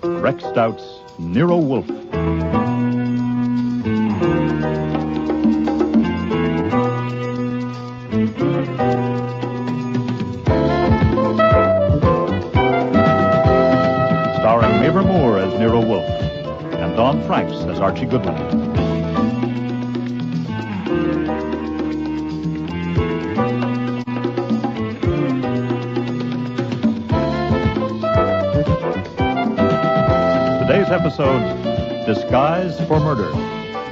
Rex Stout's Nero Wolfe. Starring Mavor Moore as Nero Wolfe and Don Franks as Archie Goodwin. Today's episode, Disguise for Murder,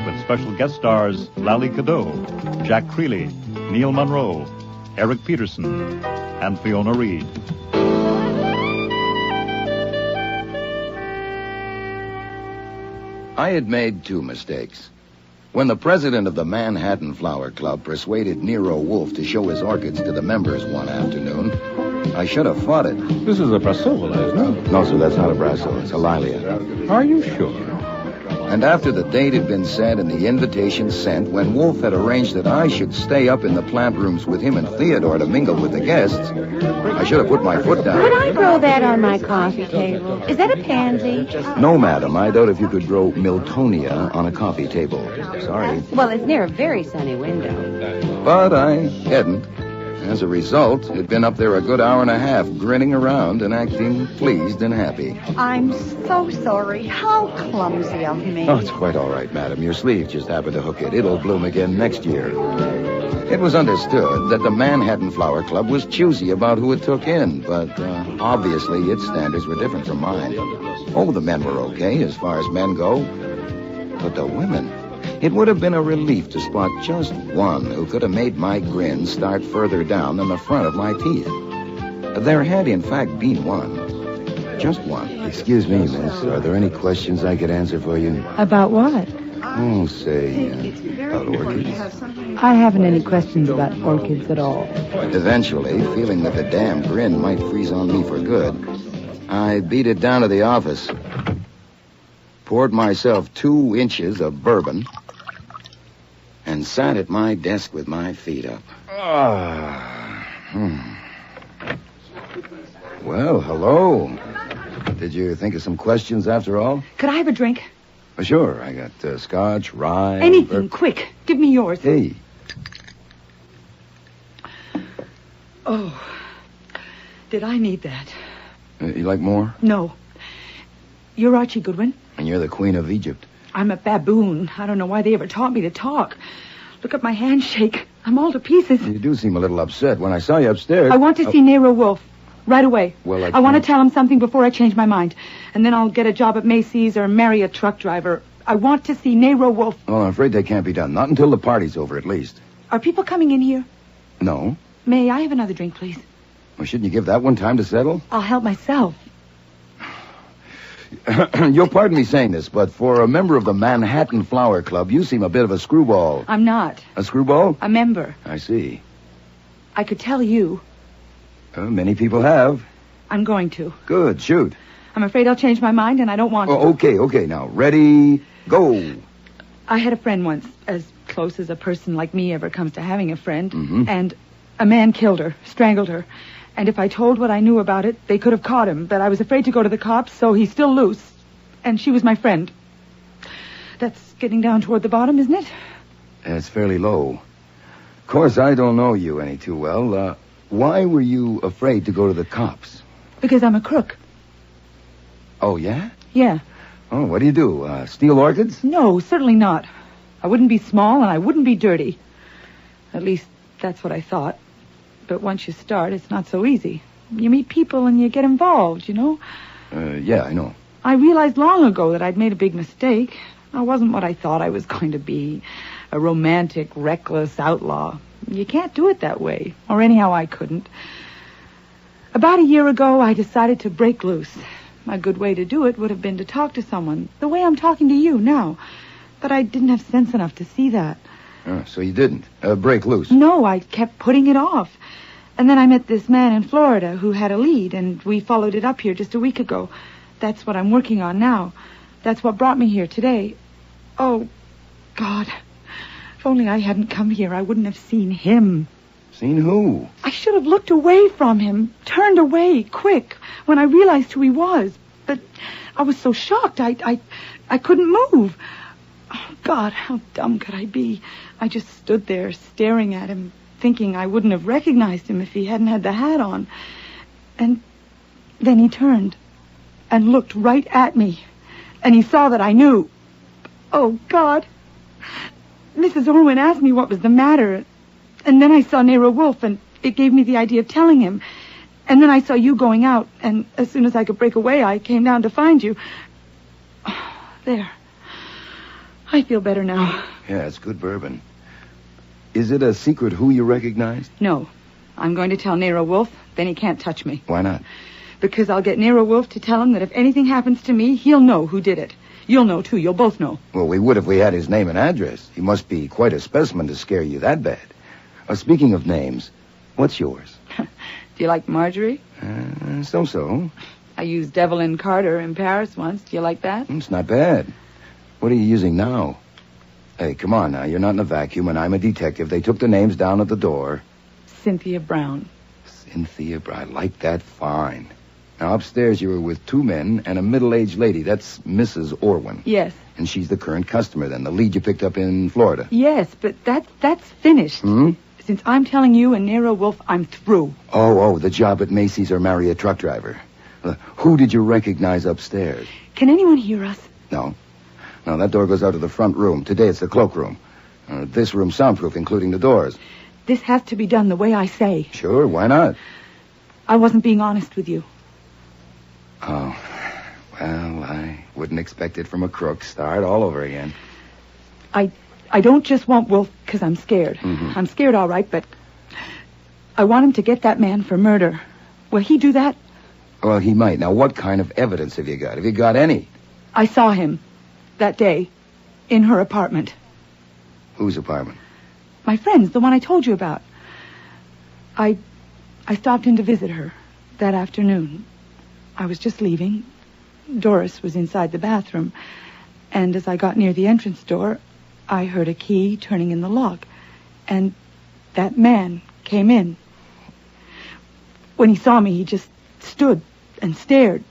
with special guest stars Lally Cadeau, Jack Creeley, Neil Monroe, Eric Peterson, and Fiona Reed. I had made two mistakes. When the president of the Manhattan Flower Club persuaded Nero Wolfe to show his orchids to the members one afternoon, I should have fought it. This is a Brassavola, isn't it? No, sir, that's not a Brasso. It's a Lilia. Are you sure? And after the date had been set and the invitation sent, when Wolfe had arranged that I should stay up in the plant rooms with him and Theodore to mingle with the guests, I should have put my foot down. Could I grow that on my coffee table? Is that a pansy? No, madam. I doubt if you could grow Miltonia on a coffee table. Sorry. Well, it's near a very sunny window. But I hadn't. As a result, it'd been up there a good hour and a half, grinning around and acting pleased and happy. I'm so sorry. How clumsy of me. Oh, it's quite all right, madam. Your sleeve just happened to hook it. It'll bloom again next year. It was understood that the Manhattan Flower Club was choosy about who it took in, but obviously its standards were different from mine. Oh, the men were okay as far as men go. But the women... It would have been a relief to spot just one who could have made my grin start further down than the front of my teeth. There had, in fact, been one. Just one. Excuse me, miss. Are there any questions I could answer for you? About what? Oh, say, about orchids. I haven't any questions about orchids at all. Eventually, feeling that the damn grin might freeze on me for good, I beat it down to the office, poured myself 2 inches of bourbon, and sat at my desk with my feet up. Well, hello. Did you think of some questions after all? Could I have a drink? Sure. I got scotch, rye... Anything, quick. Give me yours. Hey. Oh, did I need that? You like more? No. You're Archie Goodwin? And you're the Queen of Egypt. I'm a baboon. I don't know why they ever taught me to talk. Look at my handshake. I'm all to pieces. You do seem a little upset. When I saw you upstairs... I want to see Nero Wolfe. Right away. Well, I want to tell him something before I change my mind. And then I'll get a job at Macy's or marry a truck driver. I want to see Nero Wolfe. Well, I'm afraid that can't be done. Not until the party's over, at least. Are people coming in here? No. May I have another drink, please? Well, shouldn't you give that one time to settle? I'll help myself. You'll pardon me saying this, but for a member of the Manhattan Flower Club, you seem a bit of a screwball. I'm not. A screwball? A member. I see. I could tell you. Many people have. I'm going to. Good, shoot. I'm afraid I'll change my mind, and I don't want to. Okay, now. Ready, go. I had a friend once, as close as a person like me ever comes to having a friend, Mm-hmm. and a man killed her, strangled her. And if I told what I knew about it, they could have caught him, but I was afraid to go to the cops, so he's still loose. And she was my friend. That's getting down toward the bottom, isn't it? It's fairly low. Of course, I don't know you any too well. Why were you afraid to go to the cops? Because I'm a crook. Oh, yeah? Yeah. Oh, what do you do? Steal orchids? No, certainly not. I wouldn't be small and I wouldn't be dirty. At least, that's what I thought. But once you start, it's not so easy. You meet people and you get involved, you know? Yeah, I know. I realized long ago that I'd made a big mistake. I wasn't what I thought I was going to be. A romantic, reckless outlaw. You can't do it that way. Or anyhow, I couldn't. About a year ago, I decided to break loose. A good way to do it would have been to talk to someone, the way I'm talking to you now. But I didn't have sense enough to see that. So you didn't break loose? No, I kept putting it off. And then I met this man in Florida who had a lead, and we followed it up here just a week ago. That's what I'm working on now. That's what brought me here today. Oh, God. If only I hadn't come here, I wouldn't have seen him. Seen who? I should have looked away from him, turned away, quick, when I realized who he was. But I was so shocked, I couldn't move. Oh, God, how dumb could I be? I just stood there staring at him, thinking I wouldn't have recognized him if he hadn't had the hat on. And then he turned and looked right at me. And he saw that I knew. Oh, God. Mrs. Orwin asked me what was the matter. And then I saw Nero Wolfe, and it gave me the idea of telling him. And then I saw you going out, and as soon as I could break away, I came down to find you. Oh, there. I feel better now. Yeah, it's good bourbon. Is it a secret who you recognized? No. I'm going to tell Nero Wolfe, then he can't touch me. Why not? Because I'll get Nero Wolfe to tell him that if anything happens to me, he'll know who did it. You'll know, too. You'll both know. Well, we would if we had his name and address. He must be quite a specimen to scare you that bad. Speaking of names, what's yours? Do you like Marjorie? So-so. I used Evelyn Carter in Paris once. Do you like that? It's not bad. What are you using now? Hey, come on now. You're not in a vacuum, and I'm a detective. They took the names down at the door. Cynthia Brown. Cynthia Brown. I like that fine. Now, upstairs you were with two men and a middle-aged lady. That's Mrs. Orwin. Yes. And she's the current customer, then, the lead you picked up in Florida. Yes, but that's finished. Hmm? Since I'm telling you and Nero Wolfe, I'm through. Oh, the job at Macy's or marry a truck driver. Who did you recognize upstairs? Can anyone hear us? No. No, that door goes out to the front room. Today it's the cloakroom. This room's soundproof, including the doors. This has to be done the way I say. Sure, why not? I wasn't being honest with you. Oh, well, I wouldn't expect it from a crook. Start all over again. I don't just want Wolfe because I'm scared. Mm-hmm. I'm scared, all right, but I want him to get that man for murder. Will he do that? Well, he might. Now, what kind of evidence have you got? Have you got any? I saw him that day in her apartment. Whose apartment? My friend's, the one I told you about. I stopped in to visit her that afternoon. I was just leaving. Doris was inside the bathroom. And as I got near the entrance door, I heard a key turning in the lock. And that man came in. When he saw me, he just stood and stared.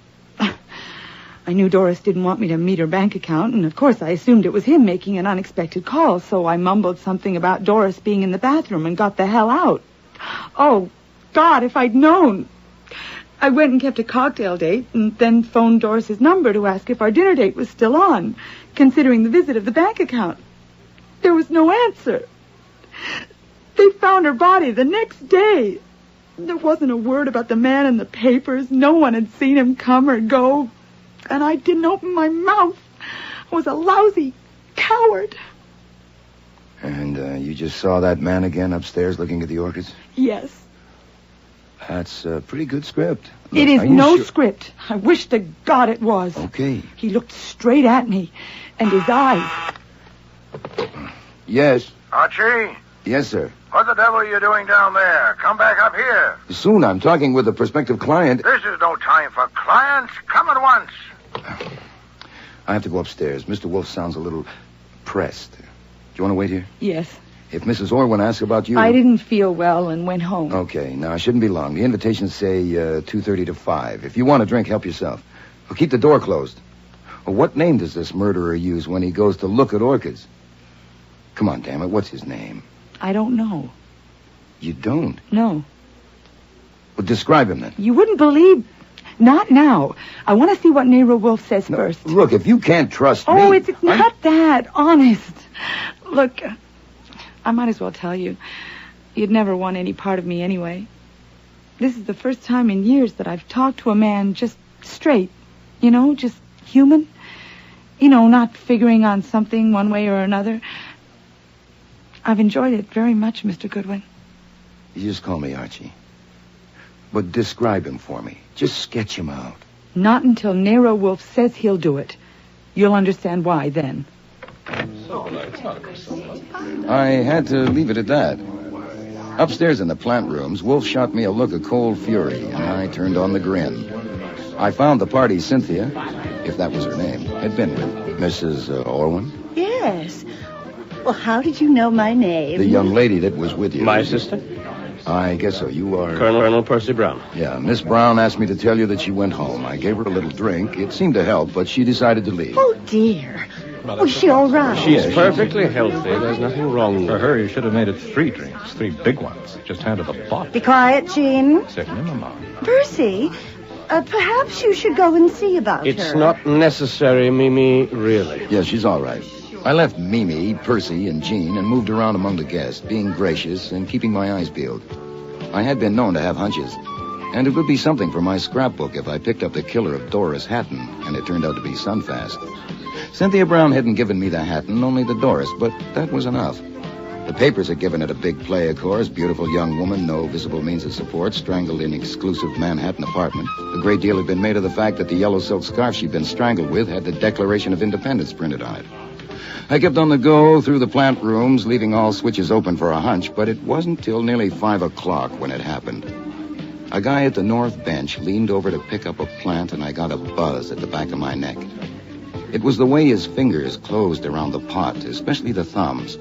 I knew Doris didn't want me to meet her bank account, and of course I assumed it was him making an unexpected call, so I mumbled something about Doris being in the bathroom and got the hell out. Oh, God, if I'd known. I went and kept a cocktail date and then phoned Doris's number to ask if our dinner date was still on, considering the visit of the bank account. There was no answer. They found her body the next day. There wasn't a word about the man in the papers. No one had seen him come or go. And I didn't open my mouth. I was a lousy coward. And you just saw that man again upstairs looking at the orchids? Yes. That's a pretty good script. Look, it is no script. I wish to God it was. Okay. He looked straight at me, and his eyes. Yes. Archie? Yes, sir. What the devil are you doing down there? Come back up here. Soon. I'm talking with a prospective client. This is no time for clients. Come at once. I have to go upstairs. Mr. Wolfe sounds a little pressed. Do you want to wait here? Yes. If Mrs. Orwin asks about you... I didn't feel well and went home. Okay. Now, it shouldn't be long. The invitations say 2:30 to 5. If you want a drink, help yourself. Well, keep the door closed. Well, what name does this murderer use when he goes to look at orchids? Come on, damn it. What's his name? I don't know. You don't? No. Well, describe him, then. You wouldn't believe... Not now. I want to see what Nero Wolfe says first. Look, if you can't trust me... Oh, it's not that. Honest. Look, I might as well tell you. You'd never want any part of me anyway. This is the first time in years that I've talked to a man just straight. You know, just human. You know, not figuring on something one way or another. I've enjoyed it very much, Mr. Goodwin. You just call me Archie. But describe him for me. Just sketch him out. Not until Nero Wolfe says he'll do it. You'll understand why then. I had to leave it at that. Upstairs in the plant rooms, Wolfe shot me a look of cold fury, and I turned on the grin. I found the party Cynthia, if that was her name, had been with. Mrs. Orwin? Yes. Well, how did you know my name? The young lady that was with you. My sister? I guess so. You are... Colonel Percy Brown. Yeah, Miss Brown asked me to tell you that she went home. I gave her a little drink. It seemed to help, but she decided to leave. Oh, dear. Was she all right? She's perfectly healthy. There's nothing wrong For with her, you should have made it 3 drinks, 3 big ones. Just handed a pot. Be quiet, Jean. Certainly, Mama. Percy, perhaps you should go and see about It's her. not necessary, Mimi, really. Yeah, she's all right. I left Mimi, Percy, and Jean and moved around among the guests, being gracious and keeping my eyes peeled. I had been known to have hunches, and it would be something for my scrapbook if I picked up the killer of Doris Hatton, and it turned out to be Sunfast. Cynthia Brown hadn't given me the Hatton, only the Doris, but that was enough. The papers had given it a big play, of course. Beautiful young woman, no visible means of support, strangled in exclusive Manhattan apartment. A great deal had been made of the fact that the yellow silk scarf she'd been strangled with had the Declaration of Independence printed on it. I kept on the go through the plant rooms, leaving all switches open for a hunch, but it wasn't till nearly 5 o'clock when it happened. A guy at the north bench leaned over to pick up a plant, and I got a buzz at the back of my neck. It was the way his fingers closed around the pot, especially the thumbs.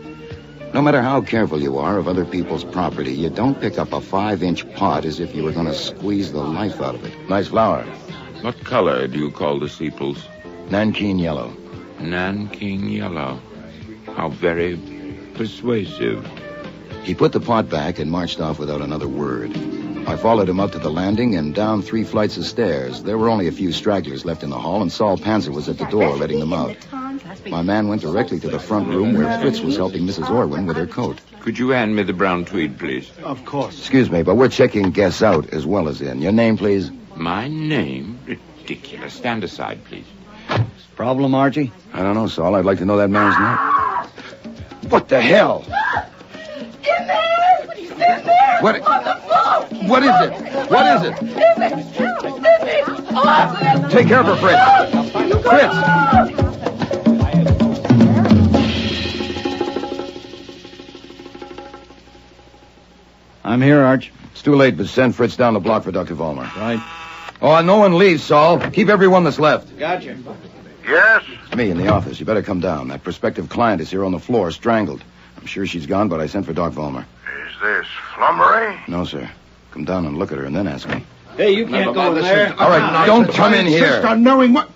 No matter how careful you are of other people's property, you don't pick up a 5-inch pot as if you were going to squeeze the life out of it. Nice flower. What color do you call the sepals? Nankeen yellow. Nanking yellow. How very persuasive. He put the pot back and marched off without another word. I followed him up to the landing and down 3 flights of stairs. There were only a few stragglers left in the hall, and Saul Panzer was at the door letting them out. My man went directly to the front room where Fritz was helping Mrs. Orwin with her coat. Could you hand me the brown tweed, please? Of course. Excuse me, but we're checking guests out as well as in. Your name, please? My name? Ridiculous. Stand aside, please. Problem, Archie? I don't know, Saul. I'd like to know that man's name. What the hell? In there! He's in there! What? On the floor! What is it? What is it? Take care of her, Fritz. Fritz! I'm here, Arch. It's too late, but send Fritz down the block for Dr. Vollmer. Right. Oh, no one leaves, Saul. Keep everyone that's left. Gotcha. Yes? It's me in the office. You better come down. That prospective client is here on the floor, strangled. I'm sure she's gone, but I sent for Doc Vollmer. Is this flummery? No, sir. Come down and look at her and then ask me. Hey, you can't go in there. All right, don't come in here. On knowing what...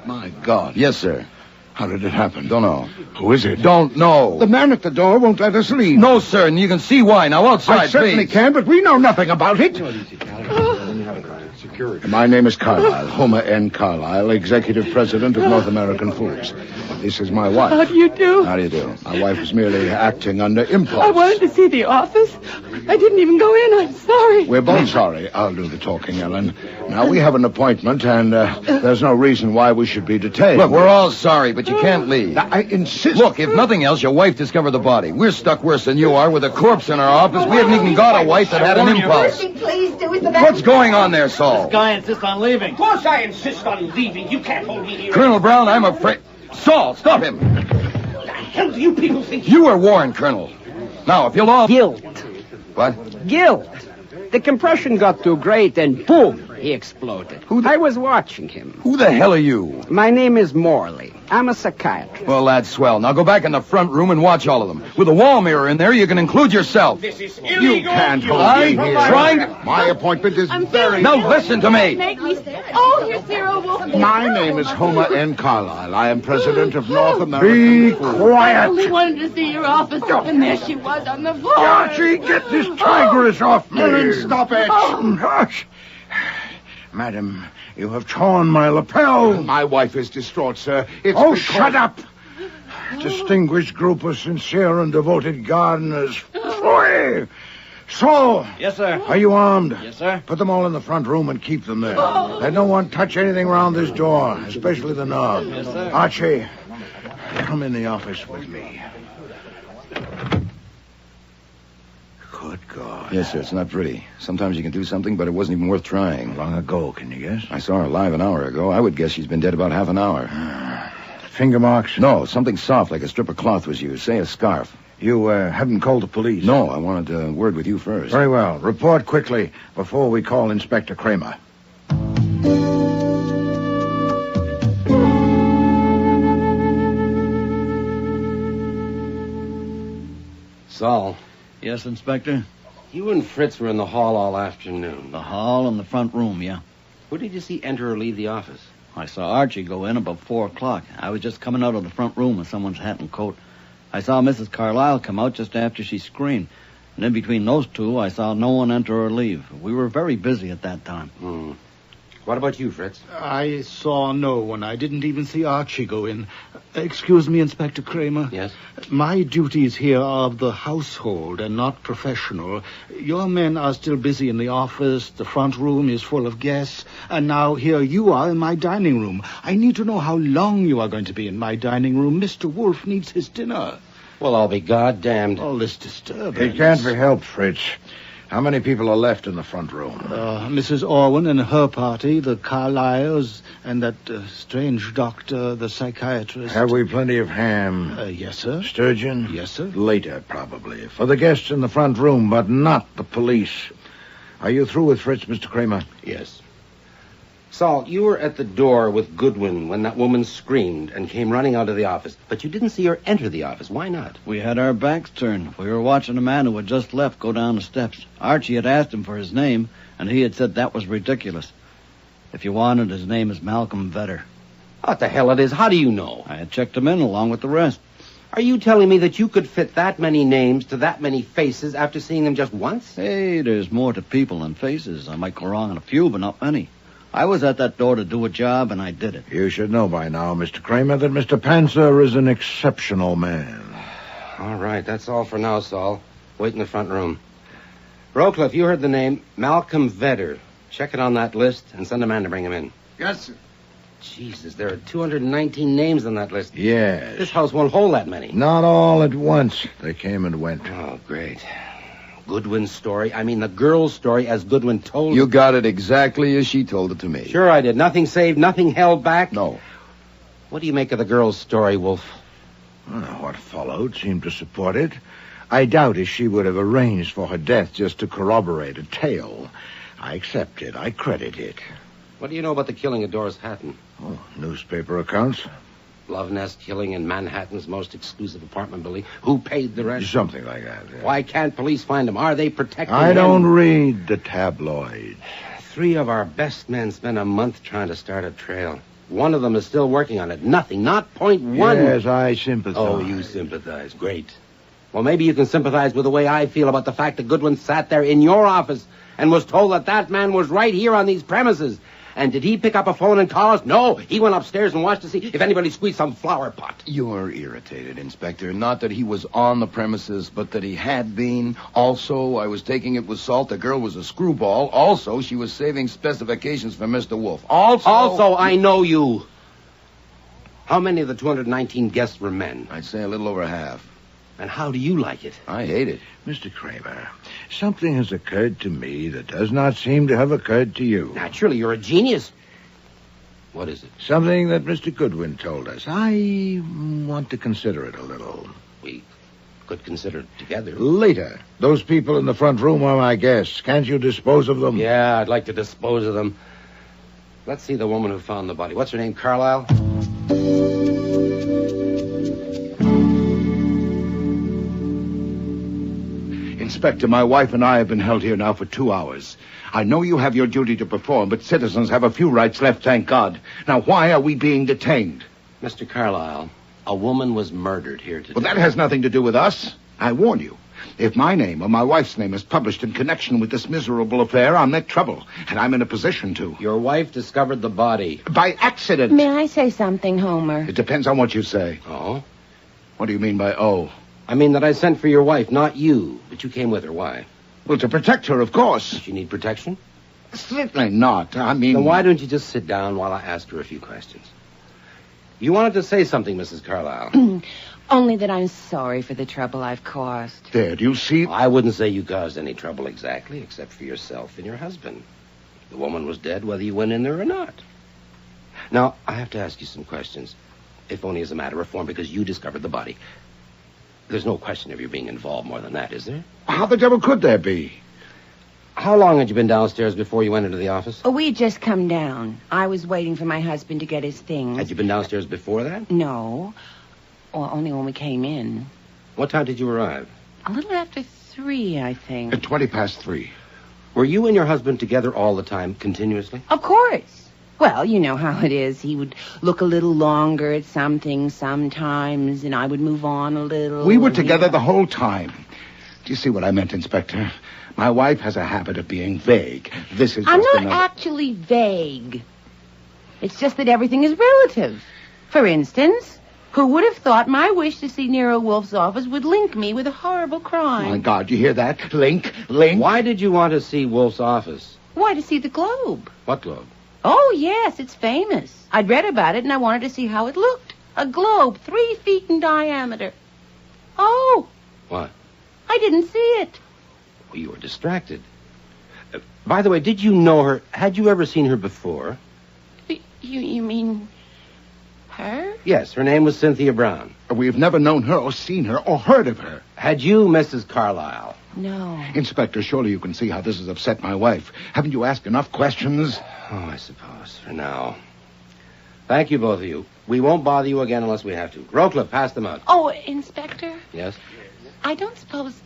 My God. Yes, sir. How did it happen? Don't know. Who is it? Don't know. The man at the door won't let us leave. No, sir, and you can see why. Now, outside, I certainly please. can, but we know nothing about it. My name is Carlyle, Homer N. Carlyle, Executive President of North American Foods. This is my wife. How do you do? How do you do? My wife was merely acting under impulse. I wanted to see the office. I didn't even go in. I'm sorry. We're both sorry. I'll do the talking, Ellen. Now, we have an appointment, and there's no reason why we should be detained. Look, we're all sorry, but you can't leave. I insist. Look, if nothing else, your wife discovered the body. We're stuck worse than you are with a corpse in our office. We haven't even got a wife that had an impulse. Percy, please do it the What's going on there, Saul? Guy insists on leaving. Of course I insist on leaving. You can't hold me here. Colonel Brown, I'm afraid... Saul, stop him. What the hell do you people think? You were warned, Colonel. Now, if you'll all... Guilt. What? Guilt. The compression got too great and boom, he exploded. I was watching him. Who the hell are you? My name is Morley. I'm a psychiatrist. Well, that's swell. Now go back in the front room and watch all of them. With a wall mirror in there, you can include yourself. This is illegal. You can't hold I'm me here. trying to... My appointment is very... Now listen to me. Make me stay. Oh, here's Nero Wolfe. My name is Homer N. Carlyle. I am president of North American Foods. I Quiet! only wanted to see your office, and there she was on the floor. Archie, get this tigress off me! Ellen, stop it! Oh. Hush! Madam, you have torn my lapel. My wife is distraught, sir. Shut up! Distinguished group of sincere and devoted gardeners. Flee! Saul! Yes, sir. Are you armed? Yes, sir. Put them all in the front room and keep them there. Let no one touch anything around this door, especially the knob. Yes, sir. Archie, come in the office with me. Good God. Yes, sir, it's not pretty. Sometimes you can do something, but it wasn't even worth trying. Long ago, can you guess? I saw her alive an hour ago. I would guess she's been dead about half an hour. Finger marks? No, something soft like a strip of cloth was used. Say a scarf. You haven't called the police? No, I wanted a word with you first. Very well. Report quickly before we call Inspector Kramer. Saul. Yes, Inspector? You and Fritz were in the hall all afternoon. The hall and the front room, yeah. Who did you see enter or leave the office? I saw Archie go in about 4 o'clock. I was just coming out of the front room with someone's hat and coat. I saw Mrs. Carlyle come out just after she screamed. And in between those two, I saw no one enter or leave. We were very busy at that time. What about you, Fritz? I saw no one. I didn't even see Archie go in. Excuse me, Inspector Kramer. Yes? My duties here are of the household and not professional. Your men are still busy in the office. The front room is full of guests. And now here you are in my dining room. I need to know how long you are going to be in my dining room. Mr. Wolfe needs his dinner. Well, I'll be goddamned. All this disturbance. It can't be helped, Fritz. How many people are left in the front room? Mrs. Orwin and her party, the Carlyles, and that strange doctor, the psychiatrist. Have we plenty of ham? Yes, sir. Sturgeon? Yes, sir. Later, probably. For the guests in the front room, but not the police. Are you through with Fritz, Mr. Kramer? Yes. Saul, you were at the door with Goodwin when that woman screamed and came running out of the office. But you didn't see her enter the office. Why not? We had our backs turned. We were watching a man who had just left go down the steps. Archie had asked him for his name, and he had said that was ridiculous. If you wanted, his name is Malcolm Vedder. What the hell it is? How do you know? I had checked him in along with the rest. Are you telling me that you could fit that many names to that many faces after seeing them just once? Hey, there's more to people than faces. I might go wrong on a few, but not many. I was at that door to do a job, and I did it. You should know by now, Mr. Kramer, that Mr. Panzer is an exceptional man. All right, that's all for now, Saul. Wait in the front room. Rowcliffe, you heard the name Malcolm Vedder. Check it on that list and send a man to bring him in. Yes, sir. Jesus, there are 219 names on that list. Yes. This house won't hold that many. Not all at once. They came and went. Oh, great. Goodwin's story. I mean, the girl's story as Goodwin told it. You got it exactly as she told it to me. Sure I did. Nothing saved, nothing held back. No. What do you make of the girl's story, Wolfe? Well, what followed seemed to support it. I doubt if she would have arranged for her death just to corroborate a tale. I accept it. I credit it. What do you know about the killing of Doris Hatton? Oh, newspaper accounts. Love nest killing in Manhattan's most exclusive apartment building. Who paid the rent? Something like that. Yeah. Why can't police find him? Are they protecting I him? don't read the tabloids. 3 of our best men spent a month trying to start a trail. One of them is still working on it. Nothing. Not .1. Yes, I sympathize. Oh, you sympathize. Great. Well, maybe you can sympathize with the way I feel about the fact that Goodwin sat there in your office and was told that that man was right here on these premises. And did he pick up a phone and call us? No, he went upstairs and watched to see if anybody squeezed some flower pot. You're irritated, Inspector. Not that he was on the premises, but that he had been. Also, I was taking it with salt. The girl was a screwball. Also, she was saving specifications for Mr. Wolfe. Also, I know you. How many of the 219 guests were men? I'd say a little over half. And how do you like it? I hate it. Mr. Kramer, something has occurred to me that does not seem to have occurred to you. Naturally, you're a genius. What is it? Something that Mr. Goodwin told us. I want to consider it a little. We could consider it together. Later. Those people in the front room are my guests. Can't you dispose of them? Yeah, I'd like to dispose of them. Let's see the woman who found the body. What's her name, Carlyle? Inspector, my wife and I have been held here now for 2 hours. I know you have your duty to perform, but citizens have a few rights left, thank God. Now, why are we being detained? Mr. Carlyle, a woman was murdered here today. Well, that has nothing to do with us. I warn you. If my name or my wife's name is published in connection with this miserable affair, I'll make trouble, and I'm in a position to. Your wife discovered the body. By accident. May I say something, Homer? It depends on what you say. Oh? What do you mean by oh? I mean that I sent for your wife, not you. But you came with her. Why? Well, to protect her, of course. Does she need protection? Certainly not. I mean... Then why don't you just sit down while I ask her a few questions? You wanted to say something, Mrs. Carlyle. Only that I'm sorry for the trouble I've caused. There, do you see? I wouldn't say you caused any trouble exactly, except for yourself and your husband. The woman was dead whether you went in there or not. Now, I have to ask you some questions, if only as a matter of form, because you discovered the body. There's no question of you being involved more than that, is there? How the devil could there be? How long had you been downstairs before you went into the office? Oh, we'd just come down. I was waiting for my husband to get his things. Had you been downstairs before that? No. Or only when we came in. What time did you arrive? A little after 3, I think. At 3:20. Were you and your husband together all the time, continuously? Of course. Well, you know how it is. He would look a little longer at some things sometimes, and I would move on a little. We were together the whole time. Do you see what I meant, Inspector? My wife has a habit of being vague. This is I'm just not another... actually vague. It's just that everything is relative. For instance, who would have thought my wish to see Nero Wolfe's office would link me with a horrible crime? My God, you hear that? Link. Why did you want to see Wolfe's office? Why, to see the globe. What globe? Oh, yes, it's famous. I'd read about it, and I wanted to see how it looked. A globe 3 feet in diameter. Oh. What? I didn't see it. Well, you were distracted. By the way, did you know her? Had you ever seen her before? You mean her? Yes, her name was Cynthia Brown. We've never known her or seen her or heard of her. Had you, Mrs. Carlyle? No. Inspector, surely you can see how this has upset my wife. Haven't you asked enough questions? Oh, I suppose, for now. Thank you, both of you. We won't bother you again unless we have to. Rocliffe, pass them out. Oh, Inspector? Yes? I don't suppose...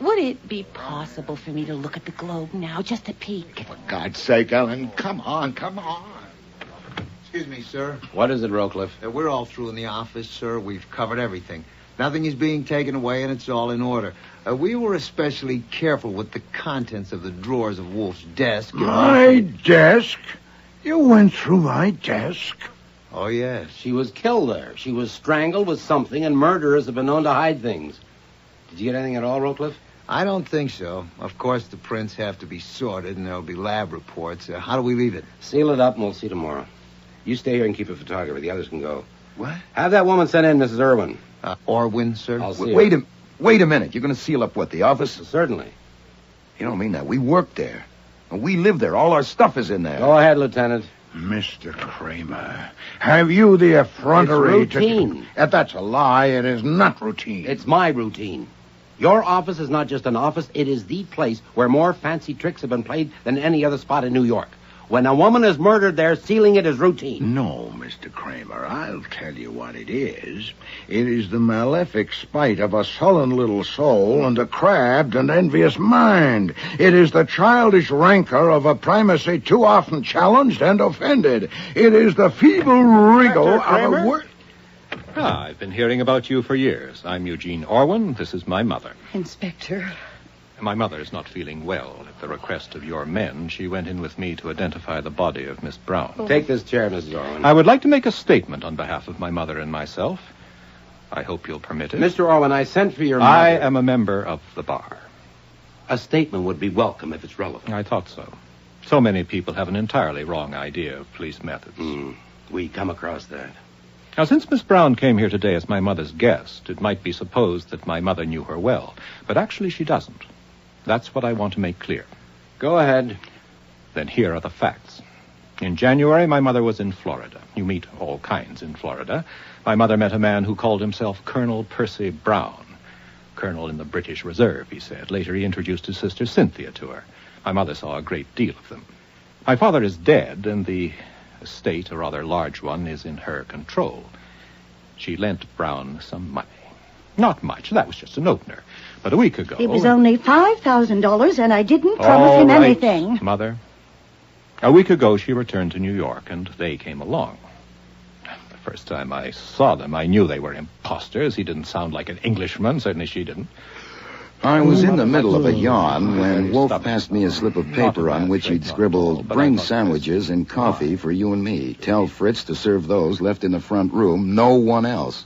would it be possible for me to look at the globe now, just to peek? For God's sake, Ellen, come on. Excuse me, sir. What is it, Rocliffe? We're all through in the office, sir. We've covered everything. Nothing is being taken away, and it's all in order. We were especially careful with the contents of the drawers of Wolfe's desk. My desk? You went through my desk? Oh, yes. She was killed there. She was strangled with something, and murderers have been known to hide things. Did you get anything at all, Rocliffe? I don't think so. Of course, the prints have to be sorted, and there'll be lab reports. How do we leave it? Seal it up, and we'll see tomorrow. You stay here and keep a photographer. The others can go. What? Have that woman sent in, Mrs. Irwin. Orwin, sir? I'll see Wait a minute. You're going to seal up what, the office? Certainly. You don't mean that. We work there. And we live there. All our stuff is in there. Go ahead, Lieutenant. Mr. Kramer, have you the effrontery It's routine. That's a lie. It is not routine. It's my routine. Your office is not just an office. It is the place where more fancy tricks have been played than any other spot in New York. When a woman is murdered there, sealing it is routine. No, Mr. Kramer, I'll tell you what it is. It is the malefic spite of a sullen little soul and a crabbed and envious mind. It is the childish rancor of a primacy too often challenged and offended. It is the feeble wriggle of a word. I've been hearing about you for years. I'm Eugene Orwin. This is my mother. Inspector. My mother is not feeling well. At the request of your men, she went in with me to identify the body of Miss Brown. Take this chair, Mrs. Orwin. I would like to make a statement on behalf of my mother and myself. I hope you'll permit it. Mr. Orwin, I sent for your mother. I am a member of the bar. A statement would be welcome if it's relevant. I thought so. So many people have an entirely wrong idea of police methods. We come across that. Now, since Miss Brown came here today as my mother's guest, it might be supposed that my mother knew her well. But actually, she doesn't. That's what I want to make clear. Go ahead. Then here are the facts. In January, my mother was in Florida. You meet all kinds in Florida. My mother met a man who called himself Colonel Percy Brown. Colonel in the British Reserve, he said. Later, he introduced his sister Cynthia to her. My mother saw a great deal of them. My father is dead, and the estate, a rather large one, is in her control. She lent Brown some money. Not much. That was just an opener. But a week ago... It was only $5,000, and I didn't promise him anything. Mother. A week ago, she returned to New York, and they came along. The first time I saw them, I knew they were imposters. He didn't sound like an Englishman. Certainly she didn't. I was in the middle of a yarn when Wolfe passed me a slip of paper on which he'd scribbled, "Bring sandwiches and coffee for you and me. Tell Fritz to serve those left in the front room, no one else."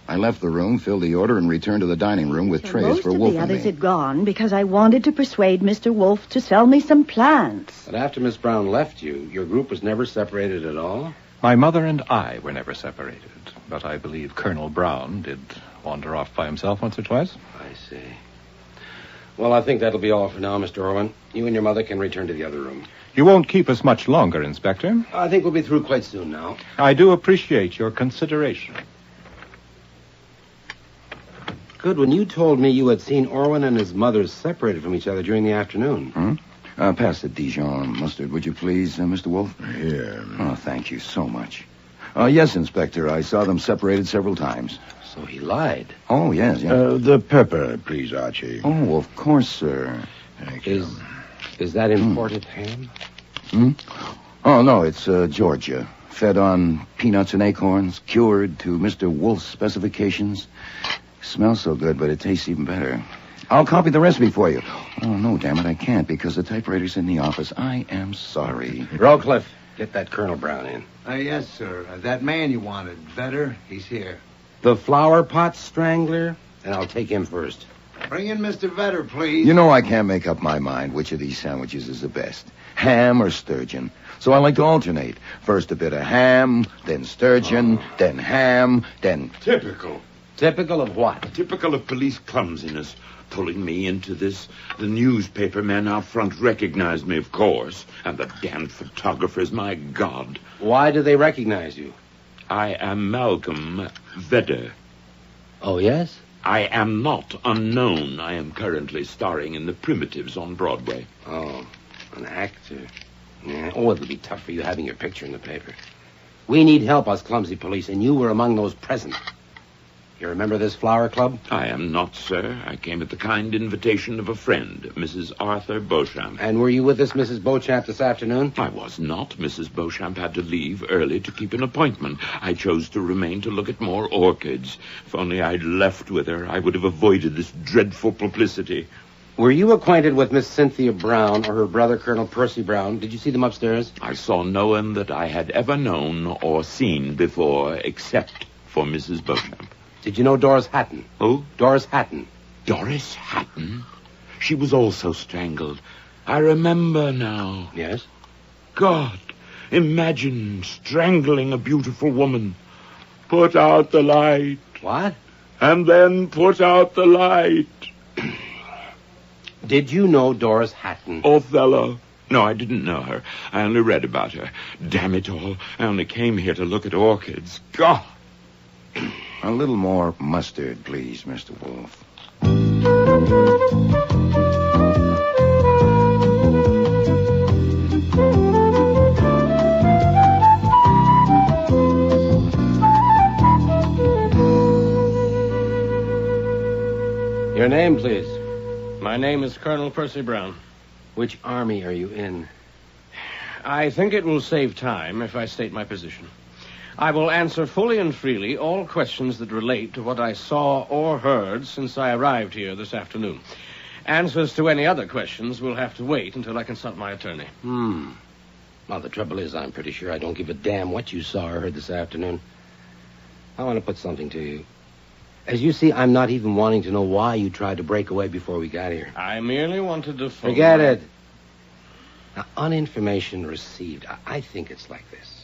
I left the room, filled the order, and returned to the dining room with trays for Wolfe and me. Most of the others had gone because I wanted to persuade Mr. Wolfe to sell me some plants. But after Miss Brown left you, your group was never separated at all? My mother and I were never separated, but I believe Colonel Brown did wander off by himself once or twice. I see. Well, I think that'll be all for now, Mr. Orwin. You and your mother can return to the other room. You won't keep us much longer, Inspector. I think we'll be through quite soon now. I do appreciate your consideration. Good. When you told me you had seen Orwin and his mother separated from each other during the afternoon. Pass the Dijon mustard, would you please, Mr. Wolfe? Here. Oh, thank you so much. Yes, Inspector. I saw them separated several times. So he lied. Oh, yes. The pepper, please, Archie. Oh, of course, sir. Thank you. Is that imported ham? Oh, no, it's Georgia. Fed on peanuts and acorns, cured to Mr. Wolfe's specifications. Smells so good, but it tastes even better. I'll copy the recipe for you. Oh, no, damn it, I can't because the typewriter's in the office. I am sorry. Rowcliffe, get that Colonel Brown in. Yes, sir. That man you wanted, Vedder, he's here. The flower pot strangler? And I'll take him first. Bring in Mr. Vedder, please. You know I can't make up my mind which of these sandwiches is the best. Ham or sturgeon. So I like to alternate. First a bit of ham, then sturgeon, then ham, then... Typical. Typical of what? Typical of police clumsiness. Pulling me into this. The newspaper men out front recognized me, of course. And the damned photographers, my God. Why do they recognize you? I am Malcolm Vedder. Oh, yes? I am not unknown. I am currently starring in The Primitives on Broadway. Oh, an actor. Yeah. Oh, it'll be tough for you having your picture in the paper. We need help, us clumsy police, and you were among those present. You remember this flower club? I am not, sir. I came at the kind invitation of a friend, Mrs. Arthur Beauchamp. And were you with this Mrs. Beauchamp this afternoon? I was not. Mrs. Beauchamp had to leave early to keep an appointment. I chose to remain to look at more orchids. If only I'd left with her, I would have avoided this dreadful publicity. Were you acquainted with Miss Cynthia Brown or her brother, Colonel Percy Brown? Did you see them upstairs? I saw no one that I had ever known or seen before, except for Mrs. Beauchamp. Did you know Doris Hatton? Who? Doris Hatton. Doris Hatton? She was also strangled. I remember now. Yes? God, imagine strangling a beautiful woman. Put out the light. What? And then put out the light. Did you know Doris Hatton? Othello. No, I didn't know her. I only read about her. Damn it all. I only came here to look at orchids. God. A little more mustard, please, Mr. Wolfe. Your name, please. My name is Colonel Percy Brown. Which army are you in? I think it will save time if I state my position. I will answer fully and freely all questions that relate to what I saw or heard since I arrived here this afternoon. Answers to any other questions will have to wait until I consult my attorney. Well, the trouble is, I'm pretty sure I don't give a damn what you saw or heard this afternoon. I want to put something to you. As you see, I'm not even wanting to know why you tried to break away before we got here. I merely wanted to phone... Forget it. Now, on information received, I think it's like this.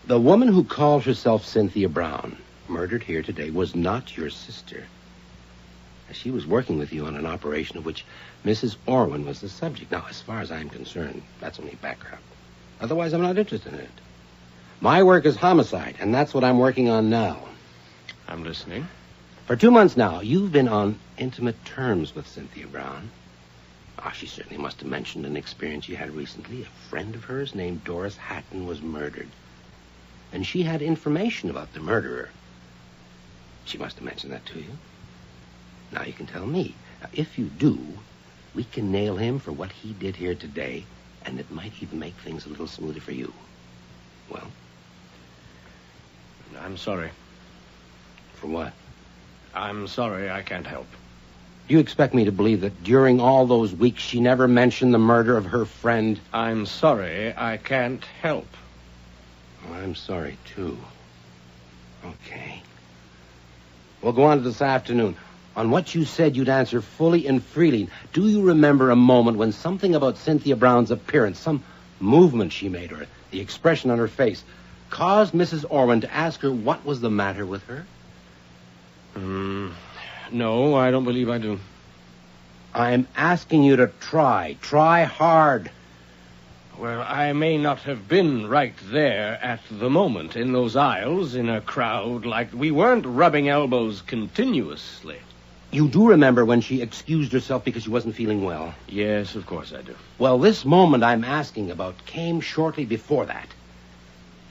The woman who called herself Cynthia Brown, murdered here today, was not your sister. She was working with you on an operation of which Mrs. Orwin was the subject. Now, as far as I'm concerned, that's only background. Otherwise, I'm not interested in it. My work is homicide, and that's what I'm working on now. I'm listening. For 2 months now, you've been on intimate terms with Cynthia Brown. She certainly must have mentioned an experience she had recently. A friend of hers named Doris Hatton was murdered. And she had information about the murderer. She must have mentioned that to you. Now you can tell me. Now, if you do, we can nail him for what he did here today, and it might even make things a little smoother for you. Well? I'm sorry. For what? I'm sorry I can't help. Do you expect me to believe that during all those weeks she never mentioned the murder of her friend? I'm sorry I can't help. Oh, I'm sorry, too. Okay. We'll go on to this afternoon. On what you said you'd answer fully and freely, do you remember a moment when something about Cynthia Brown's appearance, some movement she made, or the expression on her face, caused Mrs. Orwin to ask her what was the matter with her? No, I don't believe I do. I'm asking you to try. Try hard. Well, I may not have been right there at the moment, in those aisles, in a crowd like... We weren't rubbing elbows continuously. You do remember when she excused herself because she wasn't feeling well? Yes, of course I do. Well, this moment I'm asking about came shortly before that.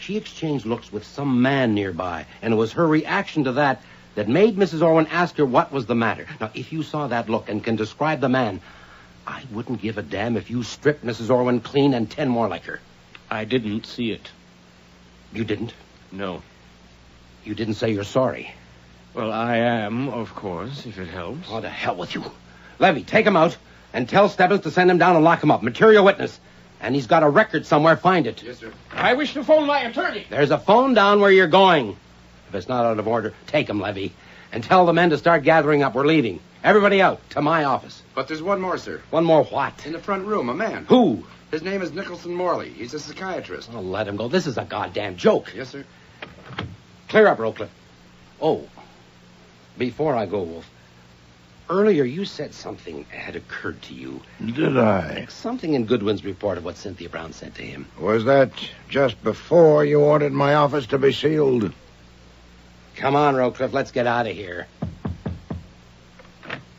she exchanged looks with some man nearby, and it was her reaction to that made Mrs. Orwin ask her what was the matter. Now, if you saw that look and can describe the man, I wouldn't give a damn if you stripped Mrs. Orwin clean and 10 more like her. I didn't see it. You didn't? No. You didn't say you're sorry. Well, I am, of course, if it helps. Oh, to hell with you. Levy, take him out and tell Stebbins to send him down and lock him up. Material witness. And he's got a record somewhere. Find it. Yes, sir. I wish to phone my attorney. There's a phone down where you're going. If it's not out of order, take him, Levy. And tell the men to start gathering up. We're leaving. Everybody out to my office. But there's one more, sir. One more what? In the front room, a man. Who? His name is Nicholson Morley. He's a psychiatrist. Oh, let him go. This is a goddamn joke. Yes, sir. Clear up, Rowcliffe. Oh, before I go, Wolf, earlier you said something had occurred to you. Did I? Something in Goodwin's report of what Cynthia Brown said to him. Was that just before you ordered my office to be sealed? Come on, Rowcliffe, let's get out of here.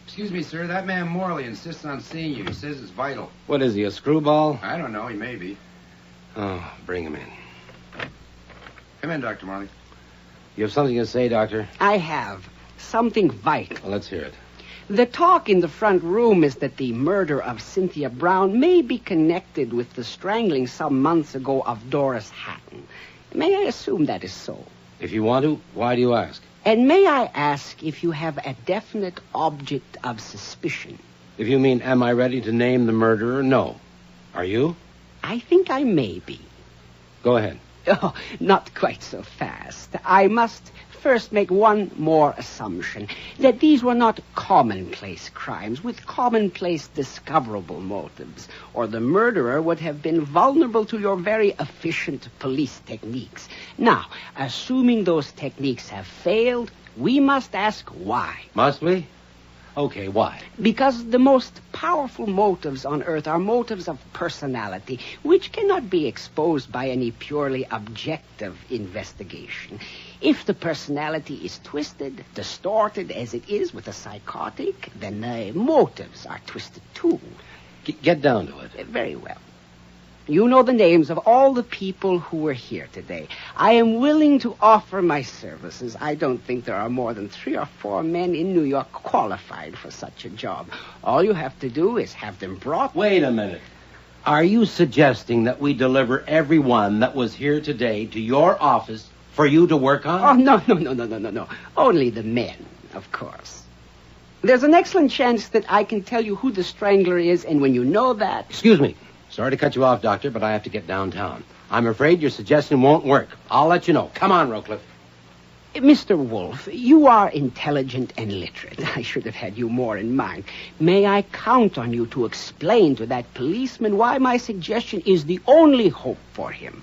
Excuse me, sir. That man Morley insists on seeing you. He says it's vital. What is he, a screwball? I don't know. He may be. Oh, bring him in. Come in, Dr. Morley. You have something to say, Doctor? I have. Something vital. Well, let's hear it. The talk in the front room is that the murder of Cynthia Brown may be connected with the strangling some months ago of Doris Hatton. May I assume that is so? If you want to, why do you ask? And may I ask if you have a definite object of suspicion? If you mean, am I ready to name the murderer? No. Are you? I think I may be. Go ahead. Oh, not quite so fast. I must first make one more assumption, that these were not commonplace crimes with commonplace discoverable motives, or the murderer would have been vulnerable to your very efficient police techniques. Now, assuming those techniques have failed, we must ask why. Must we? Okay, why? Because the most powerful motives on Earth are motives of personality, which cannot be exposed by any purely objective investigation. If the personality is twisted, distorted as it is with a psychotic, then the motives are twisted too. Get down to it. Very well. You know the names of all the people who were here today. I am willing to offer my services. I don't think there are more than 3 or 4 men in New York qualified for such a job. All you have to do is have them brought... Wait a minute. Are you suggesting that we deliver everyone that was here today to your office for you to work on? Oh, no. Only the men, of course. There's an excellent chance that I can tell you who the strangler is, and when you know that... Excuse me. Sorry to cut you off, Doctor, but I have to get downtown. I'm afraid your suggestion won't work. I'll let you know. Come on, Rowcliffe. Mr. Wolfe, you are intelligent and literate. I should have had you more in mind. May I count on you to explain to that policeman why my suggestion is the only hope for him?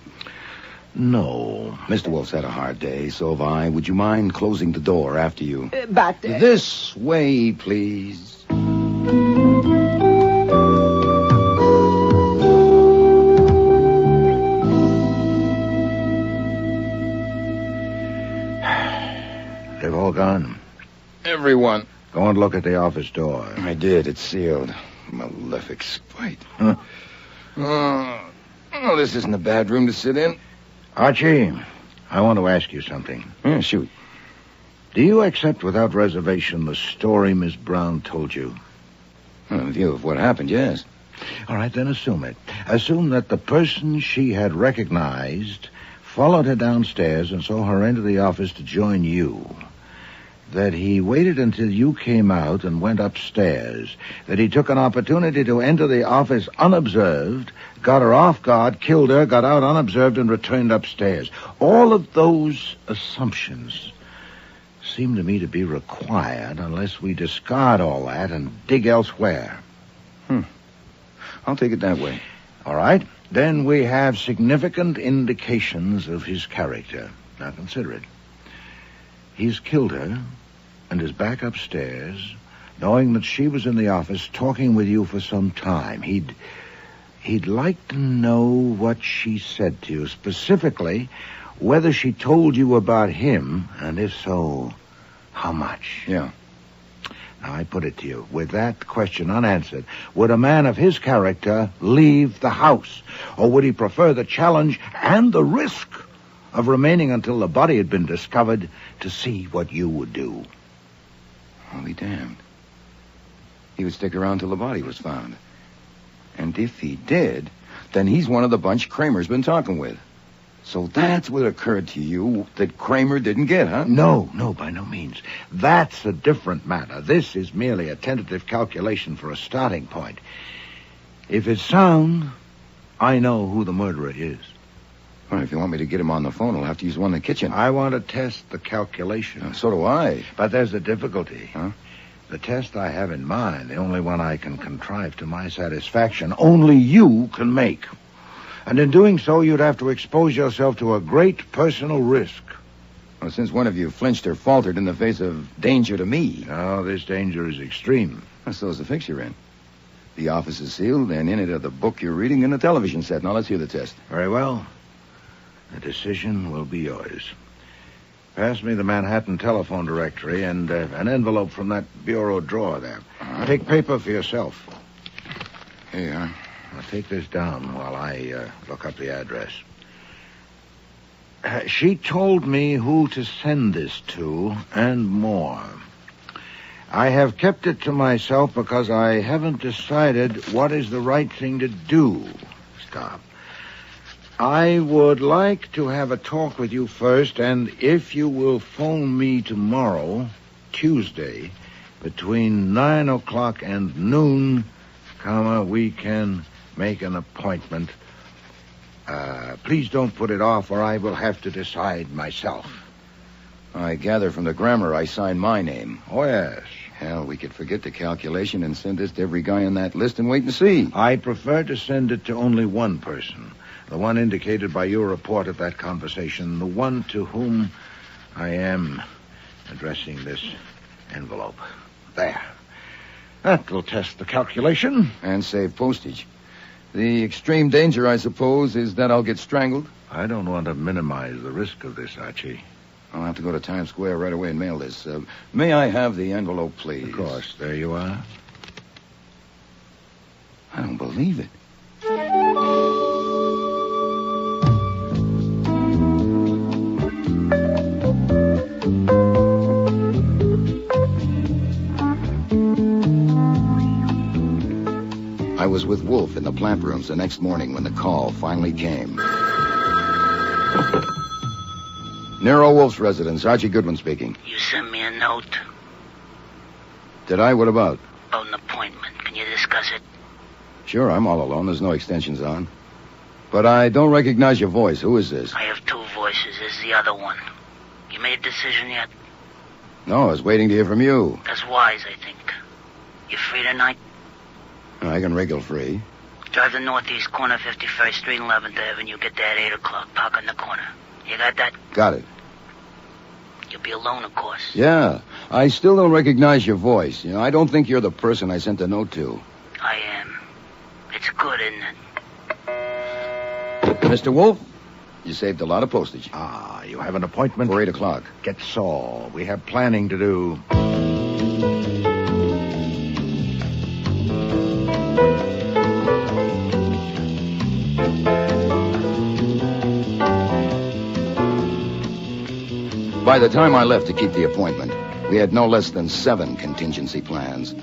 No. Mr. Wolf's had a hard day, so have I. Would you mind closing the door after you? But... This way, please. They've all gone. Everyone. Go and look at the office door. I did. It's sealed. Malefic spite. Huh? Oh, this isn't a bad room to sit in. Archie, I want to ask you something. Yeah, shoot. Do you accept without reservation the story Miss Brown told you? In view of what happened, yes. All right, then assume it. Assume that the person she had recognized followed her downstairs and saw her enter the office to join you. That he waited until you came out and went upstairs. That he took an opportunity to enter the office unobserved, got her off guard, killed her, got out unobserved, and returned upstairs. All of those assumptions seem to me to be required unless we discard all that and dig elsewhere. I'll take it that way. All right. Then we have significant indications of his character. Now consider it. He's killed her and is back upstairs, knowing that she was in the office talking with you for some time. He'd like to know what she said to you, specifically whether she told you about him, and if so, how much. Yeah. Now, I put it to you, with that question unanswered, would a man of his character leave the house? Or would he prefer the challenge and the risk of remaining until the body had been discovered to see what you would do. I'll be damned. He would stick around till the body was found. And if he did, then he's one of the bunch Kramer's been talking with. So that's what occurred to you that Kramer didn't get, huh? No, by no means. That's a different matter. This is merely a tentative calculation for a starting point. If it's sound, I know who the murderer is. Well, if you want me to get him on the phone, I'll have to use one in the kitchen. I want to test the calculation. So do I. But there's a difficulty. Huh? The test I have in mind, the only one I can contrive to my satisfaction, only you can make. And in doing so, you'd have to expose yourself to a great personal risk. Well, since one of you flinched or faltered in the face of danger to me. No, this danger is extreme. Well, so is the fix you're in. The office is sealed, and in it are the book you're reading and the television set. Now, let's hear the test. Very well. The decision will be yours. Pass me the Manhattan telephone directory and an envelope from that bureau drawer there. Take paper for yourself. Here you are. Now, take this down while I look up the address. She told me who to send this to and more. I have kept it to myself because I haven't decided what is the right thing to do. Stop. I would like to have a talk with you first, and if you will phone me tomorrow, Tuesday, between 9 o'clock and noon, we can make an appointment. Please don't put it off, or I will have to decide myself. I gather from the grammar I signed my name. Oh, yes. Hell, we could forget the calculation and send this to every guy on that list and wait and see. I prefer to send it to only one person. The one indicated by your report of that conversation. The one to whom I am addressing this envelope. There. That will test the calculation. And save postage. The extreme danger, I suppose, is that I'll get strangled? I don't want to minimize the risk of this, Archie. I'll have to go to Times Square right away and mail this. May I have the envelope, please? Of course. There you are. I don't believe it. I was with Wolfe in the plant rooms the next morning when the call finally came. Nero Wolfe's residence, Archie Goodwin speaking. You sent me a note. Did I? What about? About an appointment. Can you discuss it? Sure, I'm all alone. There's no extensions on. But I don't recognize your voice. Who is this? I have two voices. This is the other one. You made a decision yet? No, I was waiting to hear from you. That's wise, I think. You free tonight? I can wriggle free. Drive the northeast corner, 51st Street, 11th Avenue. Get there at 8 o'clock. Park on the corner. You got that? Got it. You'll be alone, of course. Yeah. I still don't recognize your voice. You know, I don't think you're the person I sent the note to. I am. It's good, isn't it? Mr. Wolfe, you saved a lot of postage. Ah, you have an appointment? For 8 o'clock. Get Saul. We have planning to do. By the time I left to keep the appointment, we had no less than 7 contingency plans.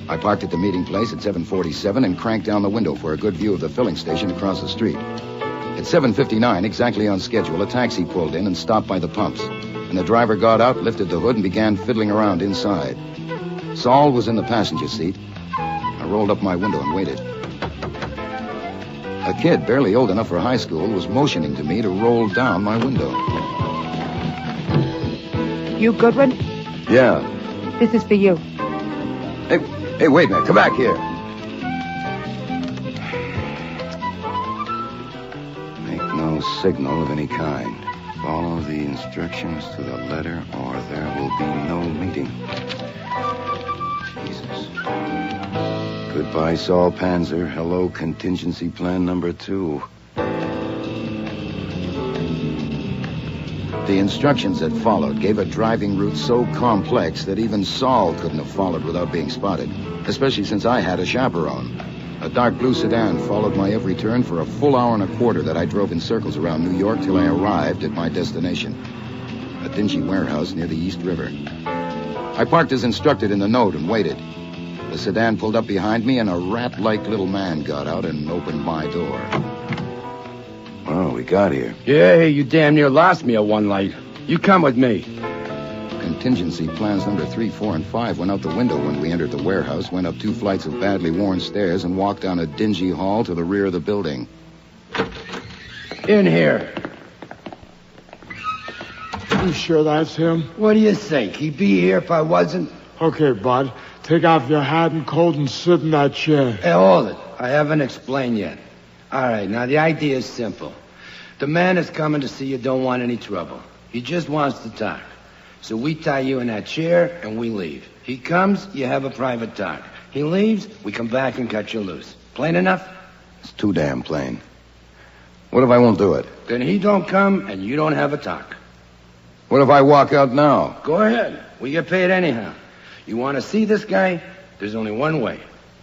I parked at the meeting place at 7:47 and cranked down the window for a good view of the filling station across the street. At 7:59, exactly on schedule, a taxi pulled in and stopped by the pumps. And the driver got out, lifted the hood, and began fiddling around inside. Saul was in the passenger seat. I rolled up my window and waited. A kid, barely old enough for high school, was motioning to me to roll down my window. You, Goodwin? Yeah. This is for you. Hey, wait a minute. Come back here. Make no signal of any kind. Follow the instructions to the letter, or there will be no meeting. Jesus. Goodbye, Saul Panzer. Hello, contingency plan number 2. The instructions that followed gave a driving route so complex that even Saul couldn't have followed without being spotted, especially since I had a chaperone. A dark blue sedan followed my every turn for a full hour and a quarter that I drove in circles around New York till I arrived at my destination, a dingy warehouse near the East River. I parked as instructed in the note and waited. The sedan pulled up behind me, and a rat-like little man got out and opened my door. Well, we got here. Yeah, you damn near lost me at one light. You come with me. Contingency plans number 3, 4, and 5 went out the window when we entered the warehouse, went up 2 flights of badly worn stairs, and walked down a dingy hall to the rear of the building. In here. You sure that's him? What do you think? He'd be here if I wasn't? Okay, bud. Take off your hat and coat and sit in that chair. Hey, hold it. I haven't explained yet. All right, now the idea is simple. The man that's coming to see you don't want any trouble. He just wants to talk. So we tie you in that chair and we leave. He comes, you have a private talk. He leaves, we come back and cut you loose. Plain enough? It's too damn plain. What if I won't do it? Then he don't come and you don't have a talk. What if I walk out now? Go ahead. We get paid anyhow. You want to see this guy? There's only one way.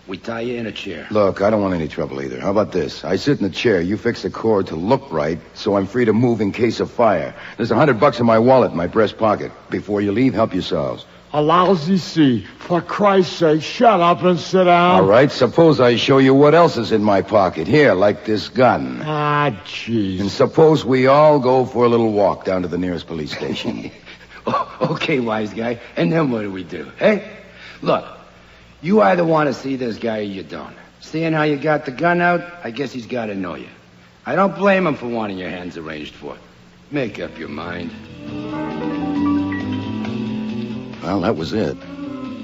We tie you in a chair. Look, I don't want any trouble either. How about this? I sit in the chair, you fix the cord to look right, so I'm free to move in case of fire. There's $100 in my wallet in my breast pocket. Before you leave, help yourselves. A lousy sea. For Christ's sake, shut up and sit down. All right, suppose I show you what else is in my pocket. Here, like this gun. Ah, jeez. And suppose we all go for a little walk down to the nearest police station. Okay, wise guy. And then what do we do? Hey, look. You either want to see this guy or you don't. Seeing how you got the gun out, I guess he's got to know you. I don't blame him for wanting your hands arranged for. Make up your mind. Well, that was it.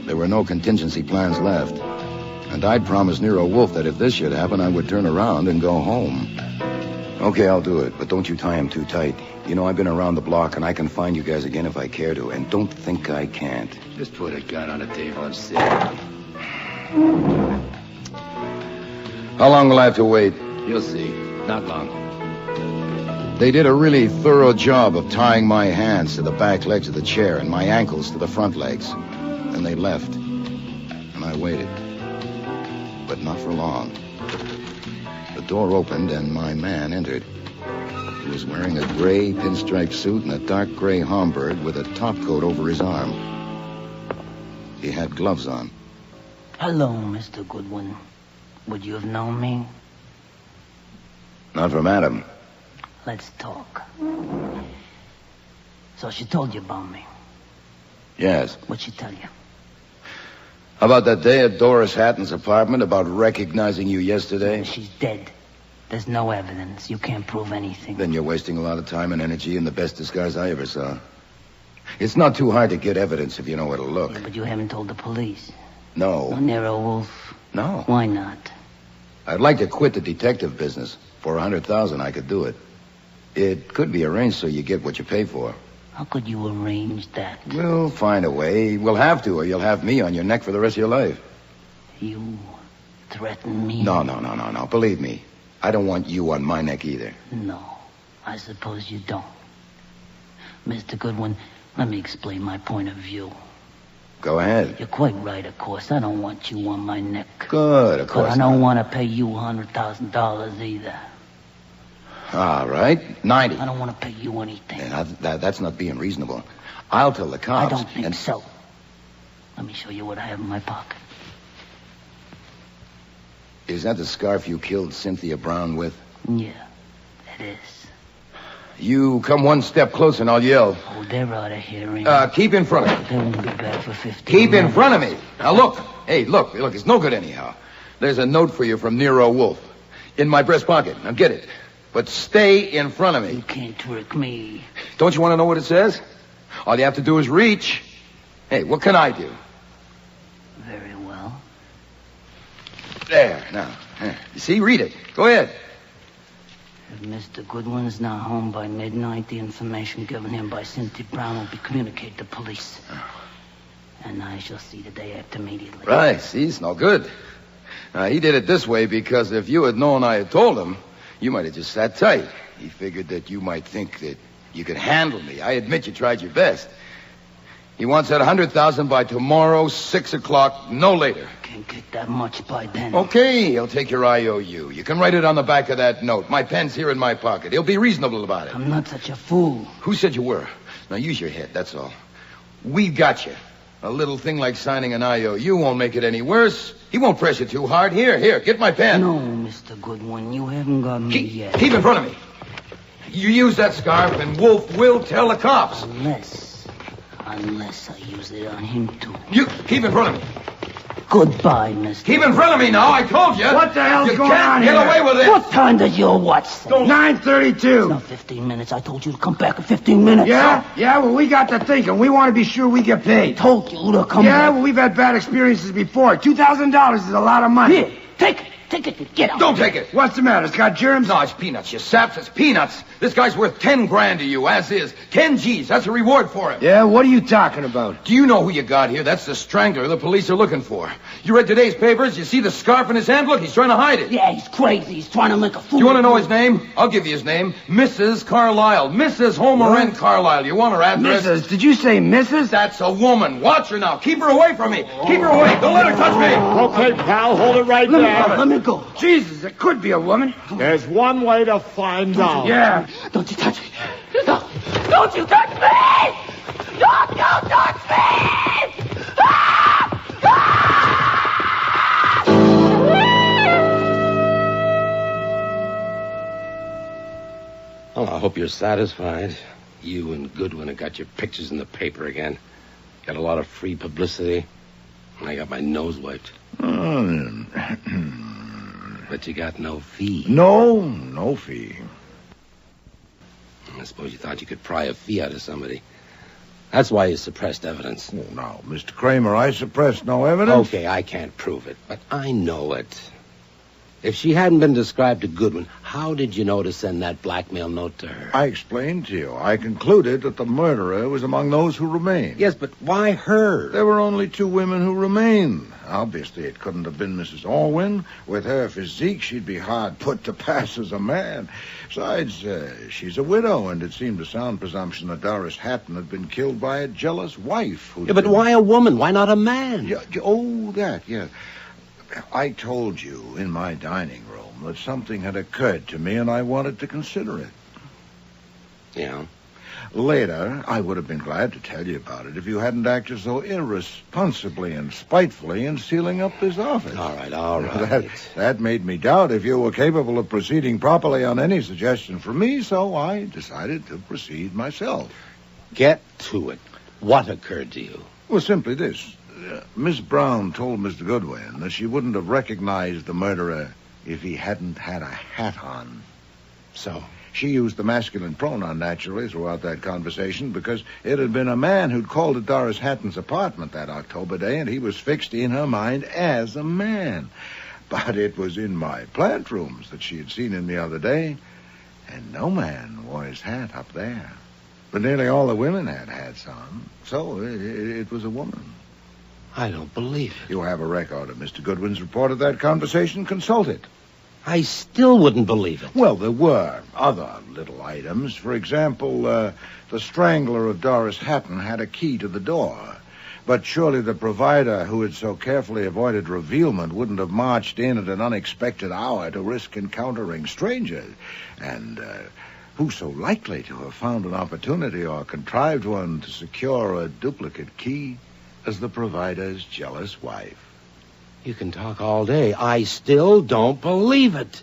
There were no contingency plans left. And I'd promised Nero Wolfe that if this should happen, I would turn around and go home. Okay, I'll do it, but don't you tie him too tight. You know, I've been around the block, and I can find you guys again if I care to. And don't think I can't. Just put a gun on the table and sit. How long will I have to wait? You'll see. Not long. They did a really thorough job of tying my hands to the back legs of the chair and my ankles to the front legs. Then they left. And I waited. But not for long. The door opened and my man entered. He was wearing a gray pinstripe suit and a dark gray Homburg with a topcoat over his arm. He had gloves on. Hello, Mr. Goodwin. Would you have known me? Not from Adam. Let's talk. So she told you about me? Yes. What'd she tell you? About that day at Doris Hatton's apartment, about recognizing you yesterday? She's dead. There's no evidence. You can't prove anything. Then you're wasting a lot of time and energy in the best disguise I ever saw. It's not too hard to get evidence if you know where to look. Yeah, but you haven't told the police. No. No, Nero Wolfe? No. Why not? I'd like to quit the detective business. For $100,000, I could do it. It could be arranged so you get what you pay for. How could you arrange that? We'll find a way. We'll have to, or you'll have me on your neck for the rest of your life. You threaten me? No. Believe me, I don't want you on my neck either. No, I suppose you don't. Mr. Goodwin, let me explain my point of view. Go ahead. You're quite right, of course. I don't want you on my neck. Good, of course. But I don't want to pay you $100,000 either. All right, 90. I don't want to pay you anything. Yeah, that's not being reasonable. I'll tell the cops. I don't think so. Let me show you what I have in my pocket. Is that the scarf you killed Cynthia Brown with? Yeah, it is. You come one step closer and I'll yell. Oh, they're out of hearing. Keep in front of me. They won't be back for 15 Keep minutes. in front of me. Now look. Hey, look, it's no good anyhow. There's a note for you from Nero Wolfe. In my breast pocket. Now get it. But stay in front of me. You can't trick me. Don't you want to know what it says? All you have to do is reach. Hey, what can I do? Very well. There, now. You see, read it. Go ahead. If Mr. Goodwin's not home by midnight, the information given him by Cynthia Brown will be communicated to police. And I shall see the day after immediately. Right, see, it's no good. Now, he did it this way because if you had known I had told him, you might have just sat tight. He figured that you might think that you could handle me. I admit you tried your best. He wants that 100,000 by tomorrow, 6 o'clock, no later. Can't get that much by then. Okay, he'll take your IOU. You can write it on the back of that note. My pen's here in my pocket. He'll be reasonable about it. I'm not such a fool. Who said you were? Now use your head, that's all. We've got you. A little thing like signing an IOU won't make it any worse. He won't press you too hard. Here, get my pen. No, Mr. Goodwin, you haven't got me yet. Keep in front of me. You use that scarf and Wolf will tell the cops. Unless I use it on him, too. You keep in front of me. Goodbye, mister. Keep in front of me now, I told you. What the hell's going on here? You can't get away with it. What time does your watch say? 9:32. Not 15 minutes. I told you to come back in 15 minutes. Yeah, well, we got to thinking. We want to be sure we get paid. Told you to come back. Yeah, well, we've had bad experiences before. $2,000 is a lot of money. Here, take it. Take it and get out. Don't take it. What's the matter? It's got germs? No, it's peanuts, you saps. It's peanuts. This guy's worth 10 grand to you, as is. 10 G's. That's a reward for him. Yeah, what are you talking about? Do you know who you got here? That's the strangler the police are looking for. You read today's papers? You see the scarf in his hand? Look, he's trying to hide it. Yeah, he's crazy. He's trying to make a fool. Do you want to know his name? I'll give you his name. Mrs. Carlyle. Mrs. Homer N. Carlyle. You want her address? Mrs. Did you say Mrs.? That's a woman. Watch her now. Keep her away from me. Keep her away. Don't let her touch me. Okay, pal, hold it right there. Let me go. Jesus, it could be a woman. There's one way to find out. Yeah. Don't you touch me. No. Don't you touch me. Don't touch me. Well, I hope you're satisfied. You and Goodwin have got your pictures in the paper again. Got a lot of free publicity. And I got my nose wiped. But you got no fee. No fee. I suppose you thought you could pry a fee out of somebody. That's why you suppressed evidence. Oh, now, Mr. Kramer, I suppressed no evidence. Okay, I can't prove it, but I know it. If she hadn't been described to Goodwin, how did you know to send that blackmail note to her? I explained to you. I concluded that the murderer was among those who remained. Yes, but why her? There were only 2 women who remained. Obviously, it couldn't have been Mrs. Orwin. With her physique, she'd be hard put to pass as a man. Besides, she's a widow, and it seemed a sound presumption that Doris Hatton had been killed by a jealous wife. Yeah, but why a woman? Why not a man? Yeah. I told you in my dining room that something had occurred to me, and I wanted to consider it. Yeah? Later, I would have been glad to tell you about it if you hadn't acted so irresponsibly and spitefully in sealing up this office. All right. That made me doubt if you were capable of proceeding properly on any suggestion from me, so I decided to proceed myself. Get to it. What occurred to you? Well, simply this. Miss Brown told Mr. Goodwin that she wouldn't have recognized the murderer if he hadn't had a hat on. So? She used the masculine pronoun, naturally, throughout that conversation, because it had been a man who'd called at Doris Hatton's apartment that October day, and he was fixed in her mind as a man. But it was in my plant rooms that she had seen him the other day, and no man wore his hat up there. But nearly all the women had hats on, so it was a woman. I don't believe it. You have a record of Mr. Goodwin's report of that conversation. Consult it. I still wouldn't believe it. Well, there were other little items. For example, the strangler of Doris Hatton had a key to the door. But surely the provider who had so carefully avoided revealment wouldn't have marched in at an unexpected hour to risk encountering strangers. And who's so likely to have found an opportunity or contrived one to secure a duplicate key as the provider's jealous wife? You can talk all day. I still don't believe it.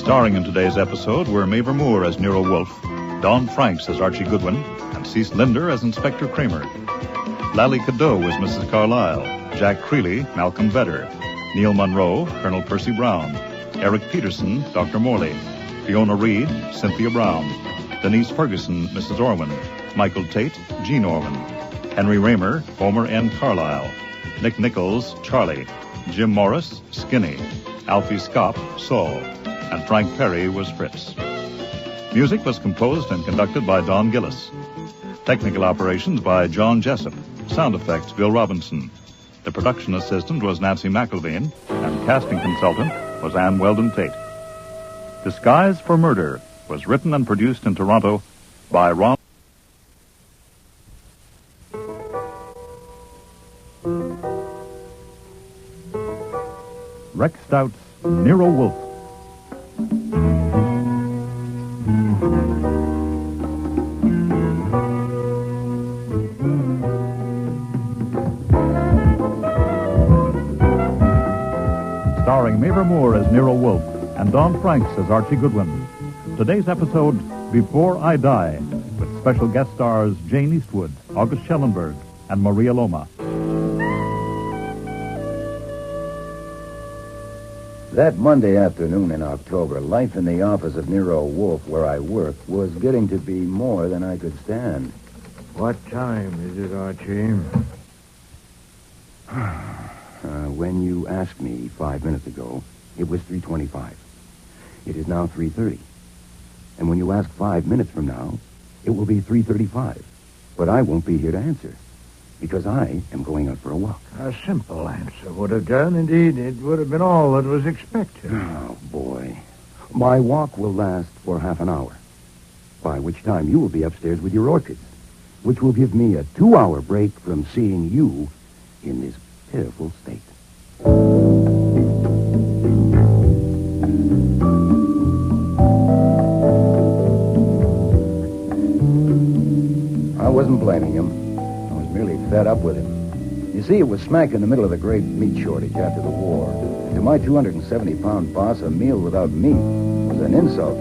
Starring in today's episode were Mavor Moore as Nero Wolfe, Don Franks as Archie Goodwin, and Cease Linder as Inspector Kramer. Lally Cadeau was Mrs. Carlyle, Jack Creeley, Malcolm Vedder, Neil Monroe, Colonel Percy Brown, Eric Peterson, Dr. Morley, Fiona Reed, Cynthia Brown, Denise Ferguson, Mrs. Orwin, Michael Tate, Gene Orwin, Henry Raymer, Homer N. Carlyle, Nick Nichols, Charlie, Jim Morris, Skinny, Alfie Skopp, Saul, and Frank Perry was Fritz. Music was composed and conducted by Don Gillis. Technical operations by John Jessup. Sound effects, Bill Robinson. The production assistant was Nancy McElveen, and casting consultant was Ann Weldon Tate. Disguise for Murder was written and produced in Toronto by Ron. Rex Stout's Nero Wolfe. Starring Mavor Moore as Nero Wolfe and Don Franks as Archie Goodwin. Today's episode, Before I Die, with special guest stars Jane Eastwood, August Schellenberg, and Maria Loma. That Monday afternoon in October, life in the office of Nero Wolfe, where I work, was getting to be more than I could stand. What time is it, Archie? When you asked me 5 minutes ago, it was 3:25. It is now 3:30. And when you ask 5 minutes from now, it will be 3:35. But I won't be here to answer, because I am going out for a walk. A simple answer would have done. Indeed, it would have been all that was expected. Oh, boy. My walk will last for half an hour, by which time you will be upstairs with your orchids, which will give me a 2-hour break from seeing you in this pitiful state. I wasn't blaming him. I was merely fed up with him. You see, it was smack in the middle of the great meat shortage after the war. And to my 270-pound boss, a meal without meat was an insult.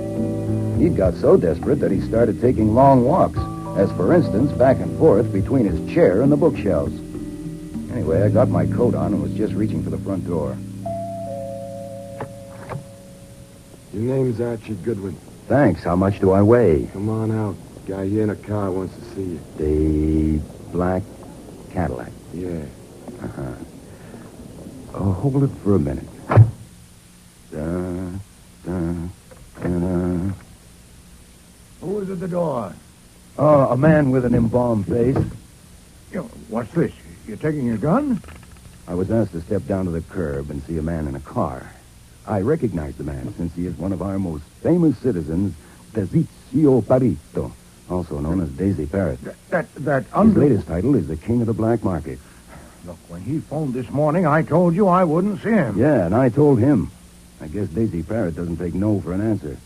He'd got so desperate that he started taking long walks, as, for instance, back and forth between his chair and the bookshelves. Anyway, I got my coat on and was just reaching for the front door. Your name's Archie Goodwin. Thanks. How much do I weigh? Come on out. Guy here in a car wants to see you. The black Cadillac. Yeah. Uh-huh. Oh, hold it for a minute. Who is at the door? Oh, a man with an embalmed face. What's this? You're taking your gun? I was asked to step down to the curb and see a man in a car. I recognize the man since he is one of our most famous citizens, Tizio Parito, also known as Daisy Parrott. His latest title is the King of the Black Market. Look, when he phoned this morning, I told you I wouldn't see him. Yeah, and I told him. I guess Daisy Parrott doesn't take no for an answer.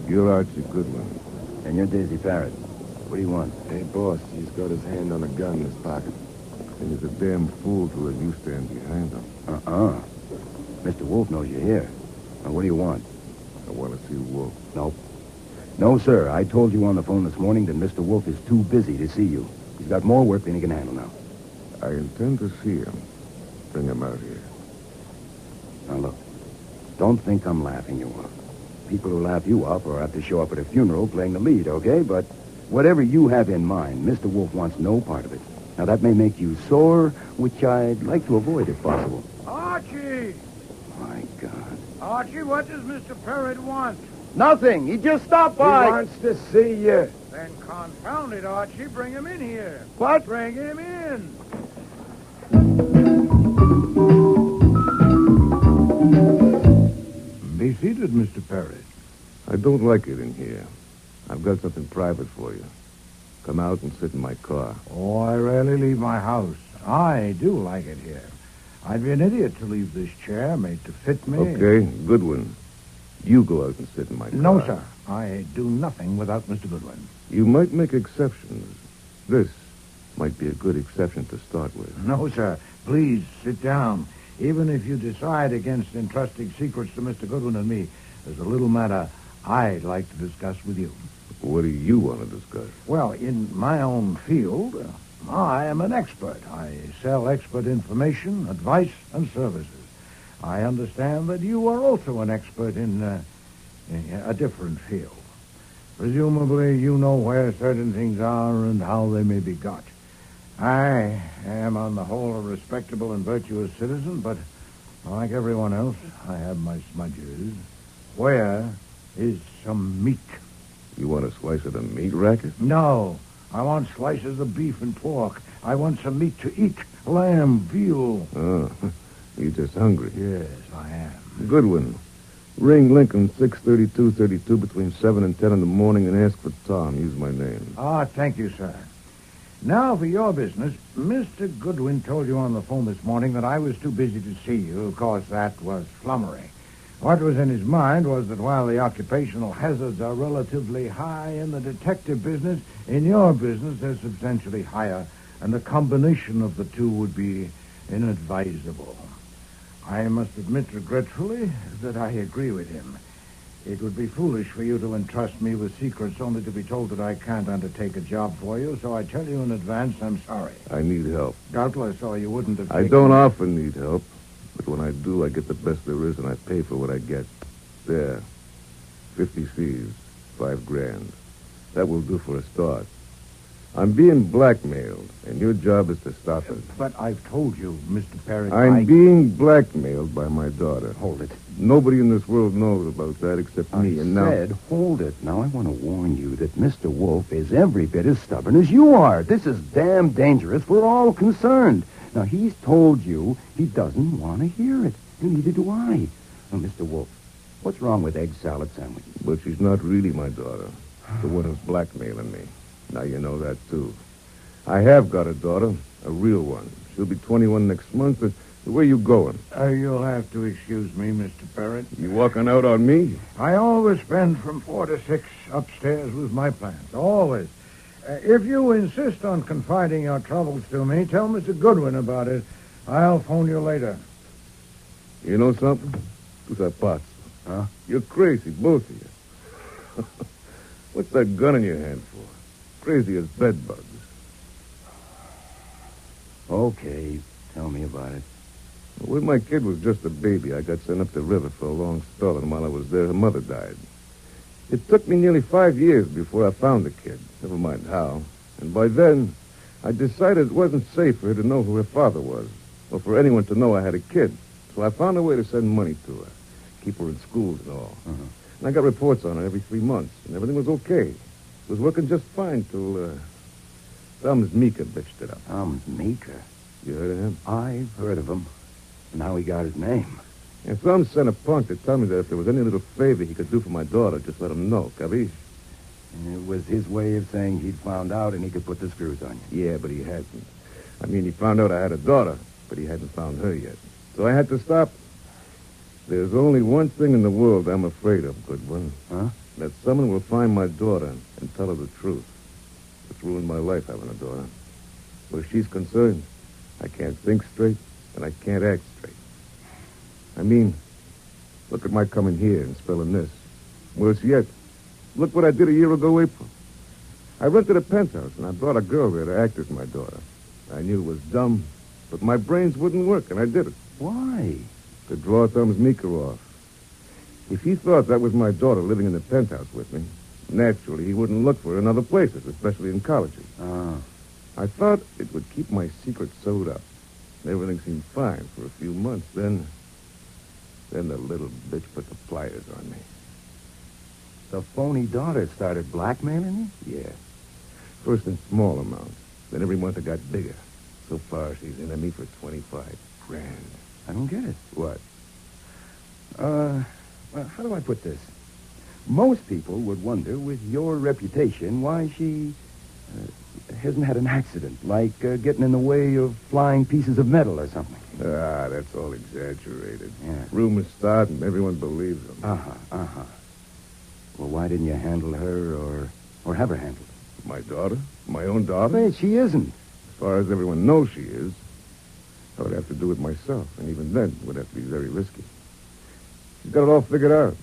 You're Archie Goodwin. And you're Daisy Parrott. What do you want? Hey, boss, he's got his hand on a gun in his pocket. And he's a damn fool to let you stand behind him. Mr. Wolfe knows you're here. Now, what do you want? I want to see Wolfe. Nope. No, sir. I told you on the phone this morning that Mr. Wolfe is too busy to see you. He's got more work than he can handle now. I intend to see him. Bring him out here. Now, look. Don't think I'm laughing you off. People who laugh you off or have to show up at a funeral playing the lead, okay? But whatever you have in mind, Mr. Wolfe wants no part of it. Now, that may make you sore, which I'd like to avoid if possible. Archie! My God. Archie, what does Mr. Parrott want? Nothing. He just stopped by. He wants to see you. Then confound it, Archie. Bring him in here. What? Bring him in. Be seated, Mr. Parrott. I don't like it in here. I've got something private for you. Come out and sit in my car. Oh, I rarely leave my house. I do like it here. I'd be an idiot to leave this chair made to fit me. Okay, Goodwin. You go out and sit in my car. No, sir. I do nothing without Mr. Goodwin. You might make exceptions. This might be a good exception to start with. No, sir. Please, sit down. Even if you decide against entrusting secrets to Mr. Goodwin and me, there's a little matter I'd like to discuss with you. What do you want to discuss? Well, in my own field, I am an expert. I sell expert information, advice, and services. I understand that you are also an expert in a different field. Presumably, you know where certain things are and how they may be got. I am, on the whole, a respectable and virtuous citizen, but like everyone else, I have my smudges. Where is some meat? You want a slice of the meat racket? No. I want slices of beef and pork. I want some meat to eat. Lamb, veal. Oh, you're just hungry. Yes, I am. Goodwin. Ring Lincoln 63232 between 7 and 10 in the morning and ask for Tom. Use my name. Thank you, sir. Now, for your business, Mr. Goodwin told you on the phone this morning that I was too busy to see you. Of course, that was flummery. What was in his mind was that while the occupational hazards are relatively high in the detective business, in your business they're substantially higher, and the combination of the two would be inadvisable. I must admit regretfully that I agree with him. It would be foolish for you to entrust me with secrets only to be told that I can't undertake a job for you, so I tell you in advance I'm sorry. I need help. Doubtless, or you wouldn't have I don't often need help, but when I do, I get the best there is, and I pay for what I get. There. 50 C's. $5,000. That will do for a start. I'm being blackmailed, and your job is to stop it. But I've told you, Mr. Perry. I'm being blackmailed by my daughter. Hold it. Nobody in this world knows about that except me, and now... Hold it. Now, I want to warn you that Mr. Wolfe is every bit as stubborn as you are. This is damn dangerous for all concerned. Now, he's told you he doesn't want to hear it, and neither do I. Now, Mr. Wolfe, what's wrong with egg salad sandwich? But she's not really my daughter. The one who's blackmailing me. Now you know that, too. I have got a daughter, a real one. She'll be 21 next month. Where are you going? You'll have to excuse me, Mr. Parrott. You walking out on me? I always spend from 4 to 6 upstairs with my plants. Always. If you insist on confiding your troubles to me, tell Mr. Goodwin about it. I'll phone you later. You know something? Who's that pot? Huh? You're crazy, both of you. What's that gun in your hand for? Crazy as bed bugs. Okay, tell me about it. When my kid was just a baby, I got sent up the river for a long spell, and while I was there, her mother died. It took me nearly 5 years before I found the kid, never mind how. And by then, I decided it wasn't safe for her to know who her father was, or for anyone to know I had a kid. So I found a way to send money to her, keep her in schools and all. Uh-huh. And I got reports on her every 3 months, and everything was okay. It was working just fine till Thumbs Meeker bitched it up. Thumbs Meeker? You heard of him? I've heard of him. And how he got his name. And Thumbs sent a punk to tell me that if there was any little favor he could do for my daughter, just let him know, capiche? And it was his way of saying he'd found out and he could put the screws on you. Yeah, but he hasn't. I mean, he found out I had a daughter, but he hadn't found her yet. So I had to stop. There's only one thing in the world I'm afraid of, Goodwin. Huh? That someone will find my daughter and tell her the truth. It's ruined my life having a daughter. Where she's concerned, I can't think straight, and I can't act straight. I mean, look at my coming here and spelling this. Worse yet, look what I did a year ago, April. I rented a penthouse, and I brought a girl there to act as my daughter. I knew it was dumb, but my brains wouldn't work, and I did it. Why? To draw Thumbs Meeker off. If he thought that was my daughter living in the penthouse with me, naturally he wouldn't look for her in other places, especially in colleges. Ah. I thought it would keep my secret sewed up. Everything seemed fine for a few months. Then the little bitch put the pliers on me. The phony daughter started blackmailing you? Yeah. First in small amounts. Then every month it got bigger. So far, she's into me for $25,000. I don't get it. What? Well, how do I put this? Most people would wonder, with your reputation, why she hasn't had an accident, like getting in the way of flying pieces of metal or something. Ah, that's all exaggerated. Yeah. Rumors start and everyone believes them. Uh-huh. Well, why didn't you handle her or have her handled? My daughter? My own daughter? Hey, she isn't. As far as everyone knows she is. I would have to do it myself, and even then it would have to be very risky. She's got it all figured out.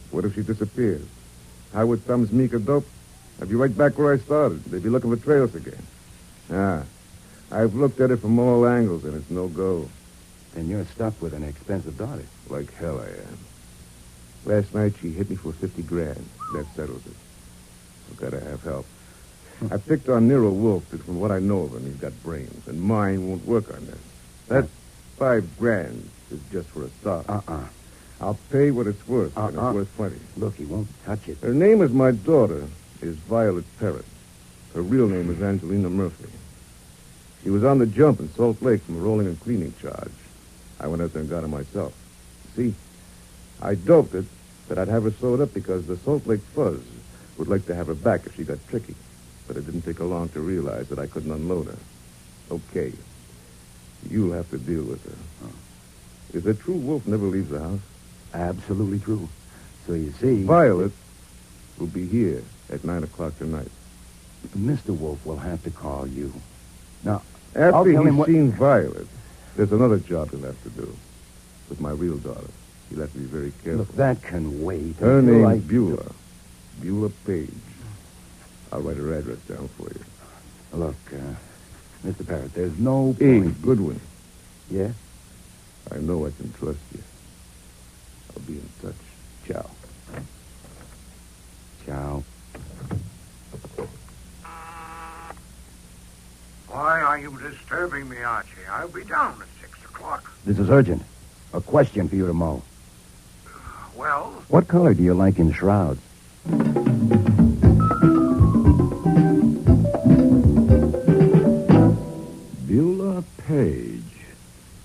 What if she disappears? How would Thumbs Meeker dope? I'd be right back where I started. They'd be looking for trails again. Ah, I've looked at it from all angles, and it's no go. Then you're stuck with an expensive daughter. Like hell I am. Last night she hit me for 50 grand. That settles it. I've got to have help. I picked on Nero Wolfe, but from what I know of him, he's got brains, and mine won't work on that. That 5 grand is just for a start. I'll pay what it's worth, and it's worth plenty. Look, he won't touch it. Her name is my daughter, is Violet Parrott. Her real name is Angelina Murphy. She was on the jump in Salt Lake from a rolling and cleaning charge. I went out there and got her myself. See, I doped it that I'd have her sewed up because the Salt Lake Fuzz would like to have her back if she got tricky. But it didn't take her long to realize that I couldn't unload her. Okay. You'll have to deal with her. Is it true Wolf never leaves the house? Absolutely true. So you see... Violet will be here at 9 o'clock tonight. Mr. Wolf will have to call you. Now, after he's seen Violet, there's another job he'll have to do. With my real daughter. He'll have to be very careful. Look, that can wait. Her name's Beulah. Beulah Page. I'll write her address down for you. Look, Mr. Parrott, there's no point... Goodwin. Yeah? I know I can trust you. I'll be in touch. Ciao. Ciao. Why are you disturbing me, Archie? I'll be down at 6 o'clock. This is urgent. A question for you to mow. Well? What color do you like in shrouds? Beulah Page.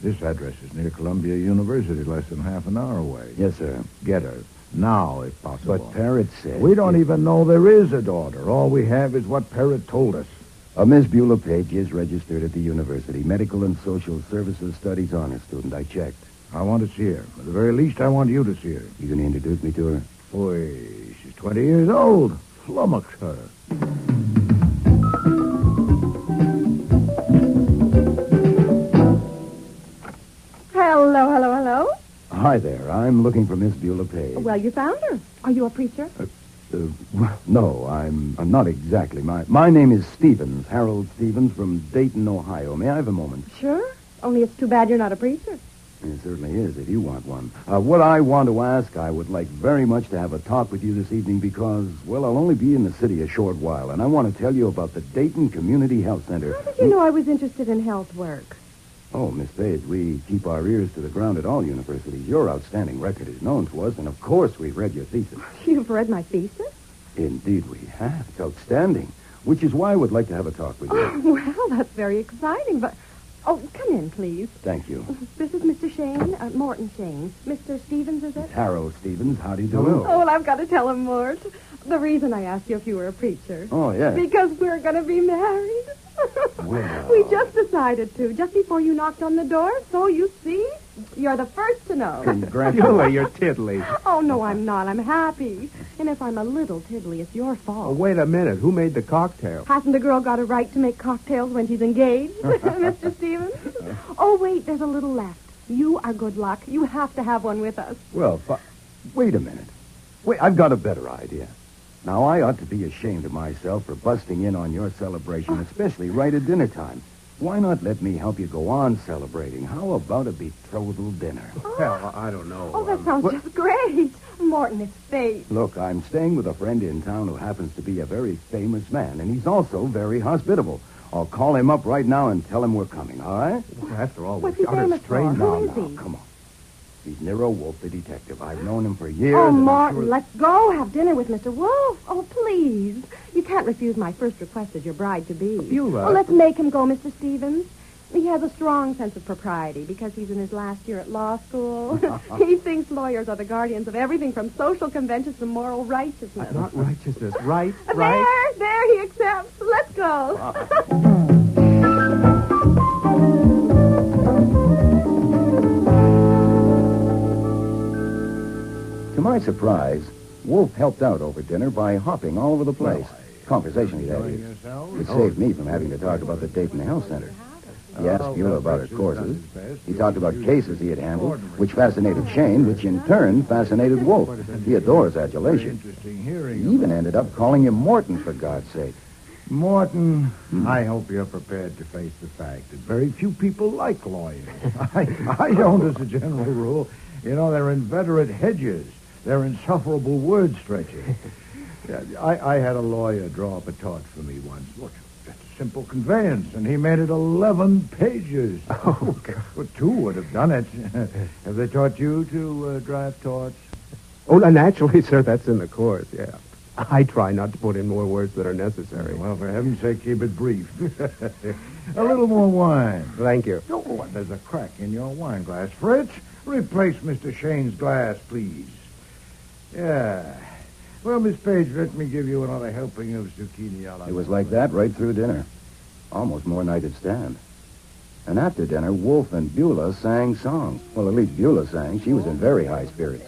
This address is near Columbia University, less than half an hour away. Yes, sir. Get her. Now, if possible. But Parrott said... We don't even know there is a daughter. All we have is what Parrott told us. Miss Beulah Page is registered at the university. Medical and Social Services Studies honor student. I checked. I want to see her. At the very least, I want you to see her. You going to introduce me to her? Boy, she's 20 years old. Flummox her. Hello. Hi there. I'm looking for Miss Beulah Page. Well, you found her. Are you a preacher? No, I'm not exactly. My name is Stevens, Harold Stevens from Dayton, Ohio. May I have a moment? Sure. Only it's too bad you're not a preacher. It certainly is, if you want one. What I want to ask, I would like very much to have a talk with you this evening because, well, I'll only be in the city a short while, and I want to tell you about the Dayton Community Health Center. How did you know I was interested in health work? Oh, Miss Page, we keep our ears to the ground at all universities. Your outstanding record is known to us, and of course we've read your thesis. You've read my thesis? Indeed we have. It's outstanding, which is why I would like to have a talk with you. Oh, well, that's very exciting, but... Oh, come in, please. Thank you. This is Mr. Shane, Morton Shane. Mr. Stevens, is it? Harold Stevens. How do you do? Oh, well, I've got to tell him, Mort. The reason I asked you if you were a preacher. Oh, yes. Because we're going to be married. Well. We just decided to, just before you knocked on the door. So, you see, you're the first to know. Beulah, you're tiddly. Oh, no, I'm not. I'm happy. And if I'm a little tiddly, it's your fault. Oh, wait a minute. Who made the cocktail? Hasn't a girl got a right to make cocktails when she's engaged, Mr. Stevens? Oh, wait, there's a little left. You are good luck. You have to have one with us. Well, wait a minute. Wait, I've got a better idea. Now, I ought to be ashamed of myself for busting in on your celebration, especially right at dinner time. Why not let me help you go on celebrating? How about a betrothal dinner? Well, I don't know. Oh, that sounds just great. Morton, it's fate. Look, I'm staying with a friend in town who happens to be a very famous man, and he's also very hospitable. I'll call him up right now and tell him we're coming, all right? Well, after all, what's he famous for? Who is he? Come on. He's Nero Wolfe, the detective. I've known him for years. Oh, Martin, let's go have dinner with Mr. Wolfe. Oh, please. You can't refuse my first request as your bride-to-be. Beulah. Oh, let's make him go, Mr. Stevens. He has a strong sense of propriety because he's in his last year at law school. He thinks lawyers are the guardians of everything from social conventions to moral righteousness. Not righteousness. Right. There, he accepts. Let's go. To my surprise, Wolfe helped out over dinner by hopping all over the place. Conversationally, that is. It saved me from having to talk about the Dayton Health Center. He asked Beulah about his courses. He talked about cases he had handled, which fascinated Shane, which in turn fascinated Wolfe. He adores adulation. He even ended up calling him Morton, for God's sake. Morton, I hope you're prepared to face the fact that very few people like lawyers. I don't, as a general rule. You know, they're inveterate hedgers. They're insufferable word stretchers. I had a lawyer draw up a tort for me once. Look, just a simple conveyance, and he made it 11 pages. Oh, God. Well, 2 would have done it. Have they taught you to draft torts? Oh, naturally, sir, that's in the course, yeah. I try not to put in more words than are necessary. Well, for heaven's sake, keep it brief. A little more wine. Thank you. Oh, there's a crack in your wine glass. Fritz, replace Mr. Shane's glass, please. Yeah. Well, Miss Page, let me give you another helping of zucchini a la... It was like that right through dinner. Almost more than I could stand. And after dinner, Wolfe and Beulah sang songs. Well, at least Beulah sang. She was in very high spirits.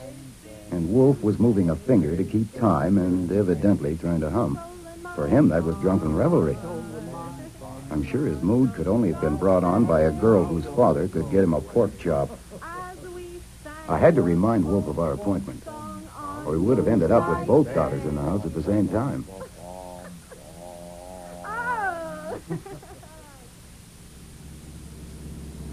And Wolfe was moving a finger to keep time and evidently trying to hum. For him, that was drunken revelry. I'm sure his mood could only have been brought on by a girl whose father could get him a pork chop. I had to remind Wolfe of our appointment, or he would have ended up with both daughters in the house at the same time.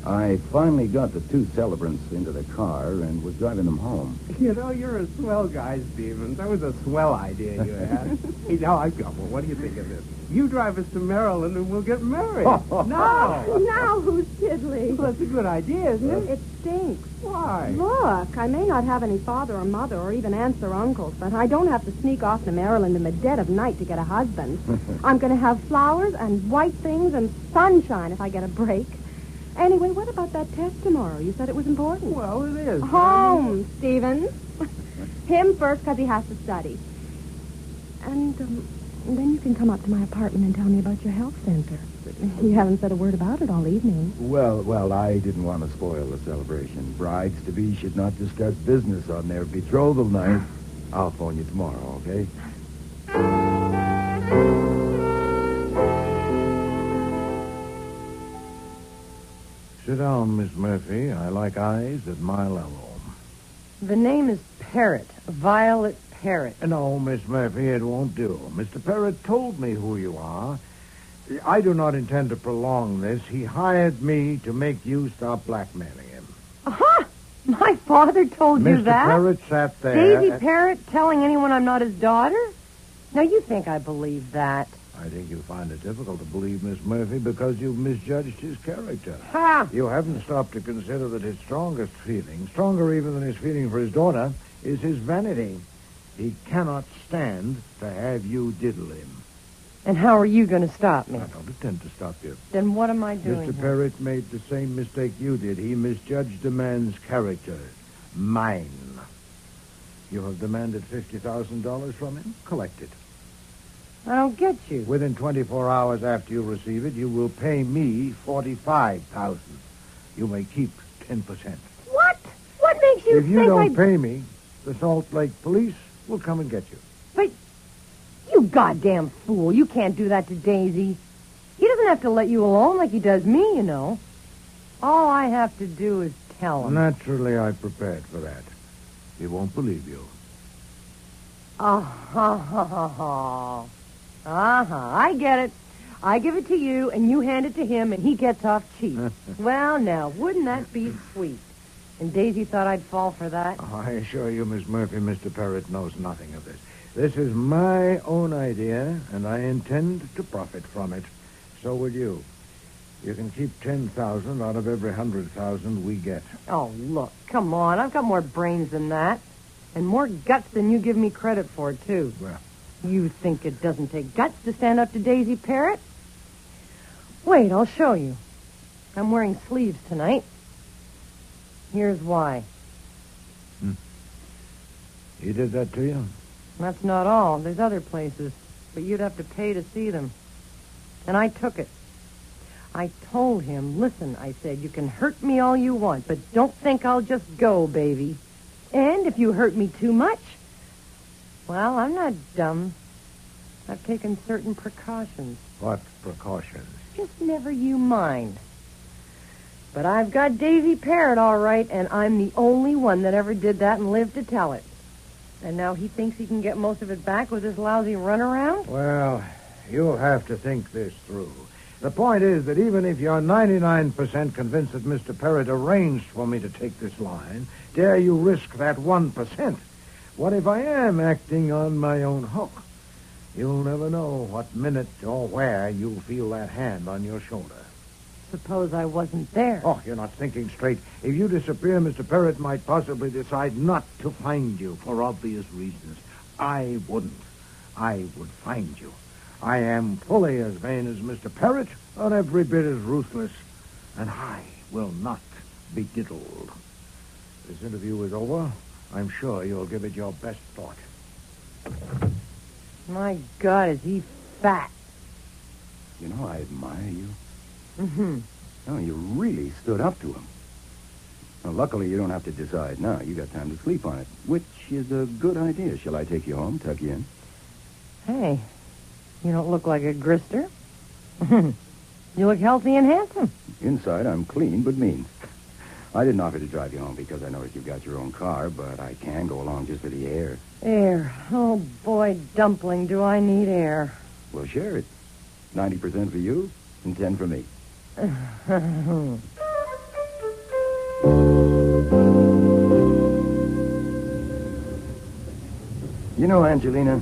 I finally got the 2 celebrants into the car and was driving them home. You know, you're a swell guy, Stevens. That was a swell idea you had. Hey, now I've got one. What do you think of this? You drive us to Maryland and we'll get married. Now who's tiddly? Well, that's a good idea, isn't it? It stinks. Why? Look, I may not have any father or mother or even aunts or uncles, but I don't have to sneak off to Maryland in the dead of night to get a husband. I'm going to have flowers and white things and sunshine if I get a break. Anyway, what about that test tomorrow? You said it was important. Well, it is. Home, Stevens. Him first because he has to study. And then you can come up to my apartment and tell me about your health center. You haven't said a word about it all evening. Well, I didn't want to spoil the celebration. Brides-to-be should not discuss business on their betrothal night. I'll phone you tomorrow, okay? Sit down, Miss Murphy. I like eyes at my level. The name is Parrott. Violet Parrott. No, Miss Murphy, it won't do. Mr. Parrott told me who you are. I do not intend to prolong this. He hired me to make you stop blackmailing him. Aha! My father told you that? Mr. Parrott sat there... Daisy Parrott telling anyone I'm not his daughter? Now, you think I believe that? I think you find it difficult to believe Miss Murphy because you've misjudged his character. Ha! You haven't stopped to consider that his strongest feeling, stronger even than his feeling for his daughter, is his vanity. He cannot stand to have you diddle him. And how are you going to stop me? I don't intend to stop you. Then what am I doing? Mr. Parrott made the same mistake you did. He misjudged a man's character. Mine. You have demanded $50,000 from him? Collect it. I don't get you. Within 24 hours after you receive it, you will pay me $45,000. You may keep 10%. What? What makes you If you don't pay me, the Salt Lake police will come and get you. But you goddamn fool. You can't do that to Daisy. He doesn't have to let you alone like he does me, you know. All I have to do is tell him. Naturally, I prepared for that. He won't believe you. I get it. I give it to you, and you hand it to him, and he gets off cheap. Well, now, wouldn't that be sweet? And Daisy thought I'd fall for that. Oh, I assure you, Miss Murphy, Mr. Parrott knows nothing of this. This is my own idea, and I intend to profit from it. So will you. You can keep 10,000 out of every 100,000 we get. Oh, look, come on. I've got more brains than that. And more guts than you give me credit for, too. Well, you think it doesn't take guts to stand up to Daisy Parrott? Wait, I'll show you. I'm wearing sleeves tonight. Here's why. He did that to you? That's not all. There's other places. But you'd have to pay to see them. And I took it. I told him, listen, I said, you can hurt me all you want, but don't think I'll just go, baby. And if you hurt me too much, well, I'm not dumb. I've taken certain precautions. What precautions? Just never you mind. But I've got Daisy Parrott all right, and I'm the only one that ever did that and lived to tell it. And now he thinks he can get most of it back with this lousy runaround? Well, you'll have to think this through. The point is that even if you're 99% convinced that Mr. Parrott arranged for me to take this line, dare you risk that 1%? What if I am acting on my own hook? You'll never know what minute or where you'll feel that hand on your shoulder. Suppose I wasn't there. Oh, you're not thinking straight. If you disappear, Mr. Parrott might possibly decide not to find you for obvious reasons. I wouldn't. I would find you. I am fully as vain as Mr. Parrott, and every bit as ruthless, and I will not be diddled. This interview is over. I'm sure you'll give it your best thought. My God, is he fat? You know, I admire you. Mm-hmm. No, you really stood up to him. Well, luckily, you don't have to decide now. You got time to sleep on it, which is a good idea. Shall I take you home, tuck you in? Hey, you don't look like a grister. You look healthy and handsome. Inside, I'm clean but mean. I didn't offer to drive you home because I noticed you've got your own car, but I can go along just for the air. Air. Oh, boy, Dumpling, do I need air. We'll share it. 90% for you and 10 for me. You know, Angelina,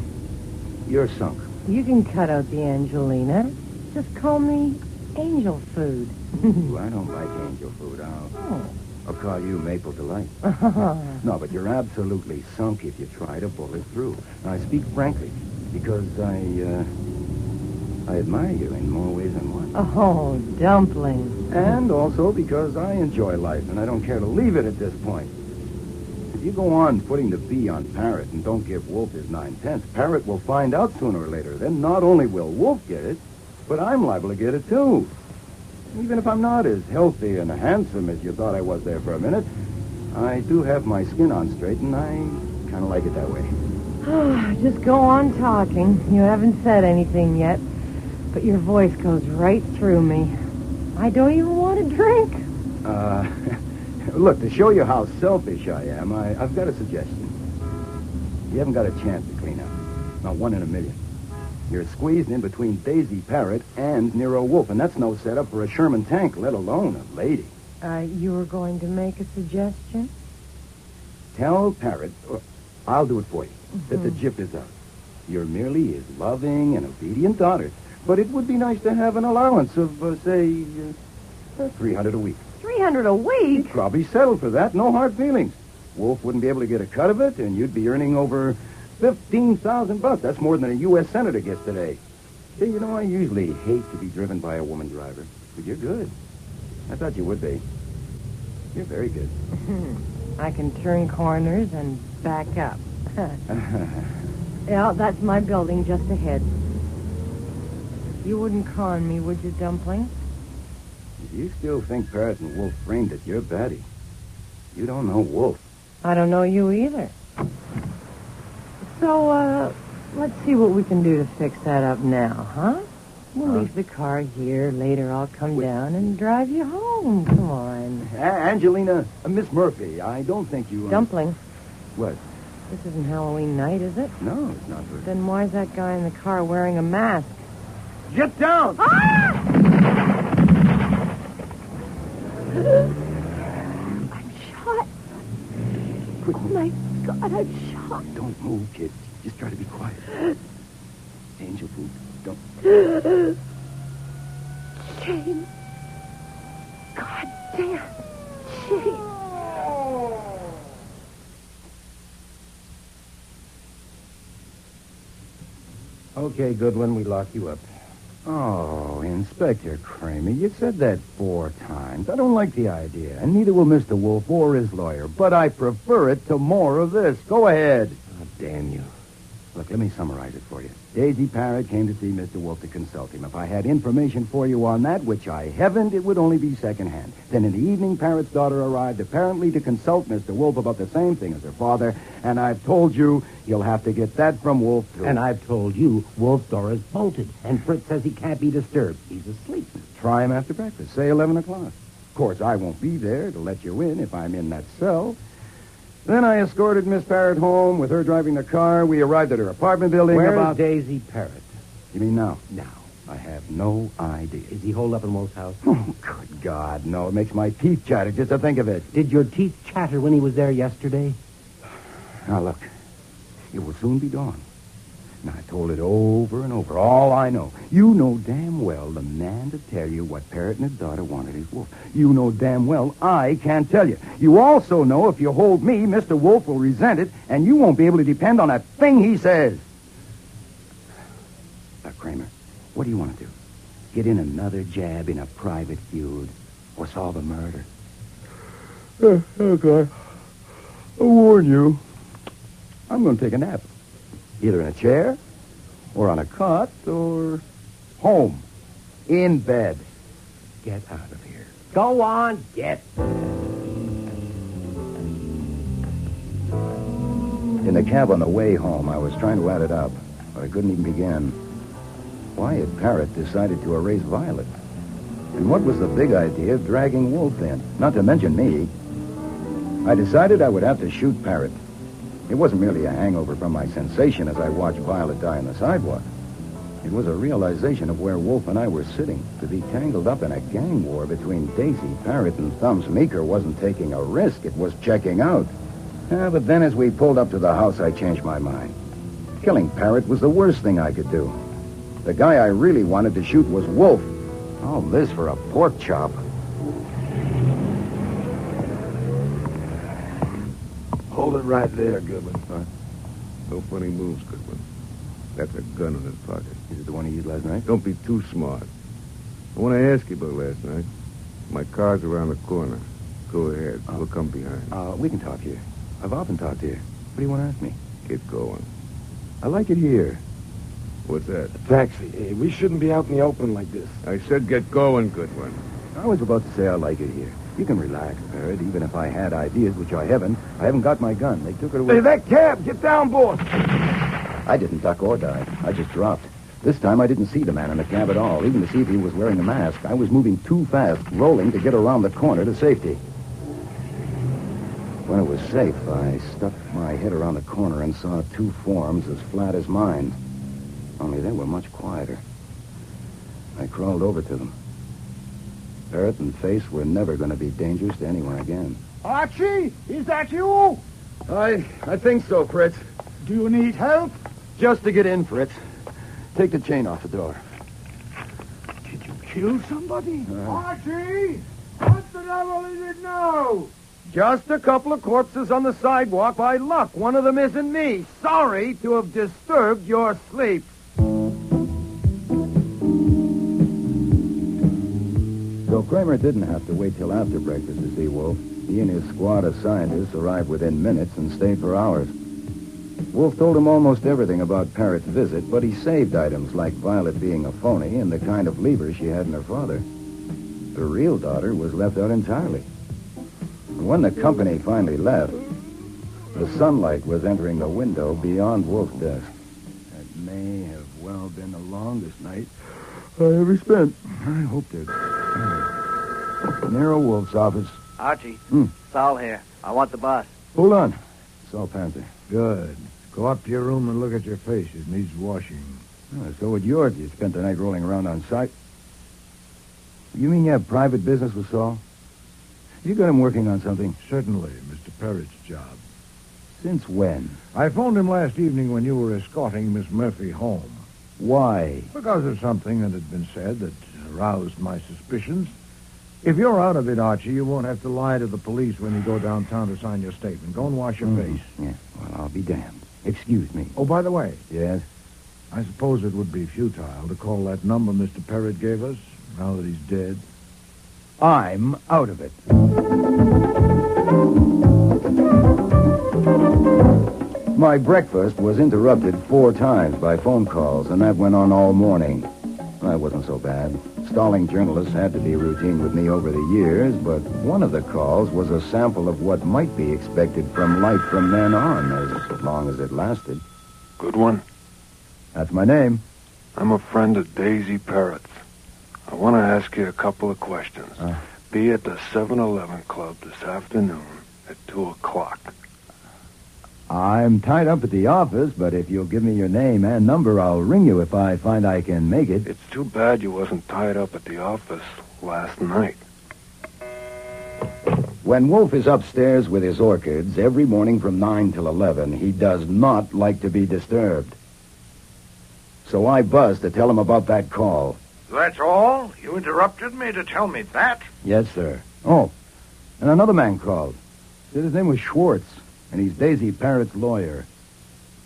you're sunk. You can cut out the Angelina. Just call me Angel Food. Ooh, I don't like angel food. I'll call you Maple Delight. No, but you're absolutely sunk if you try to pull it through. Now, I speak frankly because I admire you in more ways than one. Oh, Dumpling. And also because I enjoy life, and I don't care to leave it at this point. If you go on putting the B on Parrott and don't give Wolf his 9/10, Parrott will find out sooner or later. Then not only will Wolf get it, but I'm liable to get it, too. Even if I'm not as healthy and handsome as you thought I was there for a minute, I do have my skin on straight, and I kind of like it that way. Just go on talking. You haven't said anything yet, but your voice goes right through me. I don't even want to drink. Look, to show you how selfish I am, I've got a suggestion. You haven't got a chance to clean up. Not one in a million. You're squeezed in between Daisy Parrott and Nero Wolfe, and that's no setup for a Sherman tank, let alone a lady. You were going to make a suggestion? Tell Parrott, or I'll do it for you, that the jip is up. You're merely his loving and obedient daughter, but it would be nice to have an allowance of, say, $300 a week. $300 a week? You'd probably settle for that, no hard feelings. Wolf wouldn't be able to get a cut of it, and you'd be earning over $15,000. That's more than a U.S. senator gets today. Hey, you know, I usually hate to be driven by a woman driver, but you're good. I thought you would be. You're very good. I can turn corners and back up. Yeah, that's my building just ahead. You wouldn't con me, would you, Dumpling? If you still think Parrott and Wolf framed it, you're batty. You don't know Wolf. I don't know you either. So, let's see what we can do to fix that up now, huh? We'll leave the car here. Later I'll come down and drive you home. Come on. Angelina, Miss Murphy, I don't think you... Dumpling. What? This isn't Halloween night, is it? No, it's not. Then why's that guy in the car wearing a mask? Get down! Ah! I'm shot. Quick. Oh, my God, I'm shot. Don't move, kid. Just try to be quiet. Angel food. Don't... Shane. God damn. Shane. Okay, Goodwin, we lock you up. Oh, Inspector Kramer, you said that 4 times. I don't like the idea, and neither will Mr. Wolfe or his lawyer, but I prefer it to more of this. Go ahead. Oh, damn you. Look, let me summarize it for you. Daisy Parrott came to see Mr. Wolfe to consult him. If I had information for you on that, which I haven't, it would only be secondhand. Then in the evening, Parrott's daughter arrived, apparently to consult Mr. Wolfe about the same thing as her father, and I've told you you'll have to get that from Wolfe, too. And I've told you Wolf's door is bolted, and Fritz says he can't be disturbed. He's asleep. Try him after breakfast. Say 11 o'clock. Of course, I won't be there to let you in if I'm in that cell. Then I escorted Miss Parrott home with her driving the car. We arrived at her apartment building Where's Daisy Parrott? You mean now? Now. I have no idea. Is he holed up in Wolf's house? Oh, good God, no. It makes my teeth chatter just to think of it. Did your teeth chatter when he was there yesterday? Now, look. It will soon be dawn. Now, I told it over and over. All I know. You know damn well the man to tell you what Parrott and his daughter wanted is Wolf. You know damn well I can't tell you. You also know if you hold me, Mr. Wolf will resent it, and you won't be able to depend on a thing he says. Now, Kramer, what do you want to do? Get in another jab in a private feud or solve a murder? Okay. I warn you. I'm going to take a nap. Either in a chair, or on a cot, or home. In bed. Get out of here. Go on, get. In the cab on the way home, I was trying to add it up, but I couldn't even begin. Why had Parrott decided to erase Violet? And what was the big idea of dragging Wolf in? Not to mention me. I decided I would have to shoot Parrott. It wasn't merely a hangover from my sensation as I watched Violet die on the sidewalk. It was a realization of where Wolf and I were sitting. To be tangled up in a gang war between Daisy Parrott and Thumbs Meeker wasn't taking a risk. It was checking out. But then as we pulled up to the house, I changed my mind. Killing Parrott was the worst thing I could do. The guy I really wanted to shoot was Wolf. All this for a pork chop. Hold it right there, Goodwin. No funny moves, Goodwin. That's a gun in his pocket. Is it the one he used last night? Don't be too smart. I want to ask you about last night. My car's around the corner. Go ahead. We'll come behind. We can talk here. I've often talked here. What do you want to ask me? Get going. I like it here. What's that? Taxi. Hey, we shouldn't be out in the open like this. I said get going, Goodwin. I was about to say I like it here. You can relax, Parrott. Even if I had ideas, which I haven't got my gun. They took it away. Hey, that cab! Get down, boss! I didn't duck or dive. I just dropped. This time I didn't see the man in the cab at all, even to see if he was wearing a mask. I was moving too fast, rolling to get around the corner to safety. When it was safe, I stuck my head around the corner and saw two forms as flat as mine. Only they were much quieter. I crawled over to them. Parrott and Face were never going to be dangerous to anyone again. Archie, is that you? I think so, Fritz. Do you need help? Just to get in, Fritz. Take the chain off the door. Did you kill somebody? Archie! What the devil is it now? Just a couple of corpses on the sidewalk. By luck, one of them isn't me. Sorry to have disturbed your sleep. So Kramer didn't have to wait till after breakfast to see Wolf. He and his squad of scientists arrived within minutes and stayed for hours. Wolf told him almost everything about Parrott's visit, but he saved items like Violet being a phony and the kind of lever she had in her father. Her real daughter was left out entirely. And when the company finally left, the sunlight was entering the window beyond Wolf's desk. That may have well been the longest night I ever spent. I hope they're... Nero Wolfe's office. Archie, Saul here. I want the boss. Hold on. Saul Panther. Good. Go up to your room and look at your face. It needs washing. So would yours. You spent the night rolling around on site. You mean you have private business with Saul? You got him working on something? Certainly, Mr. Parrott's job. Since when? I phoned him last evening when you were escorting Miss Murphy home. Why? Because of something that had been said that aroused my suspicions. If you're out of it, Archie, you won't have to lie to the police when you go downtown to sign your statement. Go and wash your face. Yeah, well, I'll be damned. Excuse me. Oh, by the way. Yes? I suppose it would be futile to call that number Mr. Parrott gave us, now that he's dead. I'm out of it. My breakfast was interrupted 4 times by phone calls, and that went on all morning. That wasn't so bad. Stalling journalists had to be routine with me over the years, but one of the calls was a sample of what might be expected from life from then on, as long as it lasted. Good one. That's my name. I'm a friend of Daisy Parrott's. I want to ask you a couple of questions. Be at the 7-Eleven Club this afternoon at 2 o'clock. I'm tied up at the office, but if you'll give me your name and number, I'll ring you if I find I can make it. It's too bad you wasn't tied up at the office last night. When Wolfe is upstairs with his orchids every morning from 9 till 11, he does not like to be disturbed. So I buzz to tell him about that call. That's all? You interrupted me to tell me that? Yes, sir. Oh, and another man called. Said his name was Schwartz, and he's Daisy Parrott's lawyer.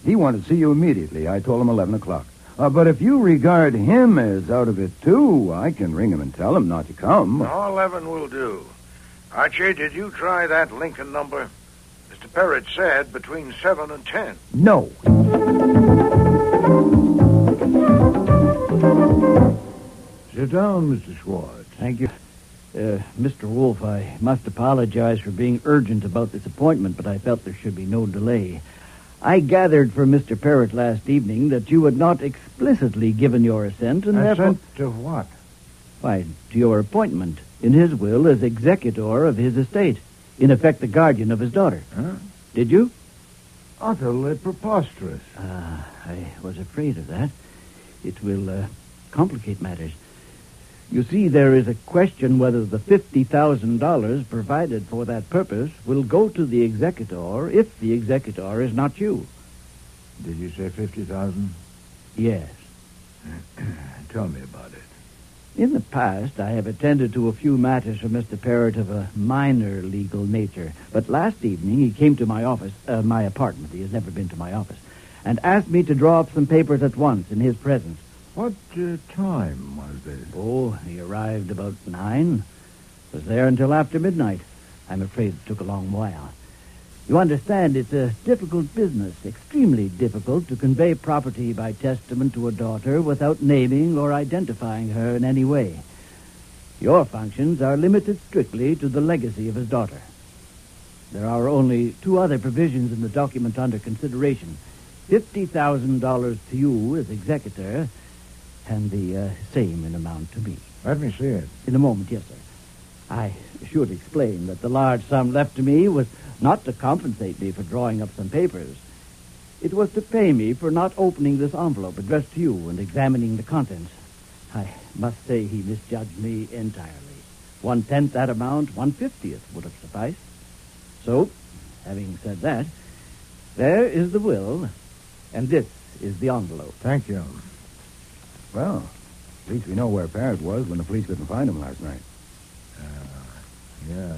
He wanted to see you immediately. I told him 11 o'clock. But if you regard him as out of it, too, I can ring him and tell him not to come. No, 11 will do. Archie, did you try that Lincoln number? Mr. Parrott said between 7 and 10. No. Sit down, Mr. Schwartz. Thank you. Mr. Wolfe, I must apologize for being urgent about this appointment, but I felt there should be no delay. I gathered from Mr. Parrott last evening that you had not explicitly given your assent, and therefore... Assent to what? Why, to your appointment in his will as executor of his estate, in effect the guardian of his daughter. Huh? Did you? Utterly preposterous. I was afraid of that. It will complicate matters. You see, there is a question whether the $50,000 provided for that purpose will go to the executor if the executor is not you. Did you say 50,000? Yes. Tell me about it. In the past, I have attended to a few matters for Mr. Parrott of a minor legal nature. But last evening, he came to my office, my apartment. He has never been to my office, and asked me to draw up some papers at once in his presence. What time was this? Oh, he arrived about 9. Was there until after midnight. I'm afraid it took a long while. You understand, it's a difficult business, extremely difficult to convey property by testament to a daughter without naming or identifying her in any way. Your functions are limited strictly to the legacy of his daughter. There are only 2 other provisions in the document under consideration. $50,000 to you as executor, and the same in amount to me. Let me see it. In a moment, yes, sir. I should explain that the large sum left to me was not to compensate me for drawing up some papers. It was to pay me for not opening this envelope addressed to you and examining the contents. I must say he misjudged me entirely. 1/10 that amount, 1/50 would have sufficed. So, having said that, there is the will, and this is the envelope. Thank you. Well, at least we know where Parrott was when the police couldn't find him last night. Yes.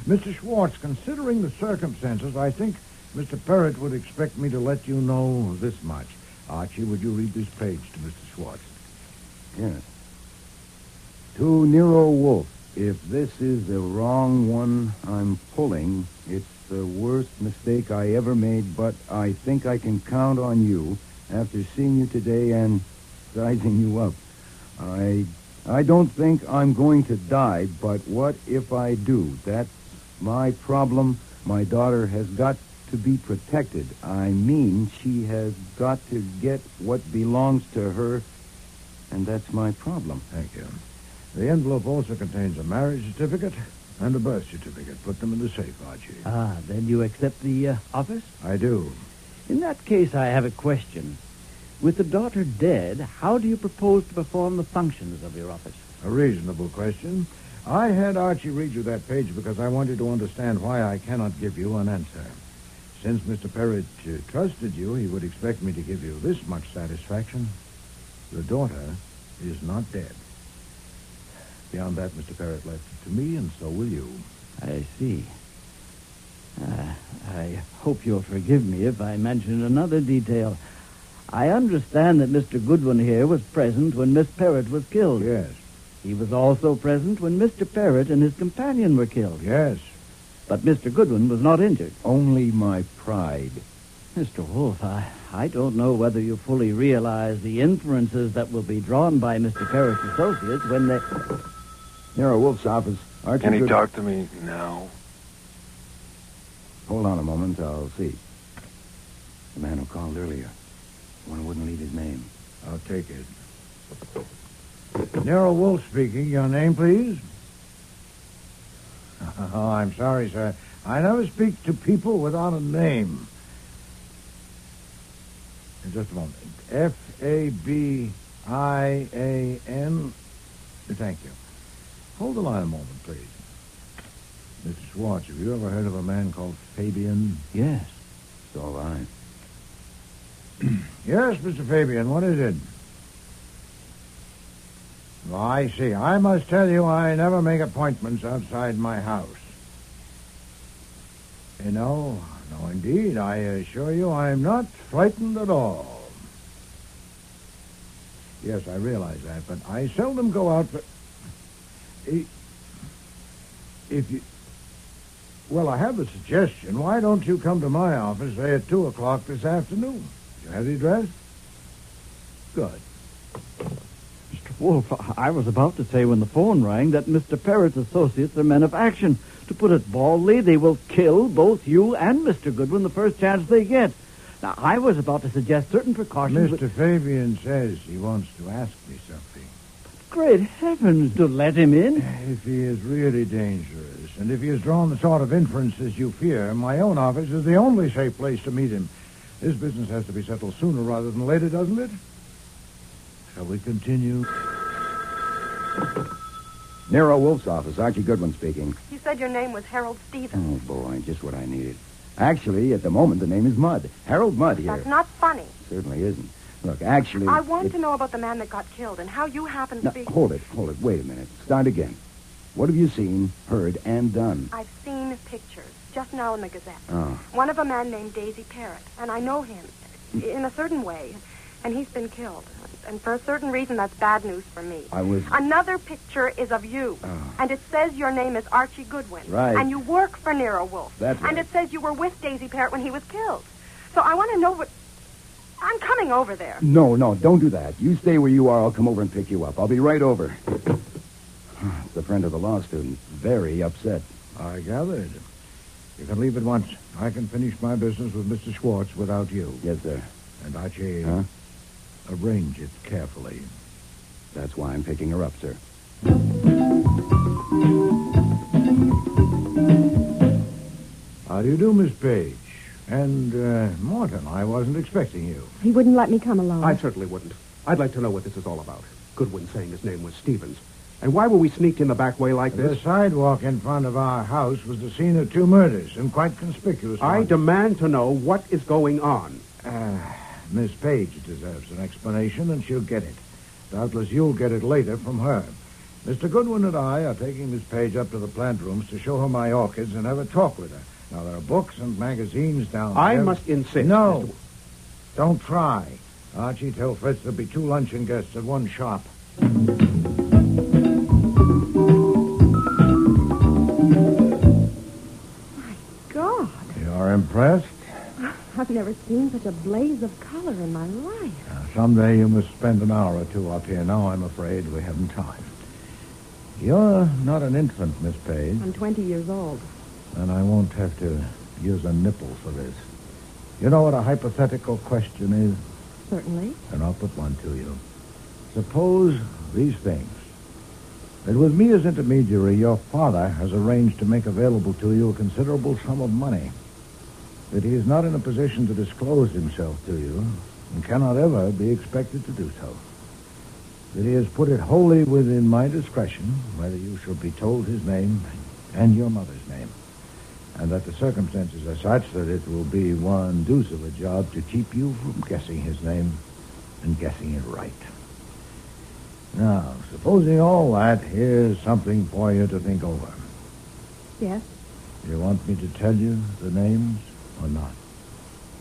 Mr. Schwartz, considering the circumstances, I think Mr. Parrott would expect me to let you know this much. Archie, would you read this page to Mr. Schwartz? Yes. To Nero Wolfe, if this is the wrong one I'm pulling, it's the worst mistake I ever made, but I think I can count on you after seeing you today and sizing you up. I don't think I'm going to die, but what if I do? That's my problem. My daughter has got to be protected. I mean, she has got to get what belongs to her, and that's my problem. Thank you. The envelope also contains a marriage certificate and a birth certificate. Put them in the safe, Archie. Then you accept the office? I do. In that case, I have a question. With the daughter dead, how do you propose to perform the functions of your office? A reasonable question. I had Archie read you that page because I wanted to understand why I cannot give you an answer. Since Mr. Parrott trusted you, he would expect me to give you this much satisfaction. The daughter is not dead. Beyond that, Mr. Parrott left it to me, and so will you. I see. I hope you'll forgive me if I mention another detail. I understand that Mr. Goodwin here was present when Miss Parrott was killed. Yes. He was also present when Mr. Parrott and his companion were killed. Yes. But Mr. Goodwin was not injured. Only my pride. Mr. Wolfe, I don't know whether you fully realize the inferences that will be drawn by Mr. Parrott's associates when they... Nero Wolfe's office. Archie, can he talk to me now? Hold on a moment, I'll see. The man who called earlier. The one who wouldn't leave his name. I'll take it. Nero Wolfe speaking. Your name, please? Oh, I'm sorry, sir. I never speak to people without a name. Just a moment. Fabian. Thank you. Hold the line a moment, please. Mr. Schwartz, have you ever heard of a man called Fabian? Yes. So have I. Yes, Mr. Fabian, what is it? Oh, I see. I must tell you, I never make appointments outside my house. No, indeed. I assure you I'm not frightened at all. Yes, I realize that, but I seldom go out for... If you... Well, I have a suggestion. Why don't you come to my office, say, at 2 o'clock this afternoon? You have the address? Good. Mr. Wolfe, I was about to say when the phone rang that Mr. Parrott's associates are men of action. To put it baldly, they will kill both you and Mr. Goodwin the first chance they get. Now, I was about to suggest certain precautions... Mr. Fabian says he wants to ask me something. Great heavens, to let him in? If he is really dangerous, and if he has drawn the sort of inferences you fear, my own office is the only safe place to meet him. This business has to be settled sooner rather than later, doesn't it? Shall we continue? Nero Wolfe's office, Archie Goodwin speaking. You said your name was Harold Stevens. Oh, boy, just what I needed. Actually, at the moment, the name is Mudd. Harold Mudd here. That's not funny. Certainly isn't. Look, actually... I want to know about the man that got killed and how you happen to Now, be... Hold it. Wait a minute. Start again. What have you seen, heard, and done? I've seen pictures just now in the Gazette. Oh. One of a man named Daisy Parrott, and I know him in a certain way, and he's been killed. And for a certain reason, that's bad news for me. Another picture is of you, and it says your name is Archie Goodwin. Right. And you work for Nero Wolfe. That's right. And it says you were with Daisy Parrott when he was killed. So I want to know what... I'm coming over there. No, don't do that. You stay where you are. I'll come over and pick you up. I'll be right over. It's a friend of the law student. Very upset. I gathered. You can leave at once. I can finish my business with Mr. Schwartz without you. Yes, sir. And Archie, arrange it carefully. That's why I'm picking her up, sir. How do you do, Miss Page? And, Morton, I wasn't expecting you. He wouldn't let me come alone. I certainly wouldn't. I'd like to know what this is all about. Goodwin saying his name was Stevens. And why were we sneaked in the back way like this? The sidewalk in front of our house was the scene of 2 murders, and quite conspicuous. I demand to know what is going on. Miss Page deserves an explanation, and she'll get it. Doubtless you'll get it later from her. Mr. Goodwin and I are taking Miss Page up to the plant rooms to show her my orchids and have a talk with her. Now, there are books and magazines down there. I must insist. No. Don't try. Archie, tell Fritz there'll be 2 luncheon guests at one shop. God. You're impressed? I've never seen such a blaze of color in my life. Someday you must spend an hour or 2 up here. Now I'm afraid we haven't time. You're not an infant, Miss Page. I'm 20 years old. And I won't have to use a nipple for this. You know what a hypothetical question is? Certainly. And I'll put one to you. Suppose these things. That with me as intermediary, your father has arranged to make available to you a considerable sum of money. That he is not in a position to disclose himself to you and cannot ever be expected to do so. That he has put it wholly within my discretion whether you shall be told his name and your mother's name. And that the circumstances are such that it will be one deuce of a job to keep you from guessing his name and guessing it right. Now, supposing all that, here's something for you to think over. Yes? You want me to tell you the names or not?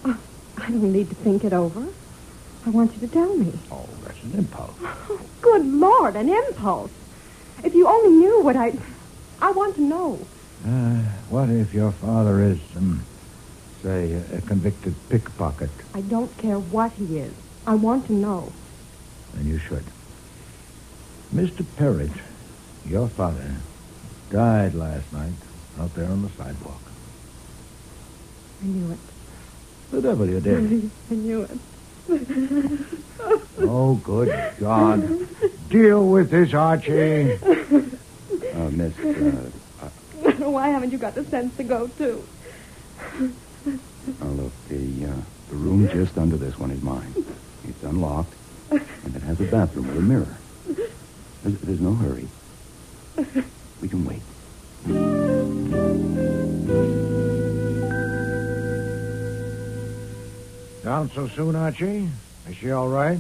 Oh, I don't need to think it over. I want you to tell me. Oh, that's an impulse. Oh, good Lord, an impulse. If you only knew what I want to know. What if your father is, say, a convicted pickpocket? I don't care what he is. I want to know. Then you should. Mr. Parrott, your father, died last night out there on the sidewalk. I knew it. The devil you did. I knew it. Oh, good God. Deal with this, Archie. Miss... Why haven't you got the sense to go, too? Now, look, the room just under this one is mine. It's unlocked, and it has a bathroom with a mirror. There's no hurry. We can wait. Down so soon, Archie? Is she all right?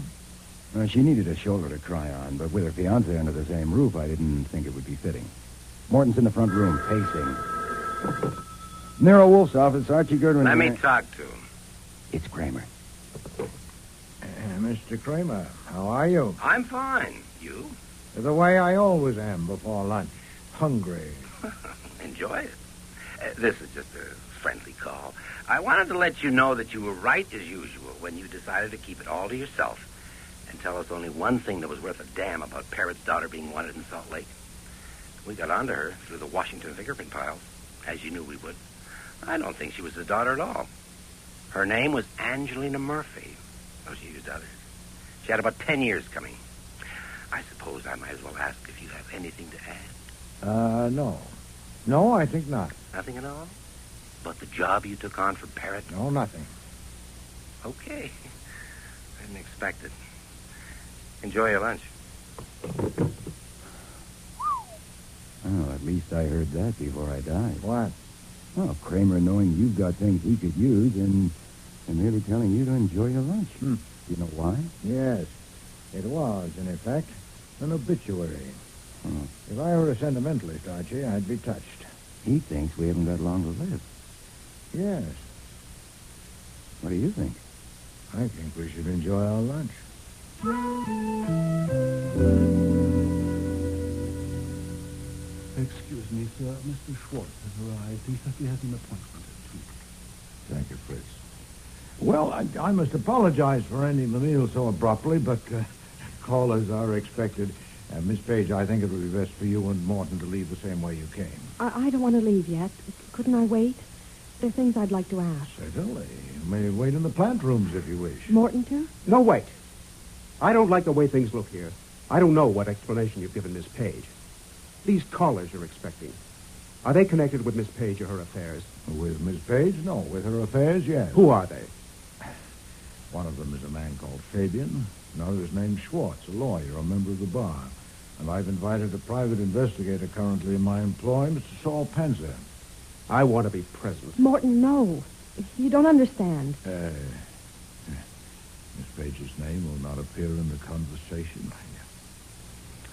She needed a shoulder to cry on, but with her fiancé under the same roof, I didn't think it would be fitting. Morton's in the front room, pacing. Nero Wolfe's office, Archie Goodwin. Let me talk to him. It's Kramer. Mr. Kramer, how are you? I'm fine. You? The way I always am before lunch. Hungry. Enjoy it. This is just a friendly call. I wanted to let you know that you were right as usual when you decided to keep it all to yourself and tell us only one thing that was worth a damn about Parrot's daughter being wanted in Salt Lake. We got onto her through the Washington fingerprint piles, as you knew we would. I don't think she was his daughter at all. Her name was Angelina Murphy. Oh, she used others. She had about 10 years coming. I suppose I might as well ask if you have anything to add. No. No, I think not. Nothing at all? But the job you took on for Parrot? No, nothing. Okay. I didn't expect it. Enjoy your lunch. Oh, at least I heard that before I died. What? Well, Kramer knowing you've got things he could use and merely telling you to enjoy your lunch. Do you know why? Yes. It was, in effect, an obituary. Oh. If I were a sentimentalist, Archie, I'd be touched. He thinks we haven't got long to live. Yes. What do you think? I think we should enjoy our lunch. Excuse me, sir. Mr. Schwartz has arrived. He said he has an appointment at 2. Thank you, Fritz. Well, I must apologize for ending the meal so abruptly, but callers are expected. Miss Page, I think it would be best for you and Morton to leave the same way you came. I don't want to leave yet. Couldn't I wait? There are things I'd like to ask. Certainly. You may wait in the plant rooms if you wish. Morton, too? No, wait. I don't like the way things look here. I don't know what explanation you've given Miss Page. These callers you're expecting, are they connected with Miss Page or her affairs? With Miss Page? No. With her affairs, yes. Who are they? One of them is a man called Fabian. Another is named Schwartz, a lawyer, a member of the bar. And I've invited a private investigator currently in my employ, Mr. Saul Penzer. I want to be present. Morton, no. You don't understand. Miss Page's name will not appear in the conversation.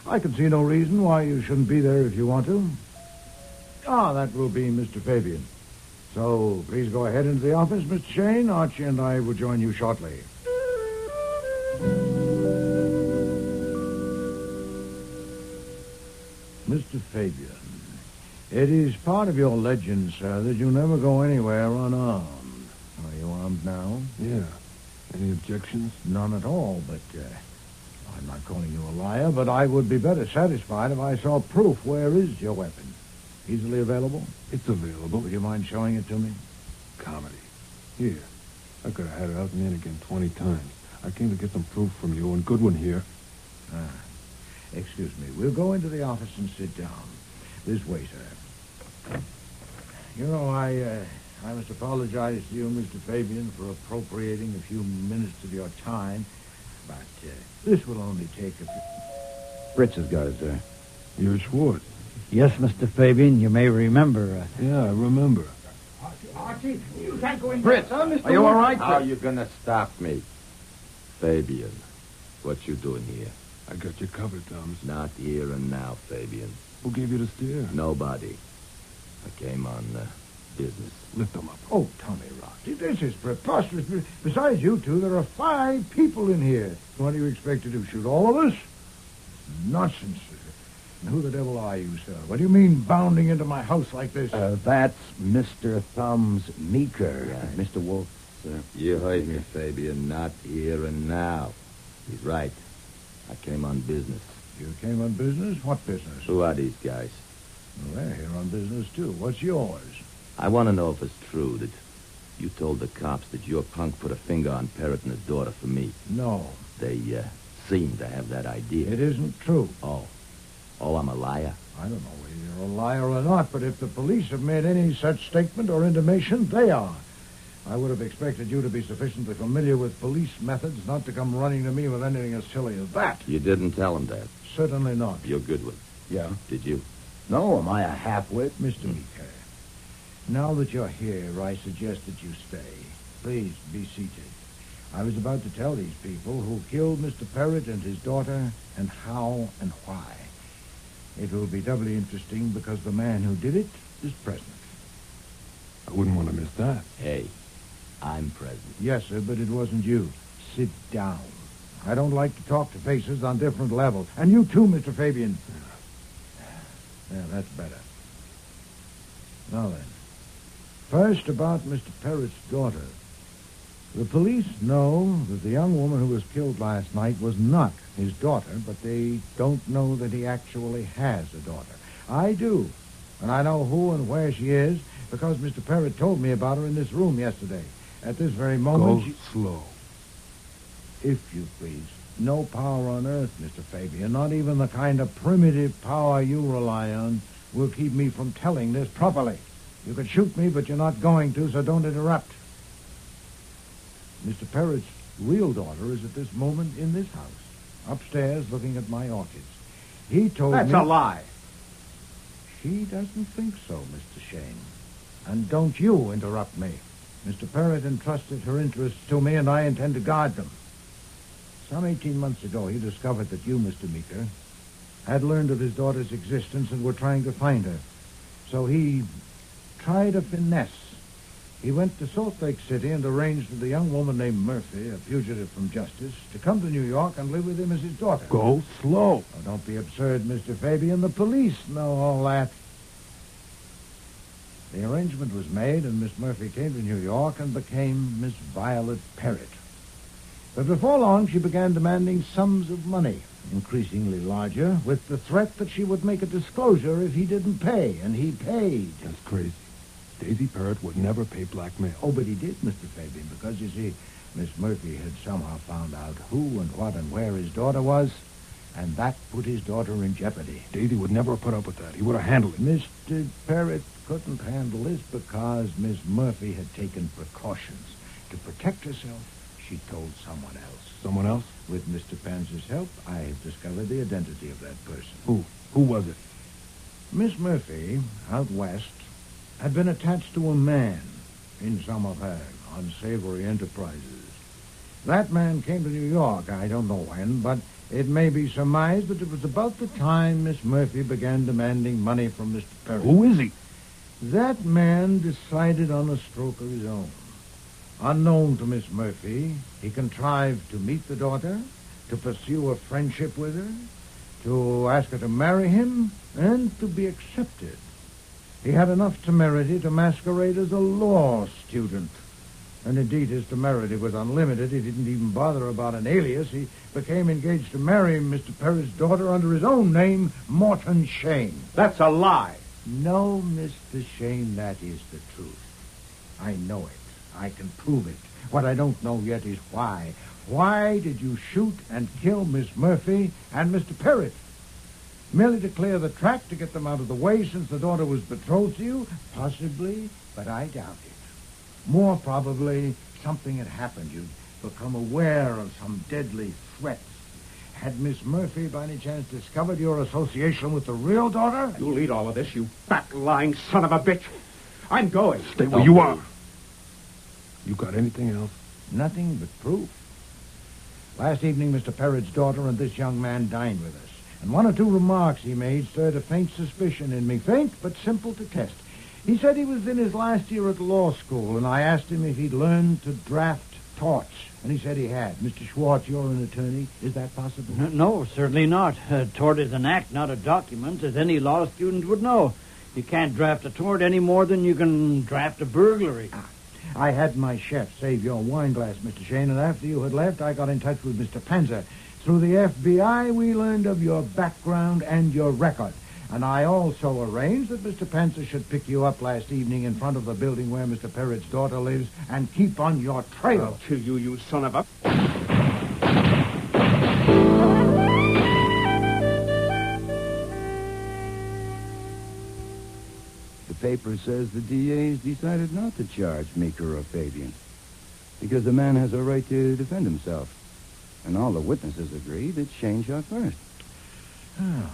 I can see no reason why you shouldn't be there if you want to. That will be Mr. Fabian. So please go ahead into the office, Mr. Shane. Archie and I will join you shortly. Mr. Fabian, it is part of your legend, sir, that you never go anywhere unarmed. Are you armed now? Yeah. Any objections? None at all, but I'm not calling you a liar, but I would be better satisfied if I saw proof. Where is your weapon? Easily available? It's available. Would you mind showing it to me? Comedy. Here. I could have had it out and in again 20 times. I came to get some proof from you and Goodwin here. Excuse me. We'll go into the office and sit down. This way, sir. You know, I must apologize to you, Mr. Fabian, for appropriating a few minutes of your time, but this will only take a few... Fritz has got it, sir. You're Schwartz. Yes, Mr. Fabian, you may remember. Yeah, I remember. Archie, you can't go in. Fritz, Are you all right? How are you going to stop me? Fabian, what you doing here? I got you covered, Thomas. Not here and now, Fabian. Who gave you the steer? Nobody. I came on business. Lift them up. Oh, Tommy Rocky, this is preposterous. Besides you two, there are 5 people in here. What do you expect to do, shoot all of us? Nonsense. And who the devil are you, sir? What do you mean bounding into my house like this? That's Mr. Thumbs Meeker. Mr. Wolfe, sir. You heard me, Fabian. Not here and now. He's right. I came on business. You came on business? What business? Who are these guys? Well, they're here on business, too. What's yours? I want to know if it's true that you told the cops that your punk put a finger on Parrot and his daughter for me. No. They seem to have that idea. It isn't true. Oh, I'm a liar? I don't know whether you're a liar or not, but if the police have made any such statement or intimation, they are. I would have expected you to be sufficiently familiar with police methods not to come running to me with anything as silly as that. You didn't tell him that. Certainly not. You're Goodwin. Yeah? Did you? No, am I a half-wit? Mr. Meeker, now that you're here, I suggest that you stay. Please, be seated. I was about to tell these people who killed Mr. Perrott and his daughter and how and why. It will be doubly interesting because the man who did it is present. I wouldn't want to miss that. Hey, I'm present. Yes, sir, but it wasn't you. Sit down. I don't like to talk to faces on different levels. And you too, Mr. Fabian. Yeah, that's better. Now then, first about Mr. Perrott's daughter. The police know that the young woman who was killed last night was not his daughter, but they don't know that he actually has a daughter. I do, and I know who and where she is because Mr. Perrott told me about her in this room yesterday. At this very moment... Go slow. If you please. No power on earth, Mr. Fabian, not even the kind of primitive power you rely on, will keep me from telling this properly. You could shoot me, but you're not going to, so don't interrupt. Mr. Perrott's real daughter is at this moment in this house, upstairs looking at my orchids. He told me... That's a lie. She doesn't think so, Mr. Shane. And don't you interrupt me. Mr. Perrott entrusted her interests to me, and I intend to guard them. Some 18 months ago, he discovered that you, Mr. Meeker, had learned of his daughter's existence and were trying to find her. So he tried a finesse. He went to Salt Lake City and arranged with a young woman named Murphy, a fugitive from justice, to come to New York and live with him as his daughter. Go slow. Oh, don't be absurd, Mr. Fabian. The police know all that. The arrangement was made, and Miss Murphy came to New York and became Miss Violet Perrott. But before long, she began demanding sums of money, increasingly larger, with the threat that she would make a disclosure if he didn't pay, and he paid. That's crazy. Daisy Perrott would never pay blackmail. Oh, but he did, Mr. Fabian, because, you see, Miss Murphy had somehow found out who and what and where his daughter was, and that put his daughter in jeopardy. Daisy would never have put up with that. He would have handled it. Mr. Perrott couldn't handle this because Miss Murphy had taken precautions. To protect herself, she told someone else. Someone else? With Mr. Panzer's help, I have discovered the identity of that person. Who? Who was it? Miss Murphy, out west, had been attached to a man in some of her unsavory enterprises. That man came to New York, I don't know when, but it may be surmised that it was about the time Miss Murphy began demanding money from Mr. Perrott. Who is he? That man decided on a stroke of his own. Unknown to Miss Murphy, he contrived to meet the daughter, to pursue a friendship with her, to ask her to marry him, and to be accepted. He had enough temerity to masquerade as a law student. And indeed, his temerity was unlimited. He didn't even bother about an alias. He became engaged to marry Mr. Perrott's daughter under his own name, Morton Shane. That's a lie. No, Mr. Shane, that is the truth. I know it. I can prove it. What I don't know yet is why. Why did you shoot and kill Miss Murphy and Mr. Perrott? Merely to clear the track, to get them out of the way since the daughter was betrothed to you? Possibly, but I doubt it. More probably, something had happened. You'd become aware of some deadly threats. Had Miss Murphy, by any chance, discovered your association with the real daughter? You'll eat all of this, you fat, lying son of a bitch. I'm going. Stay where you are. You got anything else? Nothing but proof. Last evening, Mr. Perrott's daughter and this young man dined with us. And one or two remarks he made stirred a faint suspicion in me. Faint, but simple to test. He said he was in his last year at law school, and I asked him if he'd learned to draft torts. And he said he had. Mr. Schwartz, you're an attorney. Is that possible? No, certainly not. A tort is an act, not a document, as any law student would know. You can't draft a tort any more than you can draft a burglary. I had my chef save your wine glass, Mr. Shane, and after you had left, I got in touch with Mr. Panzer. Through the FBI, we learned of your background and your record. And I also arranged that Mr. Panzer should pick you up last evening in front of the building where Mr. Perrott's daughter lives and keep on your trail. I'll kill you, you son of a... paper says the DA's decided not to charge Meeker or Fabian because the man has a right to defend himself. And all the witnesses agree that Shane shot first. Oh,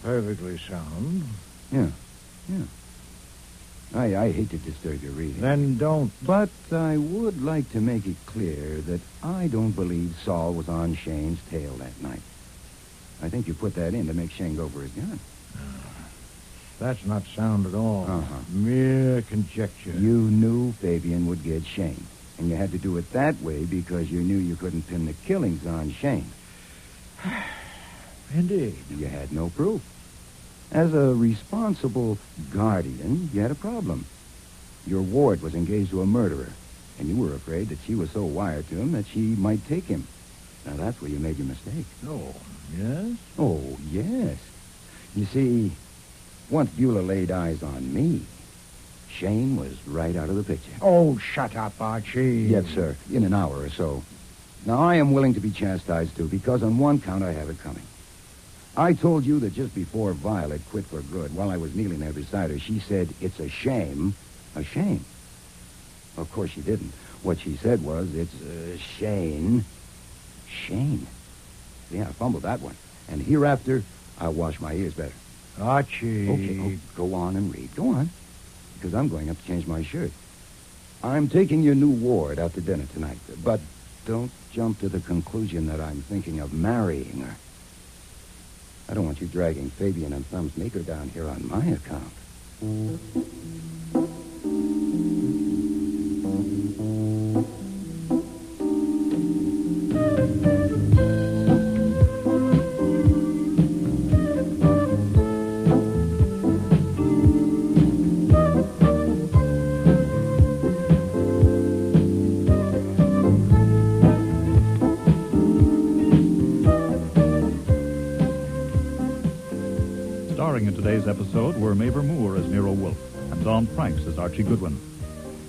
perfectly sound. Yeah. I hate to disturb your reading. Then don't. But I would like to make it clear that I don't believe Saul was on Shane's tail that night. I think you put that in to make Shane go for his gun. That's not sound at all. Uh-huh. Mere conjecture. You knew Fabian would get Shane. And you had to do it that way because you knew you couldn't pin the killings on Shane. Indeed. You had no proof. As a responsible guardian, you had a problem. Your ward was engaged to a murderer, and you were afraid that she was so wired to him that she might take him. Now, that's where you made your mistake. Oh, yes? Oh, yes. You see, once Beulah laid eyes on me, Shane was right out of the picture. Oh, shut up, Archie. Yes, sir. In an hour or so. Now, I am willing to be chastised, too, because on one count I have it coming. I told you that just before Violet quit for good, while I was kneeling there beside her, she said, "It's a shame." A shame. Of course she didn't. What she said was, "It's a Shane." Shane. Yeah, I fumbled that one. And hereafter, I'll wash my ears better. Archie. Okay, go on and read. Go on. Because I'm going up to change my shirt. I'm taking your new ward out to dinner tonight, but don't jump to the conclusion that I'm thinking of marrying her. I don't want you dragging Fabian and Thumbs Meeker down here on my account. Starring in today's episode were Mavor Moore as Nero Wolfe and Don Franks as Archie Goodwin.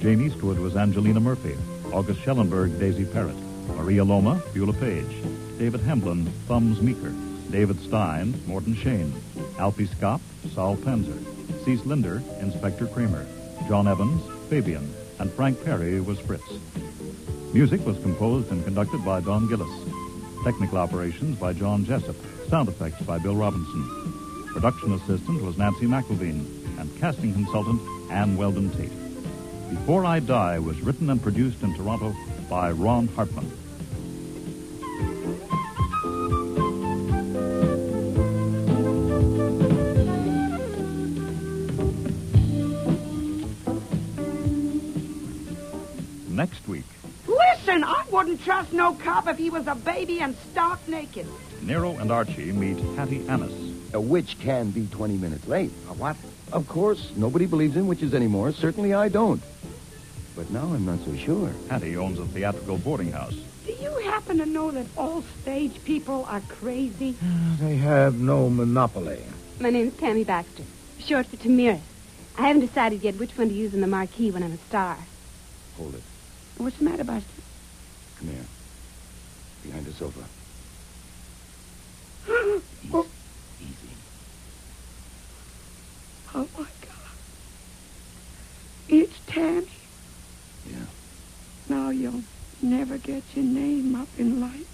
Jane Eastwood was Angelina Murphy, August Schellenberg, Daisy Parrott, Maria Loma, Beulah Page, David Hemblin, Thumbs Meeker, David Stein, Morton Shane, Alfie Scott, Saul Panzer, Cease Linder, Inspector Kramer, John Evans, Fabian, and Frank Perry was Fritz. Music was composed and conducted by Don Gillis. Technical operations by John Jessup. Sound effects by Bill Robinson. Production assistant was Nancy McElveen, and casting consultant Ann Weldon Tate. Before I Die was written and produced in Toronto by Ron Hartman. Next week, Listen, I wouldn't trust no cop if he was a baby and stark naked. Nero and Archie meet Hattie Annis. A witch can be 20 minutes late. A what? Of course, nobody believes in witches anymore. Certainly I don't. But now I'm not so sure. Hattie owns a theatrical boarding house. Do you happen to know that all stage people are crazy? They have no monopoly. My name's Tammy Baxter, short for Tamiris. I haven't decided yet which one to use in the marquee when I'm a star. Hold it. What's the matter, Buster? Come here. Behind the sofa. Oh. Easy. Oh, my God. It's Tammy. Yeah. Now you'll never get your name up in lights.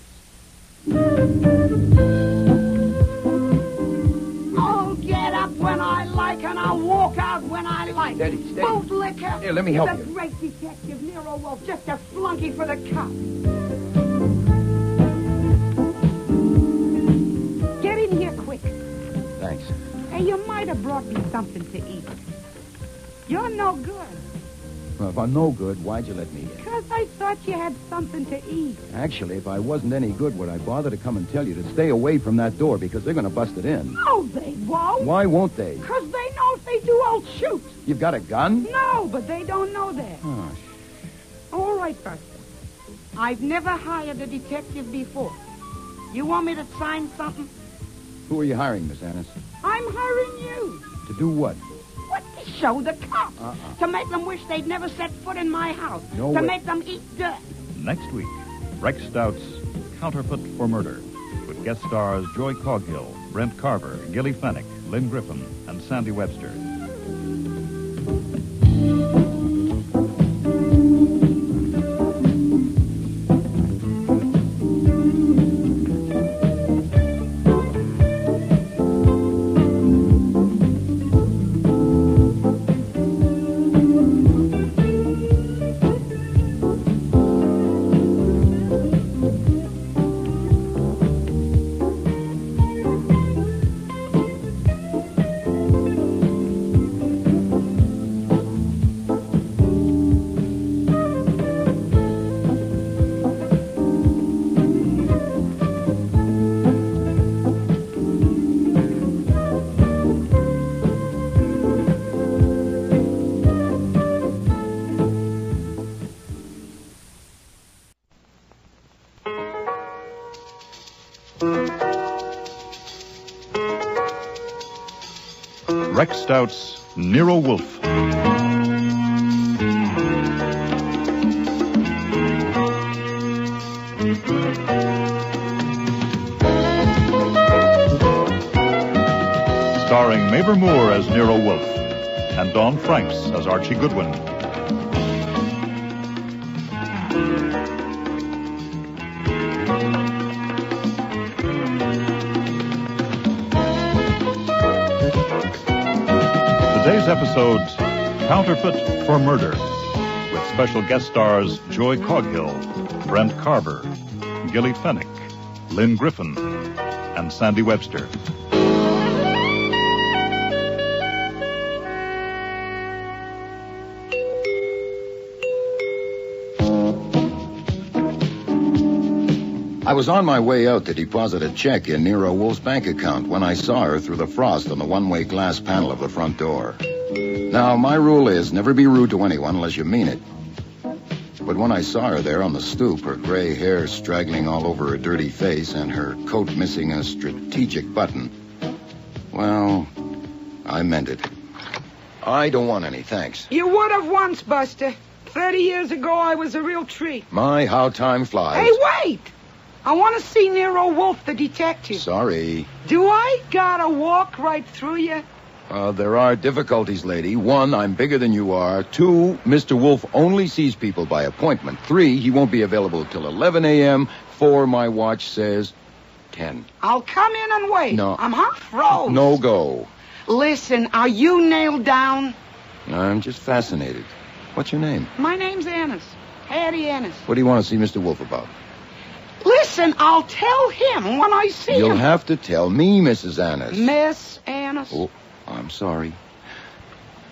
I'll get up when I like and I'll walk out when I like. Steady. Both liquor. Here, let me help He's you. a great detective, Nero Wolfe, just a flunky for the cops. Get in here quick. Thanks. Hey, you might have brought me something to eat. You're no good. Well, if I'm no good, why'd you let me in? Because I thought you had something to eat. Actually, if I wasn't any good, would I bother to come and tell you to stay away from that door because they're going to bust it in? No, they won't. Why won't they? Because they know if they do, I'll shoot. You've got a gun? No, but they don't know that. Oh, All right, Buster. I've never hired a detective before. You want me to sign something? Who are you hiring, Miss Annis? I'm hiring you. To do what? What? To show the cops. To make them wish they'd never set foot in my house. No to way. make them eat dirt. Next week, Rex Stout's Counterfeit for Murder, with guest stars Joy Coghill, Brent Carver, Gilly Fennick, Lynn Griffin, and Sandy Webster. Rex Stout's Nero Wolfe. Starring Mabel Moore as Nero Wolfe and Dawn Franks as Archie Goodwin. Today's episode, Counterfeit for Murder, with special guest stars Joy Coghill, Brent Carver, Gilly Fennick, Lynn Griffin, and Sandy Webster. I was on my way out to deposit a check in Nero Wolfe's bank account when I saw her through the frost on the one-way glass panel of the front door. Now, my rule is never be rude to anyone unless you mean it. But when I saw her there on the stoop, her gray hair straggling all over her dirty face and her coat missing a strategic button, well, I meant it. I don't want any, thanks. You would have once, Buster. 30 years ago, I was a real treat. My, how time flies. Hey, wait! I want to see Nero Wolfe, the detective. Sorry. Do I gotta walk right through you? There are difficulties, lady. 1, I'm bigger than you are. 2, Mr. Wolfe only sees people by appointment. 3, he won't be available till 11 a.m. 4, my watch says 10. I'll come in and wait. No. I'm half froze. No go. Listen, are you nailed down? I'm just fascinated. What's your name? My name's Annis. Hattie Annis. What do you want to see Mr. Wolfe about? Listen, I'll tell him when I see him. You'll have to tell me, Mrs. Annis. Miss Annis. Oh, I'm sorry.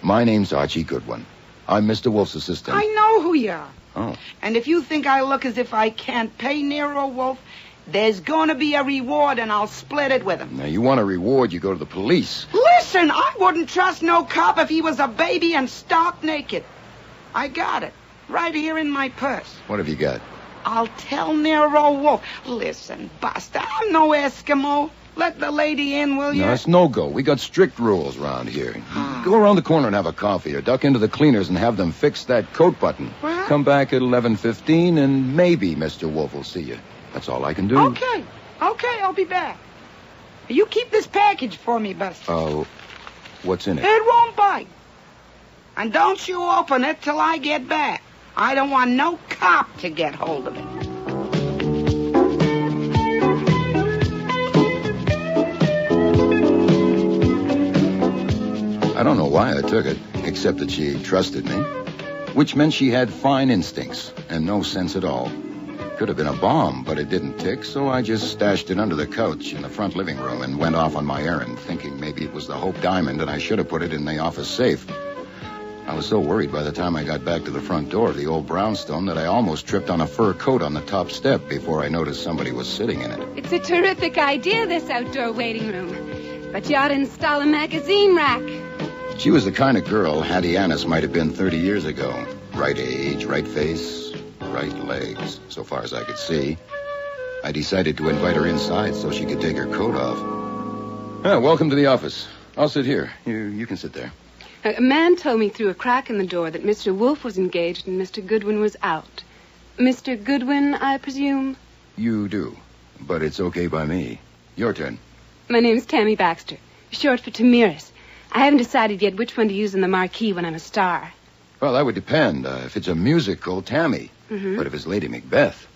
My name's Archie Goodwin. I'm Mr. Wolfe's assistant. I know who you are. Oh. And if you think I look as if I can't pay Nero Wolfe, there's going to be a reward, and I'll split it with him. Now, you want a reward, you go to the police. Listen, I wouldn't trust no cop if he was a baby and stark naked. I got it. Right here in my purse. What have you got? I'll tell Nero Wolfe. Listen, Buster, I'm no Eskimo. Let the lady in, will you? No, it's no go. We got strict rules around here. Go around the corner and have a coffee, or duck into the cleaners and have them fix that coat button. What? Come back at 11:15, and maybe Mr. Wolfe will see you. That's all I can do. Okay, I'll be back. You keep this package for me, Buster. Oh, what's in it? It won't bite. And don't you open it till I get back. I don't want no cop to get hold of it. I don't know why I took it, except that she trusted me, which meant she had fine instincts and no sense at all. Could have been a bomb, but it didn't tick, so I just stashed it under the couch in the front living room and went off on my errand, thinking maybe it was the Hope Diamond and I should have put it in the office safe. I was so worried by the time I got back to the front door of the old brownstone that I almost tripped on a fur coat on the top step before I noticed somebody was sitting in it. It's a terrific idea, this outdoor waiting room. But you ought to install a magazine rack. She was the kind of girl Hattie Annis might have been 30 years ago. Right age, right face, right legs, so far as I could see. I decided to invite her inside so she could take her coat off. Welcome to the office. I'll sit here. You can sit there. A man told me through a crack in the door that Mr. Wolfe was engaged and Mr. Goodwin was out. Mr. Goodwin, I presume? You do, but it's okay by me. Your turn. My name's Tammy Baxter, short for Tamiris. I haven't decided yet which one to use in the marquee when I'm a star. Well, that would depend. If it's a musical, Tammy. Mm-hmm. But if it's Lady Macbeth,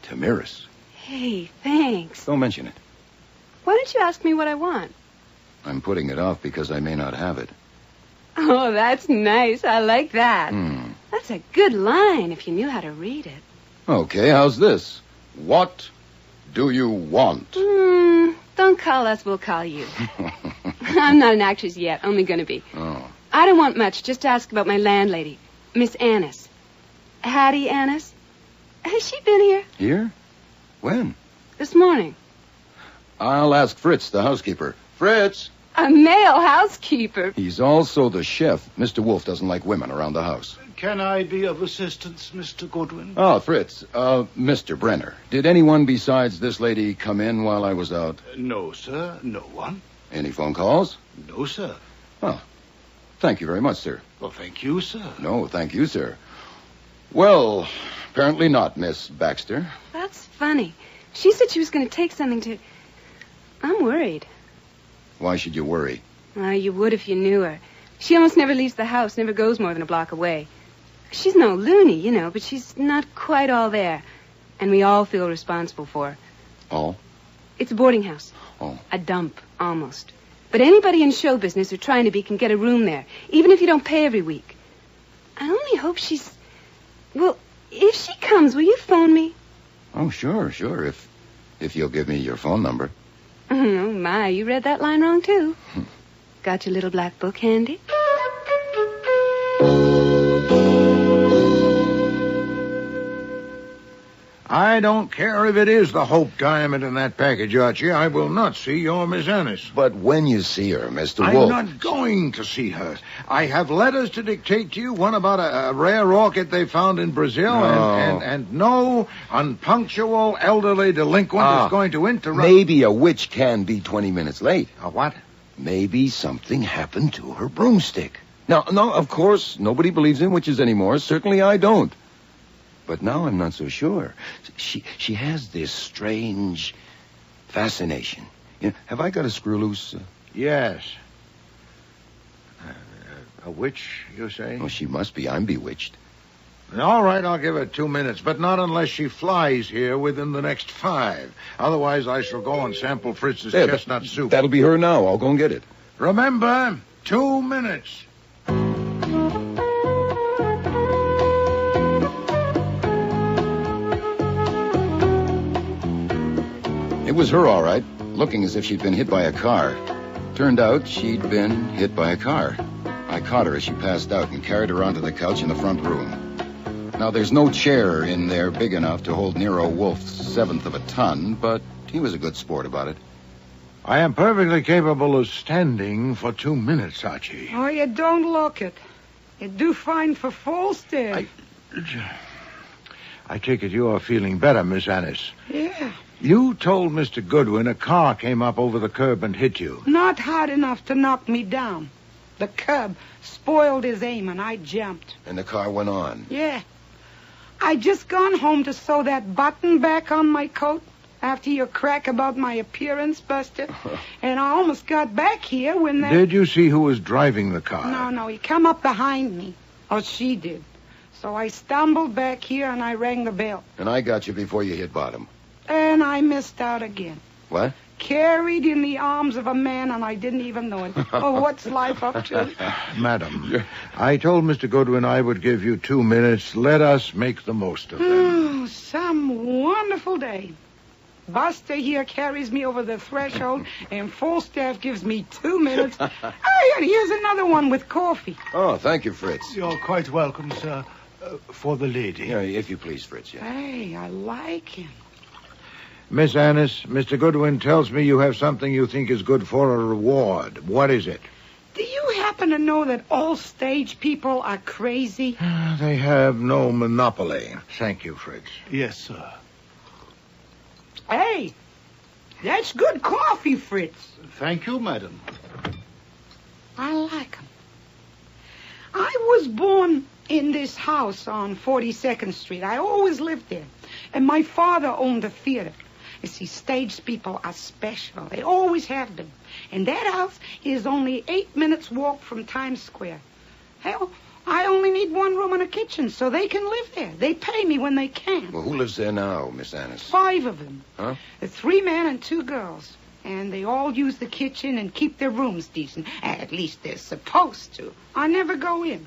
Tamiris. Hey, thanks. Don't mention it. Why don't you ask me what I want? I'm putting it off because I may not have it. Oh, that's nice. I like that. That's a good line if you knew how to read it. Okay, how's this? What do you want? Don't call us, we'll call you. I'm not an actress yet, only gonna be. Oh. I don't want much, just ask about my landlady, Miss Annis. Hattie Annis. Has she been here? Here? When? This morning. I'll ask Fritz, the housekeeper. Fritz! A male housekeeper. He's also the chef. Mr. Wolfe doesn't like women around the house. Can I be of assistance, Mr. Goodwin? Oh, Fritz. Mr. Brenner. Did anyone besides this lady come in while I was out? No, sir. No one. Any phone calls? No, sir. Oh. Thank you very much, sir. Well, thank you, sir. No, thank you, sir. Well, apparently not, Miss Baxter. That's funny. She said she was going to take something to... I'm worried. Why should you worry? You would if you knew her. She almost never leaves the house, never goes more than a block away. She's no loony, you know, but she's not quite all there. And we all feel responsible for her. All? It's a boarding house. Oh. A dump, almost. But anybody in show business or trying to be can get a room there, even if you don't pay every week. I only hope she's... Well, if she comes, will you phone me? Oh, sure. If you'll give me your phone number. Oh, my, you read that line wrong, too. Got your little black book handy? I don't care if it is the Hope diamond in that package, Archie. I will not see your Miss Annis. But when you see her, Mr. I'm Wolfe... not going to see her. I have letters to dictate to you, one about a rare orchid they found in Brazil, No. and no unpunctual elderly delinquent is going to interrupt... Maybe a witch can be 20 minutes late. A what? Maybe something happened to her broomstick. Now, no, of course, nobody believes in witches anymore. Certainly I don't. But now I'm not so sure. She has this strange fascination. You know, have I got a screw loose? Yes. A witch, you say? Oh, she must be. I'm bewitched. All right, I'll give her 2 minutes, but not unless she flies here within the next 5. Otherwise, I shall go and sample Fritz's chestnut soup. That'll be her now. I'll go and get it. Remember, 2 minutes. It was her, all right, looking as if she'd been hit by a car. Turned out she'd been hit by a car. I caught her as she passed out and carried her onto the couch in the front room. Now, there's no chair in there big enough to hold Nero Wolfe's 1/7 of a ton, but he was a good sport about it. I am perfectly capable of standing for 2 minutes, Archie. Oh, you don't look it. You do fine for Falstaff. I take it you are feeling better, Miss Annis. Yeah. You told Mr. Goodwin a car came up over the curb and hit you. Not hard enough to knock me down. The curb spoiled his aim, and I jumped. And the car went on. Yeah. I just gone home to sew that button back on my coat after your crack about my appearance, Buster. And I almost got back here when that... Did you see who was driving the car? No, he come up behind me. Or she did. So I stumbled back here and I rang the bell. And I got you before you hit bottom. And I missed out again. What? Carried in the arms of a man, and I didn't even know it. Oh, what's life up to? Madam, I told Mr. Goodwin I would give you 2 minutes. Let us make the most of them. Oh, some wonderful day. Buster here carries me over the threshold, and Falstaff gives me 2 minutes. Oh, and here's another one with coffee. Oh, thank you, Fritz. You're quite welcome, sir. For the lady. Yeah, if you please, Fritz, yeah. Hey, I like him. Miss Annis, Mr. Goodwin tells me you have something you think is good for a reward. What is it? Do you happen to know that all stage people are crazy? They have no monopoly. Thank you, Fritz. Yes, sir. Hey, that's good coffee, Fritz. Thank you, madam. I like him. I was born in this house on 42nd Street. I always lived there. And my father owned a theater. You see, stage people are special. They always have been. And that house is only 8 minutes walk from Times Square. Hell, I only need 1 room and a kitchen, so they can live there. They pay me when they can. Well, who lives there now, Miss Annis? 5 of them. Huh? 3 men and 2 girls. And they all use the kitchen and keep their rooms decent. At least they're supposed to. I never go in.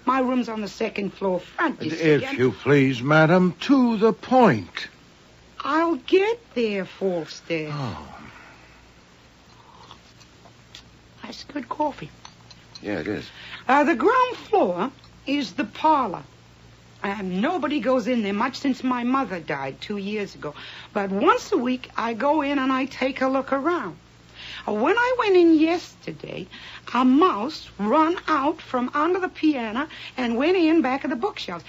My room's on the 2nd floor front, you see. If you please, madam, to the point. I'll get there, Falstaff. Oh. That's good coffee. Yeah, it is. The ground floor is the parlor. And nobody goes in there much since my mother died 2 years ago. But once a week, I go in and I take a look around. When I went in yesterday, a mouse run out from under the piano and went in back of the bookshelves.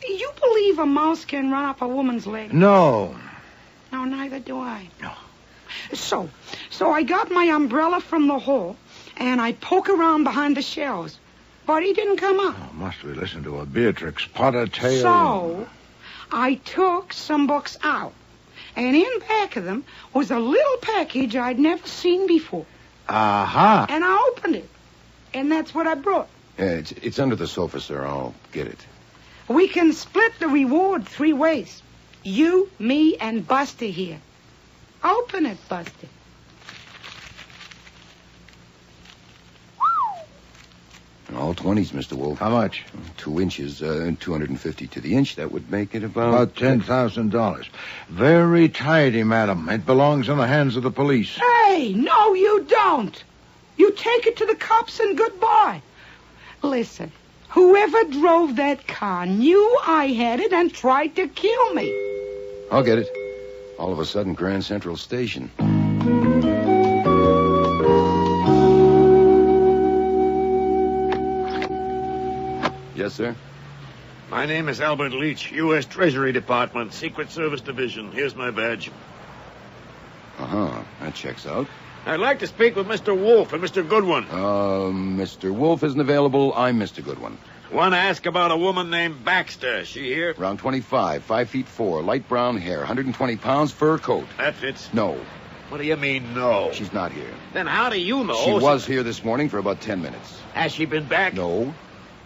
You believe a mouse can run up a woman's leg? No. No, neither do I. No. So I got my umbrella from the hall, and I poke around behind the shelves. But he didn't come up. Oh, must we listen to a Beatrix Potter tale? So I took some books out, and in back of them was a little package I'd never seen before. Aha. And I opened it, and that's what I brought. It's under the sofa, sir. I'll get it. We can split the reward 3 ways. You, me, and Buster here. Open it, Buster. All 20s, Mr. Wolfe. How much? 2 inches, 250 to the inch. That would make it About $10,000. Very tidy, madam. It belongs in the hands of the police. Hey, no, you don't. You take it to the cops and goodbye. Listen, whoever drove that car knew I had it and tried to kill me. I'll get it. All of a sudden, Grand Central Station. Yes, sir? My name is Albert Leach, U.S. Treasury Department, Secret Service Division. Here's my badge. Uh-huh. That checks out. I'd like to speak with Mr. Wolfe and Mr. Goodwin. Mr. Wolfe isn't available. I'm Mr. Goodwin. Want to ask about a woman named Baxter. Is she here? Around 25, 5'4", light brown hair, 120 pounds, fur coat. That fits? No. What do you mean, no? She's not here. Then how do you know? She was here this morning for about 10 minutes. Has she been back? No.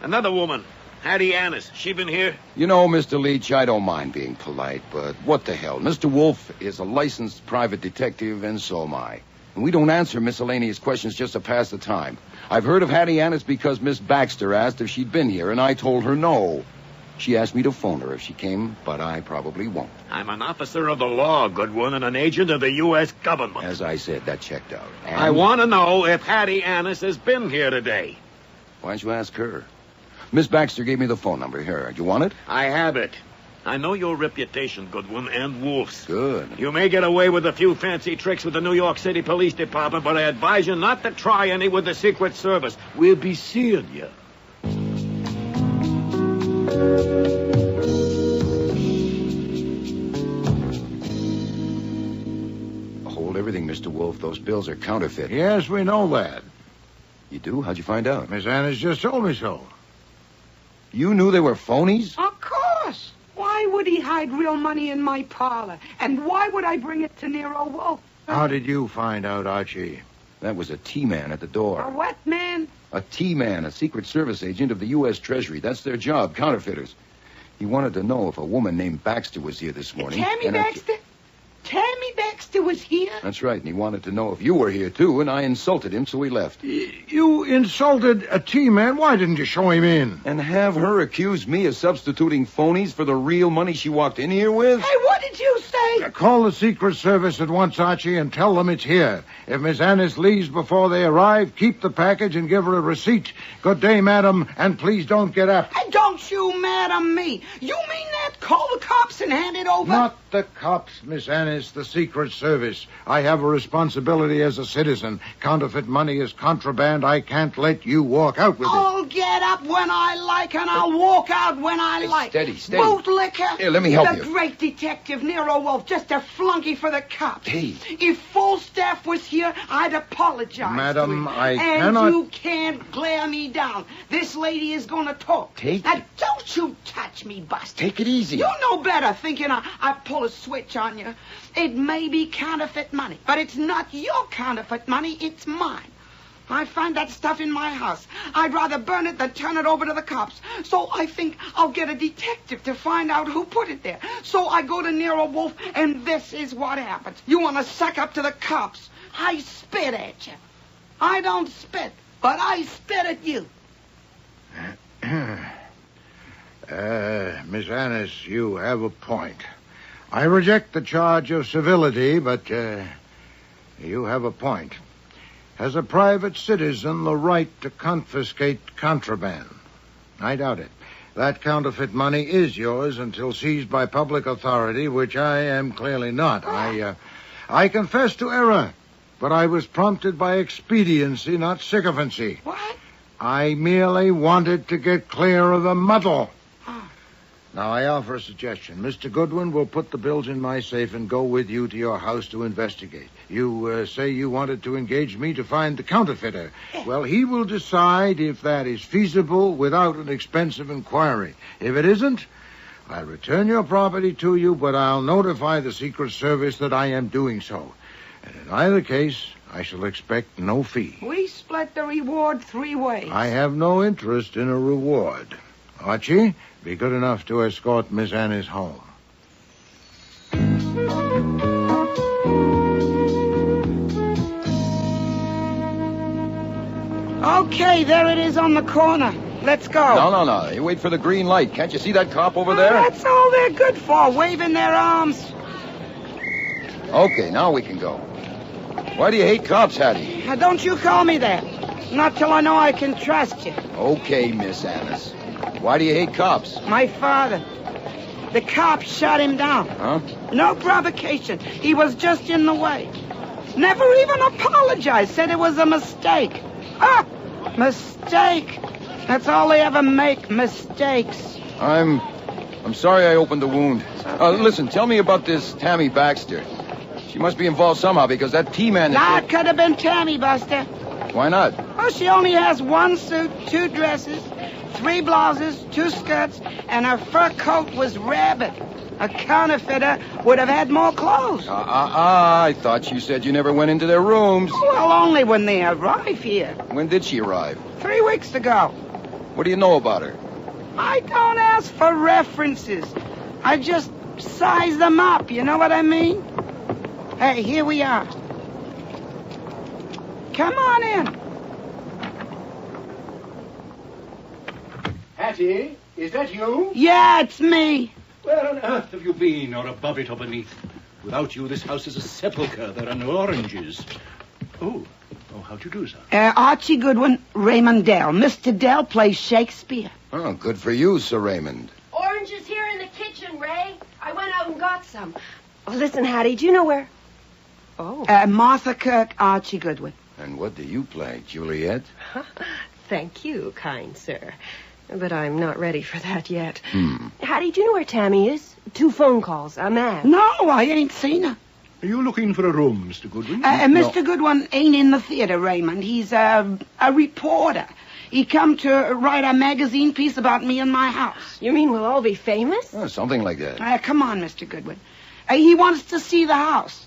Another woman, Hattie Annis. She been here? You know, Mr. Leach, I don't mind being polite, but what the hell? Mr. Wolfe is a licensed private detective, and so am I. And we don't answer miscellaneous questions just to pass the time. I've heard of Hattie Annis because Miss Baxter asked if she'd been here, and I told her no. She asked me to phone her if she came, but I probably won't. I'm an officer of the law, Goodwin, and an agent of the U.S. government. As I said, that checked out. And I want to know if Hattie Annis has been here today. Why don't you ask her? Miss Baxter gave me the phone number. Here, do you want it? I have it. I know your reputation, Goodwin, and Wolfe's. Good. You may get away with a few fancy tricks with the New York City Police Department, but I advise you not to try any with the Secret Service. We'll be seeing you. Hold everything, Mr. Wolfe. Those bills are counterfeit. Yes, we know that. You do? How'd you find out? Miss Annis just told me so. You knew they were phonies? Of course. Why would he hide real money in my parlor? And why would I bring it to Nero Wolfe? How did you find out, Archie? That was a T-man at the door. A what man? A T-man, a Secret Service agent of the U.S. Treasury. That's their job, counterfeiters. He wanted to know if a woman named Baxter was here this morning. Tammy Baxter? Tammy Baxter was here? That's right, and he wanted to know if you were here, too, and I insulted him, so he left. You insulted a T-man? Why didn't you show him in? And have her accuse me of substituting phonies for the real money she walked in here with? Hey, what did you say? Call the Secret Service at once, Archie, and tell them it's here. If Miss Annis leaves before they arrive, keep the package and give her a receipt. Good day, madam, and please don't get up. Hey, don't you madam me. You mean that? Call the cops and hand it over? Not the cops, Miss Annis, the Secret Service. I have a responsibility as a citizen. Counterfeit money is contraband. I can't let you walk out with it. I'll get up when I like, and I'll walk out when I like. Steady. Bootlicker. Here, let me help you. The great detective Nero Wolfe, just a flunky for the cops. Hey. If full staff was here, I'd apologize. Madam, I cannot. cannot. And you can't glare me down. This lady is going to talk. Now, don't you touch me, Buster. Take it easy. You know better, thinking I pull a switch on you. It may be counterfeit money, but it's not your counterfeit money, it's mine. I find that stuff in my house. I'd rather burn it than turn it over to the cops. So I think I'll get a detective to find out who put it there. So I go to Nero Wolfe, and this is what happens. You want to suck up to the cops. I spit at you. I don't spit, but I spit at you. Miss Annis, you have a point. I reject the charge of civility, but you have a point. Has a private citizen the right to confiscate contraband? I doubt it. That counterfeit money is yours until seized by public authority, which I am clearly not. I confess to error. but I was prompted by expediency, not sycophancy. What? I merely wanted to get clear of the muddle. Now, I offer a suggestion. Mr. Goodwin will put the bills in my safe and go with you to your house to investigate. You say you wanted to engage me to find the counterfeiter. Well, he will decide if that is feasible without an expensive inquiry. If it isn't, I'll return your property to you, but I'll notify the Secret Service that I am doing so. And in either case, I shall expect no fee. We split the reward 3 ways. I have no interest in a reward. Archie, be good enough to escort Miss Annis home. Okay, there it is on the corner. Let's go. No. You wait for the green light. Can't you see that cop over there? That's all they're good for, waving their arms. Okay, now we can go. Why do you hate cops, Hattie? Now, don't you call me that. Not till I know I can trust you. Okay, Miss Annis. Why do you hate cops? My father. The cops shot him down. Huh? No provocation. He was just in the way. Never even apologized. Said it was a mistake. Mistake. That's all they ever make, mistakes. I'm sorry I opened the wound. Listen, tell me about this Tammy Baxter. She must be involved somehow because that T-man... That could have been Tammy, Buster. Why not? Oh, she only has 1 suit, 2 dresses, 3 blouses, 2 skirts, and her fur coat was rabbit. A counterfeiter would have had more clothes. I thought you said you never went into their rooms. Well, only when they arrive here. When did she arrive? 3 weeks ago. What do you know about her? I don't ask for references. I just size them up, you know what I mean? Hey, here we are. Come on in. Hattie, is that you? Yeah, it's me. Where on earth have you been, or above it or beneath? Without you, this house is a sepulchre. There are no oranges. Oh, how'd you do, sir? Archie Goodwin, Raymond Dell. Mr. Dell plays Shakespeare. Oh, good for you, Sir Raymond. Oranges here in the kitchen, Ray. I went out and got some. Oh, listen, Hattie, do you know where... Oh. Martha Kirk, Archie Goodwin. And what do you play, Juliet? Thank you, kind sir. But I'm not ready for that yet. Hattie, do you know where Tammy is? 2 phone calls, a man. No, I ain't seen her. Are you looking for a room, Mr. Goodwin? Mr. Goodwin ain't in the theater, Raymond. He's a reporter. He come to write a magazine piece about me and my house. You mean we'll all be famous? Something like that. Come on, Mr. Goodwin. He wants to see the house.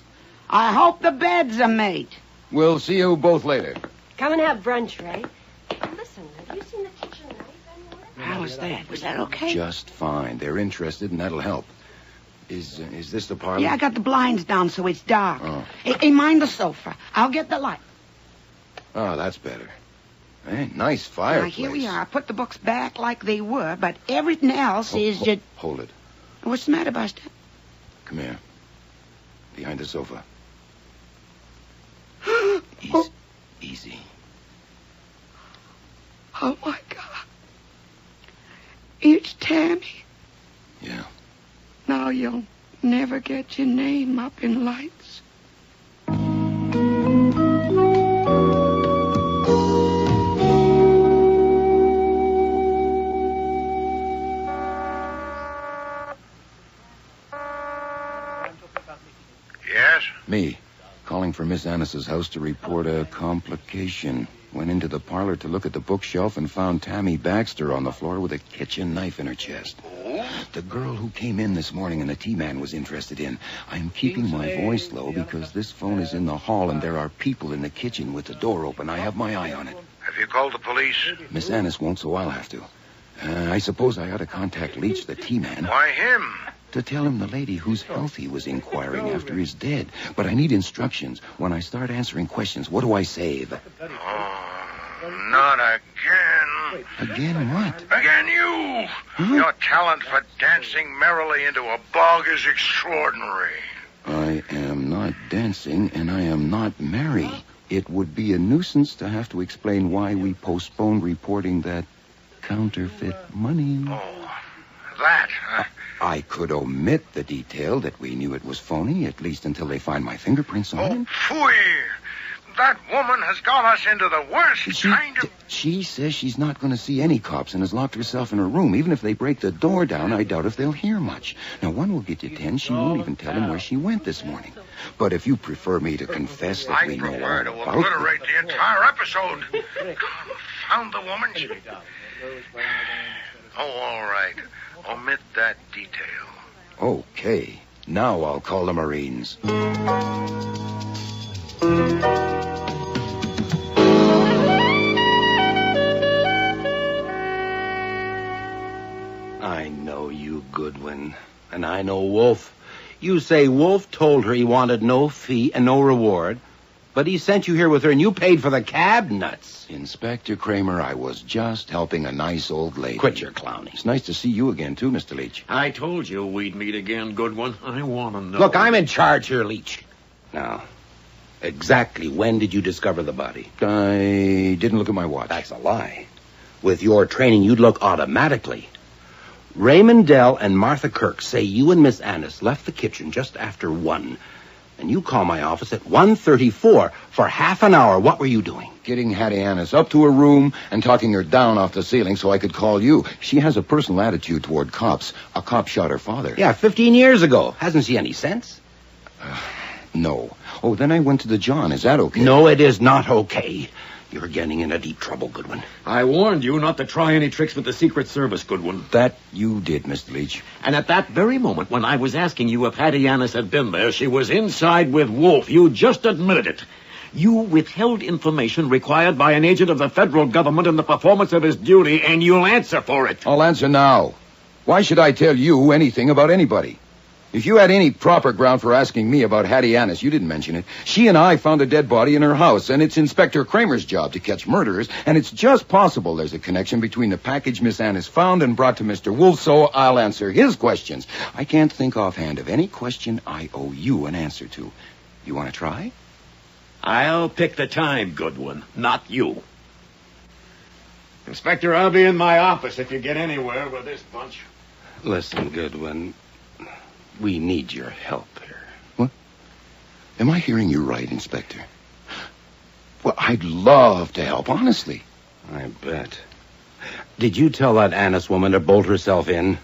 I hope the beds are made. We'll see you both later. Come and have brunch, Ray. Listen, have you seen the kitchen knife anywhere? How was that? Was that okay? Just fine. They're interested, and that'll help. Is this the parlor? Yeah, I got the blinds down so it's dark. Oh. Hey, mind the sofa. I'll get the light. Oh, that's better. Hey, nice fireplace. Now, here we are. I put the books back like they were, but everything else is just... Hold it. What's the matter, Buster? Come here. Behind the sofa. Easy. Oh, my God. It's Tammy. Yeah. Now you'll never get your name up in lights. Yes? Me. Calling for Miss Annis's house to report a complication. Went into the parlor to look at the bookshelf and found Tammy Baxter on the floor with a kitchen knife in her chest. The girl who came in this morning and the T-man was interested in. I'm keeping my voice low because this phone is in the hall and there are people in the kitchen with the door open. I have my eye on it. Have you called the police? Miss Annis won't, so I'll have to. I suppose I ought to contact Leach, the T-man. Why him? To tell him the lady whose health he was inquiring after is dead. But I need instructions. When I start answering questions, what do I save? Oh, not again. Again what? Again you. Huh? Your talent for dancing merrily into a bog is extraordinary. I am not dancing, and I am not merry. It would be a nuisance to have to explain why we postponed reporting that counterfeit money. Oh, that, huh? I could omit the detail that we knew it was phony, at least until they find my fingerprints on it. Phooey! that woman has got us into the worst kind of... She says she's not going to see any cops and has locked herself in her room. Even if they break the door down, I doubt if they'll hear much. Now, one will get you 10. She won't even tell him where she went this morning. But if you prefer me to confess that we know all prefer to about obliterate the entire episode. Found the woman. Oh, all right. Omit that detail. Okay. Now I'll call the Marines. I know you, Goodwin. And I know Wolfe. You say Wolfe told her he wanted no fee and no reward, but he sent you here with her and you paid for the cab? Nuts. Inspector Kramer, I was just helping a nice old lady. Quit your clowning. It's nice to see you again, too, Mr. Leach. I told you we'd meet again, Goodwin. I want to know. Look, I'm in charge here, Leach. Now, exactly when did you discover the body? I didn't look at my watch. That's a lie. With your training, you'd look automatically. Raymond Dell and Martha Kirk say you and Miss Annis left the kitchen just after 1. And you call my office at 1:34 for half an hour. What were you doing? Getting Hattie Annis up to her room and talking her down off the ceiling so I could call you. She has a personal attitude toward cops. A cop shot her father. Yeah, 15 years ago. Hasn't she any sense? No. Oh, then I went to the John. Is that okay? No, it is not okay. You're getting into deep trouble, Goodwin. I warned you not to try any tricks with the Secret Service, Goodwin. That you did, Mr. Leach. And at that very moment when I was asking you if Hattie Annis had been there, she was inside with Wolfe. You just admitted it. You withheld information required by an agent of the federal government in the performance of his duty, and you'll answer for it. I'll answer now. Why should I tell you anything about anybody? If you had any proper ground for asking me about Hattie Annis, you didn't mention it. She and I found a dead body in her house, and it's Inspector Kramer's job to catch murderers, and it's just possible there's a connection between the package Miss Annis found and brought to Mr. Wolfe, so I'll answer his questions. I can't think offhand of any question I owe you an answer to. You want to try? I'll pick the time, Goodwin, not you. Inspector, I'll be in my office if you get anywhere with this bunch. Listen, Goodwin, we need your help here. What? Am I hearing you right, Inspector? Well, I'd love to help, honestly. I bet. Did you tell that Annis woman to bolt herself in?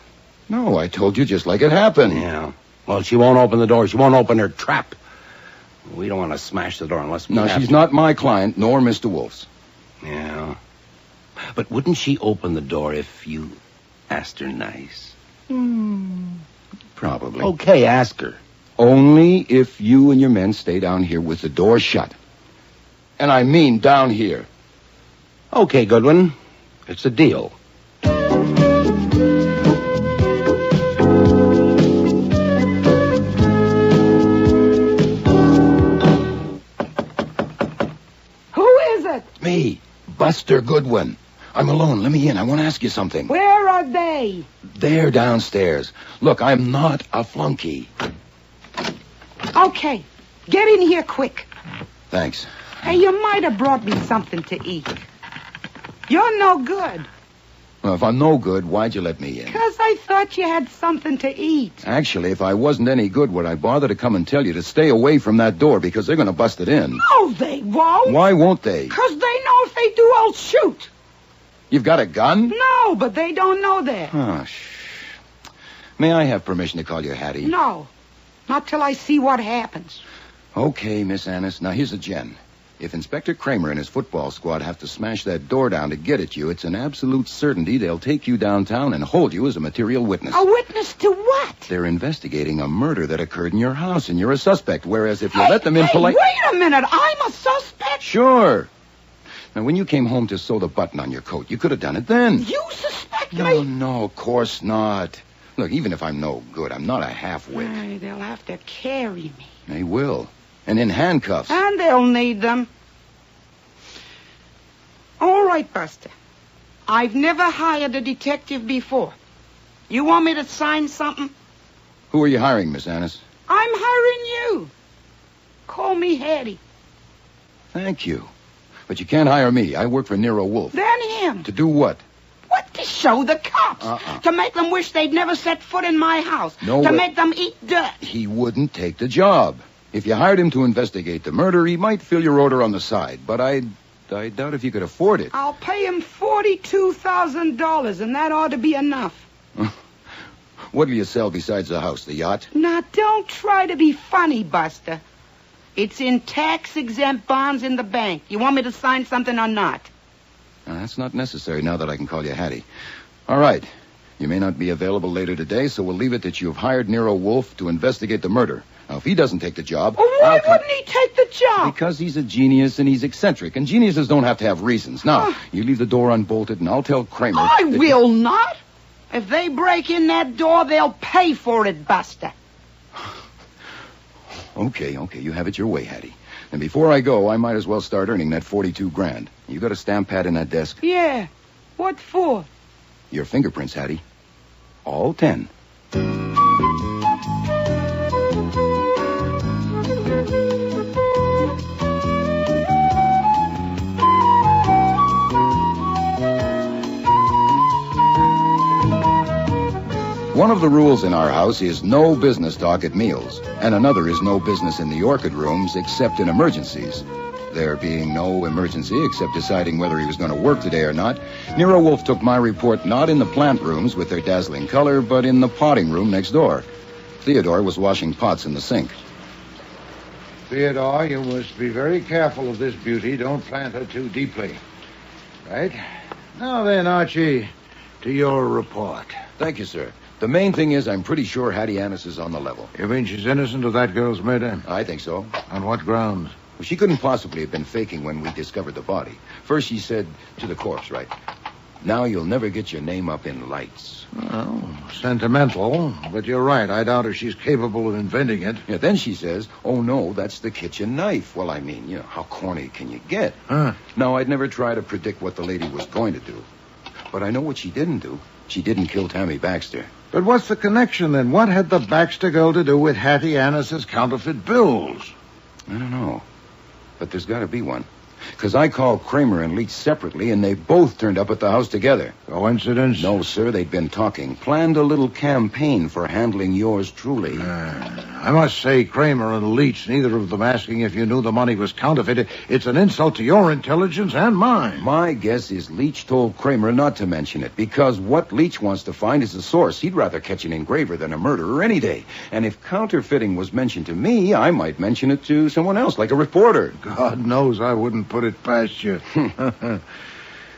No, I told you just like it happened. Yeah. Well, she won't open the door. She won't open her trap. We don't want to smash the door unless we have to. She's not my client, nor Mr. Wolfe's. Yeah. But wouldn't she open the door if you asked her nice? Probably. Okay, ask her. Only if you and your men stay down here with the door shut. And I mean down here. Okay, Goodwin. It's a deal. Who is it? Me, Buster Goodwin. I'm alone. Let me in. I want to ask you something. Where are they? They're downstairs. Look, I'm not a flunky. Okay. Get in here quick. Thanks. Hey, you might have brought me something to eat. You're no good. Well, if I'm no good, why'd you let me in? Because I thought you had something to eat. Actually, if I wasn't any good, would I bother to come and tell you to stay away from that door because they're going to bust it in? No, they won't. Why won't they? Because they know if they do, I'll shoot. You've got a gun? No, but they don't know that. Oh, May I have permission to call you Hattie? No, not till I see what happens. Okay, Miss Annis. Now, here's a gen. If Inspector Kramer and his football squad have to smash that door down to get at you, it's an absolute certainty they'll take you downtown and hold you as a material witness. A witness to what? They're investigating a murder that occurred in your house, and you're a suspect, whereas if you let them in polite... Wait a minute. I'm a suspect? Sure. Now, when you came home to sew the button on your coat, you could have done it then. You suspect me? No, of course not. Look, even if I'm no good, I'm not a half-wit. Ay, they'll have to carry me. They will. And in handcuffs. And they'll need them. All right, Buster. I've never hired a detective before. You want me to sign something? Who are you hiring, Miss Annis? I'm hiring you. Call me Hattie. Thank you. But you can't hire me. I work for Nero Wolfe. Then him. To do what? What? To show the cops. To make them wish they'd never set foot in my house. No to way. make them eat dirt. He wouldn't take the job. If you hired him to investigate the murder, he might fill your order on the side, but I doubt if you could afford it. I'll pay him $42,000, and that ought to be enough. What will you sell besides the house, the yacht? Now, don't try to be funny, Buster. It's in tax-exempt bonds in the bank. You want me to sign something or not? That's not necessary now that I can call you Hattie. All right. You may not be available later today, so we'll leave it that you've hired Nero Wolfe to investigate the murder. Now, if he doesn't take the job... Well, why wouldn't he take the job? Because he's a genius and he's eccentric, and geniuses don't have to have reasons. Now, you leave the door unbolted, and I'll tell Kramer... I will not. If they break in that door, they'll pay for it, Buster. Okay, you have it your way, Hattie. And before I go, I might as well start earning that $42,000. You got a stamp pad in that desk? Yeah. What for? Your fingerprints, Hattie. All 10. One of the rules in our house is no business talk at meals, and another is no business in the orchid rooms except in emergencies. There being no emergency except deciding whether he was going to work today or not, Nero Wolfe took my report not in the plant rooms with their dazzling color, but in the potting room next door. Theodore was washing pots in the sink. Theodore, you must be very careful of this beauty. Don't plant her too deeply. Right? Now then, Archie, to your report. Thank you, sir. The main thing is I'm pretty sure Hattie Annis is on the level. You mean she's innocent of that girl's murder? I think so. On what grounds? Well, she couldn't possibly have been faking when we discovered the body. First she said to the corpse, right, "Now you'll never get your name up in lights." Well, sentimental, but you're right. I doubt if she's capable of inventing it. Yeah, then she says, "Oh, no, that's the kitchen knife." Well, I mean, how corny can you get? Huh? Now, I'd never try to predict what the lady was going to do. But I know what she didn't do. She didn't kill Tammy Baxter. But what's the connection, then? What had the Baxter girl to do with Hattie Annis's counterfeit bills? I don't know. But there's got to be one. Because I called Kramer and Leach separately, and they both turned up at the house together. Coincidence? No, sir. They'd been talking. Planned a little campaign for handling yours truly. I must say, Kramer and Leach, neither of them asking if you knew the money was counterfeit. It's an insult to your intelligence and mine. My guess is Leach told Kramer not to mention it, because what Leach wants to find is the source. He'd rather catch an engraver than a murderer any day. And if counterfeiting was mentioned to me, I might mention it to someone else, like a reporter. God knows I wouldn't put it past you.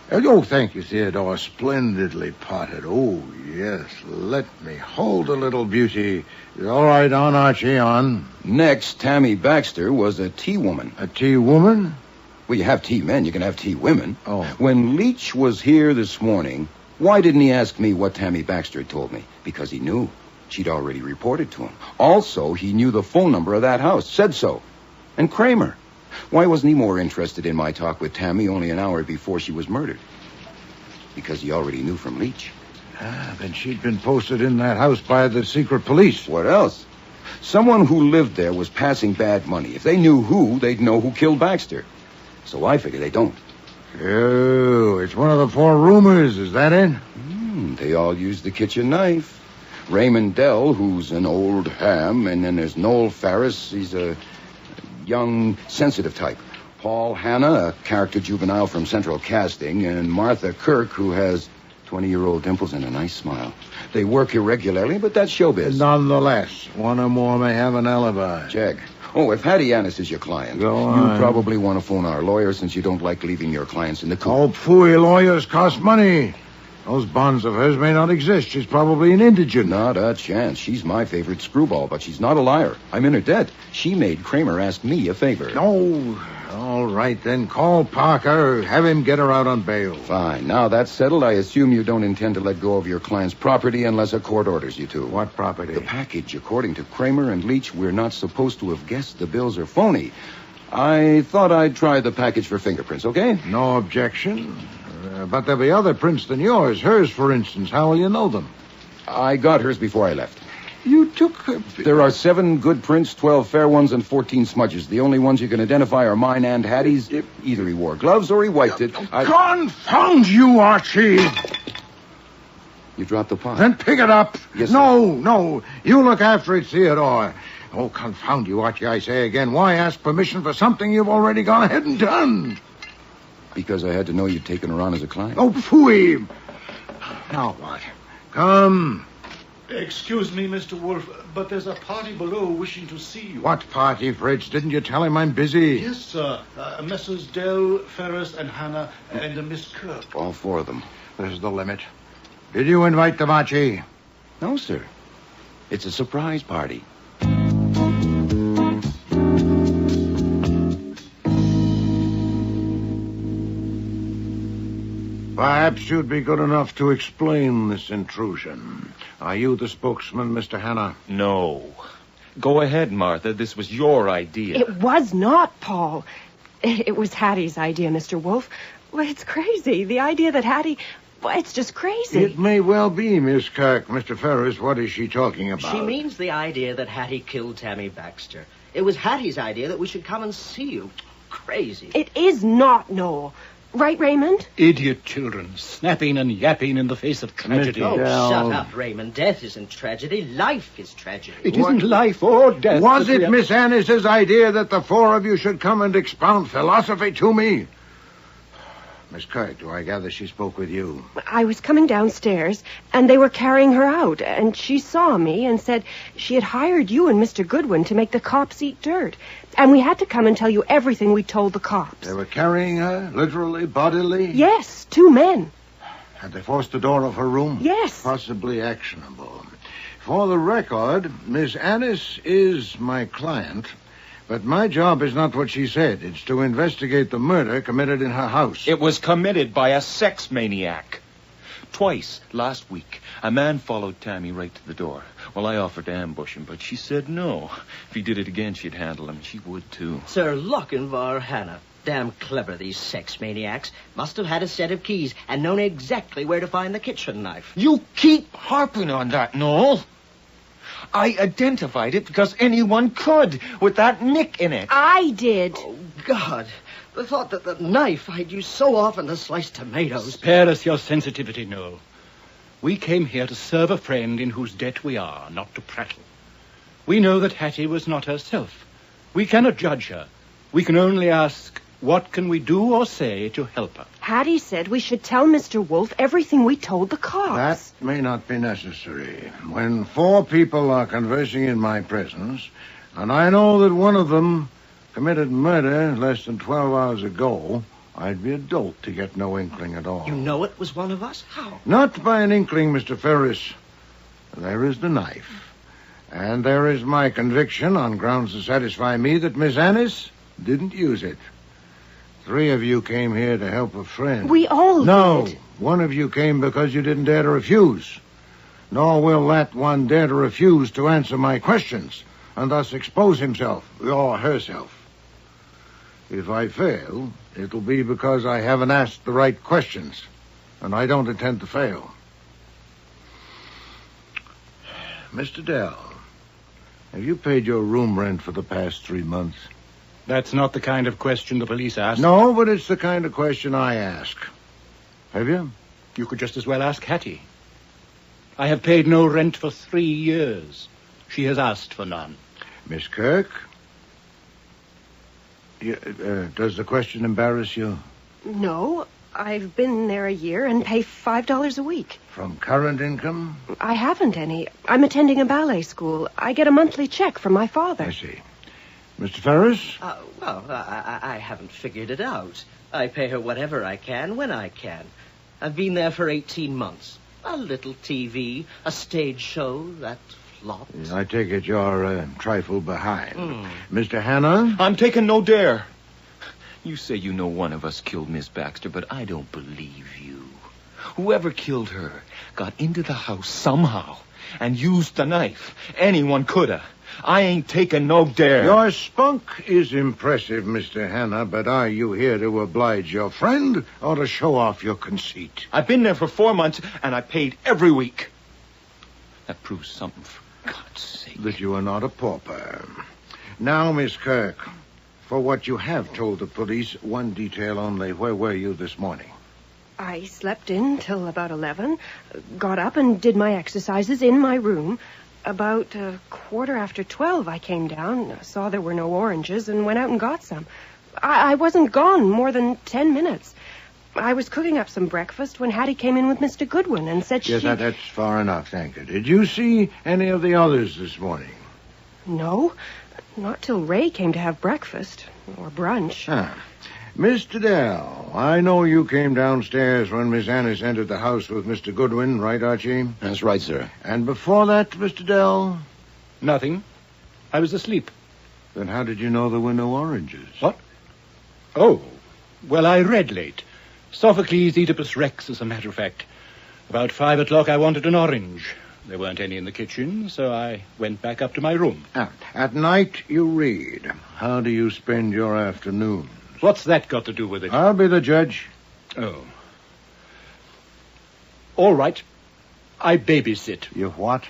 Oh, thank you, Theodore. Splendidly potted. Oh, yes. Let me hold a little beauty. All right, on, Archie, on. Next, Tammy Baxter was a tea woman. A tea woman? Well, you have tea men, you can have tea women. Oh. When Leach was here this morning, why didn't he ask me what Tammy Baxter had told me? Because he knew. She'd already reported to him. Also, he knew the phone number of that house. Said so. And Kramer. Why wasn't he more interested in my talk with Tammy only an hour before she was murdered? Because he already knew from Leach. Then she'd been posted in that house by the secret police. What else? Someone who lived there was passing bad money. If they knew who, they'd know who killed Baxter. So I figure they don't. Oh, it's one of the 4 rumors. Is that it? They all use the kitchen knife. Raymond Dell, who's an old ham, and then there's Noel Farris. He's a young, sensitive type. Paul Hanna, a character juvenile from Central Casting, and Martha Kirk, who has 20-year-old dimples and a nice smile. They work irregularly, but that's showbiz. Nonetheless, one or more may have an alibi. Check. Oh, if Hattie Annis is your client, Go on. you probably want to phone our lawyer since you don't like leaving your clients in the coop. Oh, phooey, lawyers cost money. Those bonds of hers may not exist. She's probably an indigent. Not a chance. She's my favorite screwball, but she's not a liar. I'm in her debt. She made Kramer ask me a favor. Oh, all right, then. Call Parker. Have him get her out on bail. Fine. Now that's settled, I assume you don't intend to let go of your client's property unless a court orders you to. What property? The package. According to Kramer and Leach, we're not supposed to have guessed the bills are phony. I thought I'd try the package for fingerprints, okay? No objection. But there'll be other prints than yours. Hers, for instance. How will you know them? I got hers before I left. You took... There are 7 good prints, 12 fair ones, and 14 smudges. The only ones you can identify are mine and Hattie's. Either he wore gloves or he wiped it. Confound you, Archie! You dropped the pot. Then pick it up. Yes, sir. No. You look after it, Theodore. Oh, confound you, Archie, I say again. Why ask permission for something you've already gone ahead and done? Because I had to know you'd taken her on as a client. Oh, phooey. Now what? Come. Excuse me, Mr. Wolfe, but there's a party below wishing to see you. What party, Fritz? Didn't you tell him I'm busy? Yes, sir. Messrs. Dell, Ferris, and Hannah, and Miss Kirk. All four of them. This is the limit. Did you invite them, Archie? No, sir. It's a surprise party. Perhaps you'd be good enough to explain this intrusion. Are you the spokesman, Mr. Hannah? No. Go ahead, Martha. This was your idea. It was not, Paul. It was Hattie's idea, Mr. Wolfe. Well, it's crazy. The idea that Hattie... Well, it's just crazy. It may well be, Miss Kirk. Mr. Ferris, what is she talking about? She means the idea that Hattie killed Tammy Baxter. It was Hattie's idea that we should come and see you. Crazy. It is not, Noel. Right, Raymond? Idiot children, snapping and yapping in the face of tragedy. Oh, shut up, Raymond. Death isn't tragedy. Life is tragedy. It isn't life or death. Was it Miss Annis's idea that the four of you should come and expound philosophy to me? Miss Kirk, do I gather she spoke with you? I was coming downstairs, and they were carrying her out, and she saw me and said she had hired you and Mr. Goodwin to make the cops eat dirt, and we had to come and tell you everything we told the cops. They were carrying her, literally, bodily? Yes, 2 men. Had they forced the door of her room? Yes. Possibly actionable. For the record, Miss Annis is my client, but my job is not what she said. It's to investigate the murder committed in her house. It was committed by a sex maniac. Twice last week, a man followed Tammy right to the door. Well, I offered to ambush him, but she said no. If he did it again, she'd handle him. She would, too. Sir Lochinvar Hannah. Damn clever, these sex maniacs. Must have had a set of keys and known exactly where to find the kitchen knife. You keep harping on that, Noel. I identified it because anyone could, with that nick in it. I did. Oh, God. The thought that the knife I'd used so often to slice tomatoes. Spare us your sensitivity, Noel. We came here to serve a friend in whose debt we are, not to prattle. We know that Hattie was not herself. We cannot judge her. We can only ask, what can we do or say to help her? Hattie said we should tell Mr. Wolfe everything we told the cops. That may not be necessary. When 4 people are conversing in my presence, and I know that one of them committed murder less than 12 hours ago, I'd be a dolt to get no inkling at all. You know it was one of us? How? Not by an inkling, Mr. Ferris. There is the knife. And there is my conviction on grounds to satisfy me that Miss Annis didn't use it. 3 of you came here to help a friend. We all No, did. 1 of you came because you didn't dare to refuse. Nor will that one dare to refuse to answer my questions, and thus expose himself or herself. If I fail, it'll be because I haven't asked the right questions, and I don't intend to fail. Mr. Dell, have you paid your room rent for the past 3 months? That's not the kind of question the police ask. No, but it's the kind of question I ask. Have you? You could just as well ask Hattie. I have paid no rent for 3 years. She has asked for none. Miss Kirk? Does the question embarrass you? No, I've been there a year and pay $5 a week. From current income? I haven't any. I'm attending a ballet school. I get a monthly check from my father. I see. Mr. Ferris? I haven't figured it out. I pay her whatever I can, when I can. I've been there for 18 months. A little TV, a stage show that flopped. I take it you're a trifle behind. Mr. Hannah? I'm taking no dare. You say you know one of us killed Miss Baxter, but I don't believe you. Whoever killed her got into the house somehow and used the knife. Anyone could have. I ain't taking no dare. Your spunk is impressive, Mr. Hannah, but are you here to oblige your friend or to show off your conceit? I've been there for 4 months, and I paid every week. That proves something, for God's sake. That you are not a pauper. Now, Miss Kirk, for what you have told the police, 1 detail only. Where were you this morning? I slept in till about 11, got up and did my exercises in my room. About 12:15, I came down, saw there were no oranges, and went out and got some. I wasn't gone more than 10 minutes. I was cooking up some breakfast when Hattie came in with Mr. Goodwin and said Yes, that's far enough, thank you. Did you see any of the others this morning? No, not till Ray came to have breakfast, or brunch. Mr. Dell, I know you came downstairs when Miss Annis entered the house with Mr. Goodwin, right, Archie? That's right, sir. And before that, Mr. Dell? Nothing. I was asleep. Then how did you know there were no oranges? What? Oh, well, I read late. Sophocles' Oedipus Rex, as a matter of fact. About 5 o'clock, I wanted an orange. There weren't any in the kitchen, so I went back up to my room. At night, you read. How do you spend your afternoons? What's that got to do with it? I'll be the judge. Oh. All right. I babysit. You what?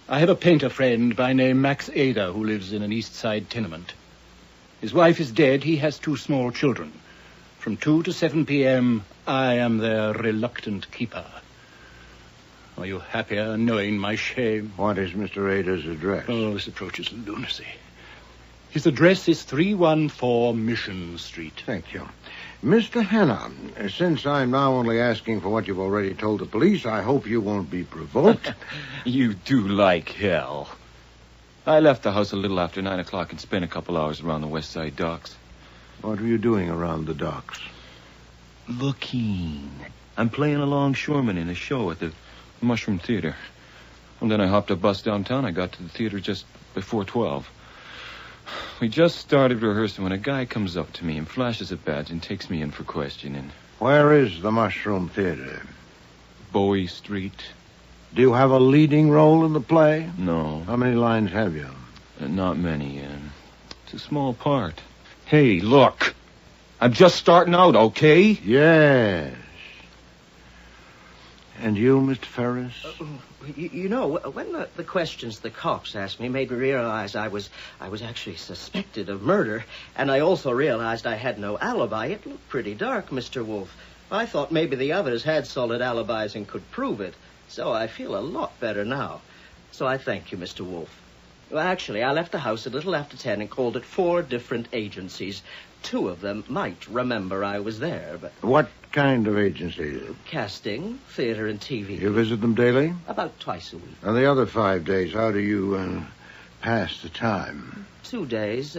I have a painter friend by name Max Ada who lives in an East Side tenement. His wife is dead. He has 2 small children. From 2 to 7 p.m., I am their reluctant keeper. Are you happier knowing my shame? What is Mr. Ada's address? Oh, this approaches lunacy. His address is 314 Mission Street. Thank you. Mr. Hanna, since I'm now only asking for what you've already told the police, I hope you won't be provoked. You do like hell. I left the house a little after 9 o'clock and spent a couple hours around the West Side docks. What were you doing around the docks? Looking. I'm playing a longshoreman in a show at the Mushroom Theater. And then I hopped a bus downtown. I got to the theater just before 12. We just started rehearsing when a guy comes up to me and flashes a badge and takes me in for questioning. Where is the Mushroom Theater? Bowie Street. Do you have a leading role in the play? No. How many lines have you? Not many. It's a small part. Hey, look. I'm just starting out, okay? Yes. And you, Mr. Ferris? You know, when the questions the cops asked me made me realize I was actually suspected of murder, and I also realized I had no alibi. It looked pretty dark, Mr. Wolfe. I thought maybe the others had solid alibis and could prove it, so I feel a lot better now. So I thank you, Mr. Wolfe. Well, actually, I left the house a little after 10 and called at 4 different agencies. 2 of them might remember I was there, but... What kind of agencies? Casting, theater, and TV. You visit them daily? About twice a week. And the other 5 days, how do you pass the time? 2 days,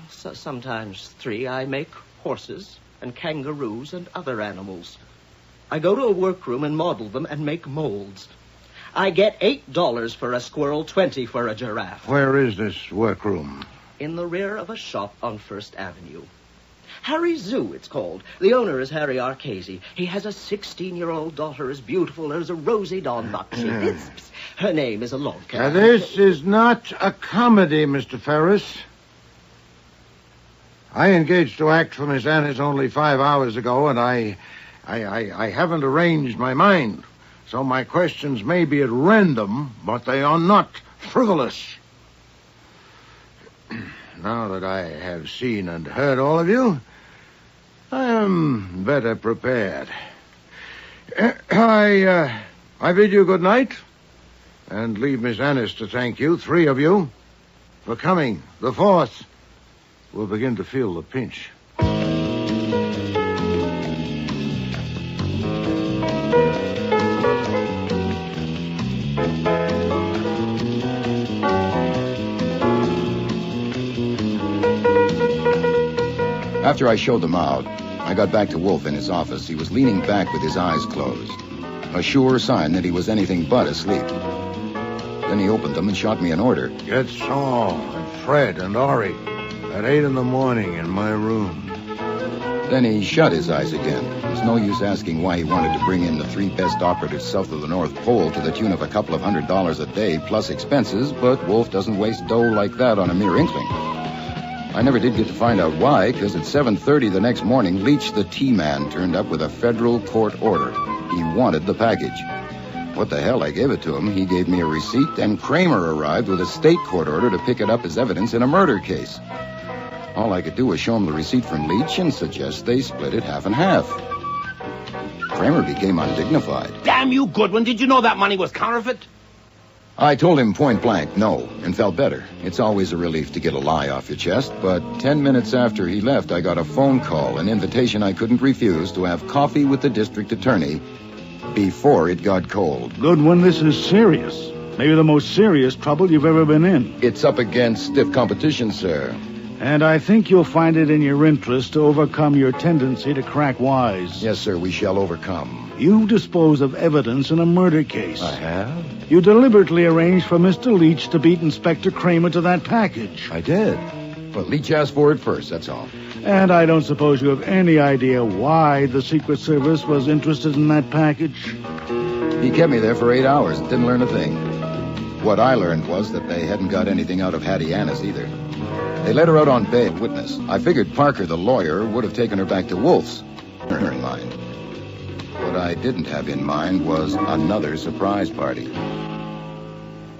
sometimes 3. I make horses and kangaroos and other animals. I go to a workroom and model them and make molds. I get $8 for a squirrel, 20 for a giraffe. Where is this workroom? In the rear of a shop on First Avenue. Harry's Zoo, it's called. The owner is Harry Archie. He has a 16-year-old daughter as beautiful as a Rosie Dawn-Buck. Her name is Alonka. Now, this is not a comedy, Mr. Ferris. I engaged to act for Miss Annis only 5 hours ago, and I haven't arranged my mind. So my questions may be at random, but they are not frivolous. Now that I have seen and heard all of you, I am better prepared. I bid you good night, and leave Miss Annis to thank you, 3 of you, for coming. The 4th will begin to feel the pinch. After I showed them out, I got back to Wolfe in his office. He was leaning back with his eyes closed, a sure sign that he was anything but asleep. Then he opened them and shot me an order. Get Saul and Fred and Ori at 8 in the morning in my room. Then he shut his eyes again. It was no use asking why he wanted to bring in the 3 best operatives south of the North Pole to the tune of a couple of $100 a day plus expenses, but Wolfe doesn't waste dough like that on a mere inkling. I never did get to find out why, because at 7:30 the next morning, Leach, the T-man, turned up with a federal court order. He wanted the package. What the hell, I gave it to him. He gave me a receipt, and Kramer arrived with a state court order to pick it up as evidence in a murder case. All I could do was show him the receipt from Leach and suggest they split it half and half. Kramer became undignified. Damn you, Goodwin. Did you know that money was counterfeit? I told him point blank no, and felt better. It's always a relief to get a lie off your chest, but 10 minutes after he left, I got a phone call, an invitation I couldn't refuse to have coffee with the district attorney before it got cold. Goodwin, this is serious. Maybe the most serious trouble you've ever been in. It's up against stiff competition, sir. And I think you'll find it in your interest to overcome your tendency to crack wise. Yes, sir, we shall overcome. You dispose of evidence in a murder case. I have? You deliberately arranged for Mr. Leach to beat Inspector Kramer to that package. I did. But Leach asked for it first, that's all. And I don't suppose you have any idea why the Secret Service was interested in that package? He kept me there for 8 hours and didn't learn a thing. What I learned was that they hadn't got anything out of Hattie Annis either. They let her out on bail witness. I figured Parker, the lawyer, would have taken her back to Wolfe's. Her in mind. What I didn't have in mind was another surprise party.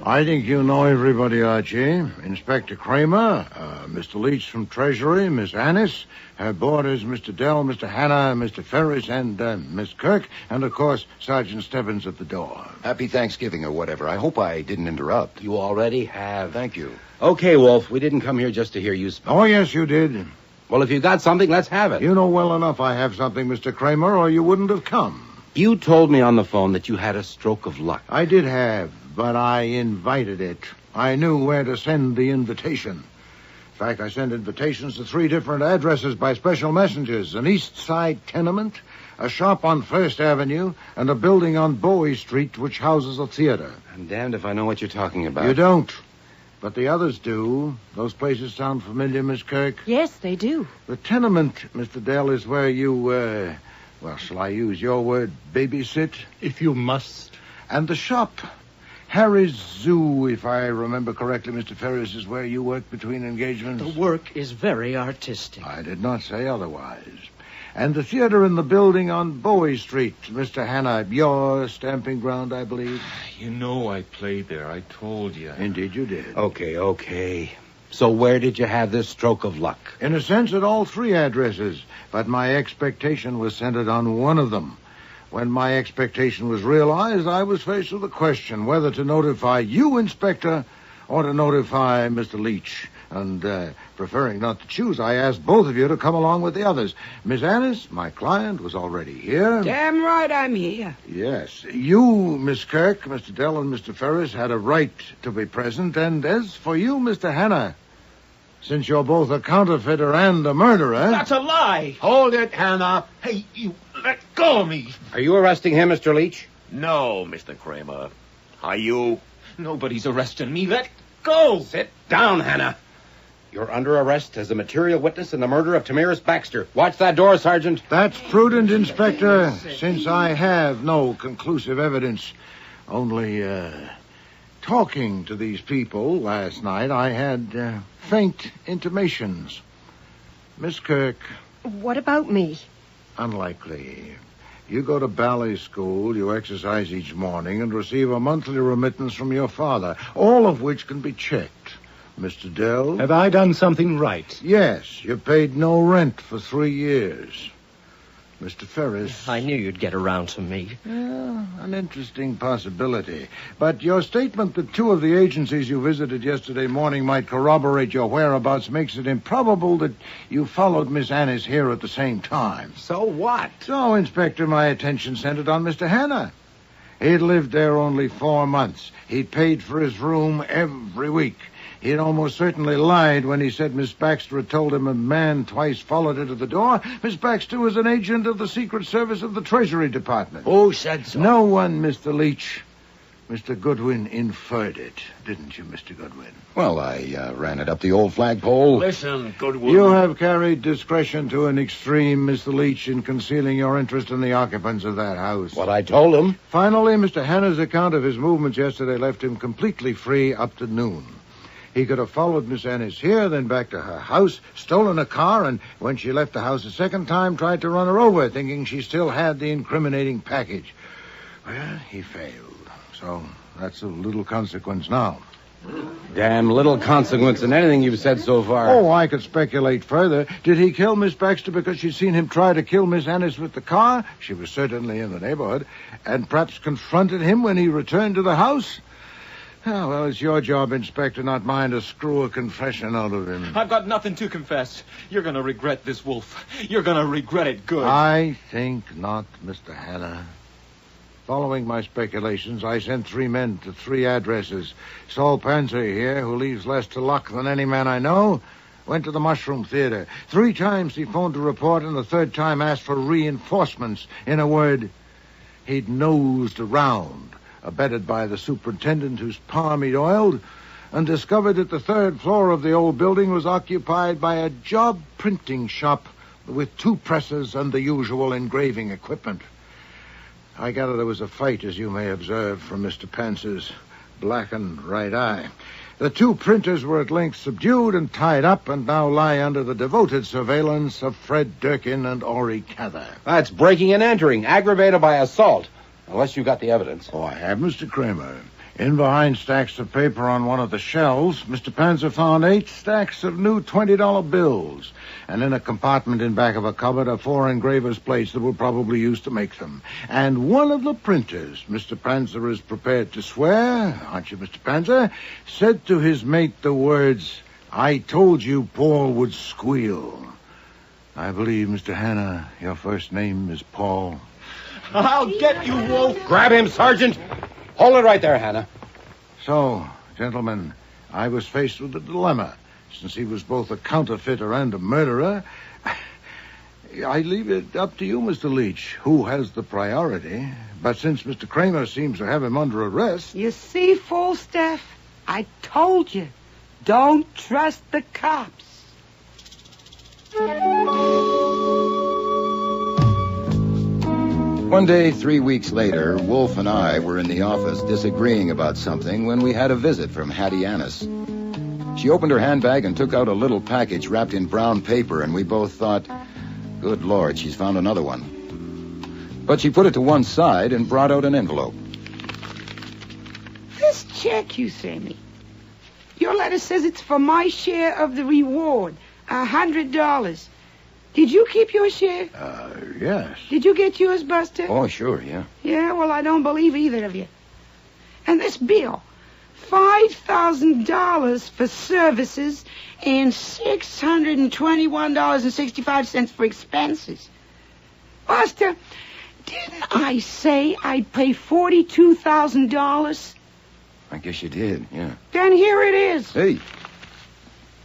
I think you know everybody, Archie. Inspector Kramer, Mr. Leach from Treasury, Miss Annis, her boarders, Mr. Dell, Mr. Hanna, Mr. Ferris, and Miss Kirk, and, of course, Sergeant Stebbins at the door. Happy Thanksgiving or whatever. I hope I didn't interrupt. You already have. Thank you. Okay, Wolf, we didn't come here just to hear you speak. Oh, yes, you did. Well, if you got something, let's have it. You know well enough I have something, Mr. Kramer, or you wouldn't have come. You told me on the phone that you had a stroke of luck. I did have, but I invited it. I knew where to send the invitation. In fact, I sent invitations to 3 different addresses by special messengers. An East Side tenement, a shop on First Avenue, and a building on Bowie Street which houses a theater. I'm damned if I know what you're talking about. You don't. But the others do. Those places sound familiar, Miss Kirk? Yes, they do. The tenement, Mr. Dell, is where you, well, shall I use your word, babysit? If you must. And the shop, Harry's Zoo, if I remember correctly, Mr. Ferris, is where you work between engagements. The work is very artistic. I did not say otherwise. And the theater in the building on Bowie Street, Mr. Hanna, your stamping ground, I believe. You know I played there. I told you. Indeed you did. Okay. So where did you have this stroke of luck? In a sense, at all 3 addresses. But my expectation was centered on one of them. When my expectation was realized, I was faced with a question whether to notify you, Inspector, or to notify Mr. Leach. And, preferring not to choose, I asked both of you to come along with the others. Miss Annis, my client, was already here. Damn right I'm here. Yes. You, Miss Kirk, Mr. Dell, and Mr. Ferris had a right to be present. And as for you, Mr. Hanna, since you're both a counterfeiter and a murderer... That's a lie! Hold it, Hannah. Hey, you let go of me. Are you arresting him, Mr. Leach? No, Mr. Kramer. Are you? Nobody's arresting me. Let go! Sit down, Hannah. You're under arrest as a material witness in the murder of Tamiris Baxter. Watch that door, Sergeant. That's prudent, Inspector, since I have no conclusive evidence. Only, talking to these people last night, I had faint intimations. Miss Kirk. What about me? Unlikely. You go to ballet school, you exercise each morning, and receive a monthly remittance from your father, all of which can be checked. Mr. Dell? Have I done something right? Yes, you paid no rent for 3 years. Mr. Ferris? I knew you'd get around to me. Yeah, an interesting possibility. But your statement that 2 of the agencies you visited yesterday morning might corroborate your whereabouts makes it improbable that you followed Miss Annis here at the same time. So what? So, Inspector, my attention centered on Mr. Hanna. He'd lived there only 4 months. He'd paid for his room every week. He'd almost certainly lied when he said Miss Baxter had told him a man twice followed her to the door. Miss Baxter was an agent of the Secret Service of the Treasury Department. Who said so? No one, Mr. Leach. Mr. Goodwin inferred it, didn't you, Mr. Goodwin? Well, I ran it up the old flagpole. Listen, Goodwin. You have carried discretion to an extreme, Mr. Leach, in concealing your interest in the occupants of that house. What I told him. Finally, Mr. Hanna's account of his movements yesterday left him completely free up to noon. He could have followed Miss Annis here, then back to her house, stolen a car, and when she left the house a second time, tried to run her over, thinking she still had the incriminating package. Well, he failed. So that's of little consequence now. Damn little consequence in anything you've said so far. Oh, I could speculate further. Did he kill Miss Baxter because she'd seen him try to kill Miss Annis with the car? She was certainly in the neighborhood. And perhaps confronted him when he returned to the house? Oh, well, it's your job, Inspector, not mine to screw a confession out of him. I've got nothing to confess. You're going to regret this, Wolf. You're going to regret it good. I think not, Mr. Hanna. Following my speculations, I sent 3 men to 3 addresses. Saul Panzer here, who leaves less to luck than any man I know, went to the Mushroom Theater. 3 times he phoned a report, and the 3rd time asked for reinforcements. In a word, he'd nosed around, abetted by the superintendent whose palm he'd oiled, and discovered that the 3rd floor of the old building was occupied by a job printing shop with 2 presses and the usual engraving equipment. I gather there was a fight, as you may observe from Mr. Panzer's blackened right eye. The 2 printers were at length subdued and tied up and now lie under the devoted surveillance of Fred Durkin and Ori Cather. That's breaking and entering, aggravated by assault. Unless you got the evidence. Oh, I have, Mr. Kramer. In behind stacks of paper on one of the shelves, Mr. Panzer found 8 stacks of new $20 bills. And in a compartment in back of a cupboard are 4 engravers' plates that were probably used to make them. And one of the printers, Mr. Panzer is prepared to swear, aren't you, Mr. Panzer, said to his mate the words, "I told you Paul would squeal." I believe, Mr. Hanna, your first name is Paul. I'll get you, Wolf. Grab him, Sergeant. Hold it right there, Hanna. So, gentlemen, I was faced with a dilemma. Since he was both a counterfeiter and a murderer, I leave it up to you, Mr. Leach, who has the priority. But since Mr. Kramer seems to have him under arrest... You see, Falstaff, I told you, don't trust the cops. One day, 3 weeks later, Wolf and I were in the office disagreeing about something when we had a visit from Hattie Annis. She opened her handbag and took out a little package wrapped in brown paper, and we both thought, good Lord, she's found another one. But she put it to one side and brought out an envelope. This check you sent me, your letter says it's for my share of the reward, $100. Did you keep your share? Yes. Did you get yours, Buster? Oh, sure, yeah. Yeah, well, I don't believe either of you. And this bill, $5,000 for services and $621.65 for expenses. Buster, didn't I say I'd pay $42,000? I guess you did, yeah. Then here it is. Hey,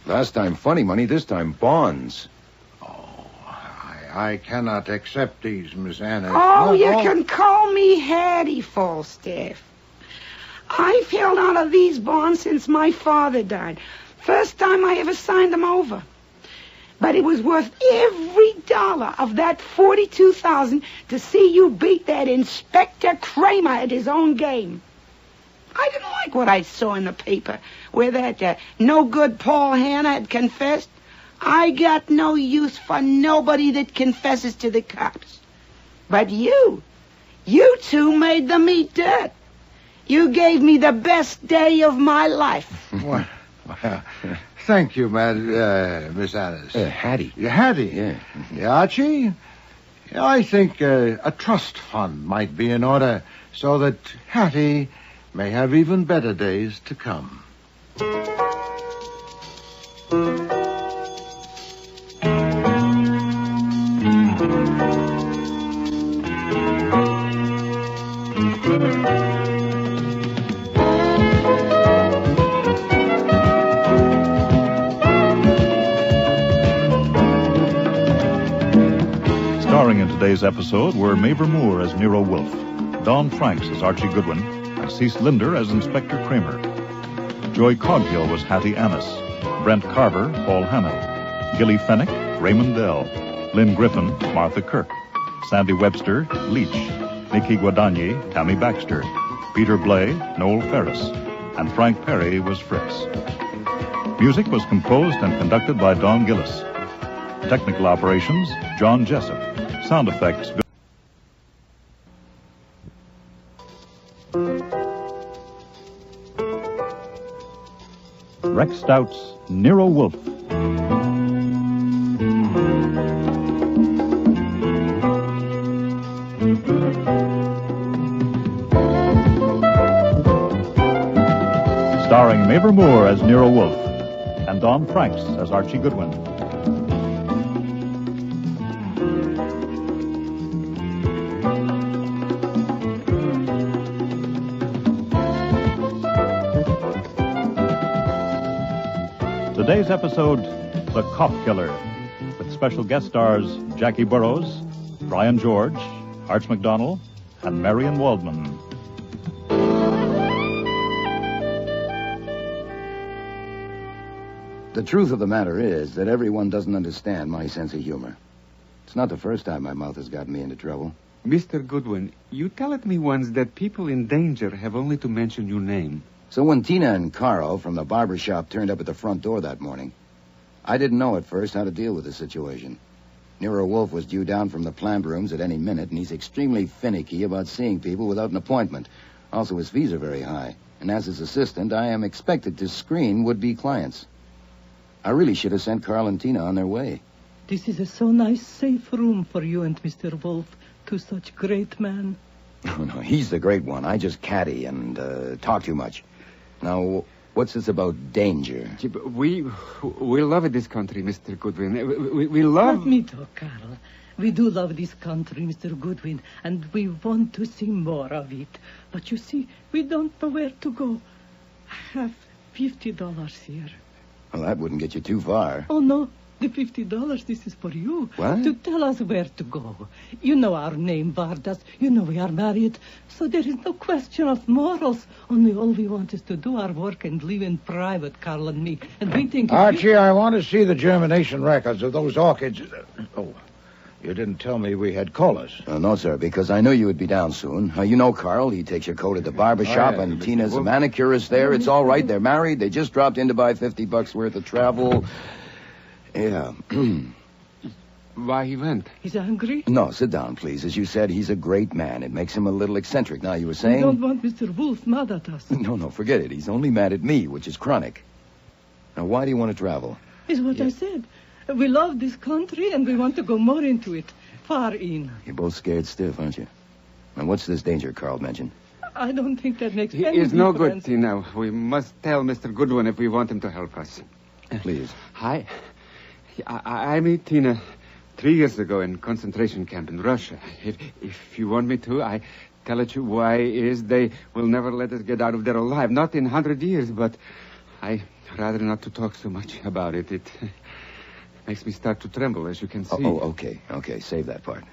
last time funny money, this time bonds. I cannot accept these, Miss Anna. Oh, you can call me Hattie, Falstaff. I've held on to these bonds since my father died. First time I ever signed them over. But it was worth every dollar of that $42,000 to see you beat that Inspector Kramer at his own game. I didn't like what I saw in the paper, where that no-good Paul Hanna had confessed. I got no use for nobody that confesses to the cops. But you two made them eat dirt. You gave me the best day of my life. Well, thank you, Miss Alice. Hattie. Hattie? Yeah. Archie? I think a trust fund might be in order so that Hattie may have even better days to come. Starring in today's episode were Mavor Moore as Nero Wolfe, Don Franks as Archie Goodwin, and Cease Linder as Inspector Kramer. Joy Coghill was Hattie Annis, Brent Carver, Paul Hanna, Gilly Fennick, Raymond Dell, Lynn Griffin, Martha Kirk, Sandy Webster, Leach, Nikki Guadagni, Tammy Baxter, Peter Blay, Noel Ferris, and Frank Perry was Fritz. Music was composed and conducted by Don Gillis. Technical operations, John Jessup. Sound effects, Rex Stout's Nero Wolfe. Elmer Moore as Nero Wolfe, and Don Franks as Archie Goodwin. Today's episode, The Cop Killer, with special guest stars Jackie Burroughs, Brian George, Arch McDonald, and Marion Waldman. The truth of the matter is that everyone doesn't understand my sense of humor. It's not the first time my mouth has gotten me into trouble. Mr. Goodwin, you told me once that people in danger have only to mention your name. So when Tina and Carl from the barber shop turned up at the front door that morning, I didn't know at first how to deal with the situation. Nero Wolfe was due down from the plant rooms at any minute, and he's extremely finicky about seeing people without an appointment. Also, his fees are very high, and as his assistant, I am expected to screen would-be clients. I really should have sent Carl and Tina on their way. This is a so nice, safe room for you and Mr. Wolfe, two such great men. Oh, no, he's the great one. I just caddy and talk too much. Now, what's this about danger? We love this country, Mr. Goodwin. We love... Let me talk, Carl. We do love this country, Mr. Goodwin, and we want to see more of it. But you see, we don't know where to go. I have $50 here. Well, that wouldn't get you too far. Oh, no. The $50, this is for you. What? To tell us where to go. You know our name, Vardas. You know we are married. So there is no question of morals. Only all we want is to do our work and live in private, Carl and me. And we think... Archie, I want to see the germination records of those orchids. Oh, you didn't tell me we had callers. No, sir, because I knew you would be down soon. You know Carl. He takes your coat at the barber shop, and Tina's a manicurist there. It's all right. They're married. They just dropped in to buy $50 worth of travel. Yeah. Why he went? He's angry? No, sit down, please. As you said, he's a great man. It makes him a little eccentric. Now, you were saying... We don't want Mr. Wolfe mad at us. No, forget it. He's only mad at me, which is chronic. Now, why do you want to travel? Is what I said. We love this country, and we want to go more into it. Far in. You're both scared stiff, aren't you? And what's this danger Carl mentioned? I don't think that makes any difference. It's no good, difference. Tina. We must tell Mr. Goodwin if we want him to help us. Please. Hi. I met Tina 3 years ago in concentration camp in Russia. If you want me to, I tell it you why is they will never let us get out of there alive. Not in 100 years, but I rather not to talk so much about it. It makes me start to tremble, as you can see. Oh, okay. Save that part.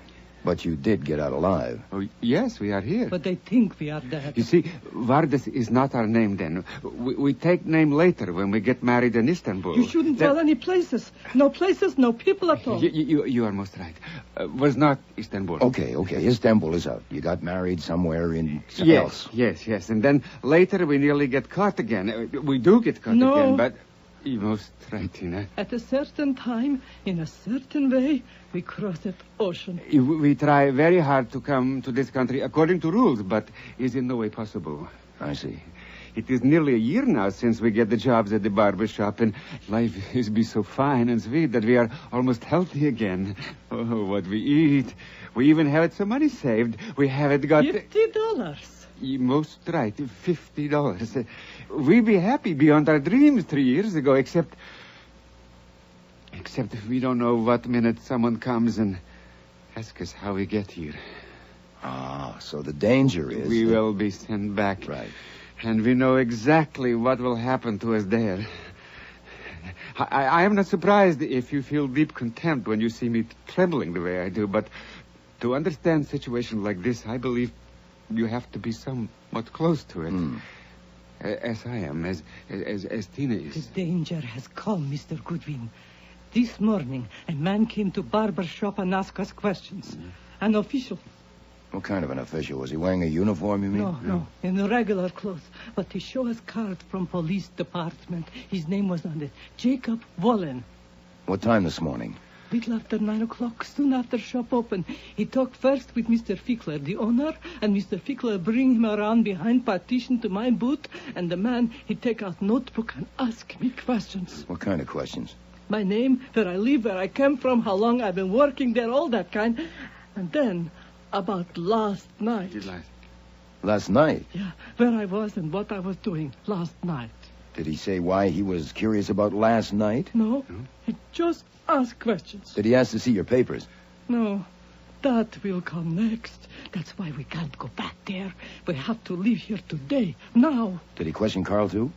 But you did get out alive. Oh, yes, we are here. But they think we are dead. You see, Vardas is not our name then. We take name later when we get married in Istanbul. You shouldn't tell any places. No places, no people at all. You are most right. Was not Istanbul. Okay. Istanbul is out. You got married somewhere in else. Yes. And then later we nearly get caught again. We do get caught again, but... You're most right, Tina. At a certain time, in a certain way, we cross that ocean. We try very hard to come to this country according to rules, but it's in no way possible. I see. It is nearly a year now since we get the jobs at the barber shop, and life is be so fine and sweet that we are almost healthy again. Oh, what we eat. We even have some money saved. We haven't got... $50. You're most right, $50. We be happy beyond our dreams 3 years ago, except if we don't know what minute someone comes and asks us how we get here. So the danger is... We will be sent back. Right. And we know exactly what will happen to us there. I am not surprised if you feel deep contempt when you see me trembling the way I do, but to understand situations like this, I believe you have to be somewhat close to it. As I am, as Tina is. The danger has come, Mr. Goodwin. This morning, a man came to barber shop and asked us questions. An official. What kind of an official? Was he wearing a uniform, you mean? No, in regular clothes. But he showed us card from police department. His name was on it. Jacob Wallen. What time this morning? Little after 9 o'clock, soon after shop open. He talked first with Mr. Fickler, the owner, and Mr. Fickler bring him around behind partition to my booth, and the man, he take out notebook and ask me questions. What kind of questions? My name, where I live, where I came from, how long I've been working there, all that kind. And then, about last night. Last night? Yeah, where I was and what I was doing last night. Did he say why he was curious about last night? No, he just asked questions. Did he ask to see your papers? No, that will come next. That's why we can't go back there. We have to leave here today, now. Did he question Carl, too?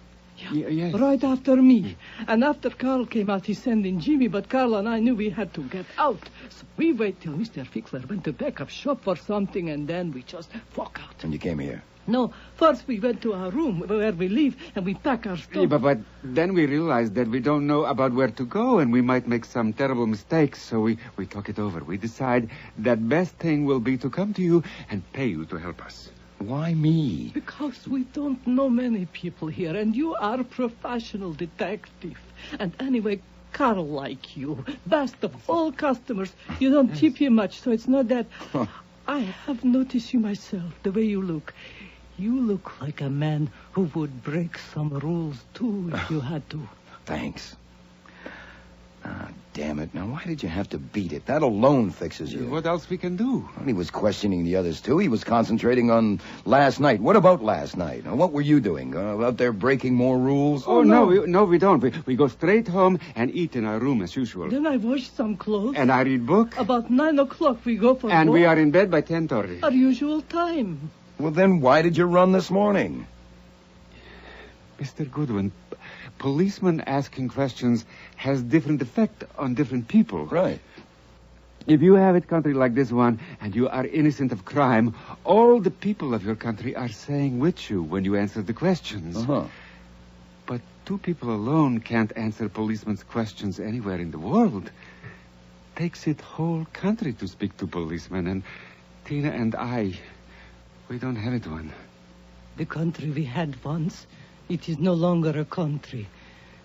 Yeah. Right after me. And after Carl came out, he sent in Jimmy, but Carl and I knew we had to get out. So we wait till Mr. Fickler went to back up shop for something, and then we just walk out. And you came here? No, first we went to our room where we live, and we pack our stuff. Yeah, but then we realized that we don't know about where to go, and we might make some terrible mistakes, so we talk it over. We decide that best thing will be to come to you and pay you to help us. Why me? Because we don't know many people here, and you are a professional detective. And anyway, Carl like you. Best of all customers. You don't tip him much, so it's not that. I have noticed you myself, the way you look. You look like a man who would break some rules, too, if you had to. Thanks. Ah, damn it. Now, why did you have to beat it? That alone fixes you. What else we can do? Well, he was questioning the others, too. He was concentrating on last night. What about last night? Now, what were you doing? Out there breaking more rules? Oh, no, we don't. We go straight home and eat in our room as usual. Then I wash some clothes. And I read book. About 9 o'clock we go for And walk. we are in bed by 10:30. Our usual time. Well, then why did you run this morning? Mr. Goodwin, policeman asking questions has different effect on different people. Right. If you have a country like this one and you are innocent of crime, all the people of your country are saying with you when you answer the questions. Uh-huh. But two people alone can't answer policemen's questions anywhere in the world. Takes it whole country to speak to policemen, and Tina and I, we don't have it one. The country we had once, it is no longer a country.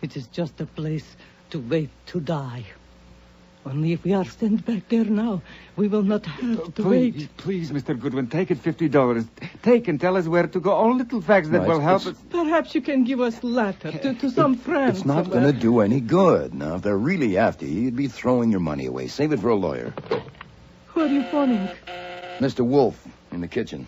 It is just a place to wait to die. Only if we are sent back there now, we will not have to wait. Please, Mr. Goodwin, take it $50. Take and tell us where to go. All little facts that will help us. Perhaps you can give us letter to some friends. It's not going to do any good. Now, if they're really after you, you'd be throwing your money away. Save it for a lawyer. Who are you phoning? Mr. Wolfe, in the kitchen.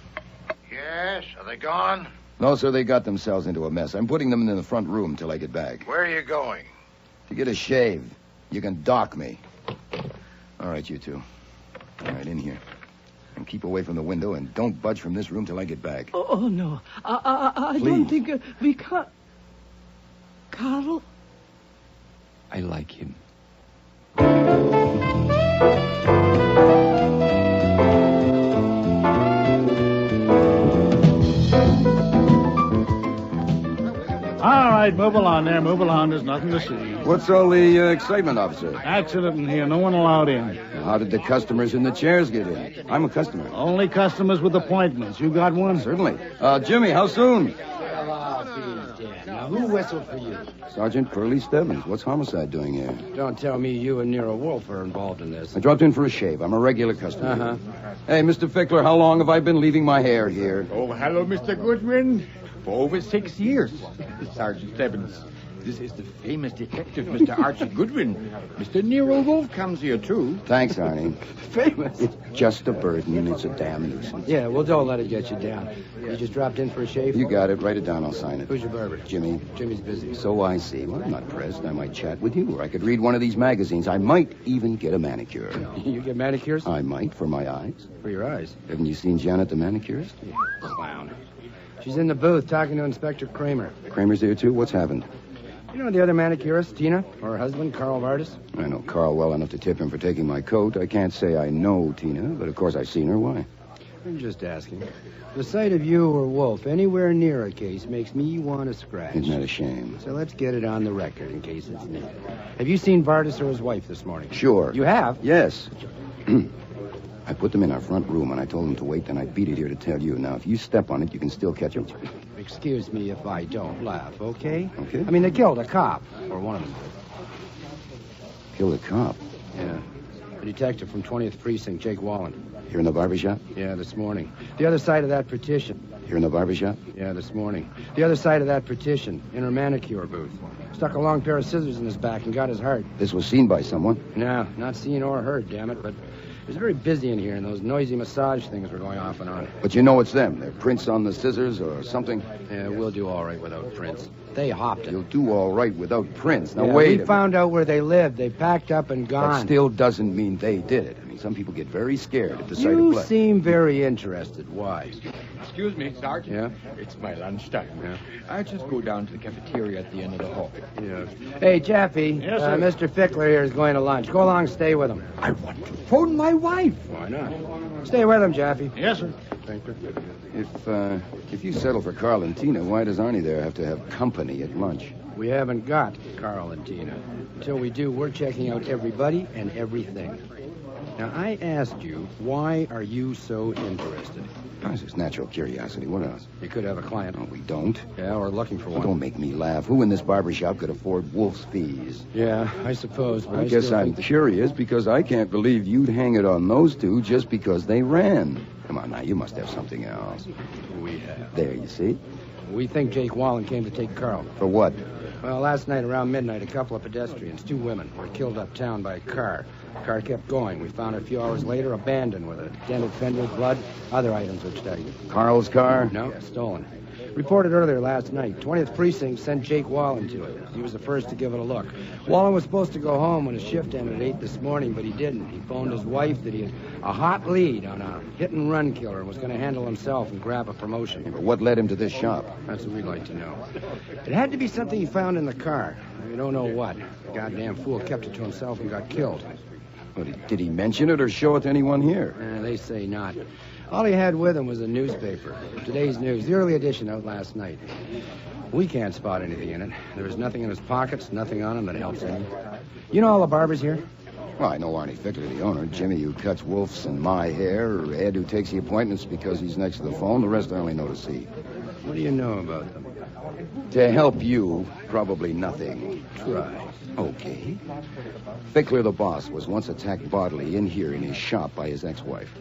Yes? Are they gone? No, sir, they got themselves into a mess. I'm putting them in the front room till I get back. Where are you going? To get a shave. You can dock me. All right, you two. All right, in here. And keep away from the window, and don't budge from this room till I get back. Oh no. I don't think we can... Carl? I like him. All right, move along there. Move along. There's nothing to see. What's all the excitement, officer? Accident in here. No one allowed in. How did the customers in the chairs get in? I'm a customer. Only customers with appointments. You got one? Certainly. Jimmy, how soon? Now, who whistled for you? Sergeant Curly Stebbins. What's homicide doing here? Don't tell me you and Nero Wolfe are involved in this. I dropped in for a shave. I'm a regular customer. Uh-huh. Hey, Mr. Fickler, how long have I been leaving my hair here? Oh, hello, Mr. Goodwin. For over 6 years. Sergeant Stebbins. This is the famous detective, Mr. Archie Goodwin. Mr. Nero Wolfe comes here, too. Thanks, Arnie. Famous. It's just a burden. It's a damn nuisance. Yeah, well, don't let it get you down. You just dropped in for a shave? You got it. Write it down. I'll sign it. Who's your barber? Jimmy. Jimmy's busy. So I see. Well, I'm not pressed. I might chat with you, or I could read one of these magazines. I might even get a manicure. You get manicures? I might, for my eyes. For your eyes? Haven't you seen Janet, the manicurist? Clown. She's in the booth talking to Inspector Kramer. Kramer's there, too? What's happened? You know the other manicurist, Tina? Or her husband, Carl Vardis? I know Carl well enough to tip him for taking my coat. I can't say I know Tina, but of course I've seen her. Why? I'm just asking. The sight of you or Wolfe anywhere near a case makes me want to scratch. Isn't that a shame? So let's get it on the record in case it's needed. Have you seen Vardis or his wife this morning? Sure. You have? Yes. I put them in our front room, and I told them to wait, and I beat it here to tell you. Now, if you step on it, you can still catch them. Excuse me if I don't laugh, okay? Okay. I mean, they killed a cop. Or one of them. Killed a cop? Yeah. A detective from 20th Precinct, Jake Wallen. Here in the barber shop? Yeah, this morning. The other side of that petition. Here in the barber shop? Yeah, this morning. The other side of that partition, in her manicure booth. Stuck a long pair of scissors in his back and got his heart. This was seen by someone? No, not seen or heard, damn it, but it was very busy in here, and those noisy massage things were going off and on. But you know it's them. Their prints on the scissors or something? Yeah, we'll do all right without prints. They hopped it. You'll do all right without prints. Now, Yeah, wait. We found out where they lived. They packed up and gone. That still doesn't mean they did it. I mean, some people get very scared at the sight of You blood. seem very interested. Why? Excuse me, Sergeant. Yeah? It's my lunchtime. Yeah. I'll just go down to the cafeteria at the end of the hall. Yeah. Hey, Jeffy. Yes, sir. Mr. Fickler here is going to lunch. Go along, stay with him. I want to phone my wife. Why not? Stay with him, Jeffy. Yes, sir. Thank you. If you settle for Carl and Tina, why does Arnie there have to have company at lunch? We haven't got Carl and Tina. Until we do, we're checking out everybody and everything. Now, I asked you, why are you so interested? Oh, it's just natural curiosity. What else? You could have a client. No, we don't. Yeah, we're looking for one. Don't make me laugh. Who in this barber shop could afford Wolf's fees? Yeah, I suppose. But I guess still I'm think curious because I can't believe you'd hang it on those two just because they ran. Come on now, you must have something else. we have. There, you see? We think Jake Wallen came to take Carl. For what? Well, last night around midnight, a couple of pedestrians, 2 women, were killed uptown by a car. The car kept going. We found it a few hours later abandoned with a dented fender, blood, other items which died. Carl's car? No, stolen. Reported earlier last night. 20th Precinct sent Jake Wallen to it. He was the first to give it a look. Wallen was supposed to go home when his shift ended at 8 this morning, but he didn't. He phoned his wife that he had a hot lead on a hit-and-run killer and was going to handle himself and grab a promotion. But what led him to this shop? That's what we'd like to know. It had to be something he found in the car. We don't know what. The goddamn fool kept it to himself and got killed. But did he mention it or show it to anyone here? They say not. All he had with him was a newspaper. Today's News, the early edition out last night. We can't spot anything in it. There was nothing in his pockets, nothing on him that helps any. You know all the barbers here? Well, I know Arnie Fickler, the owner, Jimmy, who cuts Wolf's and my hair, Ed, who takes the appointments because he's next to the phone. The rest I only know to see. What do you know about them? To help you, probably nothing. Try. Okay. Fickler, the boss, was once attacked bodily in here in his shop by his ex-wife.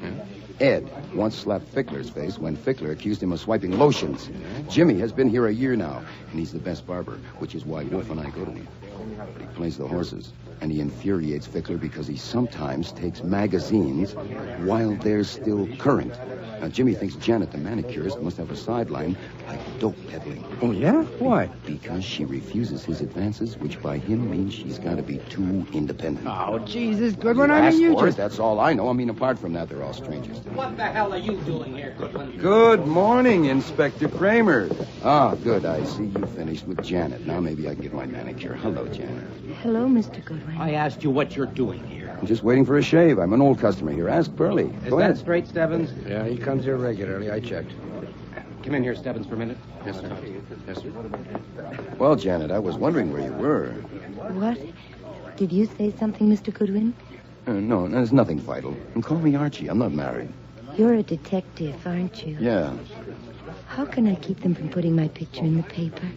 Ed once slapped Fickler's face when Fickler accused him of swiping lotions. Jimmy has been here a year now, and he's the best barber, which is why Wolf and I go to him. But he plays the horses, and he infuriates Fickler because he sometimes takes magazines while they're still current. Now, Jimmy thinks Janet, the manicurist, must have a sideline like dope peddling. Oh, yeah? Why? Because she refuses his advances, which by him means she's got to be too independent. Oh, Jesus, Goodwin, I asked mean, you for it, just... that's all I know. I mean, apart from that, they're all strangers to me. What the hell are you doing here, Goodwin? Good morning, Inspector Kramer. Ah, good. I see you finished with Janet. Now maybe I can get my manicure. Hello, Janet. Hello, Mr. Goodwin. I asked you what you're doing here. I'm just waiting for a shave. I'm an old customer here. Ask Burley. Is Go that ahead. straight, Stebbins? Yeah, he comes here regularly. I checked. Come in here, Stebbins, for a minute. Yes, sir. Yes, sir. Well, Janet, I was wondering where you were. What? Did you say something, Mr. Goodwin? No, there's nothing vital. And call me Archie. I'm not married. You're a detective, aren't you? Yeah. How can I keep them from putting my picture in the paper?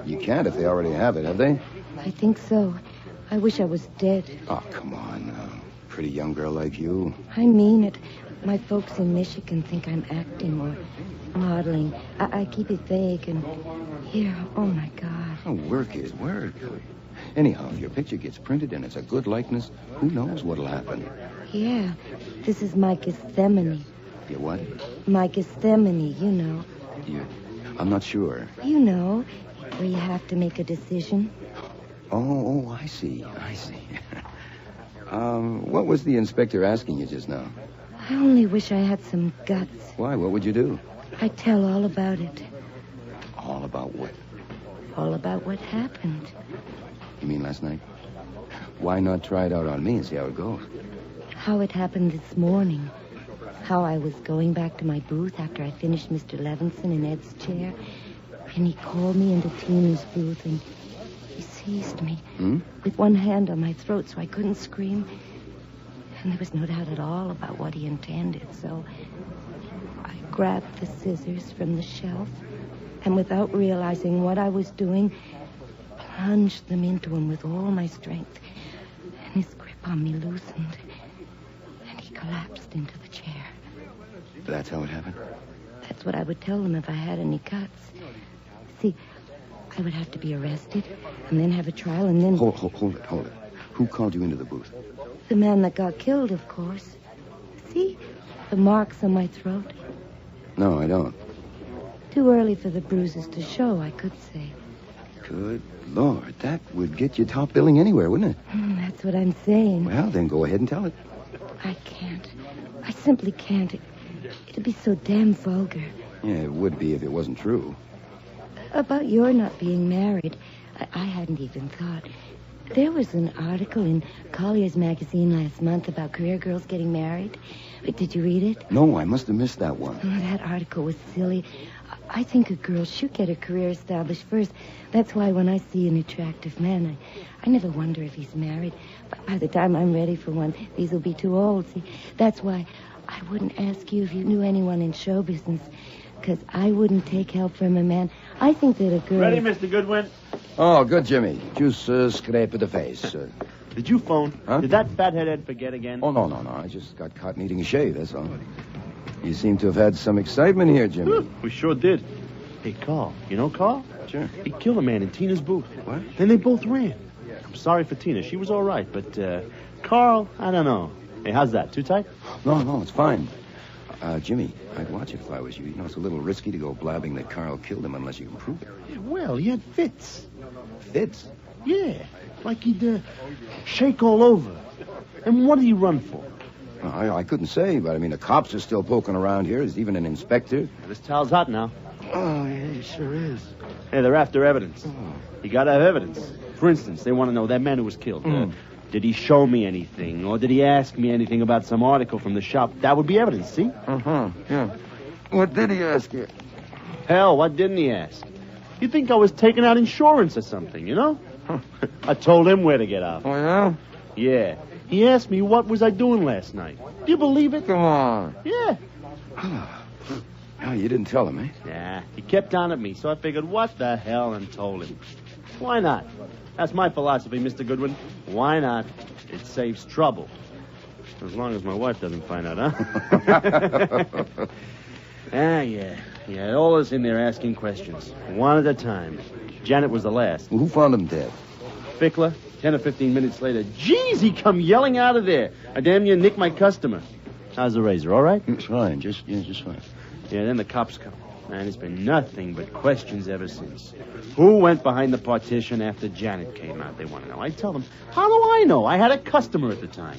You can't if they already have it, have they? I think so. I wish I was dead. Oh, come on now. Pretty young girl like you. I mean it. My folks in Michigan think I'm acting or modeling. I keep it vague and here, oh my God. Oh, work is work. Anyhow, if your picture gets printed and it's a good likeness, who knows what'll happen? Yeah, this is my Gethsemane. You what? My Gethsemane, you know. I'm not sure. You know, where you have to make a decision. Oh, I see. What was the inspector asking you just now? I only wish I had some guts. Why? What would you do? I'd tell all about it. All about what? All about what happened. You mean last night? Why not try it out on me and see how it goes? How it happened this morning. How I was going back to my booth after I finished Mr. Levinson in Ed's chair. And he called me into Tina's booth and he seized me with one hand on my throat so I couldn't scream. And there was no doubt at all about what he intended. So I grabbed the scissors from the shelf and without realizing what I was doing, plunged them into him with all my strength. And his grip on me loosened. And he collapsed into the chair. That's how it happened? That's what I would tell them if I had any cuts. See, I would have to be arrested and then have a trial and then... Hold it. Who called you into the booth? The man that got killed, of course. See? The marks on my throat. No, I don't. Too early for the bruises to show, I could say. Good Lord, that would get you top billing anywhere, wouldn't it? That's what I'm saying. Well, then go ahead and tell it. I can't. I simply can't. It'd be so damn vulgar. Yeah, it would be if it wasn't true. About your not being married, I hadn't even thought. There was an article in Collier's magazine last month about career girls getting married. Did you read it? No, I must have missed that one. Oh, that article was silly. I think a girl should get a career established first. That's why when I see an attractive man, I never wonder if he's married. But by the time I'm ready for one, these will be too old. See, that's why I wouldn't ask you if you knew anyone in show business, because I wouldn't take help from a man. I think that a girl... Ready, Mr. Goodwin? Oh, good, Jimmy. Just scrape of the face. Did you phone? Huh? Did that fathead forget again? Oh, no. I just got caught needing a shave, that's all. You seem to have had some excitement here, Jimmy. We sure did. Hey, Carl. You know Carl? Sure. He killed a man in Tina's booth. What? Then they both ran. I'm sorry for Tina. She was all right, but Carl, I don't know. Hey, how's that? Too tight? No, it's fine. Jimmy, I'd watch it if I was you. You know, it's a little risky to go blabbing that Carl killed him unless you can prove it. Yeah, well, he had fits. Fits? Yeah, like he'd shake all over. And what did he run for? I couldn't say, but I mean, the cops are still poking around here. There's even an inspector. This towel's hot now. Oh, yeah, it sure is. Hey, they're after evidence. You gotta have evidence. For instance, they want to know that man who was killed. Did he show me anything? Or did he ask me anything about some article from the shop? That would be evidence, see? Yeah. What did he ask you? Hell, what didn't he ask? You'd think I was taking out insurance or something, you know? I told him where to get out. Oh, yeah? Yeah. He asked me what was I doing last night. Do you believe it? Come on. Yeah. Oh, you didn't tell him, eh? Nah, he kept on at me, so I figured, what the hell, and told him. Why not? That's my philosophy, Mr. Goodwin. Why not? It saves trouble. As long as my wife doesn't find out, huh? Yeah, all us in there asking questions. One at a time. Janet was the last. Well, who found him dead? Fickler. 10 or 15 minutes later, geez, he come yelling out of there. I damn near nicked my customer. How's the razor, all right? It's fine, just fine. Yeah, then the cops come. Man, it's been nothing but questions ever since. Who went behind the partition after Janet came out? They want to know. I tell them, how do I know? I had a customer at the time.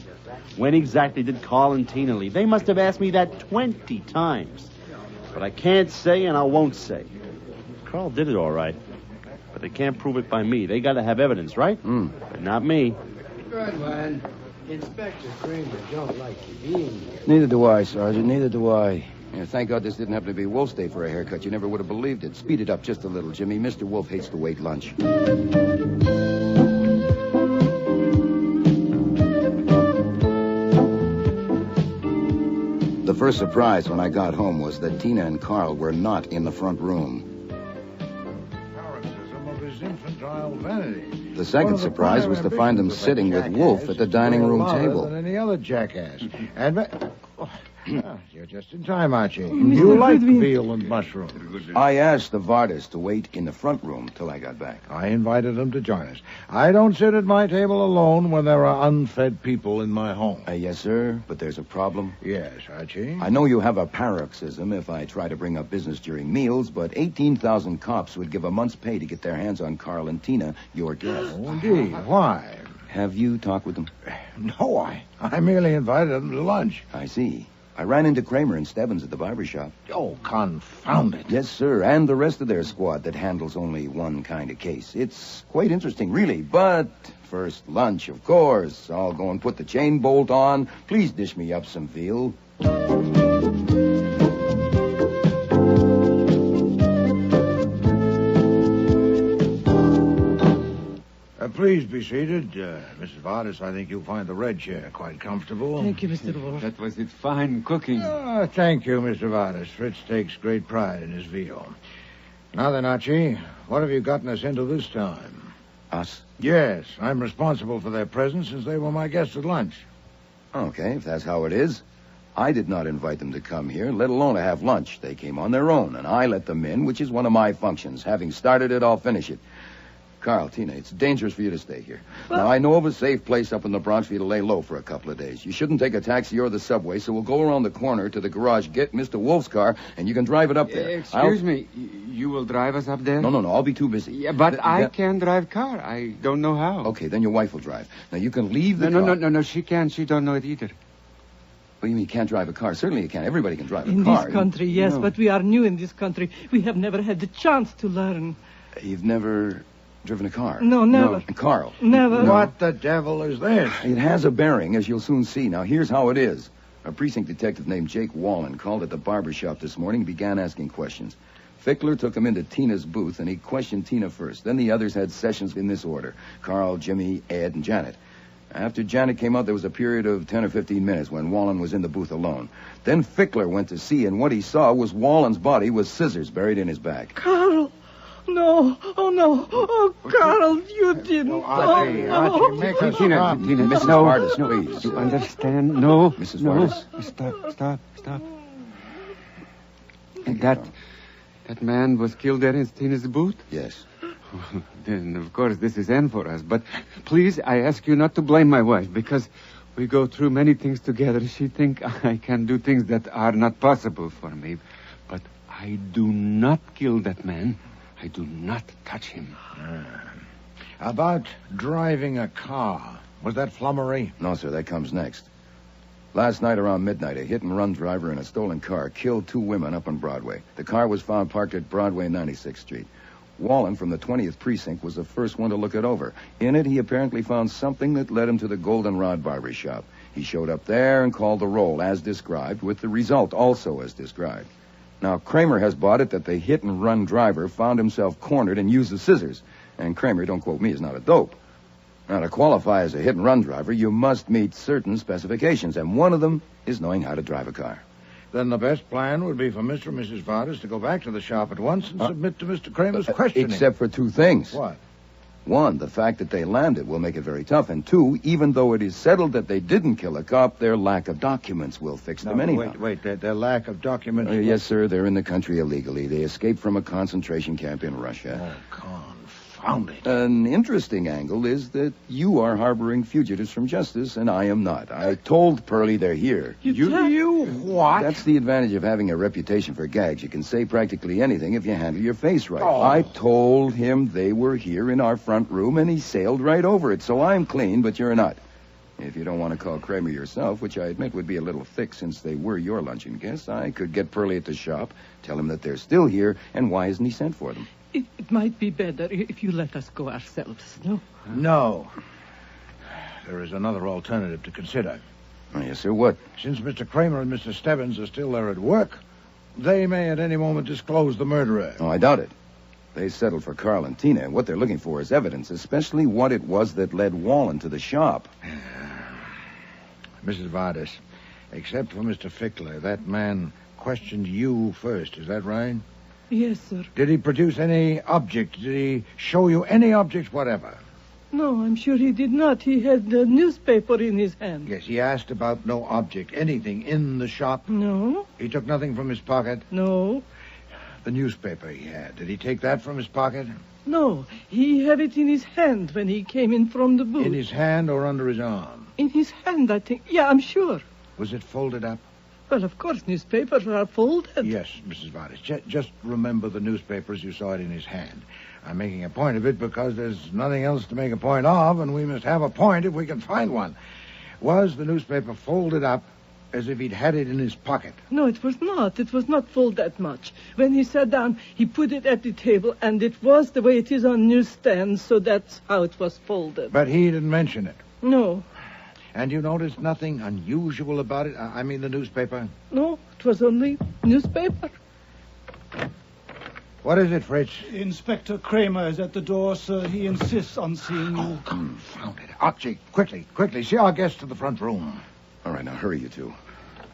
When exactly did Carl and Tina leave? They must have asked me that 20 times. But I can't say and I won't say. Carl did it all right. But they can't prove it by me. They got to have evidence, right? But not me. Good one. Inspector Kramer don't like you being here. Neither do I, Sergeant. Neither do I. Yeah, thank God this didn't happen to be Wolf's day for a haircut. You never would have believed it. Speed it up just a little, Jimmy. Mr. Wolfe hates to wait lunch. The first surprise when I got home was that Tina and Carl were not in the front room. Of his infantile vanity. The second surprise was to find them sitting with Wolfe at the dining room table. Than any other jackass. You're just in time, Archie. You like veal and mushroom. I asked the Vardas to wait in the front room till I got back. I invited them to join us. I don't sit at my table alone when there are unfed people in my home. Yes, sir, but there's a problem. Yes, Archie. I know you have a paroxysm if I try to bring up business during meals, but 18,000 cops would give a month's pay to get their hands on Carl and Tina, your guests. Oh, indeed. Why? Have you talked with them? No, I merely invited them to lunch. I see. I ran into Kramer and Stebbins at the barber shop. Oh, confound it. Yes, sir, and the rest of their squad that handles only one kind of case. It's quite interesting, really, but first lunch, of course. I'll go and put the chain bolt on. Please dish me up some veal. Please be seated. Mrs. Vardas, I think you'll find the red chair quite comfortable. Thank you, Mr. Wolfe. That was it. Fine cooking. Thank you, Mr. Vardas. Fritz takes great pride in his veal. Now then, Archie, what have you gotten us into this time? Us? Yes, I'm responsible for their presence since they were my guests at lunch. Okay, if that's how it is. I did not invite them to come here, let alone to have lunch. They came on their own, and I let them in, which is one of my functions. Having started it, I'll finish it. Carl, Tina, it's dangerous for you to stay here. Now, I know of a safe place up in the Bronx for you to lay low for a couple of days. You shouldn't take a taxi or the subway, so we'll go around the corner to the garage, get Mr. Wolfe's car, and you can drive it up there. Excuse me, you will drive us up there? No, I'll be too busy. Yeah, but I can't drive car. I don't know how. Okay, then your wife will drive. Now, you can leave the car. No, she can't. She don't know it either. What do you mean you can't drive a car? Certainly you can. Everybody can drive a in car. In this country, yes, but we are new in this country. We have never had the chance to learn. You've never driven a car? No, never. And Carl? Never. What the devil is this? It has a bearing, as you'll soon see. Now, here's how it is. A precinct detective named Jake Wallen called at the barber shop this morning and began asking questions. Fickler took him into Tina's booth, and he questioned Tina first. Then the others had sessions in this order. Carl, Jimmy, Ed, and Janet. After Janet came out, there was a period of 10 or 15 minutes when Wallen was in the booth alone. Then Fickler went to see, and what he saw was Wallen's body with scissors buried in his back. Carl! No. Oh, no. Oh, Carl, you didn't. Archie, make us Tina, stop. Mrs. No, Vardis, no, please. You understand? No. Mrs. No. Vardis. Stop. And that man was killed there in Tina's booth? Yes. Then, of course, this is end for us. But please, I ask you not to blame my wife, because we go through many things together. She thinks I can do things that are not possible for me. But I do not kill that man. I do not touch him. About driving a car. Was that flummery? No, sir, that comes next. Last night around midnight, a hit-and-run driver in a stolen car killed 2 women up on Broadway. The car was found parked at Broadway 96th Street. Wallen from the 20th Precinct was the first one to look it over. In it, he apparently found something that led him to the Goldenrod barber shop. He showed up there and called the roll, as described, with the result also as described. Now, Kramer has bought it that the hit-and-run driver found himself cornered and used the scissors. And Kramer, don't quote me, is not a dope. Now, to qualify as a hit-and-run driver, you must meet certain specifications, and one of them is knowing how to drive a car. Then the best plan would be for Mr. and Mrs. Vardis to go back to the shop at once and submit to Mr. Kramer's questioning. Except for 2 things. What? 1, the fact that they landed will make it very tough. And 2, even though it is settled that they didn't kill a cop, their lack of documents will fix them anyhow. Wait, their lack of documents... Yes, sir, they're in the country illegally. They escaped from a concentration camp in Russia. Oh, confound it. An interesting angle is that you are harboring fugitives from justice, and I am not. I told Pearlie they're here. You what? That's the advantage of having a reputation for gags. You can say practically anything if you handle your face right. Oh. I told him they were here in our front room, and he sailed right over it. So I'm clean, but you're not. If you don't want to call Kramer yourself, which I admit would be a little thick since they were your luncheon guests, I could get Pearlie at the shop, tell him that they're still here, and why hasn't he sent for them? It might be better if you let us go ourselves, no? No. There is another alternative to consider. Oh, yes, sir, what? Since Mr. Kramer and Mr. Stebbins are still there at work, they may at any moment disclose the murderer. Oh, I doubt it. They settled for Carl and Tina, and what they're looking for is evidence, especially what it was that led Wallen to the shop. Mrs. Vardis, except for Mr. Fickler, that man questioned you first, is that right? Yes, sir. Did he produce any object? Did he show you any object whatever? No, I'm sure he did not. He had the newspaper in his hand. Yes, he asked about no object, anything in the shop? No. He took nothing from his pocket? No. The newspaper he had, did he take that from his pocket? No, he had it in his hand when he came in from the booth. In his hand or under his arm? In his hand, I think. Yeah, I'm sure. Was it folded up? Well, of course, newspapers are folded. Yes, Mrs. Vardis. Just remember the newspaper as you saw it in his hand. I'm making a point of it because there's nothing else to make a point of, and we must have a point if we can find one. Was the newspaper folded up as if he'd had it in his pocket? No, it was not. It was not folded that much. When he sat down, he put it at the table, and it was the way it is on newsstands, so that's how it was folded. But he didn't mention it? No. And you noticed nothing unusual about it? I mean the newspaper? No, it was only newspaper. What is it, Fritz? Inspector Kramer is at the door, sir. He insists on seeing you. Oh, confound it. Archie, quickly. See our guest to the front room. All right, now hurry, you two.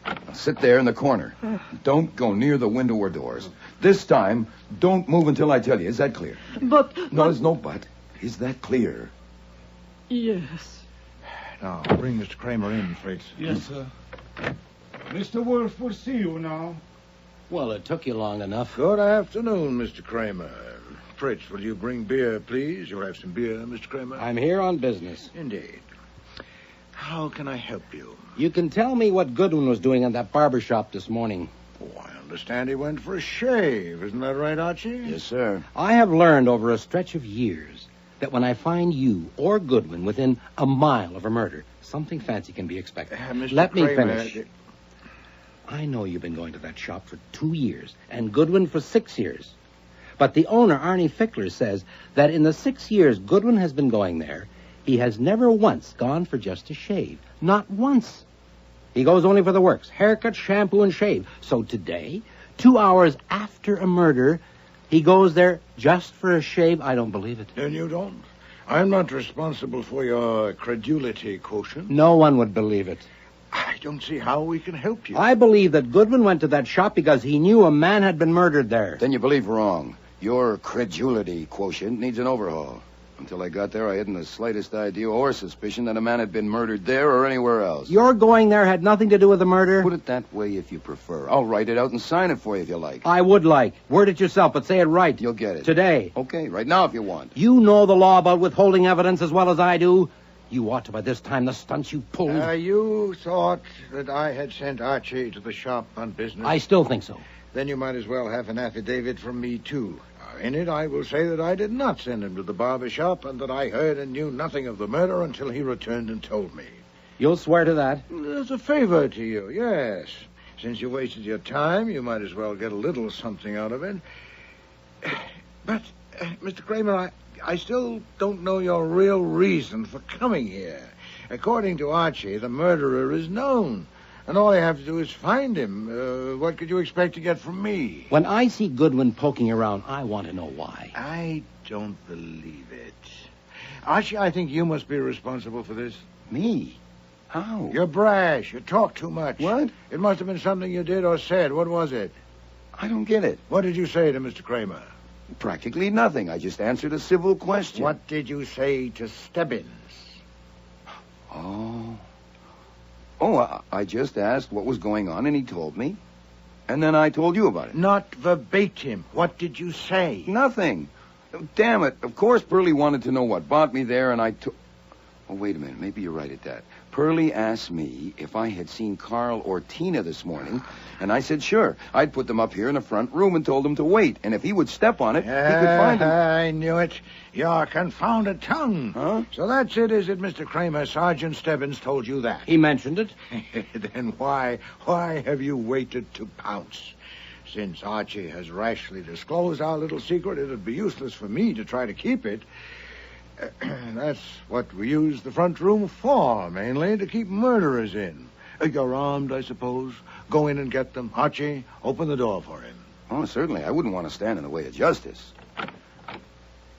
Now sit there in the corner. Don't go near the window or doors. This time, don't move until I tell you. Is that clear? But... No, there's no but. Is that clear? Yes. Now, bring Mr. Kramer in, Fritz. Yes, sir. Mr. Wolfe will see you now. Well, it took you long enough. Good afternoon, Mr. Kramer. Fritz, will you bring beer, please? You'll have some beer, Mr. Kramer? I'm here on business. Indeed. How can I help you? You can tell me what Goodwin was doing in that barber shop this morning. Oh, I understand he went for a shave. Isn't that right, Archie? Yes, sir. I have learned over a stretch of years that when I find you or Goodwin within a mile of a murder, something fancy can be expected. Let me finish. I know you've been going to that shop for 2 years, and Goodwin for 6 years. But the owner, Arnie Fickler, says that in the 6 years Goodwin has been going there, he has never once gone for just a shave. Not once. He goes only for the works. Haircut, shampoo, and shave. So today, 2 hours after a murder, he goes there just for a shave? I don't believe it. Then you don't? I'm not responsible for your credulity quotient. No one would believe it. I don't see how we can help you. I believe that Goodwin went to that shop because he knew a man had been murdered there. Then you believe wrong. Your credulity quotient needs an overhaul. Until I got there, I hadn't the slightest idea or suspicion that a man had been murdered there or anywhere else. Your going there had nothing to do with the murder? Put it that way if you prefer. I'll write it out and sign it for you if you like. I would like. Word it yourself, but say it right. You'll get it. Today. Okay, right now if you want. You know the law about withholding evidence as well as I do. You ought to by this time the stunts you pulled. You thought that I had sent Archie to the shop on business? I still think so. Then you might as well have an affidavit from me, too. In it, I will say that I did not send him to the barber shop and that I heard and knew nothing of the murder until he returned and told me. You'll swear to that? As a favor to you, yes. Since you wasted your time, you might as well get a little something out of it. But, Mr. Kramer, I still don't know your real reason for coming here. According to Archie, the murderer is known. And all I have to do is find him. What could you expect to get from me? When I see Goodwin poking around, I want to know why. I don't believe it. Archie, I think you must be responsible for this. Me? How? You're brash. You talk too much. What? It must have been something you did or said. What was it? I don't get it. What did you say to Mr. Kramer? Practically nothing. I just answered a civil question. What did you say to Stebbins? Oh, I just asked what was going on, and he told me. And then I told you about it. Not verbatim. What did you say? Nothing. Damn it. Of course Pearlie wanted to know what brought me there, and I took... Oh, wait a minute. Maybe you're right at that. Pearlie asked me if I had seen Carl or Tina this morning, and I said sure. I'd put them up here in the front room and told them to wait, and if he would step on it, he could find them. I knew it. Your confounded tongue. Huh? So that's it, is it, Mr. Kramer? Sergeant Stebbins told you that. He mentioned it. Then why have you waited to pounce? Since Archie has rashly disclosed our little secret, it'd be useless for me to try to keep it. That's what we use the front room for, mainly, to keep murderers in. You're armed, I suppose. Go in and get them. Archie, open the door for him. Oh, certainly. I wouldn't want to stand in the way of justice.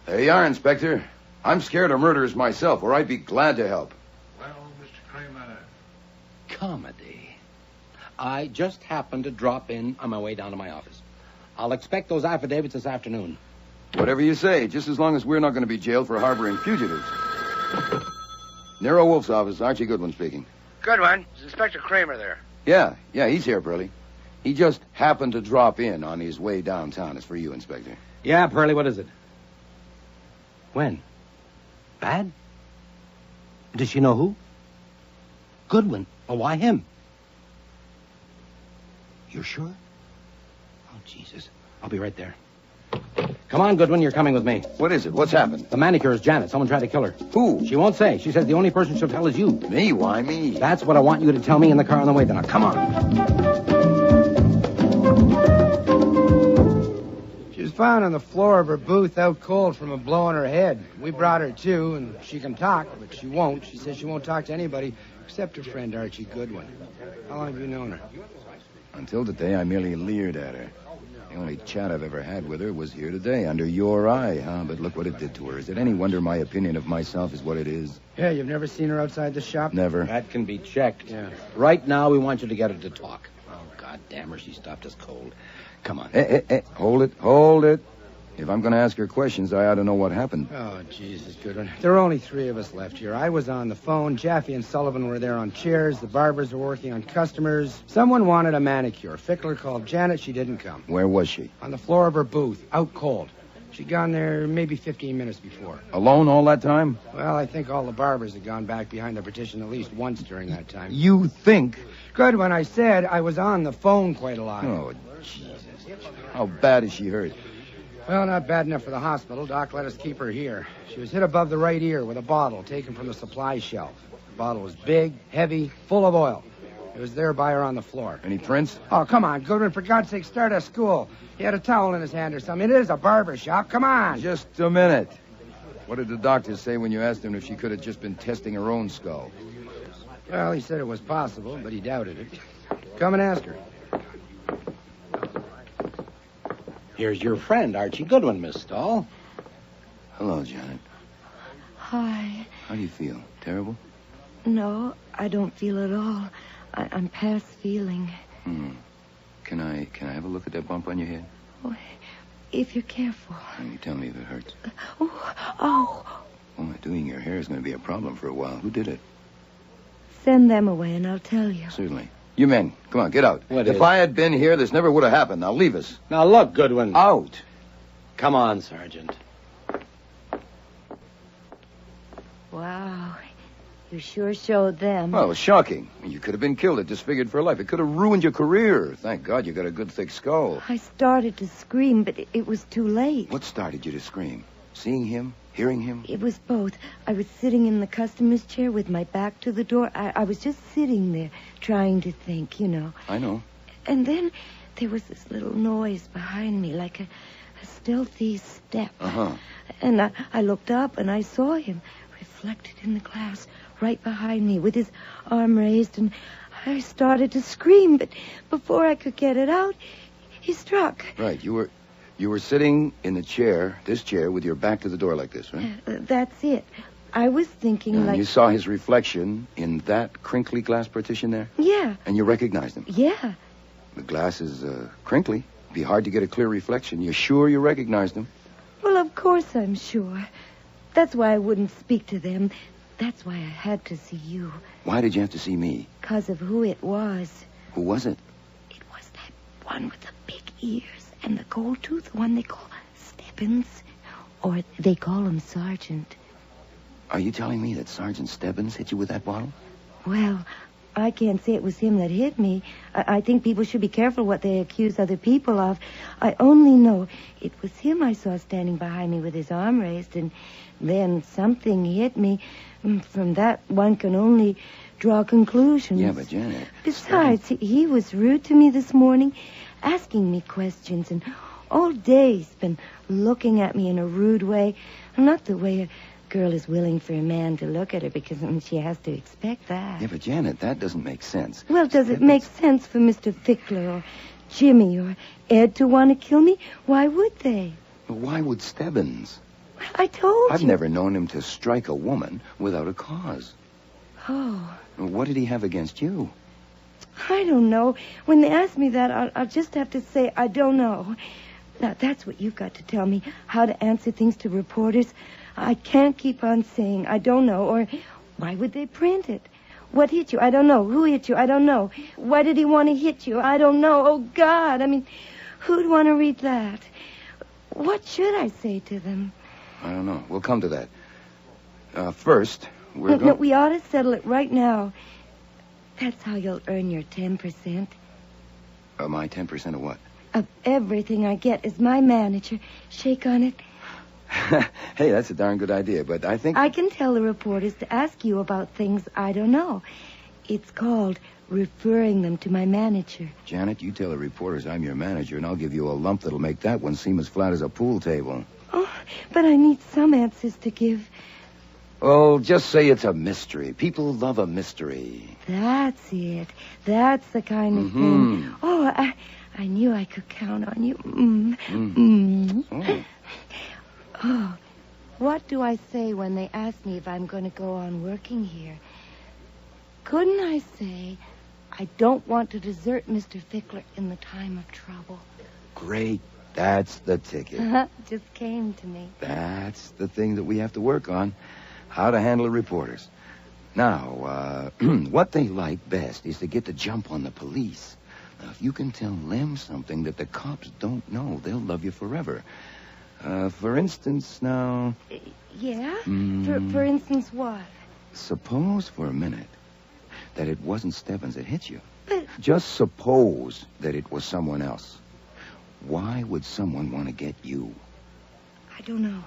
There you are, Inspector. I'm scared of murderers myself, or I'd be glad to help. Well, Mr. Kramer... Comedy. I just happened to drop in on my way down to my office. I'll expect those affidavits this afternoon. Whatever you say, just as long as we're not going to be jailed for harboring fugitives. Nero Wolfe's office, Archie Goodwin speaking. Goodwin, is Inspector Kramer there? Yeah, he's here, Pearlie. He just happened to drop in on his way downtown. It's for you, Inspector. Yeah, Pearlie, what is it? When? Bad? Does she know who? Goodwin. Well, why him? You're sure? Oh, Jesus. I'll be right there. Come on, Goodwin, you're coming with me. What is it? What's happened? The manicure is Janet. Someone tried to kill her. Who? She won't say. She says the only person she'll tell is you. Me? Why me? That's what I want you to tell me in the car on the way. Then come on. She was found on the floor of her booth out cold from a blow on her head. We brought her to, and she can talk, but she won't. She says she won't talk to anybody except her friend Archie Goodwin. How long have you known her? Until today, I merely leered at her. The only chat I've ever had with her was here today, under your eye, huh? But look what it did to her. Is it any wonder my opinion of myself is what it is? Yeah, you've never seen her outside the shop? Never. That can be checked. Yeah. Right now, we want you to get her to talk. Oh, God damn her, she stopped us cold. Come on. Hey, hold it. If I'm going to ask her questions, I ought to know what happened. Oh, Jesus, Goodwin. There are only 3 of us left here. I was on the phone. Jaffe and Sullivan were there on chairs. The barbers were working on customers. Someone wanted a manicure. Fickler called Janet. She didn't come. Where was she? On the floor of her booth, out cold. She'd gone there maybe 15 minutes before. Alone all that time? Well, I think all the barbers had gone back behind the partition at least once during that time. You think? Goodwin, I said I was on the phone quite a lot. Oh, Jesus. How bad is she hurt? Well, not bad enough for the hospital. Doc let us keep her here. She was hit above the right ear with a bottle taken from the supply shelf. The bottle was big, heavy, full of oil. It was there by her on the floor. Any prints? Oh, come on, Goodwin. For God's sake, start a school. He had a towel in his hand or something. It is a barber shop. Come on. Just a minute. What did the doctor say when you asked him if she could have just been testing her own skull? Well, he said it was possible, but he doubted it. Come and ask her. Here's your friend, Archie Goodwin, Miss Stahl. Hello, Janet. Hi. How do you feel? Terrible? No, I don't feel at all. I'm past feeling. Can I have a look at that bump on your head? Oh, if you're careful. You tell me if it hurts. Oh. Oh, doing your hair is going to be a problem for a while. Who did it? Send them away and I'll tell you. Certainly. You men, come on, get out. What if is? I had been here, this never would have happened. Now leave us. Now look, Goodwin. Out. Come on, Sergeant. Wow. You sure showed them. Well, it was shocking. You could have been killed. It disfigured for life. It could have ruined your career. Thank God you got a good thick skull. I started to scream, but it was too late. What started you to scream? Seeing him? Hearing him? It was both. I was sitting in the customer's chair with my back to the door. I was just sitting there trying to think, you know. I know. And then there was this little noise behind me, like a stealthy step. Uh-huh. And I looked up and I saw him reflected in the glass right behind me with his arm raised, and I started to scream, but before I could get it out, he struck. Right. You were sitting in the chair, this chair, with your back to the door like this, right? That's it. I was thinking And you saw his reflection in that crinkly glass partition there? Yeah. And you recognized him? Yeah. The glass is crinkly. It'd be hard to get a clear reflection. You're sure you recognized him? Well, of course I'm sure. That's why I wouldn't speak to them. That's why I had to see you. Why did you have to see me? Because of who it was. Who was it? It was that one with the big ears and the gold tooth, the one they call Stebbins. Or they call him Sergeant. Are you telling me that Sergeant Stebbins hit you with that bottle? Well, I can't say it was him that hit me. I think people should be careful what they accuse other people of. I only know it was him I saw standing behind me with his arm raised, and then something hit me. From that, one can only draw conclusions. Yeah, but Janet... Besides, he was rude to me this morning, asking me questions, and all day he's been looking at me in a rude way. Not the way a girl is willing for a man to look at her, because she has to expect that. Yeah, but Janet, that doesn't make sense. Well, does it make sense for Mr. Fickler or Jimmy or Ed to want to kill me? Why would they? But why would Stebbins? I told I've you. never known him to strike a woman without a cause. Oh, What did he have against you? I don't know. When they ask me that, I'll just have to say I don't know. Now, that's what you've got to tell me, how to answer things to reporters. I can't keep on saying I don't know, or why would they print it? What hit you? I don't know. Who hit you? I don't know. Why did he want to hit you? I don't know. Oh, God. I mean, who'd want to read that? What should I say to them? I don't know. We'll come to that. First, we're No, going... we ought to settle it right now. That's how you'll earn your 10%. My 10% of what? Of everything I get as my manager. Shake on it. Hey, that's a darn good idea, but I think... I can tell the reporters to ask you about things I don't know. It's called referring them to my manager. Janet, you tell the reporters I'm your manager, and I'll give you a lump that'll make that one seem as flat as a pool table. Oh, but I need some answers to give. Well, just say it's a mystery. People love a mystery. That's it. That's the kind of thing. Oh, I knew I could count on you. Oh, what do I say when they ask me if I'm going to go on working here? Couldn't I say I don't want to desert Mr. Fickler in the time of trouble? Great. That's the ticket. Just came to me. That's the thing that we have to work on. How to handle reporters. Now, what they like best is to get the jump on the police. Now, if you can tell them something that the cops don't know, they'll love you forever. For instance, now... Yeah? For instance, what? Suppose for a minute that it wasn't Stebbins that hit you. But... Just suppose that it was someone else. Why would someone want to get you? I don't know.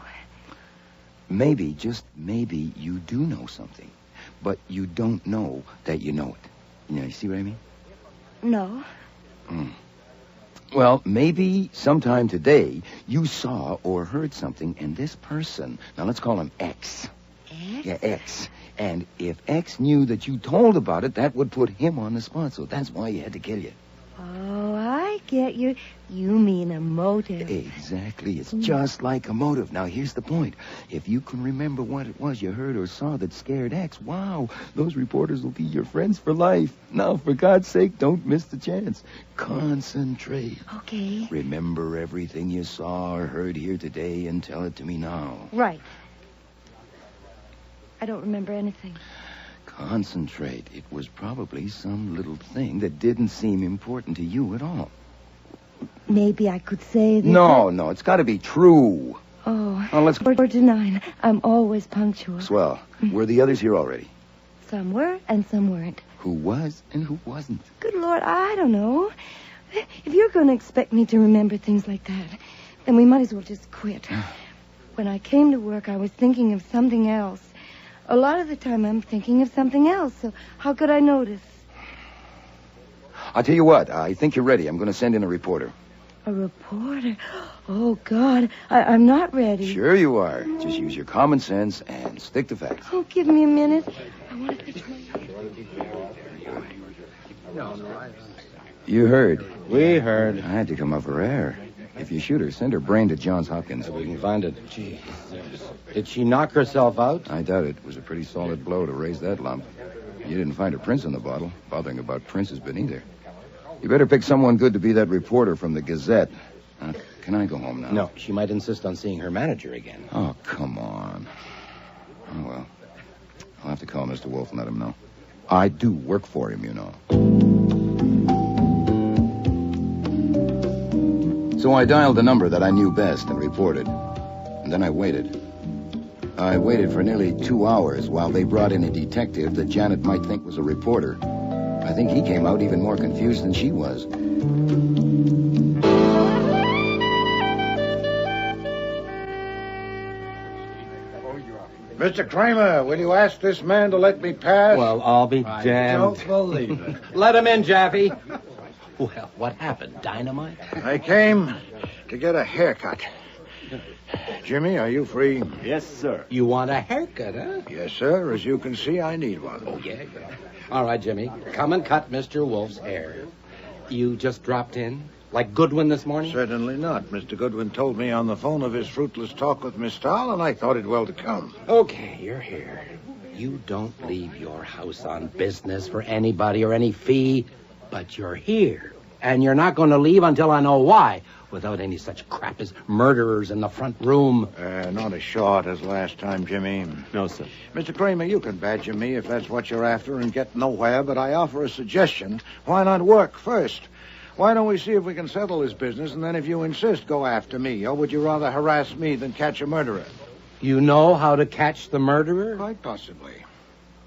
Maybe, just maybe, you do know something. But you don't know that you know it. You see what I mean? No. Well, maybe sometime today you saw or heard something, and this person, now let's call him X. X? Yeah, X. And if X knew that you told about it, that would put him on the spot, so that's why he had to kill you. Oh, I get you. You mean a motive. Exactly. It's just like a motive. Now, here's the point. If you can remember what it was you heard or saw that scared X, wow, those reporters will be your friends for life. Now, for God's sake, don't miss the chance. Concentrate. Okay. Remember everything you saw or heard here today and tell it to me now. Right. I don't remember anything. Concentrate. It was probably some little thing that didn't seem important to you at all. Maybe I could say that... No, it's got to be true. Oh, Now, let's... 4 to 9. I'm always punctual. Swell. Were the others here already? Some were and some weren't. Who was and who wasn't? Good Lord, I don't know. If you're going to expect me to remember things like that, then we might as well just quit. When I came to work, I was thinking of something else. A lot of the time, I'm thinking of something else, so how could I notice? I'll tell you what. I think you're ready. I'm going to send in a reporter. A reporter? Oh, God, I'm not ready. Sure you are. Just use your common sense and stick to facts. Oh, give me a minute. I want to fix my... You heard. We heard. I had to come up for air. If you shoot her, send her brain to Johns Hopkins. We can find it. Did she knock herself out? I doubt it. It was a pretty solid blow to raise that lump. You didn't find her prints in the bottle. Bothering about prints has been either. You better pick someone good to be that reporter from the Gazette. Can I go home now? No, she might insist on seeing her manager again. Oh, come on. Oh, well. I'll have to call Mr. Wolfe and let him know. I do work for him, you know. So I dialed the number that I knew best and reported. And then I waited. I waited for nearly 2 hours while they brought in a detective that Janet might think was a reporter. I think he came out even more confused than she was. Mr. Kramer, will you ask this man to let me pass? Well, I'll be damned. I don't believe it. Let him in, Jaffy. Well, what happened? Dynamite? I came to get a haircut. Jimmy, are you free? Yes, sir. You want a haircut, huh? Yes, sir. As you can see, I need one. Oh, yeah. All right, Jimmy. Come and cut Mr. Wolfe's hair. You just dropped in? Like Goodwin this morning? Certainly not. Mr. Goodwin told me on the phone of his fruitless talk with Miss Stahl, and I thought it well to come. Okay, you're here. You don't leave your house on business for anybody or any fee, but you're here. And you're not going to leave until I know why, without any such crap as murderers in the front room. Not as short as last time, Jimmy. No, sir. Mr. Kramer, you can badger me if that's what you're after and get nowhere, but I offer a suggestion. Why not work first? Why don't we see if we can settle this business, and then if you insist, go after me? Or would you rather harass me than catch a murderer? You know how to catch the murderer? Quite possibly.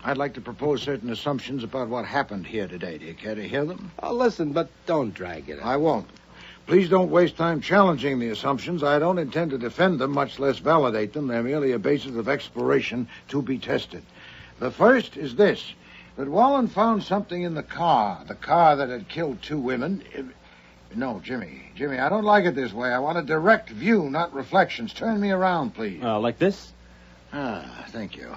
I'd like to propose certain assumptions about what happened here today. Do you care to hear them? Oh, listen, but don't drag it out. I won't. Please don't waste time challenging the assumptions. I don't intend to defend them, much less validate them. They're merely a basis of exploration to be tested. The first is this, that Wallen found something in the car that had killed 2 women. No, Jimmy, I don't like it this way. I want a direct view, not reflections. Turn me around, please. Like this? Thank you.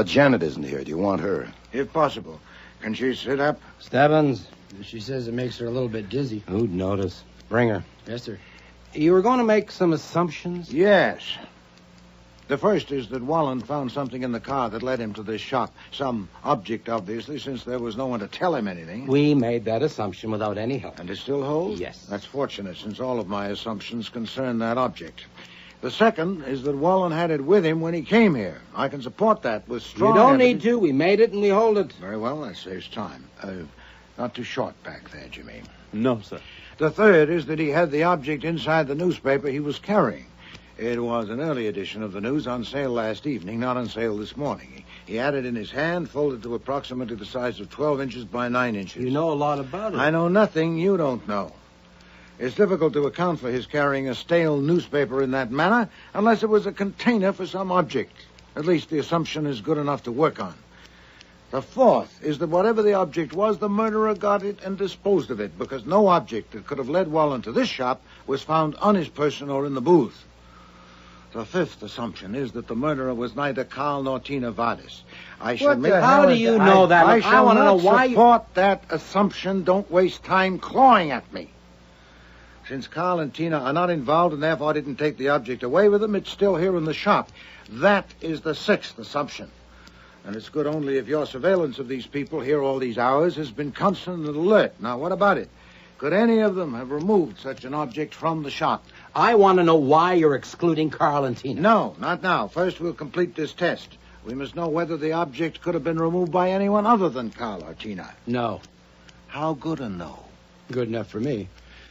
Janet isn't here. Do you want her? If possible. Can she sit up? Stebbins, she says it makes her a little bit dizzy. Who'd notice? Bring her. Yes, sir. You were going to make some assumptions? Yes. The first is that Wallen found something in the car that led him to this shop. Some object, obviously, since there was no one to tell him anything. We made that assumption without any help. And it still holds? Yes. That's fortunate, since all of my assumptions concern that object. The second is that Wallen had it with him when he came here. I can support that with strong You don't evidence. need to. We made it and we hold it. Very well, that saves time. Not too short back there, Jimmy. No, sir. The third is that he had the object inside the newspaper he was carrying. It was an early edition of the news on sale last evening, not on sale this morning. He had it in his hand, folded to approximately the size of 12 inches by 9 inches. You know a lot about it. I know nothing you don't know. It's difficult to account for his carrying a stale newspaper in that manner unless it was a container for some object. At least the assumption is good enough to work on. The fourth is that whatever the object was, the murderer got it and disposed of it, because no object that could have led Wallen to this shop was found on his person or in the booth. The fifth assumption is that the murderer was neither Carl nor Tina Vardis. How do you know that? I shall want to know not why support that assumption. Don't waste time clawing at me. Since Carl and Tina are not involved and therefore didn't take the object away with them, it's still here in the shop. That is the sixth assumption. And it's good only if your surveillance of these people here all these hours has been constant and alert. Now, what about it? Could any of them have removed such an object from the shop? I want to know why you're excluding Carl and Tina. No, not now. First, we'll complete this test. We must know whether the object could have been removed by anyone other than Carl or Tina. No. How good a no? Good enough for me.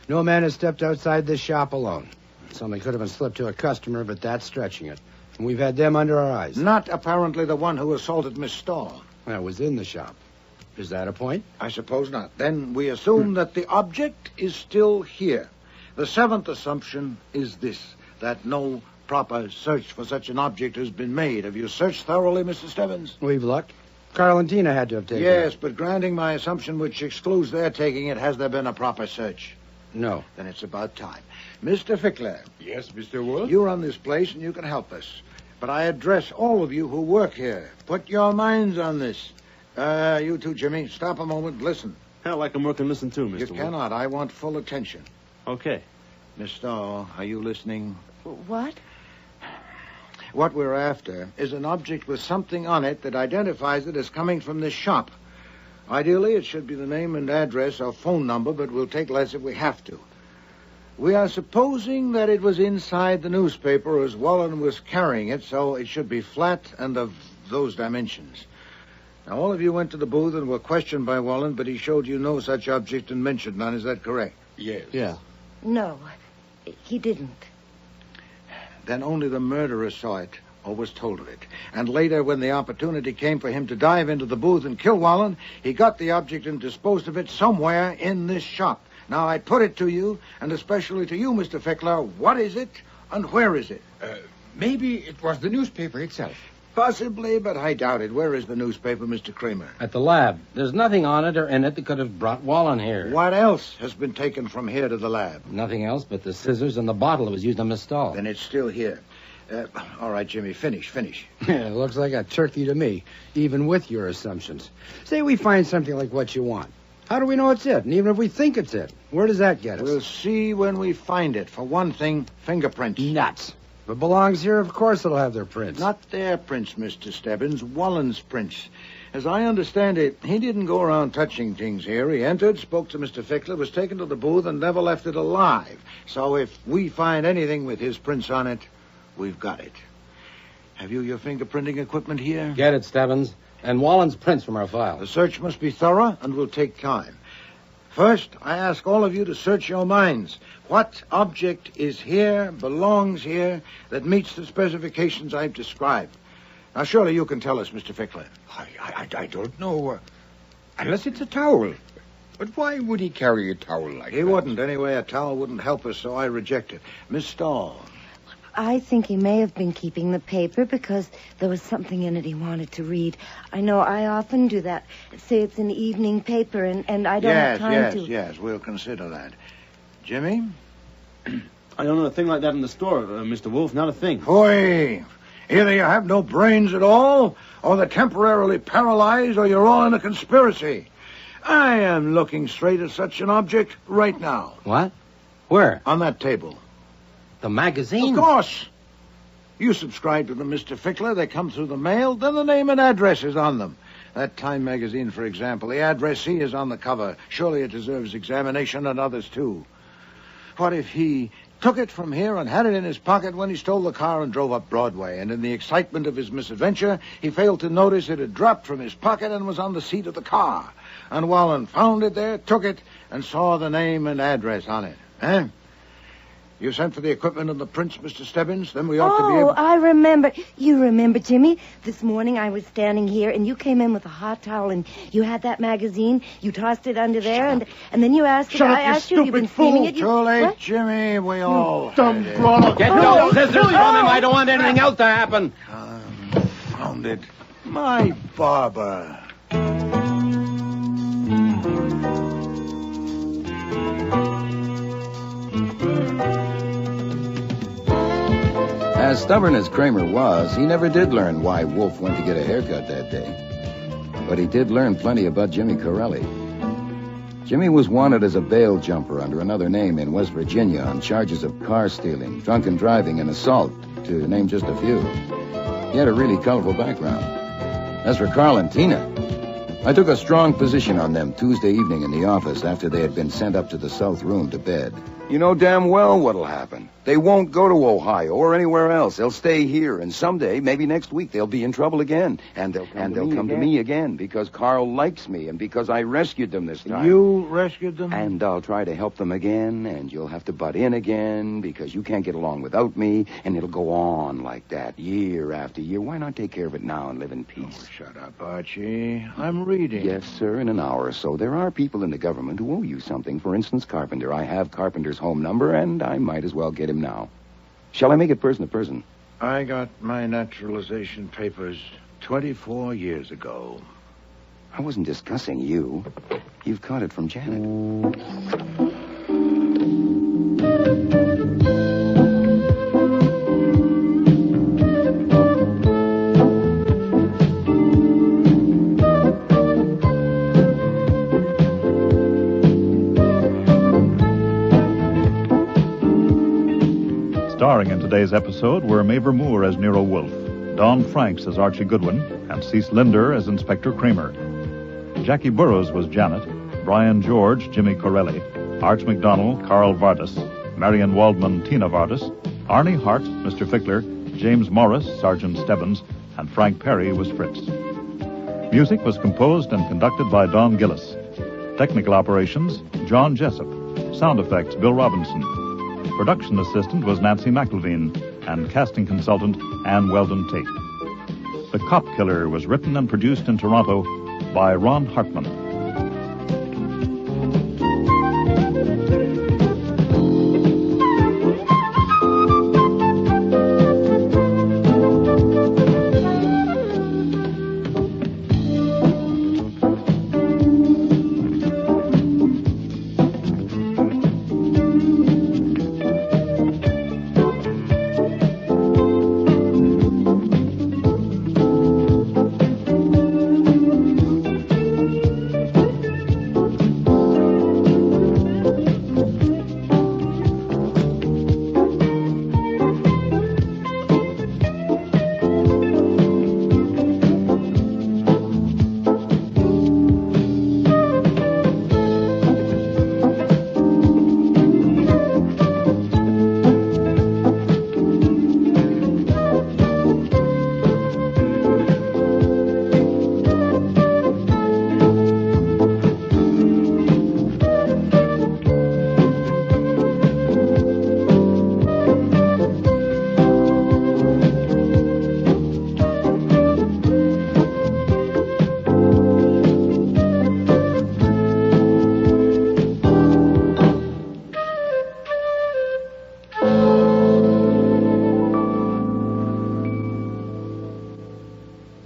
No man has stepped outside this shop alone. Something could have been slipped to a customer, but that's stretching it. And we've had them under our eyes. Not apparently the one who assaulted Miss Stahl. That was in the shop. Is that a point? I suppose not. Then we assume that the object is still here. The seventh assumption is this, that no proper search for such an object has been made. Have you searched thoroughly, Mr. Stebbins? We've looked. Carl and Tina had to have taken Yes, it. but granting my assumption which excludes their taking it, has there been a proper search? No. Then it's about time. Mr. Fickler. Yes, Mr. Wolfe? You run this place and you can help us. But I address all of you who work here. Put your minds on this. You too, Jimmy. Stop a moment. Listen. Hell, I can work and listen too, Mr. You Wolfe. cannot. I want full attention. Okay. Miss Stahl, are you listening? What? What we're after is an object with something on it that identifies it as coming from this shop. Ideally, it should be the name and address or phone number, but we'll take less if we have to. We are supposing that it was inside the newspaper as Wallen was carrying it, so it should be flat and of those dimensions. Now, all of you went to the booth and were questioned by Wallen, but he showed you no such object and mentioned none. Is that correct? Yes. Yeah. No, he didn't. Then only the murderer saw it or was told of it. And later, when the opportunity came for him to dive into the booth and kill Wallen, he got the object and disposed of it somewhere in this shop. Now, I put it to you, and especially to you, Mr. Fickler, what is it and where is it? Maybe it was the newspaper itself. Possibly, but I doubt it. Where is the newspaper, Mr. Kramer? At the lab. There's nothing on it or in it that could have brought Wallen here. What else has been taken from here to the lab? Nothing else but the scissors and the bottle that was used on Miss Stahl. Then it's still here. All right, Jimmy, finish. Yeah, it looks like a turkey to me, even with your assumptions. Say we find something like what you want. How do we know it's it? And even if we think it's it, where does that get us? We'll see when we find it. For one thing, fingerprints. Nuts. If it belongs here, of course it'll have their prints. Not their prints, Mr. Stebbins. Wallen's prints. As I understand it, he didn't go around touching things here. He entered, spoke to Mr. Fickler, was taken to the booth, and never left it alive. So if we find anything with his prints on it, we've got it. Have you your fingerprinting equipment here? Get it, Stebbins. And Wallen's prints from our file. The search must be thorough and will take time. First, I ask all of you to search your minds. What object is here, belongs here, that meets the specifications I've described? Now, surely you can tell us, Mr. Fickler. I don't know. Unless it's a towel. But why would he carry a towel like that? He wouldn't. Anyway, a towel wouldn't help us, so I reject it. Miss Stahl. I think he may have been keeping the paper because there was something in it he wanted to read. I know I often do that. Say it's an evening paper and I don't have time to... Yes, we'll consider that. Jimmy? I don't know a thing like that in the store, Mr. Wolfe. Not a thing. Boy, either you have no brains at all, or they're temporarily paralyzed, or you're all in a conspiracy. I am looking straight at such an object right now. What? Where? On that table. The magazine? Of course. You subscribe to them, Mr. Fickler. They come through the mail. Then the name and address is on them. That Time magazine, for example, the addressee is on the cover. Surely it deserves examination, and others, too. What if he took it from here and had it in his pocket when he stole the car and drove up Broadway, and in the excitement of his misadventure, he failed to notice it had dropped from his pocket and was on the seat of the car. And Wallen found it there, took it, and saw the name and address on it. Eh? You sent for the equipment and the prints, Mr. Stebbins? Then we ought to be able... Oh, I remember. You remember, Jimmy? This morning I was standing here, and you came in with a hot towel, and you had that magazine. You tossed it under there, and then you asked... Shut up, I asked you, stupid you've been fool. steaming it. Too late, What? Jimmy. We all... Dumb guano. Get those scissors from him. I don't want anything else to happen. Found it. My barber. As stubborn as Kramer was, he never did learn why Wolfe went to get a haircut that day. But he did learn plenty about Jimmy Corelli. Jimmy was wanted as a bail jumper under another name in West Virginia on charges of car stealing, drunken driving, and assault, to name just a few. He had a really colorful background. As for Carl and Tina, I took a strong position on them Tuesday evening in the office after they had been sent up to the south room to bed. You know damn well what'll happen. They won't go to Ohio or anywhere else. They'll stay here, and someday, maybe next week, they'll be in trouble again. And they'll come to me again because Carl likes me and because I rescued them this time. You rescued them? And I'll try to help them again, and you'll have to butt in again because you can't get along without me, and it'll go on like that year after year. Why not take care of it now and live in peace? Oh, shut up, Archie. I'm reading. Yes, sir, in an hour or so. There are people in the government who owe you something. For instance, Carpenter. I have Carpenter's home number, and I might as well get him now. Shall I make it person to person? I got my naturalization papers 24 years ago. I wasn't discussing you. You've caught it from Janet. Starring in today's episode were Mavor Moore as Nero Wolfe, Don Franks as Archie Goodwin, and Cease Linder as Inspector Kramer. Jackie Burroughs was Janet, Brian George, Jimmy Corelli, Arch McDonald, Carl Vardis, Marion Waldman, Tina Vardis, Arnie Hart, Mr. Fickler, James Morris, Sergeant Stebbins, and Frank Perry was Fritz. Music was composed and conducted by Don Gillis. Technical operations, John Jessup. Sound effects, Bill Robinson. Production assistant was Nancy McElveen, and casting consultant, Ann Weldon Tate. The Cop Killer was written and produced in Toronto by Ron Hartman.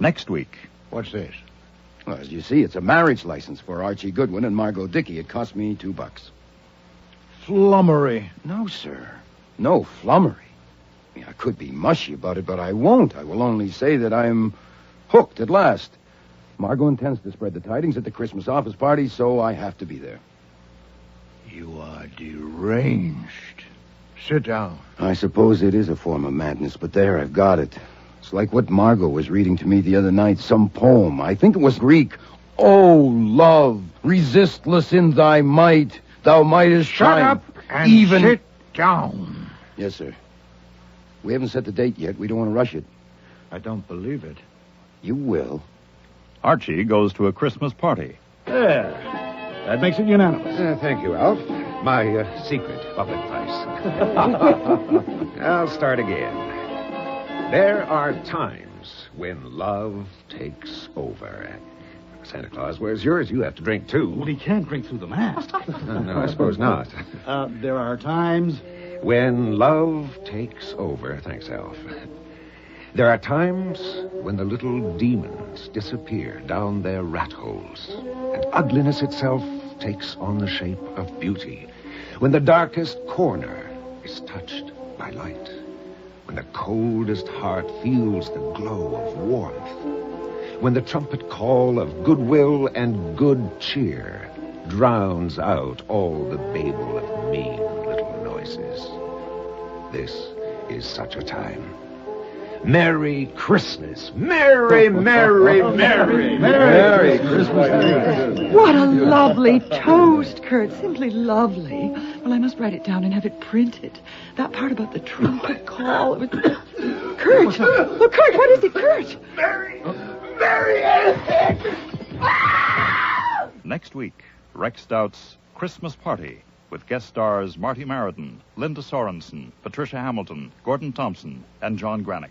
Next week. What's this? Well, as you see, it's a marriage license for Archie Goodwin and Margot Dickey. It cost me $2. Flummery. No, sir. No flummery. I mean, I could be mushy about it, but I won't. I will only say that I'm hooked at last. Margot intends to spread the tidings at the Christmas office party, so I have to be there. You are deranged. Sit down. I suppose it is a form of madness, but there, I've got it. It's like what Margot was reading to me the other night, some poem. I think it was Greek. Oh, love, resistless in thy might, thou mightest Shut shine. up and sit down. Yes, sir. We haven't set the date yet. We don't want to rush it. I don't believe it. You will. Archie goes to a Christmas party. There. That makes it unanimous. Thank you, Alf. My secret public place. I'll start again. There are times when love takes over. Santa Claus, where's yours? You have to drink, too. Well, he can't drink through the mask. No, I suppose not. There are times... When love takes over. Thanks, Alf. There are times when the little demons disappear down their rat holes, and ugliness itself takes on the shape of beauty. When the darkest corner is touched by light. When the coldest heart feels the glow of warmth. When the trumpet call of goodwill and good cheer drowns out all the babel of mean little noises. This is such a time. Merry Christmas. Merry, merry, merry. Merry Christmas. What a lovely toast, Kurt. Simply lovely. Well, I must write it down and have it printed. That part about the trumpet call. Kurt! Oh, Kurt, what is it, Kurt? Merry. Next week, Rex Stout's Christmas Party with guest stars Marty Maradon, Linda Sorensen, Patricia Hamilton, Gordon Thompson, and John Granick.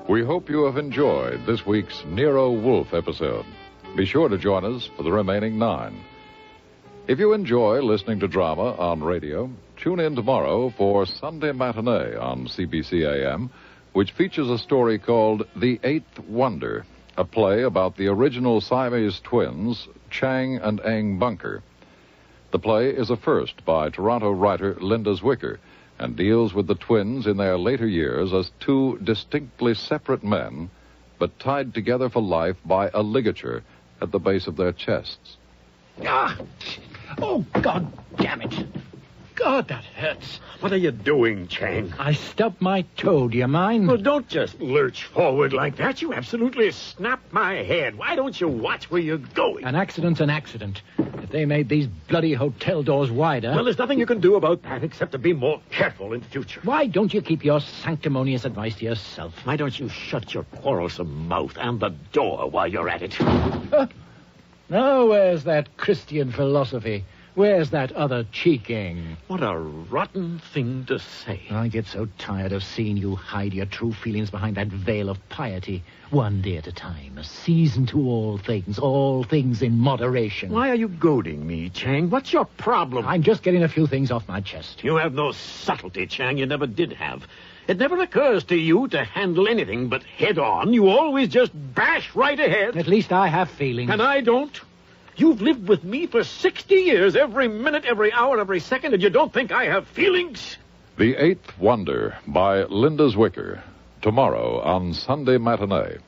We hope you have enjoyed this week's Nero Wolfe episode. Be sure to join us for the remaining 9. If you enjoy listening to drama on radio, tune in tomorrow for Sunday Matinee on CBC AM, which features a story called The Eighth Wonder, a play about the original Siamese twins, Chang and Eng Bunker. The play is a first by Toronto writer Linda Zwicker, and deals with the twins in their later years as 2 distinctly separate men, but tied together for life by a ligature at the base of their chests. Ah! Oh, God damn it. God, that hurts. What are you doing, Chang? I stubbed my toe. Do you mind? Well, don't just lurch forward like that. You absolutely snapped my head. Why don't you watch where you're going? An accident's an accident. If they made these bloody hotel doors wider... Well, there's nothing you can do about that except to be more careful in the future. Why don't you keep your sanctimonious advice to yourself? Why don't you shut your quarrelsome mouth and the door while you're at it? Now, where's that Christian philosophy? Where's that other cheeking? What a rotten thing to say. I get so tired of seeing you hide your true feelings behind that veil of piety. One day at a time, a season to all things in moderation. Why are you goading me, Chang? What's your problem? I'm just getting a few things off my chest. You have no subtlety, Chang. You never did have. It never occurs to you to handle anything but head on. You always just bash right ahead. At least I have feelings. And I don't. You've lived with me for 60 years, every minute, every hour, every second, and you don't think I have feelings? The Eighth Wonder by Linda Zwicker, tomorrow on Sunday Matinee.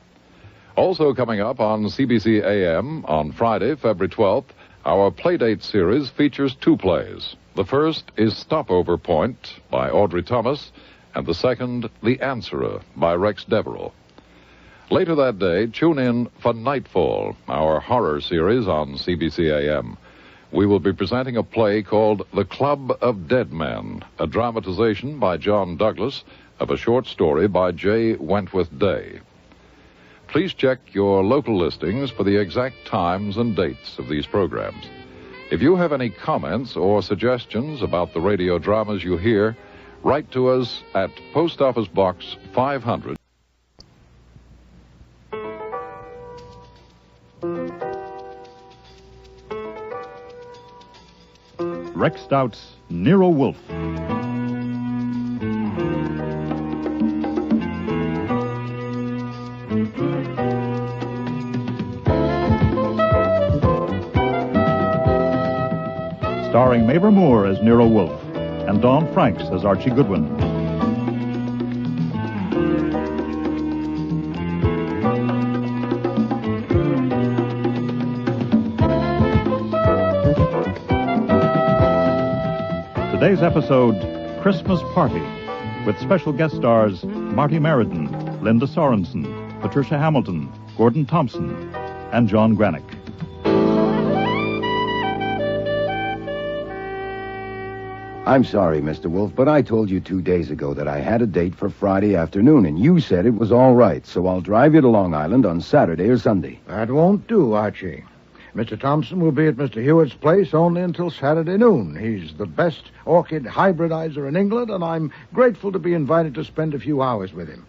Also coming up on CBC AM on Friday, February 12th, our Playdate series features 2 plays. The first is Stopover Point by Audrey Thomas, and the second, The Answerer by Rex Deverell. Later that day, tune in for Nightfall, our horror series on CBC AM. We will be presenting a play called The Club of Dead Men, a dramatization by John Douglas of a short story by J. Wentworth Day. Please check your local listings for the exact times and dates of these programs. If you have any comments or suggestions about the radio dramas you hear, write to us at Post Office Box 500. Rex Stout's Nero Wolfe. starring Mavor Moore as Nero Wolfe and Dawn Franks as Archie Goodwin. Today's episode, Christmas Party, with special guest stars Marty Meriden, Linda Sorensen, Patricia Hamilton, Gordon Thompson, and John Granick. I'm sorry, Mr. Wolfe, but I told you 2 days ago that I had a date for Friday afternoon, and you said it was all right, so I'll drive you to Long Island on Saturday or Sunday. That won't do, Archie. Mr. Thompson will be at Mr. Hewitt's place only until Saturday noon. He's the best orchid hybridizer in England, and I'm grateful to be invited to spend a few hours with him.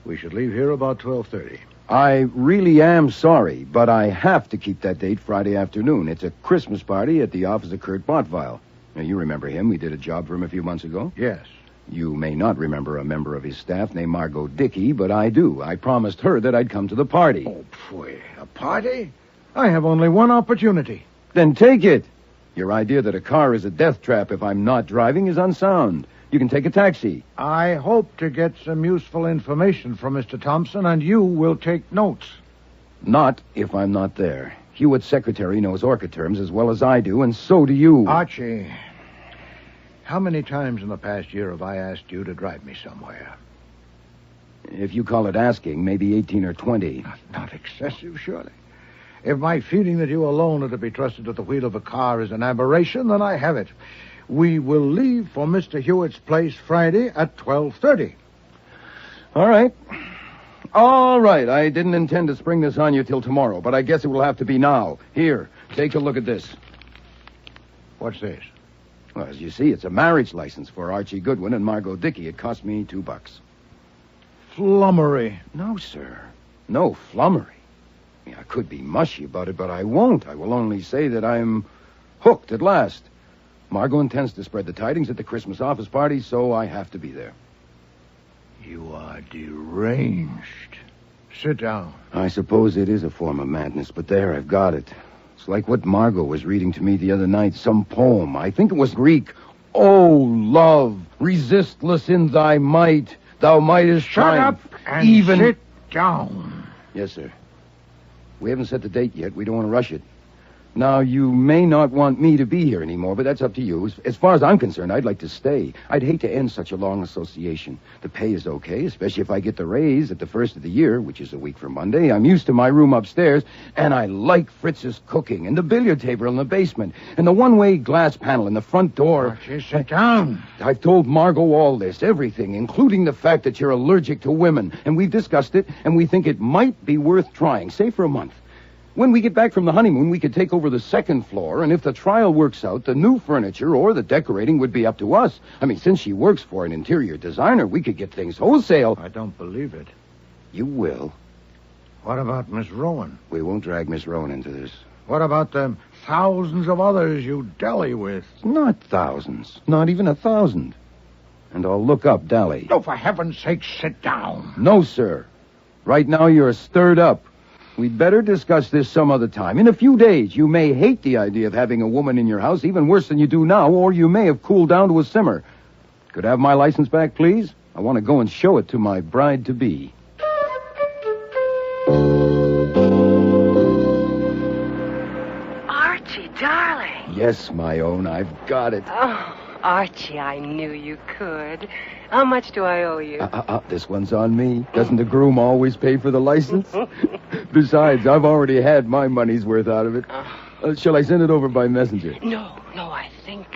We should leave here about 12:30. I really am sorry, but I have to keep that date Friday afternoon. It's a Christmas party at the office of Kurt Bottweil. Now, you remember him. We did a job for him a few months ago. Yes. You may not remember a member of his staff named Margot Dickey, but I do. I promised her that I'd come to the party. Oh, pfui. A party? I have only one opportunity. Then take it. Your idea that a car is a death trap if I'm not driving is unsound. You can take a taxi. I hope to get some useful information from Mr. Thompson, and you will take notes. Not if I'm not there. Hewitt's secretary knows orchid terms as well as I do, and so do you. Archie, how many times in the past year have I asked you to drive me somewhere? If you call it asking, maybe 18 or 20. Not excessive, surely. If my feeling that you alone are to be trusted at the wheel of a car is an aberration, then I have it. We will leave for Mr. Hewitt's place Friday at 12:30. All right. All right. I didn't intend to spring this on you till tomorrow, but I guess it will have to be now. Here, take a look at this. What's this? Well, as you see, it's a marriage license for Archie Goodwin and Margot Dickey. It cost me $2. Flummery. No, sir. No flummery. I could be mushy about it, but I won't. I will only say that I'm hooked at last. Margot intends to spread the tidings at the Christmas office party, so I have to be there. You are deranged. Sit down. I suppose it is a form of madness, but there, I've got it. It's like what Margot was reading to me the other night, some poem. I think it was Greek. Oh, love, resistless in thy might, thou mightest Shut up and even... sit down. Yes, sir. We haven't set the date yet. We don't want to rush it. Now, you may not want me to be here anymore, but that's up to you. As far as I'm concerned, I'd like to stay. I'd hate to end such a long association. The pay is okay, especially if I get the raise at the first of the year, which is a week from Monday. I'm used to my room upstairs, and I like Fritz's cooking, and the billiard table in the basement, and the one-way glass panel in the front door. Archie, sit down. I've told Margot all this, everything, including the fact that you're allergic to women, and we've discussed it, and we think it might be worth trying, say for a month. When we get back from the honeymoon, we could take over the second floor, and if the trial works out, the new furniture or the decorating would be up to us. I mean, since she works for an interior designer, we could get things wholesale. I don't believe it. You will. What about Miss Rowan? We won't drag Miss Rowan into this. What about the thousands of others you dally with? Not thousands. Not even 1,000. And I'll look up Dally. Oh, for heaven's sake, sit down. No, sir. Right now you're stirred up. We'd better discuss this some other time. In a few days, you may hate the idea of having a woman in your house, even worse than you do now, or you may have cooled down to a simmer. Could I have my license back, please? I want to go and show it to my bride-to-be. Archie, darling. Yes, my own. I've got it. Oh, Archie, I knew you could. How much do I owe you? This one's on me. Doesn't the groom always pay for the license? Besides, I've already had my money's worth out of it. Shall I send it over by messenger? No, I think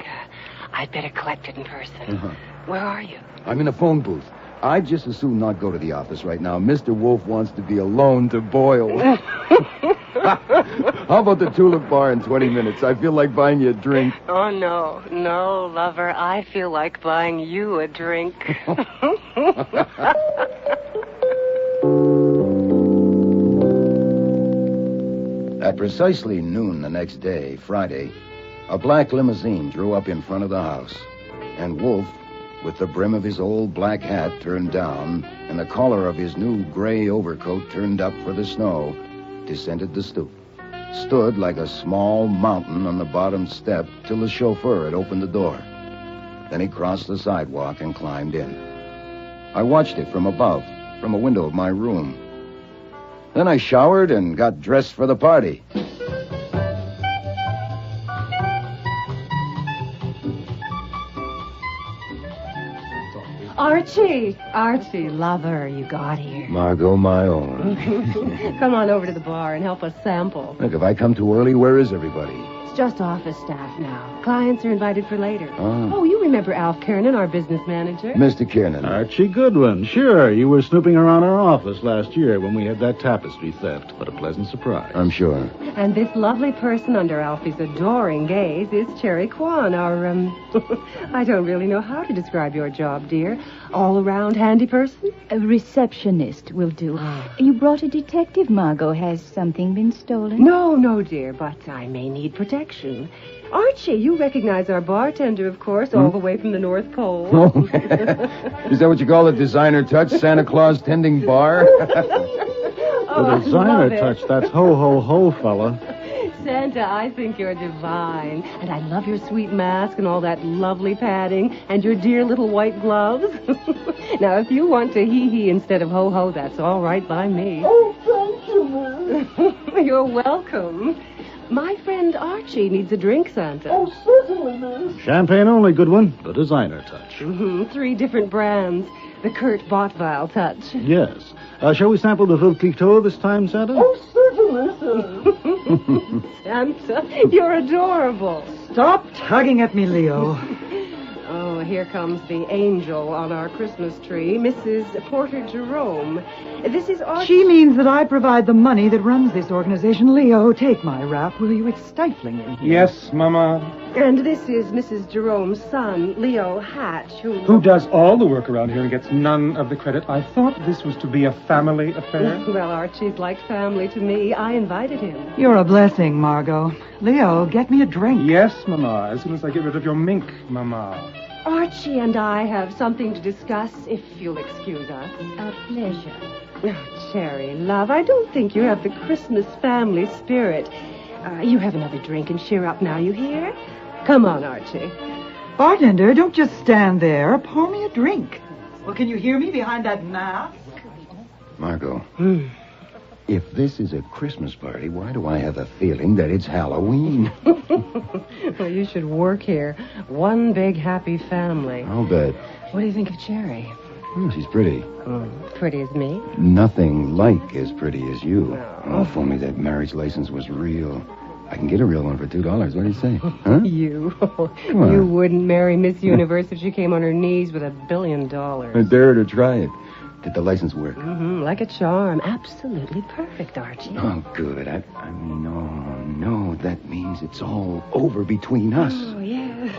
I'd better collect it in person. Where are you? I'm in a phone booth. I'd just as soon not go to the office right now. Mr. Wolfe wants to be alone to boil. How about the Tulip Bar in 20 minutes? I feel like buying you a drink. Oh, no, lover. I feel like buying you a drink. At precisely noon the next day, Friday, a black limousine drew up in front of the house, and Wolfe, with the brim of his old black hat turned down and the collar of his new gray overcoat turned up for the snow, descended the stoop. stood like a small mountain on the bottom step till the chauffeur had opened the door. Then he crossed the sidewalk and climbed in. I watched it from above, from a window of my room. Then I showered and got dressed for the party. Archie, lover, you got here. Margot, my own. Come on over to the bar and help us sample. Look, if I come too early, where is everybody? It's just office staff now. Clients are invited for later. Oh. Oh, you remember Alf Kiernan, our business manager? Mr. Kiernan. Archie Goodwin. Sure, you were snooping around our office last year when we had that tapestry theft. What a pleasant surprise. I'm sure. And this lovely person under Alfie's adoring gaze is Cherry Kwan, our, I don't really know how to describe your job, dear. All-around handy person? A receptionist will do. You brought a detective, Margot. Has something been stolen? No, dear, but I may need protection. Archie, you recognize our bartender, of course, all the way from the North Pole. Oh, is that what you call a designer touch? Santa Claus tending bar? The designer touch, that's ho, ho, ho, fella. Santa, I think you're divine. And I love your sweet mask and all that lovely padding and your dear little white gloves. Now, if you want to hee-hee instead of ho-ho, that's all right by me. Oh, thank you, Miss. You're welcome. My friend Archie needs a drink, Santa. Oh, certainly, Miss. Champagne only, Goodwin. The designer touch. 3 different brands. The Kurt Bottweil touch. Yes. Shall we sample the Veuve Clicquot this time, Santa? Oh, certainly, sir. Santa, you're adorable. Stop tugging at me, Leo. Oh, here comes the angel on our Christmas tree, Mrs. Porter Jerome. This is Archie. She means that I provide the money that runs this organization. Leo, take my wrap, will you? It's stifling in here. Yes, Mama. And this is Mrs. Jerome's son, Leo Hatch, Who does all the work around here and gets none of the credit. I thought this was to be a family affair. Well, Archie's like family to me. I invited him. You're a blessing, Margot. Leo, get me a drink. Yes, Mama, as soon as I get rid of your mink, Mama. Archie and I have something to discuss, if you'll excuse us. A pleasure. Oh, Cherry, love, I don't think you have the Christmas family spirit. You have another drink and cheer up now, you hear? Come on, Archie. Bartender, don't just stand there. Pour me a drink. Well, can you hear me behind that mask? Margot, if this is a Christmas party, why do I have a feeling that it's Halloween? Well, you should work here. One big happy family. I'll bet. What do you think of Cherry? She's pretty. Pretty as me? Nothing like as pretty as you. Oh, if only that marriage license was real. I can get a real one for $2. What do you say? Huh? You on. wouldn't marry Miss Universe if she came on her knees with $1 billion. I dare her to try it. Did the license work? Like a charm. Absolutely perfect, Archie. Oh, good. I mean, no. That means it's all over between us. Oh, yeah.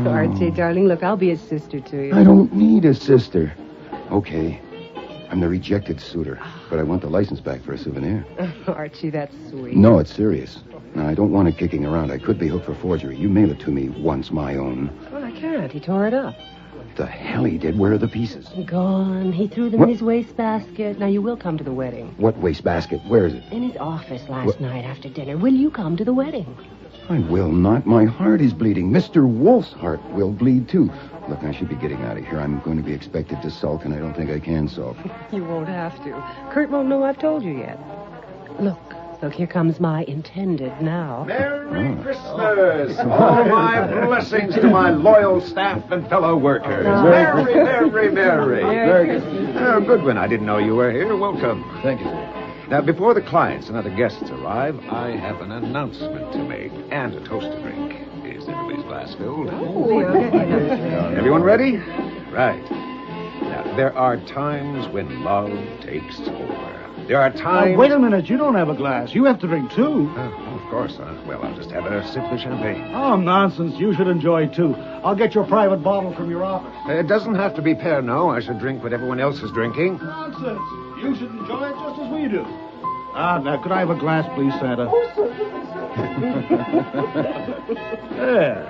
Archie, darling, look, I'll be a sister to you. I don't need a sister. Okay. I'm the rejected suitor, but I want the license back for a souvenir. Archie, that's sweet. No, it's serious. Now, I don't want it kicking around. I could be hooked for forgery. You mail it to me once, my own. Well, I can't. He tore it up. The hell he did? Where are the pieces? Gone. He threw them in his wastebasket. Now, you will come to the wedding. What wastebasket? Where is it? In his office last night after dinner. Will you come to the wedding? I will not. My heart is bleeding. Mr. Wolfe's heart will bleed, too. Look, I should be getting out of here. I'm going to be expected to sulk, and I don't think I can sulk. You won't have to. Kurt won't know I've told you yet. Look, here comes my intended now. Merry Christmas! All my blessings to my loyal staff and fellow workers. Merry, merry, merry. Merry Christmas. Goodwin, I didn't know you were here. Welcome. Thank you, sir. Now, before the clients and other guests arrive, I have an announcement to make and a toast to drink. Is everybody's glass filled? Everyone ready? Right. Now, there are times when love takes over. There are times... wait a minute. You don't have a glass. You have to drink, too. Of course. Well, I'll just have a sip of the champagne. Oh, nonsense. You should enjoy, too. I'll get your private bottle from your office. It doesn't have to be Pernod. I should drink what everyone else is drinking. Nonsense. You should enjoy it just as we do. Now, could I have a glass, please, Santa? There.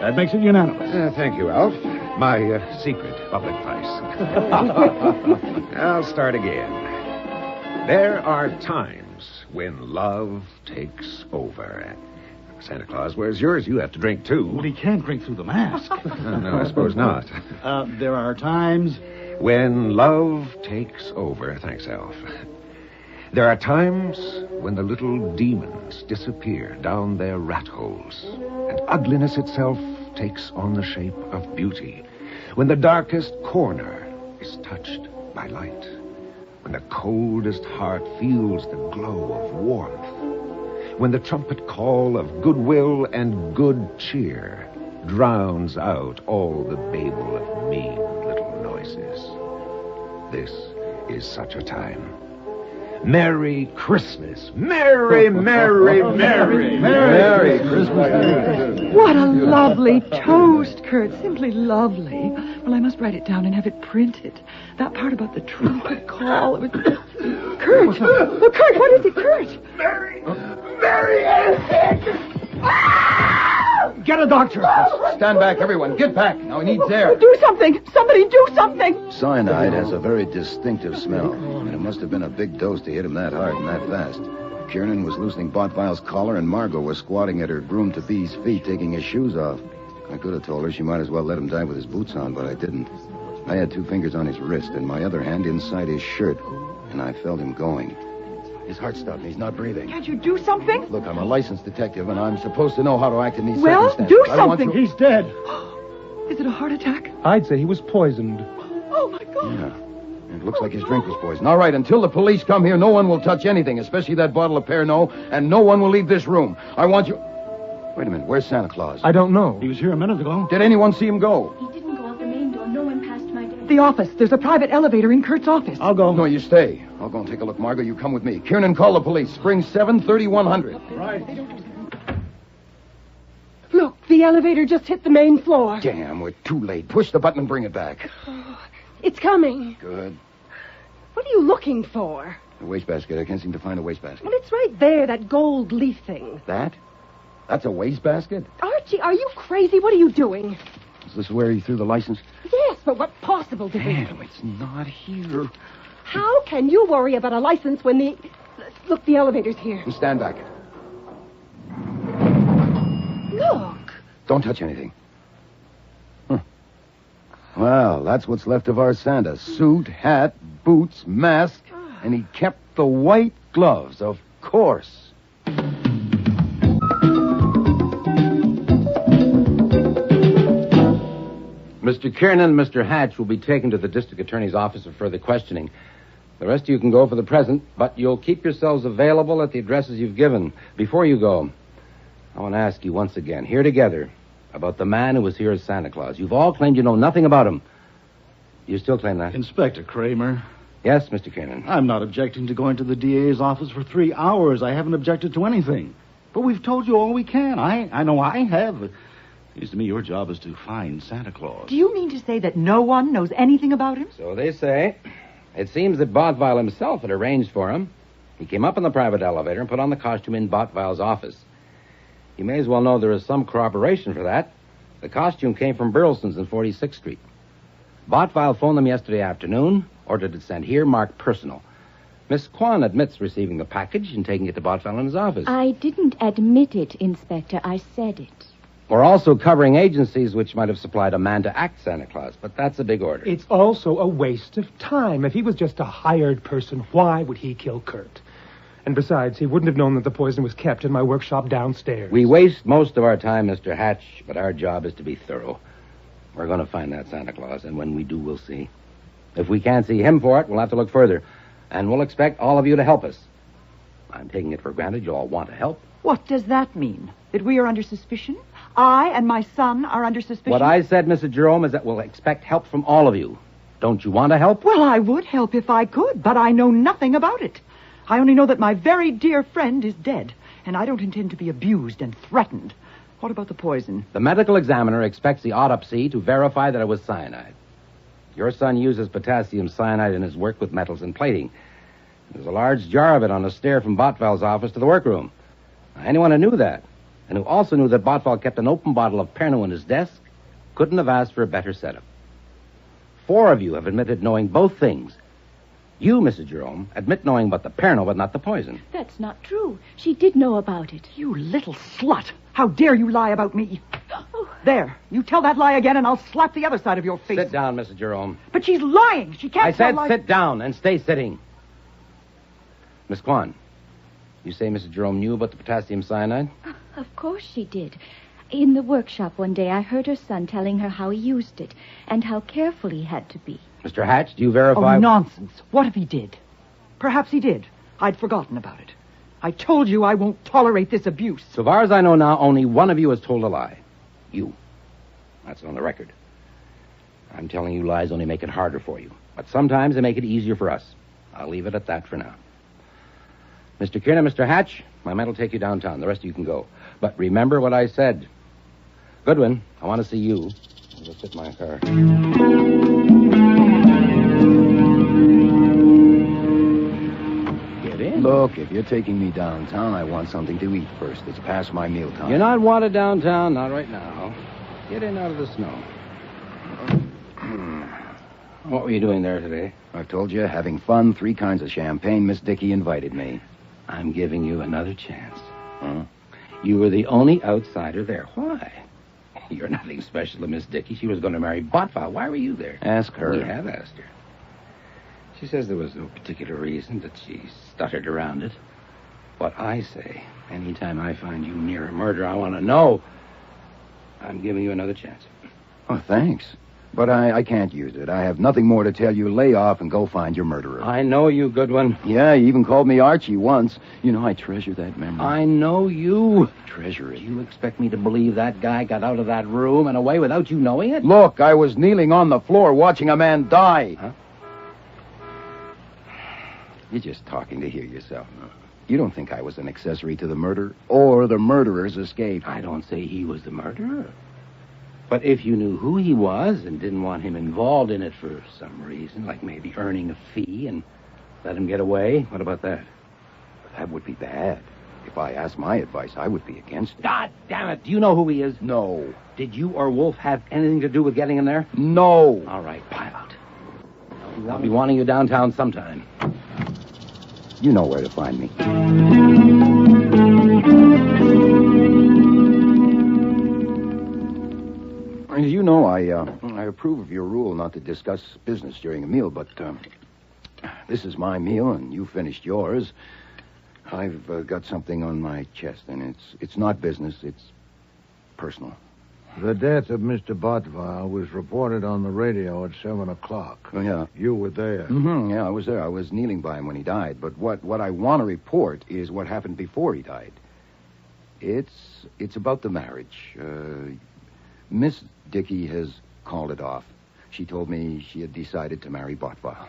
That makes it unanimous. Thank you, Alf. My secret public price. I'll start again. There are times times when love takes over. Santa Claus, where's yours? You have to drink, too. Well, he can't drink through the mask. No, I suppose not. There are times... When love takes over. Thanks, Alf. There are times when the little demons disappear down their rat holes, and ugliness itself takes on the shape of beauty. When the darkest corner is touched by light. When the coldest heart feels the glow of warmth. When the trumpet call of goodwill and good cheer drowns out all the babel of mean little noises. This is such a time. Merry Christmas. Merry, merry, merry, merry Christmas. What a lovely toast, Kurt. Simply lovely. Well, I must write it down and have it printed. That part about the trumpet call. It was... Kurt! Oh, Kurt, what is it, Kurt? Mary is sick! Get a doctor. Stand back, everyone. Get back. Now he needs air. Do something. Somebody do something. Cyanide has a very distinctive smell, and it must have been a big dose to hit him that hard and that fast. Kiernan was loosening Botvile's collar, and Margot was squatting at her groom-to-be's feet, taking his shoes off. I could have told her she might as well let him die with his boots on, but I didn't. I had 2 fingers on his wrist and my other hand inside his shirt, and I felt him going. His heart stopped and he's not breathing. Can't you do something? Look, I'm a licensed detective, and I'm supposed to know how to act in these Well, circumstances. do I want something. to- He's dead. Is it a heart attack? I'd say he was poisoned. Oh, my God. Yeah. It looks like his drink was poisoned. All right, until the police come here, no one will touch anything, especially that bottle of Pernod, and no one will leave this room. I want you... Wait a minute, where's Santa Claus? I don't know. He was here a minute ago. Did anyone see him go? He didn't go out the main door. No one passed my desk. The office. There's a private elevator in Kurt's office. I'll go. No, you stay. I'll go and take a look. Margot, you come with me. Kiernan, call the police. Spring 73100. Right. Look, the elevator just hit the main floor. Damn, we're too late. Push the button and bring it back. It's coming. Good. What are you looking for? The wastebasket. I can't seem to find the wastebasket. Well, it's right there, that gold leaf thing. That? That's a wastebasket? Archie, are you crazy? What are you doing? Is this where he threw the license? Yes, but what possible degree? Damn, it's not here. How can you worry about a license when the... Look, the elevator's here. You stand back. Look. Don't touch anything. Huh. Well, that's what's left of our Santa. Suit, hat, boots, mask, and he kept the white gloves, of course. Mr. Kiernan and Mr. Hatch will be taken to the district attorney's office for further questioning. The rest of you can go for the present, but you'll keep yourselves available at the addresses you've given. Before you go, I want to ask you once again, here together, about the man who was here as Santa Claus. You've all claimed you know nothing about him. You still claim that? Inspector Kramer. Yes, Mr. Kiernan. I'm not objecting to going to the DA's office for 3 hours. I haven't objected to anything. But we've told you all we can. I know I have. Seems to me your job is to find Santa Claus. Do you mean to say that no one knows anything about him? So they say. It seems that Botvile himself had arranged for him. He came up in the private elevator and put on the costume in Botvile's office. You may as well know there is some corroboration for that. The costume came from Burleson's in 46th Street. Botvile phoned them yesterday afternoon, ordered it sent here, marked personal. Miss Kwan admits receiving the package and taking it to Botvile in his office. I didn't admit it, Inspector. I said it. We're also covering agencies which might have supplied a man to act Santa Claus, but that's a big order. It's also a waste of time. If he was just a hired person, why would he kill Kurt? And besides, he wouldn't have known that the poison was kept in my workshop downstairs. We waste most of our time, Mr. Hatch, but our job is to be thorough. We're going to find that Santa Claus, and when we do, we'll see. If we can't see him for it, we'll have to look further. And we'll expect all of you to help us. I'm taking it for granted you all want to help. What does that mean? That we are under suspicion? I and my son are under suspicion? What I said, Mrs. Jerome, is that we'll expect help from all of you. Don't you want to help? Well, I would help if I could, but I know nothing about it. I only know that my very dear friend is dead, and I don't intend to be abused and threatened. What about the poison? The medical examiner expects the autopsy to verify that it was cyanide. Your son uses potassium cyanide in his work with metals and plating. There's a large jar of it on a stair from Botvile's office to the workroom. Now, anyone who knew that, and who also knew that Botvile kept an open bottle of Pernod in his desk, couldn't have asked for a better setup. 4 of you have admitted knowing both things. You, Mrs. Jerome, admit knowing about the Pernod, but not the poison. That's not true. She did know about it. You little slut. How dare you lie about me? There. You tell that lie again, and I'll slap the other side of your face. Sit down, Mrs. Jerome. But she's lying. She can't I said tell sit down and stay sitting. Miss Kwan, you say Mrs. Jerome knew about the potassium cyanide? Of course she did. In the workshop one day, I heard her son telling her how he used it and how careful he had to be. Mr. Hatch, do you verify... Oh, nonsense. What if he did? Perhaps he did. I'd forgotten about it. I told you I won't tolerate this abuse. So far as I know now, only one of you has told a lie. You. That's on the record. I'm telling you lies only make it harder for you. But sometimes they make it easier for us. I'll leave it at that for now. Mr. Kiernan, Mr. Hatch, my men will take you downtown. The rest of you can go. But remember what I said. Goodwin, I want to see you. I'll just sit in my car. Get in. Look, if you're taking me downtown, I want something to eat first. It's past my mealtime. You're not wanted downtown, not right now. Get in out of the snow. What were you doing there today? I've told you, having fun, 3 kinds of champagne. Miss Dickey invited me. I'm giving you another chance. Huh? You were the only outsider there. Why? You're nothing special to Miss Dickey. She was going to marry Botvile. Why were you there? Ask her. We have asked her. She says there was no particular reason, that she stuttered around it. What I say, anytime I find you near a murder, I want to know. I'm giving you another chance. Oh, thanks. But I can't use it. I have nothing more to tell you. Lay off and go find your murderer. I know you, Goodwin. Yeah, he even called me Archie once. You know, I treasure that memory. I know you. Treasure it. You expect me to believe that guy got out of that room and away without you knowing it? Look, I was kneeling on the floor watching a man die. Huh? You're just talking to hear yourself. You don't think I was an accessory to the murder or the murderer's escape? I don't say he was the murderer. But if you knew who he was and didn't want him involved in it for some reason, like maybe earning a fee and let him get away, what about that? That would be bad. If I asked my advice, I would be against it. God damn it. Do you know who he is? No. Did you or Wolfe have anything to do with getting him there? No. All right, pile out. I'll be wanting you downtown sometime. You know where to find me. You know, I approve of your rule not to discuss business during a meal, but this is my meal, and you finished yours. I've got something on my chest, and it's not business, it's personal. The death of Mr. Botvile was reported on the radio at 7 o'clock. Oh, yeah. You were there. Mm-hmm, yeah, I was there. I was kneeling by him when he died. But what I want to report is what happened before he died. It's about the marriage. Miss Dickey has called it off. She told me she had decided to marry Botvile.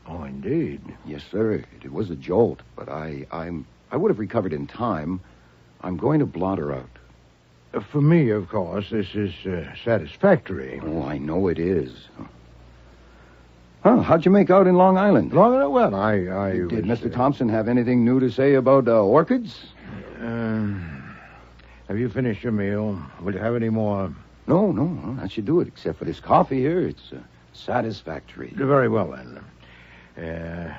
Oh, indeed. Yes, sir. It was a jolt, but I would have recovered in time. I'm going to blot her out. For me, of course, this is satisfactory. Oh, I know it is. Huh, how'd you make out in Long Island? Well, Did Mr. Thompson have anything new to say about orchids? Have you finished your meal? Will you have any more? No, that should do it, except for this coffee here. It's satisfactory. Very well, then.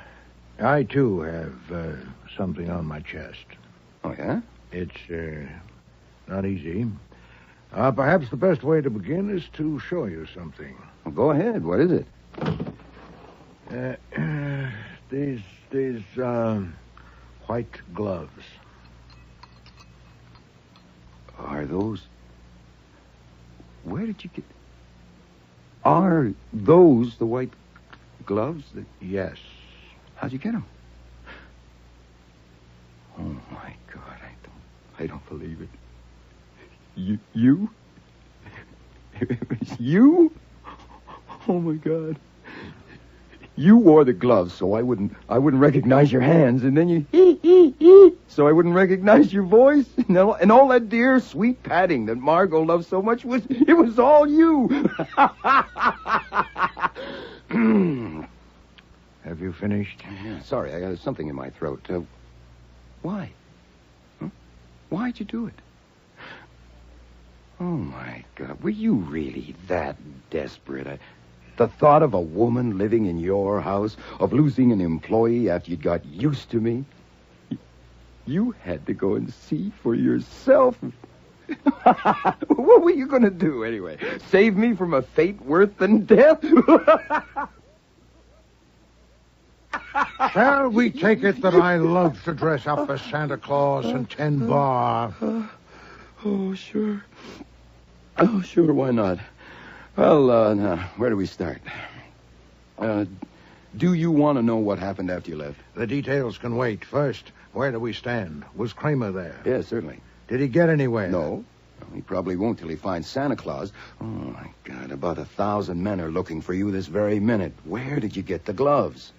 I, too, have something on my chest. Oh, yeah? It's not easy. Perhaps the best way to begin is to show you something. Well, go ahead. What is it? These white gloves. Are those... Where did you get... Are those the white gloves? Yes. How'd you get them? Oh, my God, I don't believe it. You? You? Oh, my God. You wore the gloves so I wouldn't recognize your hands, and then you so I wouldn't recognize your voice, and all that dear sweet patting that Margot loves so much was all you. Have you finished? Yeah, sorry, I got something in my throat. Why? Huh? Why'd you do it? Oh, my God. Were you really that desperate? The thought of a woman living in your house, of losing an employee after you'd got used to me. You had to go and see for yourself. What were you going to do, anyway? Save me from a fate worse than death? Shall we take it that I love to dress up as Santa Claus and tend bar? Oh, sure. Oh, sure, why not? Well, now, where do we start? Do you want to know what happened after you left? The details can wait. First, where do we stand? Was Kramer there? Yes, certainly. Did he get anywhere? No. Well, he probably won't till he finds Santa Claus. Oh, my God, about 1,000 men are looking for you this very minute. Where did you get the gloves?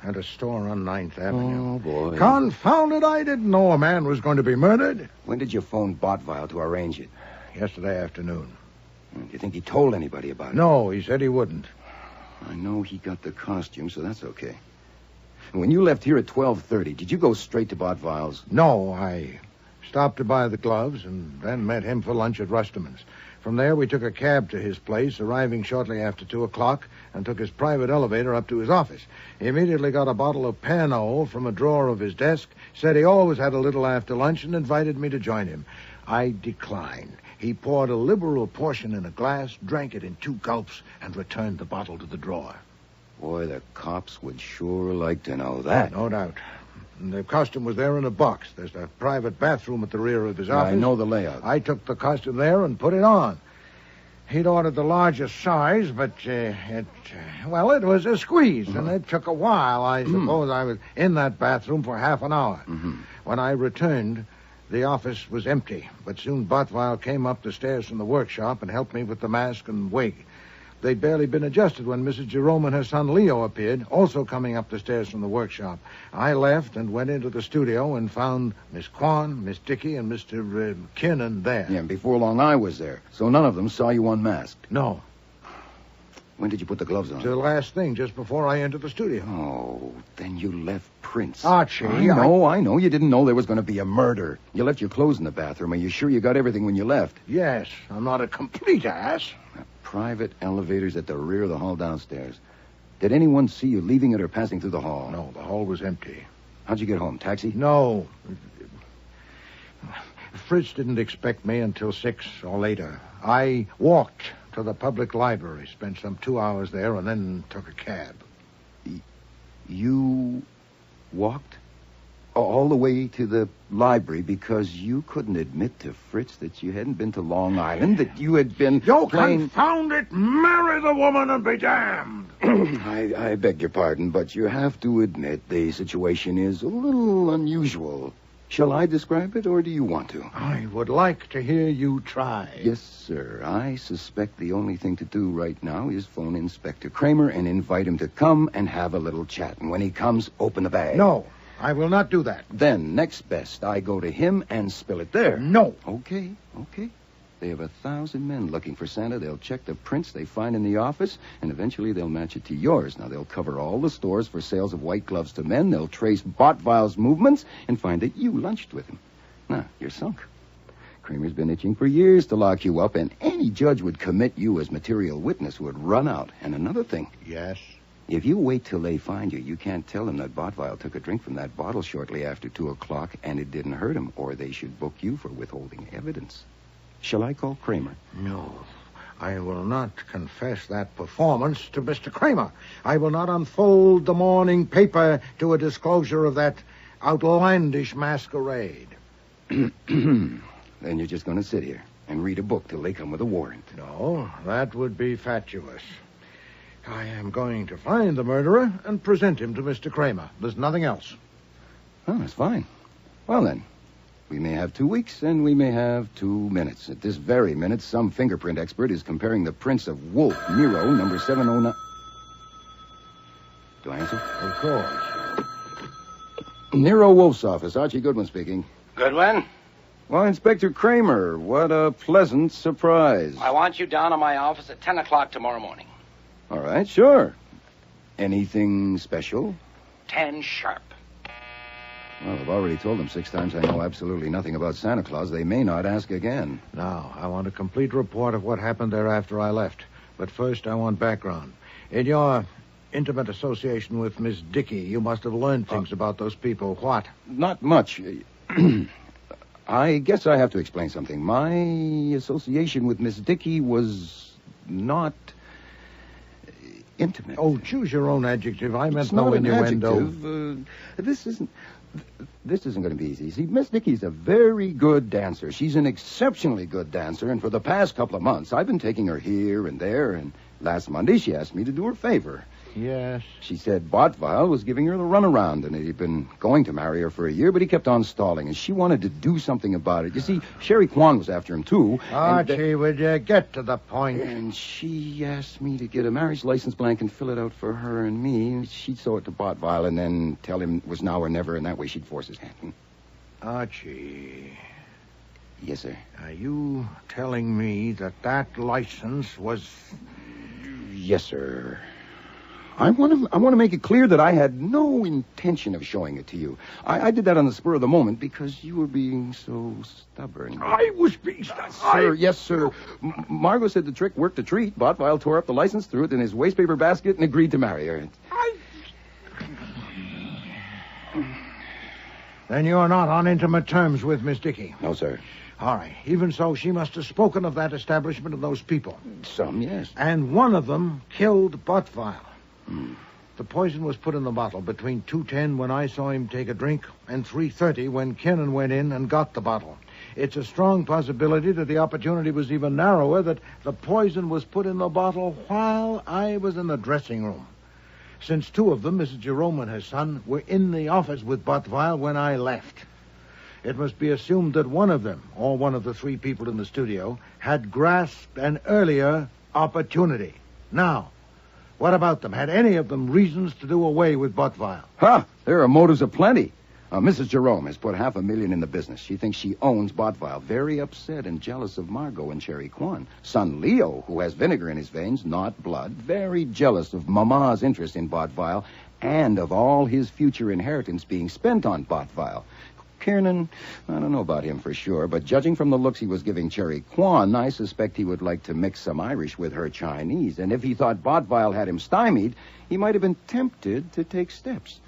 At a store on 9th Avenue. Oh, boy. Confound it, I didn't know a man was going to be murdered. When did you phone Botvile to arrange it? Yesterday afternoon. Do you think he told anybody about it? No, he said he wouldn't. I know he got the costume, so that's okay. When you left here at 12:30, did you go straight to Botvile's? No, I stopped to buy the gloves and then met him for lunch at Rusterman's. From there, we took a cab to his place, arriving shortly after 2 o'clock, and took his private elevator up to his office. He immediately got a bottle of Pernod from a drawer of his desk, said he always had a little after lunch, and invited me to join him. I declined. He poured a liberal portion in a glass, drank it in 2 gulps, and returned the bottle to the drawer. Boy, the cops would sure like to know that. No doubt. And the costume was there in a box. There's a private bathroom at the rear of his office. I know the layout. I took the costume there and put it on. He'd ordered the largest size, but it was a squeeze, and it took a while. I suppose I was in that bathroom for half an hour. When I returned, the office was empty, but soon Botvile came up the stairs from the workshop and helped me with the mask and wig. They'd barely been adjusted when Mrs. Jerome and her son Leo appeared, also coming up the stairs from the workshop. I left and went into the studio and found Miss Kwan, Miss Dickey, and Mr. Kinnan there. Yeah, and before long I was there, so none of them saw you unmasked. No. When did you put the gloves on? The last thing, just before I entered the studio. Oh, then you left prints. Archie, I know. You didn't know there was going to be a murder. You left your clothes in the bathroom. Are you sure you got everything when you left? Yes, I'm not a complete ass. Private elevators at the rear of the hall downstairs. Did anyone see you leaving it or passing through the hall? No, the hall was empty. How'd you get home? Taxi? No. Fritz didn't expect me until 6 or later. I walked to the public library, spent some 2 hours there, and then took a cab. You walked all the way to the library because you couldn't admit to Fritz that you hadn't been to Long Island, that you had been playing... Confound it! Marry the woman and be damned! I beg your pardon, but you have to admit the situation is a little unusual. Shall I describe it, or do you want to? I would like to hear you try. Yes, sir. I suspect the only thing to do right now is phone Inspector Kramer and invite him to come and have a little chat. And when he comes, open the bag. No, I will not do that. Then, next best, I go to him and spill it there. No. Okay. They have 1,000 men looking for Santa. They'll check the prints they find in the office, and eventually they'll match it to yours. Now, they'll cover all the stores for sales of white gloves to men. They'll trace Botvile's movements and find that you lunched with him. Now, you're sunk. Kramer's been itching for years to lock you up, and any judge would commit you as material witness who would run out. And another thing. Yes? If you wait till they find you, you can't tell them that Botvile took a drink from that bottle shortly after 2 o'clock, and it didn't hurt him, or they should book you for withholding evidence. Shall I call Kramer? No. I will not confess that performance to Mr. Kramer. I will not unfold the morning paper to a disclosure of that outlandish masquerade. Then you're just going to sit here and read a book till they come with a warrant. No, that would be fatuous. I am going to find the murderer and present him to Mr. Kramer. There's nothing else. Oh, that's fine. Well, then. We may have 2 weeks, and we may have 2 minutes. At this very minute, some fingerprint expert is comparing the prints of Wolfe, Nero, number 709... Do I answer? Of course. Nero Wolfe's office. Archie Goodwin speaking. Goodwin? Well, Inspector Kramer, what a pleasant surprise. I want you down at my office at 10 o'clock tomorrow morning. All right, sure. Anything special? 10 sharp. Well, I've already told them 6 times I know absolutely nothing about Santa Claus. They may not ask again. Now, I want a complete report of what happened there after I left. But first, I want background. In your intimate association with Miss Dickey, you must have learned things about those people. What? Not much. I guess I have to explain something. My association with Miss Dickey was not intimate. Oh, choose your own adjective. I meant It's no not an innuendo. adjective. This isn't going to be easy. See, Miss Dickey's a very good dancer. She's an exceptionally good dancer, and for the past couple of months, I've been taking her here and there, and last Monday she asked me to do her a favor. Yes. She said Bottweil was giving her the runaround, and he'd been going to marry her for a year, but he kept on stalling, and she wanted to do something about it. You see, Sherry Kwan was after him, too. Archie, would you get to the point? And she asked me to get a marriage license blank and fill it out for her and me. She'd show it to Bottweil and then tell him it was now or never, and that way she'd force his hand. Archie. Yes, sir. Are you telling me that license was... Yes, sir. I want to make it clear that I had no intention of showing it to you. I did that on the spur of the moment because you were being so stubborn. I was being stubborn. Sir, yes, sir. Margot said the trick worked a treat. Bottweil tore up the license, threw it in his wastepaper basket, and agreed to marry her. Then you're not on intimate terms with Miss Dickey. No, sir. All right. Even so, she must have spoken of that establishment and those people. Some, yes. And one of them killed Bottweil. The poison was put in the bottle between 2:10 when I saw him take a drink and 3:30 when Kennan went in and got the bottle. It's a strong possibility that the opportunity was even narrower, that the poison was put in the bottle while I was in the dressing room. Since two of them, Mrs. Jerome and her son, were in the office with Bottweil when I left. It must be assumed that one of them, or one of the three people in the studio, had grasped an earlier opportunity. Now, what about them? Had any of them reasons to do away with Bottweil? There are motives aplenty. Mrs. Jerome has put $500,000 in the business. She thinks she owns Bottweil. Very upset and jealous of Margot and Cherry Kwan. Son Leo, who has vinegar in his veins, not blood, very jealous of Mama's interest in Bottweil and of all his future inheritance being spent on Bottweil. Kiernan, I don't know about him for sure, but judging from the looks he was giving Cherry Kwan, I suspect he would like to mix some Irish with her Chinese. And if he thought Bottweil had him stymied, he might have been tempted to take steps.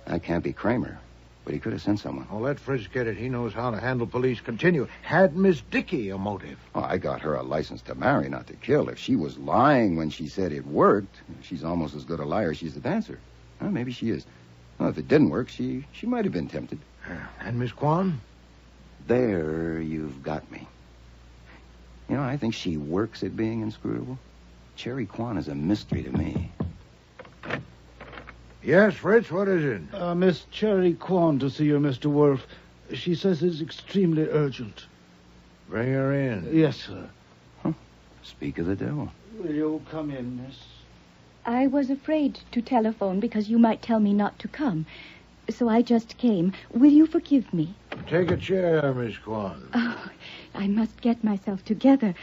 That can't be Kramer, but he could have sent someone. Oh, let Fritz get it. He knows how to handle police. Continue. Had Miss Dickey a motive? Oh, I got her a license to marry, not to kill. If she was lying when she said it worked, she's almost as good a liar as she's a dancer. Well, maybe she is. Well, if it didn't work, she might have been tempted. And Miss Kwan? There you've got me. You know, I think she works at being inscrutable. Cherry Kwan is a mystery to me. Yes, Fritz, what is it? Miss Cherry Kwan to see you, Mr. Wolfe. She says it's extremely urgent. Bring her in. Yes, sir. Speak of the devil. Will you come in, miss? I was afraid to telephone because you might tell me not to come. So I just came. Will you forgive me? Take a chair, Miss Kwan. Oh, I must get myself together.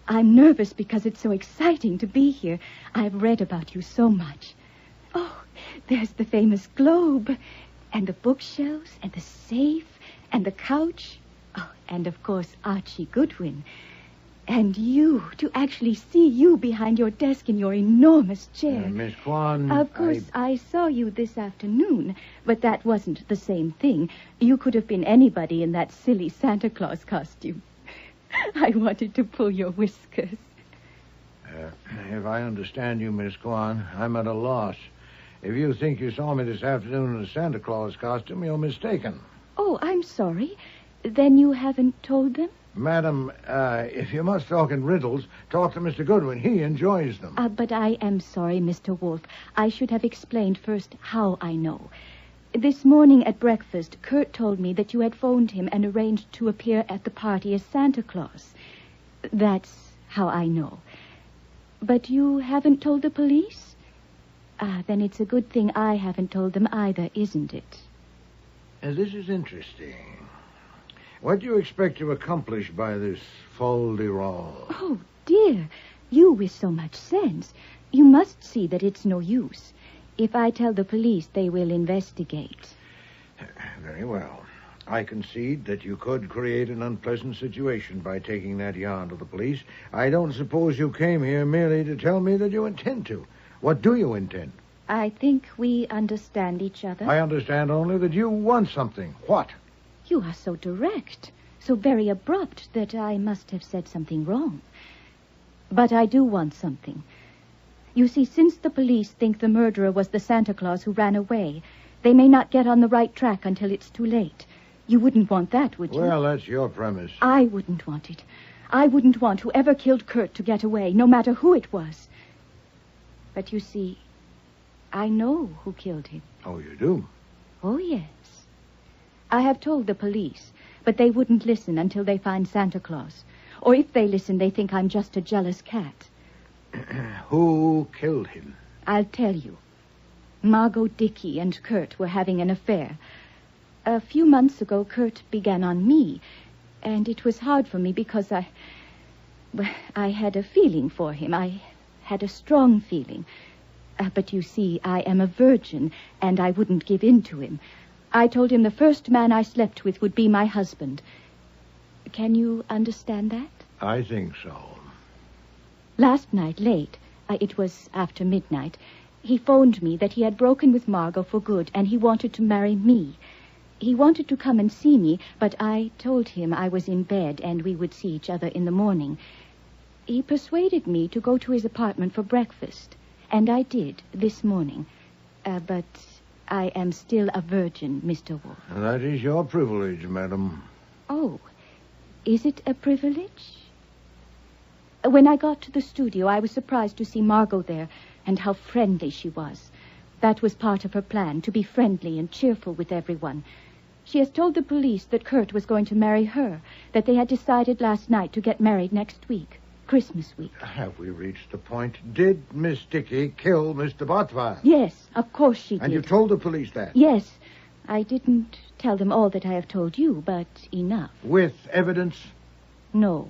I'm nervous because it's so exciting to be here. I've read about you so much. Oh, there's the famous globe, and the bookshelves, and the safe, and the couch. Oh, and of course, Archie Goodwin. And you, to actually see you behind your desk in your enormous chair. Miss Kwan... Of course, I saw you this afternoon, but that wasn't the same thing. You could have been anybody in that silly Santa Claus costume. I wanted to pull your whiskers. If I understand you, Miss Kwan, I'm at a loss. If you think you saw me this afternoon in a Santa Claus costume, you're mistaken. Oh, I'm sorry. Then you haven't told them? Madam, if you must talk in riddles, talk to Mr. Goodwin. He enjoys them. But I am sorry, Mr. Wolfe. I should have explained first how I know. This morning at breakfast, Kurt told me that you had phoned him and arranged to appear at the party as Santa Claus. That's how I know. But you haven't told the police? Then it's a good thing I haven't told them either, isn't it? This is interesting. What do you expect to accomplish by this fol-de-rol? Oh, dear. You with so much sense. You must see that it's no use. If I tell the police, they will investigate. Very well. I concede that you could create an unpleasant situation by taking that yarn to the police. I don't suppose you came here merely to tell me that you intend to. What do you intend? I think we understand each other. I understand only that you want something. What? You are so direct, so very abrupt, that I must have said something wrong. But I do want something. You see, since the police think the murderer was the Santa Claus who ran away, they may not get on the right track until it's too late. You wouldn't want that, would you? Well, that's your premise. I wouldn't want it. I wouldn't want whoever killed Kurt to get away, no matter who it was. But you see, I know who killed him. Oh, you do? Oh, yes. I have told the police, but they wouldn't listen until they find Santa Claus. Or if they listen, they think I'm just a jealous cat. Who killed him? I'll tell you. Margot Dickey and Kurt were having an affair. A few months ago, Kurt began on me, and it was hard for me because I had a feeling for him. I had a strong feeling. But you see, I am a virgin, and I wouldn't give in to him. I told him the first man I slept with would be my husband. Can you understand that? I think so. Last night, late, it was after midnight, he phoned me that he had broken with Margot for good, and he wanted to marry me. He wanted to come and see me, but I told him I was in bed and we would see each other in the morning. He persuaded me to go to his apartment for breakfast, and I did this morning. But I am still a virgin, Mr. Wolfe. That is your privilege, madam. Oh, is it a privilege? When I got to the studio, I was surprised to see Margot there and how friendly she was. That was part of her plan, to be friendly and cheerful with everyone. She has told the police that Kurt was going to marry her, that they had decided last night to get married next week, Christmas week. Have we reached the point? Did Miss Dickey kill Mr. Botwell? Yes, of course she did. And you told the police that? Yes. I didn't tell them all that I have told you, but enough. With evidence? No.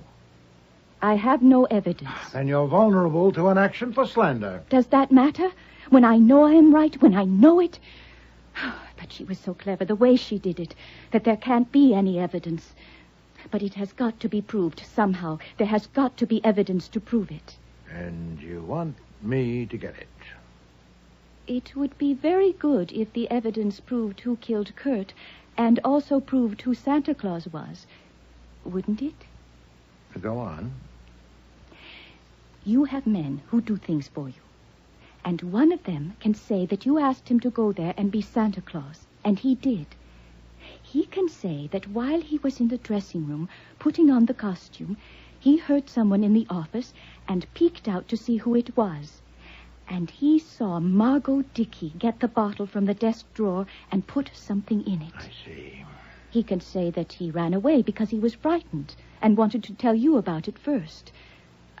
I have no evidence. Then you're vulnerable to an action for slander. Does that matter? When I know I am right, when I know it? But she was so clever, the way she did it, that there can't be any evidence. But it has got to be proved somehow. There has got to be evidence to prove it. And you want me to get it? It would be very good if the evidence proved who killed Kurt and also proved who Santa Claus was. Wouldn't it? Go on. You have men who do things for you. And one of them can say that you asked him to go there and be Santa Claus. And he did. He can say that while he was in the dressing room putting on the costume, he heard someone in the office and peeked out to see who it was. And he saw Margot Dickey get the bottle from the desk drawer and put something in it. I see. He can say that he ran away because he was frightened and wanted to tell you about it first.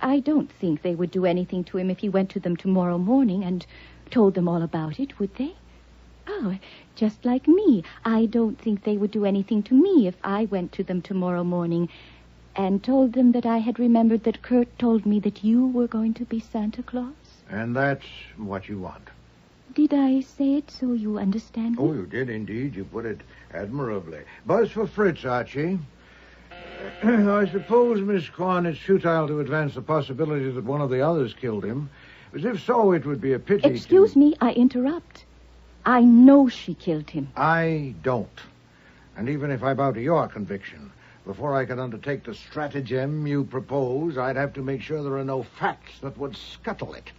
I don't think they would do anything to him if he went to them tomorrow morning and told them all about it, would they? Oh, just like me. I don't think they would do anything to me if I went to them tomorrow morning and told them that I had remembered that Kurt told me that you were going to be Santa Claus. And that's what you want. Did I say it so you understand me? Oh, you did indeed. You put it admirably. Buzz for Fritz, Archie. I suppose, Miss Corn, it's futile to advance the possibility that one of the others killed him. As if so, it would be a pity. Excuse me, I interrupt. I know she killed him. I don't. And even if I bow to your conviction, before I could undertake the stratagem you propose, I'd have to make sure there are no facts that would scuttle it.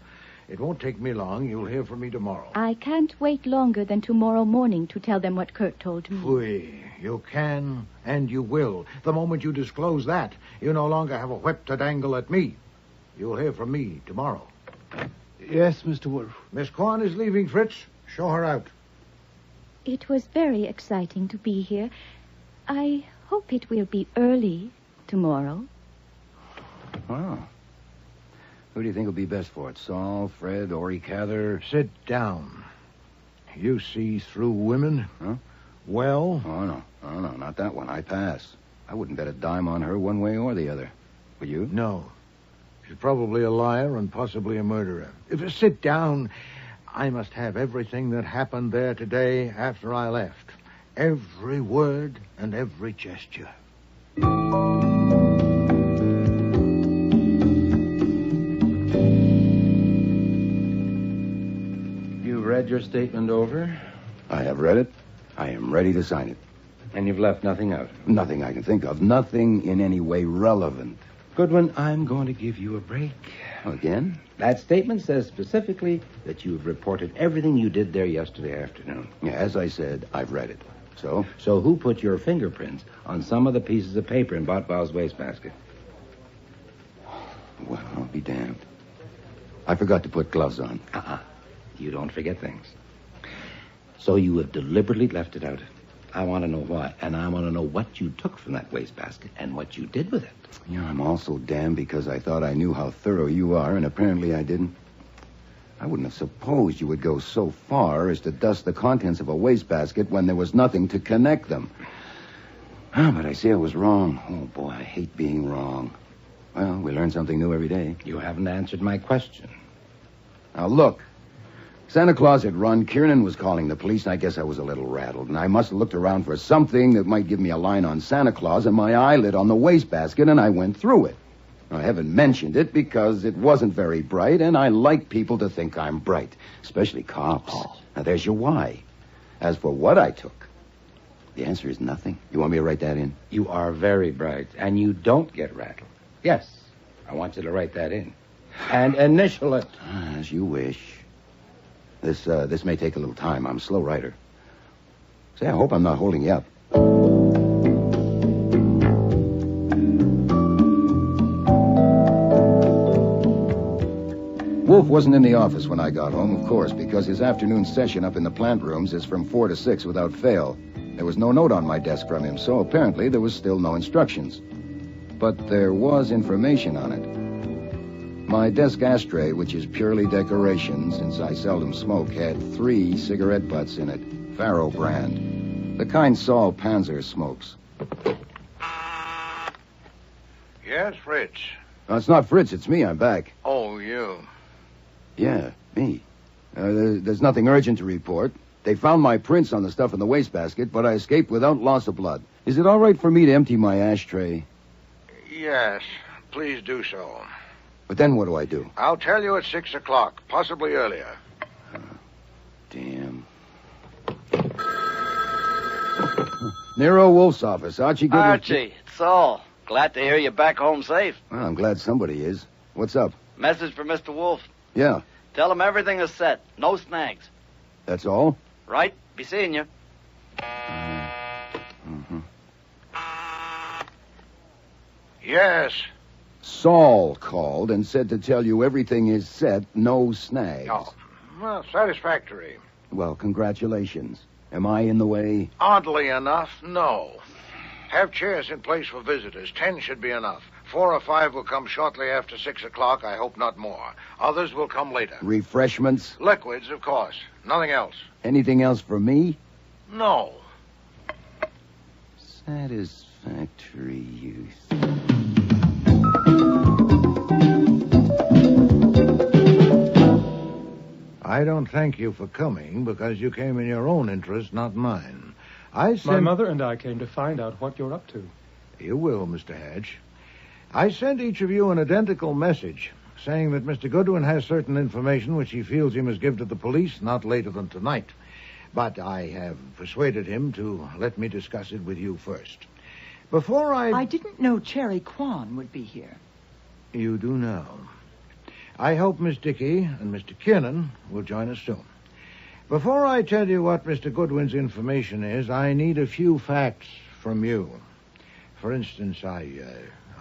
It won't take me long. You'll hear from me tomorrow. I can't wait longer than tomorrow morning to tell them what Kurt told me. Oui, you can and you will. The moment you disclose that, you no longer have a whip to dangle at me. You'll hear from me tomorrow. Yes, Mr. Wolfe. Miss Corn is leaving, Fritz. Show her out. It was very exciting to be here. I hope it will be early tomorrow. Oh. Who do you think will be best for it? Saul, Fred, Ori Cather? Sit down. You see through women? Huh? Well? Oh, no, not that one. I pass. I wouldn't bet a dime on her one way or the other. Would you? No. She's probably a liar and possibly a murderer. If you sit down, I must have everything that happened there today after I left. Every word and every gesture. You read your statement over? I have read it. I am ready to sign it. And you've left nothing out? Nothing I can think of. Nothing in any way relevant. Goodwin, I'm going to give you a break. Again? That statement says specifically that you've reported everything you did there yesterday afternoon. Yeah, as I said, I've read it. So? So who put your fingerprints on some of the pieces of paper in Botval's wastebasket? Well, I'll be damned. I forgot to put gloves on. You don't forget things. So you have deliberately left it out. I want to know why, and I want to know what you took from that wastebasket and what you did with it. Yeah, I'm also damned because I thought I knew how thorough you are, and apparently I didn't. I wouldn't have supposed you would go so far as to dust the contents of a wastebasket when there was nothing to connect them. But I see I was wrong. Oh, boy, I hate being wrong. Well, we learn something new every day. You haven't answered my question. Now, look. Santa Claus had run. Kiernan was calling the police, and I guess I was a little rattled. And I must have looked around for something that might give me a line on Santa Claus, and my eye lit on the wastebasket, and I went through it. I haven't mentioned it because it wasn't very bright, and I like people to think I'm bright, especially cops. Now, there's your why. As for what I took, the answer is nothing. You want me to write that in? You are very bright, and you don't get rattled. Yes, I want you to write that in. And initial it. As you wish. This may take a little time. I'm a slow writer. Say, I hope I'm not holding you up. Wolfe wasn't in the office when I got home, of course, because his afternoon session up in the plant rooms is from 4 to 6 without fail. There was no note on my desk from him, so apparently there was still no instructions. But there was information on it. My desk ashtray, which is purely decoration, since I seldom smoke, had 3 cigarette butts in it, Faro brand. The kind Saul Panzer smokes. Yes, Fritz. No, it's not Fritz, it's me. I'm back. Oh, you. Yeah, me. There's nothing urgent to report. They found my prints on the stuff in the wastebasket, but I escaped without loss of blood. Is it all right for me to empty my ashtray? Yes, please do so. But then what do I do? I'll tell you at 6 o'clock, possibly earlier. Damn. Nero Wolfe's office. Archie Goodwin. Archie, it's Saul. Glad to hear you're back home safe. Well, I'm glad somebody is. What's up? Message for Mr. Wolfe. Yeah. Tell him everything is set. No snags. That's all? Right. Be seeing you. Yes. Saul called and said to tell you everything is set, no snags. Oh, well, satisfactory. Well, congratulations. Am I in the way? Oddly enough, no. Have chairs in place for visitors. 10 should be enough. 4 or 5 will come shortly after 6 o'clock. I hope not more. Others will come later. Refreshments? Liquids, of course. Nothing else. Anything else for me? No. Satisfactory youth. I don't thank you for coming because you came in your own interest, not mine. My mother and I came to find out what you're up to. You will, Mr. Hatch. I sent each of you an identical message saying that Mr. Goodwin has certain information which he feels he must give to the police not later than tonight. But I have persuaded him to let me discuss it with you first. Before I didn't know Cherry Kwan would be here. You do now. I hope Miss Dickey and Mr. Kiernan will join us soon. Before I tell you what Mr. Goodwin's information is, I need a few facts from you. For instance, I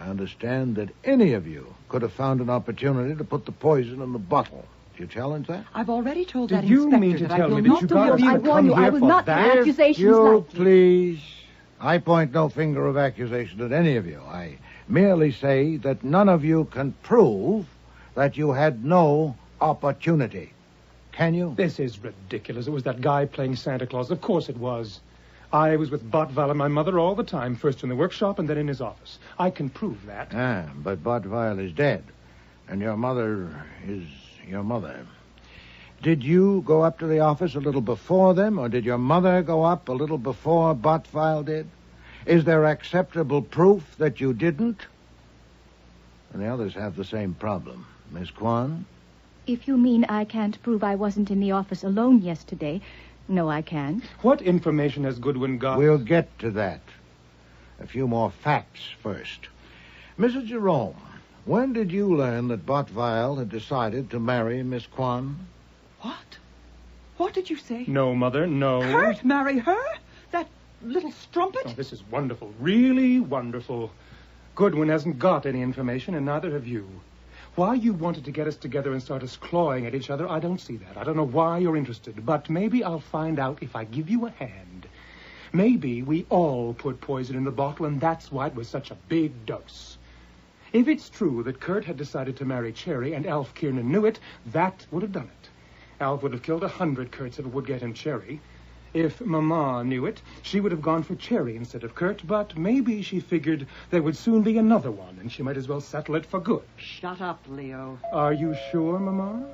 understand that any of you could have found an opportunity to put the poison in the bottle. Do you challenge that? I've already told Do that you inspector mean to that tell I will me that not you do got what me I to warn come you. I here will for not that? make accusations You like please. I point no finger of accusation at any of you. I merely say that none of you can prove that you had no opportunity. Can you? This is ridiculous. It was that guy playing Santa Claus. Of course it was. I was with Botval and my mother all the time, first in the workshop and then in his office. I can prove that. But Botval is dead, and your mother is your mother. Did you go up to the office a little before them, or did your mother go up a little before Bottweil did? Is there acceptable proof that you didn't? And the others have the same problem. Miss Kwan? If you mean I can't prove I wasn't in the office alone yesterday, no, I can't. What information has Goodwin got? We'll get to that. A few more facts first. Mrs. Jerome, when did you learn that Bottweil had decided to marry Miss Kwan? What? What did you say? No, Mother, no. Kurt marry her? That little strumpet? Oh, this is wonderful. Really wonderful. Goodwin hasn't got any information, and neither have you. Why you wanted to get us together and start us clawing at each other, I don't see that. I don't know why you're interested, but maybe I'll find out if I give you a hand. Maybe we all put poison in the bottle, and that's why it was such a big dose. If it's true that Kurt had decided to marry Cherry and Alf Kiernan knew it, that would have done it. Alf would have killed 100 Kurts if it would get him Cherry. If Mama knew it, she would have gone for Cherry instead of Kurt, but maybe she figured there would soon be another one, and she might as well settle it for good. Shut up, Leo. Are you sure, Mama?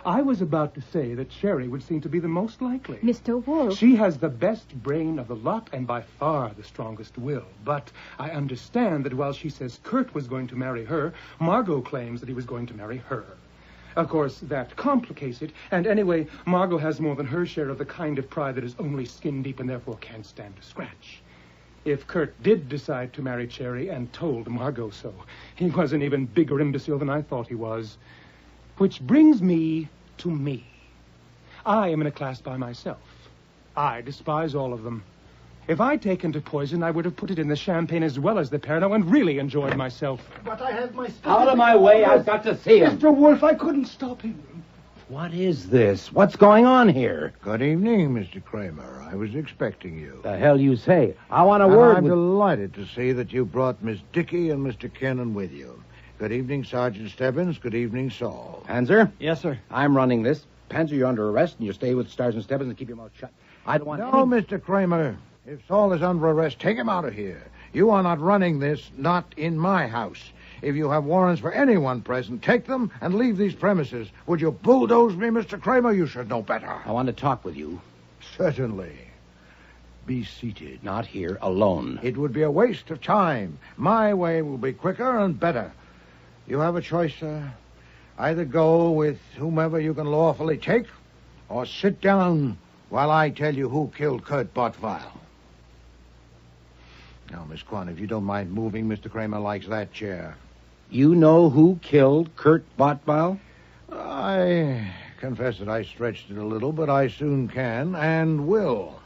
I was about to say that Cherry would seem to be the most likely. Mr. Wolfe. She has the best brain of the lot and by far the strongest will. But I understand that while she says Kurt was going to marry her, Margot claims that he was going to marry her. Of course, that complicates it, and anyway, Margot has more than her share of the kind of pride that is only skin deep and therefore can't stand a scratch. If Kurt did decide to marry Cherry and told Margot so, he was an even bigger imbecile than I thought he was. Which brings me to me. I am in a class by myself. I despise all of them. If I'd taken to poison, I would have put it in the champagne as well as the Pernod and really enjoyed myself. But I have my... Out of my way, I've got to see him. Mr. Wolfe, I couldn't stop him. What is this? What's going on here? Good evening, Mr. Kramer. I was expecting you. The hell you say? I want a word I'm with... delighted to see that you brought Miss Dickey and Mr. Kiernan with you. Good evening, Sergeant Stebbins. Good evening, Saul. Panzer? Yes, sir. I'm running this. Panzer, you're under arrest, and you stay with Sergeant Stebbins and keep your mouth shut. I don't want No, Mr. Kramer. If Saul is under arrest, take him out of here. You are not running this, not in my house. If you have warrants for anyone present, take them and leave these premises. Would you bulldoze me, Mr. Kramer? You should know better. I want to talk with you. Certainly. Be seated. Not here, alone. It would be a waste of time. My way will be quicker and better. You have a choice, sir. Either go with whomever you can lawfully take, or sit down while I tell you who killed Kurt Bottweil. Now, Miss Kwan, if you don't mind moving, Mr. Kramer likes that chair. You know who killed Kurt Bottweil? I confess that I stretched it a little, but I soon can and will.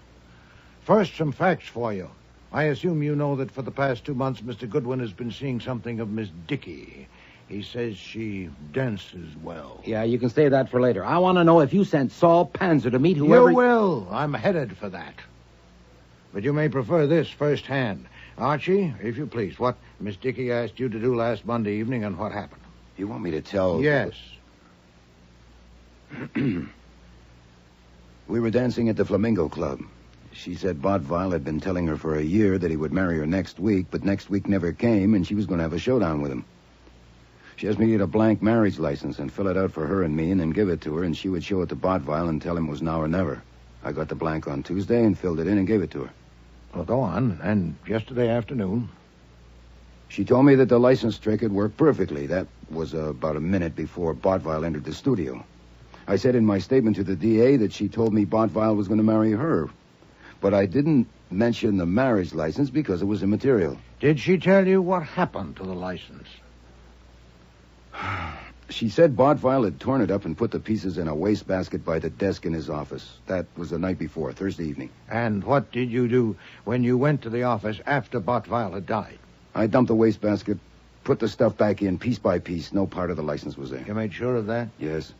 First, some facts for you. I assume you know that for the past 2 months, Mr. Goodwin has been seeing something of Miss Dickey. He says she dances well. Yeah, you can save that for later. I want to know if you sent Saul Panzer to meet whoever... You will. I'm headed for that. But you may prefer this firsthand. Archie, if you please, what Miss Dickey asked you to do last Monday evening and what happened? You want me to tell... Yes. We were dancing at the Flamingo Club. She said Bottweil had been telling her for a year that he would marry her next week, but next week never came, and she was going to have a showdown with him. She asked me to get a blank marriage license and fill it out for her and me and then give it to her, and she would show it to Bottweil and tell him it was now or never. I got the blank on Tuesday and filled it in and gave it to her. Well, go on. And yesterday afternoon? She told me that the license trick had worked perfectly. That was about a minute before Bottweil entered the studio. I said in my statement to the DA that she told me Bottweil was going to marry her. But I didn't mention the marriage license because it was immaterial. Did she tell you what happened to the license? She said Bottweil had torn it up and put the pieces in a wastebasket by the desk in his office. That was the night before, Thursday evening. And what did you do when you went to the office after Bottweil had died? I dumped the wastebasket, put the stuff back in piece by piece. No part of the license was there. You made sure of that? Yes.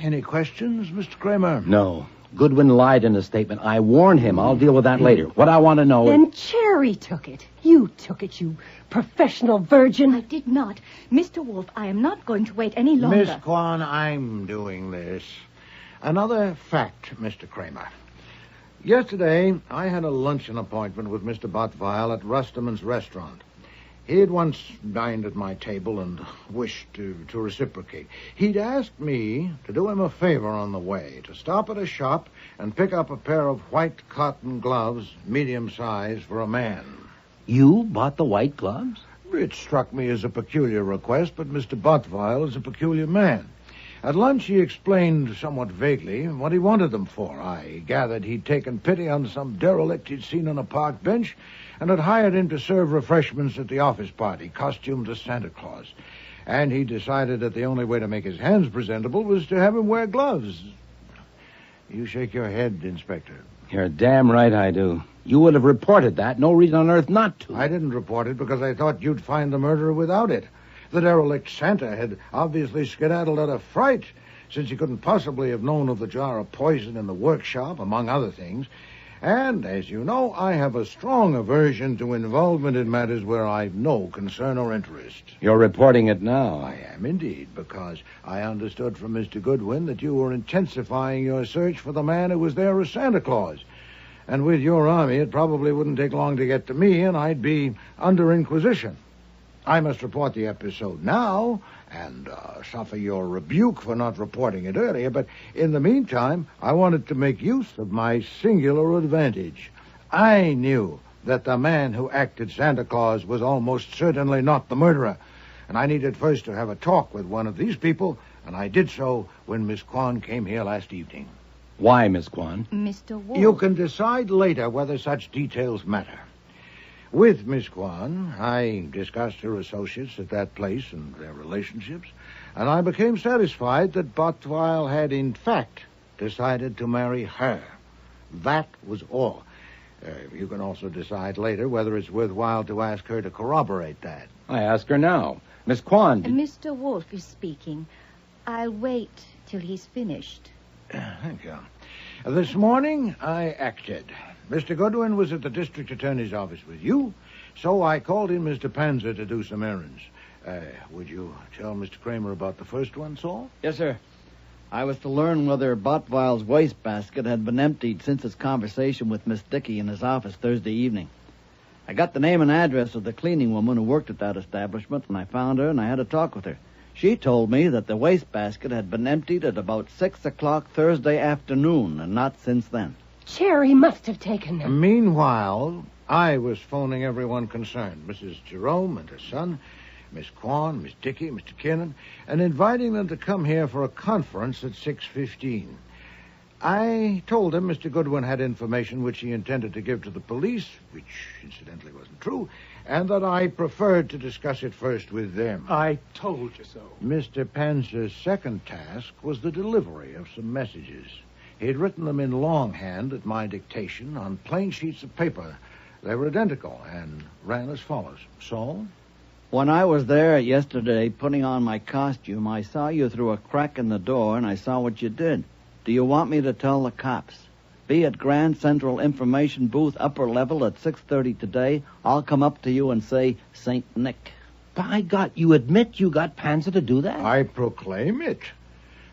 Any questions, Mr. Kramer? No. Goodwin lied in a statement. I warned him. I'll deal with that later. What I want to know is... Then Cherry took it. You took it, you professional virgin. I did not. Mr. Wolfe, I am not going to wait any longer. Miss Kwan, I'm doing this. Another fact, Mr. Kramer. Yesterday, I had a luncheon appointment with Mr. Bottweil at Rusterman's restaurant. He had once dined at my table and wished to reciprocate. He'd asked me to do him a favor on the way, to stop at a shop and pick up a pair of white cotton gloves, medium size, for a man. You bought the white gloves? It struck me as a peculiar request, but Mr. Bottweil is a peculiar man. At lunch, he explained somewhat vaguely what he wanted them for. I gathered he'd taken pity on some derelict he'd seen on a park bench and had hired him to serve refreshments at the office party, costumed as Santa Claus. And he decided that the only way to make his hands presentable was to have him wear gloves. You shake your head, Inspector. You're damn right I do. You would have reported that. No reason on earth not to. I didn't report it because I thought you'd find the murderer without it. The derelict Santa had obviously skedaddled out of fright, since he couldn't possibly have known of the jar of poison in the workshop, among other things. And, as you know, I have a strong aversion to involvement in matters where I've no concern or interest. You're reporting it now. I am indeed, because I understood from Mr. Goodwin that you were intensifying your search for the man who was there as Santa Claus. And with your army, it probably wouldn't take long to get to me, and I'd be under inquisition. I must report the episode now and suffer your rebuke for not reporting it earlier, but in the meantime, I wanted to make use of my singular advantage. I knew that the man who acted Santa Claus was almost certainly not the murderer, and I needed first to have a talk with one of these people, and I did so when Miss Kwan came here last evening. Why, Miss Kwan? Mr. Wolfe. You can decide later whether such details matter. With Miss Kwan, I discussed her associates at that place and their relationships, and I became satisfied that Bottweil had, in fact, decided to marry her. That was all. You can also decide later whether it's worthwhile to ask her to corroborate that. I ask her now. Miss Kwan... Mr. Wolfe is speaking. I'll wait till he's finished. Thank you. This morning, I acted. Mr. Goodwin was at the district attorney's office with you, so I called in Mr. Panzer to do some errands. Would you tell Mr. Kramer about the first one, Saul? Yes, sir. I was to learn whether Bottweil's wastebasket had been emptied since his conversation with Miss Dickey in his office Thursday evening. I got the name and address of the cleaning woman who worked at that establishment, and I found her, and I had a talk with her. She told me that the wastebasket had been emptied at about 6 o'clock Thursday afternoon, and not since then. Cherry must have taken them. Meanwhile, I was phoning everyone concerned, Mrs. Jerome and her son, Miss Kwan, Miss Dickey, Mr. Kinnan, and inviting them to come here for a conference at 6:15. I told them Mr. Goodwin had information which he intended to give to the police, which incidentally wasn't true, and that I preferred to discuss it first with them. I told you so. Mr. Panzer's second task was the delivery of some messages. He had written them in longhand at my dictation on plain sheets of paper. They were identical and ran as follows. Saul? When I was there yesterday putting on my costume, I saw you through a crack in the door, and I saw what you did. Do you want me to tell the cops? Be at Grand Central Information Booth, upper level, at 6:30 today. I'll come up to you and say, St. Nick. By God, you admit you got Panzer to do that? I proclaim it.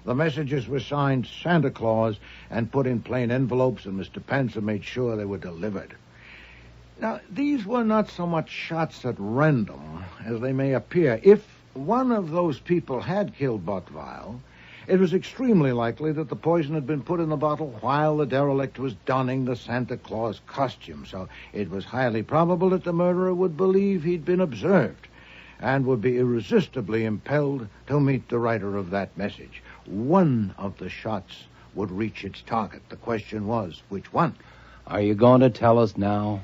The messages were signed Santa Claus and put in plain envelopes, and Mr. Panzer made sure they were delivered. Now, these were not so much shots at random as they may appear. If one of those people had killed Bottweil, it was extremely likely that the poison had been put in the bottle while the derelict was donning the Santa Claus costume. So it was highly probable that the murderer would believe he'd been observed and would be irresistibly impelled to meet the writer of that message. One of the shots would reach its target. The question was, which one? Are you going to tell us now?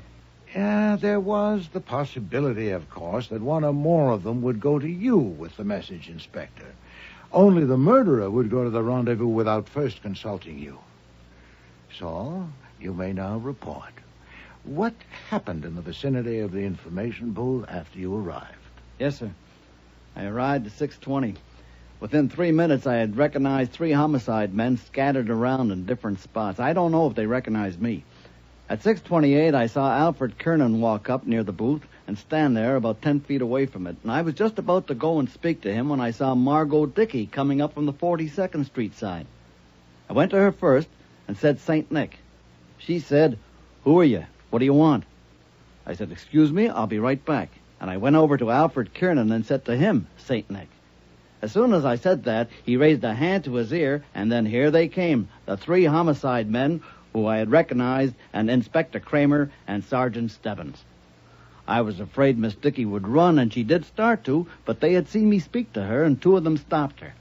Yeah, there was the possibility, of course, that one or more of them would go to you with the message, Inspector. Only the murderer would go to the rendezvous without first consulting you. So, you may now report. What happened in the vicinity of the information booth after you arrived? Yes, sir. I arrived at 6:20. Within 3 minutes, I had recognized 3 homicide men scattered around in different spots. I don't know if they recognized me. At 6:28, I saw Alfred Kernan walk up near the booth and stand there about 10 feet away from it. And I was just about to go and speak to him when I saw Margot Dickey coming up from the 42nd Street side. I went to her first and said St. Nick. She said, "Who are you? What do you want?" I said, "Excuse me, I'll be right back." And I went over to Alfred Kiernan and said to him, St. Nick. As soon as I said that, he raised a hand to his ear, and then here they came, the 3 homicide men who I had recognized, and Inspector Kramer and Sergeant Stebbins. I was afraid Miss Dickey would run, and she did start to, but they had seen me speak to her, and 2 of them stopped her.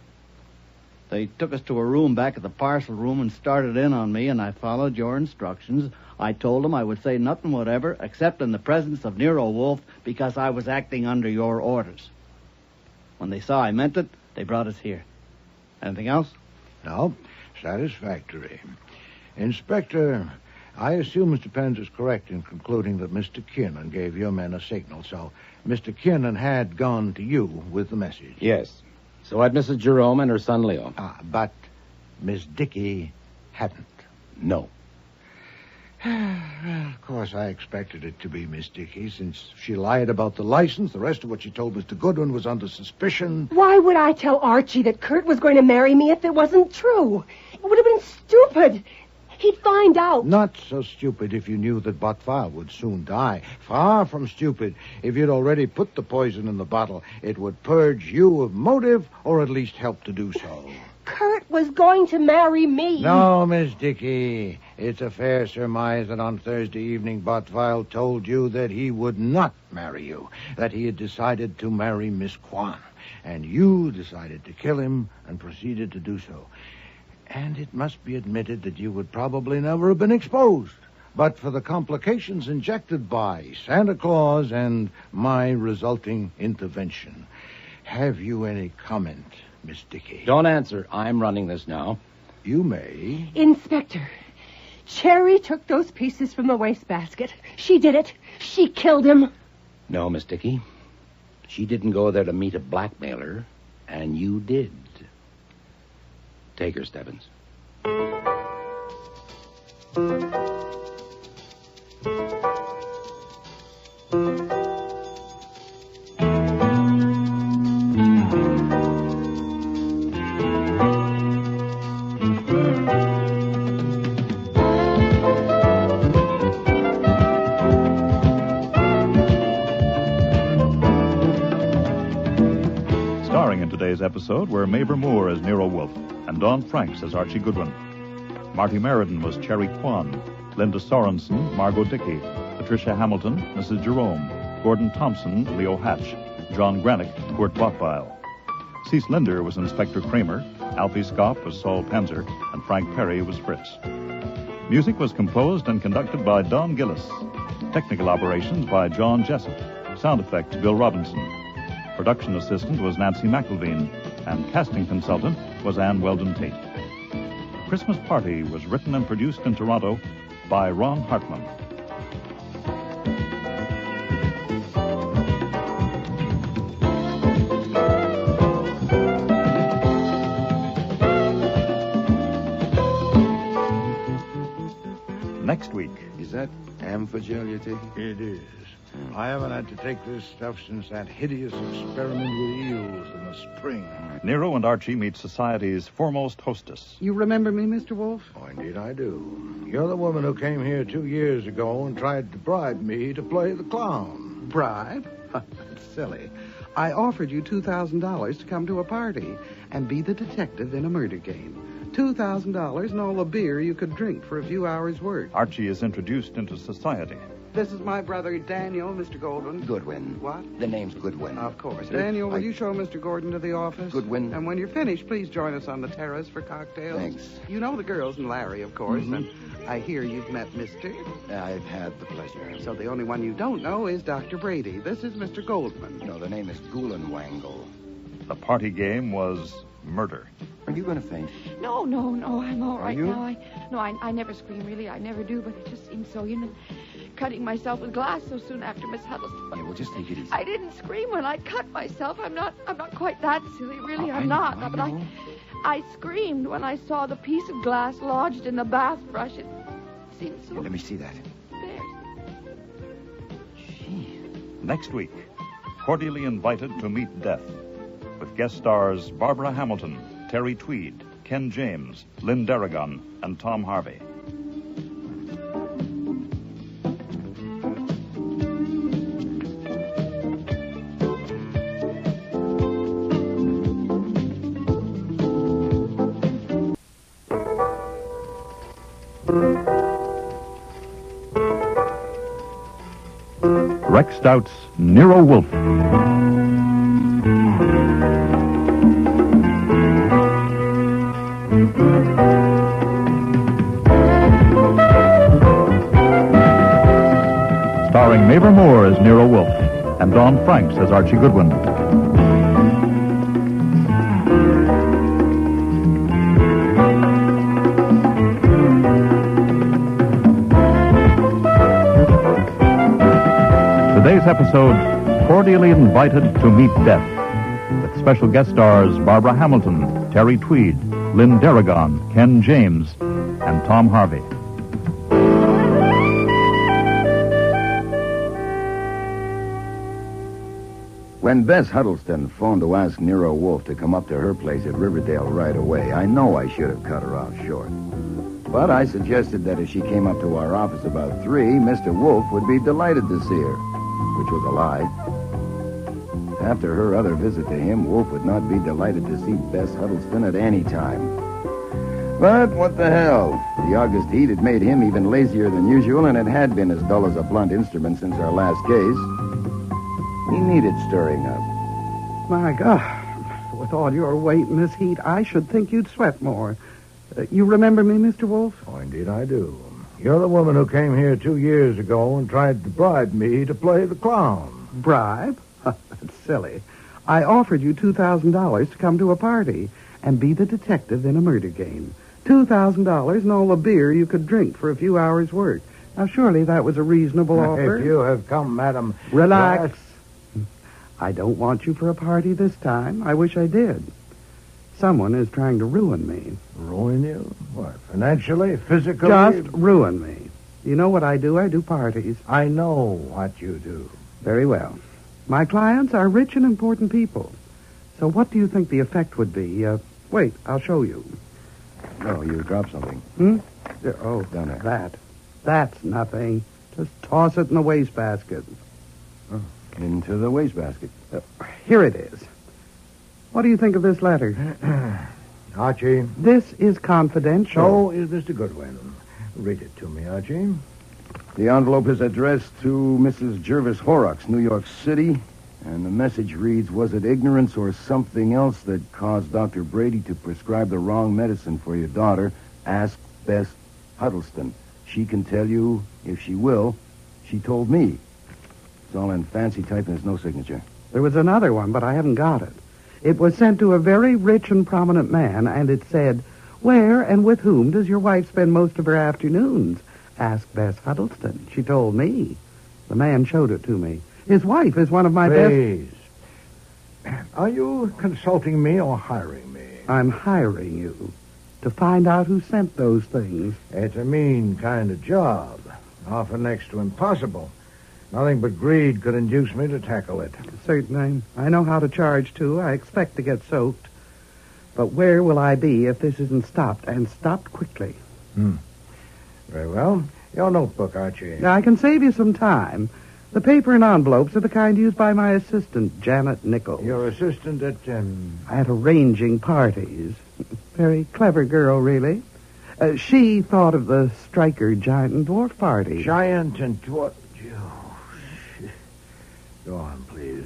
They took us to a room back at the parcel room and started in on me, and I followed your instructions. I told them I would say nothing whatever, except in the presence of Nero Wolfe, because I was acting under your orders. When they saw I meant it, they brought us here. Anything else? No. Satisfactory. Inspector, I assume Mr. Pence is correct in concluding that Mr. Kiernan gave your men a signal, so Mr. Kiernan had gone to you with the message. Yes. So had Mrs. Jerome and her son Leo. But Miss Dickey hadn't. No. Of course, I expected it to be Miss Dickey, since she lied about the license. The rest of what she told Mr. Goodwin was under suspicion. Why would I tell Archie that Kurt was going to marry me if it wasn't true? It would have been stupid. He'd find out. Not so stupid if you knew that Bottfile would soon die. Far from stupid. If you'd already put the poison in the bottle, it would purge you of motive, or at least help to do so. Kurt was going to marry me. No, Miss Dickey. It's a fair surmise that on Thursday evening Bottfile told you that he would not marry you, that he had decided to marry Miss Kwan, and you decided to kill him and proceeded to do so. And it must be admitted that you would probably never have been exposed, but for the complications injected by Santa Claus and my resulting intervention. Have you any comment, Miss Dickey? Don't answer. I'm running this now. You may. Inspector, Cherry took those pieces from the wastebasket. She did it. She killed him. No, Miss Dickey. She didn't go there to meet a blackmailer, and you did. Take her, Stebbins. Episode were Mavor Moore as Nero Wolfe and Don Franks as Archie Goodwin. Marty Meriden was Cherry Kwan, Linda Sorensen, Margot Dickey, Patricia Hamilton, Mrs. Jerome, Gordon Thompson, Leo Hatch, John Granick, Kurt Bottfile. Cease Linder was Inspector Kramer, Alfie Scoff was Saul Panzer, and Frank Perry was Fritz. Music was composed and conducted by Don Gillis. Technical operations by John Jessup. Sound effects, Bill Robinson. Production assistant was Nancy McElveen, and casting consultant was Ann Weldon Tate. Christmas Party was written and produced in Toronto by Ron Hartman. Next week. Is that amphigel you're taking? It is. I haven't had to take this stuff since that hideous experiment with eels in the spring. Nero and Archie meet society's foremost hostess. You remember me, Mr. Wolfe? Oh, indeed I do. You're the woman who came here 2 years ago and tried to bribe me to play the clown. Bribe? That's silly. I offered you $2,000 to come to a party and be the detective in a murder game. $2,000 and all the beer you could drink for a few hours' work. Archie is introduced into society. This is my brother, Daniel, Mr. Goldwyn. Goodwin. What? The name's Goodwin. Of course. Daniel, will you show Mr. Gordon to the office? Goodwin. And when you're finished, please join us on the terrace for cocktails. Thanks. You know the girls and Larry, of course. Mhm. And I hear you've met Mr. I've had the pleasure. So the only one you don't know is Dr. Brady. This is Mr. Goldman. No, the name is Gulenwangle. The party game was murder. Are you going to faint? No, I'm all right you? now. I never scream, really. I never do, but it just seems so, cutting myself with glass so soon after Miss Huddleston. Yeah, well, just take it easy. I didn't scream when I cut myself. I'm not quite that silly, really. Oh, I'm not. But I screamed when I saw the piece of glass lodged in the bath brush. It seemed so... Let me see that. There. Next week, cordially invited to meet death, with guest stars Barbara Hamilton, Terry Tweed, Ken James, Lynn Darragon, and Tom Harvey. Rex Stout's Nero Wolfe. Starring Mavor Moore as Nero Wolfe and Don Franks as Archie Goodwin. Today's episode, cordially invited to meet death, with special guest stars Barbara Hamilton, Terry Tweed, Lynn Darragon, Ken James, and Tom Harvey. When Bess Huddleston phoned to ask Nero Wolfe to come up to her place at Riverdale right away, I know I should have cut her off short. But I suggested that if she came up to our office about 3, Mr. Wolfe would be delighted to see her, which was a lie. After her other visit to him, Wolfe would not be delighted to see Bess Huddleston at any time. But what the hell? The August heat had made him even lazier than usual, and it had been as dull as a blunt instrument since our last case. He needed stirring up. My God, with all your weight in this heat, I should think you'd sweat more. You remember me, Mr. Wolfe? Oh, indeed I do. You're the woman who came here 2 years ago and tried to bribe me to play the clown. Bribe? That's silly. I offered you $2,000 to come to a party and be the detective in a murder game. $2,000 and all the beer you could drink for a few hours' work. Now, surely that was a reasonable offer. If you have come, madam... Relax. I don't want you for a party this time. I wish I did. Someone is trying to ruin me. Ruin you? What, financially, physically? Just ruin me. You know what I do? I do parties. I know what you do. Very well. My clients are rich and important people. So what do you think the effect would be? Wait, I'll show you. Oh, you dropped something. Oh, down there. That's nothing. Just toss it in the wastebasket. Oh, into the wastebasket. Here it is. What do you think of this letter? Archie. This is confidential. So is Mr. Goodwin. Read it to me, Archie. The envelope is addressed to Mrs. Jervis Horrocks, New York City, and the message reads, was it ignorance or something else that caused Dr. Brady to prescribe the wrong medicine for your daughter? Ask Bess Huddleston. She can tell you if she will. She told me. It's all in fancy type and there's no signature. There was another one, but I haven't got it. It was sent to a very rich and prominent man, and it said, where and with whom does your wife spend most of her afternoons? Ask Bess Huddleston. She told me. The man showed it to me. His wife is one of my Please. Are you consulting me or hiring me? I'm hiring you to find out who sent those things. It's a mean kind of job. Often next to impossible. Nothing but greed could induce me to tackle it. Certainly. I know how to charge, too. I expect to get soaked. But where will I be if this isn't stopped, and stopped quickly? Very well. Your notebook, Archie. Now, I can save you some time. The paper and envelopes are the kind used by my assistant, Janet Nichols. Your assistant at... At arranging parties. Very clever girl, really. She thought of the Stryker Giant and Dwarf party. Giant and Dwarf... Go on, please.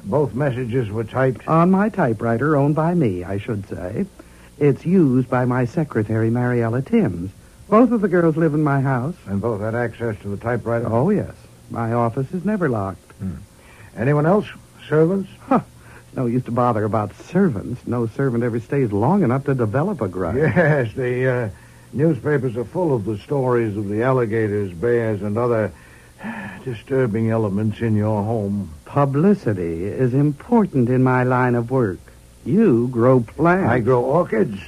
Both messages were typed? On my typewriter, owned by me, I should say. It's used by my secretary, Mariella Timms. Both of the girls live in my house. And both had access to the typewriter? Oh, yes. My office is never locked. Anyone else? Servants? No use to bother about servants. No servant ever stays long enough to develop a grudge. Yes, the newspapers are full of the stories of the alligators, bears, and other disturbing elements in your home. Publicity is important in my line of work. You grow plants. I grow orchids,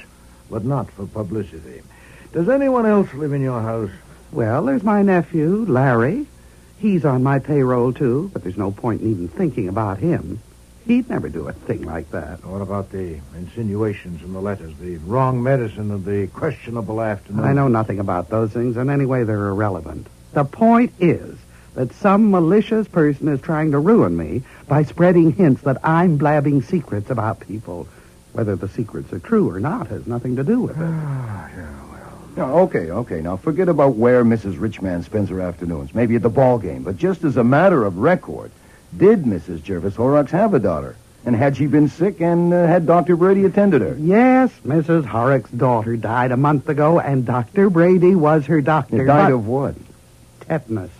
but not for publicity. Does anyone else live in your house? Well, there's my nephew, Larry. He's on my payroll, too, but there's no point in even thinking about him. He'd never do a thing like that. What about the insinuations in the letters, the wrong medicine and the questionable afternoon? I know nothing about those things, and anyway, they're irrelevant. The point is that some malicious person is trying to ruin me by spreading hints that I'm blabbing secrets about people. Whether the secrets are true or not has nothing to do with it. Yeah, well, No, okay. Now, forget about where Mrs. Richman spends her afternoons. Maybe at the ball game. But just as a matter of record, did Mrs. Jervis Horrocks have a daughter? And had she been sick and had Dr. Brady attended her? Yes, Mrs. Horrocks' daughter died a month ago, and Dr. Brady was her doctor. Died of what? Tetanus.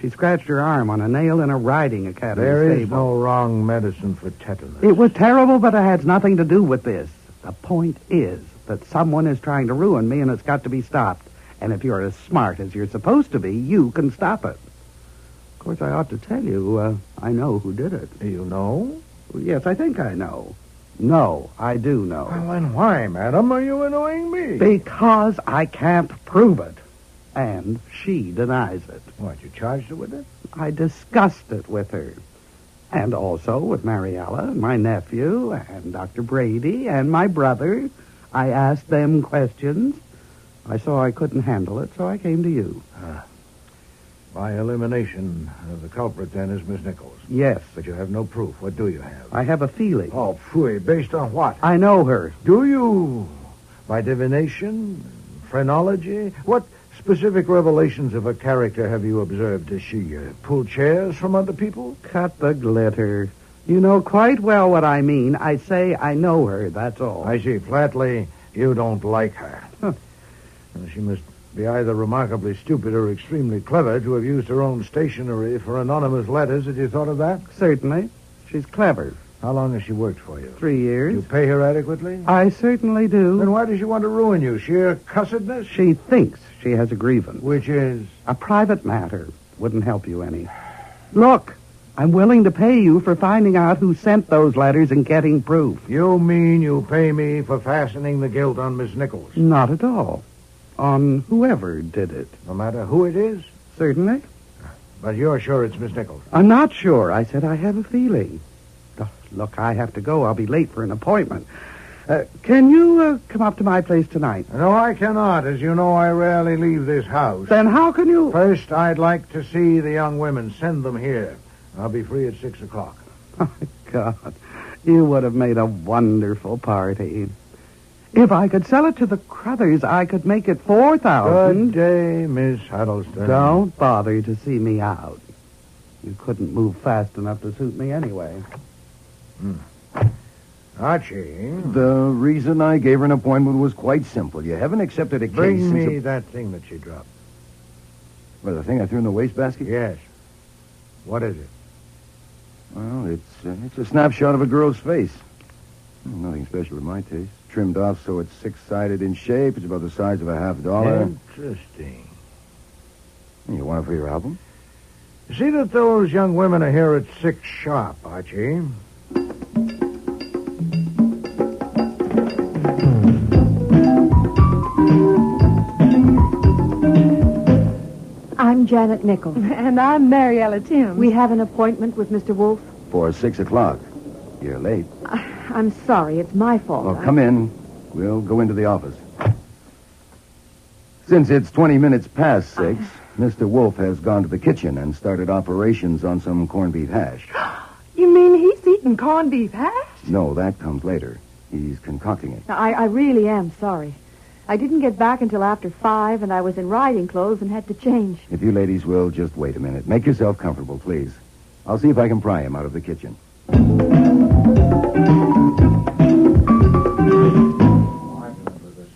She scratched her arm on a nail in a riding academy There is stable. no wrong medicine for tetanus. It was terrible, but it has nothing to do with this. The point is that someone is trying to ruin me, and it's got to be stopped. And if you're as smart as you're supposed to be, you can stop it. Of course, I ought to tell you, I know who did it. You know? Yes, I think I know. No, I do know. Well, then why, madam, are you annoying me? Because I can't prove it. And she denies it. What, you charged her with it? I discussed it with her. And also with Mariella and my nephew and Dr. Brady and my brother. I asked them questions. I saw I couldn't handle it, so I came to you. By elimination, the culprit then is Miss Nichols. Yes. But you have no proof. What do you have? I have a feeling. Oh, phooey. Based on what? I know her. Do you? By divination? Phrenology? What specific revelations of her character have you observed? Does she pull chairs from under people? Cut the glitter. You know quite well what I mean. I say I know her, that's all. I see. Flatly, you don't like her. Huh. Well, she must be either remarkably stupid or extremely clever to have used her own stationery for anonymous letters. Had you thought of that? Certainly. She's clever. How long has she worked for you? 3 years. You pay her adequately? I certainly do. Then why does she want to ruin you? Sheer cussedness? She thinks she has a grievance. Which is? A private matter. Wouldn't help you any. Look, I'm willing to pay you for finding out who sent those letters and getting proof. You mean you pay me for fastening the guilt on Miss Nichols? Not at all. On whoever did it. No matter who it is? Certainly. But you're sure it's Miss Nichols? I'm not sure. I said I have a feeling. Look, I have to go. I'll be late for an appointment. Can you come up to my place tonight? No, I cannot. As you know, I rarely leave this house. Then how can you... First, I'd like to see the young women. Send them here. I'll be free at 6 o'clock. Oh, God. You would have made a wonderful party. If I could sell it to the Crothers, I could make it $4,000. Good day, Miss Huddleston. Don't bother to see me out. You couldn't move fast enough to suit me anyway. Archie. The reason I gave her an appointment was quite simple. You haven't accepted a case Bring since... me that thing that she dropped. Well, the thing I threw in the wastebasket? Yes. What is it? Well, it's a snapshot of a girl's face. Nothing special to my taste. Trimmed off so it's six-sided in shape. It's about the size of a $50. Interesting. You want it for your album? See that those young women are here at 6 sharp, Archie. I'm Janet Nichols. And I'm Mariella Timms. We have an appointment with Mr. Wolfe. For 6 o'clock. You're late. I'm sorry. It's my fault. Well, come in. We'll go into the office. Since it's 20 minutes past 6, Mr. Wolfe has gone to the kitchen and started operations on some corned beef hash. You mean he's eating corned beef hash? No, that comes later. He's concocting it. I really am sorry. I didn't get back until after 5, and I was in riding clothes and had to change. If you ladies will, just wait a minute. Make yourself comfortable, please. I'll see if I can pry him out of the kitchen.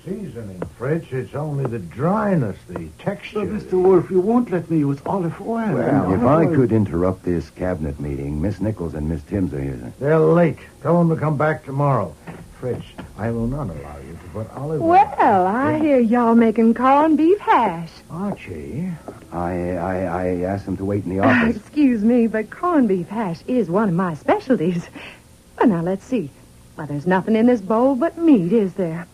Seasoning, Fritz. It's only the dryness, the texture. But, Mr. Wolfe, you won't let me use olive oil. Well, if I could interrupt this cabinet meeting, Miss Nichols and Miss Timms are here. They're late. Tell them to come back tomorrow. Fritz, I will not allow you to put olive oil. Well, I hear y'all making corned beef hash. Archie. I asked them to wait in the office. Excuse me, but corned beef hash is one of my specialties. Well, now, let's see. Well, there's nothing in this bowl but meat, is there?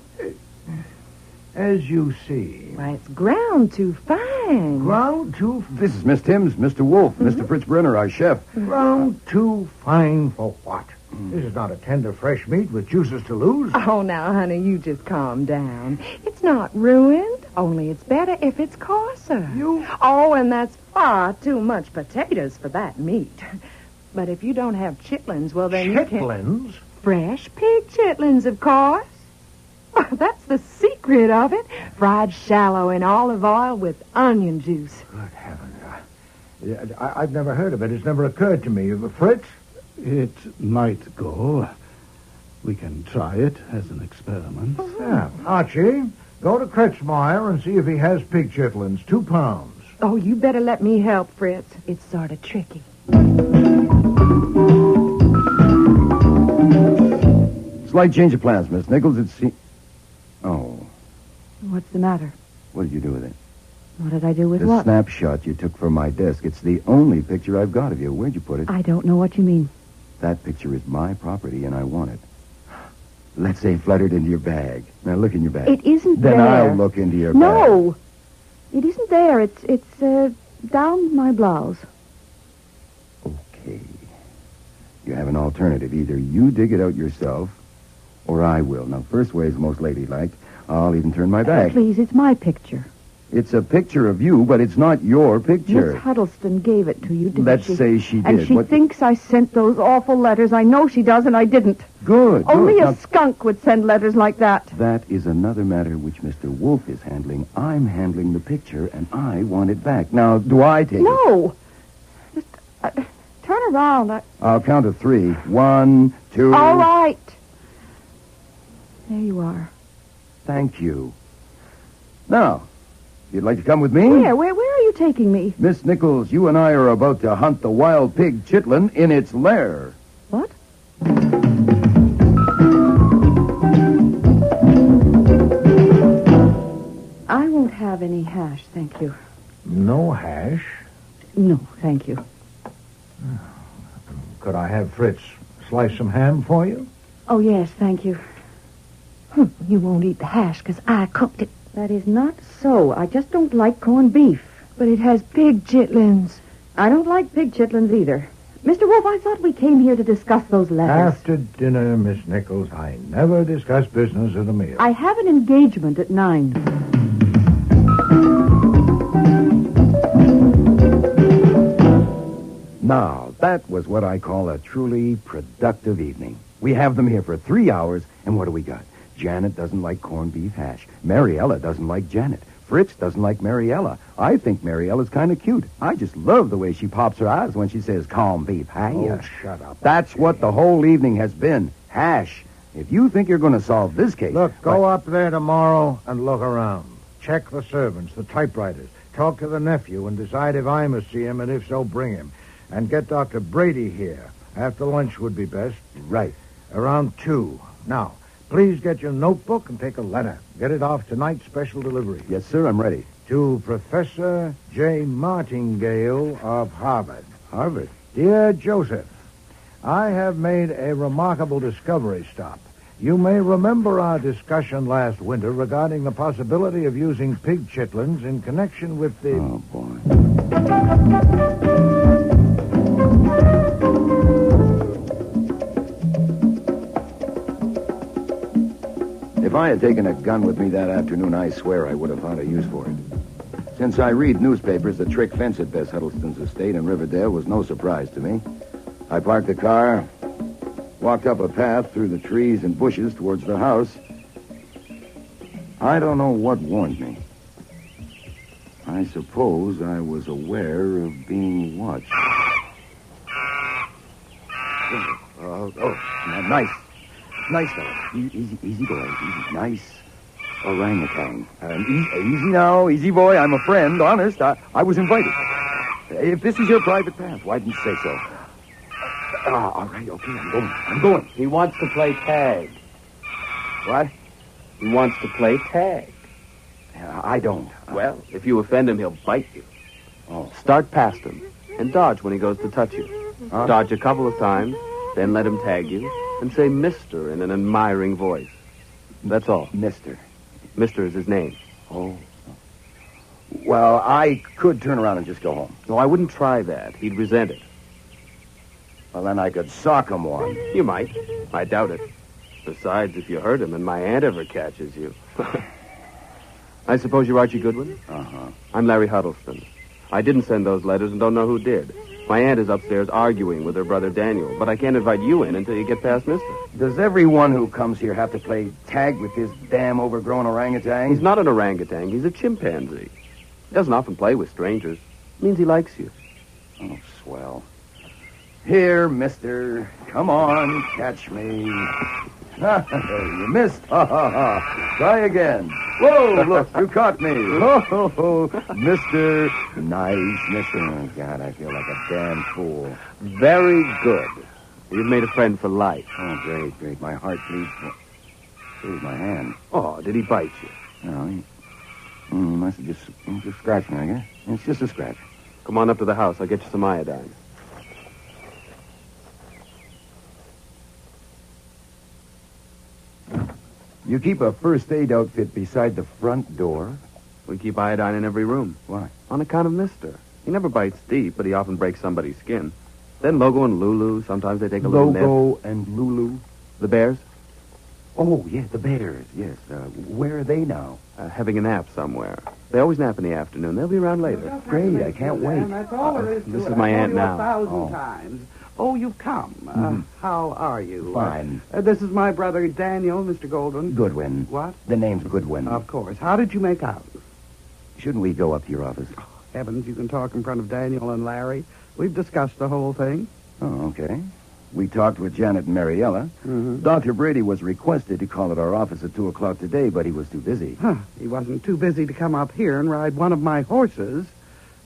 As you see. Why, it's ground too fine. Ground too... This is Miss Timms, Mr. Wolfe, Mr. Fritz Brenner, our chef. Ground too fine for what? This is not a tender, fresh meat with juices to lose. Oh, now, honey, you just calm down. It's not ruined, only it's better if it's coarser. Oh, and that's far too much potatoes for that meat. But if you don't have chitlins, well, then Chitlins? Fresh pig chitlins, of course. Well, that's the secret rid of it. Fried shallow in olive oil with onion juice. Good heavens. I've never heard of it. It's never occurred to me. Fritz? It might go. We can try it as an experiment. Yeah. Archie, go to Kretzmeyer and see if he has pig chitlins. 2 pounds. Oh, you better let me help, Fritz. It's sort of tricky. Slight change of plans, Miss Nichols. Oh, What's the matter? what did you do with it? What did I do with The what? snapshot you took from my desk. It's the only picture I've got of you. Where'd you put it? I don't know what you mean. That picture is my property, and I want it. Let's say fluttered into your bag. Now look in your bag. It isn't then there. I'll look into your bag. No! It isn't there. It's down my blouse. Okay. You have an alternative. Either you dig it out yourself, or I will. Now, first way is most ladylike. I'll even turn my back. Please, it's my picture. It's a picture of you, but it's not your picture. Miss Huddleston gave it to you, didn't Let's she? say she And did. she What- thinks I sent those awful letters. I know she does, and I didn't. Good. Only good. a Now, skunk would send letters like that. that is another matter which Mr. Wolfe is handling. I'm handling the picture, and I want it back. Now, do I take it? No. Just turn around. I'll count to 3. 1, 2... All right. There you are. Thank you. Now, you'd like to come with me? Where are you taking me? Miss Nichols, you and I are about to hunt the wild pig chitlin in its lair. What? I won't have any hash, thank you. No hash? No, thank you. Could I have Fritz slice some ham for you? Oh, yes, thank you. You won't eat the hash because I cooked it. That is not so. I just don't like corned beef. But it has pig chitlins. I don't like pig chitlins either. Mr. Wolfe, I thought we came here to discuss those letters. After dinner, Miss Nichols, I never discuss business at a meal. I have an engagement at 9. Now, that was what I call a truly productive evening. We have them here for 3 hours, and what do we got? Janet doesn't like corned beef hash. Mariella doesn't like Janet. Fritz doesn't like Mariella. I think Mariella's kind of cute. I just love the way she pops her eyes when she says corned beef hash. Oh, shut up. That's what the whole evening has been. Hash. If you think you're going to solve this case... Look, go up there tomorrow and look around. Check the servants, the typewriters. Talk to the nephew and decide if I must see him, and if so, bring him. And get Dr. Brady here. After lunch would be best. Right. Around 2. Now, please get your notebook and take a letter. Get it off tonight's special delivery. Yes, sir, I'm ready. To Professor J. Martingale of Harvard. Harvard? Dear Joseph, I have made a remarkable discovery stop. You may remember our discussion last winter regarding the possibility of using pig chitlins in connection with the... Oh, boy. If I had taken a gun with me that afternoon, I swear I would have found a use for it. Since I read newspapers, the trick fence at Bess Huddleston's estate in Riverdale was no surprise to me. I parked the car, walked up a path through the trees and bushes towards the house. I don't know what warned me. I suppose I was aware of being watched. Nice. Nice, fella. Easy, boy. Easy. Nice orangutan. Easy now. Easy, boy. I'm a friend. Honest. I was invited. If this is your private path, why didn't you say so? All right. Okay, I'm going. He wants to play tag. What? He wants to play tag. I don't. Well, if you offend him, he'll bite you. Oh. Start past him and dodge when he goes to touch you. Huh? Dodge a couple of times, then let him tag you and say Mr. in an admiring voice. That's all. Mr. Mr. is his name. Oh. Well, I could turn around and just go home. No, I wouldn't try that. He'd resent it. Well, then I could sock him one. You might. I doubt it. Besides, if you hurt him and my aunt ever catches you... I suppose you're Archie Goodwin? Uh-huh. I'm Larry Huddleston. I didn't send those letters and don't know who did. My aunt is upstairs arguing with her brother Daniel, but I can't invite you in until you get past Mister. Does everyone who comes here have to play tag with this damn overgrown orangutan? He's not an orangutan. He's a chimpanzee. He doesn't often play with strangers. It means he likes you. Oh, swell. Here, mister. Come on, catch me. You missed. Ha, ha, ha. Try again. Whoa, look, you caught me. Oh, mister. Nice, mister. Oh, God, I feel like a damn fool. Very good. You've made a friend for life. Oh, great, great. My heart bleeds. Here's my hand. Oh, did he bite you? No, he must have just scratched me, I guess. It's just a scratch. Come on up to the house. I'll get you some iodine. You keep a first aid outfit beside the front door? We keep iodine in every room. Why? On account of Mister. He never bites deep, but he often breaks somebody's skin. Then Logo and Lulu, sometimes they take a little nip. Logo and Lulu? The bears? Oh, yeah, the bears, yes. Where are they now? Having a nap somewhere. They always nap in the afternoon. They'll be around later. Great, I can't wait. That's all there is to This it. is my I've aunt told you now. 1,000 times. Oh, you've come. How are you? Fine. This is my brother Daniel, Mr. Goldwyn. Goodwin. What? The name's Goodwin. Of course. How did you make out? Shouldn't we go up to your office? Heavens, you can talk in front of Daniel and Larry. We've discussed the whole thing. Oh, okay. We talked with Janet and Mariella. Mm-hmm. Dr. Brady was requested to call at our office at 2 o'clock today, but he was too busy. Huh. He wasn't too busy to come up here and ride one of my horses.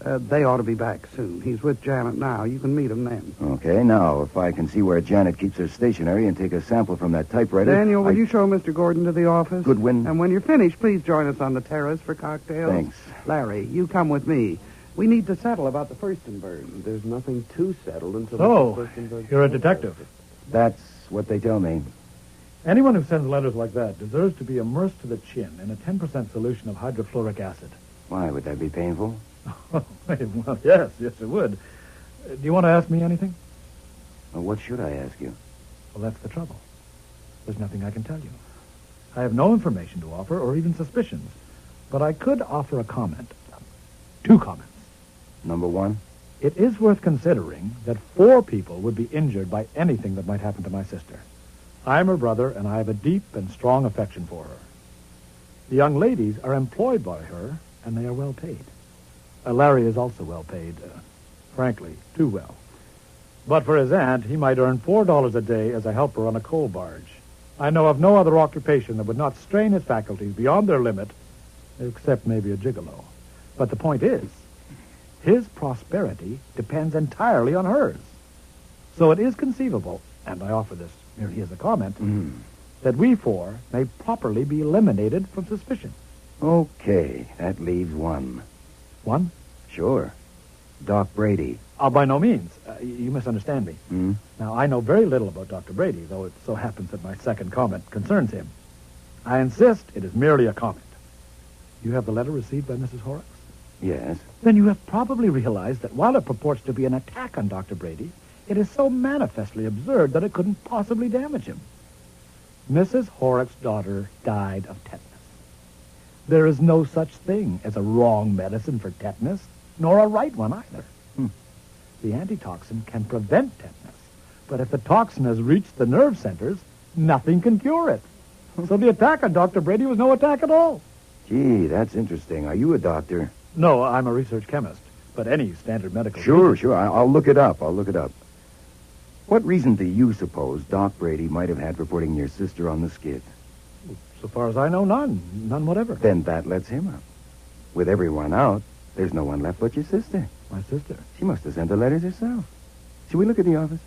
They ought to be back soon. He's with Janet now. You can meet him then. Okay, now, if I can see where Janet keeps her stationery and take a sample from that typewriter... Daniel, will you show Mr. Gordon to the office? Goodwin. And when you're finished, please join us on the terrace for cocktails. Thanks. Larry, you come with me. We need to settle about the Furstenberg. There's nothing too settled until... So, you're a detective. That's what they tell me. Anyone who sends letters like that deserves to be immersed to the chin in a 10% solution of hydrofluoric acid. Why, would that be painful? Oh, well, yes, it would. Do you want to ask me anything? Well, what should I ask you? Well, that's the trouble. There's nothing I can tell you. I have no information to offer or even suspicions, but I could offer a comment. 2 comments. Number 1? It is worth considering that 4 people would be injured by anything that might happen to my sister. I'm her brother, and I have a deep and strong affection for her. The young ladies are employed by her, and they are well paid. Larry is also well paid, frankly, too well. But for his aunt, he might earn $4 a day as a helper on a coal barge. I know of no other occupation that would not strain his faculties beyond their limit, except maybe a gigolo. But the point is, his prosperity depends entirely on hers. So it is conceivable, and I offer this merely as a comment, that we 4 may properly be eliminated from suspicion. Okay, that leaves 1. 1? Sure. Doc Brady. By no means. You misunderstand me. Now, I know very little about Dr. Brady, though it so happens that my second comment concerns him. I insist it is merely a comment. You have the letter received by Mrs. Horrocks? Yes. Then you have probably realized that while it purports to be an attack on Dr. Brady, it is so manifestly absurd that it couldn't possibly damage him. Mrs. Horrocks' daughter died of tetanus. There is no such thing as a wrong medicine for tetanus, nor a right one either. The antitoxin can prevent tetanus, but if the toxin has reached the nerve centers, nothing can cure it. So the attack on Dr. Brady was no attack at all. Gee, that's interesting. Are you a doctor? No, I'm a research chemist, but any standard medical... Sure. I'll look it up. What reason do you suppose Doc Brady might have had for putting your sister on the skid? So far as I know, none. None whatever. Then that lets him out. With everyone out, there's no one left but your sister. My sister? She must have sent the letters herself. Shall we look at the office?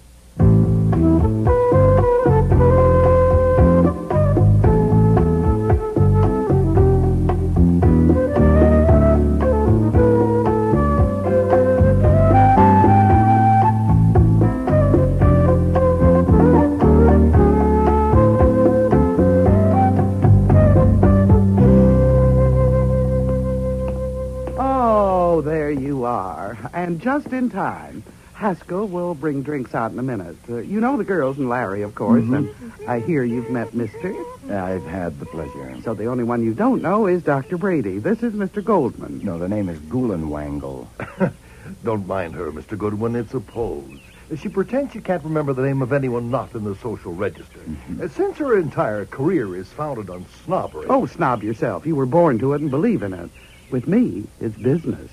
And just in time. Haskell will bring drinks out in a minute. You know the girls and Larry, of course, and I hear you've met Mister. I've had the pleasure. So the only one you don't know is Dr. Brady. This is Mr. Goldman. No, the name is Goolenwangle. Don't mind her, Mr. Goodwin. It's a pose. She pretends she can't remember the name of anyone not in the social register. Since her entire career is founded on snobbery... Oh, snob yourself. You were born to it and believe in it. With me, it's business.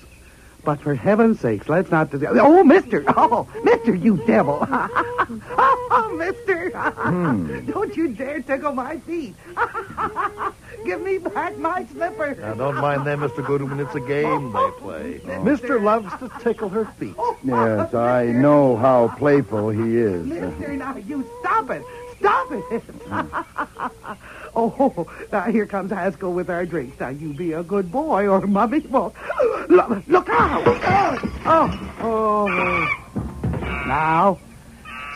But for heaven's sakes, let's not... Oh, mister! Oh, mister, you devil! Oh, mister! Don't you dare tickle my feet! Give me back my slipper! Now, don't mind them, Mr. Goodwin. It's a game they play. Mister loves to tickle her feet. Yes, I know how playful he is. Mister, now you stop it! Stop it! Oh, now here comes Haskell with our drinks. Now you be a good boy or Mummy will... Look out! Oh. Now,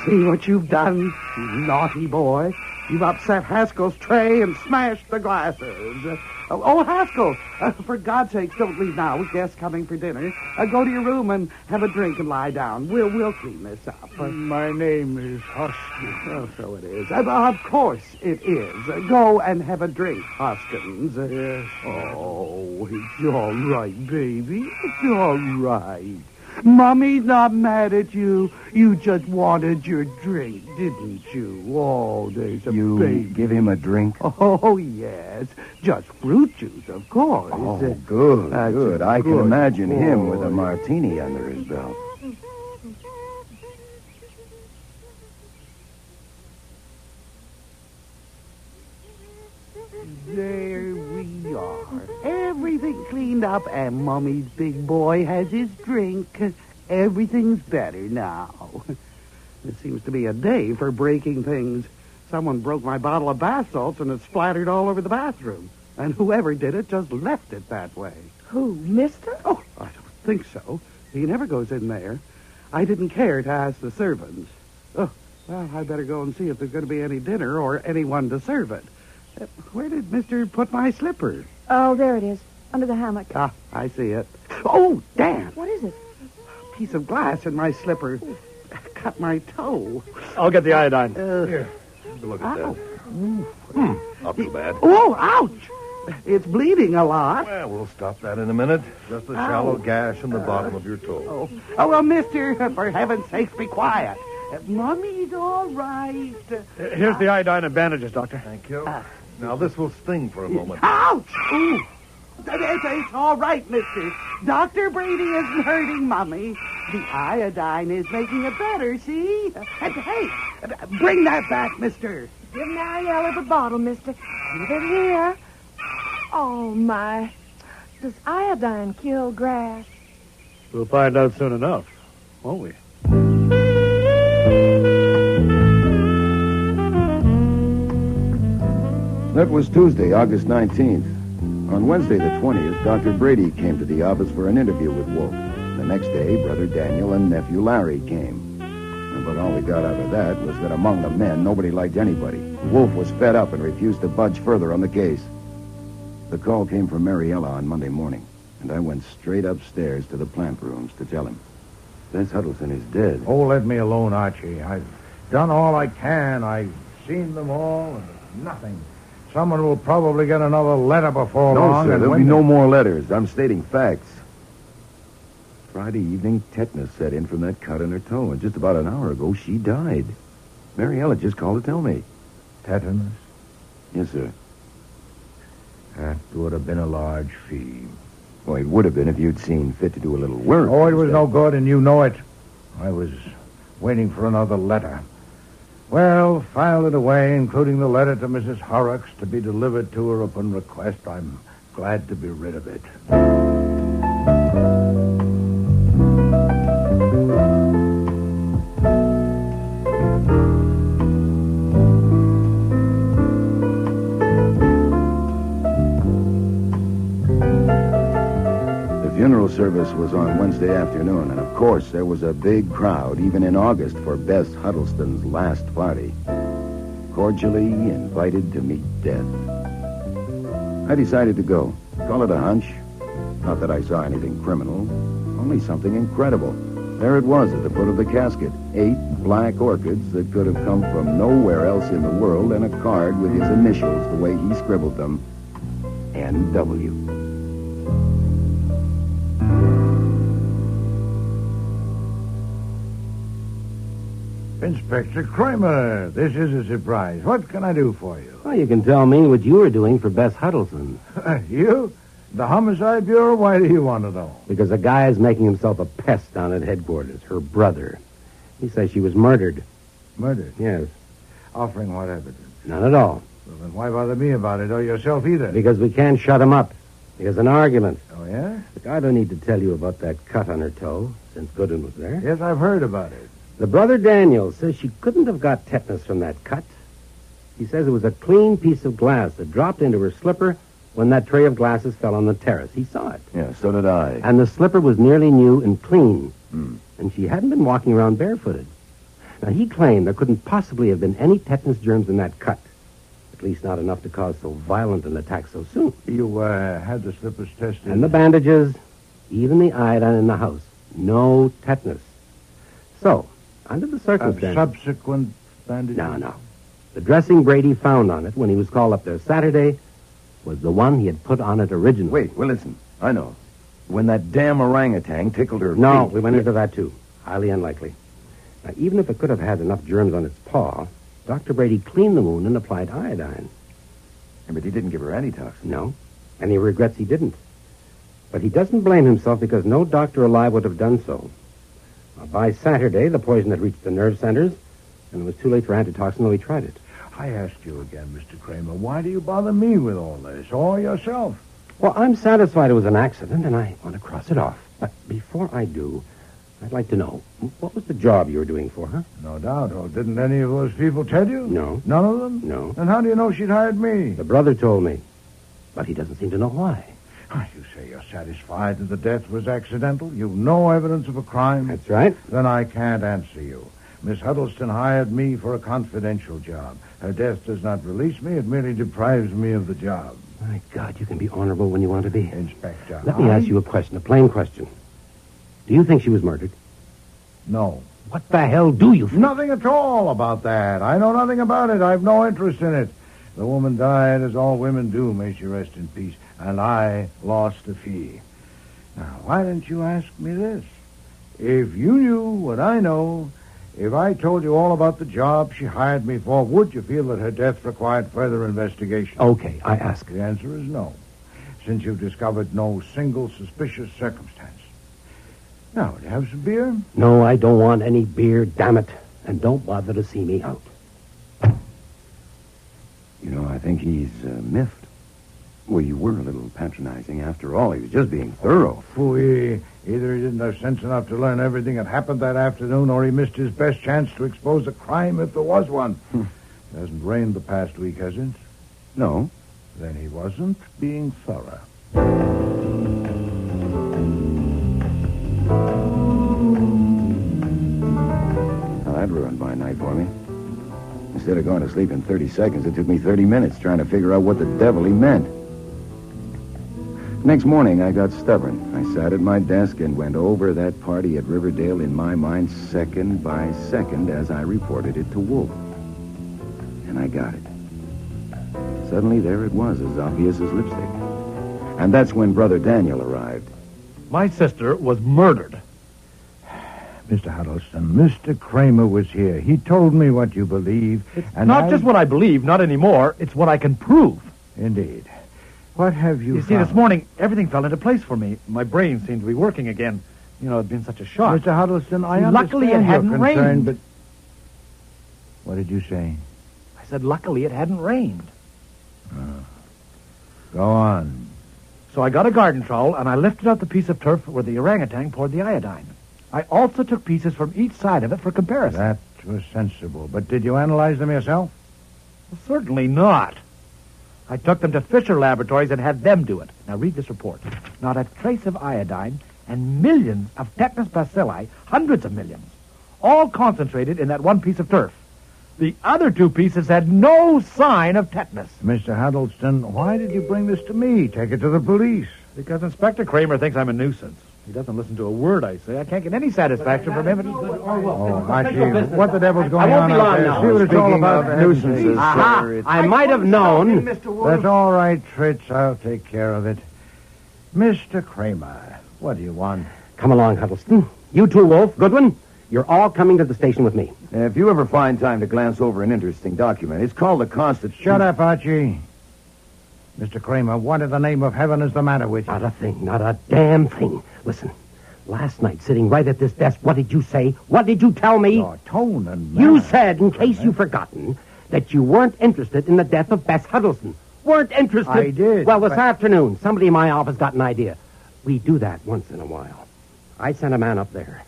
see what you've done, you naughty boy. You've upset Haskell's tray and smashed the glasses. Oh, Haskell, for God's sakes, don't leave now with guests coming for dinner. Go to your room and have a drink and lie down. We'll clean this up. My name is Husky. Oh, so it is. Of course it is. Go and have a drink, Hoskins. Yes. Oh, it's all right, baby. It's all right. Mummy's not mad at you. You just wanted your drink, didn't you? Oh, there's a baby. You give him a drink? Oh, yes. Just fruit juice, of course. Oh, good. I can imagine him with a martini under his belt. There we are. Everything cleaned up, and Mummy's big boy has his drink. Everything's better now. It seems to be a day for breaking things. Someone broke my bottle of bath salts, and it splattered all over the bathroom. And whoever did it just left it that way. Who, mister? Oh, I don't think so. He never goes in there. I didn't care to ask the servants. Oh, well, I better go and see if there's going to be any dinner or anyone to serve it. Where did Mister put my slipper? Oh, there it is, under the hammock. Ah, I see it. Oh, damn! What is it? A piece of glass in my slipper. Cut my toe. I'll get the iodine. Here, look at that. Not too bad. Oh, ouch! It's bleeding a lot. Well, we'll stop that in a minute. Just a shallow gash in the bottom of your toe. Oh, well, mister, for heaven's sakes, be quiet. Mummy's all right. Here's the iodine and bandages, Doctor. Thank you. Now, this will sting for a moment. Ouch! Ooh. It's all right, mister. Dr. Brady isn't hurting Mummy. The iodine is making it better, see? Hey, bring that back, mister. Give Mariella the bottle, mister. Give it here. Oh, my. Does iodine kill grass? We'll find out soon enough, won't we? That was Tuesday, August 19th. On Wednesday, the 20th, Dr. Brady came to the office for an interview with Wolfe. The next day, Brother Daniel and Nephew Larry came. But all we got out of that was that among the men, nobody liked anybody. Wolfe was fed up and refused to budge further on the case. The call came from Mariella on Monday morning, and I went straight upstairs to the plant rooms to tell him. Bess Huddleston is dead. Oh, let me alone, Archie. I've done all I can. I've seen them all, and there's nothing. Someone will probably get another letter before long. No, sir, and there'll be no more letters. I'm stating facts. Friday evening, tetanus set in from that cut in her toe, and just about an hour ago, she died. Mariella just called to tell me. Tetanus? Yes, sir. That would have been a large fee. Well, it would have been if you'd seen fit to do a little work. Oh, it was no good, and you know it. I was waiting for another letter. Well, filed it away, including the letter to Mrs. Horrocks to be delivered to her upon request. I'm glad to be rid of it. The funeral service was on Wednesday afternoon, and of course there was a big crowd, even in August, for Bess Huddleston's last party. Cordially invited to meet death. I decided to go. Call it a hunch. Not that I saw anything criminal, only something incredible. There it was at the foot of the casket. 8 black orchids that could have come from nowhere else in the world, and a card with his initials the way he scribbled them. N.W. Inspector Kramer, this is a surprise. What can I do for you? Well, you can tell me what you were doing for Bess Huddleston. You? The Homicide Bureau? Why do you want to know? Because a guy is making himself a pest down at headquarters, her brother. He says she was murdered. Murdered? Yes. Offering what evidence? None at all. Well, then why bother me about it, or yourself either? Because we can't shut him up. There's an argument. Oh, yeah? Look, I don't need to tell you about that cut on her toe, since Goodwin was there. Yes, I've heard about it. The brother Daniel says she couldn't have got tetanus from that cut. He says it was a clean piece of glass that dropped into her slipper when that tray of glasses fell on the terrace. He saw it. Yeah, so did I. And the slipper was nearly new and clean. And she hadn't been walking around barefooted. Now, he claimed there couldn't possibly have been any tetanus germs in that cut. At least not enough to cause so violent an attack so soon. You had the slippers tested? And the bandages, even the iodine in the house. No tetanus. So, under the circumstances... subsequent bandages? No. The dressing Brady found on it when he was called up there Saturday was the one he had put on it originally. Wait, well, listen. I know. When that damn orangutan tickled her No, feet. we went into that, too. Highly unlikely. Now, even if it could have had enough germs on its paw, Dr. Brady cleaned the wound and applied iodine. Yeah, but he didn't give her antitoxin. No, and he regrets he didn't. But he doesn't blame himself because no doctor alive would have done so. By Saturday, the poison had reached the nerve centers, and it was too late for antitoxin, though he tried it. I asked you again, Mr. Kramer, why do you bother me with all this, or yourself? Well, I'm satisfied it was an accident, and I want to cross it off. But before I do, I'd like to know, what was the job you were doing for her? No doubt. Oh, didn't any of those people tell you? No. None of them? No. Then how do you know she'd hired me? The brother told me, but he doesn't seem to know why. You say you're satisfied that the death was accidental? You've no evidence of a crime? That's right. Then I can't answer you. Miss Huddleston hired me for a confidential job. Her death does not release me. It merely deprives me of the job. My God, you can be honorable when you want to be. Inspector, Let me ask you a question, a plain question. Do you think she was murdered? No. What the hell do you think? Nothing at all about that. I know nothing about it. I've no interest in it. The woman died as all women do, may she rest in peace. And I lost a fee. Now, why didn't you ask me this? If you knew what I know, if I told you all about the job she hired me for, would you feel that her death required further investigation? Okay, I ask. The answer is no, since you've discovered no single suspicious circumstance. Now, would you have some beer? No, I don't want any beer, damn it. And don't bother to see me out. You know, I think he's miffed. Well, you were a little patronizing after all. He was just being thorough. Phooey. Either he didn't have sense enough to learn everything that happened that afternoon, or he missed his best chance to expose a crime if there was one. It hasn't rained the past week, has it? No. Then he wasn't being thorough. Now, that ruined my night for me. Instead of going to sleep in 30 seconds, it took me 30 minutes trying to figure out what the devil he meant. Next morning, I got stubborn. I sat at my desk and went over that party at Riverdale in my mind second by second as I reported it to Wolfe. And I got it. Suddenly, there it was, as obvious as lipstick. And that's when Brother Daniel arrived. My sister was murdered. Mr. Huddleston, Mr. Kramer was here. He told me what you believe. And Not just what I believe, not anymore. It's what I can prove. Indeed. What have you You see, found? this morning, everything fell into place for me. My brain seemed to be working again. You know, it'd been such a shock. Mr. Huddleston, I See, understand luckily it your hadn't concern, rained. but... What did you say? I said, luckily it hadn't rained. Go on. So I got a garden trowel, and I lifted out the piece of turf where the orangutan poured the iodine. I also took pieces from each side of it for comparison. That was sensible. But did you analyze them yourself? Well, certainly not. I took them to Fisher Laboratories and had them do it. Now read this report. Not a trace of iodine and millions of tetanus bacilli, hundreds of millions, all concentrated in that one piece of turf. The other two pieces had no sign of tetanus. Mr. Huddleston, why did you bring this to me? Take it to the police. Because Inspector Kramer thinks I'm a nuisance. He doesn't listen to a word I say. I can't get any satisfaction from him. Oh, Archie, what the devil's going I won't on be out long there? now. See what it's all Speaking about. of nuisances, Aha! sir, I might have known. That's all right, Fritz. I'll take care of it. Mr. Kramer, what do you want? Come along, Huddleston. You too, Wolfe. Goodwin. You're all coming to the station with me. If you ever find time to glance over an interesting document, it's called the Constitution. Shut up, Archie. Mr. Kramer, what in the name of heaven is the matter with you? Not a thing, not a damn thing. Listen, last night, sitting right at this desk, what did you say? What did you tell me? Your tone and manner. You said, in case you've forgotten, that you weren't interested in the death of Bess Huddleston. Weren't interested? I did. Well, this afternoon, somebody in my office got an idea. We do that once in a while. I sent a man up there.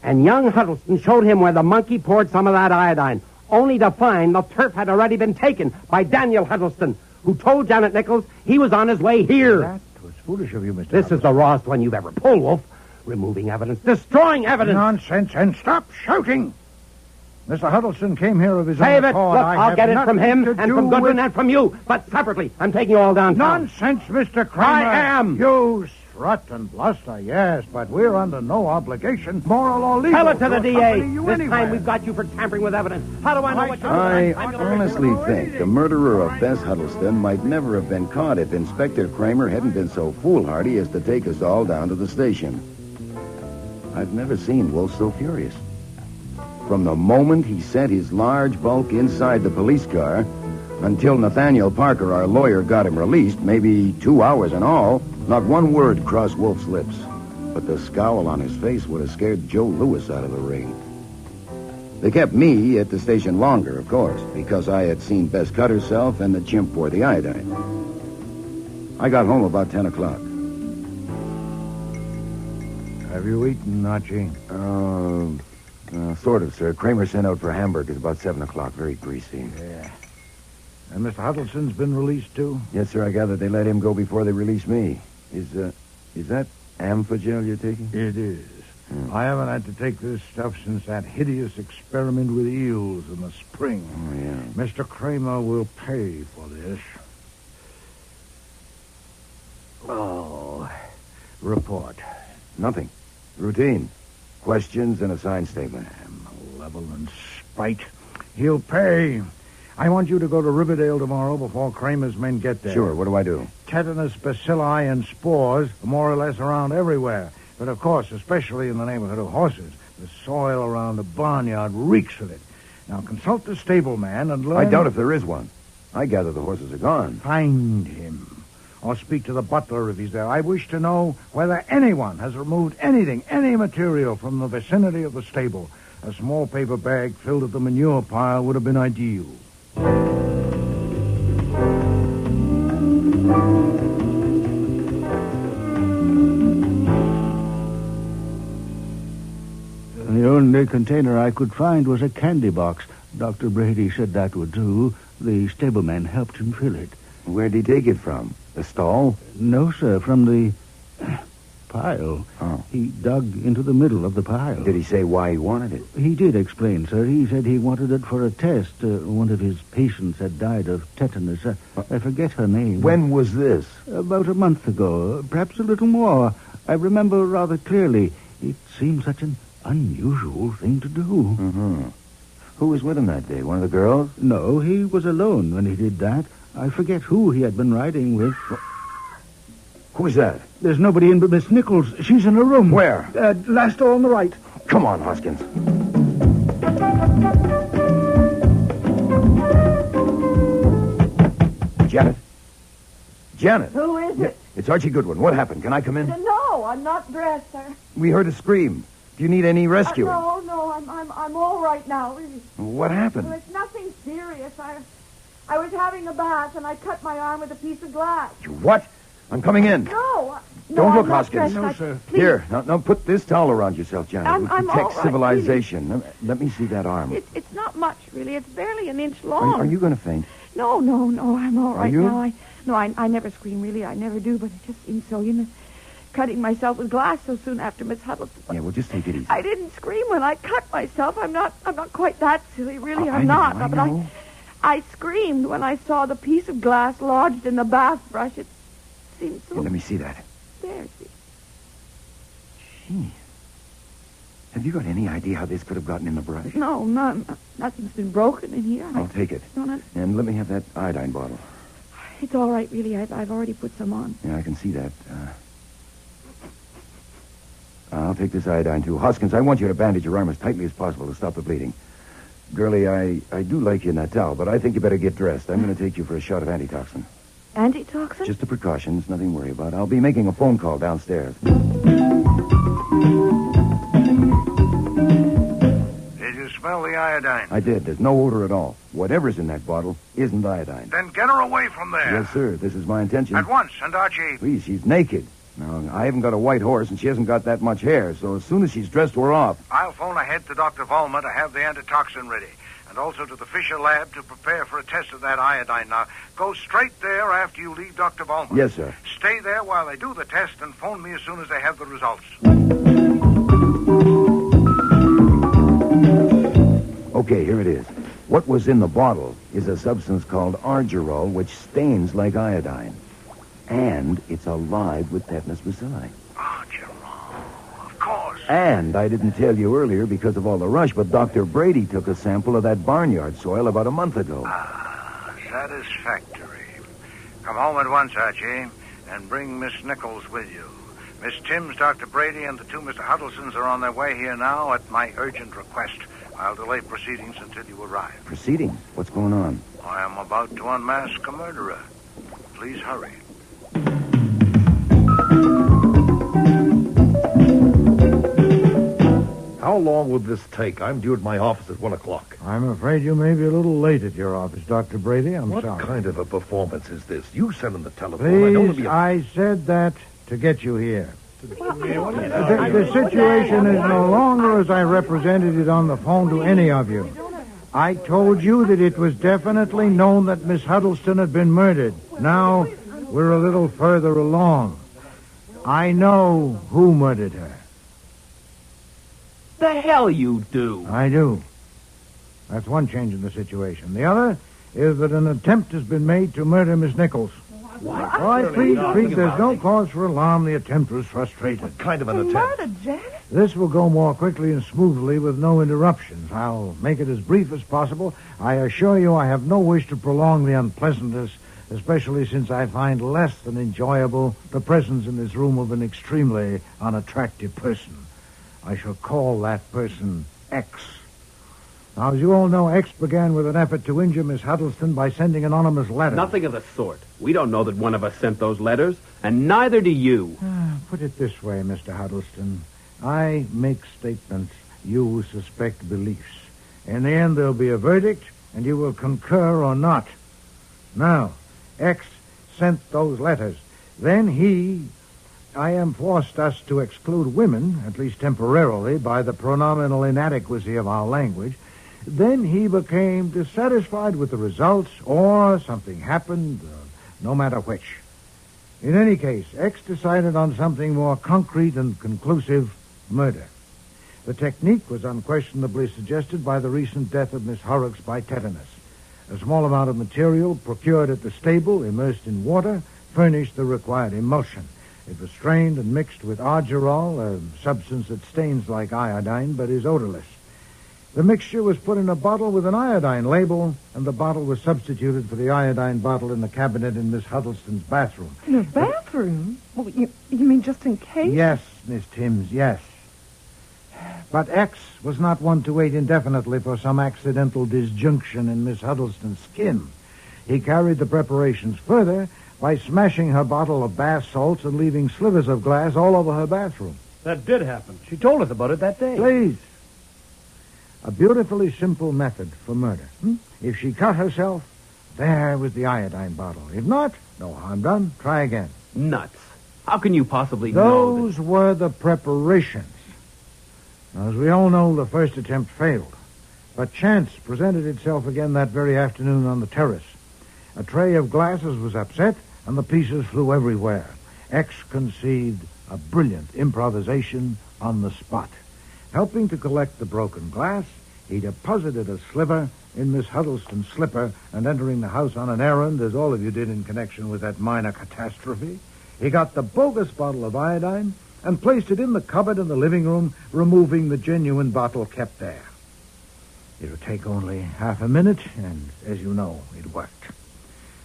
And young Huddleston showed him where the monkey poured some of that iodine, only to find the turf had already been taken by Daniel Huddleston, who told Janet Nichols he was on his way here. That was foolish of you, Mr. This is the rawest one you've ever pulled, Wolf. Removing evidence, destroying evidence. Nonsense, and stop shouting. Mr. Huddleston came here of his Save own it. accord. Look, I'll get it from him and from Goodwin and from you, but separately. I'm taking you all downtown. Nonsense, Mr. Kramer. I am. You strut and bluster, yes, but we're under no obligation, moral or legal. Tell it to the DA. This time we've got you for tampering with evidence. How do I know what you're I doing? honestly think the murderer of Bess Huddleston might never have been caught if Inspector Kramer hadn't been so foolhardy as to take us all down to the station. I've never seen Wolf so furious. From the moment he sent his large bulk inside the police car until Nathaniel Parker, our lawyer, got him released, maybe 2 hours in all, not one word crossed Wolf's lips. But the scowl on his face would have scared Joe Louis out of the ring. They kept me at the station longer, of course, because I had seen Bess cut herself and the chimp pour the iodine. I got home about 10 o'clock. Have you eaten, Archie? Sort of, sir. Kramer sent out for hamburgers about 7 o'clock. Very greasy. Yeah. And Mr. Huddleston's been released, too? Yes, sir. I gather they let him go before they released me. Is that amphagel you're taking? It is. I haven't had to take this stuff since that hideous experiment with eels in the spring. Oh, yeah. Mr. Kramer will pay for this. Oh, report. Nothing. Routine. Questions and a signed statement. Malevolent spite. He'll pay. I want you to go to Riverdale tomorrow before Kramer's men get there. Sure, what do I do? Tetanus bacilli and spores are more or less around everywhere. But, of course, especially in the neighborhood of horses. The soil around the barnyard reeks of it. Now, consult the stableman and learn... I doubt if there is one. I gather the horses are gone. Find him. Or speak to the butler if he's there. I wish to know whether anyone has removed anything, any material from the vicinity of the stable. A small paper bag filled at the manure pile would have been ideal. The only container I could find was a candy box. Dr. Brady said that would do. The stableman helped him fill it. Where'd he take it from? The stall? No, sir, from the pile. Oh. He dug into the middle of the pile. Did he say why he wanted it? He did explain, sir. He said he wanted it for a test. One of his patients had died of tetanus. I forget her name. When was this? About a month ago, perhaps a little more. I remember rather clearly. It seemed such an unusual thing to do. Mm-hmm. Who was with him that day? One of the girls? No, he was alone when he did that. I forget who he had been riding with. Who's that? There's nobody in but Miss Nichols. She's in her room. Where? Last door on the right. Come on, Hoskins. Janet? Janet? Who is it? It's Archie Goodwin. What happened? Can I come in? No, I'm not dressed, sir. We heard a scream. Do you need any rescuing? No, I'm all right now. What happened? Well, it's nothing serious. I was having a bath and I cut my arm with a piece of glass. You what? I'm coming in. No. Don't look, I'm not Hoskins. dressed. No, sir. Please. Here, now put this towel around yourself, Janet. I'm We all protect right, civilization. Let me see that arm. It's not much, really. It's barely an inch long. Are you going to faint? No, I'm all right you? now. I never scream, really. I never do, but it just seems so, cutting myself with glass so soon after Miss Huddleston. Yeah, well, just take it easy. I didn't scream when I cut myself. I'm not quite that silly, really. I I'm know, not. I But know. I screamed when I saw the piece of glass lodged in the bath brush. It seemed so... Here, let me see that. There, see. Gee. Have you got any idea how this could have gotten in the brush? No, nothing's been broken in here. I'll take it. And let me have that iodine bottle. It's all right, really. I've already put some on. Yeah, I can see that. I'll take this iodine, too. Hoskins, I want you to bandage your arm as tightly as possible to stop the bleeding. Girlie, I do like you in that towel, but I think you better get dressed. I'm going to take you for a shot of antitoxin. Antitoxin? Just a precaution. It's nothing to worry about. I'll be making a phone call downstairs. Did you smell the iodine? I did. There's no odor at all. Whatever's in that bottle isn't iodine. Then get her away from there. Yes, sir. This is my intention. At once, and Archie. Please, she's naked. Now, I haven't got a white horse, and she hasn't got that much hair, so as soon as she's dressed, we're off. I'll phone ahead to Dr. Vollmer to have the antitoxin ready, and also to the Fisher lab to prepare for a test of that iodine. Now, go straight there after you leave Dr. Vollmer. Yes, sir. Stay there while they do the test and phone me as soon as they have the results. Okay, here it is. What was in the bottle is a substance called argyrol, which stains like iodine. And it's alive with tetanus bacilli. Of course. And I didn't tell you earlier because of all the rush, but Dr. Brady took a sample of that barnyard soil about a month ago. Satisfactory. Come home at once, Archie, and bring Miss Nichols with you. Miss Timms, Dr. Brady, and the two Mr. Huddlestons are on their way here now at my urgent request. I'll delay proceedings until you arrive. Proceedings? What's going on? I am about to unmask a murderer. Please hurry. How long will this take? I'm due at my office at 1 o'clock. I'm afraid you may be a little late at your office, Dr. Brady. I'm What sorry. kind of a performance is this? You said on the telephone. I don't Please, I said that to get you here. The situation is no longer as I represented it on the phone to any of you. I told you that it was definitely known that Miss Huddleston had been murdered. Now, we're a little further along. I know who murdered her. The hell you do. I do. That's one change in the situation. The other is that an attempt has been made to murder Miss Nichols. What? All right, please, there's no cause for alarm. The attempt was frustrated. What kind of an attempt? Murder, Janet? This will go more quickly and smoothly with no interruptions. I'll make it as brief as possible. I assure you I have no wish to prolong the unpleasantness, especially since I find less than enjoyable the presence in this room of an extremely unattractive person. I shall call that person X. Now, as you all know, X began with an effort to injure Miss Huddleston by sending anonymous letters. Nothing of the sort. We don't know that one of us sent those letters, and neither do you. Put it this way, Mr. Huddleston. I make statements. You suspect beliefs. In the end, there'll be a verdict, and you will concur or not. Now, X sent those letters. Then I am forced us to exclude women, at least temporarily, by the pronominal inadequacy of our language. Then he became dissatisfied with the results, or something happened, no matter which. In any case, X decided on something more concrete and conclusive: murder. The technique was unquestionably suggested by the recent death of Miss Horrocks by tetanus. A small amount of material procured at the stable, immersed in water, furnished the required emulsion. It was strained and mixed with argyrol, a substance that stains like iodine but is odorless. The mixture was put in a bottle with an iodine label, and the bottle was substituted for the iodine bottle in the cabinet in Miss Huddleston's bathroom. In the bathroom? Well, you mean just in case? Yes, Miss Timms, yes. But X was not one to wait indefinitely for some accidental disjunction in Miss Huddleston's skin. He carried the preparations further by smashing her bottle of bath salts and leaving slivers of glass all over her bathroom. That did happen. She told us about it that day. Please. A beautifully simple method for murder. If she cut herself, there was the iodine bottle. If not, no harm done. Try again. Nuts. How can you possibly know Those were the preparations. Now, as we all know, the first attempt failed. But chance presented itself again that very afternoon on the terrace. A tray of glasses was upset, and the pieces flew everywhere. X conceived a brilliant improvisation on the spot. Helping to collect the broken glass, he deposited a sliver in Miss Huddleston's slipper, and entering the house on an errand, as all of you did in connection with that minor catastrophe, he got the bogus bottle of iodine and placed it in the cupboard in the living room, removing the genuine bottle kept there. It would take only half a minute, and as you know, it worked.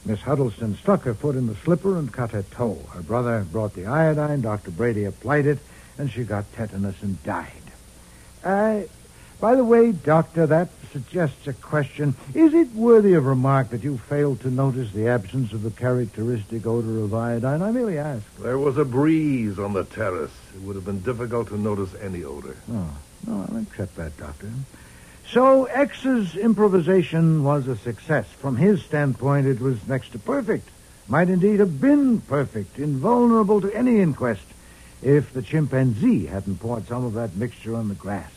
Miss Huddleston stuck her foot in the slipper and cut her toe. Her brother brought the iodine, Dr. Brady applied it, and she got tetanus and died. By the way, Doctor, that suggests a question. Is it worthy of remark that you failed to notice the absence of the characteristic odor of iodine? I merely ask. There was a breeze on the terrace. It would have been difficult to notice any odor. Oh, no, I'll accept that, Doctor. So X's improvisation was a success. From his standpoint, it was next to perfect. Might indeed have been perfect, invulnerable to any inquest, if the chimpanzee hadn't poured some of that mixture on the grass.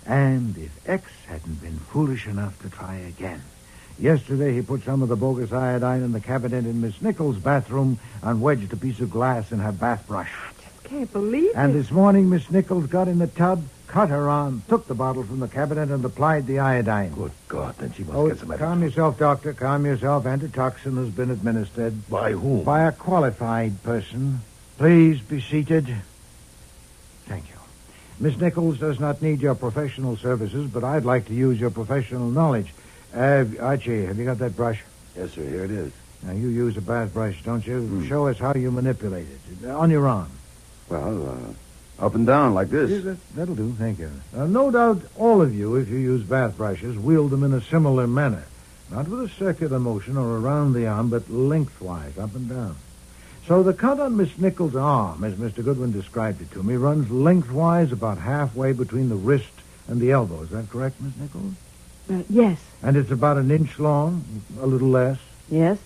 And if X hadn't been foolish enough to try again. Yesterday, he put some of the bogus iodine in the cabinet in Miss Nichols' bathroom and wedged a piece of glass in her bath brush. I just can't believe And it. this morning, Miss Nichols got in the tub, cut her arm, took the bottle from the cabinet, and applied the iodine. Good God, then she must get some Calm yourself, Doctor. Calm yourself. Antitoxin has been administered. By whom? By a qualified person. Please be seated. Thank you. Miss Nichols does not need your professional services, but I'd like to use your professional knowledge. Archie, have you got that brush? Yes, sir. Here it is. Now, you use a bath brush, don't you? Show us how you manipulate it. On your arm. Well, up and down like this. Yeah, that'll do, thank you. No doubt all of you, if you use bath brushes, wield them in a similar manner. Not with a circular motion or around the arm, but lengthwise, up and down. So the cut on Miss Nichols' arm, as Mr. Goodwin described it to me, runs lengthwise about halfway between the wrist and the elbow. Is that correct, Miss Nichols? Yes. And it's about an inch long, a little less? Yes.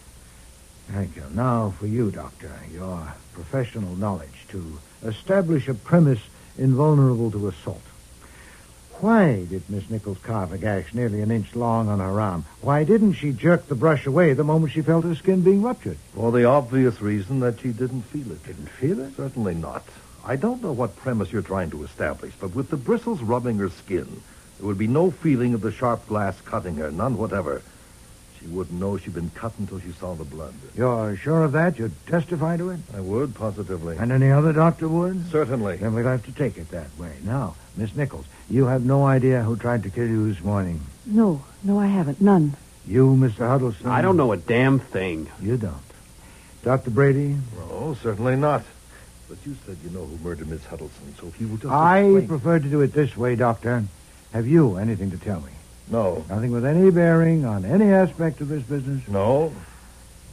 Thank you. Now for you, Doctor, your professional knowledge to establish a premise invulnerable to assault. Why did Miss Nichols carve a gash nearly an inch long on her arm? Why didn't she jerk the brush away the moment she felt her skin being ruptured? For the obvious reason that she didn't feel it. Didn't feel it? Certainly not. I don't know what premise you're trying to establish, but with the bristles rubbing her skin, there would be no feeling of the sharp glass cutting her, none whatever. She wouldn't know she'd been cut until she saw the blood. You're sure of that? You'd testify to it? I would, positively. And any other doctor would? Certainly. Then we'll have to take it that way. Now, Miss Nichols, you have no idea who tried to kill you this morning. No, I haven't. None. You, Mr. Huddleston? I don't know a damn thing. You don't. Dr. Brady? No, certainly not. But you said you know who murdered Miss Huddleston, so if you would just I explain. prefer to do it this way, Doctor. Have you anything to tell me? No. Nothing with any bearing on any aspect of this business? No.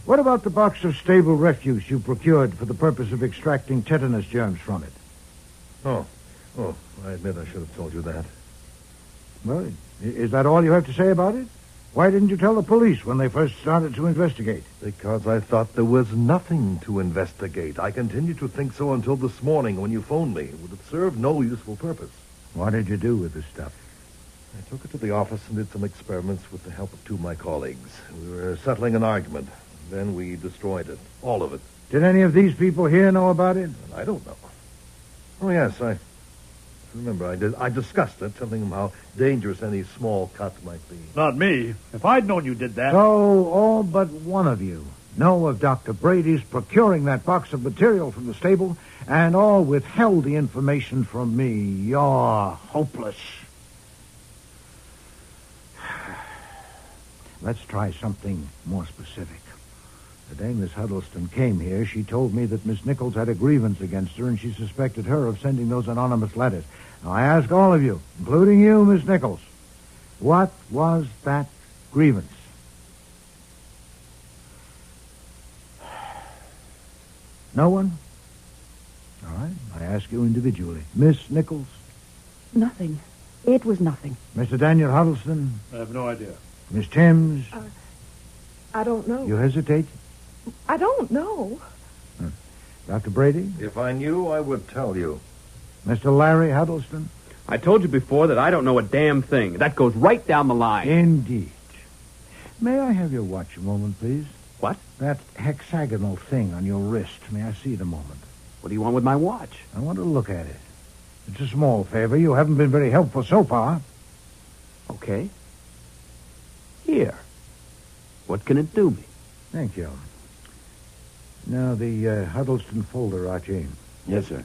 What about the box of stable refuse you procured for the purpose of extracting tetanus germs from it? Oh, I admit I should have told you that. Well, is that all you have to say about it? Why didn't you tell the police when they first started to investigate? Because I thought there was nothing to investigate. I continued to think so until this morning when you phoned me. It would have served no useful purpose. What did you do with the stuff? I took it to the office and did some experiments with the help of two of my colleagues. We were settling an argument. Then we destroyed it. All of it. Did any of these people here know about it? I don't know. Oh, yes, I remember I discussed it, telling them how dangerous any small cut might be. Not me. If I'd known you did that. So, all but one of you know of Dr. Brady's procuring that box of material from the stable, and all withheld the information from me. You're hopeless. Let's try something more specific. The day Miss Huddleston came here, she told me that Miss Nichols had a grievance against her, and she suspected her of sending those anonymous letters. Now, I ask all of you, including you, Miss Nichols, what was that grievance? No one? All right, I ask you individually. Miss Nichols? Nothing. It was nothing. Mr. Daniel Huddleston? I have no idea. Miss Timms? I don't know. You hesitate? I don't know. Dr. Brady? If I knew, I would tell you. Mr. Larry Huddleston? I told you before that I don't know a damn thing. That goes right down the line. Indeed. May I have your watch a moment, please? What? That hexagonal thing on your wrist. May I see it a moment? What do you want with my watch? I want to look at it. It's a small favor. You haven't been very helpful so far. Okay. Here. What can it do me? Thank you. Now, the Huddleston folder, Archie. Yes, sir.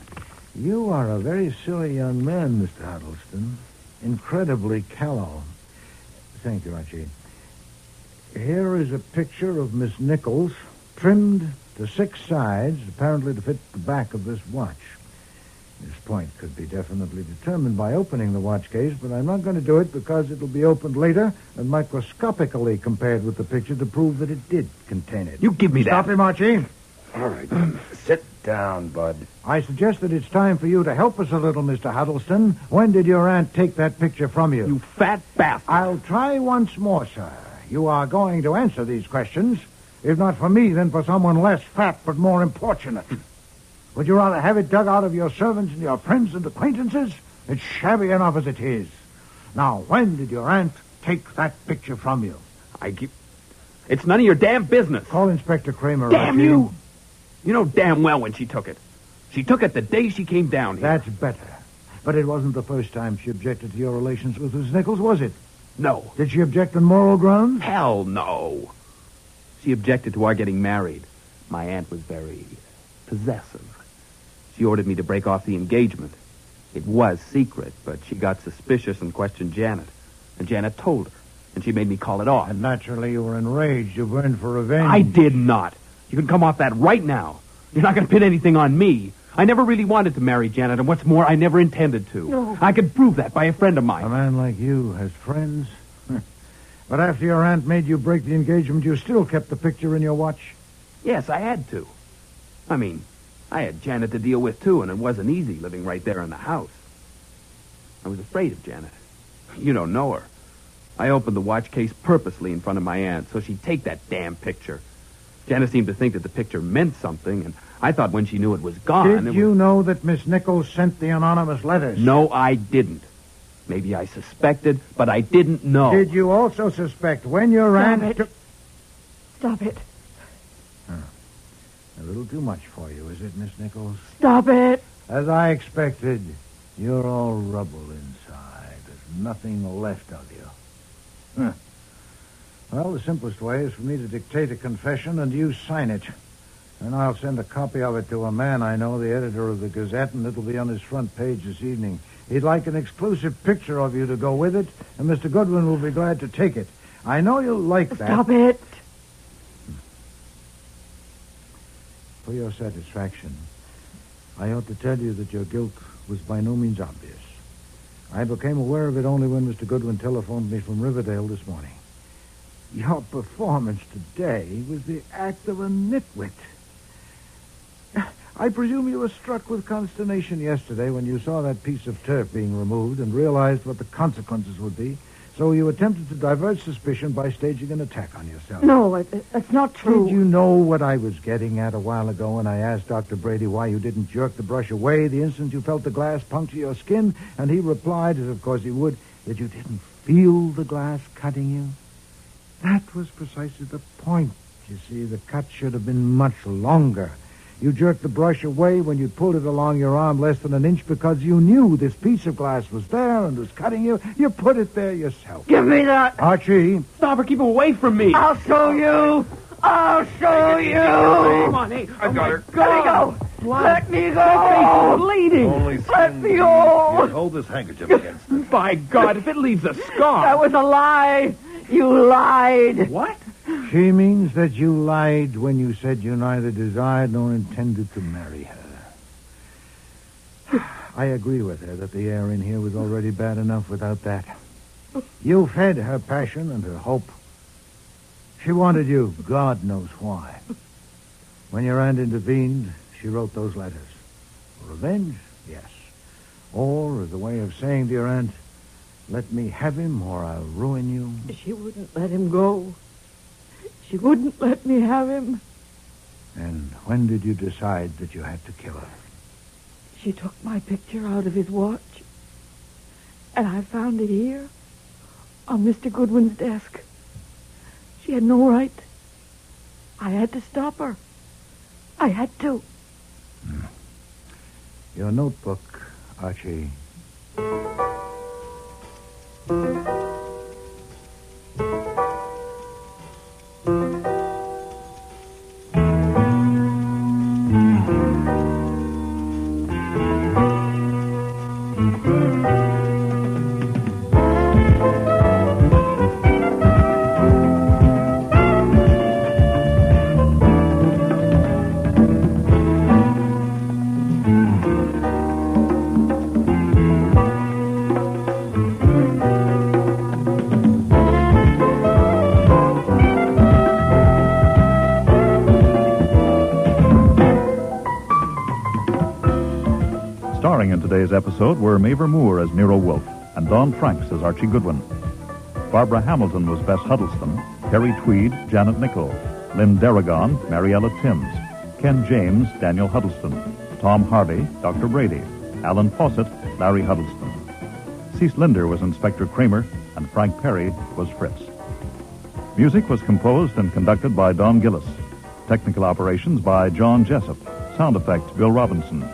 You are a very silly young man, Mr. Huddleston. Incredibly callow. Thank you, Archie. Here is a picture of Miss Nichols, trimmed to 6 sides, apparently to fit the back of this watch. This point could be definitely determined by opening the watch case, but I'm not going to do it because it'll be opened later and microscopically compared with the picture to prove that it did contain it. You give me that. Stop him, Archie. All right. Sit down, Bud. I suggest that it's time for you to help us a little, Mr. Huddleston. When did your aunt take that picture from you? You fat bastard. I'll try once more, sir. You are going to answer these questions. If not for me, then for someone less fat but more importunate. Would you rather have it dug out of your servants and your friends and acquaintances? It's shabby enough as it is. Now, when did your aunt take that picture from you? It's none of your damn business. Call Inspector Kramer. Damn Archie. you! You know damn well when she took it. She took it the day she came down here. That's better. But it wasn't the first time she objected to your relations with Miss Nichols, was it? No. Did she object on moral grounds? Hell no. She objected to our getting married. My aunt was very possessive. She ordered me to break off the engagement. It was secret, but she got suspicious and questioned Janet. And Janet told her, and she made me call it off. And naturally you were enraged. You burned for revenge. I did not. You can come off that right now. You're not going to pin anything on me. I never really wanted to marry Janet, and what's more, I never intended to. No. I could prove that by a friend of mine. A man like you has friends. But after your aunt made you break the engagement, you still kept the picture in your watch? Yes, I had to. I mean, I had Janet to deal with, too, and it wasn't easy living right there in the house. I was afraid of Janet. You don't know her. I opened the watch case purposely in front of my aunt so she'd take that damn picture. Janet seemed to think that the picture meant something, and I thought when she knew it was gone... Did you know that Miss Nichols sent the anonymous letters? No, I didn't. Maybe I suspected, but I didn't know. Did you also suspect when your aunt... Stop it. A little too much for you, is it, Miss Nichols? Stop it. As I expected, you're all rubble inside. There's nothing left of you. Huh. Well, the simplest way is for me to dictate a confession and you sign it. And I'll send a copy of it to a man I know, the editor of the Gazette, and it'll be on his front page this evening. He'd like an exclusive picture of you to go with it, and Mr. Goodwin will be glad to take it. I know you'll like that. Stop it. For your satisfaction, I ought to tell you that your guilt was by no means obvious. I became aware of it only when Mr. Goodwin telephoned me from Riverdale this morning. Your performance today was the act of a nitwit. I presume you were struck with consternation yesterday when you saw that piece of turf being removed and realized what the consequences would be. So you attempted to divert suspicion by staging an attack on yourself. No, it's not true. Did you know what I was getting at a while ago when I asked Dr. Brady why you didn't jerk the brush away the instant you felt the glass puncture your skin? And he replied, as of course he would, that you didn't feel the glass cutting you? That was precisely the point. You see, the cut should have been much longer. You jerked the brush away when you pulled it along your arm less than an inch because you knew this piece of glass was there and was cutting you. You put it there yourself. Give me that. Archie. Stop her. Keep her away from me. I'll show you. I'll show you. Come on, hey. I've got her. Let me go. Let me go. Bleeding. Only Let me go. Here, hold this handkerchief against it. By God, if it leaves a scar. That was a lie. You lied. What? She means that you lied when you said you neither desired nor intended to marry her. I agree with her that the air in here was already bad enough without that. You fed her passion and her hope. She wanted you, God knows why. When your aunt intervened, she wrote those letters. Revenge? Yes. Or as a way of saying to your aunt, let me have him or I'll ruin you. She wouldn't let him go. She wouldn't let me have him. And when did you decide that you had to kill her? She took my picture out of his watch. And I found it here, on Mr. Goodwin's desk. She had no right. I had to stop her. I had to. Your notebook, Archie. today's episode were Mavor Moore as Nero Wolfe and Don Franks as Archie Goodwin. Barbara Hamilton was Bess Huddleston, Terry Tweed, Janet Nichol, Lynn Darragon, Mariella Timms, Ken James, Daniel Huddleston, Tom Harvey, Dr. Brady, Alan Fawcett, Larry Huddleston. Cease Linder was Inspector Kramer, and Frank Perry was Fritz. Music was composed and conducted by Don Gillis. Technical operations by John Jessup. Sound effects, Bill Robinson.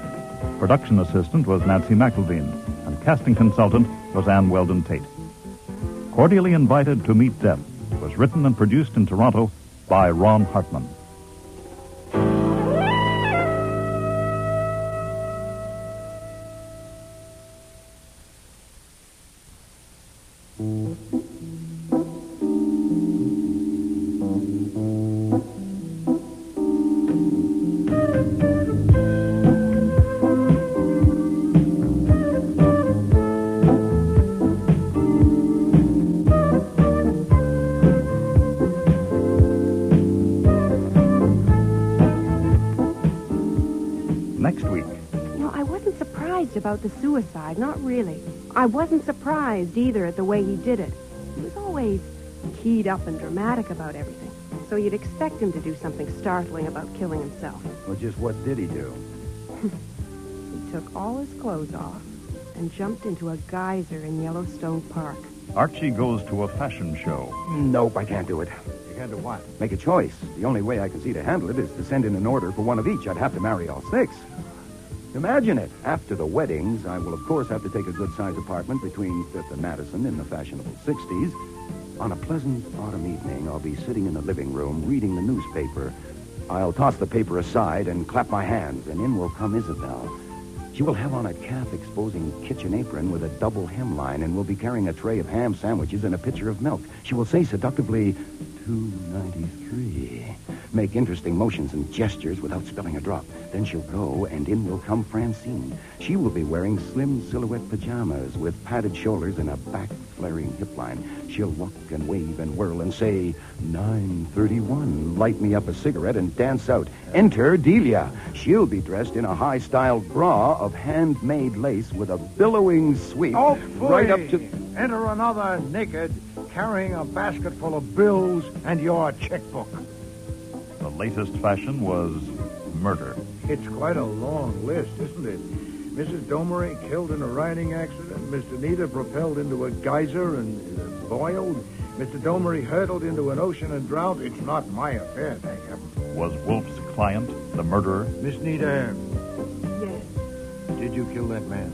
Production assistant was Nancy McElveen, and casting consultant was Ann Weldon Tate. Cordially Invited to Meet Death was written and produced in Toronto by Ron Hartman. Next week. I wasn't surprised about the suicide, not really. I wasn't surprised either at the way he did it. He was always keyed up and dramatic about everything. So you'd expect him to do something startling about killing himself. Well, just what did he do? He took all his clothes off and jumped into a geyser in Yellowstone Park. Archie goes to a fashion show. Nope, I can't do it. You can't do what? Make a choice. The only way I can see to handle it is to send in an order for one of each. I'd have to marry all six. Imagine it. After the weddings, I will, of course, have to take a good-sized apartment between 5th and Madison in the fashionable 60s. On a pleasant autumn evening, I'll be sitting in the living room reading the newspaper. I'll toss the paper aside and clap my hands, and in will come Isabel. She will have on a calf-exposing kitchen apron with a double hemline and will be carrying a tray of ham sandwiches and a pitcher of milk. She will say seductively, $2.93. Make interesting motions and gestures without spilling a drop. Then she'll go, and in will come Francine. She will be wearing slim silhouette pajamas with padded shoulders and a back-flaring hip line. She'll walk and wave and whirl and say, $9.31. Light me up a cigarette and dance out. Enter Delia. She'll be dressed in a high-styled bra of handmade lace with a billowing sweep right up to... Enter another naked, carrying a basket full of bills and your checkbook. The latest fashion was murder. It's quite a long list, isn't it? Mrs. Domery killed in a riding accident. Mr. Nita propelled into a geyser and boiled. Mr. Domery hurtled into an ocean and drowned. It's not my affair, thank heaven. Was Wolfe's client the murderer? Miss Nita. Yes. Did you kill that man?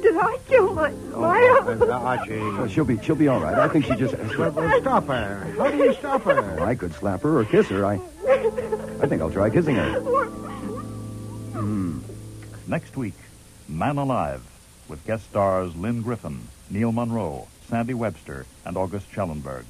Did I kill my Archie. Well, she'll be all right. I think she just... Well, stop her. How do you stop her? I could slap her or kiss her. I think I'll try kissing her. Next week, Man Alive, with guest stars Lynn Griffin, Neil Monroe, Sandy Webster, and August Schellenberg.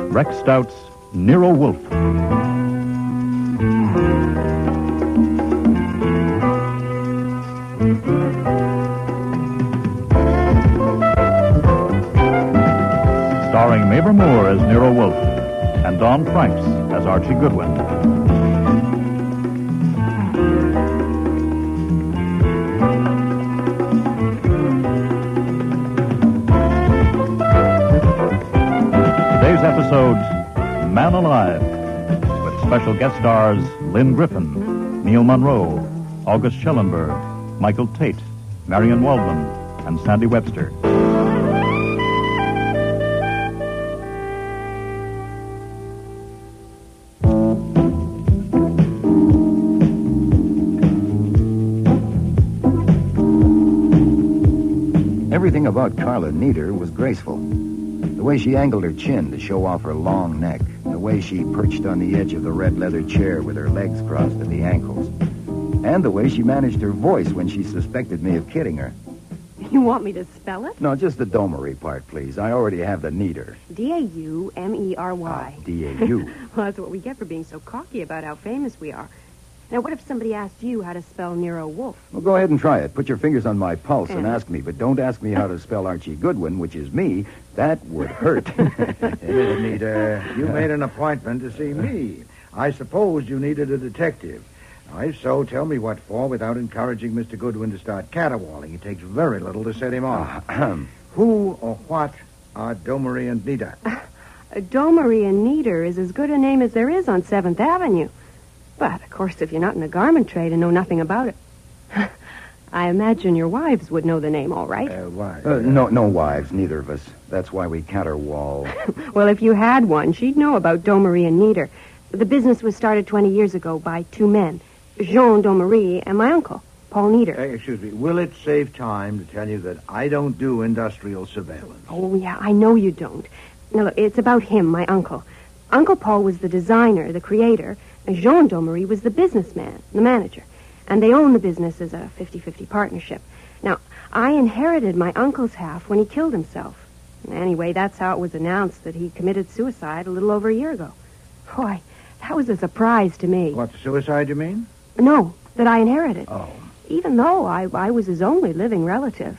Rex Stout's Nero Wolfe. Starring Mavor Moore as Nero Wolfe and Don Franks as Archie Goodwin. Episode Man Alive, with special guest stars Lynn Griffin, Neil Monroe, August Schellenberg, Michael Tate, Marion Waldman, and Sandy Webster. Everything about Carla Nieder was graceful. The way she angled her chin to show off her long neck, the way way she perched on the edge of the red leather chair with her legs crossed at the ankles. And the way she managed her voice when she suspected me of kidding her. You want me to spell it? No, just the domery part, please. I already have the neater. D-A-U-M-E-R-Y. D-A-U. Well, that's what we get for being so cocky about how famous we are. Now, what if somebody asked you how to spell Nero Wolfe? Well, go ahead and try it. Put your fingers on my pulse and Yeah. ask me, but don't ask me how to spell Archie Goodwin, which is me. That would hurt. Anita, you made an appointment to see me. I suppose you needed a detective. Now, if so, tell me what for without encouraging Mr. Goodwin to start caterwauling. It takes very little to set him off. Who or what are Domery and Nita? Domery and Neater is as good a name as there is on 7th Avenue. But, of course, if you're not in the garment trade and know nothing about it, I imagine your wives would know the name, all right? Why? No wives, neither of us. That's why we caterwaul. Well, if you had one, she'd know about Domery and Neater. The business was started 20 years ago by two men, Jean Domery and my uncle, Paul Neater. Excuse me. Will it save time to tell you that I don't do industrial surveillance? Oh, yeah, I know you don't. Now, look, it's about him, my uncle. Uncle Paul was the designer, the creator, and Jean Domery was the businessman, the manager. And they own the business as a 50-50 partnership. Now, I inherited my uncle's half when he killed himself. Anyway, that's how it was announced that he committed suicide a little over a year ago. Why, that was a surprise to me. What, suicide, you mean? No, that I inherited. Oh. Even though I was his only living relative.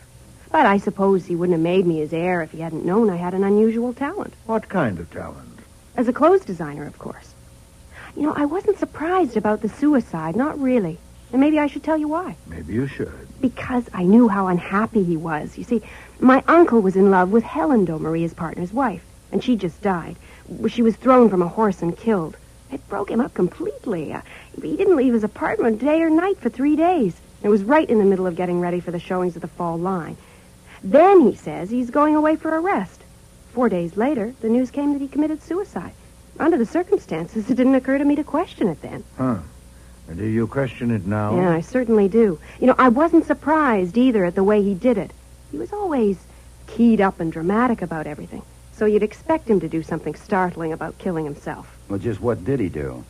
But I suppose he wouldn't have made me his heir if he hadn't known I had an unusual talent. What kind of talent? As a clothes designer, of course. You know, I wasn't surprised about the suicide, not really. And maybe I should tell you why. Maybe you should. Because I knew how unhappy he was. You see, my uncle was in love with Helen Domery, his partner's wife, and she just died. She was thrown from a horse and killed. It broke him up completely. He didn't leave his apartment day or night for 3 days. It was right in the middle of getting ready for the showings of the fall line. Then he says he's going away for a rest. 4 days later, the news came that he committed suicide. Under the circumstances, it didn't occur to me to question it then. Huh. And do you question it now? Yeah, I certainly do. You know, I wasn't surprised either at the way he did it. He was always keyed up and dramatic about everything. So you'd expect him to do something startling about killing himself. Well, just what did he do?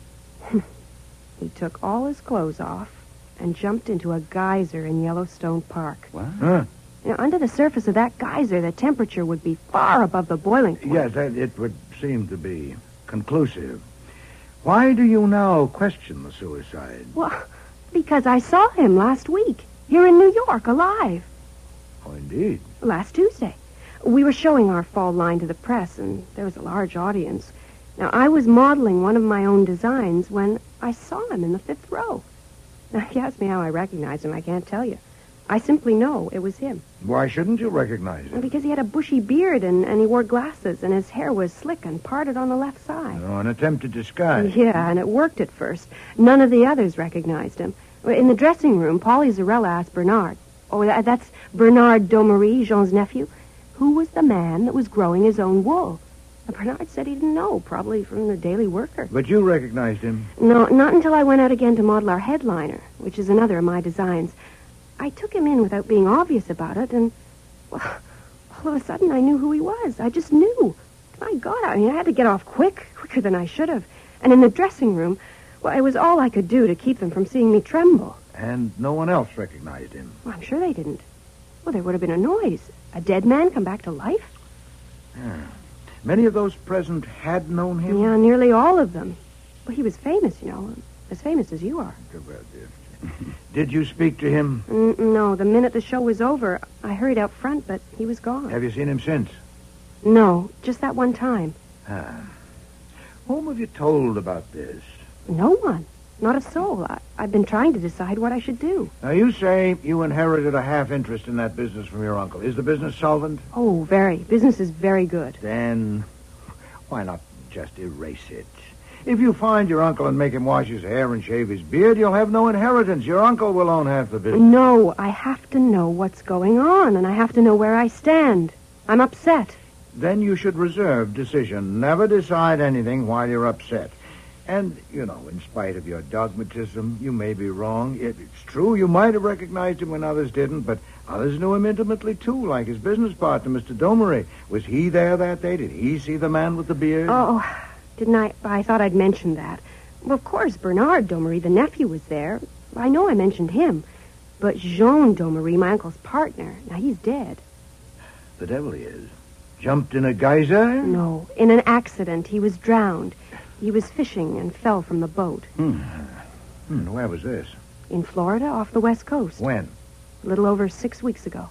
He took all his clothes off and jumped into a geyser in Yellowstone Park. What? Huh? You know, under the surface of that geyser, the temperature would be far above the boiling point. Yes, it would seem to be conclusive. Why do you now question the suicide? Well, because I saw him last week, here in New York, alive. Oh, indeed. Last Tuesday. We were showing our fall line to the press, and there was a large audience. Now, I was modeling one of my own designs when I saw him in the 5th row. Now, if you ask me how I recognized him, I can't tell you. I simply know it was him. Why shouldn't you recognize him? Because he had a bushy beard, and he wore glasses, and his hair was slick and parted on the left side. Oh, an attempt at disguise. Yeah, and it worked at first. None of the others recognized him. In the dressing room, Paulie Zarella asked Bernard, that's Bernard Domery, Jean's nephew, who was the man that was growing his own wool. And Bernard said he didn't know, probably from the Daily Worker. But you recognized him? No, not until I went out again to model our headliner, which is another of my designs. I took him in without being obvious about it, and, well, all of a sudden I knew who he was. I just knew. My God, I had to get off quicker than I should have. And in the dressing room, well, it was all I could do to keep them from seeing me tremble. And no one else recognized him? Well, I'm sure they didn't. Well, there would have been a noise. A dead man come back to life? Yeah. Many of those present had known him? Yeah, nearly all of them. Well, he was famous, you know, as famous as you are. Did you speak to him? No, the minute the show was over, I hurried out front, but he was gone. Have you seen him since? No, just that one time. Whom have you told about this? No one. Not a soul. I've been trying to decide what I should do. Now, you say you inherited a half interest in that business from your uncle. Is the business solvent? Oh, very. Business is very good. Then why not just erase it? If you find your uncle and make him wash his hair and shave his beard, you'll have no inheritance. Your uncle will own half the business. No, I have to know what's going on, and I have to know where I stand. I'm upset. Then you should reserve decision. Never decide anything while you're upset. And, you know, in spite of your dogmatism, you may be wrong. It's true, you might have recognized him when others didn't, but others knew him intimately, too, like his business partner, Mr. Domery. Was he there that day? Did he see the man with the beard? Oh, Didn't I? I thought I'd mentioned that. Well, of course, Bernard Domery, the nephew, was there. I know I mentioned him. But Jean Domery, my uncle's partner, now he's dead. The devil he is. Jumped in a geyser? No, in an accident. He was drowned. He was fishing and fell from the boat. Where was this? In Florida, off the west coast. When? A little over 6 weeks ago.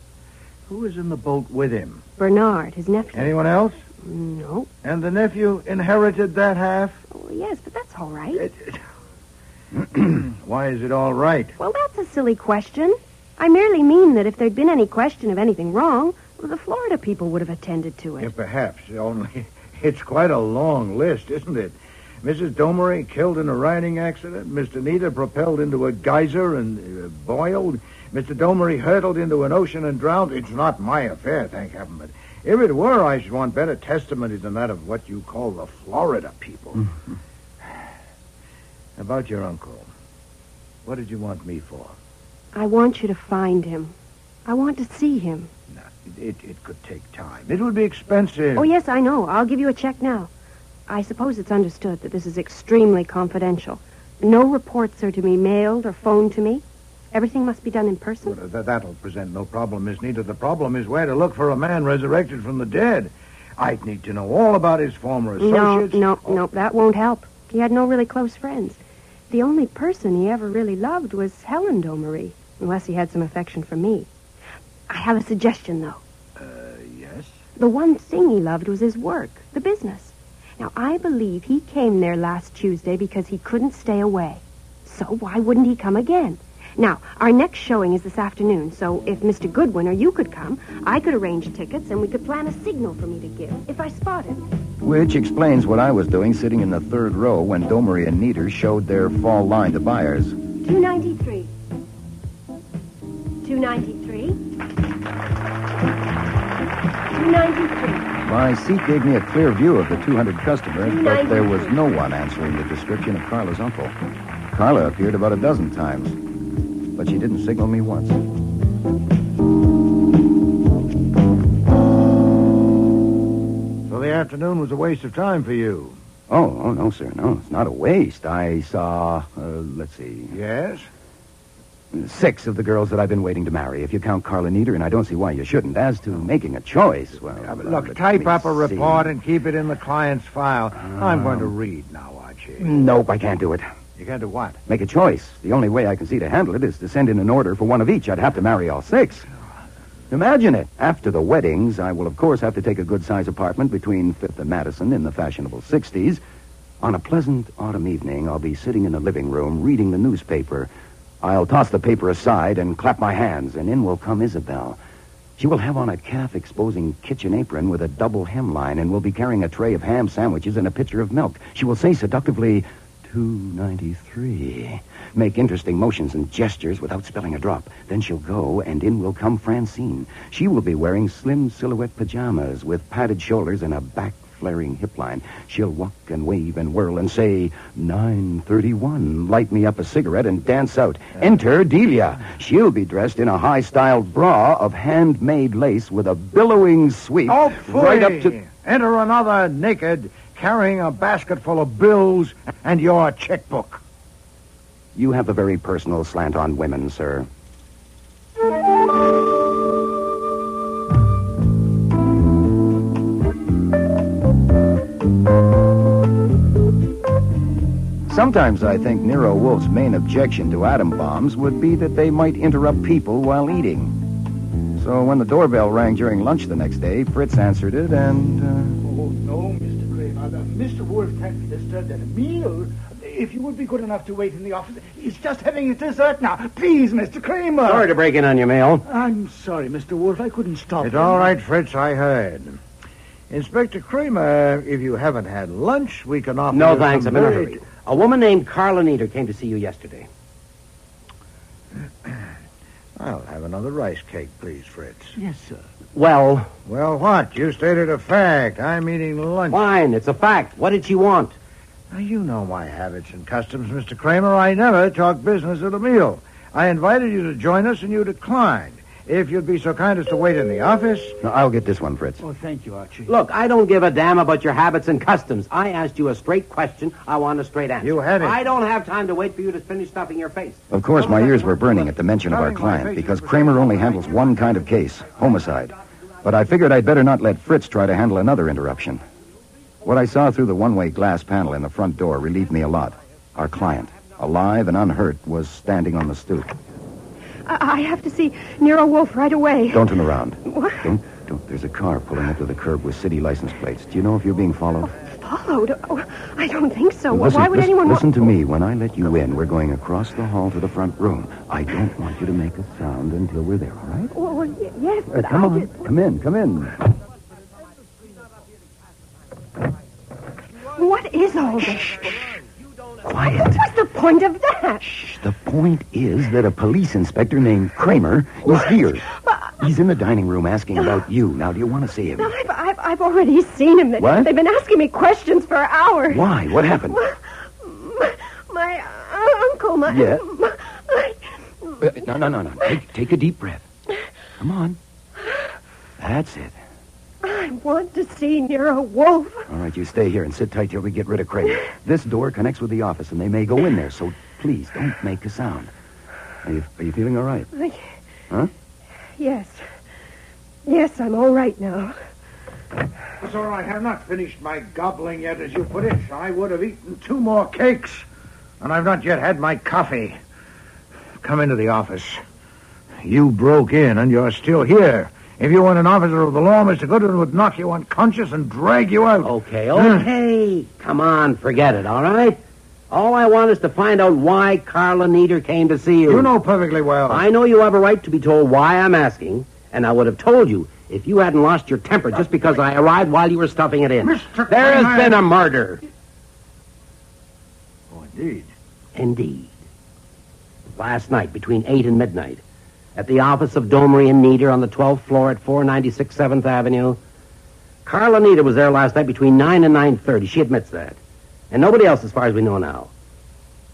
Who was in the boat with him? Bernard, his nephew. Anyone else? No. And the nephew inherited that half? Oh, yes, but that's all right. Why is it all right? Well, that's a silly question. I merely mean that if there'd been any question of anything wrong, well, the Florida people would have attended to it. Yeah, perhaps. Only it's quite a long list, isn't it? Mrs. Domery killed in a riding accident. Mr. Nita propelled into a geyser and boiled. Mr. Domery hurtled into an ocean and drowned. It's not my affair, thank heaven. But if it were, I should want better testimony than that of what you call the Florida people. About your uncle. What did you want me for? I want you to find him. I want to see him. No, it could take time. It would be expensive. Oh, yes, I know. I'll give you a check now. I suppose it's understood that this is extremely confidential. No reports are to be mailed or phoned to me. Everything must be done in person. Well, that'll present no problem, Miss Nita. The problem is where to look for a man resurrected from the dead. I'd need to know all about his former associates. No, that won't help. He had no really close friends. The only person he ever really loved was Helen Domery, unless he had some affection for me. I have a suggestion, though. Yes? The one thing he loved was his work, the business. Now, I believe he came there last Tuesday because he couldn't stay away. So why wouldn't he come again? Now, our next showing is this afternoon, so if Mr. Goodwin or you could come, I could arrange tickets and we could plan a signal for me to give if I spot him. Which explains what I was doing sitting in the third row when Domery and Nieder showed their fall line to buyers. 293. 293. 293. My seat gave me a clear view of the 200 customers, but there was no one answering the description of Carla's uncle. Carla appeared about a dozen times, but she didn't signal me once. So the afternoon was a waste of time for you? Oh, no, sir. No, it's not a waste. I saw, let's see. Yes? 6 of the girls that I've been waiting to marry, if you count Carla Nieder, and I don't see why you shouldn't. As to making a choice, well... Look, type up a report and keep it in the client's file. I'm going to read now, Archie. Nope, I can't do it. You can't do what? Make a choice. The only way I can see to handle it is to send in an order for one of each. I'd have to marry all 6. Imagine it. After the weddings, I will, of course, have to take a good-sized apartment between 5th and Madison in the fashionable 60s. On a pleasant autumn evening, I'll be sitting in the living room reading the newspaper. I'll toss the paper aside and clap my hands, and in will come Isabel. She will have on a calf-exposing kitchen apron with a double hemline and will be carrying a tray of ham sandwiches and a pitcher of milk. She will say seductively, 293. Make interesting motions and gestures without spilling a drop. Then she'll go, and in will come Francine. She will be wearing slim silhouette pajamas with padded shoulders and a back-flaring hip line. She'll walk and wave and whirl and say, 931. Light me up a cigarette and dance out. Enter Delia. She'll be dressed in a high-styled bra of handmade lace with a billowing sweep. Oh, right up to... Enter another naked, carrying a basket full of bills and your checkbook. You have a very personal slant on women, sir. Sometimes I think Nero Wolfe's main objection to atom bombs would be that they might interrupt people while eating. So when the doorbell rang during lunch the next day, Fritz answered it and... Oh, no, Mr. Kramer. Mr. Wolfe can't be disturbed at a meal. If you would be good enough to wait in the office. He's just having his dessert now. Please, Mr. Kramer. Sorry to break in on your mail. I'm sorry, Mr. Wolfe. I couldn't stop. It's all right, Fritz. I heard. Inspector Kramer, if you haven't had lunch, we can offer No, you thanks. some I'm in a very- hurry. A woman named Carla Nieder came to see you yesterday. I'll have another rice cake, please, Fritz. Yes, sir. Well... Well, what? You stated a fact. I'm eating lunch. Fine, it's a fact. What did she want? Now, you know my habits and customs, Mr. Kramer. I never talk business at a meal. I invited you to join us, and you declined. if you'd be so kind as to wait in the office. No, I'll get this one, Fritz. Oh, thank you, Archie. Look, I don't give a damn about your habits and customs. I asked you a straight question. I want a straight answer. You had it. I don't have time to wait for you to finish stuffing your face. Of course, my ears were burning at the mention of our client, because Kramer only handles one kind of case, homicide. But I figured I'd better not let Fritz try to handle another interruption. What I saw through the one-way glass panel in the front door relieved me a lot. Our client, alive and unhurt, was standing on the stoop. I have to see Nero Wolfe right away. Don't turn around. What? Don't. There's a car pulling up to the curb with city license plates. Do you know if you're being followed? Followed? Oh, I don't think so. Listen, Why would anyone... Listen to me. When I let you in, we're going across the hall to the front room. I don't want you to make a sound until we're there, all right? Well, yes, but come on. Come in. What is all this? Quiet. What's the point of that? The point is that a police inspector named Kramer is here. He's in the dining room asking about you. Now, do you want to see him? I've already seen him. What? They've been asking me questions for hours. Why? What happened? My uncle, Yeah? No. Take a deep breath. Come on. That's it. I want to see Nero Wolfe. All right, you stay here and sit tight till we get rid of Kramer. This door connects with the office, and they may go in there, so please don't make a sound. Are you feeling all right? Huh? Yes. Yes, I'm all right now. It's all right. I have not finished my gobbling yet, as you put it. I would have eaten 2 more cakes, and I've not yet had my coffee. Come into the office. You broke in, and you're still here. If you weren't an officer of the law, Mr. Goodwin would knock you unconscious and drag you out. Okay. Come on, forget it, all right? All I want is to find out why Carla Nieder came to see you. You know perfectly well. I know you have a right to be told why I'm asking, and I would have told you if you hadn't lost your temper just because I arrived while you were stuffing it in. Mr. There has been a murder. Oh, indeed. Indeed. Last night, between 8 and midnight, at the office of Domery and Nieder on the 12th floor at 496 7th Avenue. Carla Nieder was there last night between 9 and 9:30. She admits that. And nobody else as far as we know now.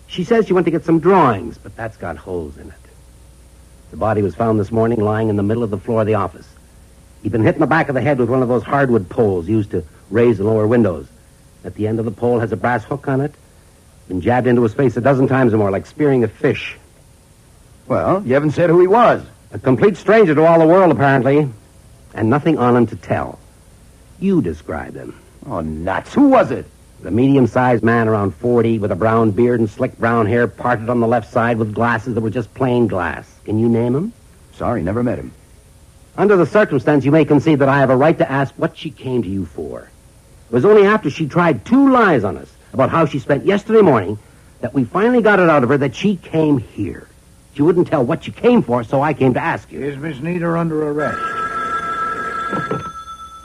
She says she went to get some drawings, but that's got holes in it. The body was found this morning lying in the middle of the floor of the office. He'd been hit in the back of the head with one of those hardwood poles used to raise and lower windows. At the end of the pole has a brass hook on it. Been jabbed into his face a dozen times or more, like spearing a fish. Well, you haven't said who he was. A complete stranger to all the world, apparently. And nothing on him to tell. You described him. Oh, nuts. Who was it? The medium-sized man around 40 with a brown beard and slick brown hair parted on the left side with glasses that were just plain glass. Can you name him? Sorry, never met him. Under the circumstance, you may concede that I have a right to ask what she came to you for. It was only after she tried 2 lies on us about how she spent yesterday morning that we finally got it out of her that she came here. She wouldn't tell what you came for, so I came to ask you. Is Miss Nieder under arrest?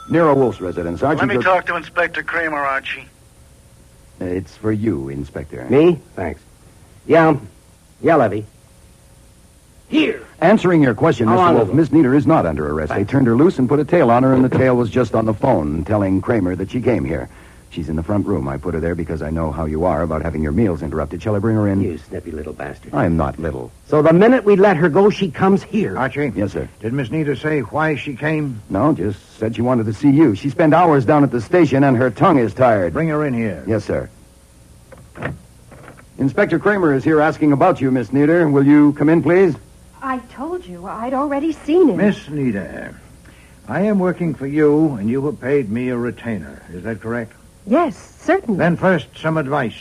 Nero Wolfe's residence. Archie, Let me talk to Inspector Kramer, Archie. It's for you, Inspector. Me? Thanks. Yeah, Levy. Here. Answering your question, How Mr. long Wolfe, ago? Miss Nieder is not under arrest. Thanks. They turned her loose and put a tail on her, and the tail was just on the phone, telling Kramer that she came here. She's in the front room. I put her there because I know how you are about having your meals interrupted. Shall I bring her in? You snippy little bastard. I'm not little. So the minute we let her go, she comes here. Archie? Yes, sir. Did Miss Nieder say why she came? No, just said she wanted to see you. She spent hours down at the station, and her tongue is tired. Bring her in here. Yes, sir. Inspector Kramer is here asking about you, Miss Nieder. Will you come in, please? I told you, I'd already seen him. Miss Nieder, I am working for you, and you have paid me a retainer. Is that correct? Yes, certainly. Then first, some advice.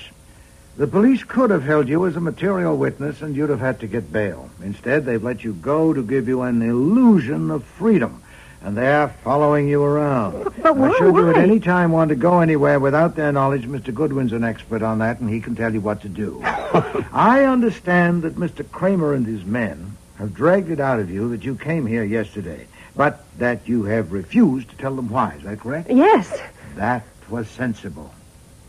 The police could have held you as a material witness, and you'd have had to get bail. Instead, they've let you go to give you an illusion of freedom, and they're following you around. But why? Should you at Why? any time want to go anywhere without their knowledge, Mr. Goodwin's an expert on that, and he can tell you what to do. I understand that Mr. Kramer and his men have dragged it out of you that you came here yesterday, but that you have refused to tell them why. Is that correct? Yes. That was sensible.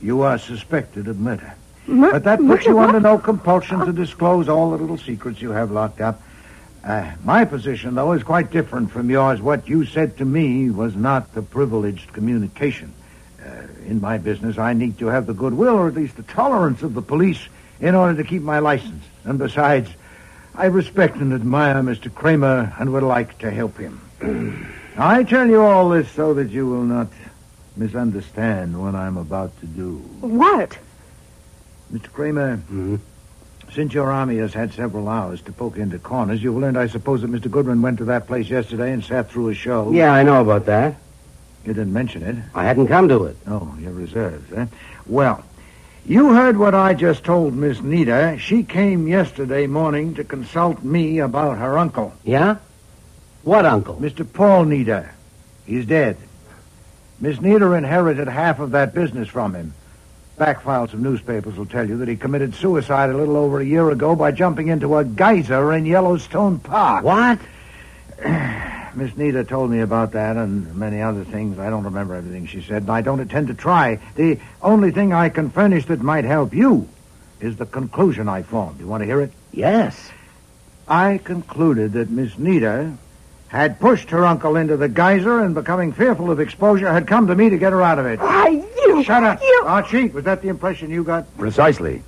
You are suspected of murder. But that puts you under no compulsion to disclose all the little secrets you have locked up. My position, though, is quite different from yours. What you said to me was not a privileged communication. In my business, I need to have the goodwill, or at least the tolerance of the police, in order to keep my license. And besides, I respect and admire Mr. Kramer and would like to help him. I tell you all this so that you will not misunderstand what I'm about to do. What? Mr. Kramer, since your army has had several hours to poke into corners, you've learned, I suppose, that Mr. Goodwin went to that place yesterday and sat through a show. Yeah, I know about that. You didn't mention it. I hadn't come to it. Oh, you're reserved, eh? Well, you heard what I just told Miss Nita. She came yesterday morning to consult me about her uncle. Yeah? What uncle? Mr. Paul Nita. He's dead. Miss Nita inherited half of that business from him. Back files of newspapers will tell you that he committed suicide a little over a year ago by jumping into a geyser in Yellowstone Park. What? Miss Nita told me about that and many other things. I don't remember everything she said, and I don't intend to try. The only thing I can furnish that might help you is the conclusion I formed. You want to hear it? Yes. I concluded that Miss Nita had pushed her uncle into the geyser and, becoming fearful of exposure, had come to me to get her out of it. Why, you... Shut up. Archie, was that the impression you got? Precisely.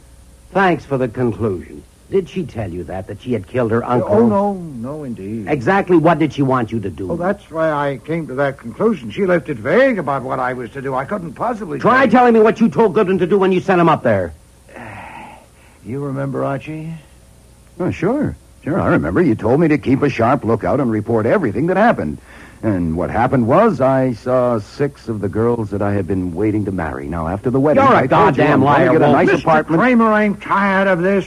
Thanks for the conclusion. Did she tell you that she had killed her uncle? Oh, no, indeed. Exactly what did she want you to do? Oh, that's why I came to that conclusion. She left it vague about what I was to do. I couldn't possibly... Try telling me what you told Goodwin to do when you sent him up there. You remember, Archie? Oh, sure. Sure, I remember. You told me to keep a sharp lookout and report everything that happened. And what happened was I saw 6 of the girls that I had been waiting to marry. Now, after the wedding... You're a goddamn liar, Get a nice Mr. apartment. Kramer, I'm tired of this.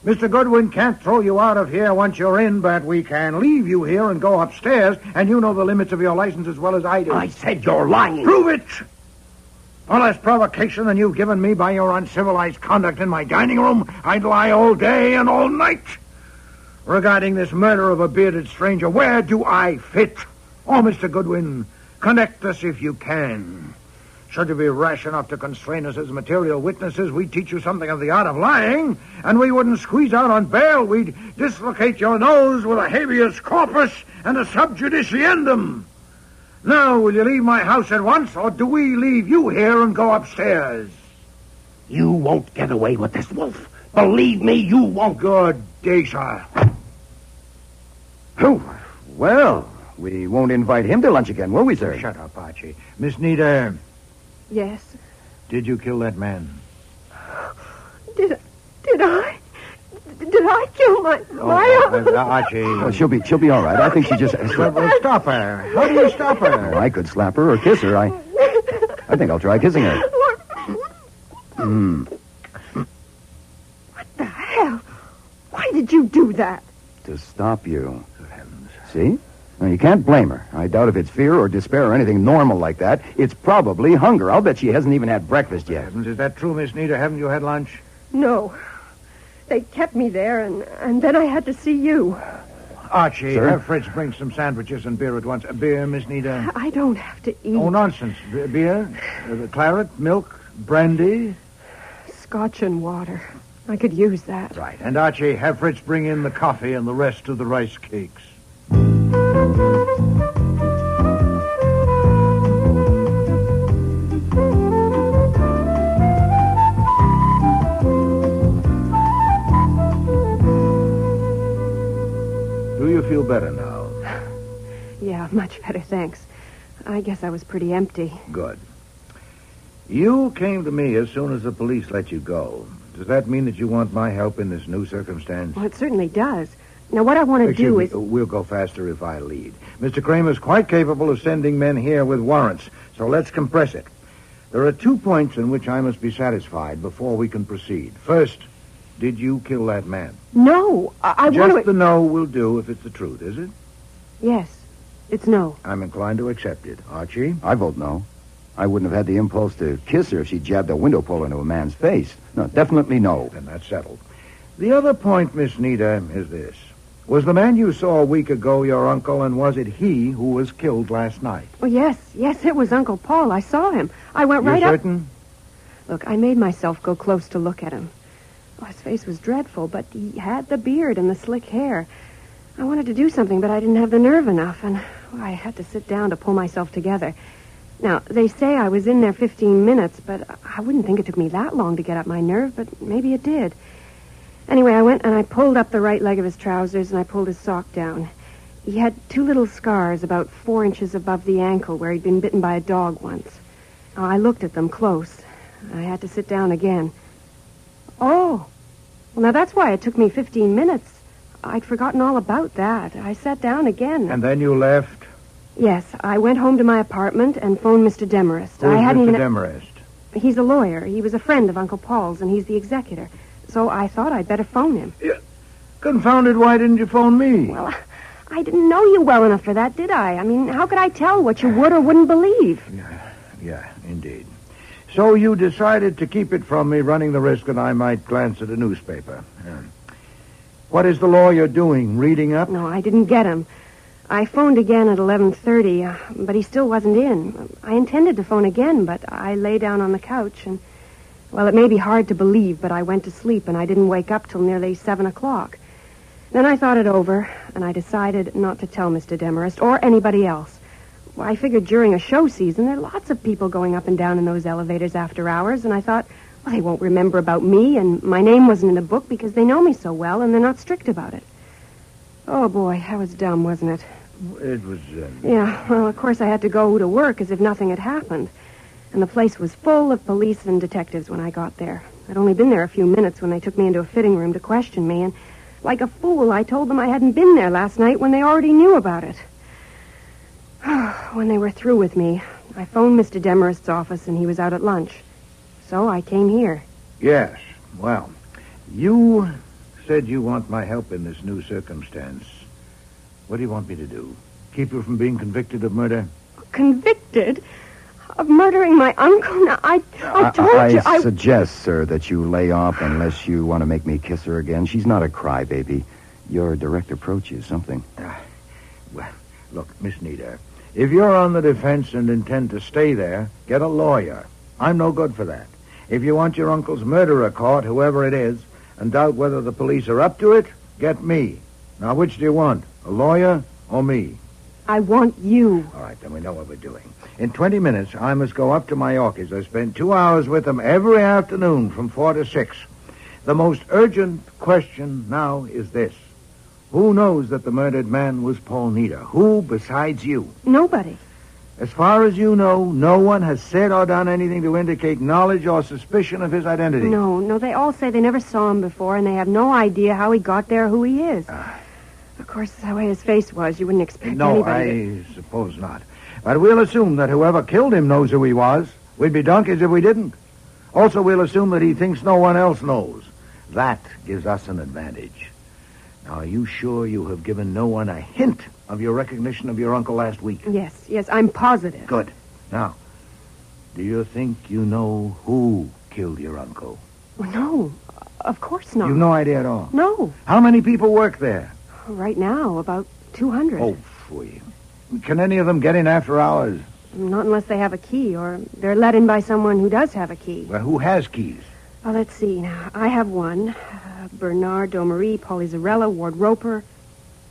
Mr. Goodwin can't throw you out of here once you're in, but we can leave you here and go upstairs, and you know the limits of your license as well as I do. I said you're lying. Prove it! All less provocation than you've given me by your uncivilized conduct in my dining room, I'd lie all day and all night. Regarding this murder of a bearded stranger, where do I fit? Oh, Mr. Goodwin, connect us if you can. Should you be rash enough to constrain us as material witnesses, we'd teach you something of the art of lying, and we wouldn't squeeze out on bail. We'd dislocate your nose with a habeas corpus and a sub judiceandum. Now, will you leave my house at once, or do we leave you here and go upstairs? You won't get away with this, Wolf. Believe me, you won't. Good day, sir. Oh, well, we won't invite him to lunch again, will we, sir? Shut up, Archie. Miss Nita, Yes. did you kill that man? Did I? Did I kill my uncle? Archie. Well, she'll be all right. I think she just... Well, stop her. How do you stop her? Oh, I could slap her or kiss her. I think I'll try kissing her. What the hell? Why did you do that? To stop you. See? Now, you can't blame her. I doubt if it's fear or despair or anything normal like that. It's probably hunger. I'll bet she hasn't even had breakfast yet. Is that true, Miss Nita? Haven't you had lunch? No. They kept me there, and then I had to see you. Archie, Sir? have Fritz bring some sandwiches and beer at once. Beer, Miss Nita? I don't have to eat. Oh, nonsense. Beer? Claret? Milk? Brandy? Scotch and water. I could use that. Right. And Archie, have Fritz bring in the coffee and the rest of the rice cakes. Do you feel better now? Yeah, much better, thanks. I guess I was pretty empty. Good. You came to me as soon as the police let you go. Does that mean that you want my help in this new circumstance? Well, it certainly does. Now, what I want to do is... We'll go faster if I lead. Mr. Kramer's quite capable of sending men here with warrants, so let's compress it. There are 2 points in which I must be satisfied before we can proceed. First, did you kill that man? No, I want to... Just the no will do if it's the truth, is it? Yes, it's no. I'm inclined to accept it. Archie? I vote no. I wouldn't have had the impulse to kiss her if she jabbed a window pole into a man's face. No, definitely no. Then that's settled. The other point, Miss Nita, is this. Was the man you saw a week ago your uncle, and was it he who was killed last night? Well, yes, it was Uncle Paul. I saw him. I went right You're up... certain? Look, I made myself go close to look at him. Oh, his face was dreadful, but he had the beard and the slick hair. I wanted to do something, but I didn't have the nerve enough, and I had to sit down to pull myself together. Now, they say I was in there 15 minutes, but I wouldn't think it took me that long to get up my nerve, but maybe it did. Anyway, I went and I pulled up the right leg of his trousers and I pulled his sock down. He had 2 little scars about 4 inches above the ankle where he'd been bitten by a dog once. I looked at them close. I had to sit down again. Oh, well, now that's why it took me 15 minutes. I'd forgotten all about that. I sat down again. And then you left? Yes, I went home to my apartment and phoned Mr. Demarest. Who's Mr. Demarest? He's a lawyer. He was a friend of Uncle Paul's, and he's the executor. So I thought I'd better phone him. Yeah. Confounded, why didn't you phone me? Well, I didn't know you well enough for that, did I? I mean, how could I tell what you would or wouldn't believe? Yeah, indeed. So you decided to keep it from me, running the risk that I might glance at a newspaper. Yeah. What is the lawyer doing? Reading up? No, I didn't get him. I phoned again at 11:30, but he still wasn't in. I intended to phone again, but I lay down on the couch and, well, it may be hard to believe, but I went to sleep and I didn't wake up till nearly 7 o'clock. Then I thought it over, and I decided not to tell Mr. Demarest or anybody else. Well, I figured during a show season, there are lots of people going up and down in those elevators after hours, and I thought, well, they won't remember about me, and my name wasn't in the book because they know me so well, and they're not strict about it. Oh, boy, that was dumb, wasn't it? It was, Yeah, well, of course I had to go to work as if nothing had happened. And the place was full of police and detectives when I got there. I'd only been there a few minutes when they took me into a fitting room to question me, and like a fool, I told them I hadn't been there last night when they already knew about it. When they were through with me, I phoned Mr. Demarest's office, and he was out at lunch. So I came here. Yes. Well, you said you want my help in this new circumstance. What do you want me to do? Keep you from being convicted of murder? Convicted? Of murdering my uncle? Now, I told you... I suggest, sir, that you lay off unless you want to make me kiss her again. She's not a crybaby. Your direct approach is something. Well, look, Miss Nita, if you're on the defense and intend to stay there, get a lawyer. I'm no good for that. If you want your uncle's murderer caught, whoever it is, and doubt whether the police are up to it, get me. Now, which do you want? A lawyer or me? I want you. All right, then we know what we're doing. In 20 minutes, I must go up to my Yorkies. I spend 2 hours with them every afternoon from 4 to 6. The most urgent question now is this. Who knows that the murdered man was Paul Nita? Who besides you? Nobody. As far as you know, no one has said or done anything to indicate knowledge or suspicion of his identity. No, they all say they never saw him before, and they have no idea how he got there or who he is. Of course, the way his face was, you wouldn't expect anybody I suppose not. But we'll assume that whoever killed him knows who he was. We'd be donkeys if we didn't. Also, we'll assume that he thinks no one else knows. That gives us an advantage. Now, are you sure you have given no one a hint of your recognition of your uncle last week? Yes, I'm positive. Good. Now, do you think you know who killed your uncle? No, of course not. You've no idea at all? No. How many people work there? Right now, about 200. Oh, phooey. Can any of them get in after hours? Not unless they have a key, or they're let in by someone who does have a key. Well, who has keys? Oh, let's see. Now, I have one. Bernard Domery, Polly Zarella, Ward Roper.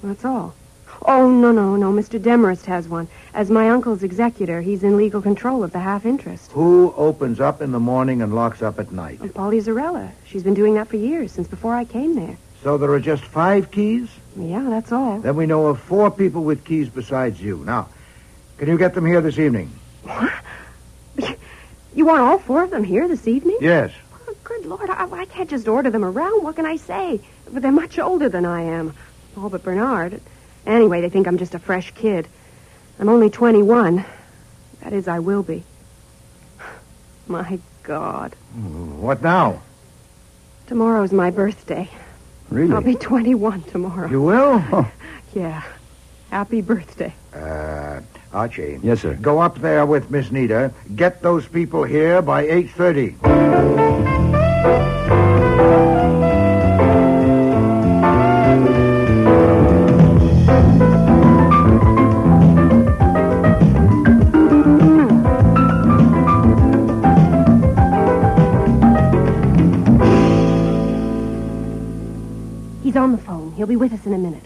That's all. Oh, no. Mr. Demarest has one. As my uncle's executor, he's in legal control of the half-interest. Who opens up in the morning and locks up at night? Polly Zarella. She's been doing that for years, since before I came there. So there are just 5 keys? Yeah, that's all. Then we know of 4 people with keys besides you. Now, can you get them here this evening? What? You want all 4 of them here this evening? Yes. Oh, good Lord, I can't just order them around. What can I say? But they're much older than I am. All but Bernard. Anyway, they think I'm just a fresh kid. I'm only 21. That is, I will be. My God. What now? Tomorrow's my birthday. Really? I'll be 21 tomorrow. You will? Oh. Yeah. Happy birthday. Archie. Yes, sir. Go up there with Miss Nita. Get those people here by 8:30. He's on the phone. He'll be with us in a minute.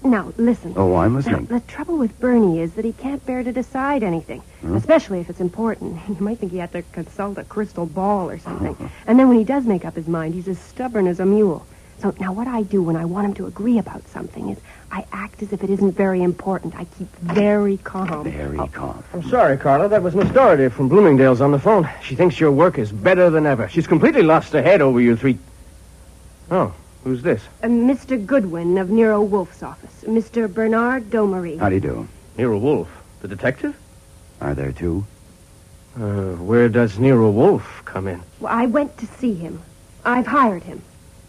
Now, listen. Oh, I'm listening. Now, the trouble with Bernie is that he can't bear to decide anything, especially if it's important. You might think he had to consult a crystal ball or something. And then when he does make up his mind, he's as stubborn as a mule. So now what I do when I want him to agree about something is I act as if it isn't very important. I keep very calm. Very calm. I'm sorry, Carla. That was Miss Doherty from Bloomingdale's on the phone. She thinks your work is better than ever. She's completely lost her head over you three... Oh, who's this? Mr. Goodwin of Nero Wolfe's office. Mr. Bernard Domery. How do you do? Nero Wolfe, the detective? Are there two? Where does Nero Wolfe come in? Well, I went to see him. I've hired him.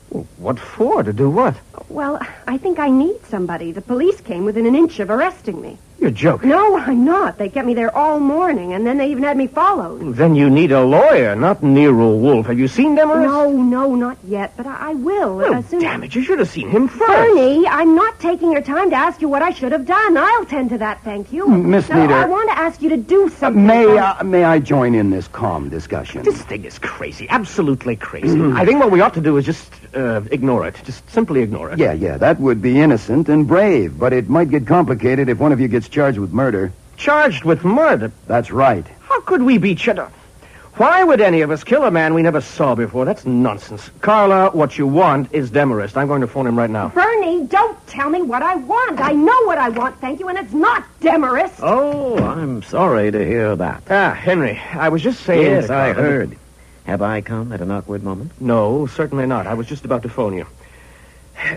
Well, what for? To do what? Well, I think I need somebody. The police came within an inch of arresting me. You're joking. No, I'm not. They kept me there all morning, and then they even had me followed. Then you need a lawyer, not Nero Wolfe. Have you seen Demarest? No, not yet, but I will. Well, damn it, you should have seen him first. Bernie, I'm not taking your time to ask you what I should have done. I'll tend to that, thank you. Miss Nieder. I want to ask you to do something. May I join in this calm discussion? This thing is crazy, absolutely crazy. I think what we ought to do is just ignore it. Just simply ignore it. Yeah, that would be innocent and brave, but it might get complicated if one of you gets charged with murder. Charged with murder? That's right. How could we be Why would any of us kill a man we never saw before? That's nonsense. Carla, what you want is Demarest. I'm going to phone him right now. Bernie, don't tell me what I want. I know what I want, thank you, and it's not Demarest. Oh, I'm sorry to hear that. Henry, I was just saying... Yes, I heard. Have I come at an awkward moment? No, certainly not. I was just about to phone you.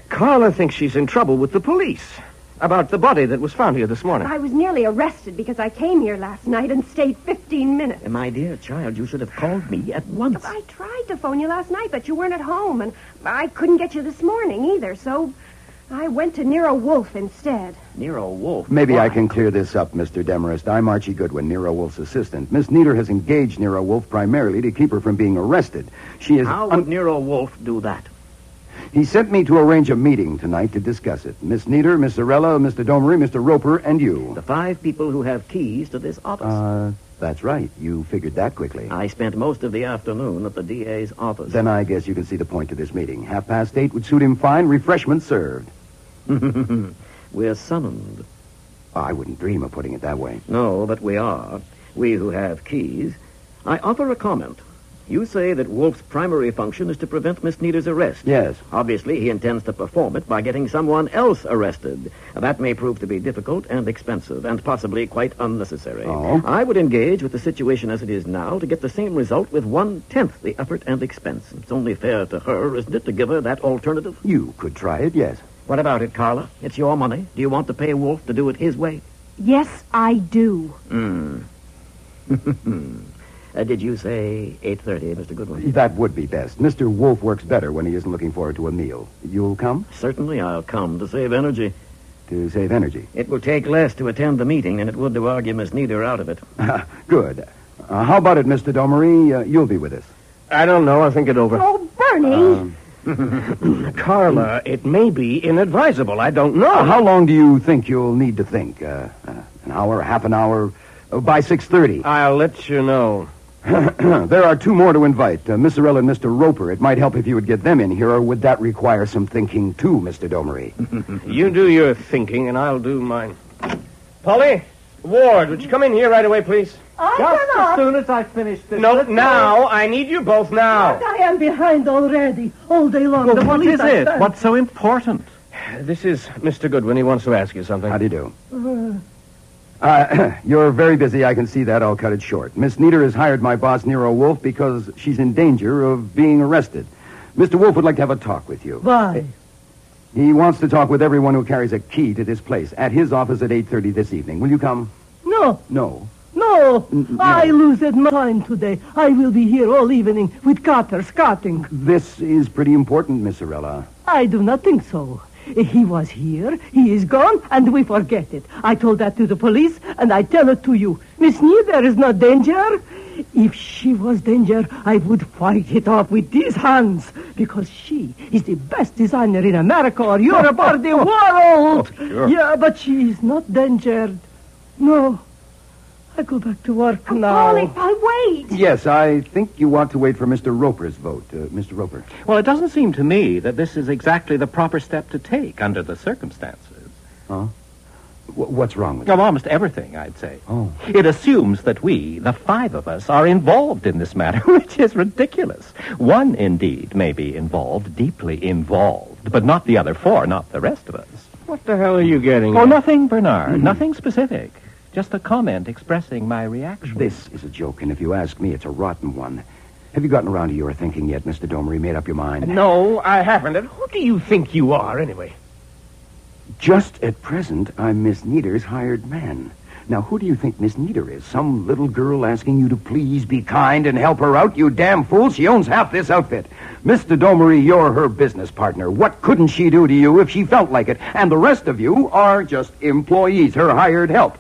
Carla thinks she's in trouble with the police about the body that was found here this morning. I was nearly arrested because I came here last night and stayed 15 minutes. My dear child, you should have called me at once. I tried to phone you last night, but you weren't at home, and I couldn't get you this morning either, so I went to Nero Wolfe instead. Nero Wolfe? Maybe Why? I can clear this up, Mr. Demarest. I'm Archie Goodwin, Nero Wolfe's assistant. Miss Nieder has engaged Nero Wolfe primarily to keep her from being arrested. She is... How would Nero Wolfe do that? He sent me to arrange a meeting tonight to discuss it. Miss Nieder, Miss Zarella, Mr. Domery, Mr. Roper, and you. The 5 people who have keys to this office. That's right. You figured that quickly. I spent most of the afternoon at the DA's office. Then I guess you can see the point to this meeting. 8:30 would suit him fine. Refreshments served. We're summoned. I wouldn't dream of putting it that way. No, but we are. We who have keys. I offer a comment. You say that Wolfe's primary function is to prevent Miss Nieder's arrest. Yes. Obviously, he intends to perform it by getting someone else arrested. That may prove to be difficult and expensive and possibly quite unnecessary. Oh? I would engage with the situation as it is now to get the same result with 1/10 the effort and expense. It's only fair to her, isn't it, to give her that alternative? You could try it, yes. What about it, Carla? It's your money. Do you want to pay Wolfe to do it his way? Yes, I do. Did you say 8:30, Mr. Goodwin? That would be best. Mr. Wolfe works better when he isn't looking forward to a meal. You'll come? Certainly I'll come to save energy. To save energy? It will take less to attend the meeting than it would to argue Miss Nieder out of it. Good. How about it, Mr. Domery? You'll be with us. I don't know. I'll think it over. Oh, Bernie! Carla, it may be inadvisable. I don't know. How long do you think you'll need to think? An hour, half an hour? By 6:30. I'll let you know. There are 2 more to invite, Miss Zarella and Mr. Roper. It might help if you would get them in here, or would that require some thinking too, Mr. Domery? You do your thinking, and I'll do mine. Polly, Ward, would you come in here right away, please? Just as soon as I finish this. No, now. I need you both now. I am behind already, all day long. Well, The what police is are it? done. What's so important? This is Mr. Goodwin. He wants to ask you something. How do you do? You're very busy. I can see that. I'll cut it short. Miss Nieder has hired my boss, Nero Wolfe, because she's in danger of being arrested. Mr. Wolfe would like to have a talk with you. Why? He wants to talk with everyone who carries a key to this place at his office at 8:30 this evening. Will you come? No. No. No. No. I lose my mind today. I will be here all evening with cutters cutting. This is pretty important, Miss Zarella. I do not think so. He was here, he is gone, and we forget it. I told that to the police, and I tell it to you. Miss Nieder is not danger. If she was danger, I would fight it off with these hands, because she is the best designer in America or Europe or the world. Oh, sure. Yeah, but she is not danger. No. I go back to work now. Polly, wait. Yes, I think you want to wait for Mr. Roper's vote. Mr. Roper. Well, it doesn't seem to me that this is exactly the proper step to take under the circumstances. Huh? What's wrong with Of almost everything, I'd say. Oh. It assumes that we, the 5 of us, are involved in this matter, which is ridiculous. One, indeed, may be involved, deeply involved, but not the other 4, not the rest of us. What the hell are you getting Oh, at? nothing, Bernard. Nothing specific. Just a comment expressing my reaction. This is a joke, and if you ask me, it's a rotten one. Have you gotten around to your thinking yet, Mr. Domery? Made up your mind? No, I haven't. And who do you think you are, anyway? Just at present, I'm Miss Nieder's hired man. Now, who do you think Miss Nieder is? Some little girl asking you to please be kind and help her out? You damn fool. She owns half this outfit. Mr. Domery, you're her business partner. What couldn't she do to you if she felt like it? And the rest of you are just employees, her hired help.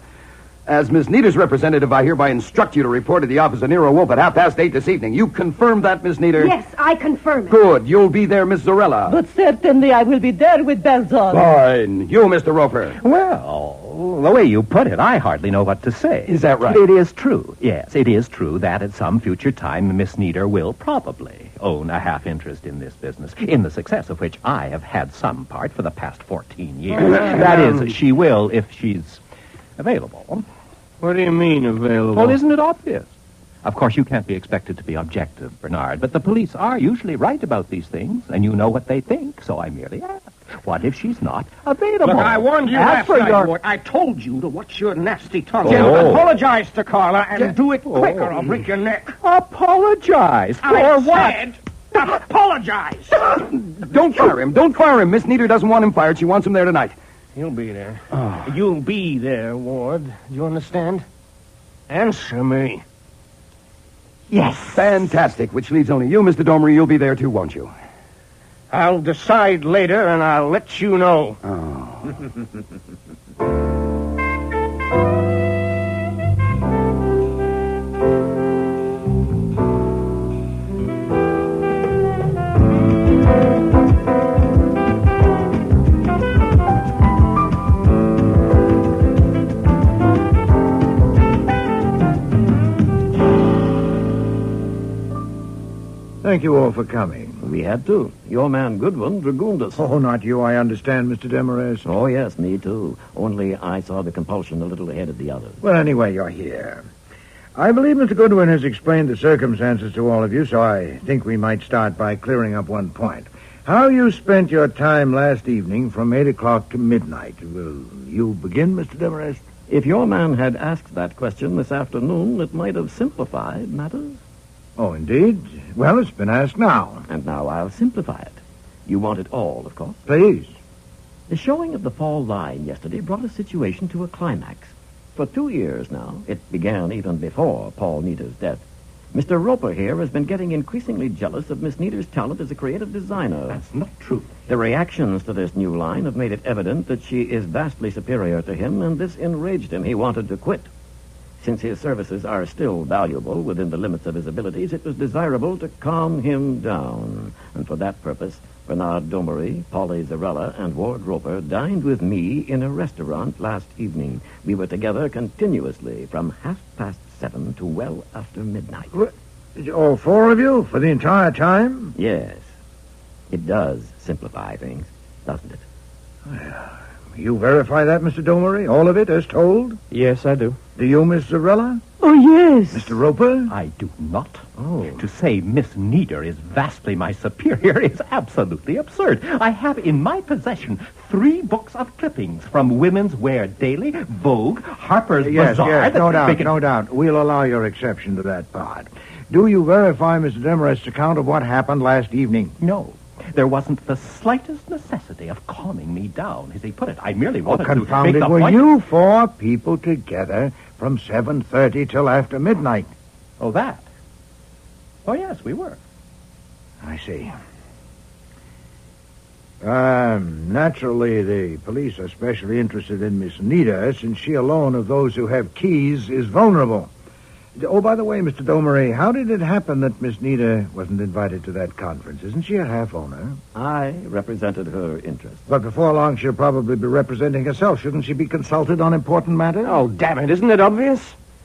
As Miss Nieder's representative, I hereby instruct you to report to the office of Nero Wolfe at 8:30 this evening. You confirm that, Miss Nieder? Yes, I confirm it. Good. You'll be there, Miss Zorella. But certainly I will be there with bells on. Fine. You, Mr. Roper. Well, the way you put it, I hardly know what to say. Is that right? It is true. Yes, it is true that at some future time Miss Nieder will probably own a half interest in this business, in the success of which I have had some part for the past 14 years. That is, she will if she's available. What do you mean, available? Well, isn't it obvious? Of course, you can't be expected to be objective, Bernard, but the police are usually right about these things, and you know what they think, so I merely ask. What if she's not available? Look, I warned you As last for night, your... Ward. I told you to watch your nasty tongue. Oh. Apologize to Carla and do it quick or I'll break your neck. Apologize? For what? Said, apologize. Don't fire him. Don't fire him. Miss Nieder doesn't want him fired. She wants him there tonight. You'll be there. Oh. You'll be there, Ward. Do you understand? Answer me. Yes. Fantastic. Which leaves only you, Mr. Domery. You'll be there too, won't you? I'll decide later, and I'll let you know. Thank you all for coming. We had to. Your man Goodwin dragooned us. Oh, not you, I understand, Mr. Demarest. Oh, yes, me too. Only I saw the compulsion a little ahead of the others. Well, anyway, you're here. I believe Mr. Goodwin has explained the circumstances to all of you, so I think we might start by clearing up one point. How you spent your time last evening from 8 o'clock to midnight. Will you begin, Mr. Demarest? If your man had asked that question this afternoon, it might have simplified matters. Oh, indeed? Well, it's been asked now. And now I'll simplify it. You want it all, of course. Please. The showing of the fall line yesterday brought a situation to a climax. For 2 years now, it began even before Paul Nieder's death, Mr. Roper here has been getting increasingly jealous of Miss Nieder's talent as a creative designer. That's not true. The reactions to this new line have made it evident that she is vastly superior to him, and this enraged him. He wanted to quit. Since his services are still valuable within the limits of his abilities, it was desirable to calm him down. And for that purpose, Bernard Domery, Polly Zarella, and Ward Roper dined with me in a restaurant last evening. We were together continuously from 7:30 to well after midnight. What? All 4 of you for the entire time? Yes. It does simplify things, doesn't it? You verify that, Mr. Domery? All of it, as told? Yes, I do. Do you, Miss Zarella? Oh, yes. Mr. Roper? I do not. Oh. To say Miss Nieder is vastly my superior is absolutely absurd. I have in my possession 3 books of clippings from Women's Wear Daily, Vogue, Harper's Bazaar. Yes, no doubt. We'll allow your exception to that part. Do you verify Mr. Demarest's account of what happened last evening? No. There wasn't the slightest necessity of calming me down, as he put it. I merely wanted to confound make it. the Were point... you 4 people together from 7:30 till after midnight? Oh, that? Oh, yes, we were. I see. Naturally, the police are especially interested in Miss Nieder, since she alone of those who have keys is vulnerable. Oh, by the way, Mr. Domery, how did it happen that Miss Nieder wasn't invited to that conference? Isn't she a half-owner? I represented her interests. But before long, she'll probably be representing herself. Shouldn't she be consulted on important matters? Oh, damn it. Isn't it obvious?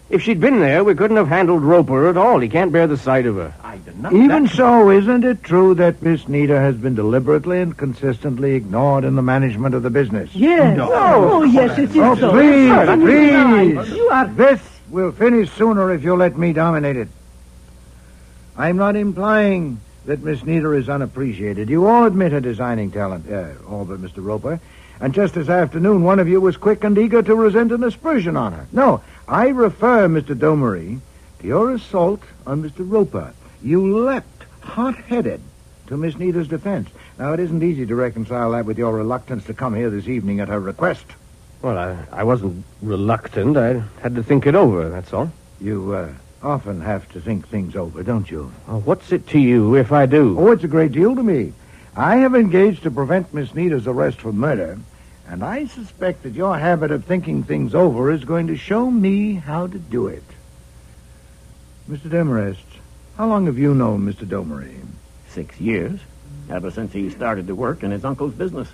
If she'd been there, we couldn't have handled Roper at all. He can't bear the sight of her. I deny Even so, isn't it true that Miss Nita has been deliberately and consistently ignored in the management of the business? Yes. No. Oh, yes, it is Oh, so. please, Certainly. please. You are... This will finish sooner if you let me dominate it. I'm not implying that Miss Nita is unappreciated. You all admit her designing talent, all but Mr. Roper. And just this afternoon, one of you was quick and eager to resent an aspersion on her. No, I refer, Mr. Domery, to your assault on Mr. Roper. You leapt, hot-headed, to Miss Nita's defense. Now, it isn't easy to reconcile that with your reluctance to come here this evening at her request. Well, I wasn't reluctant. I had to think it over, that's all. You, often have to think things over, don't you? Oh, what's it to you if I do? Oh, it's a great deal to me. I have engaged to prevent Miss Nita's arrest for murder, and I suspect that your habit of thinking things over is going to show me how to do it. Mr. Demarest, how long have you known Mr. Domery? 6 years, ever since he started to work in his uncle's business.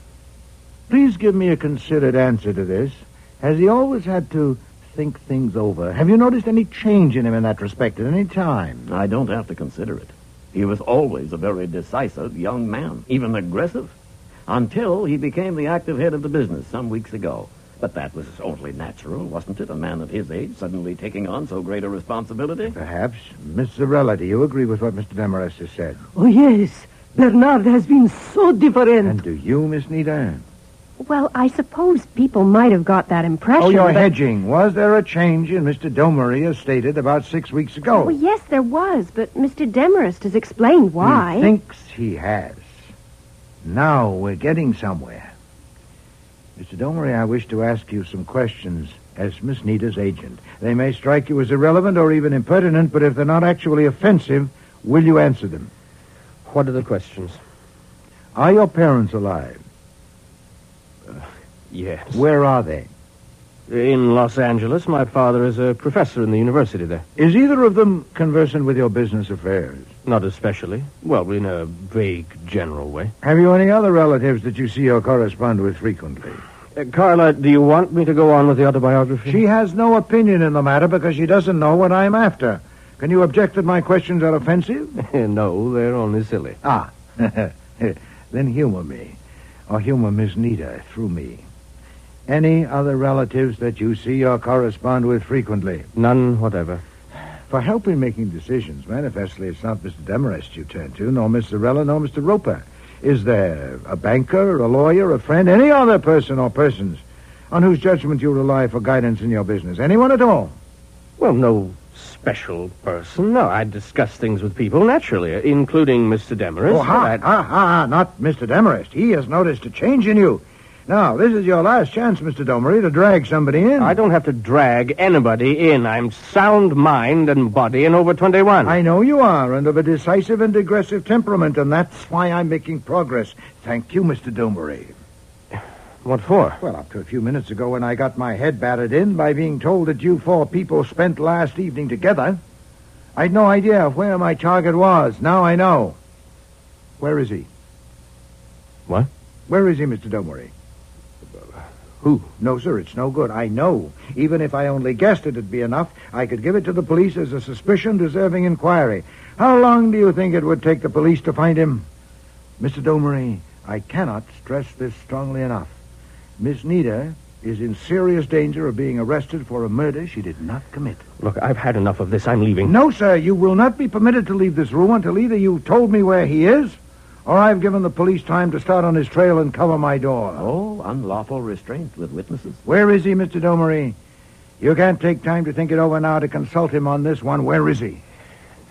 Please give me a considered answer to this. Has he always had to think things over? Have you noticed any change in him in that respect at any time? I don't have to consider it. He was always a very decisive young man, even aggressive, until he became the active head of the business some weeks ago. But that was only natural, wasn't it? A man of his age suddenly taking on so great a responsibility? Perhaps. Miss Zarella, do you agree with what Mr. Demarest has said? Oh, yes. Bernard has been so different. And do you, Miss Nita? Well, I suppose people might have got that impression. Oh, you're but... hedging. Was there a change in Mr. Domery as stated about 6 weeks ago? Well, yes, there was, but Mr. Demarest has explained why. He thinks he has. Now we're getting somewhere. Mr. Domery, I wish to ask you some questions as Miss Nita's agent. They may strike you as irrelevant or even impertinent, but if they're not actually offensive, will you answer them? What are the questions? Are your parents alive? Yes. Where are they? In Los Angeles. My father is a professor in the university there. Is either of them conversant with your business affairs? Not especially. Well, in a vague, general way. Have you any other relatives that you see or correspond with frequently? Carla, do you want me to go on with the autobiography? She has no opinion in the matter because she doesn't know what I'm after. Can you object that my questions are offensive? No, they're only silly. Ah, then humor me. Or humor Miss Nita through me. Any other relatives that you see or correspond with frequently? None whatever. For help in making decisions, manifestly it's not Mr. Demarest you turn to, nor Miss Zarella, nor Mr. Roper. Is there a banker, a lawyer, a friend, any other person or persons on whose judgment you rely for guidance in your business? Anyone at all? Well, no special person. No, I discuss things with people, naturally, including Mr. Demarest. Oh, not Mr. Demarest. He has noticed a change in you. Now, this is your last chance, Mr. Domery, to drag somebody in. I don't have to drag anybody in. I'm sound mind and body and over 21. I know you are, and of a decisive and aggressive temperament, and that's why I'm making progress. Thank you, Mr. Domery. What for? Well, up to a few minutes ago when I got my head battered in by being told that you four people spent last evening together, I'd no idea of where my target was. Now I know. Where is he? What? Where is he, Mr. Domery? Who? No, sir, it's no good. I know. Even if I only guessed it'd be enough, I could give it to the police as a suspicion deserving inquiry. How long do you think it would take the police to find him? Mr. Domery, I cannot stress this strongly enough. Miss Nita is in serious danger of being arrested for a murder she did not commit. Look, I've had enough of this. I'm leaving. No, sir, you will not be permitted to leave this room until either you've told me where he is, or I've given the police time to start on his trail and cover my door. Oh, unlawful restraint with witnesses. Where is he, Mr. Domery? You can't take time to think it over now to consult him on this one. Where is he?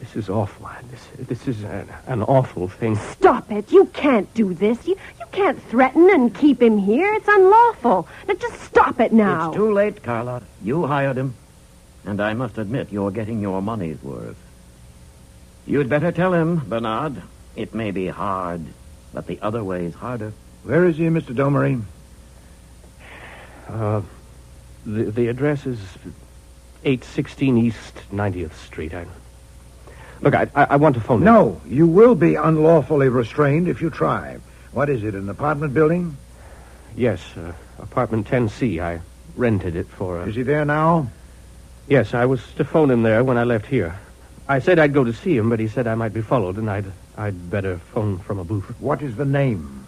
This is awful. This is an awful thing. Stop it. You can't do this. You can't threaten and keep him here. It's unlawful. Now, just stop it now. It's too late, Carla. You hired him. And I must admit you're getting your money's worth. You'd better tell him, Bernard. It may be hard, but the other way is harder. Where is he, Mr. Domery? The address is 816 East 90th Street. Look, I want to phone him. No, you will be unlawfully restrained if you try. What is it, an apartment building? Yes, apartment 10C. I rented it for... Is he there now? Yes, I was to phone him there when I left here. I said I'd go to see him, but he said I might be followed, and I'd better phone from a booth. What is the name?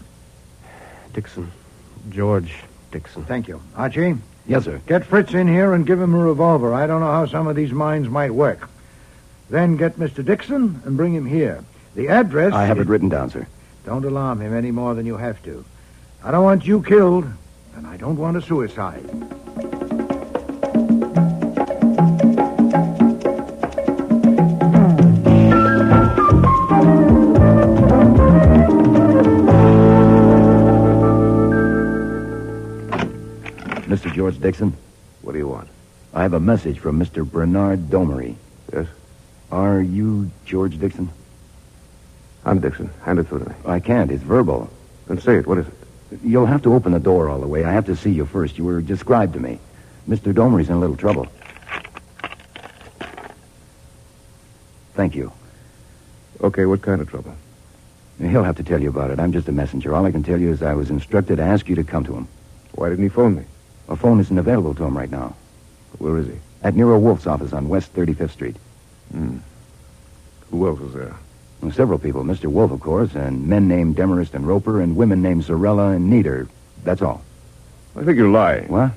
Dixon. George Dixon. Thank you. Archie? Yes, sir. Get Fritz in here and give him a revolver. I don't know how some of these minds might work. Then get Mr. Dixon and bring him here. The address... I have it written down, sir. Don't alarm him any more than you have to. I don't want you killed, and I don't want a suicide. Mr. George Dixon? What do you want? I have a message from Mr. Bernard Domery. Yes? Are you George Dixon? I'm Dixon. Hand it through to me. I can't. It's verbal. Then say it. What is it? You'll have to open the door all the way. I have to see you first. You were described to me. Mr. Domery's in a little trouble. Thank you. Okay, what kind of trouble? He'll have to tell you about it. I'm just a messenger. All I can tell you is I was instructed to ask you to come to him. Why didn't he phone me? A phone isn't available to him right now. Where is he? At Nero Wolfe's office on West 35th Street. Who else was there? Well, several people. Mr. Wolfe, of course, and men named Demarest and Roper, and women named Sorella and Nieder. That's all. I think you're lying. What?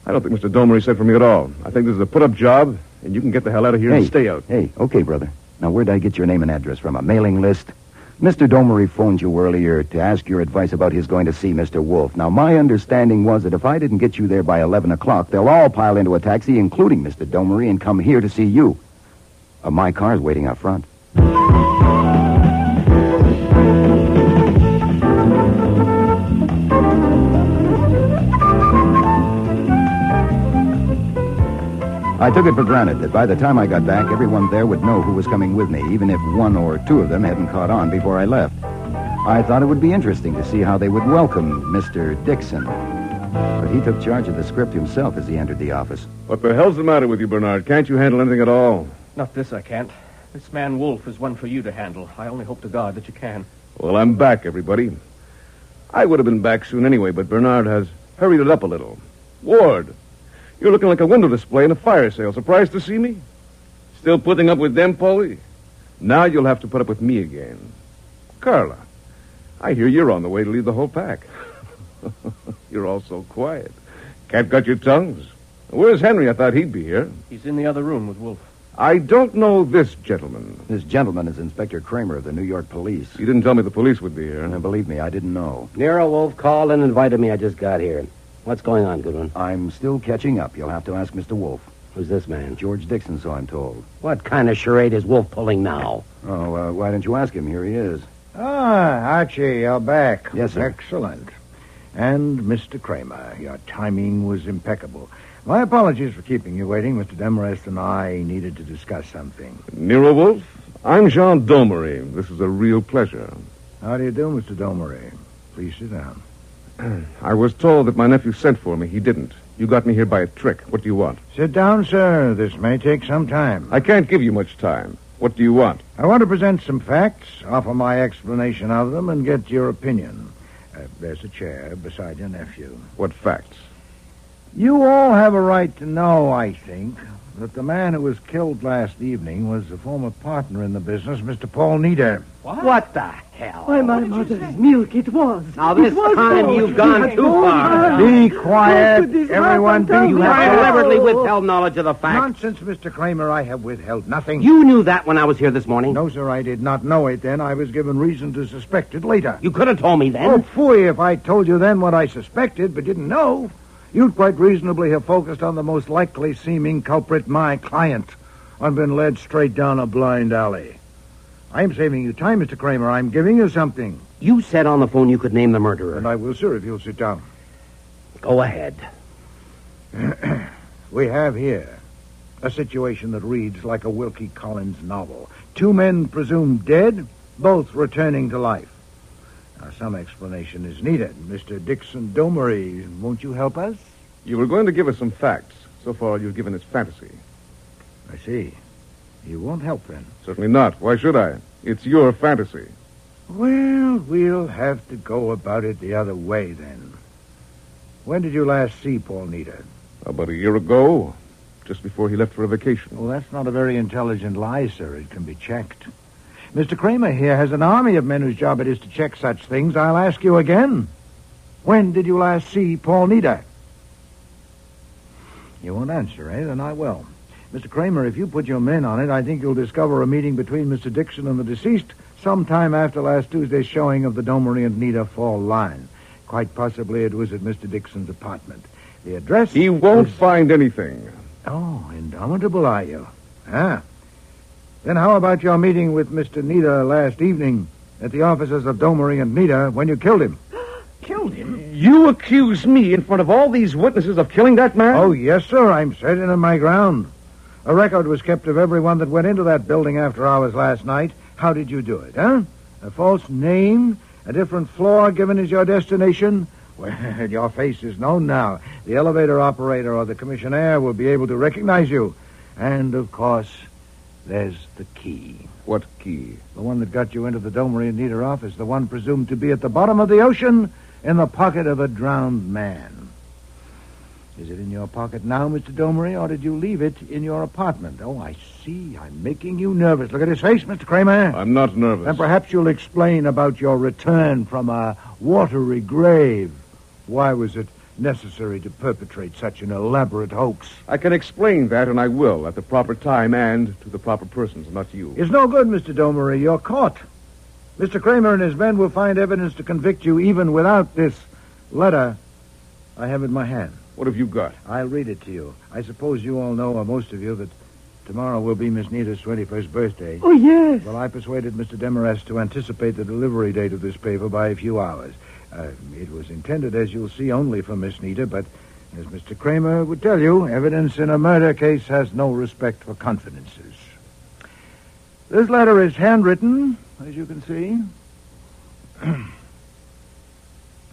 I don't think Mr. Domery sent for me at all. I think this is a put-up job, and you can get the hell out of here and stay out. Hey, okay, brother. Now, where'd I get your name and address from? A mailing list? Mr. Domery phoned you earlier to ask your advice about his going to see Mr. Wolfe. Now, my understanding was that if I didn't get you there by 11 o'clock, they'll all pile into a taxi, including Mr. Domery, and come here to see you. My car's waiting out front. I took it for granted that by the time I got back, everyone there would know who was coming with me, even if one or two of them hadn't caught on before I left. I thought it would be interesting to see how they would welcome Mr. Dixon. But he took charge of the script himself as he entered the office. What the hell's the matter with you, Bernard? Can't you handle anything at all? Not this, I can't. This man Wolfe is one for you to handle. I only hope to God that you can. Well, I'm back, everybody. I would have been back soon anyway, but Bernard has hurried it up a little. Ward, you're looking like a window display in a fire sale. Surprised to see me? Still putting up with them, Paulie? Now you'll have to put up with me again. Carla, I hear you're on the way to lead the whole pack. You're all so quiet. Can't cut your tongues. Where's Henry? I thought he'd be here. He's in the other room with Wolfe. I don't know this gentleman. This gentleman is Inspector Kramer of the New York Police. You didn't tell me the police would be here. Now, believe me, I didn't know. Nero Wolfe called and invited me. I just got here. What's going on, Goodwin? I'm still catching up. You'll have to ask Mr. Wolfe. Who's this man? George Dixon, so I'm told. What kind of charade is Wolfe pulling now? Oh, why don't you ask him? Here he is. Archie, you're back. Yes, sir. Excellent. And Mr. Kramer, your timing was impeccable. My apologies for keeping you waiting. Mr. Demarest and I needed to discuss something. Nero Wolfe? I'm Jean Domery. This is a real pleasure. How do you do, Mr. Domery? Please sit down. I was told that my nephew sent for me. He didn't. You got me here by a trick. What do you want? Sit down, sir. This may take some time. I can't give you much time. What do you want? I want to present some facts, offer my explanation of them, and get your opinion. There's a chair beside your nephew. What facts? You all have a right to know, I think, that the man who was killed last evening was a former partner in the business, Mr. Paul Nieder. What the hell? Why, my mother's milk, it was. Now, this time you've gone too far. Be quiet. Everyone be quiet. You have deliberately withheld knowledge of the facts. Nonsense, Mr. Kramer. I have withheld nothing. You knew that when I was here this morning? No, sir, I did not know it then. I was given reason to suspect it later. You could have told me then. Oh, phooey, if I told you then what I suspected but didn't know. You'd quite reasonably have focused on the most likely seeming culprit, my client, and been led straight down a blind alley. I'm saving you time, Mr. Kramer. I'm giving you something. You said on the phone you could name the murderer. And I will, sir, if you'll sit down. Go ahead. We have here a situation that reads like a Wilkie Collins novel. Two men presumed dead, both returning to life. Now, some explanation is needed. Mr. Dixon Domery, won't you help us? You were going to give us some facts. So far, you've given us fantasy. I see. You won't help, then? Certainly not. Why should I? It's your fantasy. Well, we'll have to go about it the other way, then. When did you last see Paul Nieder? About a year ago. just before he left for a vacation. Well, that's not a very intelligent lie, sir. It can be checked. Mr. Kramer here has an army of men whose job it is to check such things. I'll ask you again. When did you last see Paul Neder? You won't answer, eh? Then I will. Mr. Kramer, if you put your men on it, I think you'll discover a meeting between Mr. Dixon and the deceased sometime after last Tuesday's showing of the Domery and Neder fall line. Quite possibly it was at Mr. Dixon's apartment. The address... He won't find anything. Oh, indomitable, are you? Ah. Then how about your meeting with Mr. Neder last evening at the offices of Domery and Neder when you killed him? Killed him? You accuse me in front of all these witnesses of killing that man? Oh, yes, sir. I'm certain of my ground. A record was kept of everyone that went into that building after hours last night. How did you do it, huh? A false name? A different floor given as your destination? Well, your face is known now. The elevator operator or the commissionaire will be able to recognize you. And, of course, there's the key. What key? The one that got you into the Domery and Neder office. The one presumed to be at the bottom of the ocean in the pocket of a drowned man. Is it in your pocket now, Mr. Domery, or did you leave it in your apartment? Oh, I see. I'm making you nervous. Look at his face, Mr. Kramer. I'm not nervous. Then perhaps you'll explain about your return from a watery grave. Why was it necessary to perpetrate such an elaborate hoax? I can explain that, and I will, at the proper time and to the proper persons, not you. It's no good, Mr. Domery. You're caught. Mr. Kramer and his men will find evidence to convict you even without this letter I have in my hand. What have you got? I'll read it to you. I suppose you all know, or most of you, that tomorrow will be Miss Nita's 21st birthday. Oh, yes. Well, I persuaded Mr. Demarest to anticipate the delivery date of this paper by a few hours. It was intended, as you'll see, only for Miss Nita, but as Mr. Kramer would tell you, evidence in a murder case has no respect for confidences. This letter is handwritten, as you can see.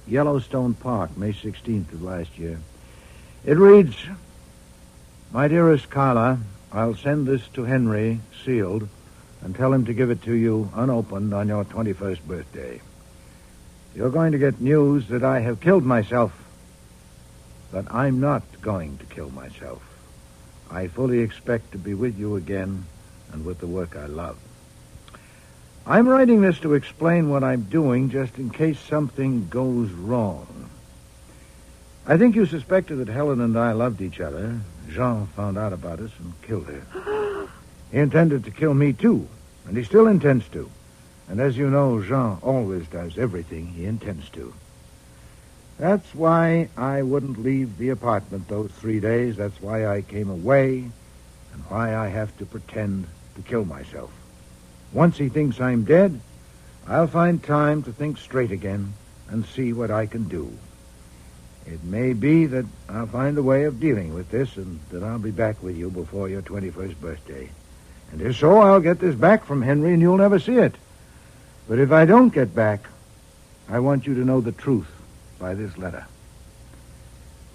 Yellowstone Park, May 16th of last year. It reads, My dearest Carla, I'll send this to Henry, sealed, and tell him to give it to you unopened on your 21st birthday. You're going to get news that I have killed myself, but I'm not going to kill myself. I fully expect to be with you again and with the work I love. I'm writing this to explain what I'm doing just in case something goes wrong. I think you suspected that Helen and I loved each other. Jean found out about us and killed her. He intended to kill me, too, and he still intends to. And as you know, Jean always does everything he intends to. That's why I wouldn't leave the apartment those 3 days. That's why I came away, and why I have to pretend to kill myself. Once he thinks I'm dead, I'll find time to think straight again and see what I can do. It may be that I'll find a way of dealing with this and that I'll be back with you before your 21st birthday. And if so, I'll get this back from Henry and you'll never see it. But if I don't get back, I want you to know the truth by this letter.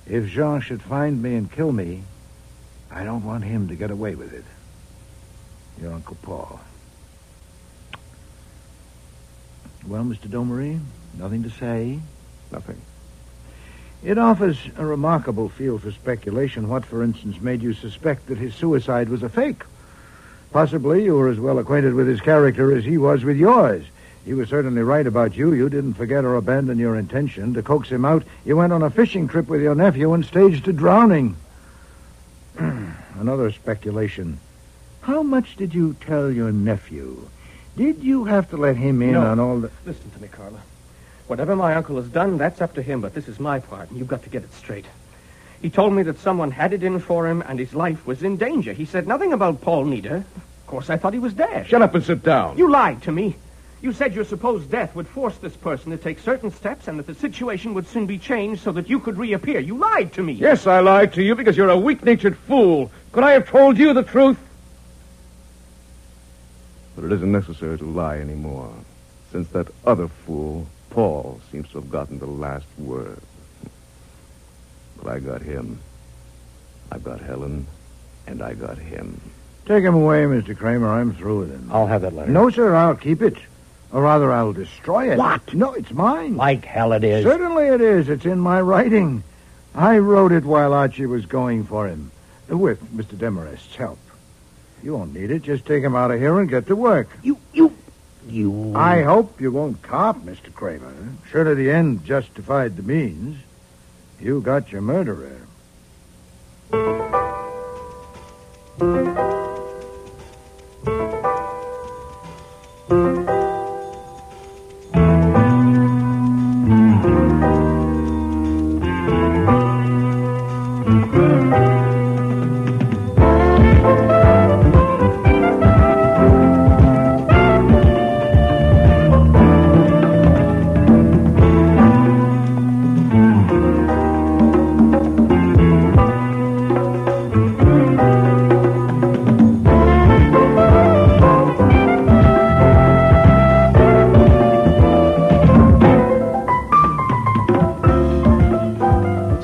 If Jean should find me and kill me, I don't want him to get away with it. Your Uncle Paul. Well, Mr. Domery, nothing to say? Nothing. It offers a remarkable field for speculation. What, for instance, made you suspect that his suicide was a fake? Possibly you were as well acquainted with his character as he was with yours. He was certainly right about you. You didn't forget or abandon your intention. To coax him out, you went on a fishing trip with your nephew and staged a drowning. Another speculation. How much did you tell your nephew? Did you have to let him in on all the... Listen to me, Carla. Whatever my uncle has done, that's up to him, but this is my part, and you've got to get it straight. He told me that someone had it in for him, and his life was in danger. He said nothing about Paul Neder. Of course, I thought he was dead. Shut up and sit down. You lied to me. You said your supposed death would force this person to take certain steps and that the situation would soon be changed so that you could reappear. You lied to me. Yes, I lied to you because you're a weak-natured fool. Could I have told you the truth? But it isn't necessary to lie anymore, since that other fool, Paul, seems to have gotten the last word. But I got him. I got Helen, and I got him. Take him away, Mr. Kramer. I'm through with him. I'll have that letter. No, sir, I'll keep it. Or rather, I'll destroy it. What? No, it's mine. Like hell it is. Certainly it is. It's in my writing. I wrote it while Archie was going for him. With Mr. Demarest's help. You won't need it. Just take him out of here and get to work. You... I hope you won't cop, Mr. Kramer. Surely the end justified the means. You got your murderer.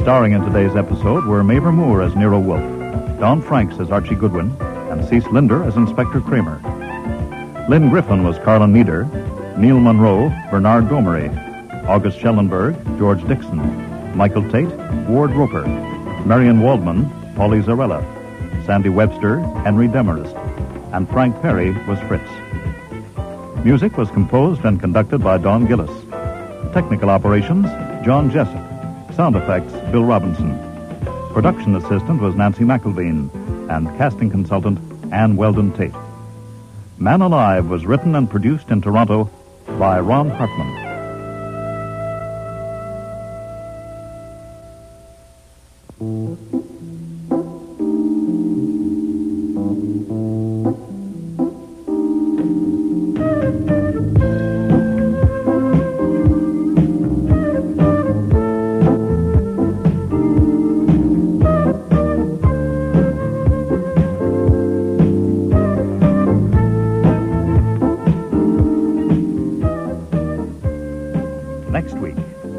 Starring in today's episode were Mavor Moore as Nero Wolfe, Don Franks as Archie Goodwin, and Cece Linder as Inspector Kramer. Lynn Griffin was Carlin Meader, Neil Monroe, Bernard Gomery, August Schellenberg, George Dixon, Michael Tate, Ward Roper, Marion Waldman, Polly Zarella, Sandy Webster, Henry Demarest, and Frank Perry was Fritz. Music was composed and conducted by Don Gillis. Technical operations, John Jessup. Sound effects, Bill Robinson. Production assistant was Nancy McElveen, and casting consultant, Ann Weldon Tate. Man Alive was written and produced in Toronto by Ron Hartman.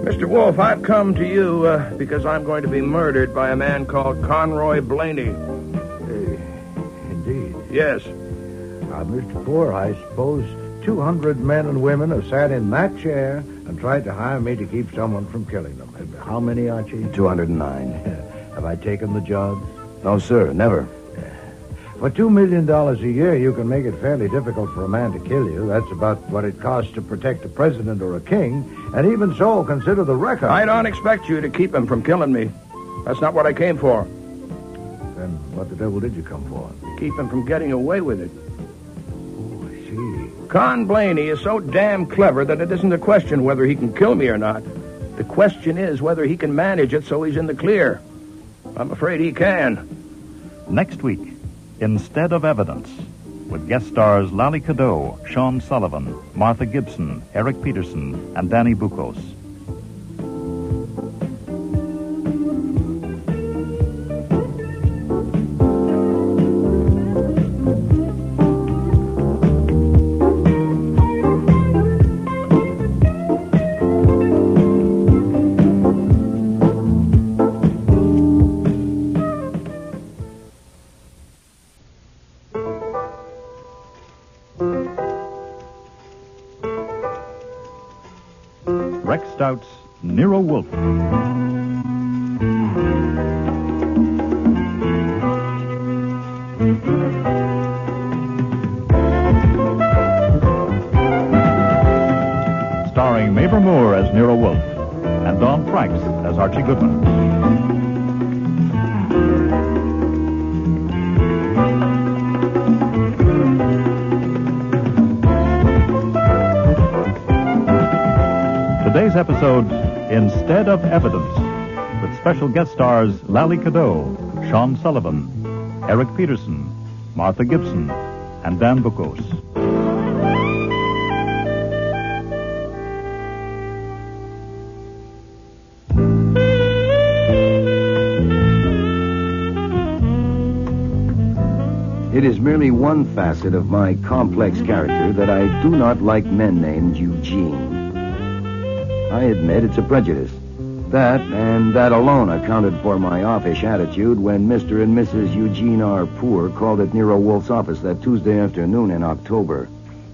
Mr. Wolfe, I've come to you because I'm going to be murdered by a man called Conroy Blaney. Indeed. Yes. Mr. Poor, I suppose 200 men and women have sat in that chair and tried to hire me to keep someone from killing them. How many, Archie? 209. Have I taken the jobs? No, sir, never. For $2 million a year, you can make it fairly difficult for a man to kill you. That's about what it costs to protect a president or a king. And even so, consider the record. I don't expect you to keep him from killing me. That's not what I came for. Then what the devil did you come for? To keep him from getting away with it. Oh, I see. Con Blaney is so damn clever that it isn't a question whether he can kill me or not. The question is whether he can manage it so he's in the clear. I'm afraid he can. Next week, Instead of Evidence, with guest stars Lally Cadeau, Sean Sullivan, Martha Gibson, Eric Peterson, and Danny Bucos. Rex Stout's Nero Wolfe. Starring Mavor Moore as Nero Wolfe and Don Franks as Archie Goodwin. Today's episode, Instead of Evidence, with special guest stars Lally Cadeau, Sean Sullivan, Eric Peterson, Martha Gibson, and Dan Bucos. It is merely one facet of my complex character that I do not like men named Eugene. I admit it's a prejudice. That, and that alone, accounted for my offish attitude when Mr. and Mrs. Eugene R. Poor called at Nero Wolfe's office that Tuesday afternoon in October.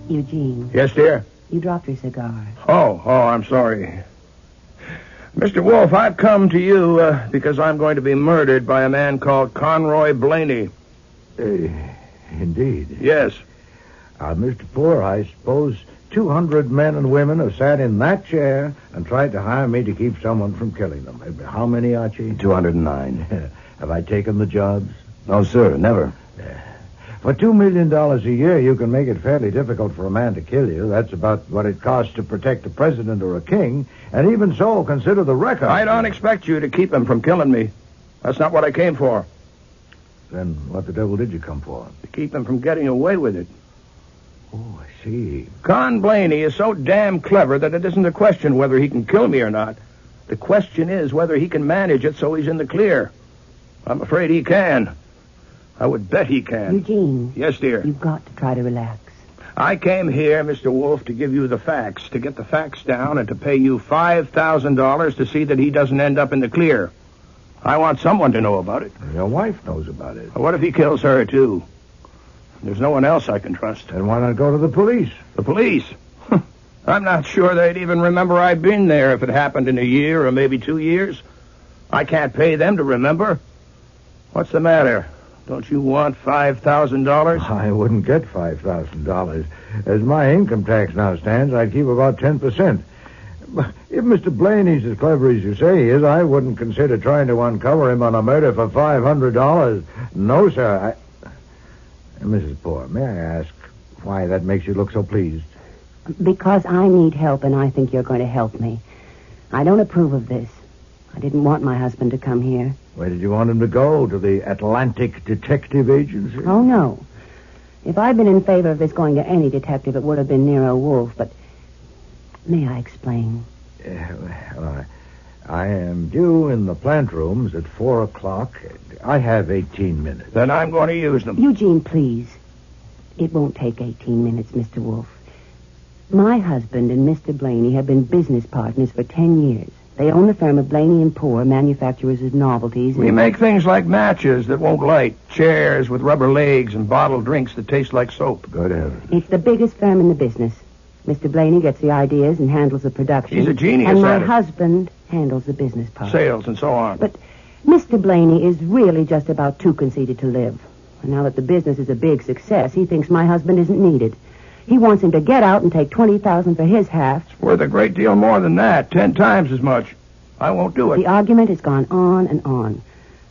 Eugene. Yes, dear? You dropped your cigar. Oh, I'm sorry. Mr. Wolfe, I've come to you because I'm going to be murdered by a man called Conroy Blaney. Indeed. Yes. Mr. Poor, I suppose 200 men and women have sat in that chair and tried to hire me to keep someone from killing them. How many, Archie? 209. Have I taken the jobs? No, sir, never. For $2 million a year, you can make it fairly difficult for a man to kill you. That's about what it costs to protect a president or a king. And even so, consider the record. I don't expect you to keep him from killing me. That's not what I came for. Then what the devil did you come for? To keep him from getting away with it. Oh, I see. Con Blaney is so damn clever that it isn't a question whether he can kill me or not. The question is whether he can manage it so he's in the clear. I'm afraid he can. I would bet he can. Eugene. Yes, dear. You've got to try to relax. I came here, Mr. Wolfe, to give you the facts, to get the facts down, and to pay you $5,000 to see that he doesn't end up in the clear. I want someone to know about it. Your wife knows about it. What if he kills her, too? There's no one else I can trust. Then why not go to the police? The police? I'm not sure they'd even remember I'd been there if it happened in a year or maybe 2 years. I can't pay them to remember. What's the matter? Don't you want $5,000? I wouldn't get $5,000. As my income tax now stands, I'd keep about 10%. If Mr. Blaney's as clever as you say he is, I wouldn't consider trying to uncover him on a murder for $500. No, sir. Mrs. Poor, may I ask why that makes you look so pleased? Because I need help, and I think you're going to help me. I don't approve of this. I didn't want my husband to come here. Where did you want him to go? To the Atlantic Detective Agency? Oh, no. If I'd been in favor of this going to any detective, it would have been Nero Wolfe, but may I explain? I am due in the plant rooms at 4 o'clock. I have 18 minutes. Then I'm going to use them. Eugene, please. It won't take 18 minutes, Mr. Wolfe. My husband and Mr. Blaney have been business partners for 10 years. They own the firm of Blaney & Poor, manufacturers of novelties. We make things like matches that won't light, chairs with rubber legs, and bottled drinks that taste like soap. Good heavens. It's the biggest firm in the business. Mr. Blaney gets the ideas and handles the production. He's a genius and my at it. husband handles the business part. Sales and so on. But Mr. Blaney is really just about too conceited to live. And now that the business is a big success, he thinks my husband isn't needed. He wants him to get out and take $20,000 for his half. It's worth a great deal more than that, 10 times as much. I won't do it. The argument has gone on and on.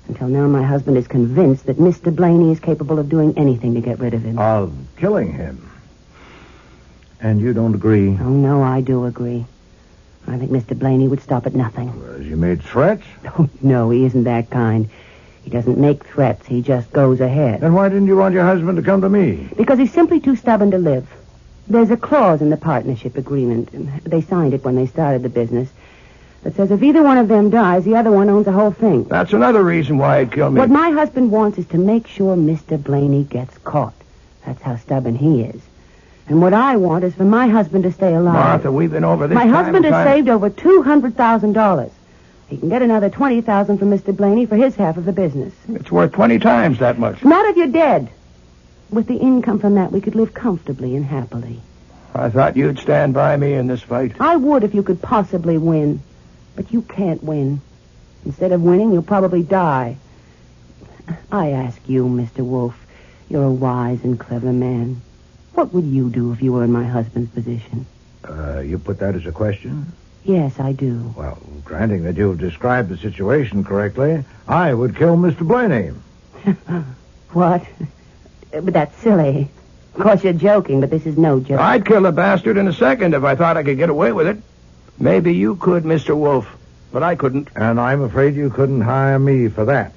Until now, my husband is convinced that Mr. Blaney is capable of doing anything to get rid of him. Of killing him. And you don't agree? Oh, no, I do agree. I think Mr. Blaney would stop at nothing. Has he made threats? Oh, no, he isn't that kind. He doesn't make threats. He just goes ahead. Then why didn't you want your husband to come to me? Because he's simply too stubborn to live. There's a clause in the partnership agreement. They signed it when they started the business. That says if either one of them dies, the other one owns the whole thing. That's another reason why he'd kill me. What my husband wants is to make sure Mr. Blaney gets caught. That's how stubborn he is. And what I want is for my husband to stay alive. Martha, we've been over this My husband has time. saved over $200,000. He can get another $20,000 from Mr. Blaney for his half of the business. It's worth 20 times that much. Not if you're dead. With the income from that, we could live comfortably and happily. I thought you'd stand by me in this fight. I would if you could possibly win. But you can't win. Instead of winning, you'll probably die. I ask you, Mr. Wolfe, you're a wise and clever man. What would you do if you were in my husband's position? You put that as a question? Yes, I do. Well, granting that you've described the situation correctly, I would kill Mr. Blaney. What? But that's silly. Of course, you're joking, but this is no joke. I'd kill the bastard in a second if I thought I could get away with it. Maybe you could, Mr. Wolfe, but I couldn't. And I'm afraid you couldn't hire me for that.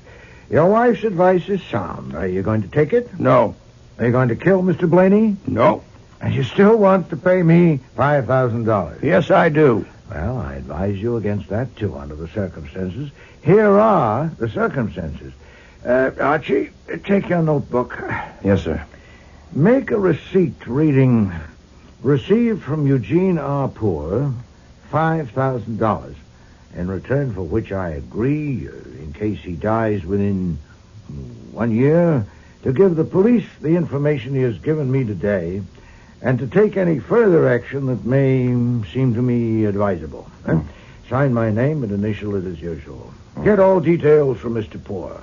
Your wife's advice is sound. Are you going to take it? No. Are you going to kill Mr. Blaney? No. And you still want to pay me $5,000? Yes, I do. Well, I advise you against that, too, under the circumstances. Here are the circumstances. Archie, take your notebook. Yes, sir. Make a receipt reading, received from Eugene R. Poor, $5,000, in return for which I agree, in case he dies within 1 year, to give the police the information he has given me today, and to take any further action that may seem to me advisable. Sign my name and initial it as usual. Get all details from Mr. Poor.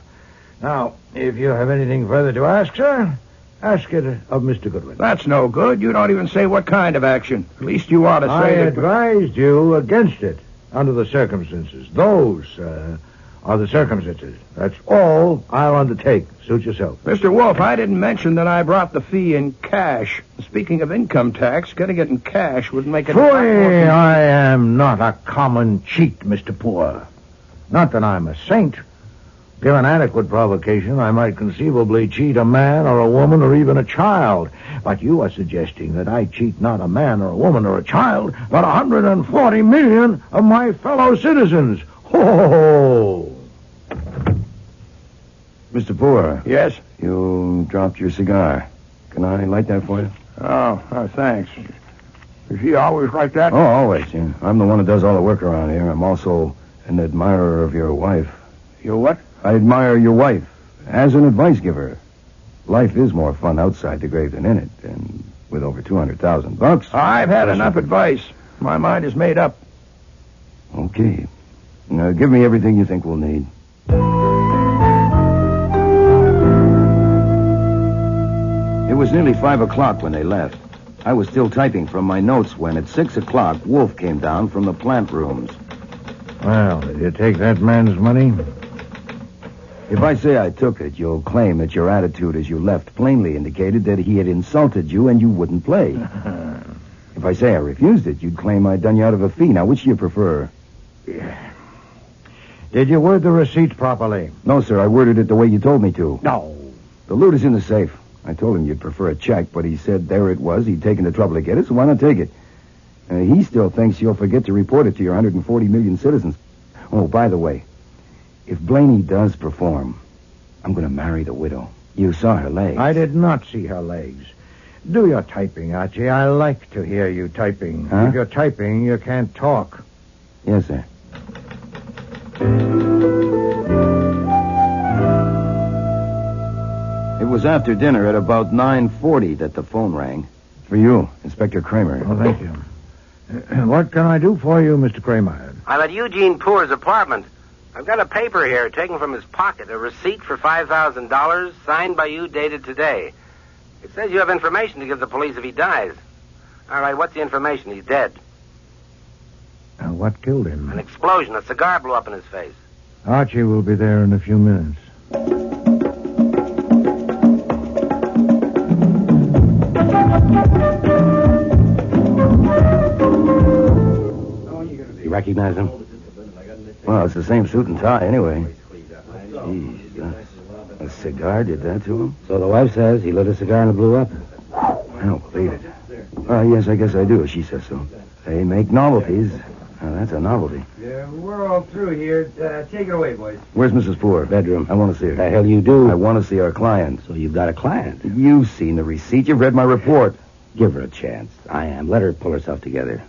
Now, if you have anything further to ask, sir, ask it of Mr. Goodwin. That's no good. You don't even say what kind of action. At least you ought to say I that... advised you against it under the circumstances. Those are the circumstances. That's all I'll undertake. Suit yourself. Mr. Wolfe, I didn't mention that I brought the fee in cash. Speaking of income tax, getting it in cash would make it... Boy, I am not a common cheat, Mr. Poor. Not that I'm a saint. Given adequate provocation, I might conceivably cheat a man or a woman or even a child. But you are suggesting that I cheat not a man or a woman or a child, but 140 million of my fellow citizens. Ho! Mr. Poor. Yes? You dropped your cigar. Can I light that for you? Oh, thanks. Is he always like that? Oh, always, yeah. I'm the one that does all the work around here. I'm also an admirer of your wife. Your what? I admire your wife as an advice giver. Life is more fun outside the grave than in it, and with over $200,000. I've had enough advice. My mind is made up. Okay. Now, give me everything you think we'll need. It was nearly 5 o'clock when they left. I was still typing from my notes when at 6 o'clock, Wolfe came down from the plant rooms. Well, did you take that man's money? If I say I took it, you'll claim that your attitude as you left plainly indicated that he had insulted you and you wouldn't play. If I say I refused it, you'd claim I'd done you out of a fee. Now, which do you prefer? Did you word the receipt properly? No, sir. I worded it the way you told me to. No. The loot is in the safe. I told him you'd prefer a check, but he said there it was. He'd taken the trouble to get it, so why not take it? He still thinks you'll forget to report it to your 140 million citizens. Oh, by the way, if Blaney does perform, I'm going to marry the widow. You saw her legs. I did not see her legs. Do your typing, Archie. I like to hear you typing. Huh? If you're typing, you can't talk. Yes, sir. It was after dinner at about 9:40 that the phone rang. For you, Inspector Kramer. Oh, thank you. What can I do for you, Mr. Kramer? I'm at Eugene Poor's apartment. I've got a paper here taken from his pocket, a receipt for $5,000, signed by you, dated today. It says you have information to give the police if he dies. All right, what's the information? He's dead. What killed him? An explosion. A cigar blew up in his face. Archie will be there in a few minutes. You recognize him? Well, it's the same suit and tie anyway. Jeez, a cigar did that to him? So the wife says he lit a cigar and it blew up. I don't believe it. Yes, I guess I do. She says so. They make novelties. That's a novelty. Yeah, we're all through here. Take it away, boys. Where's Mrs. Poor? Bedroom. I want to see her. The hell you do? I want to see our client. So you've got a client? You've seen the receipt. You've read my report. Give her a chance. I am. Let her pull herself together.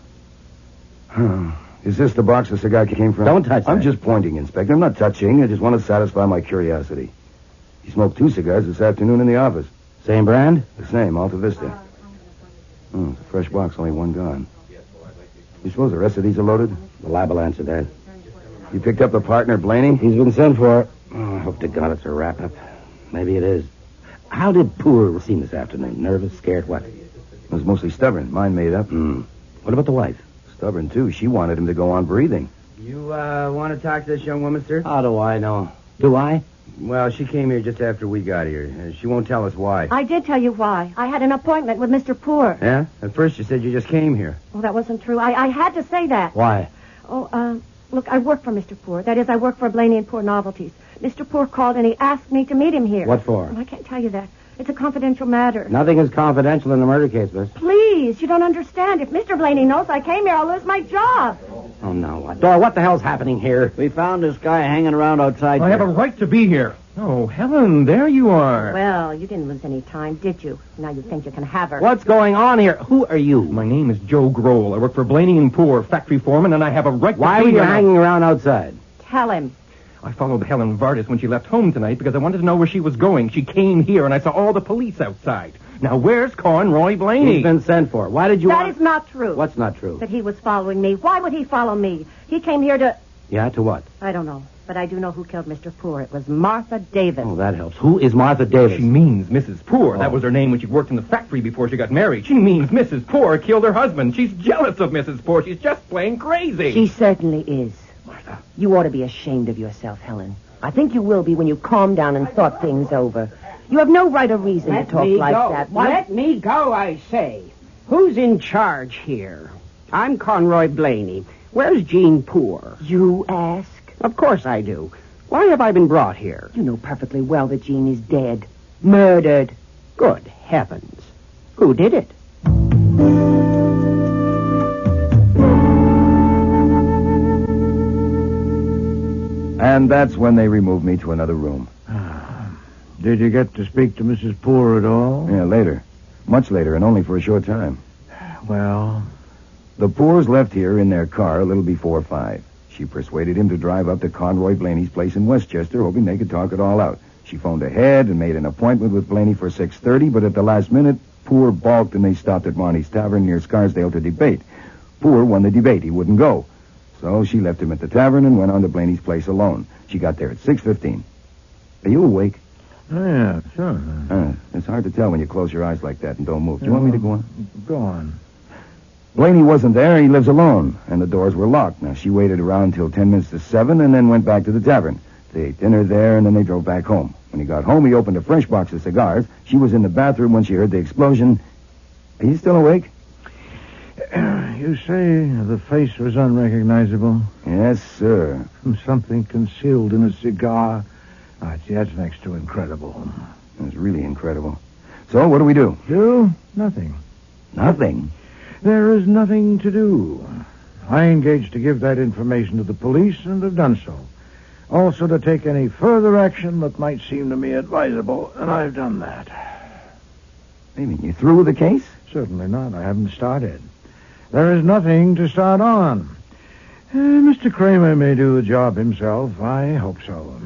Is this the box the cigar came from? Don't touch I'm that. just pointing, Inspector. I'm not touching. I just want to satisfy my curiosity. He smoked 2 cigars this afternoon in the office. Same brand? The same, Alta Vista. It's a fresh box, only one gone. You suppose the rest of these are loaded? The lab will answer that. You picked up the partner, Blaney? He's been sent for. Oh, I hope to God it's a wrap-up. Maybe it is. How did Poor seem this afternoon? Nervous? Scared? What? It was mostly stubborn. Mine made up. What about the wife? Stubborn, too. She wanted him to go on breathing. You, want to talk to this young woman, sir? How do I know? Do I? Well, she came here just after we got here. She won't tell us why. I did tell you why. I had an appointment with Mr. Poor. Yeah? At first you said you just came here. Well, that wasn't true. I had to say that. Why? Look, I work for Mr. Poor. That is, I work for Blaney and Poor Novelties. Mr. Poor called and he asked me to meet him here. What for? Well, I can't tell you that. It's a confidential matter. Nothing is confidential in a murder case, miss. Please, you don't understand. If Mr. Blaney knows I came here, I'll lose my job. Oh, no. Dora, what the hell's happening here? We found this guy hanging around outside. I have a right to be here. Oh, Helen, there you are. Well, you didn't lose any time, did you? Now you think you can have her. What's going on here? Who are you? My name is Joe Grohl. I work for Blaney and Poor, factory foreman, and I have a right to be here. Why were you hanging around outside? Tell him. I followed Helen Vardis when she left home tonight because I wanted to know where she was going. She came here, and I saw all the police outside. Now, where's Conroy Blaney? He's been sent for. Why did you That is not true. What's not true? That he was following me. Why would he follow me? He came here to... Yeah, to what? I don't know. But I do know who killed Mr. Poor. It was Martha Davis. Oh, that helps. Who is Martha Davis? She means Mrs. Poor. That was her name when she worked in the factory before she got married. She means Mrs. Poor killed her husband. She's jealous of Mrs. Poor. She's just plain crazy. She certainly is. Martha. You ought to be ashamed of yourself, Helen. I think you will be when you calm down and thought things over. You have no right or reason to talk like that. Let me go, I say. Who's in charge here? I'm Conroy Blaney. Where's Jean Poor? You ask? Of course I do. Why have I been brought here? You know perfectly well that Jean is dead. Murdered. Good heavens. Who did it? And that's when they removed me to another room. Did you get to speak to Mrs. Poor at all? Yeah, later. Much later, and only for a short time. Well? The Poors left here in their car a little before 5. She persuaded him to drive up to Conroy Blaney's place in Westchester, hoping they could talk it all out. She phoned ahead and made an appointment with Blaney for 6:30, but at the last minute, Poor balked and they stopped at Marnie's Tavern near Scarsdale to debate. Poor won the debate. He wouldn't go. So she left him at the tavern and went on to Blaney's place alone. She got there at 6:15. Are you awake? Oh, yeah, sure. It's hard to tell when you close your eyes like that and don't move. Do you want me to go on? Go on. Blaney wasn't there. He lives alone, and the doors were locked. Now, she waited around till 10 minutes to 7 and then went back to the tavern. They ate dinner there, and then they drove back home. When he got home, he opened a fresh box of cigars. She was in the bathroom when she heard the explosion. Are you still awake? You say the face was unrecognizable? Yes, sir. From something concealed in a cigar? That's next to incredible. It's really incredible. So, what do we do? Do? Nothing. Nothing? There is nothing to do. I engaged to give that information to the police and have done so. Also to take any further action that might seem to me advisable, and I've done that. You mean you're through with the case? Certainly not. I haven't started. There is nothing to start on. Mr. Kramer may do the job himself. I hope so.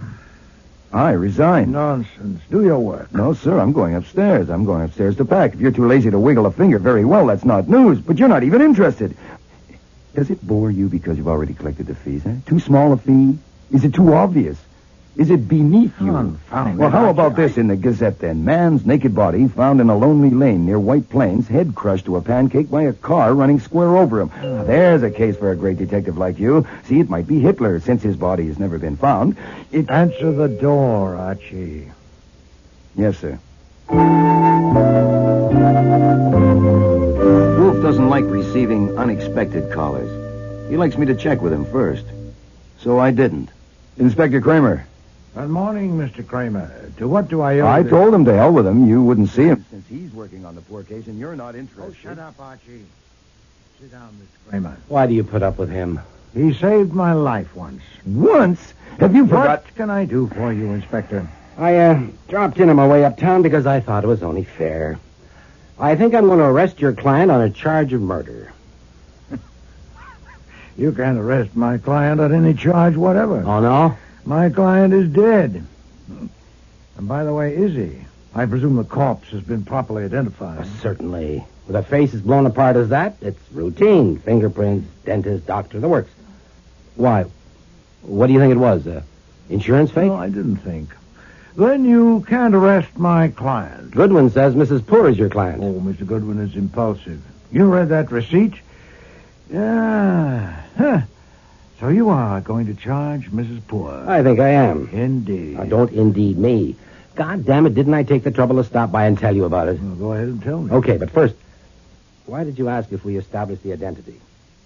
I resign. Nonsense. Do your work. No, sir, I'm going upstairs. I'm going upstairs to pack. If you're too lazy to wiggle a finger, very well, that's not news. But you're not even interested. Does it bore you because you've already collected the fees, eh? Too small a fee? Is it too obvious? Is it beneath you? Confound Well, it, how Archie. about this in the Gazette, then? Man's naked body found in a lonely lane near White Plains, head crushed to a pancake by a car running square over him. Now, there's a case for a great detective like you. See, it might be Hitler, since his body has never been found. Answer the door, Archie. Yes, sir. Wolf doesn't like receiving unexpected callers. He likes me to check with him first. So I didn't. Inspector Kramer. Good morning, Mr. Kramer. To what do I owe I this? told him to hell with him. You wouldn't see him. Since he's working on the poor case and you're not interested. Oh, shut up, Archie. Sit down, Mr. Kramer. Why do you put up with him? He saved my life once. Once? Have you forgot? What can I do for you, Inspector? I dropped in on my way uptown because I thought it was only fair. I think I'm going to arrest your client on a charge of murder. You can't arrest my client on any charge whatever. Oh, no? My client is dead. And by the way, is he? I presume the corpse has been properly identified. Certainly. With a face as blown apart as that, it's routine. Fingerprints, dentist, doctor, the works. Why? What do you think it was? Insurance fake? No, I didn't think. Then you can't arrest my client. Goodwin says Mrs. Poor is your client. Oh, Mr. Goodwin is impulsive. You read that receipt? Yeah. Huh. So you are going to charge Mrs. Poor? I think I am. Indeed. Now, don't indeed me. God damn it, didn't I take the trouble to stop by and tell you about it? Well, go ahead and tell me. Okay, but first, why did you ask if we established the identity?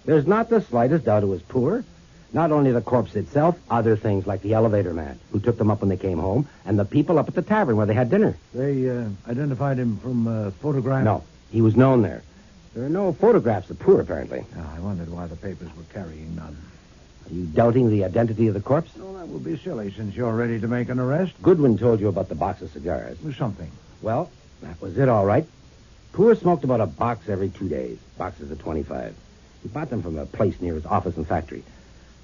There's not the slightest doubt it was Poor. Not only the corpse itself, other things like the elevator man who took them up when they came home, and the people up at the tavern where they had dinner. They identified him from photograph? No, he was known there. There are no photographs of Poor, apparently. Oh, I wondered why the papers were carrying none. Are you doubting the identity of the corpse? No, that would be silly since you're ready to make an arrest. Goodwin told you about the box of cigars. Something. Well, that was it, all right. Poor smoked about a box every 2 days, boxes of 25. He bought them from a place near his office and factory.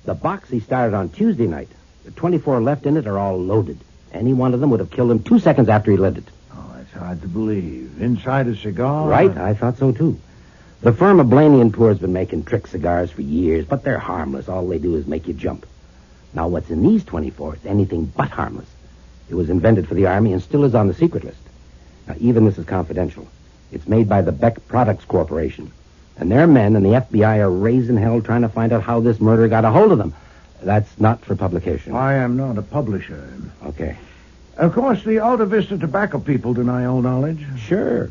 The box he started on Tuesday night The 24 left in it are all loaded. Any one of them would have killed him 2 seconds after he lit it. Oh, that's hard to believe. Inside a cigar? Right, I thought so, too. The firm of Blaney & Poor has been making trick cigars for years, but they're harmless. All they do is make you jump. Now, what's in these 24 is anything but harmless. It was invented for the Army and still is on the secret list. Now, even this is confidential. It's made by the Beck Products Corporation. And their men and the FBI are raising hell trying to find out how this murder got a hold of them. That's not for publication. I am not a publisher. Okay. Of course, the Alta Vista tobacco people deny all knowledge. Sure.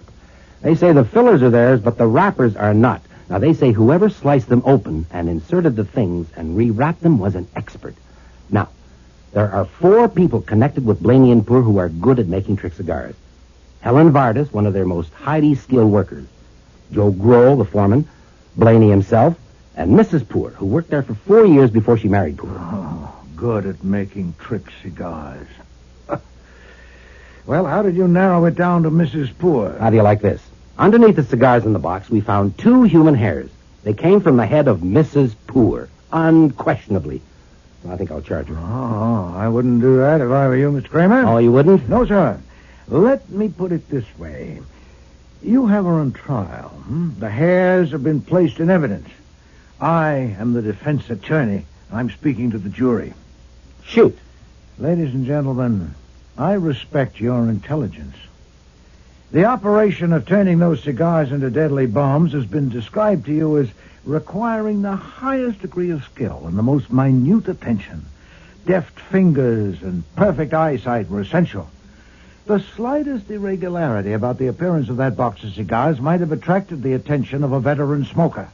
They say the fillers are theirs, but the wrappers are not. Now, they say whoever sliced them open and inserted the things and rewrapped them was an expert. Now, there are 4 people connected with Blaney & Poor who are good at making trick cigars. Helen Vardis, one of their most highly skilled workers. Joe Grohl, the foreman. Blaney himself. And Mrs. Poor, who worked there for 4 years before she married Poor. Oh, good at making trick cigars. Well, how did you narrow it down to Mrs. Poor? How do you like this? Underneath the cigars in the box, we found 2 human hairs. They came from the head of Mrs. Poor, unquestionably. I think I'll charge her. Oh, I wouldn't do that if I were you, Mr. Kramer. Oh, you wouldn't? No, sir. Let me put it this way. You have her on trial. The hairs have been placed in evidence. I am the defense attorney. I'm speaking to the jury. Shoot. Ladies and gentlemen, I respect your intelligence. The operation of turning those cigars into deadly bombs has been described to you as requiring the highest degree of skill and the most minute attention. Deft fingers and perfect eyesight were essential. The slightest irregularity about the appearance of that box of cigars might have attracted the attention of a veteran smoker.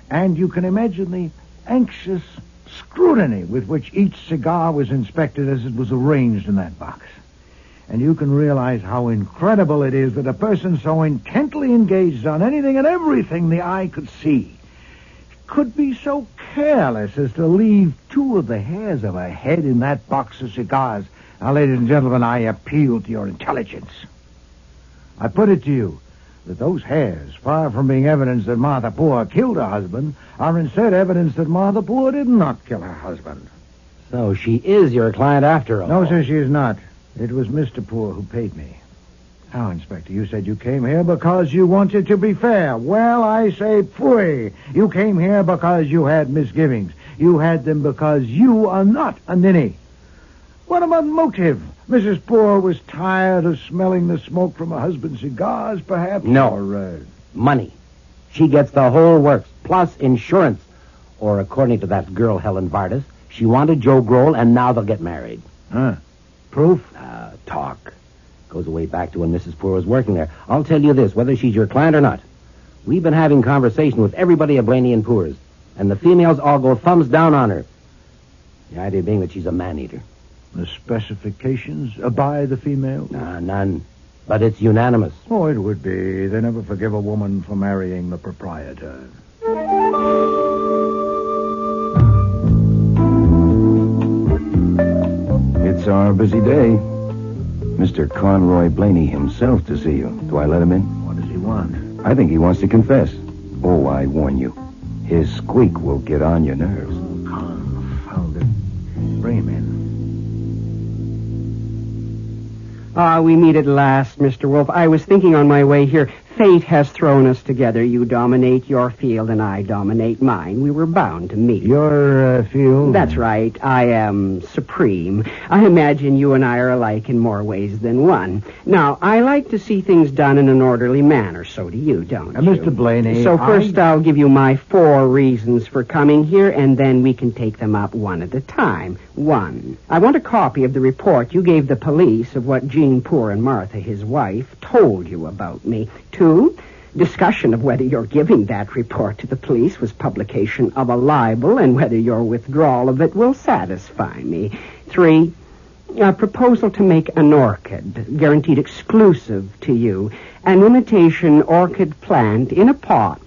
And you can imagine the anxious scrutiny with which each cigar was inspected as it was arranged in that box. And you can realize how incredible it is that a person so intently engaged on anything and everything the eye could see could be so careless as to leave 2 of the hairs of a head in that box of cigars. Now, ladies and gentlemen, I appeal to your intelligence. I put it to you that those hairs, far from being evidence that Martha Poor killed her husband, are instead evidence that Martha Poor did not kill her husband. So she is your client after all. No, sir, she is not. It was Mr. Poor who paid me. Now, Inspector, you said you came here because you wanted to be fair. Well, I say phooey. You came here because you had misgivings. You had them because you are not a ninny. What about motive? Mrs. Poor was tired of smelling the smoke from her husband's cigars, perhaps? No. Or, money. She gets the whole works, plus insurance. Or, according to that girl, Helen Vardis, she wanted Joe Grohl, and now they'll get married. Huh. Proof? Talk. Goes way back to when Mrs. Poor was working there. I'll tell you this, whether she's your client or not. We've been having conversation with everybody at Blaney & Poor's, and the females all go thumbs down on her. The idea being that she's a man-eater. The specifications by the females? None. But it's unanimous. Oh, it would be. They never forgive a woman for marrying the proprietor. It's our busy day. Mr. Conroy Blaney himself to see you. Do I let him in? What does he want? I think he wants to confess. Oh, I warn you. His squeak will get on your nerves. Oh, confound it. Bring him in. We meet at last, Mr. Wolfe. I was thinking on my way here, fate has thrown us together. You dominate your field and I dominate mine. We were bound to meet. Your field? That's right. I am supreme. I imagine you and I are alike in more ways than one. Now, I like to see things done in an orderly manner. So do you, don't you? Mr. Blaney, So first I'll give you my 4 reasons for coming here, and then we can take them up one at a time. 1, I want a copy of the report you gave the police of what Jean Poor and Martha, his wife, told you about me. 2, discussion of whether your giving that report to the police was publication of a libel and whether your withdrawal of it will satisfy me. 3, a proposal to make an orchid, guaranteed exclusive to you, an imitation orchid plant in a pot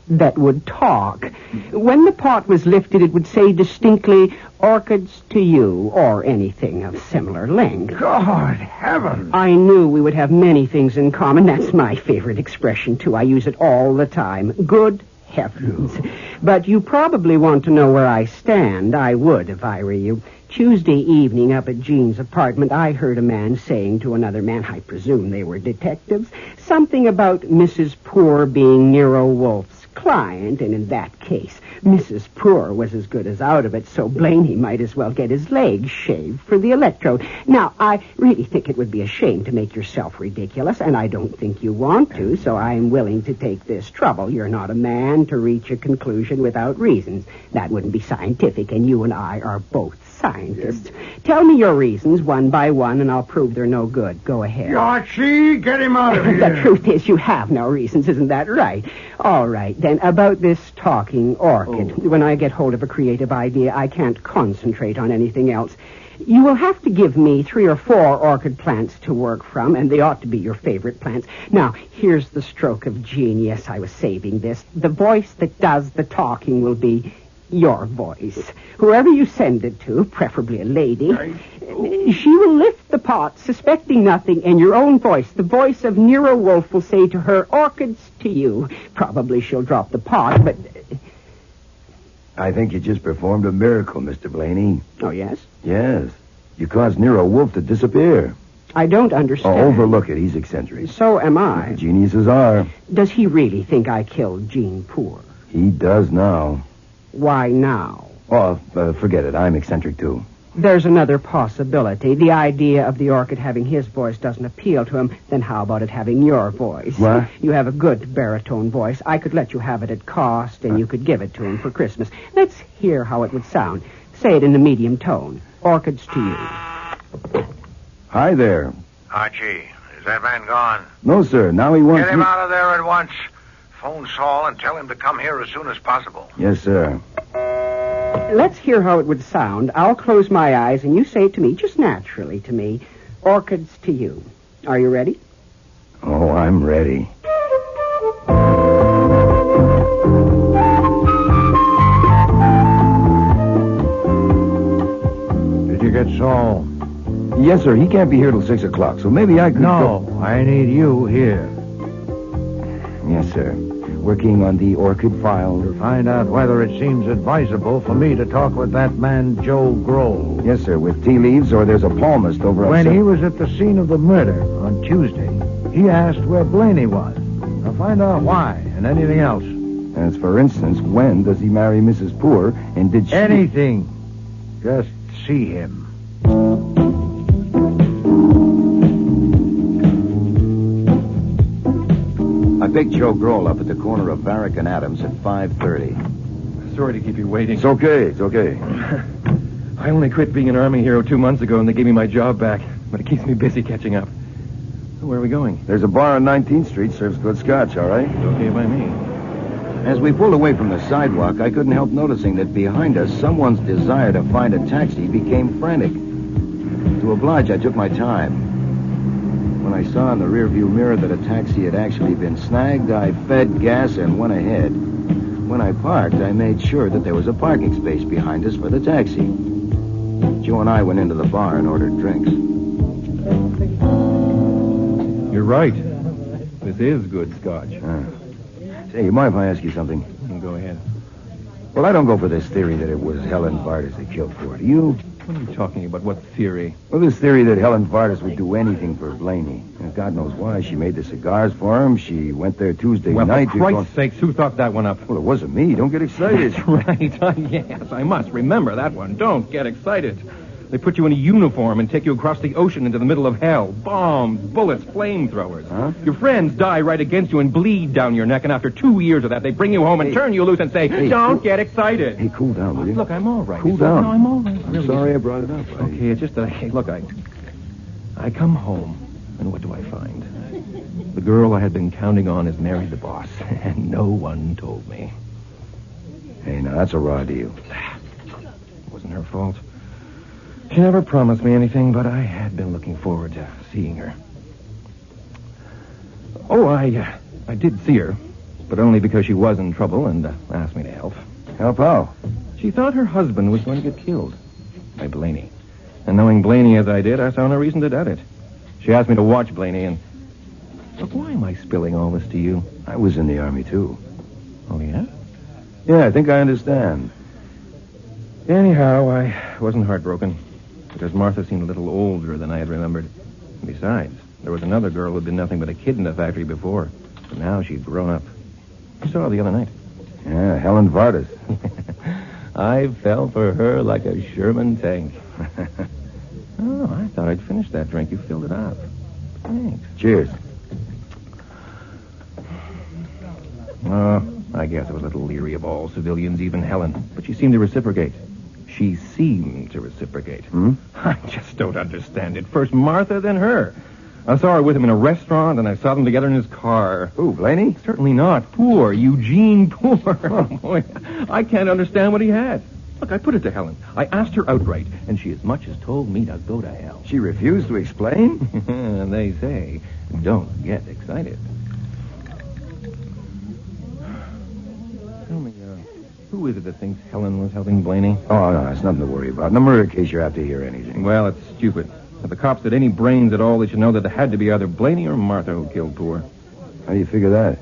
that would talk. When the pot was lifted, it would say distinctly, orchids to you, or anything of similar length. God heavens! I knew we would have many things in common. That's my favorite expression, too. I use it all the time. Good heavens. But you probably want to know where I stand. I would if I were you. Tuesday evening up at Jean's apartment, I heard a man saying to another man, I presume they were detectives, something about Mrs. Poor being Nero Wolfe's client, and in that case, Mrs. Poor was as good as out of it, so Blaney might as well get his legs shaved for the electrode. Now, I really think it would be a shame to make yourself ridiculous, and I don't think you want to, so I'm willing to take this trouble. You're not a man to reach a conclusion without reasons. That wouldn't be scientific, and you and I are both scientists. Tell me your reasons one by one, and I'll prove they're no good. Go ahead. Archie, get him out of here. The truth is, you have no reasons, isn't that right? All right, then, about this talking orchid. When I get hold of a creative idea, I can't concentrate on anything else. You will have to give me 3 or 4 orchid plants to work from, and they ought to be your favorite plants. Now, here's the stroke of genius. I was saving this. The voice that does the talking will be your voice. Whoever you send it to, preferably a lady, she will lift the pot, suspecting nothing, and your own voice, the voice of Nero Wolfe, will say to her, orchids to you. Probably she'll drop the pot, but... I think you just performed a miracle, Mr. Blaney. Oh, yes? Yes. You caused Nero Wolfe to disappear. I don't understand. Oh, overlook it. He's eccentric. So am I. Geniuses are. Does he really think I killed Jean Poor? He does now. Why now? Oh, forget it. I'm eccentric, too. There's another possibility. The idea of the orchid having his voice doesn't appeal to him. Then how about it having your voice? What? You have a good baritone voice. I could let you have it at cost, and you could give it to him for Christmas. Let's hear how it would sound. Say it in a medium tone. Orchids to you. Hi there. Archie, is that man gone? No, sir. Now he wants Get him me... out of there at once. Phone Saul and tell him to come here as soon as possible. Yes, sir. Let's hear how it would sound. I'll close my eyes, and you say it to me, just naturally to me. Orchids to you. Are you ready? Oh, I'm ready. Did you get Saul? Yes, sir. He can't be here till 6 o'clock, so maybe I could... No, I need you here. Yes, sir. Working on the orchid file. To find out whether it seems advisable for me to talk with that man, Joe Grohl. Yes, sir, with tea leaves, or there's a palmist over on... When he was at the scene of the murder on Tuesday, he asked where Blaney was. I'll find out why and anything else. As for instance, when does he marry Mrs. Poor, and did she... Anything. Just see him. I picked Joe Grohl up at the corner of Varick and Adams at 5:30. Sorry to keep you waiting. It's okay, it's okay. I only quit being an Army hero 2 months ago, and they gave me my job back. But it keeps me busy catching up. So where are we going? There's a bar on 19th Street, serves good scotch, all right? Okay by me. As we pulled away from the sidewalk, I couldn't help noticing that behind us, someone's desire to find a taxi became frantic. To oblige, I took my time. When I saw in the rearview mirror that a taxi had actually been snagged, I fed gas and went ahead. When I parked, I made sure that there was a parking space behind us for the taxi. Joe and I went into the bar and ordered drinks. You're right. This is good scotch. Say, you mind if I ask you something? Go ahead. Well, I don't go for this theory that it was Helen Vardas that killed Poor. Do you? What are you talking about? What theory? Well, this theory that Helen Vardas would do anything for Blaney. And God knows why. She made the cigars for him. She went there Tuesday night. For Christ's sakes, who thought that one up? Well, it wasn't me. Don't get excited. That's right. Yes, I must remember that one. Don't get excited. They put you in a uniform and take you across the ocean into the middle of hell. Bombs, bullets, flamethrowers. Huh? Your friends die right against you and bleed down your neck, and after 2 years of that, they bring you home and turn you loose and say, don't get excited. Hey, cool down, will you? Look, I'm all right. Cool down. No, I'm all right. I'm sorry I brought it up. Okay, it's just that, I come home, and what do I find? The girl I had been counting on has married the boss, and no one told me. Hey, now, that's a raw deal. It wasn't her fault. She never promised me anything, but I had been looking forward to seeing her. Oh, I did see her, but only because she was in trouble and asked me to help. Help how? She thought her husband was going to get killed by Blaney. And knowing Blaney as I did, I saw no reason to doubt it. She asked me to watch Blaney, and... Look, why am I spilling all this to you? I was in the Army, too. Oh, yeah? Yeah, I think I understand. Anyhow, I wasn't heartbroken, because Martha seemed a little older than I had remembered. Besides, there was another girl who'd been nothing but a kid in the factory before, but now she'd grown up. I saw her the other night. Yeah, Helen Vardas. I fell for her like a Sherman tank. Oh, I thought I'd finished that drink. You filled it up. Thanks. Cheers. Oh, I guess I was a little leery of all civilians, even Helen. But she seemed to reciprocate. She seemed to reciprocate. I just don't understand it. First Martha, then her. I saw her with him in a restaurant, and I saw them together in his car. Who, Blaney? Certainly not. Poor. Eugene Poor. Oh, boy. I can't understand what he had. Look, I put it to Helen. I asked her outright, and she as much as told me to go to hell. She refused to explain? And they say, don't get excited. Tell me, who is it that thinks Helen was helping Blaney? Oh, no, it's nothing to worry about. No murder case you're apt to hear anything. Well, it's stupid. If the cops had any brains at all, they should know that it had to be either Blaney or Martha who killed Poor. How do you figure that?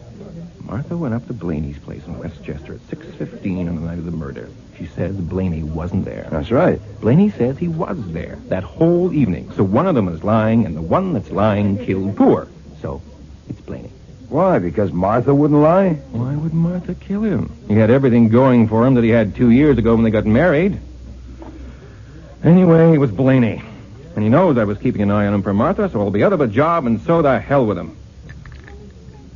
Martha went up to Blaney's place in Westchester at 6:15 on the night of the murder. She says Blaney wasn't there. That's right. Blaney says he was there that whole evening. So one of them is lying, and the one that's lying killed Poor. So it's Blaney. Why? Because Martha wouldn't lie? Why would Martha kill him? He had everything going for him that he had 2 years ago when they got married. Anyway, it was Blaney. And he knows I was keeping an eye on him for Martha, so I'll be out of a job, and so the hell with him.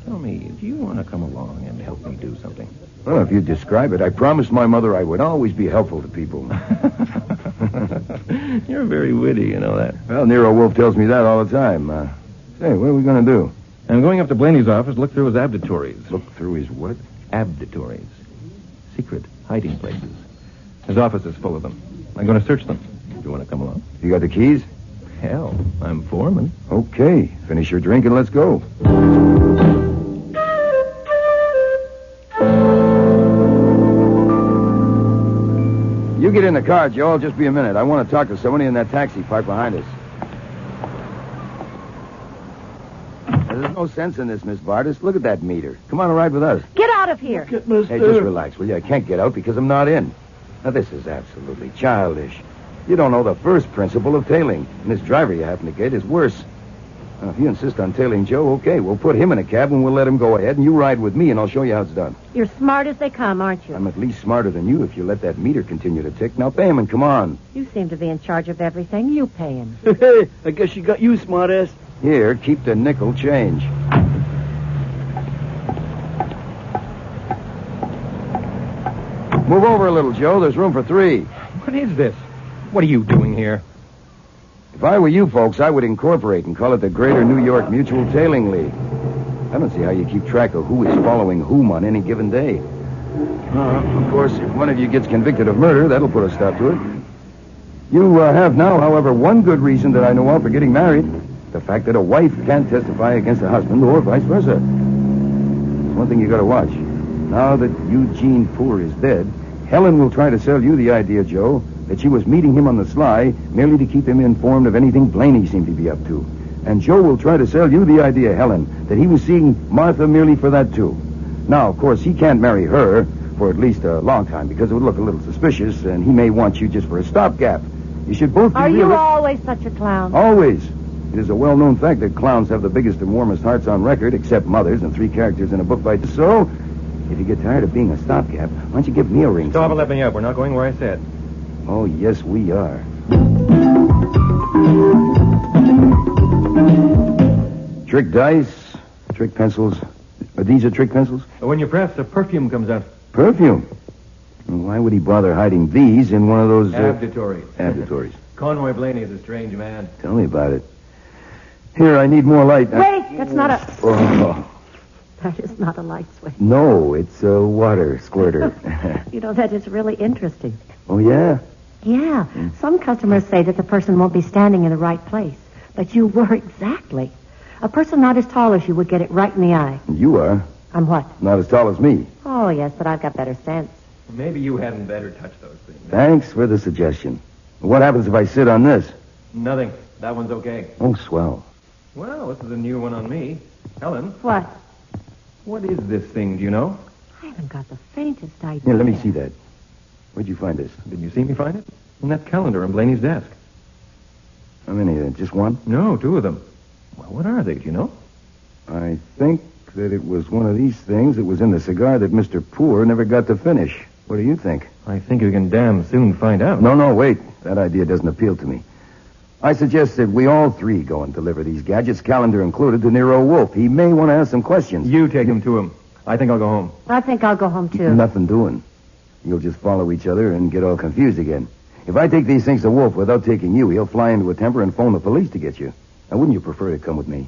Tell me, do you want to come along and help me do something? Well, if you describe it, I promised my mother I would always be helpful to people. You're very witty, you know that. Well, Nero Wolfe tells me that all the time. Say, what are we going to do? I'm going up to Blaney's office, look through his abditories. Look through his what? Abditories. Secret hiding places. His office is full of them. I'm going to search them. Do you want to come along? You got the keys? Hell, I'm foreman. Okay. Finish your drink and let's go. You get in the car, Joel. Just be a minute. I want to talk to somebody in that taxi parked behind us. There's no sense in this, Miss Vardas. Look at that meter. Come on and ride with us. Get out of here. Hey, just relax, will you? I can't get out because I'm not in. Now, this is absolutely childish. You don't know the first principle of tailing. And this driver you happen to get is worse. Now, if you insist on tailing Joe, okay, we'll put him in a cab and we'll let him go ahead, and you ride with me, and I'll show you how it's done. You're smart as they come, aren't you? I'm at least smarter than you if you let that meter continue to tick. Now, pay him and come on. You seem to be in charge of everything. You pay him. Hey, I guess you got you, smartass. Here, keep the nickel change. Move over a little, Joe. There's room for 3. What is this? What are you doing here? If I were you folks, I would incorporate and call it the Greater New York Mutual Tailing League. I don't see how you keep track of who is following whom on any given day. Of course, if one of you gets convicted of murder, that'll put a stop to it. You have now, however, one good reason that I know of for getting married. The fact that a wife can't testify against a husband or vice versa. There's one thing you gotta watch. Now that Eugene Poor is dead, Helen will try to sell you the idea, Joe, that she was meeting him on the sly merely to keep him informed of anything Blaney seemed to be up to. And Joe will try to sell you the idea, Helen, that he was seeing Martha merely for that, too. Now, of course, he can't marry her for at least a long time because it would look a little suspicious, and he may want you just for a stopgap. You should both be Are you always such a clown? Always. It is a well-known fact that clowns have the biggest and warmest hearts on record, except mothers and 3 characters in a book by... So, if you get tired of being a stopgap, why don't you give me a ring? Stop and let me up. We're not going where I said. Oh, yes, we are. Trick dice, trick pencils. These are trick pencils? When you press, the perfume comes out. Perfume? Well, why would he bother hiding these in one of those... Abditories. Abditories. Conroy Blaney is a strange man. Tell me about it. Here, I need more light. Wait, that's not a... Oh. That is not a light switch. No, it's a water squirter. You know, that is really interesting. Oh, yeah? Yeah. Some customers say that the person won't be standing in the right place. But you were exactly. A person not as tall as you would get it right in the eye. You are? I'm what? Not as tall as me. Oh, yes, but I've got better sense. Maybe you hadn't better touch those things. Thanks for the suggestion. What happens if I sit on this? Nothing. That one's okay. Oh, swell. Well, this is a new one on me. Helen. What? What is this thing, do you know? I haven't got the faintest idea. Here, let me see that. Where'd you find this? Did you see me find it? In that calendar on Blaney's desk. How many? Just one? No, 2 of them. Well, what are they? Do you know? I think that it was one of these things that was in the cigar that Mr. Poor never got to finish. What do you think? I think you can damn soon find out. No, wait. That idea doesn't appeal to me. I suggest that we all 3 go and deliver these gadgets, calendar included, to Nero Wolfe. He may want to ask some questions. You take him to him. I think I'll go home. I think I'll go home, too. Nothing doing. You'll just follow each other and get all confused again. If I take these things to Wolfe without taking you, he'll fly into a temper and phone the police to get you. Now, wouldn't you prefer to come with me?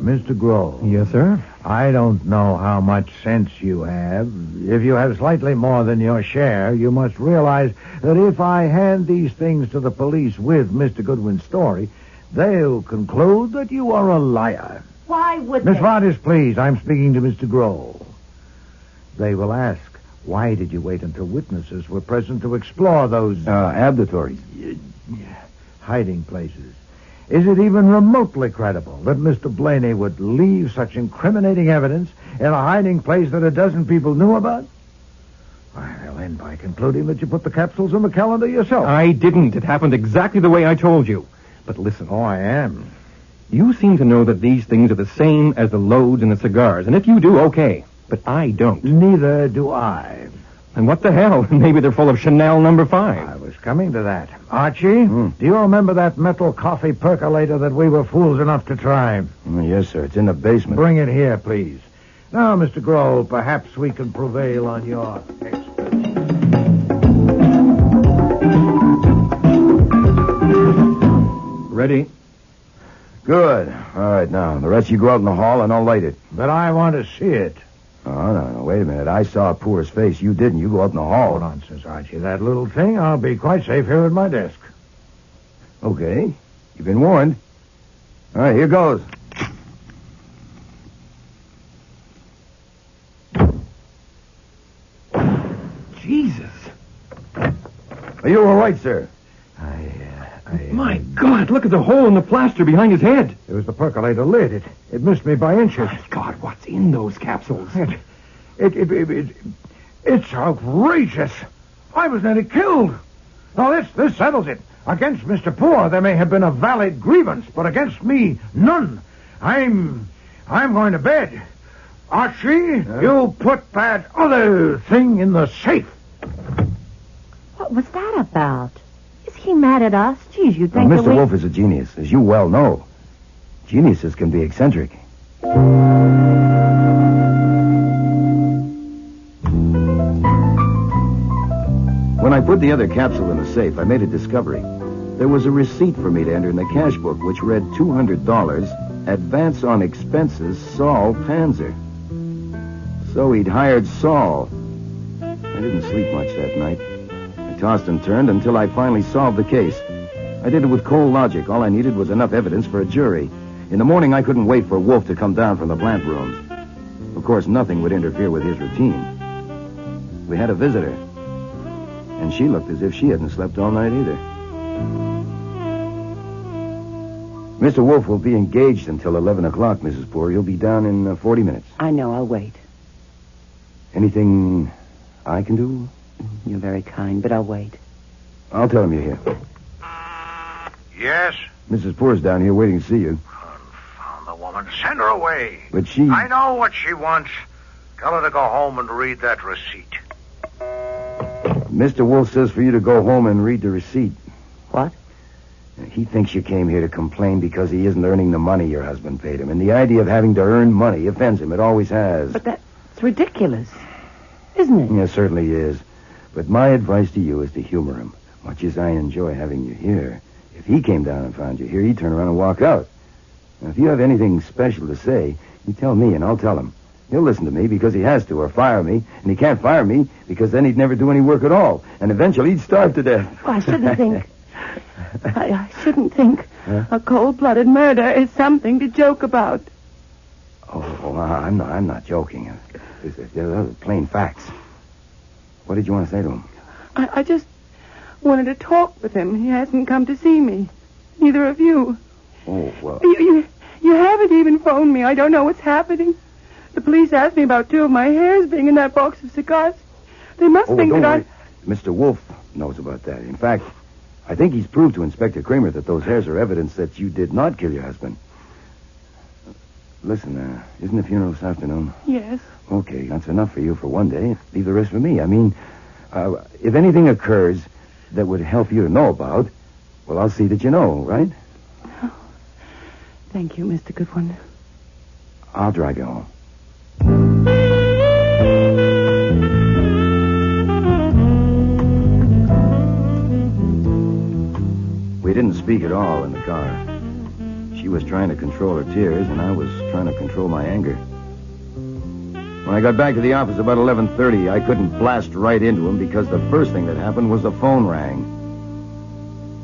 Mr. Grove. Yes, sir? I don't know how much sense you have. If you have slightly more than your share, you must realize that if I hand these things to the police with Mr. Goodwin's story, they'll conclude that you are a liar. Why would Miss they? Vargas, please, I'm speaking to Mr. Grove. They will ask, why did you wait until witnesses were present to explore those... Abditories. Hiding places. Is it even remotely credible that Mr. Blaney would leave such incriminating evidence in a hiding place that a dozen people knew about? I'll end by concluding that you put the capsules in the calendar yourself. I didn't. It happened exactly the way I told you. But listen. Oh, I am. You seem to know that these things are the same as the loads and the cigars. And if you do, okay. But I don't. Neither do I. And what the hell? Maybe they're full of Chanel number 5. I was coming to that. Archie, do you remember that metal coffee percolator that we were fools enough to try? Yes, sir. It's in the basement. Bring it here, please. Now, Mr. Grove, perhaps we can prevail on your expertise. Ready? Good. All right, now, the rest you go out in the hall and I'll light it. But I want to see it. Oh, no, wait a minute. I saw Poor's face. You didn't. You go out in the hall. Oh, nonsense, Archie. That little thing, I'll be quite safe here at my desk. Okay. You've been warned. All right, here goes. Jesus. Are you all right, sir? My God, look at the hole in the plaster behind his head. It was the percolator lid. It missed me by inches. My God, what's in those capsules? It's outrageous. I was nearly killed. Now, this settles it. Against Mr. Poor, there may have been a valid grievance, but against me, none. I'm going to bed. Archie, you put that other thing in the safe. What was that about? Is he mad at us? Geez, you'd Well, think Mr. Wolfe is a genius, as you well know. Geniuses can be eccentric. When I put the other capsule in the safe, I made a discovery. There was a receipt for me to enter in the cash book, which read $200, advance on expenses, Saul Panzer. So he'd hired Saul. I didn't sleep much that night. I tossed and turned until I finally solved the case. I did it with cold logic. All I needed was enough evidence for a jury. In the morning, I couldn't wait for Wolfe to come down from the plant rooms. Of course, nothing would interfere with his routine. We had a visitor. And she looked as if she hadn't slept all night either. Mr. Wolfe will be engaged until 11 o'clock, Mrs. Poor. He'll be down in 40 minutes. I know. I'll wait. Anything I can do? You're very kind, but I'll wait. I'll tell him you're here. Yes? Mrs. Poor's down here waiting to see you. Confound the woman. Send her away. But she... I know what she wants. Tell her to go home and read that receipt. Mr. Wolfe says for you to go home and read the receipt. What? He thinks you came here to complain because he isn't earning the money your husband paid him. And the idea of having to earn money offends him. It always has. But that's ridiculous, isn't it? Yeah, it certainly is. But my advice to you is to humor him. Much as I enjoy having you here, if he came down and found you here, he'd turn around and walk out. Now, if you have anything special to say, you tell me and I'll tell him. He'll listen to me because he has to, or fire me. And he can't fire me because then he'd never do any work at all. And eventually he'd starve to death. Well, I shouldn't think... I shouldn't think a cold-blooded murder is something to joke about. Oh, I'm not joking. They're plain facts. What did you want to say to him? I just wanted to talk with him. He hasn't come to see me. Neither of you. Oh, well... You haven't even phoned me. I don't know what's happening. The police asked me about 2 of my hairs being in that box of cigars. They must think don't that worry. Mr. Wolfe knows about that. In fact, I think he's proved to Inspector Kramer that those hairs are evidence that you did not kill your husband. Listen, isn't the funeral this afternoon? Yes. Okay, that's enough for you for one day. Leave the rest for me. I mean, if anything occurs that would help you to know about, well, I'll see that you know, right? Thank you, Mr. Goodwin. I'll drive you home. We didn't speak at all in the car. She was trying to control her tears, and I was trying to control my anger. When I got back to the office about 11:30, I couldn't blast right into him because the first thing that happened was the phone rang.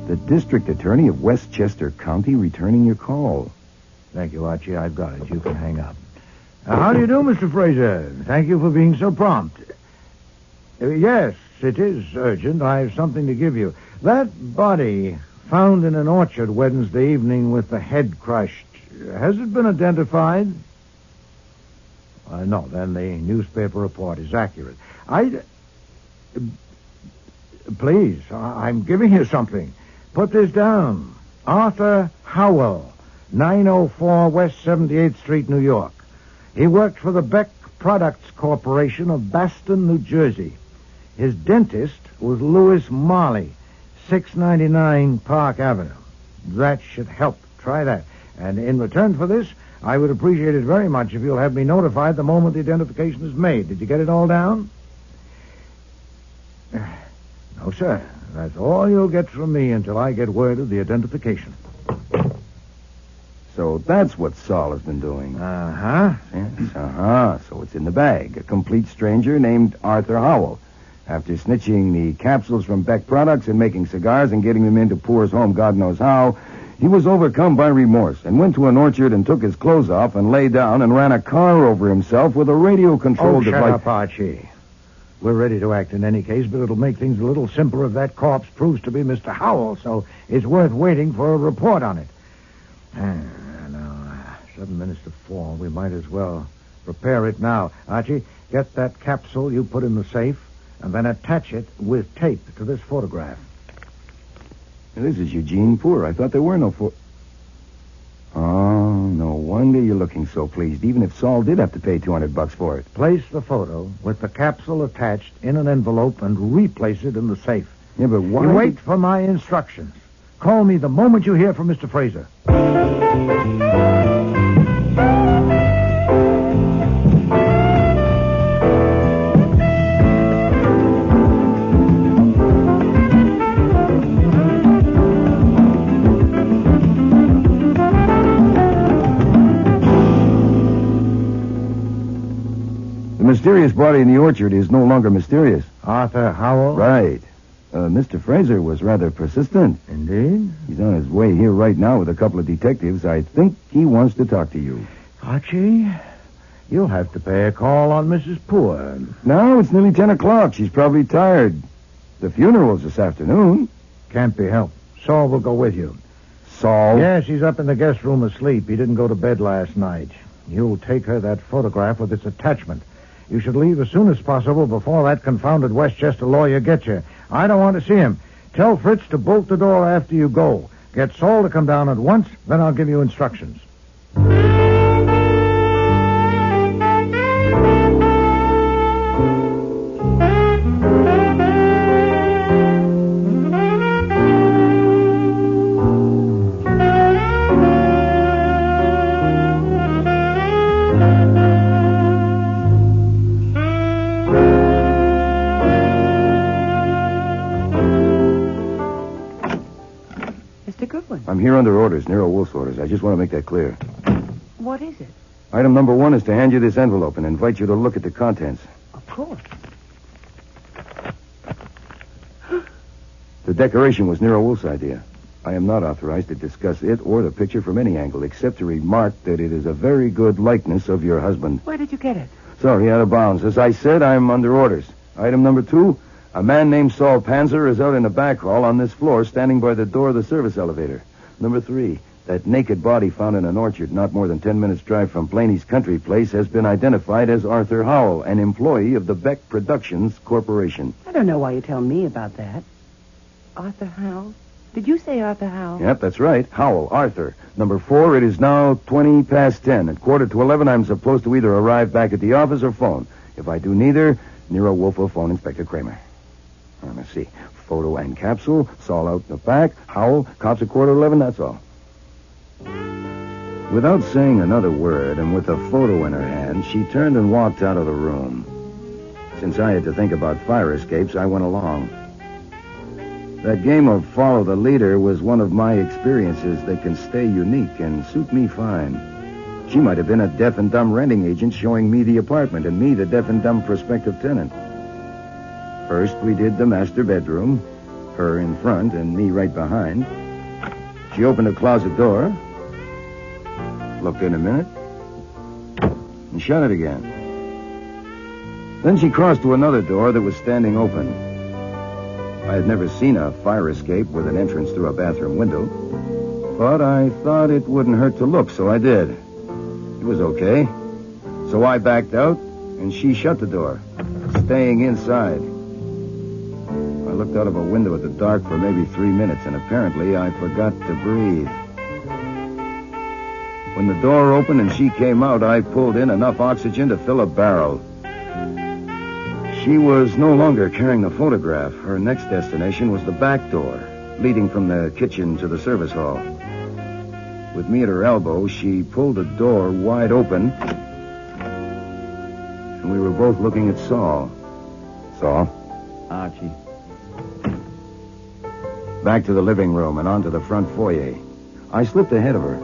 The district attorney of Westchester County returning your call. Thank you, Archie. I've got it. You can hang up. How do you do, Mr. Fraser? Thank you for being so prompt. Yes, it is urgent. I have something to give you. That body found in an orchard Wednesday evening with the head crushed, has it been identified? No, then the newspaper report is accurate. Please, I'm giving you something. Put this down. Arthur Howell, 904 West 78th Street, New York. He worked for the Beck Products Corporation of Baston, New Jersey. His dentist was Louis Marley, 699 Park Avenue. That should help. Try that. And in return for this, I would appreciate it very much if you'll have me notified the moment the identification is made. Did you get it all down? No, sir. That's all you'll get from me until I get word of the identification. So that's what Saul has been doing. Uh-huh. Yes, So it's in the bag. A complete stranger named Arthur Howell. After snitching the capsules from Beck Products and making cigars and getting them into Poor's home God knows how, he was overcome by remorse and went to an orchard and took his clothes off and lay down and ran a car over himself with a radio-controlled device. Shut up, Archie. We're ready to act in any case, but it'll make things a little simpler if that corpse proves to be Mr. Howell, so it's worth waiting for a report on it. Now, 7 minutes to 4. We might as well prepare it now. Archie, get that capsule you put in the safe, and then attach it with tape to this photograph. This is Eugene Poor. I thought there were no Oh, no wonder you're looking so pleased, even if Saul did have to pay $200 for it. Place the photo with the capsule attached in an envelope and replace it in the safe. Yeah, but why? You wait for my instructions. Call me the moment you hear from Mr. Fraser. The mysterious body in the orchard is no longer mysterious. Arthur Howell? Right. Mr. Fraser was rather persistent. Indeed? He's on his way here right now with a couple of detectives. I think he wants to talk to you. Archie, you'll have to pay a call on Mrs. Poor. No, it's nearly 10 o'clock. She's probably tired. The funeral's this afternoon. Can't be helped. Saul will go with you. Saul? Yes, he's up in the guest room asleep. He didn't go to bed last night. You'll take her that photograph with its attachment. You should leave as soon as possible before that confounded Westchester lawyer gets you. I don't want to see him. Tell Fritz to bolt the door after you go. Get Saul to come down at once, then I'll give you instructions. I'm here under orders, Nero Wolfe's orders. I just want to make that clear. What is it? Item number 1 is to hand you this envelope and invite you to look at the contents. Of course. The decoration was Nero Wolfe's idea. I am not authorized to discuss it or the picture from any angle, except to remark that it is a very good likeness of your husband. Where did you get it? Sorry, out of bounds. As I said, I'm under orders. Item number 2, a man named Saul Panzer is out in the back hall on this floor, standing by the door of the service elevator. Number 3, That naked body found in an orchard not more than 10 minutes' drive from Blaney's country place has been identified as Arthur Howell, an employee of the Beck Productions Corporation. I don't know why you tell me about that. Arthur Howell? Did you say Arthur Howell? Yep, that's right. Howell, Arthur. Number 4, it is now 20 past 10. At 10:45, I'm supposed to either arrive back at the office or phone. If I do neither, Nero Wolfe will phone Inspector Kramer. Let's see. Photo and capsule, Saul out in the back, Howell, cops at 11:15, that's all. Without saying another word and with a photo in her hand, she turned and walked out of the room. Since I had to think about fire escapes, I went along. That game of follow the leader was one of my experiences that can stay unique and suit me fine. She might have been a deaf and dumb renting agent showing me the apartment and me the deaf and dumb prospective tenant. First, we did the master bedroom, her in front and me right behind. She opened a closet door, looked in a minute, and shut it again. Then she crossed to another door that was standing open. I had never seen a fire escape with an entrance through a bathroom window, but I thought it wouldn't hurt to look, so I did. It was okay. So I backed out, and she shut the door, staying inside. I looked out of a window at the dark for maybe 3 minutes, and apparently I forgot to breathe. When the door opened and she came out, I pulled in enough oxygen to fill a barrel. She was no longer carrying the photograph. Her next destination was the back door, leading from the kitchen to the service hall. With me at her elbow, she pulled the door wide open, and we were both looking at Saul. Saul? Archie. Back to the living room and onto the front foyer. I slipped ahead of her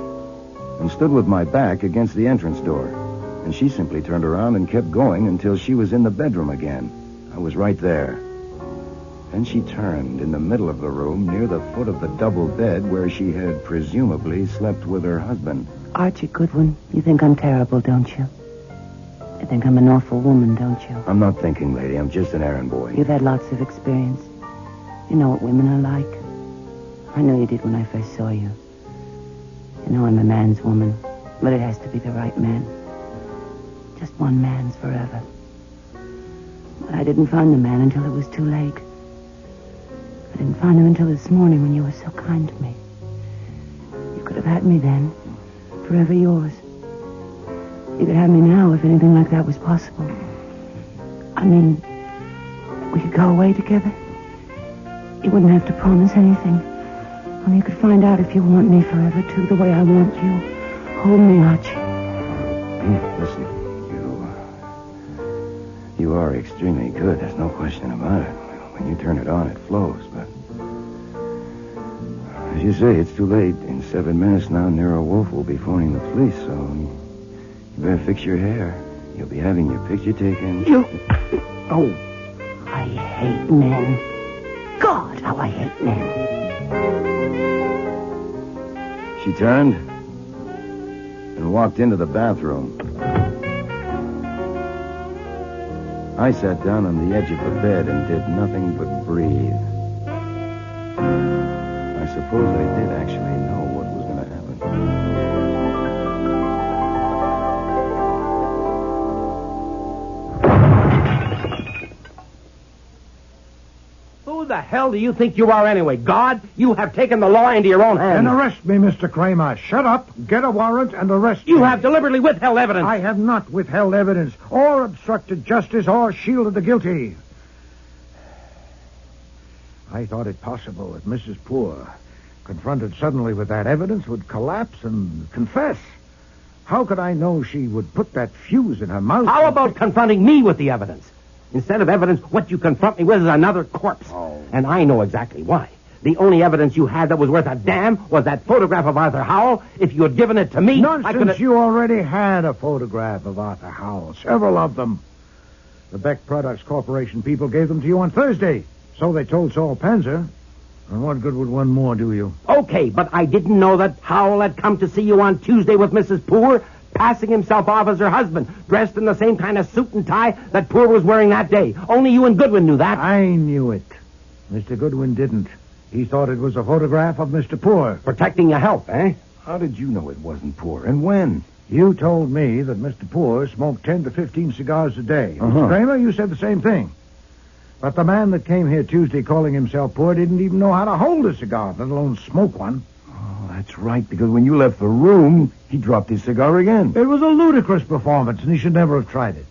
and stood with my back against the entrance door. And she simply turned around and kept going until she was in the bedroom again. I was right there. Then she turned in the middle of the room near the foot of the double bed where she had presumably slept with her husband. Archie Goodwin, you think I'm terrible, don't you? You think I'm an awful woman, don't you? I'm not thinking, lady. I'm just an errand boy. You've had lots of experience. You know what women are like. I know you did when I first saw you. You know I'm a man's woman, but it has to be the right man. Just one man's forever. But I didn't find the man until it was too late. I didn't find him until this morning when you were so kind to me. You could have had me then, forever yours. You could have me now if anything like that was possible. I mean, we could go away together. You wouldn't have to promise anything. Only you could find out if you want me forever, too, the way I want you. Hold me, Archie. Listen, you are extremely good. There's no question about it. When you turn it on, it flows, but... As you say, it's too late. In 7 minutes now, Nero Wolfe will be phoning the police, so... You better fix your hair. You'll be having your picture taken. You... Oh, I hate men. God, how I hate men. She turned and walked into the bathroom. I sat down on the edge of the bed and did nothing but breathe. I suppose I did actually know what was going to happen. Who the hell do you think you are anyway? God? You have taken the law into your own hands. Then arrest me, Mr. Kramer. Shut up, get a warrant, and arrest me. You have deliberately withheld evidence. I have not withheld evidence, or obstructed justice, or shielded the guilty. I thought it possible that Mrs. Poor, confronted suddenly with that evidence, would collapse and confess. How could I know she would put that fuse in her mouth? How about confronting me with the evidence? Instead of evidence, what you confront me with is another corpse. Oh. And I know exactly why. The only evidence you had that was worth a damn was that photograph of Arthur Howell. If you had given it to me, Nonsense. I could have... You already had a photograph of Arthur Howell. Several of them. The Beck Products Corporation people gave them to you on Thursday. So they told Saul Panzer. And what good would one more do you? Okay, but I didn't know that Howell had come to see you on Tuesday with Mrs. Poor, passing himself off as her husband, dressed in the same kind of suit and tie that Poor was wearing that day. Only you and Goodwin knew that. I knew it. Mr. Goodwin didn't. He thought it was a photograph of Mr. Poor. Protecting your health, eh? How did you know it wasn't Poor, and when? You told me that Mr. Poor smoked 10 to 15 cigars a day. Mr. Kramer, you said the same thing. But the man that came here Tuesday calling himself Poor didn't even know how to hold a cigar, let alone smoke one. Oh, that's right, because when you left the room, he dropped his cigar again. It was a ludicrous performance, and he should never have tried it.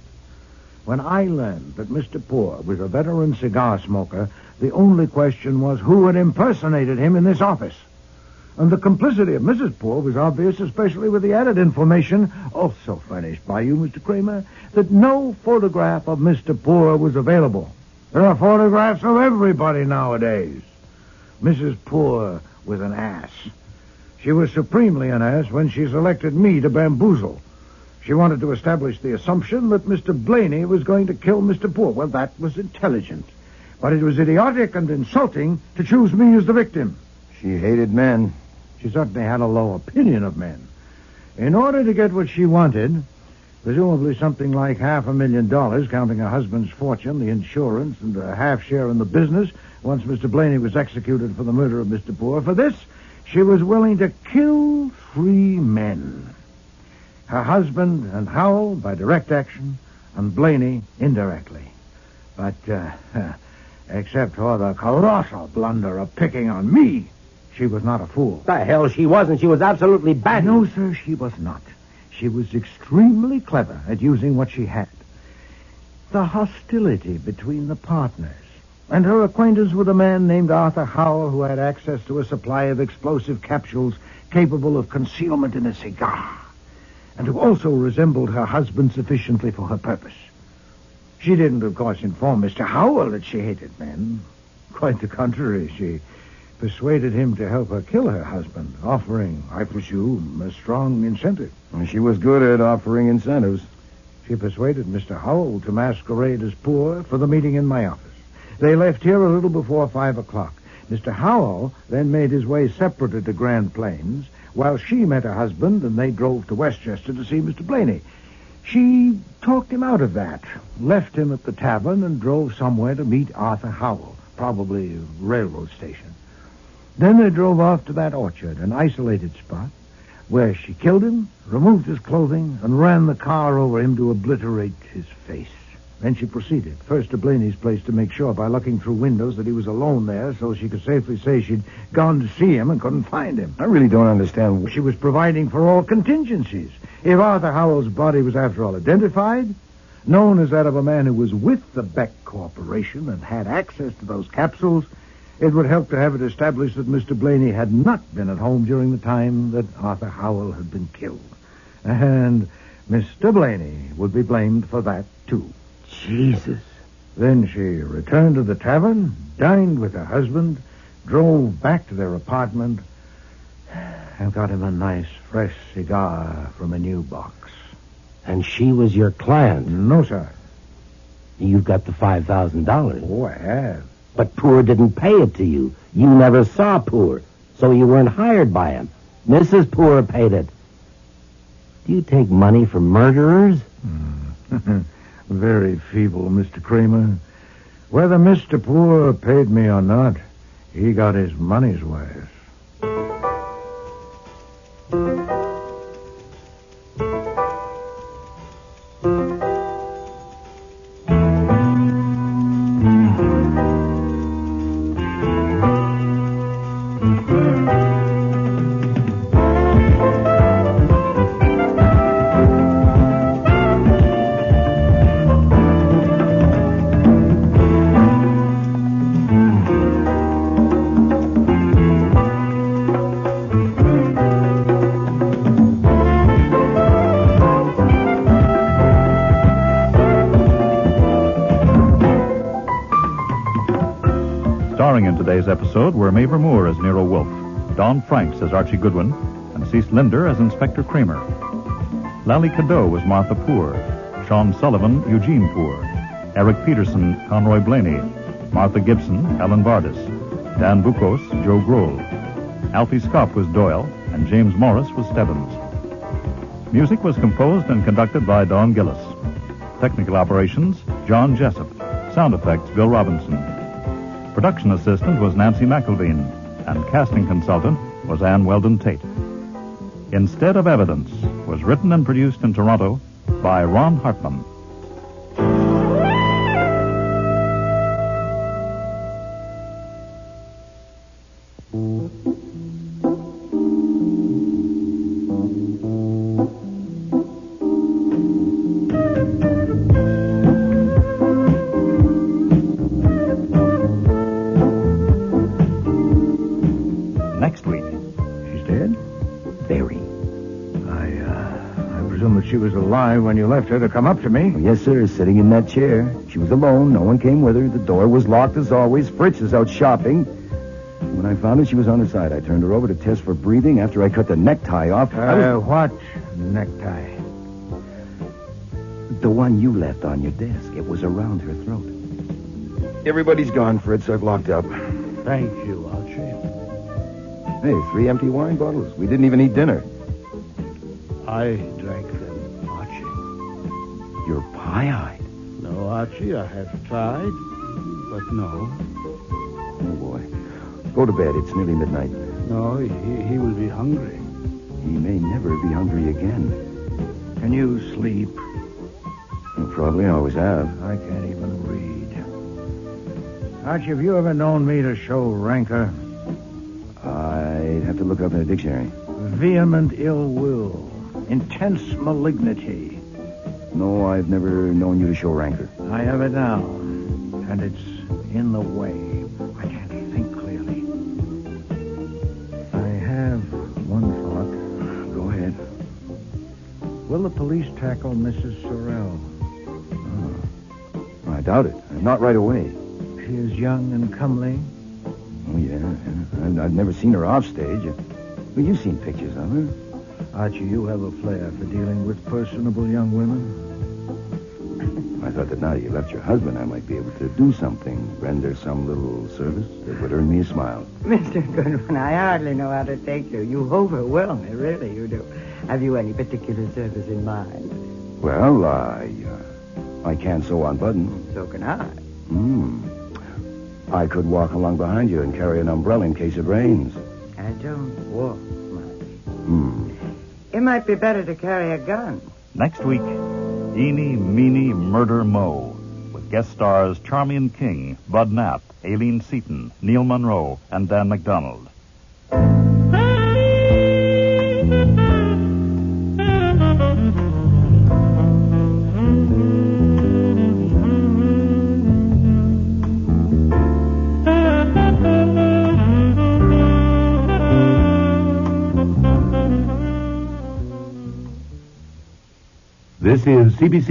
When I learned that Mr. Poor was a veteran cigar smoker, the only question was who had impersonated him in this office. And the complicity of Mrs. Poor was obvious, especially with the added information, also furnished by you, Mr. Kramer, that no photograph of Mr. Poor was available. There are photographs of everybody nowadays. Mrs. Poor was an ass. She was supremely an ass when she selected me to bamboozle. She wanted to establish the assumption that Mr. Blaney was going to kill Mr. Poor. Well, that was intelligent. But it was idiotic and insulting to choose me as the victim. She hated men. She certainly had a low opinion of men. In order to get what she wanted, presumably something like $500,000, counting her husband's fortune, the insurance, and a half share in the business, once Mr. Blaney was executed for the murder of Mr. Poor, for this, she was willing to kill 3 men. Her husband and Howell by direct action, and Blaney indirectly. But, except for the colossal blunder of picking on me, she was not a fool. The hell she wasn't. She was absolutely bad. No, sir, she was not. She was extremely clever at using what she had. The hostility between the partners, and her acquaintance with a man named Arthur Howell who had access to a supply of explosive capsules capable of concealment in a cigar, and who also resembled her husband sufficiently for her purpose. She didn't, of course, inform Mr. Howell that she hated men. Quite the contrary, she persuaded him to help her kill her husband, offering, I presume, a strong incentive. She was good at offering incentives. She persuaded Mr. Howell to masquerade as Poor for the meeting in my office. They left here a little before 5 o'clock. Mr. Howell then made his way separately to Grand Plains, while she met her husband, and they drove to Westchester to see Mr. Blaney. She talked him out of that, left him at the tavern, and drove somewhere to meet Arthur Howell, probably a railroad station. Then they drove off to that orchard, an isolated spot, where she killed him, removed his clothing, and ran the car over him to obliterate his face. Then she proceeded, first to Blaney's place to make sure by looking through windows that he was alone there so she could safely say she'd gone to see him and couldn't find him. I really don't understand. She was providing for all contingencies. If Arthur Howell's body was, after all, identified, known as that of a man who was with the Beck Corporation and had access to those capsules, it would help to have it established that Mr. Blaney had not been at home during the time that Arthur Howell had been killed. And Mr. Blaney would be blamed for that, too. Jesus. Then she returned to the tavern, dined with her husband, drove back to their apartment, and got him a nice, fresh cigar from a new box. And she was your client? No, sir. You've got the $5,000. Oh, I have. But Poor didn't pay it to you. You never saw Poor, so you weren't hired by him. Mrs. Poor paid it. Do you take money from murderers? Very feeble, Mr. Kramer. Whether Mr. Poor paid me or not, he got his money's worth. Starring in today's episode were Mavor Moore as Nero Wolfe, Don Franks as Archie Goodwin, and Cece Linder as Inspector Kramer. Lally Cadeau was Martha Poor, Sean Sullivan, Eugene Poor, Eric Peterson, Conroy Blaney, Martha Gibson, Helen Vardis, Dan Bukos, Joe Grohl. Alfie Scott was Doyle, and James Morris was Stebbins. Music was composed and conducted by Don Gillis. Technical operations, John Jessup. Sound effects, Bill Robinson. Production assistant was Nancy McElveen, and casting consultant was Ann Weldon Tate. Instead of Evidence was written and produced in Toronto by Ron Hartman. Next week. She's dead? Very. I presume that she was alive when you left her to come up to me. Oh, yes, sir, sitting in that chair. She was alone. No one came with her. The door was locked as always. Fritz is out shopping. When I found her, she was on her side. I turned her over to test for breathing. After I cut the necktie off, What necktie? The one you left on your desk. It was around her throat. Everybody's gone, Fritz. I've locked up. Thank you, Archie. Hey, 3 empty wine bottles. We didn't even eat dinner. I drank them, Archie. You're pie-eyed. No, Archie, I have tried, but no. Oh, boy. Go to bed. It's nearly midnight. No, he will be hungry. He may never be hungry again. Can you sleep? You probably always have. I can't even read. Archie, have you ever known me to show rancor? I'd have to look up in a dictionary. Vehement ill will. Intense malignity. No, I've never known you to show rancor. I have it now. And it's in the way. I can't think clearly. I have one thought. Go ahead. Will the police tackle Mrs. Sorrell? I doubt it. Not right away. She is young and comely. Oh, yeah. I've never seen her off stage. Well, you've seen pictures of her. Archie, you have a flair for dealing with personable young women. I thought that now you left your husband, I might be able to do something, render some little service that would earn me a smile. Mr. Goodwin, I hardly know how to take you. You overwhelm me, really, you do. Have you any particular service in mind? Well, I can sew on buttons. So can I. I could walk along behind you and carry an umbrella in case it rains. I don't walk much. It might be better to carry a gun. Next week, Eeny, Meeny, Murder, Mo, with guest stars Charmian King, Bud Knapp, Aileen Seaton, Neil Monroe, and Dan McDonald. This is CBC.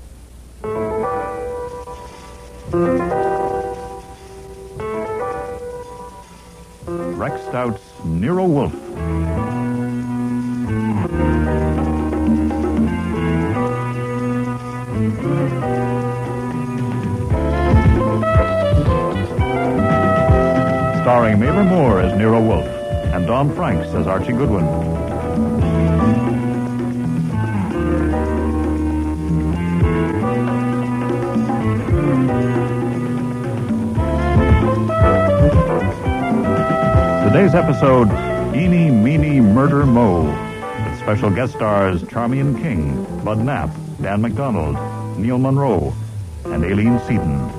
Rex Stout's Nero Wolfe. Starring Mabel Moore as Nero Wolfe and Don Franks as Archie Goodwin. Today's episode, Eeny, Meeny, Murder, Mo, with special guest stars Charmian King, Bud Knapp, Dan McDonald, Neil Monroe, and Aileen Seaton.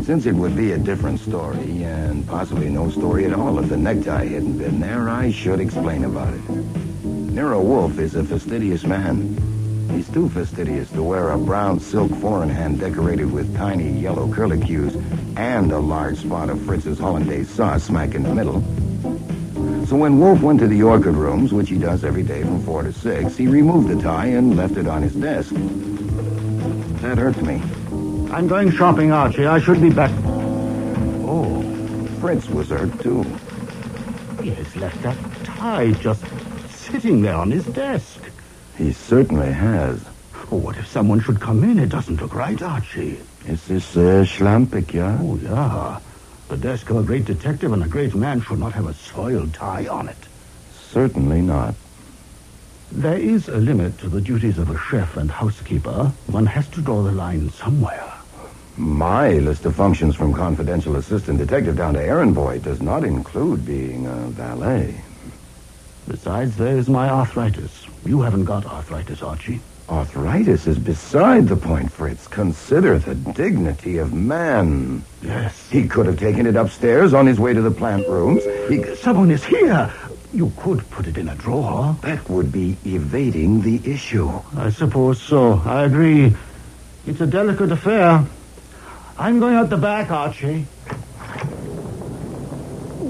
Since it would be a different story, and possibly no story at all if the necktie hadn't been there, I should explain about it. Nero Wolfe is a fastidious man. He's too fastidious to wear a brown silk four-in-hand decorated with tiny yellow curlicues and a large spot of Fritz's hollandaise sauce smack in the middle. So when Wolfe went to the orchid rooms, which he does every day from 4 to 6, he removed the tie and left it on his desk. That hurt me. I'm going shopping, Archie. I should be back. Oh, Fritz was hurt, too. He has left that tie just sitting there on his desk. He certainly has. Oh, what if someone should come in? It doesn't look right, Archie. Is this schlampig, yeah? Oh, yeah. The desk of a great detective and a great man should not have a soiled tie on it. Certainly not. There is a limit to the duties of a chef and housekeeper. One has to draw the line somewhere. My list of functions from confidential assistant detective down to errand boy does not include being a valet. Besides, there's my arthritis. You haven't got arthritis, Archie. Arthritis is beside the point, Fritz. Consider the dignity of man. Yes. He could have taken it upstairs on his way to the plant rooms. Someone is here. You could put it in a drawer. That would be evading the issue. I suppose so. I agree. It's a delicate affair. I'm going out the back, Archie.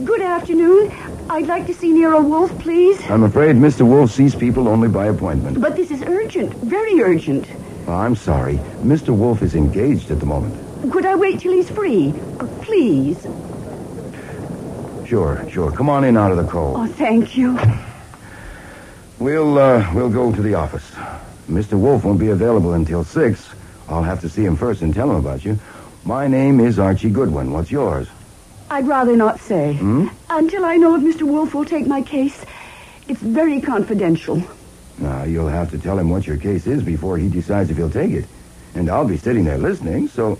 Good afternoon. I'd like to see Nero Wolfe, please. I'm afraid Mr. Wolfe sees people only by appointment. But this is urgent. Very urgent. Oh, I'm sorry. Mr. Wolfe is engaged at the moment. Could I wait till he's free? Please. Sure. Come on in out of the cold. Oh, thank you. We'll go to the office. Mr. Wolfe won't be available until 6. I'll have to see him first and tell him about you. My name is Archie Goodwin. What's yours? I'd rather not say. Until I know if Mr. Wolfe will take my case. It's very confidential. Now, you'll have to tell him what your case is before he decides if he'll take it. And I'll be sitting there listening, so...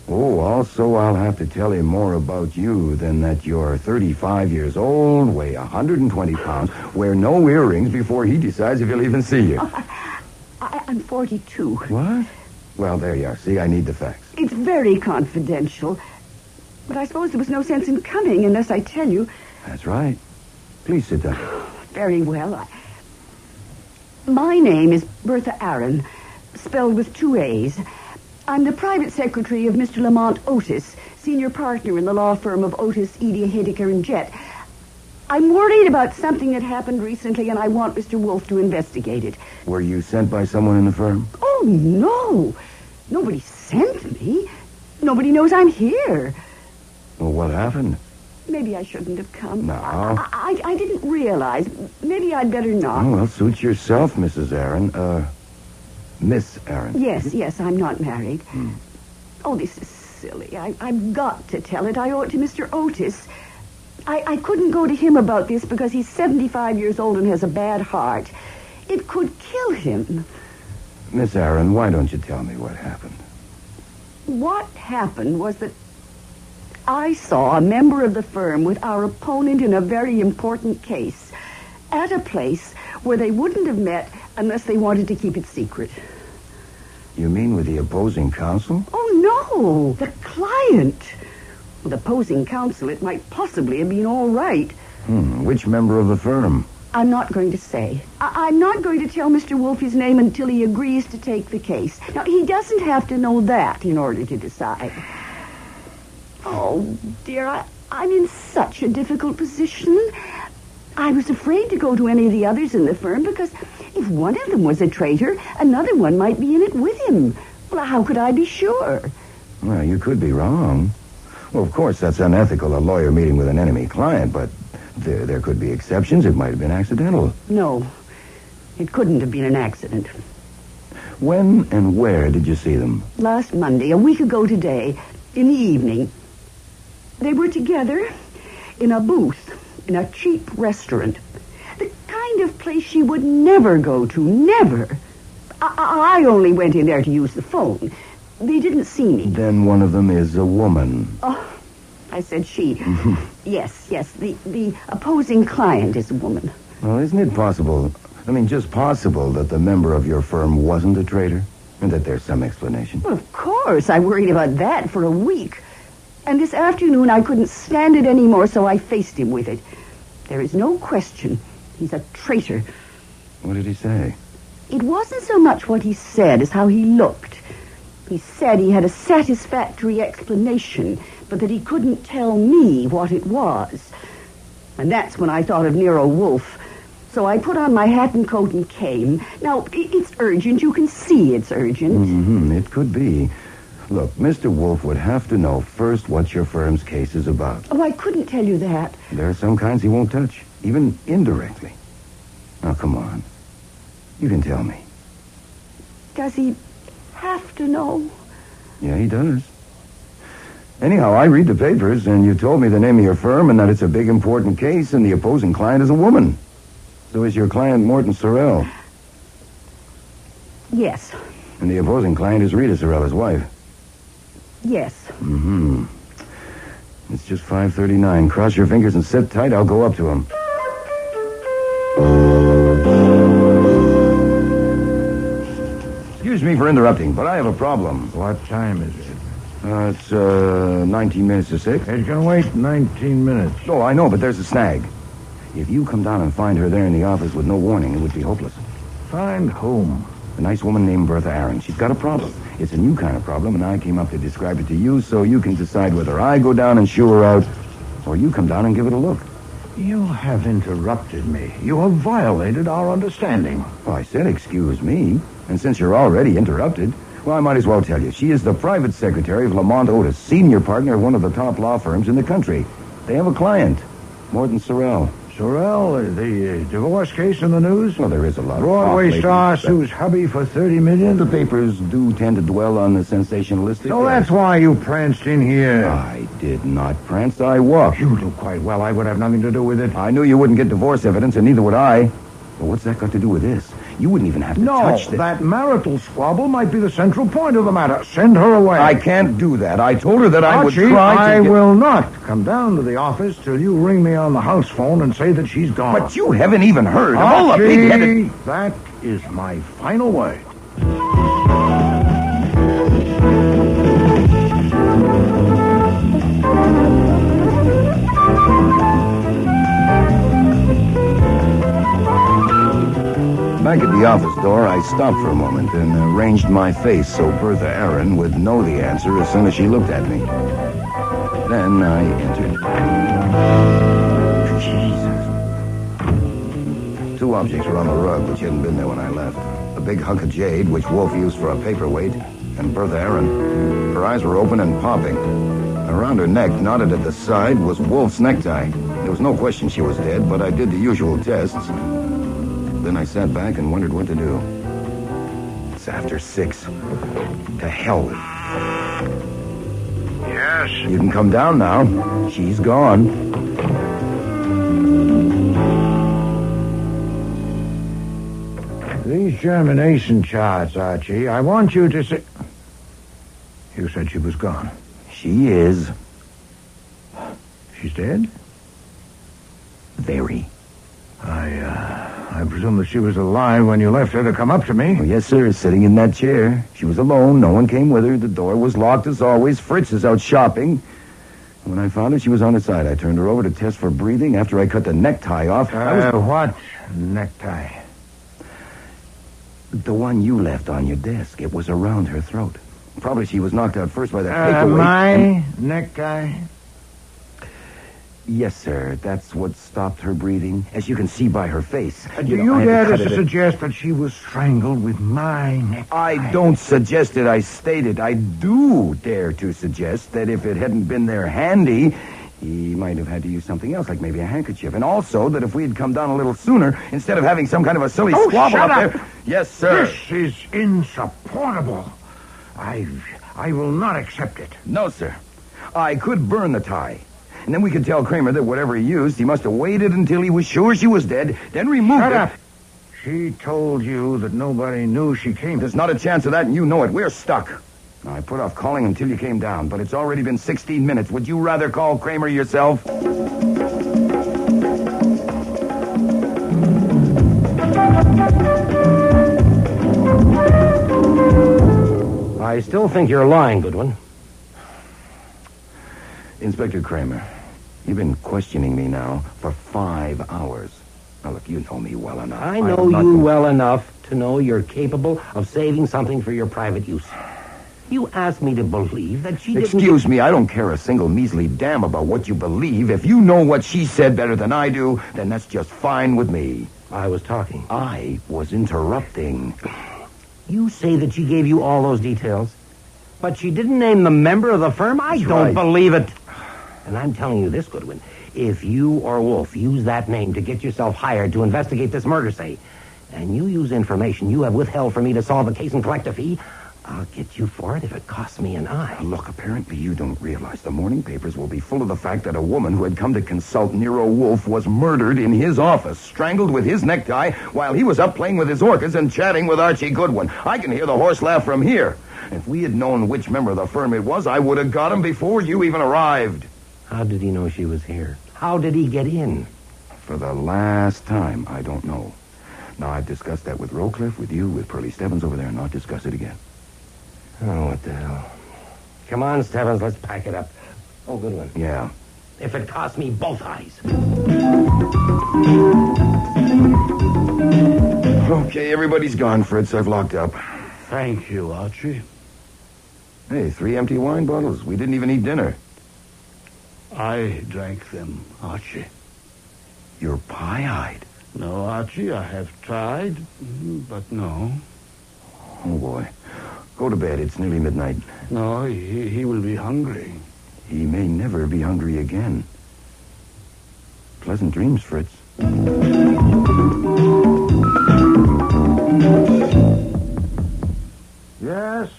Oh, also I'll have to tell him more about you than that you're 35 years old, weigh 120 pounds, wear no earrings before he decides if he'll even see you. I'm 42. What? Well, there you are. See, I need the facts. It's very confidential. But I suppose there was no sense in coming unless I tell you. That's right. Please sit down. Very well. My name is Bertha Aaron, spelled with 2 A's. I'm the private secretary of Mr. Lamont Otis, senior partner in the law firm of Otis, Edie, Hedeker, and Jett. I'm worried about something that happened recently, and I want Mr. Wolfe to investigate it. Were you sent by someone in the firm? Oh, no. Nobody sent me. Nobody knows I'm here. Well, what happened? Maybe I shouldn't have come. No. I didn't realize. Maybe I'd better not. Oh, well, suit yourself, Mrs. Aaron. Miss Aaron. Yes, I'm not married. Oh, this is silly. I've got to tell it. I owe it to Mr. Otis. I couldn't go to him about this because he's 75 years old and has a bad heart. It could kill him. Miss Aaron, why don't you tell me what happened? What happened was that I saw a member of the firm with our opponent in a very important case at a place where they wouldn't have met unless they wanted to keep it secret. You mean with the opposing counsel? Oh, no, the client. With opposing counsel, it might possibly have been all right. Which member of the firm? I'm not going to say. I'm not going to tell Mr. Wolfe his name until he agrees to take the case. Now, he doesn't have to know that in order to decide. Oh, dear, I'm in such a difficult position. I was afraid to go to any of the others in the firm because if one of them was a traitor, another one might be in it with him. Well, how could I be sure? Well, you could be wrong. Well, of course, that's unethical, a lawyer meeting with an enemy client, but there could be exceptions. It might have been accidental. No, it couldn't have been an accident. When and where did you see them? Last Monday, a week ago today, in the evening. They were together in a booth in a cheap restaurant. The kind of place she would never go to, never. I only went in there to use the phone. They didn't see me. Then one of them is a woman. Oh, I said she. Yes, the opposing client is a woman. Well, isn't it possible, just possible that the member of your firm wasn't a traitor? And that there's some explanation? Well, of course. I worried about that for a week. And this afternoon I couldn't stand it anymore, so I faced him with it. There is no question. He's a traitor. What did he say? It wasn't so much what he said as how he looked. He said he had a satisfactory explanation, but that he couldn't tell me what it was. And that's when I thought of Nero Wolfe. So I put on my hat and coat and came. Now, it's urgent. You can see it's urgent. It could be. Look, Mr. Wolfe would have to know first what your firm's case is about. Oh, I couldn't tell you that. There are some kinds he won't touch, even indirectly. Now, come on. You can tell me. Does he have to know? Yeah, he does. Anyhow, I read the papers, and you told me the name of your firm and that it's a big, important case, and the opposing client is a woman. So is your client Morton Sorrell? Yes. And the opposing client is Rita Sorrell, his wife. Yes. Mm-hmm. It's just 5:39. Cross your fingers and sit tight. I'll go up to him. Excuse me for interrupting, but I have a problem. What time is it? It's 19 minutes to 6. It can wait 19 minutes. Oh, I know, but there's a snag. If you come down and find her there in the office with no warning, it would be hopeless. Find whom? A nice woman named Bertha Aaron. She's got a problem. It's a new kind of problem, and I came up to describe it to you so you can decide whether I go down and shoo her out, or you come down and give it a look. You have interrupted me. You have violated our understanding. Well, I said excuse me, and since you're already interrupted, well, I might as well tell you. She is the private secretary of Lamont Otis, senior partner of one of the top law firms in the country. They have a client, Morton Sorrell. Sorrell, the divorce case in the news? Well, there is a lot Broadway of star sues hubby for $30 million? The papers do tend to dwell on the sensationalistic. So that's why you pranced in here. I did not prance. I walked. You do quite well. I would have nothing to do with it. I knew you wouldn't get divorce evidence, and neither would I. But what's that got to do with this? You wouldn't even have to touch this. No, that marital squabble might be the central point of the matter. Send her away. I can't do that. I told her that I would Archie, try to I will not come down to the office till you ring me on the house phone and say that she's gone. But you haven't even heard of Archie, all the pig-headed... that is my final word. Back at the office door, I stopped for a moment and arranged my face so Bertha Aaron would know the answer as soon as she looked at me. Then I entered. Jesus. Two objects were on the rug, which hadn't been there when I left. A big hunk of jade, which Wolfe used for a paperweight, and Bertha Aaron. Her eyes were open and popping. Around her neck, knotted at the side, was Wolfe's necktie. There was no question she was dead, but I did the usual tests. Then I sat back and wondered what to do. It's after 6. To hell with it. Yes? You can come down now. She's gone. These germination charts, Archie, I want you to say... You said she was gone. She is. She's dead? Very. I presume that she was alive when you left her to come up to me. Oh, yes, sir, sitting in that chair. She was alone. No one came with her. The door was locked as always. Fritz is out shopping. When I found her, she was on her side. I turned her over to test for breathing. After I cut the necktie off, What necktie? The one you left on your desk. It was around her throat. Probably she was knocked out first by that paperweight. My necktie? Yes, sir. That's what stopped her breathing, as you can see by her face. Do you dare to suggest that she was strangled with my necktie? I don't suggest it. I stated I do dare to suggest that if it hadn't been there handy, he might have had to use something else, like maybe a handkerchief. And also that if we had come down a little sooner, instead of having some kind of a silly squabble shut up up there... Yes, sir. This is insupportable. I will not accept it. No, sir. I could burn the tie. And then we could tell Kramer that whatever he used, he must have waited until he was sure she was dead, then removed it. Shut up. She told you that nobody knew she came. There's not a chance of that, and you know it. We're stuck. I put off calling until you came down, but it's already been 16 minutes. Would you rather call Kramer yourself? I still think you're lying, Goodwin. Inspector Kramer, you've been questioning me now for 5 hours. Now, look, you know me well enough. I know you well enough to know you're capable of saving something for your private use. You asked me to believe that she didn't... Excuse me, I don't care a single measly damn about what you believe. If you know what she said better than I do, then that's just fine with me. I was talking. I was interrupting. You say that she gave you all those details, but she didn't name the member of the firm? I don't believe it. And I'm telling you this, Goodwin. If you or Wolfe use that name to get yourself hired to investigate this murder, say, and you use information you have withheld from me to solve the case and collect a fee, I'll get you for it if it costs me an eye. Look, apparently you don't realize the morning papers will be full of the fact that a woman who had come to consult Nero Wolfe was murdered in his office, strangled with his necktie while he was up playing with his orchids and chatting with Archie Goodwin. I can hear the horse laugh from here. If we had known which member of the firm it was, I would have got him before you even arrived. How did he know she was here? How did he get in? For the last time, I don't know. Now, I've discussed that with Rowcliffe, with you, with Pearlie Stebbins over there, and not discuss it again. Oh, what the hell. Come on, Stebbins, let's pack it up. Oh, good one. Yeah. If it costs me both eyes. Okay, everybody's gone, Fritz. I've locked up. Thank you, Archie. Hey, 3 empty wine bottles. We didn't even eat dinner. I drank them, Archie. You're pie-eyed. No, Archie, I have tried, but no. Oh, boy. Go to bed. It's nearly midnight. No, he will be hungry. He may never be hungry again. Pleasant dreams, Fritz. Yes?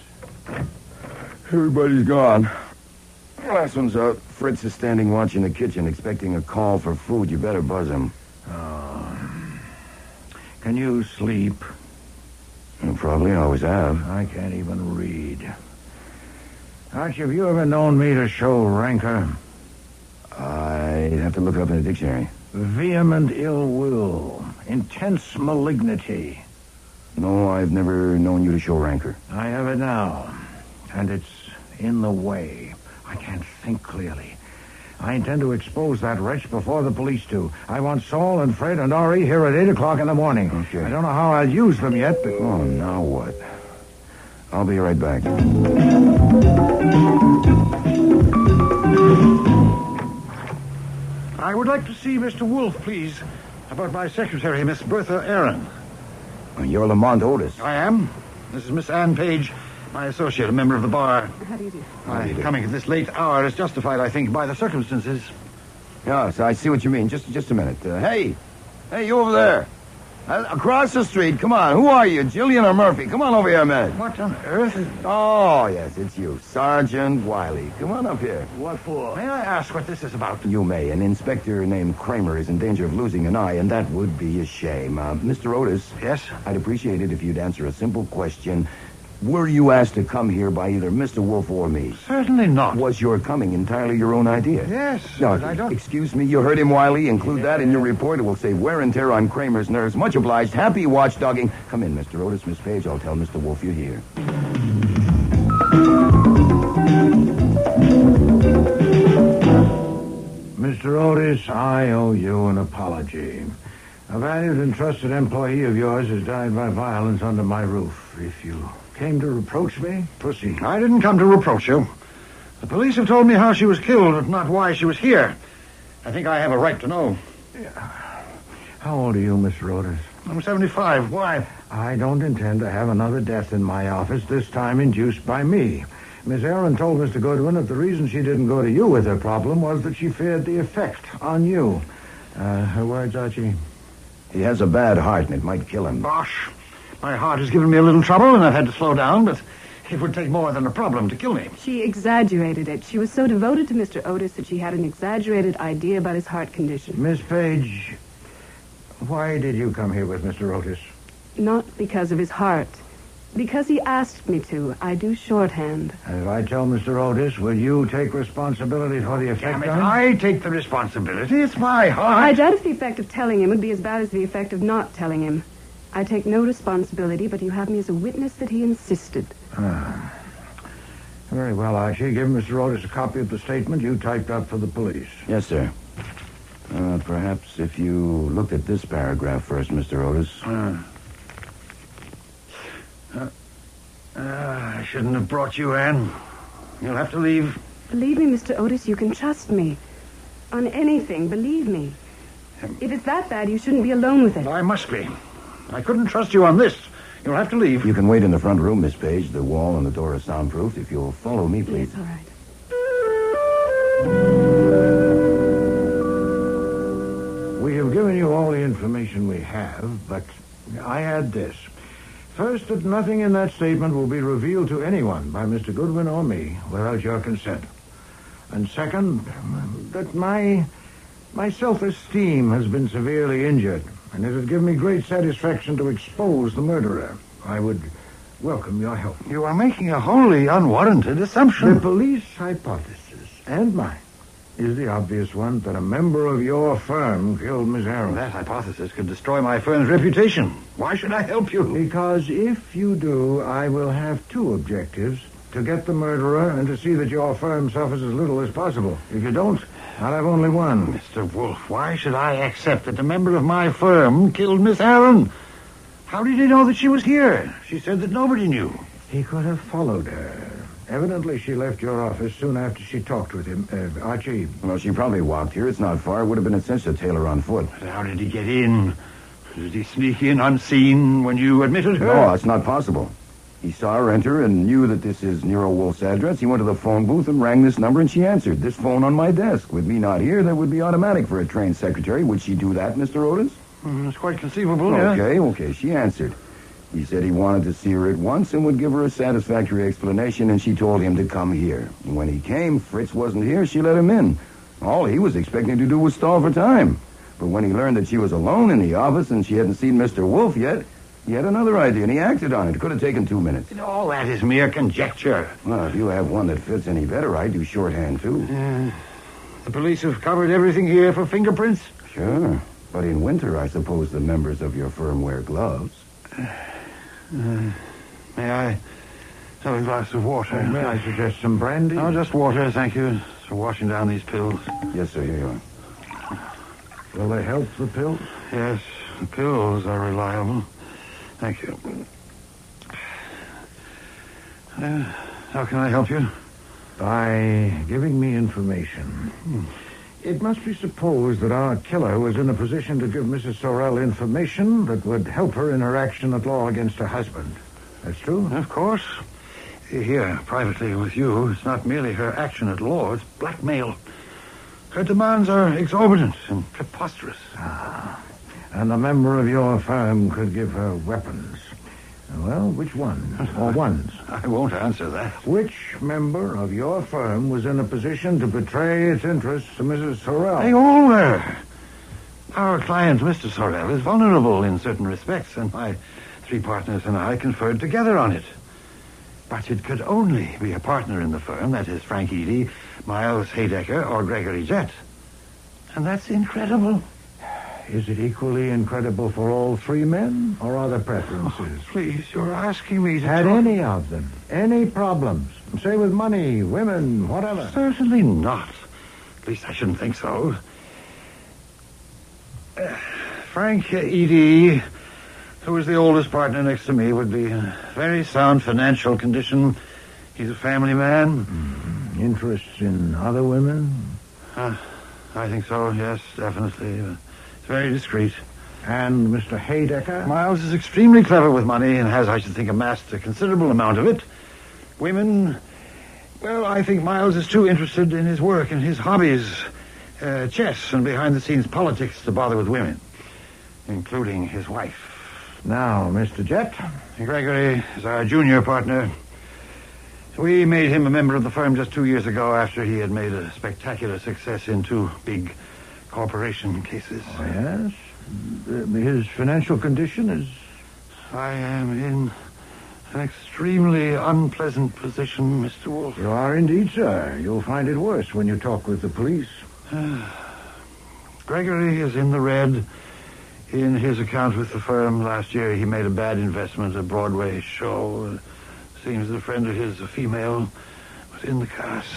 Everybody's gone. Last one's out. Fritz is standing watch in the kitchen, expecting a call for food. You better buzz him. Can you sleep? You probably always have. I can't even read. Archie, have you ever known me to show rancor? I'd have to look it up in a dictionary. Vehement ill will. Intense malignity. No, I've never known you to show rancor. I have it now. And it's in the way. I can't think clearly. I intend to expose that wretch before the police do. I want Saul and Fred and Ori here at 8 o'clock in the morning. Okay. I don't know how I'll use them yet, but... Oh, now what? I'll be right back. I would like to see Mr. Wolfe, please, about my secretary, Miss Bertha Aaron. You're Lamont Otis. I am. This is Miss Ann Page, my associate, a member of the bar. How do you do? My coming at this late hour is justified, I think, by the circumstances. Yes, I see what you mean. Just a minute. Hey, you over there. Across the street. Come on. Who are you, Jillian or Murphy? Come on over here a minute. What on earth? Oh, yes, it's you. Sergeant Wiley. Come on up here. What for? May I ask what this is about? You may. An inspector named Kramer is in danger of losing an eye, and that would be a shame. Mr. Otis. Yes? I'd appreciate it if you'd answer a simple question. Were you asked to come here by either Mr. Wolfe or me? Certainly not. Was your coming entirely your own idea? Yes, No, but I don't... excuse me, you heard him, Wiley. Include that in your report. It will save wear and tear on Kramer's nerves. Much obliged. Happy watchdogging. Come in, Mr. Otis. Miss Page, I'll tell Mr. Wolfe you're here. Mr. Otis, I owe you an apology. A valued and trusted employee of yours has died by violence under my roof. If you came to reproach me, proceed. I didn't come to reproach you. The police have told me how she was killed, but not why she was here. I think I have a right to know. How old are you, Mr. Otis? I'm 75. Why? I don't intend to have another death in my office, this time induced by me. Miss Aaron told Mr. Goodwin that the reason she didn't go to you with her problem was that she feared the effect on you. Her words, Archie? He has a bad heart, and it might kill him. Bosh. My heart has given me a little trouble, and I've had to slow down, but it would take more than a problem to kill me. She exaggerated it. She was so devoted to Mr. Otis that she had an exaggerated idea about his heart condition. Miss Page, why did you come here with Mr. Otis? Not because of his heart. Because he asked me to. I do shorthand. And if I tell Mr. Otis, will you take responsibility for the effect on him? I take the responsibility. It's my heart. I doubt if the effect of telling him would be as bad as the effect of not telling him. I take no responsibility, but you have me as a witness that he insisted. Very well, Archie. Give Mr. Otis a copy of the statement you typed up for the police. Yes, sir. Perhaps if you looked at this paragraph first, Mr. Otis. I shouldn't have brought you, Anne. You'll have to leave. Believe me, Mr. Otis, you can trust me. On anything, believe me. If it's that bad, you shouldn't be alone with it. I must be. I couldn't trust you on this. You'll have to leave. You can wait in the front room, Miss Page. The wall and the door are soundproof. If you'll follow me, please. Yes, all right. We have given you all the information we have, but I add this. First, that nothing in that statement will be revealed to anyone by Mr. Goodwin or me without your consent. And second, that my self-esteem has been severely injured, and it would give me great satisfaction to expose the murderer. I would welcome your help. You are making a wholly unwarranted assumption. The police hypothesis, and mine, is the obvious one that a member of your firm killed Miss Aaron. That hypothesis could destroy my firm's reputation. Why should I help you? Because if you do, I will have two objectives: to get the murderer and to see that your firm suffers as little as possible. If you don't, I'll have only one. Mr. Wolfe, why should I accept that a member of my firm killed Miss Aaron? How did he know that she was here? She said that nobody knew. He could have followed her. Evidently, she left your office soon after she talked with him. Archie. Well, she probably walked here. It's not far. It would have been a cinch to tail her on foot. How did he get in? Did he sneak in unseen when you admitted her? No, it's not possible. He saw her enter and knew that this is Nero Wolfe's address. He went to the phone booth and rang this number, and she answered. This phone on my desk. With me not here, that would be automatic for a trained secretary. Would she do that, Mr. Otis? It's quite conceivable, yeah. Okay. She answered. He said he wanted to see her at once and would give her a satisfactory explanation, and she told him to come here. And when he came, Fritz wasn't here. She let him in. All he was expecting to do was stall for time. But when he learned that she was alone in the office and she hadn't seen Mr. Wolfe yet, he had another idea, and he acted on it. It could have taken 2 minutes. All that is mere conjecture. Well, if you have one that fits any better, I do shorthand, too. The police have covered everything here for fingerprints? Sure. But in winter, I suppose the members of your firm wear gloves. May I have a glass of water? May I suggest some brandy? No, just water, thank you. For washing down these pills. Yes, sir, here you are. Will they help, the pills? Yes, the pills are reliable. Thank you. How can I help you? By giving me information. It must be supposed that our killer was in a position to give Mrs. Sorrell information that would help her in her action at law against her husband. That's true? Of course. Here, privately with you, it's not merely her action at law, it's blackmail. Her demands are exorbitant and preposterous. And a member of your firm could give her weapons. Well, which one? Or ones? I won't answer that. Which member of your firm was in a position to betray its interests to Mrs. Sorrell? They all were. Our client, Mr. Sorrell, is vulnerable in certain respects, and my 3 partners and I conferred together on it. But it could only be a partner in the firm, that is Frank Eady, Miles Haydecker, or Gregory Jett. And that's incredible. Is it equally incredible for all 3 men, or are there preferences? Please, you're asking me to Had talk... any of them any problems? Say with money, women, whatever. Certainly not. At least I shouldn't think so. Frank Eady, who is the oldest partner next to me, would be in a very sound financial condition. He's a family man. Interests in other women? I think so, yes, definitely. It's very discreet. And Mr. Haydecker? Miles is extremely clever with money and has, I should think, amassed a considerable amount of it. Women, well, I think Miles is too interested in his work and his hobbies, chess and behind-the-scenes politics, to bother with women, including his wife. Now, Mr. Jett? Gregory is our junior partner. We made him a member of the firm just 2 years ago after he had made a spectacular success in 2 big corporation cases. Oh, yes? His financial condition is... I am in an extremely unpleasant position, Mr. Wolfe. You are indeed, sir. You'll find it worse when you talk with the police. Gregory is in the red. In his account with the firm last year, he made a bad investment, a Broadway show. Seems a friend of his, a female, was in the cast.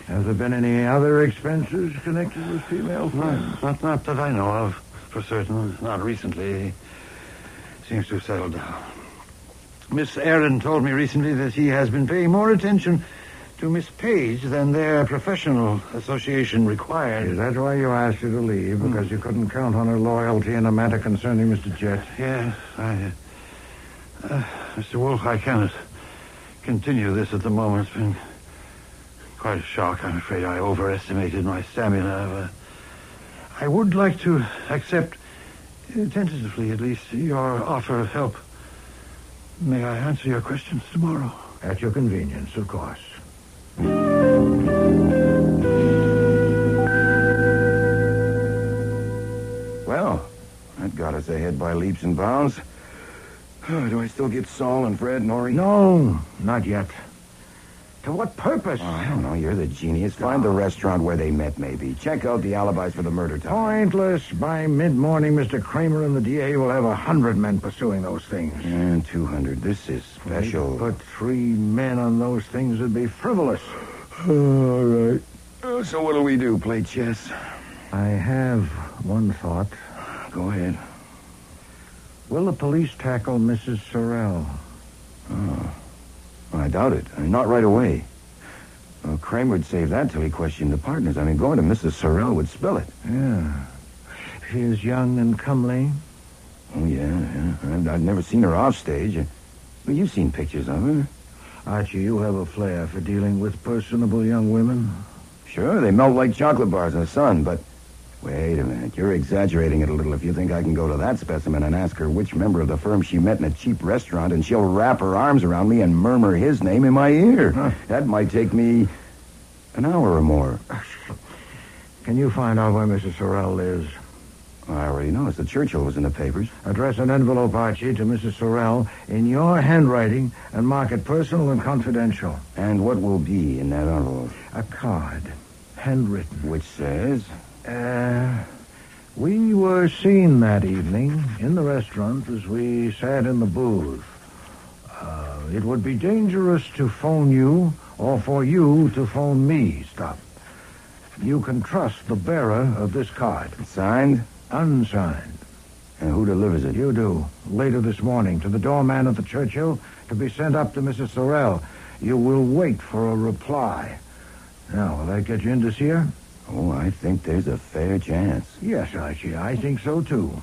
Have there been any other expenses connected with female friends? Not that I know of, for certain. Not recently. He seems to have settled down. Miss Aaron told me recently that he has been paying more attention to Miss Page than their professional association required. Is that why you asked her to leave? Because you couldn't count on her loyalty in a matter concerning Mr. Jett? Yes, Mr. Wolfe, I cannot continue this at the moment. It's been quite a shock. I'm afraid I overestimated my stamina. I would like to accept, tentatively at least, your offer of help. May I answer your questions tomorrow? At your convenience, of course. Well, that got us ahead by leaps and bounds. Do I still get Saul and Fred, Norrie? No, not yet. To what purpose? Oh, I don't know. You're the genius. Find the restaurant where they met, maybe. Check out the alibis for the murder time. Pointless. By mid-morning, Mr. Kramer and the DA will have 100 men pursuing those things. And 200. This is special. Put 3 men on those things would be frivolous. All right. So what'll we do? Play chess? I have one thought. Go ahead. Will the police tackle Mrs. Sorrell? Oh. I doubt it. Not right away. Kramer would save that till he questioned the partners. I mean, going to Mrs. Sorrell would spill it. Yeah. She is young and comely. Oh, yeah. I've never seen her off stage. Well, you've seen pictures of her. Archie, you have a flair for dealing with personable young women. Sure, they melt like chocolate bars in the sun, but... Wait a minute. You're exaggerating it a little if you think I can go to that specimen and ask her which member of the firm she met in a cheap restaurant, and she'll wrap her arms around me and murmur his name in my ear. Huh. That might take me an hour or more. Can you find out where Mrs. Sorrell lives? I already noticed the Churchill was in the papers. Address an envelope, Archie, to Mrs. Sorrell in your handwriting and mark it personal and confidential. And what will be in that envelope? A card, handwritten. Which says... We were seen that evening in the restaurant as we sat in the booth. It would be dangerous to phone you or for you to phone me. Stop. You can trust the bearer of this card. Signed? Unsigned. And who delivers it? You do. Later this morning to the doorman at the Churchill to be sent up to Mrs. Sorrell. You will wait for a reply. Now, will that get you in this year? Oh, I think there's a fair chance. Yes, Archie, I think so, too.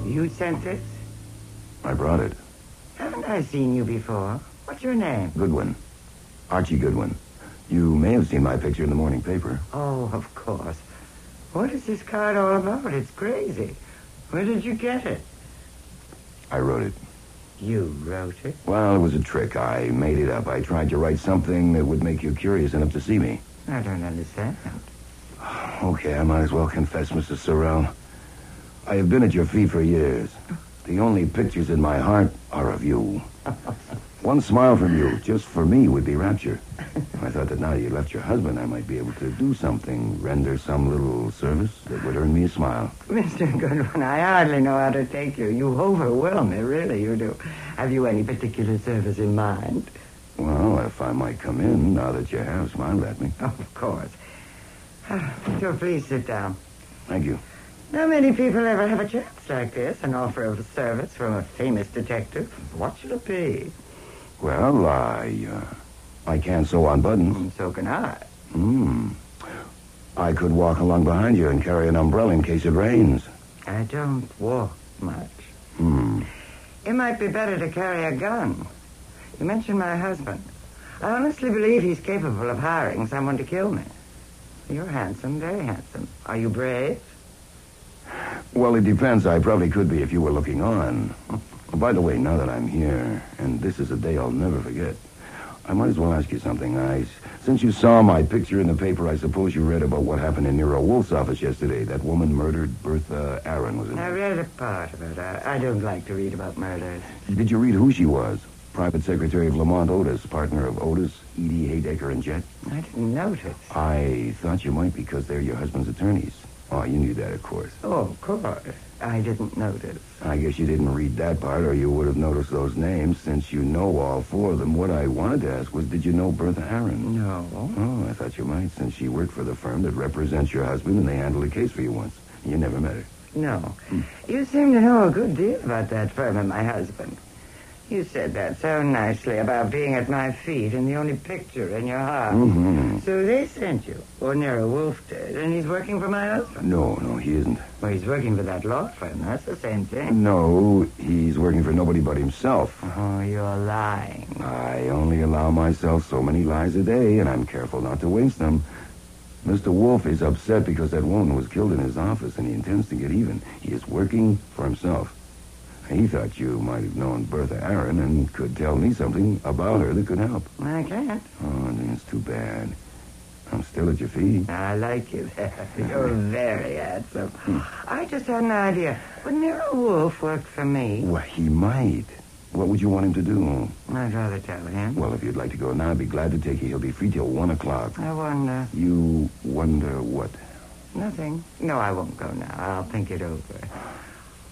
You sent this? I brought it. Haven't I seen you before? What's your name? Goodwin. Archie Goodwin. You may have seen my picture in the morning paper. Oh, of course. What is this card all about? It's crazy. Where did you get it? I wrote it. You wrote it? Well, it was a trick. I made it up. I tried to write something that would make you curious enough to see me. I don't understand. Okay, I might as well confess, Mrs. Sorrell. I have been at your feet for years. The only pictures in my heart are of you. One smile from you, just for me, would be rapture. I thought that now you left your husband, I might be able to do something, render some little service that would earn me a smile. Mr. Goodwin, I hardly know how to take you. You overwhelm me, really, you do. Have you any particular service in mind? Well, if I might come in, now that you have smiled at me. Of course. So please sit down. Thank you. Not many people ever have a chance like this, an offer of service from a famous detective. What should it be? Well, I can sew on buttons. So can I. I could walk along behind you and carry an umbrella in case it rains. I don't walk much. It might be better to carry a gun. You mentioned my husband. I honestly believe he's capable of hiring someone to kill me. You're handsome, very handsome. Are you brave? Well, it depends. I probably could be if you were looking on. By the way, now that I'm here, and this is a day I'll never forget, I might as well ask you something. Since you saw my picture in the paper, I suppose you read about what happened in Nero Wolfe's office yesterday. That woman murdered Bertha Aaron, was it? I read a part of it. I don't like to read about murders. Did you read who she was? Private Secretary of Lamont Otis, partner of Otis, Edie, Haydecker, and Jet? I didn't notice. I thought you might because they're your husband's attorneys. Oh, you knew that, of course. Oh, of course. I didn't notice. I guess you didn't read that part, or you would have noticed those names, since you know all four of them. What I wanted to ask was, did you know Bertha Aaron? No. Oh, I thought you might, since she worked for the firm that represents your husband, and they handled a case for you once. You never met her. No. You seem to know a good deal about that firm and my husband. You said that so nicely about being at my feet and the only picture in your heart. Mm-hmm. So they sent you, or Nero Wolfe did, and he's working for my husband. No, he isn't. Well, he's working for that law firm. That's the same thing. No, he's working for nobody but himself. Oh, you're lying. I only allow myself so many lies a day, and I'm careful not to waste them. Mr. Wolfe is upset because that woman was killed in his office, and he intends to get even. He is working for himself. He thought you might have known Bertha Aaron and could tell me something about her that could help. I can't. Oh, then it's too bad. I'm still at your feet. I like you there. You're very handsome. I just had an idea. Would Nero Wolfe work for me? Well, he might. What would you want him to do? I'd rather tell him. Well, if you'd like to go now, I'd be glad to take you. He'll be free till 1 o'clock. I wonder. You wonder what? Nothing. No, I won't go now. I'll think it over.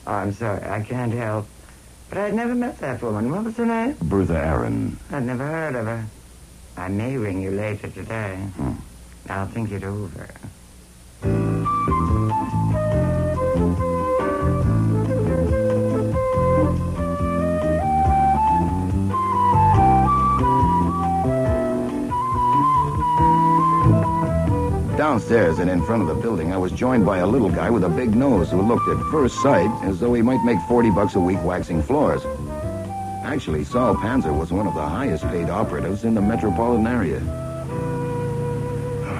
Oh, I'm sorry. I can't help. But I'd never met that woman. What was her name? Bertha Aaron. I'd never heard of her. I may ring you later today. I'll think it over. Downstairs and in front of the building, I was joined by a little guy with a big nose who looked at first sight as though he might make $40 a week waxing floors. Actually, Saul Panzer was one of the highest paid operatives in the metropolitan area.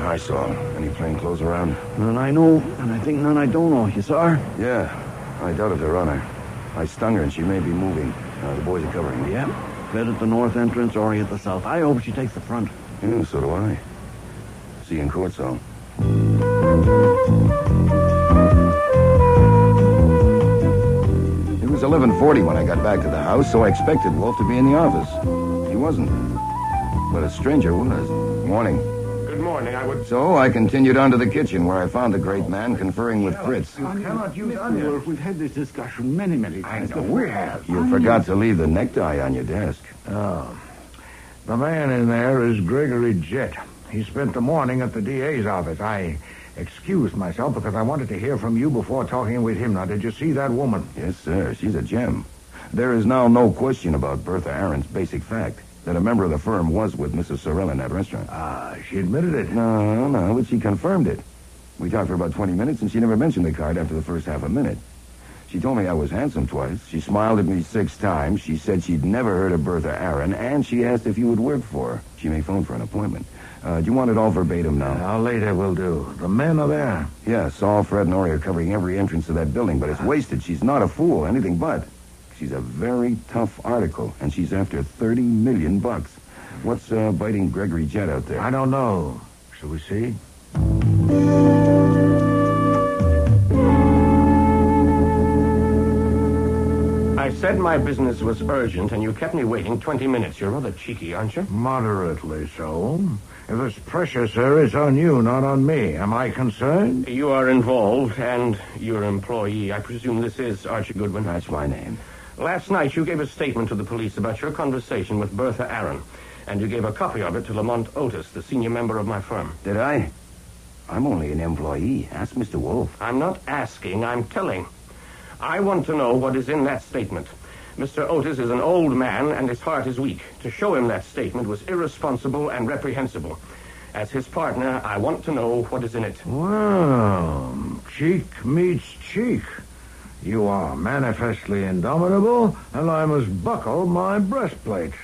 Hi, Saul. Any plainclothes around? None I know, and I think none I don't know. You saw her? Yeah, I doubted they're on her. I stung her and she may be moving. The boys are covering her. Yeah, bed at the north entrance or at the south. I hope she takes the front. Yeah, so do I. See you in court, Saul. It was 11:40 when I got back to the house, so I expected Wolfe to be in the office. He wasn't. But a stranger was. Morning. Good morning. So I continued on to the kitchen, where I found the great man conferring with Fritz. You cannot use onions. We've had this discussion many times. I know we have. You forgot to leave the necktie on your desk. Oh. The man in there is Gregory Jett. He spent the morning at the DA's office. I excused myself because I wanted to hear from you before talking with him. Now, did you see that woman? Yes, sir. She's a gem. There is now no question about Bertha Aaron's basic fact, that a member of the firm was with Mrs. Sorrell in that restaurant. She admitted it. No, but she confirmed it. We talked for about 20 minutes, and she never mentioned the card after the first half a minute. She told me I was handsome twice. She smiled at me 6 times. She said she'd never heard of Bertha Aaron, and she asked if you would work for her. She may phone for an appointment. Do you want it all verbatim now? Later will do. The men are there. Yeah, Saul, Fred, and Ori are covering every entrance to that building, but it's wasted. She's not a fool, anything but. She's a very tough article, and she's after $30 million. What's biting Gregory Jett out there? I don't know. Shall we see? I said my business was urgent, and you kept me waiting 20 minutes. You're rather cheeky, aren't you? Moderately so. If it's pressure, sir, it's on you, not on me. Am I concerned? You are involved, and your employee. I presume this is Archie Goodwin. That's my name. Last night, you gave a statement to the police about your conversation with Bertha Aaron, and you gave a copy of it to Lamont Otis, the senior member of my firm. Did I? I'm only an employee. Ask Mr. Wolfe. I'm not asking, I'm telling. I want to know what is in that statement. Mr. Otis is an old man, and his heart is weak. To show him that statement was irresponsible and reprehensible. As his partner, I want to know what is in it. Well, cheek meets cheek. You are manifestly indomitable, and I must buckle my breastplate.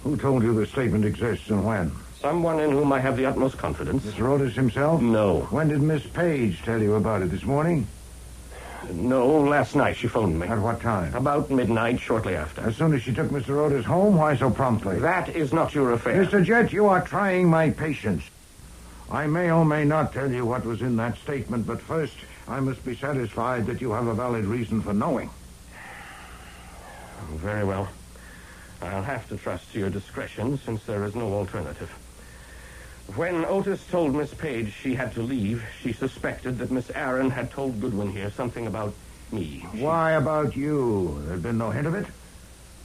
Who told you the statement exists and when? Someone in whom I have the utmost confidence. Mr. Otis himself? No. When did Miss Page tell you about it, this morning? No, last night she phoned me. At what time? About midnight, shortly after. As soon as she took Mr. Otis home? Why so promptly? That is not your affair. Mr. Jett, you are trying my patience. I may or may not tell you what was in that statement, but first I must be satisfied that you have a valid reason for knowing. Very well. I'll have to trust to your discretion, since there is no alternative. When Otis told Miss Page she had to leave, she suspected that Miss Aaron had told Goodwin here something about me. Why about you? There'd been no hint of it?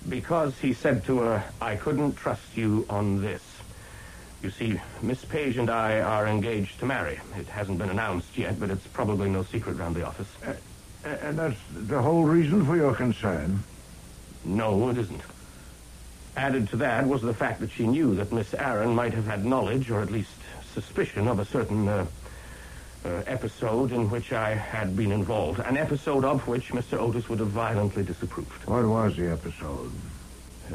Because he said to her, I couldn't trust you on this. You see, Miss Page and I are engaged to marry. It hasn't been announced yet, but it's probably no secret round the office. And that's the whole reason for your concern? No, it isn't. Added to that was the fact that she knew that Miss Aaron might have had knowledge, or at least suspicion, of a certain episode in which I had been involved. An episode of which Mr. Otis would have violently disapproved. What was the episode?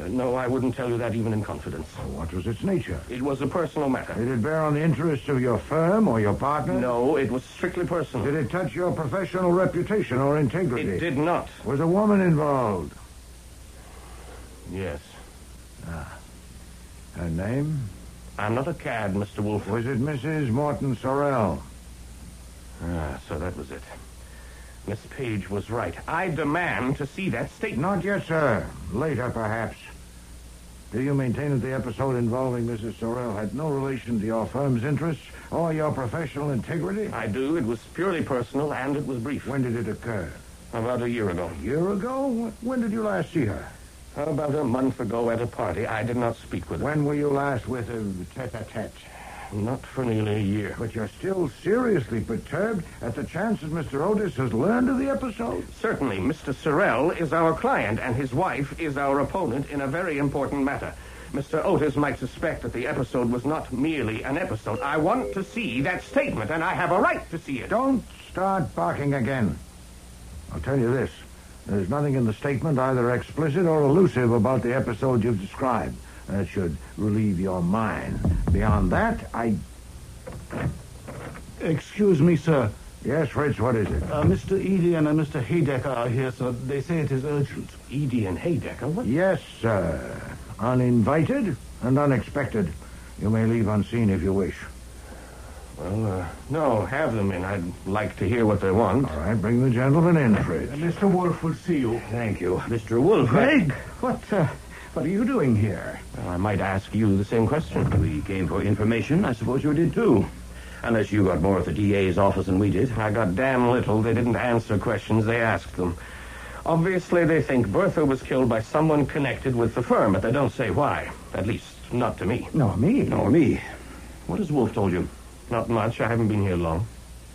No, I wouldn't tell you that even in confidence. What was its nature? It was a personal matter. Did it bear on the interests of your firm or your partner? No, it was strictly personal. Did it touch your professional reputation or integrity? It did not. Was a woman involved? Yes. Her name? I'm not a cad, Mr. Wolfe. Was it Mrs. Morton Sorrell? So that was it. Miss Page was right. I demand to see that statement. Not yet, sir. Later, perhaps. Do you maintain that the episode involving Mrs. Sorrell had no relation to your firm's interests or your professional integrity? I do. It was purely personal, and it was brief. When did it occur? About a year ago. A year ago? When did you last see her? About a month ago at a party. I did not speak with her. When were you last with her tete-a-tete? Not for nearly a year. But you're still seriously perturbed at the chance that Mr. Otis has learned of the episode? Certainly. Mr. Sorrell is our client, and his wife is our opponent in a very important matter. Mr. Otis might suspect that the episode was not merely an episode. I want to see that statement, and I have a right to see it. Don't start barking again. I'll tell you this. There's nothing in the statement either explicit or elusive about the episode you've described. That should relieve your mind. Beyond that, Excuse me, sir. Yes, Fritz, what is it? Mr. Edian and Mr. Haydecker are here, sir. They say it is urgent. Edian Haydecker? What? Yes, sir. Uninvited and unexpected. You may leave unseen if you wish. Well, no, have them in. I'd like to hear what they want. All right, bring the gentleman in, Fritz. Mr. Wolfe will see you. Thank you. Mr. Wolfe. Craig, what are you doing here? Well, I might ask you the same question. We came for information. I suppose you did, too. Unless you got more at the DA's office than we did. I got damn little. They didn't answer questions. They asked them. Obviously, they think Bertha was killed by someone connected with the firm, but they don't say why. At least, not to me. Nor me. Nor me. What has Wolfe told you? Not much. I haven't been here long.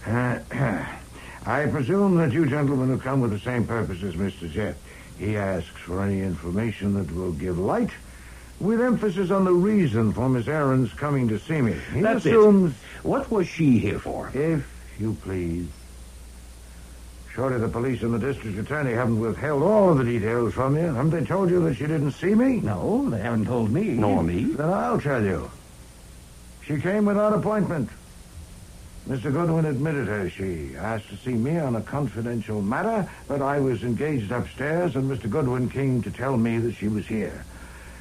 I presume that you gentlemen have come with the same purpose as Mr. Jet. He asks for any information that will give light, with emphasis on the reason for Miss Aaron's coming to see me. He That's assumes... it. What was she here for? If you please. Surely the police and the district attorney haven't withheld all of the details from you. Haven't they told you that she didn't see me? No, they haven't told me. Nor me. Then I'll tell you. She came without appointment. Mr. Goodwin admitted her. She asked to see me on a confidential matter, but I was engaged upstairs, and Mr. Goodwin came to tell me that she was here.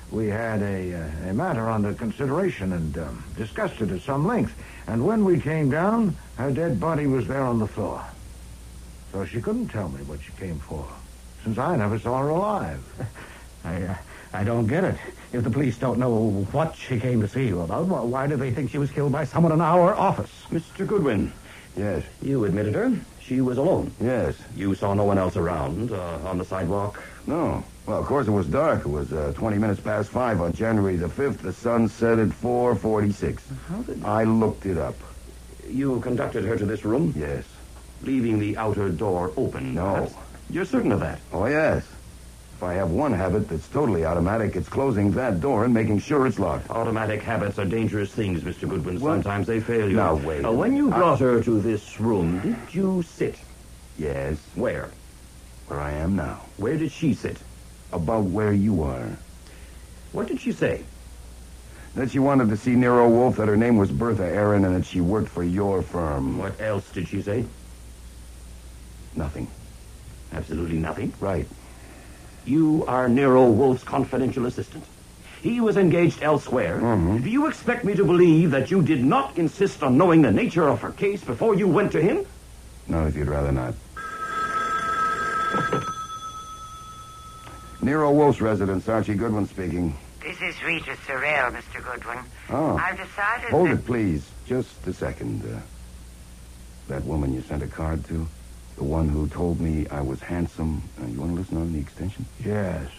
We had a matter under consideration and discussed it at some length. And when we came down, her dead body was there on the floor. So she couldn't tell me what she came for, since I never saw her alive. I don't get it. If the police don't know what she came to see you about, why do they think she was killed by someone in our office? Mr. Goodwin. Yes. You admitted her. She was alone. Yes. You saw no one else around on the sidewalk? No. Well, of course, it was dark. It was 20 minutes past 5 on January the 5th. The sun set at 4:46. How did... I looked it up. You conducted her to this room? Yes. Leaving the outer door open? No. Perhaps? You're certain of that? Oh, yes. If I have one habit that's totally automatic, it's closing that door and making sure it's locked. Automatic habits are dangerous things, Mr. Goodwin. What? Sometimes they fail you. Now, wait. When you brought her to this room, did you sit? Yes. Where? Where I am now. Where did she sit? About where you are. What did she say? That she wanted to see Nero Wolfe, that her name was Bertha Aaron, and that she worked for your firm. What else did she say? Nothing. Absolutely nothing? Right. You are Nero Wolfe's confidential assistant. He was engaged elsewhere. Mm-hmm. Do you expect me to believe that you did not insist on knowing the nature of her case before you went to him? Not if you'd rather not. Nero Wolfe's residence, Archie Goodwin speaking. This is Rita Sorrell, Mr. Goodwin. Oh. I've decided Hold that... it, please. Just a second. That woman you sent a card to? The one who told me I was handsome. You want to listen on the extension? Yes.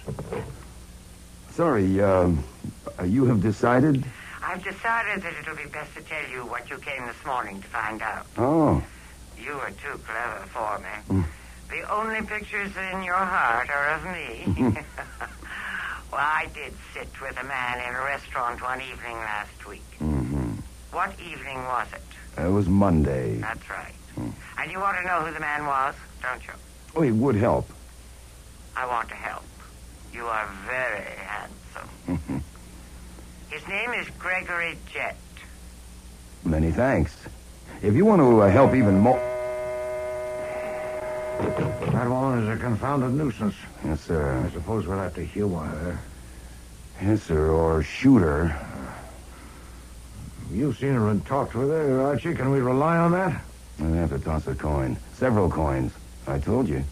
Sorry, you have decided? I've decided that it'll be best to tell you what you came this morning to find out. Oh. You were too clever for me. The only pictures in your heart are of me. Well, I did sit with a man in a restaurant one evening last week. Mm-hmm. What evening was it? It was Monday. That's right. And you want to know who the man was, don't you? Oh, it would help. I want to help. You are very handsome. His name is Gregory Jett. Many thanks. If you want to help even more... That woman is a confounded nuisance. Yes, sir. I suppose we'll have to humor her. Yes, sir, or shoot her. You've seen her and talked with her, Archie. Can we rely on that? I have to toss a coin. Several coins. I told you.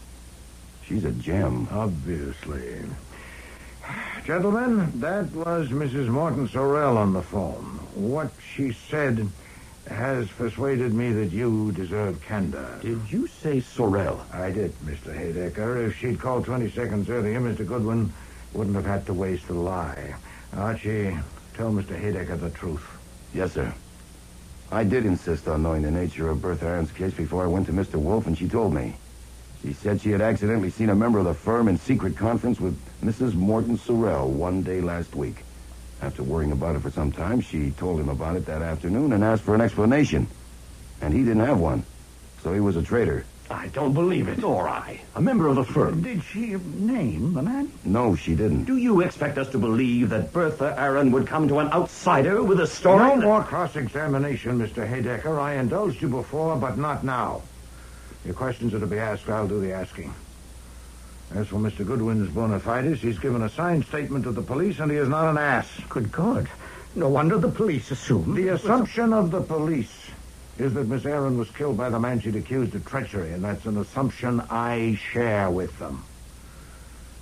She's a gem. Obviously. Gentlemen, that was Mrs. Morton Sorrell on the phone. What she said has persuaded me that you deserve candor. Did you say Sorrell? I did, Mr. Haydecker. If she'd called 20 seconds earlier, Mr. Goodwin wouldn't have had to waste a lie. Archie, tell Mr. Haydecker the truth. Yes, sir. I did insist on knowing the nature of Bertha Aaron's case before I went to Mr. Wolfe, and she told me. She said she had accidentally seen a member of the firm in secret conference with Mrs. Morton Sorrell one day last week. After worrying about it for some time, she told him about it that afternoon and asked for an explanation. And he didn't have one, so he was a traitor. I don't believe it. Nor I. A member of the firm. Did she name the man? No, she didn't. Do you expect us to believe that Bertha Aaron would come to an outsider with a story? No more cross-examination, Mr. Haydecker. I indulged you before, but not now. Your questions are to be asked. I'll do the asking. As for Mr. Goodwin's bona fides, he's given a signed statement to the police, and he is not an ass. Good God. No wonder the police assumed... The assumption of the police is that Miss Aaron was killed by the man she'd accused of treachery, and that's an assumption I share with them.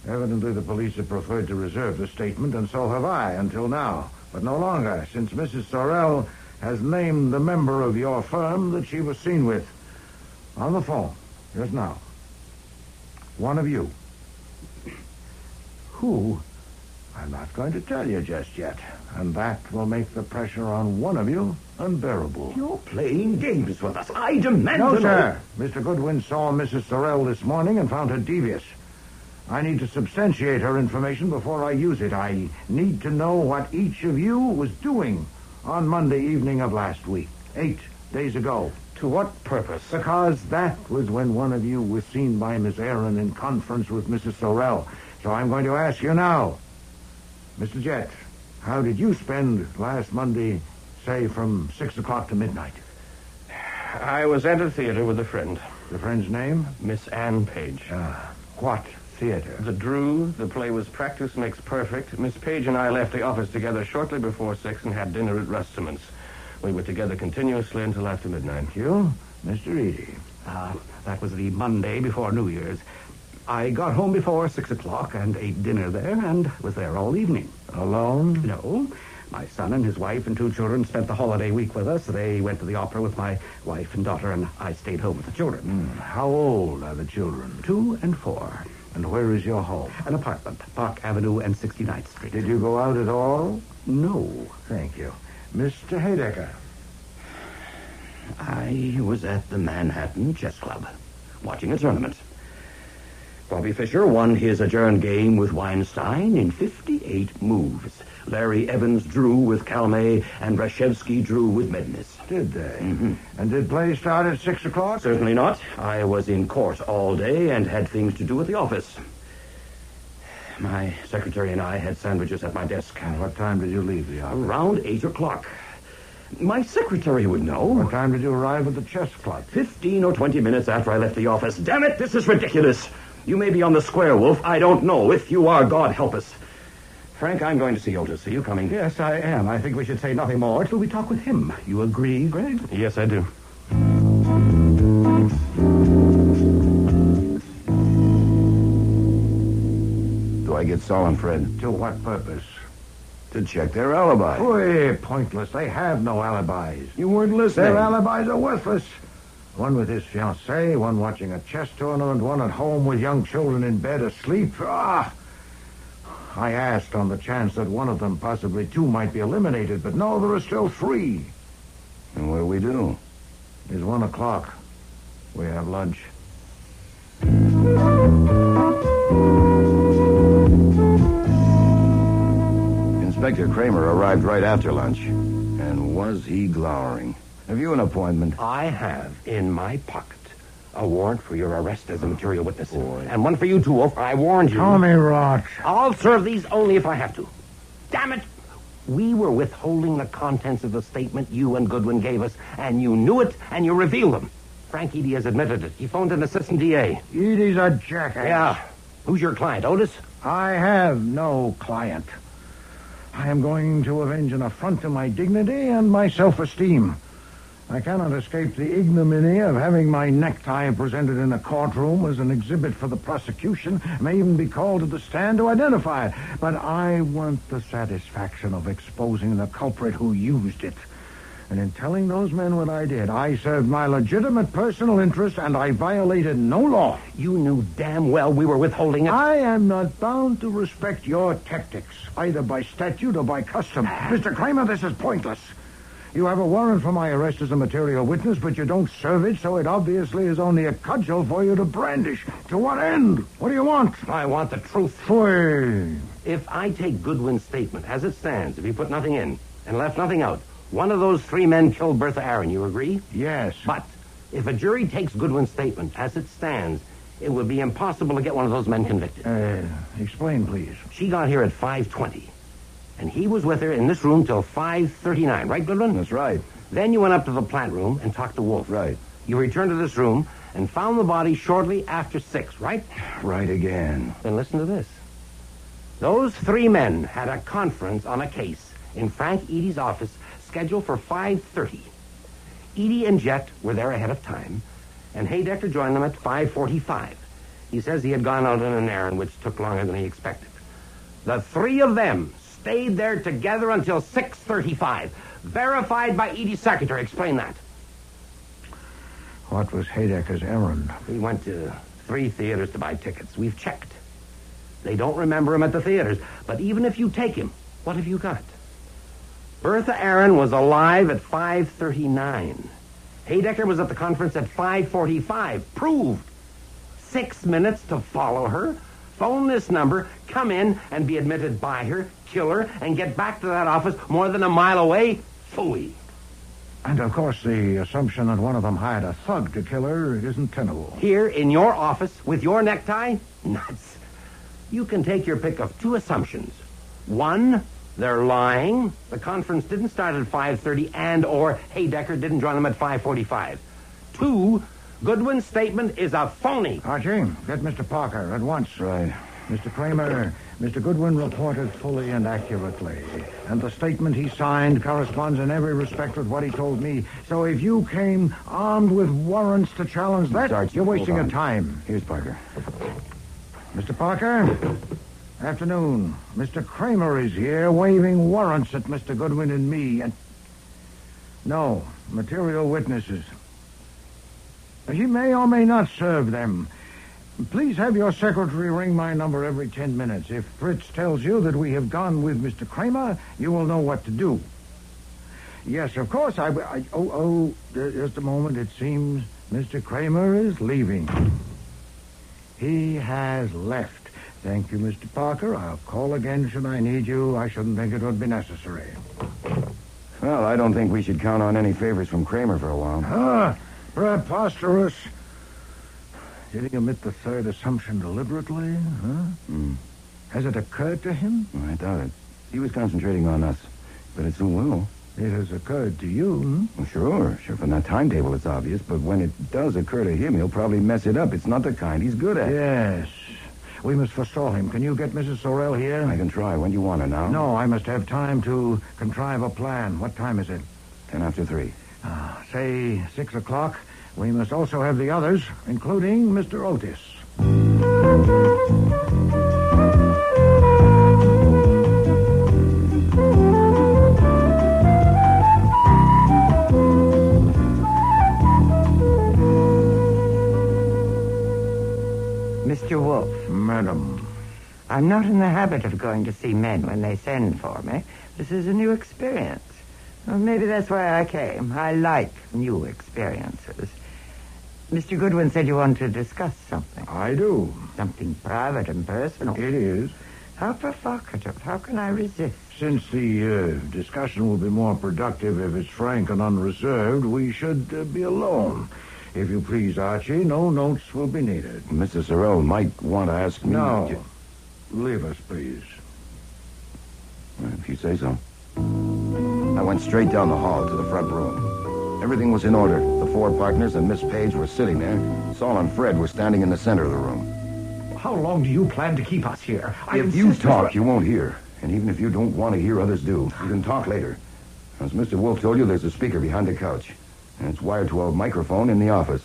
Evidently, the police have preferred to reserve the statement, and so have I, until now. But no longer, since Mrs. Sorrell has named the member of your firm that she was seen with. On the phone, just now. One of you. Who? I'm not going to tell you just yet. And that will make the pressure on one of you unbearable. You're playing games with us. I demand No, to know... sir. Mr. Goodwin saw Mrs. Sorrell this morning and found her devious. I need to substantiate her information before I use it. I need to know what each of you was doing on Monday evening of last week, 8 days ago. To what purpose? Because that was when one of you was seen by Miss Aaron in conference with Mrs. Sorrell. So I'm going to ask you now. Mr. Jett, how did you spend last Monday, say, from 6 o'clock to midnight? I was at a theater with a friend. The friend's name? Miss Ann Page. What theater? The Drew. The play was Practice Makes Perfect. Miss Page and I left the office together shortly before 6 and had dinner at Rusterman's. We were together continuously until after midnight. Thank you. Mr. Eady. That was the Monday before New Year's. I got home before 6 o'clock and ate dinner there and was there all evening. Alone? No. My son and his wife and 2 children spent the holiday week with us. They went to the opera with my wife and daughter, and I stayed home with the children. How old are the children? 2 and 4. And where is your home? An apartment, Park Avenue and 69th Street. Did you go out at all? No. Thank you. Mr. Haydecker. I was at the Manhattan Chess Club, watching a tournament. Bobby Fischer won his adjourned game with Weinstein in 58 moves. Larry Evans drew with Calmet, and Rashevsky drew with Mednis. Did they? Mm-hmm. And did play start at 6 o'clock? Certainly not. I was in court all day and had things to do at the office. My secretary and I had sandwiches at my desk. And what time did you leave the office? Around 8 o'clock. My secretary would know. What time did you arrive at the chess club? 15 or 20 minutes after I left the office. Damn it, this is ridiculous. You may be on the square, Wolf. I don't know. If you are, God help us. Frank, I'm going to see Otis. Are you coming? Yes, I am. I think we should say nothing more till we talk with him. You agree, Greg? Yes, I do. Do I get Solon, Fred? To what purpose? To check their alibi. Boy, pointless. They have no alibis. You weren't listening. Their alibis are worthless. One with his fiancée, one watching a chess tournament, one at home with young children in bed asleep. I asked on the chance that one of them, possibly 2, might be eliminated, but no, there are still 3. And what do we do? It's 1 o'clock. We have lunch. Inspector Kramer arrived right after lunch. And was he glowering? Have you an appointment? I have in my pocket a warrant for your arrest as a material witness. And one for you, too, Wolf. I warned you. Tommy Rot. I'll serve these only if I have to. Damn it! We were withholding the contents of the statement you and Goodwin gave us, and you knew it, and you revealed them. Frank Edie has admitted it. He phoned an assistant DA. Edie's a jackass. Yeah. Who's your client, Otis? I have no client. I am going to avenge an affront to my dignity and my self-esteem. I cannot escape the ignominy of having my necktie presented in a courtroom as an exhibit for the prosecution. I may even be called to the stand to identify it. But I want the satisfaction of exposing the culprit who used it. And in telling those men what I did, I served my legitimate personal interest, and I violated no law. You knew damn well we were withholding it. I am not bound to respect your tactics, either by statute or by custom. Mr. Kramer, this is pointless. You have a warrant for my arrest as a material witness, but you don't serve it, so it obviously is only a cudgel for you to brandish. To what end? What do you want? I want the truth. Fui. If I take Goodwin's statement as it stands, if he put nothing in and left nothing out, one of those three men killed Bertha Aaron, you agree? Yes. But if a jury takes Goodwin's statement as it stands, it would be impossible to get one of those men convicted. Explain, please. She got here at 5:20, and he was with her in this room till 5:39, right, Goodwin? That's right. Then you went up to the plant room and talked to Wolfe. Right. You returned to this room and found the body shortly after 6, right? Right again. Then listen to this. Those three men had a conference on a case in Frank Edie's office scheduled for 5:30. Edie and Jet were there ahead of time, and Haydecker joined them at 5:45. He says he had gone out on an errand which took longer than he expected. The three of them stayed there together until 6:35. Verified by Edie's secretary. Explain that. What was Haydecker's errand? He went to 3 theaters to buy tickets. We've checked. They don't remember him at the theaters. But even if you take him, what have you got? Bertha Aaron was alive at 5:39. Haydecker was at the conference at 5:45. Proved. 6 minutes to follow her, phone this number, come in and be admitted by her, kill her, and get back to that office more than a mile away. Phooey. And, of course, the assumption that one of them hired a thug to kill her isn't tenable. Here in your office with your necktie? Nuts. You can take your pick of 2 assumptions. 1, they're lying. The conference didn't start at 5:30 and or Haydecker didn't join them at 5:45. 2, Goodwin's statement is a phony. Archie, get Mr. Parker at once. Right. Mr. Kramer, Mr. Goodwin reported fully and accurately, and the statement he signed corresponds in every respect with what he told me. So if you came armed with warrants to challenge that, Archie, you're wasting hold your on. time. Here's Parker. Mr. Parker, afternoon. Mr. Kramer is here waving warrants at Mr. Goodwin and me, and... No, material witnesses. He may or may not serve them. Please have your secretary ring my number every 10 minutes. If Fritz tells you that we have gone with Mr. Kramer, you will know what to do. Yes, of course, just a moment. It seems Mr. Kramer is leaving. He has left. Thank you, Mr. Parker. I'll call again should I need you. I shouldn't think it would be necessary. Well, I don't think we should count on any favors from Kramer for a while. Preposterous. Did he omit the third assumption deliberately? Huh? Has it occurred to him? I doubt it. He was concentrating on us, but it soon will. It has occurred to you, Well, sure. From that timetable it's obvious, but when it does occur to him, he'll probably mess it up. It's not the kind he's good at. Yes. We must forestall him. Can you get Mrs. Sorrell here? I can try. When do you want her now? No, I must have time to contrive a plan. What time is it? 3:10. Say 6 o'clock. We must also have the others, including Mr. Otis. Mr. Wolfe. Madam. I'm not in the habit of going to see men when they send for me. This is a new experience. Well, maybe that's why I came. I like new experiences. Mr. Goodwin said you wanted to discuss something. I do. Something private and personal. It is. How provocative. How can I resist? Since the discussion will be more productive if it's frank and unreserved, we should be alone. If you please, Archie, no notes will be needed. Mr. Sorrell might want to ask me... No. Leave us, please. If you say so. I went straight down the hall to the front room. Everything was in order. The 4 partners and Miss Page were sitting there. Saul and Fred were standing in the center of the room. How long do you plan to keep us here? If you talk, you won't hear. And even if you don't want to hear, others do. You can talk later. As Mr. Wolfe told you, there's a speaker behind the couch. And it's wired to a microphone in the office.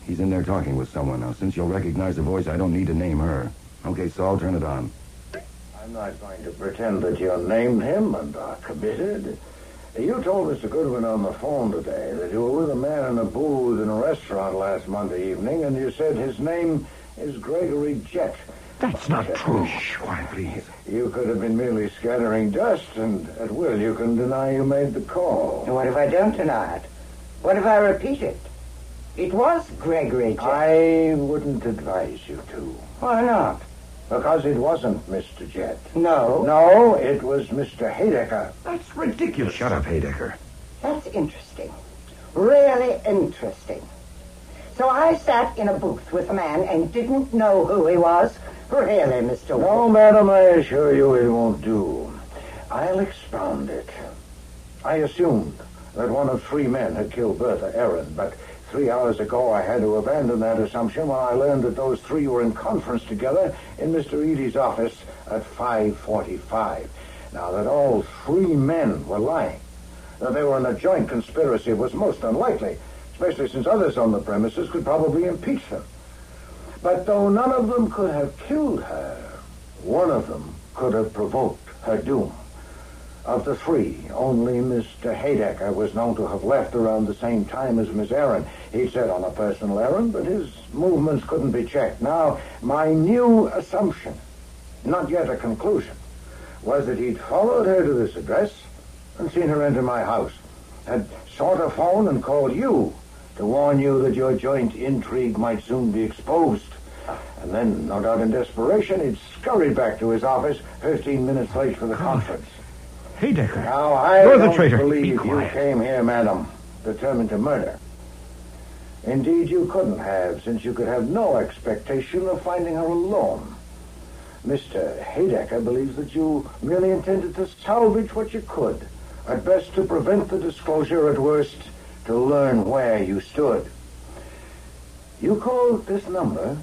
He's in there talking with someone. Now, since you'll recognize the voice, I don't need to name her. Okay, Saul, turn it on. I'm not going to pretend that you named him and are committed. You told Mr. Goodwin on the phone today that you were with a man in a booth in a restaurant last Monday evening, and you said his name is Gregory Jett. That's not true. Shh, quiet, please. You could have been merely scattering dust, and at will you can deny you made the call. What if I don't deny it? What if I repeat it? It was Gregory Jett. I wouldn't advise you to. Why not? Because it wasn't Mr. Jett. No. No, it was Mr. Haydecker. That's ridiculous. Shut up, Haydecker. That's interesting. Really interesting. So I sat in a booth with a man and didn't know who he was? Really, Mr. No, Wolfe? madam, I assure you it won't do. I'll expound it. I assumed that one of 3 men had killed Bertha Aaron, but 3 hours ago I had to abandon that assumption when I learned that those 3 were in conference together in Mr. Eady's office at 5:45. Now, that all 3 men were lying, that they were in a joint conspiracy was most unlikely, especially since others on the premises could probably impeach them. But though none of them could have killed her, one of them could have provoked her doom. Of the 3, only Mr. Haydecker was known to have left around the same time as Miss Aaron. He'd set on a personal errand, but his movements couldn't be checked. Now, my new assumption, not yet a conclusion, was that he'd followed her to this address and seen her enter my house, had sought a phone and called you to warn you that your joint intrigue might soon be exposed. And then, no doubt in desperation, he'd scurried back to his office 15 minutes late for the conference. Haydecker. Now, I You're the don't traitor. believe Be you quiet. came here, madam, determined to murder. Indeed, you couldn't have, since you could have no expectation of finding her alone. Mr. Haydecker believes that you merely intended to salvage what you could, at best to prevent the disclosure, at worst to learn where you stood. You called this number,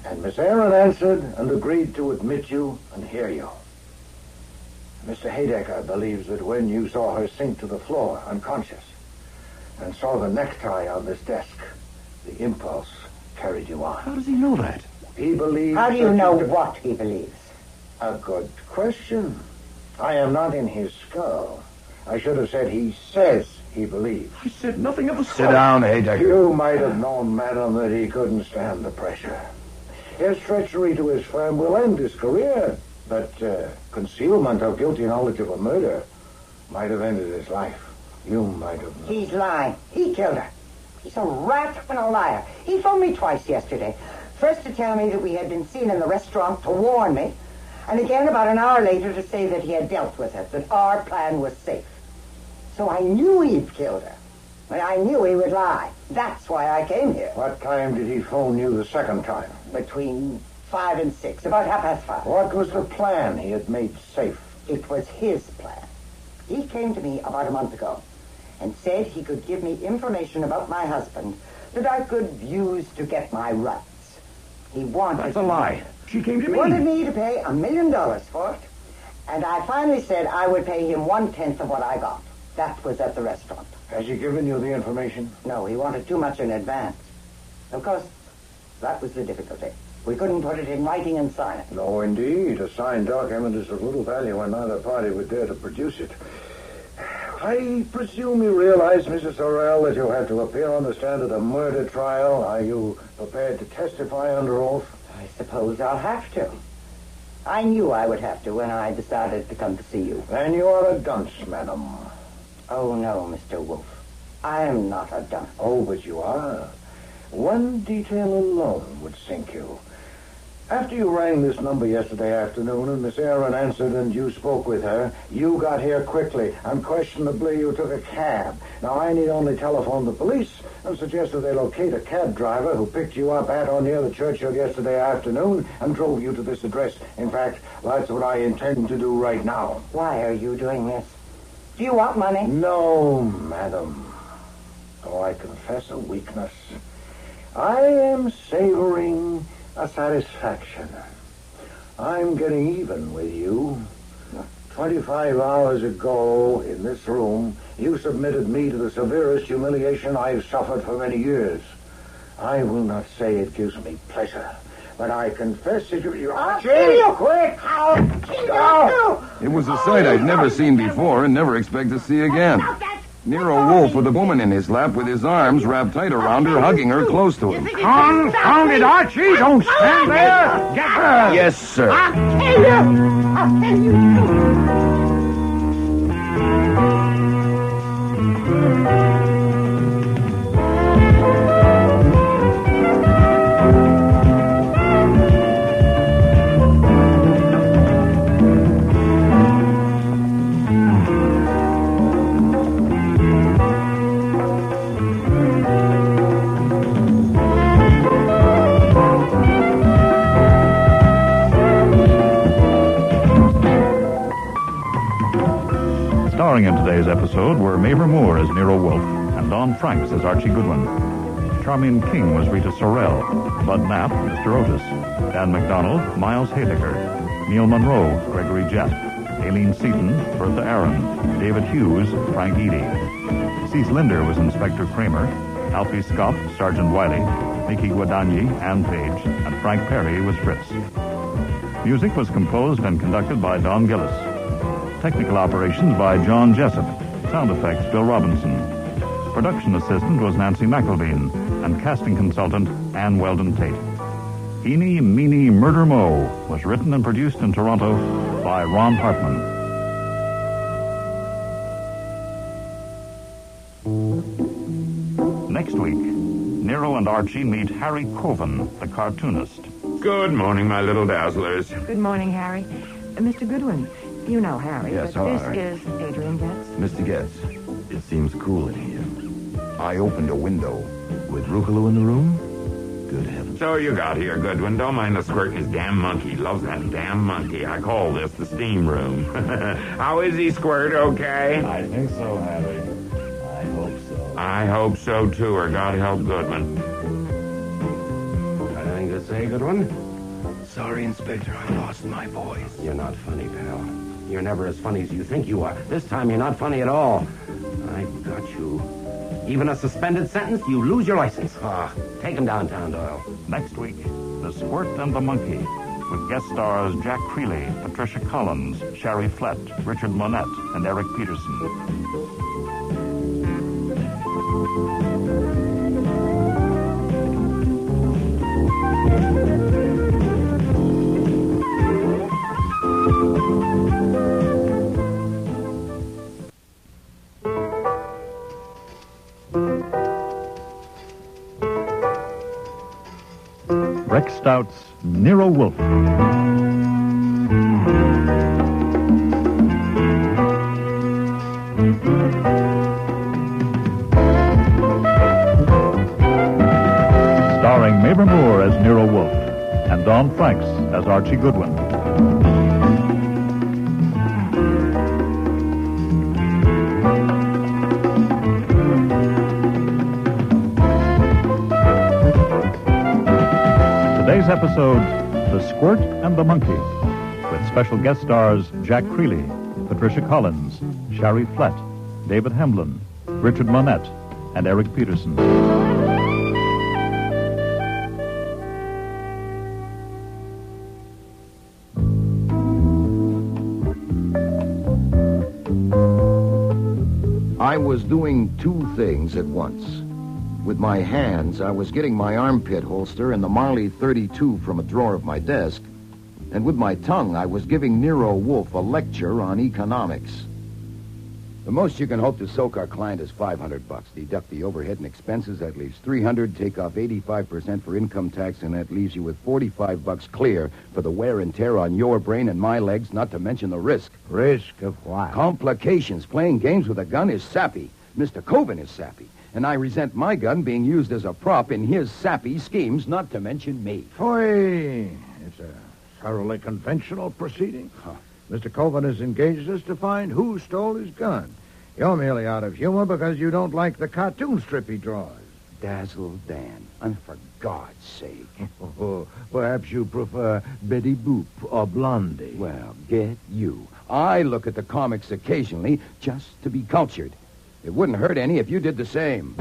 and Miss Aaron answered and agreed to admit you and hear you. Mr. Haydecker believes that when you saw her sink to the floor, unconscious, and saw the necktie on this desk, the impulse carried you on. How does he know that? He believes... How do you that know what he believes? A good question. I am not in his skull. I should have said he says he believes. I said nothing of the sort. Sit down, Haydecker. You might have known, madam, that he couldn't stand the pressure. His treachery to his firm will end his career, but concealment of guilty knowledge of a murder might have ended his life. You might have known. He's lying. He killed her. He's a rat and a liar. He phoned me twice yesterday. First to tell me that we had been seen in the restaurant to warn me, and again about an hour later to say that he had dealt with it, that our plan was safe. So I knew he'd killed her, but I knew he would lie. That's why I came here. What time did he phone you the second time? Between 5 and 6, about 5:30. What was the plan he had made safe? It was his plan. He came to me about a month ago and said he could give me information about my husband that I could use to get my rights. He wanted... That's a lie. She came to He me. wanted me to pay $1 million for it, and I finally said I would pay him 1/10 of what I got. That was at the restaurant. Has he given you the information? No, he wanted too much in advance. Of course, that was the difficulty. We couldn't put it in writing and sign it. No, indeed. A signed document is of little value when neither party would dare to produce it. I presume you realize, Mrs. Sorrell, that you have to appear on the stand at a murder trial. Are you prepared to testify under oath? I suppose I'll have to. I knew I would have to when I decided to come to see you. Then you are a dunce, madam. Oh, no, Mr. Wolfe. I am not a dunce. Oh, but you are. One detail alone would sink you. After you rang this number yesterday afternoon and Miss Aaron answered and you spoke with her, you got here quickly. Unquestionably, you took a cab. Now, I need only telephone the police and suggest that they locate a cab driver who picked you up at or near the churchyard yesterday afternoon and drove you to this address. In fact, that's what I intend to do right now. Why are you doing this? Do you want money? No, madam. Oh, I confess a weakness. I am savoring a satisfaction. I'm getting even with you. 25 hours ago, in this room, you submitted me to the severest humiliation I've suffered for many years. I will not say it gives me pleasure, but I confess it. I'll kill you quick! I'll kill you! It was a sight I'd never seen before and never expect to see again. Nero Wolfe with a woman in his lap with his arms wrapped tight around her, hugging her close to him. Confound it, Archie! Don't stand there! Get her! Yes, sir. I'll kill you! I'll kill you! Starring in today's episode were Mavor Moore as Nero Wolfe and Don Franks as Archie Goodwin. Charmian King was Rita Sorrell, Bud Knapp, Mr. Otis, Dan McDonald, Miles Haydecker, Neil Monroe, Gregory Jett, Aileen Seaton, Bertha Aaron, David Hughes, Frank Eady. Cease Linder was Inspector Kramer, Alfie Scott, Sergeant Wiley, Mickey Guadagni, Ann Page, and Frank Perry was Fritz. Music was composed and conducted by Don Gillis. Technical operations by John Jessup. Sound effects, Bill Robinson. Production assistant was Nancy McElveen, and casting consultant, Ann Weldon Tate. Eeny, Meeny, Murder Mo was written and produced in Toronto by Ron Hartman. Next week, Nero and Archie meet Harry Coven, the cartoonist. Good morning, my little dazzlers. Good morning, Harry. Mr. Goodwin, you know Harry, Yes, but hello, Harry. this is Adrian Getz. Mr. Getz, it seems cool in here. I opened a window. With Rucolo in the room? Good heavens. So you got here, Goodwin. Don't mind the squirting his damn monkey. He loves that damn monkey. I call this the steam room. How is he, Squirt? Okay? I think so, Harry. I hope so. I hope so, too, or God help Goodman. Anything to say, Goodwin? Sorry, Inspector, I lost my voice. You're not funny, pal. You're never as funny as you think you are. This time you're not funny at all. I've got you. Even a suspended sentence, you lose your license. Take him downtown, Doyle. Next week, The Squirt and the Monkey, with guest stars Jack Creeley, Patricia Collins, Sherry Flett, Richard Monette, and Eric Peterson. Rex Stout's Nero Wolfe. Starring Mavor Moore as Nero Wolfe and Don Franks as Archie Goodwin. Today's episode, The Squirt and the Monkey, with special guest stars Jack Creeley, Patricia Collins, Sherry Flett, David Hemlin, Richard Monette, and Eric Peterson. I was doing two things at once. With my hands, I was getting my armpit holster and the Marley 32 from a drawer of my desk, and with my tongue, I was giving Nero Wolfe a lecture on economics. The most you can hope to soak our client is $500. Deduct the overhead and expenses, that leaves $300. Take off 85% for income tax, and that leaves you with $45 clear for the wear and tear on your brain and my legs, not to mention the risk. Risk of what? Complications. Playing games with a gun is sappy. Mr. Coven is sappy. And I resent my gun being used as a prop in his sappy schemes, not to mention me. Hoy! It's a thoroughly conventional proceeding. Mr. Coven has engaged us to find who stole his gun. You're merely out of humor because you don't like the cartoon strip he draws. Dazzle Dan. And for God's sake. Perhaps you prefer Betty Boop or Blondie. Well, get you. I look at the comics occasionally just to be cultured. It wouldn't hurt any if you did the same.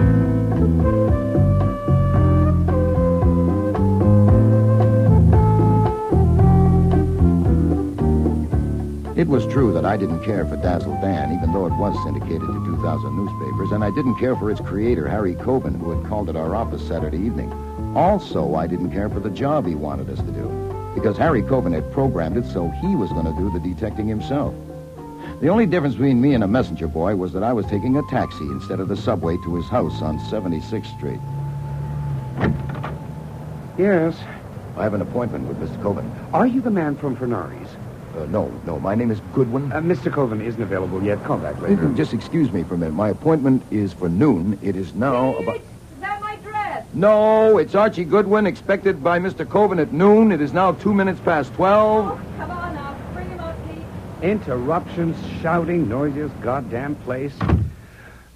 It was true that I didn't care for Dazzle Dan, even though it was syndicated to 2,000 newspapers, and I didn't care for its creator, Harry Coben, who had called at our office Saturday evening. Also, I didn't care for the job he wanted us to do, because Harry Coben had programmed it so he was going to do the detecting himself. The only difference between me and a messenger boy was that I was taking a taxi instead of the subway to his house on 76th Street. Yes. I have an appointment with Mr. Coben. Are you the man from Fernari's? No. My name is Goodwin. Mr. Coven isn't available yet. Call back later. Just excuse me for a minute. My appointment is for noon. It is now about... Is that my dress? No, it's Archie Goodwin, expected by Mr. Coven at noon. It is now 2 minutes past 12. Oh, come on now. Bring him up, please. Interruptions, shouting, noisiest goddamn place.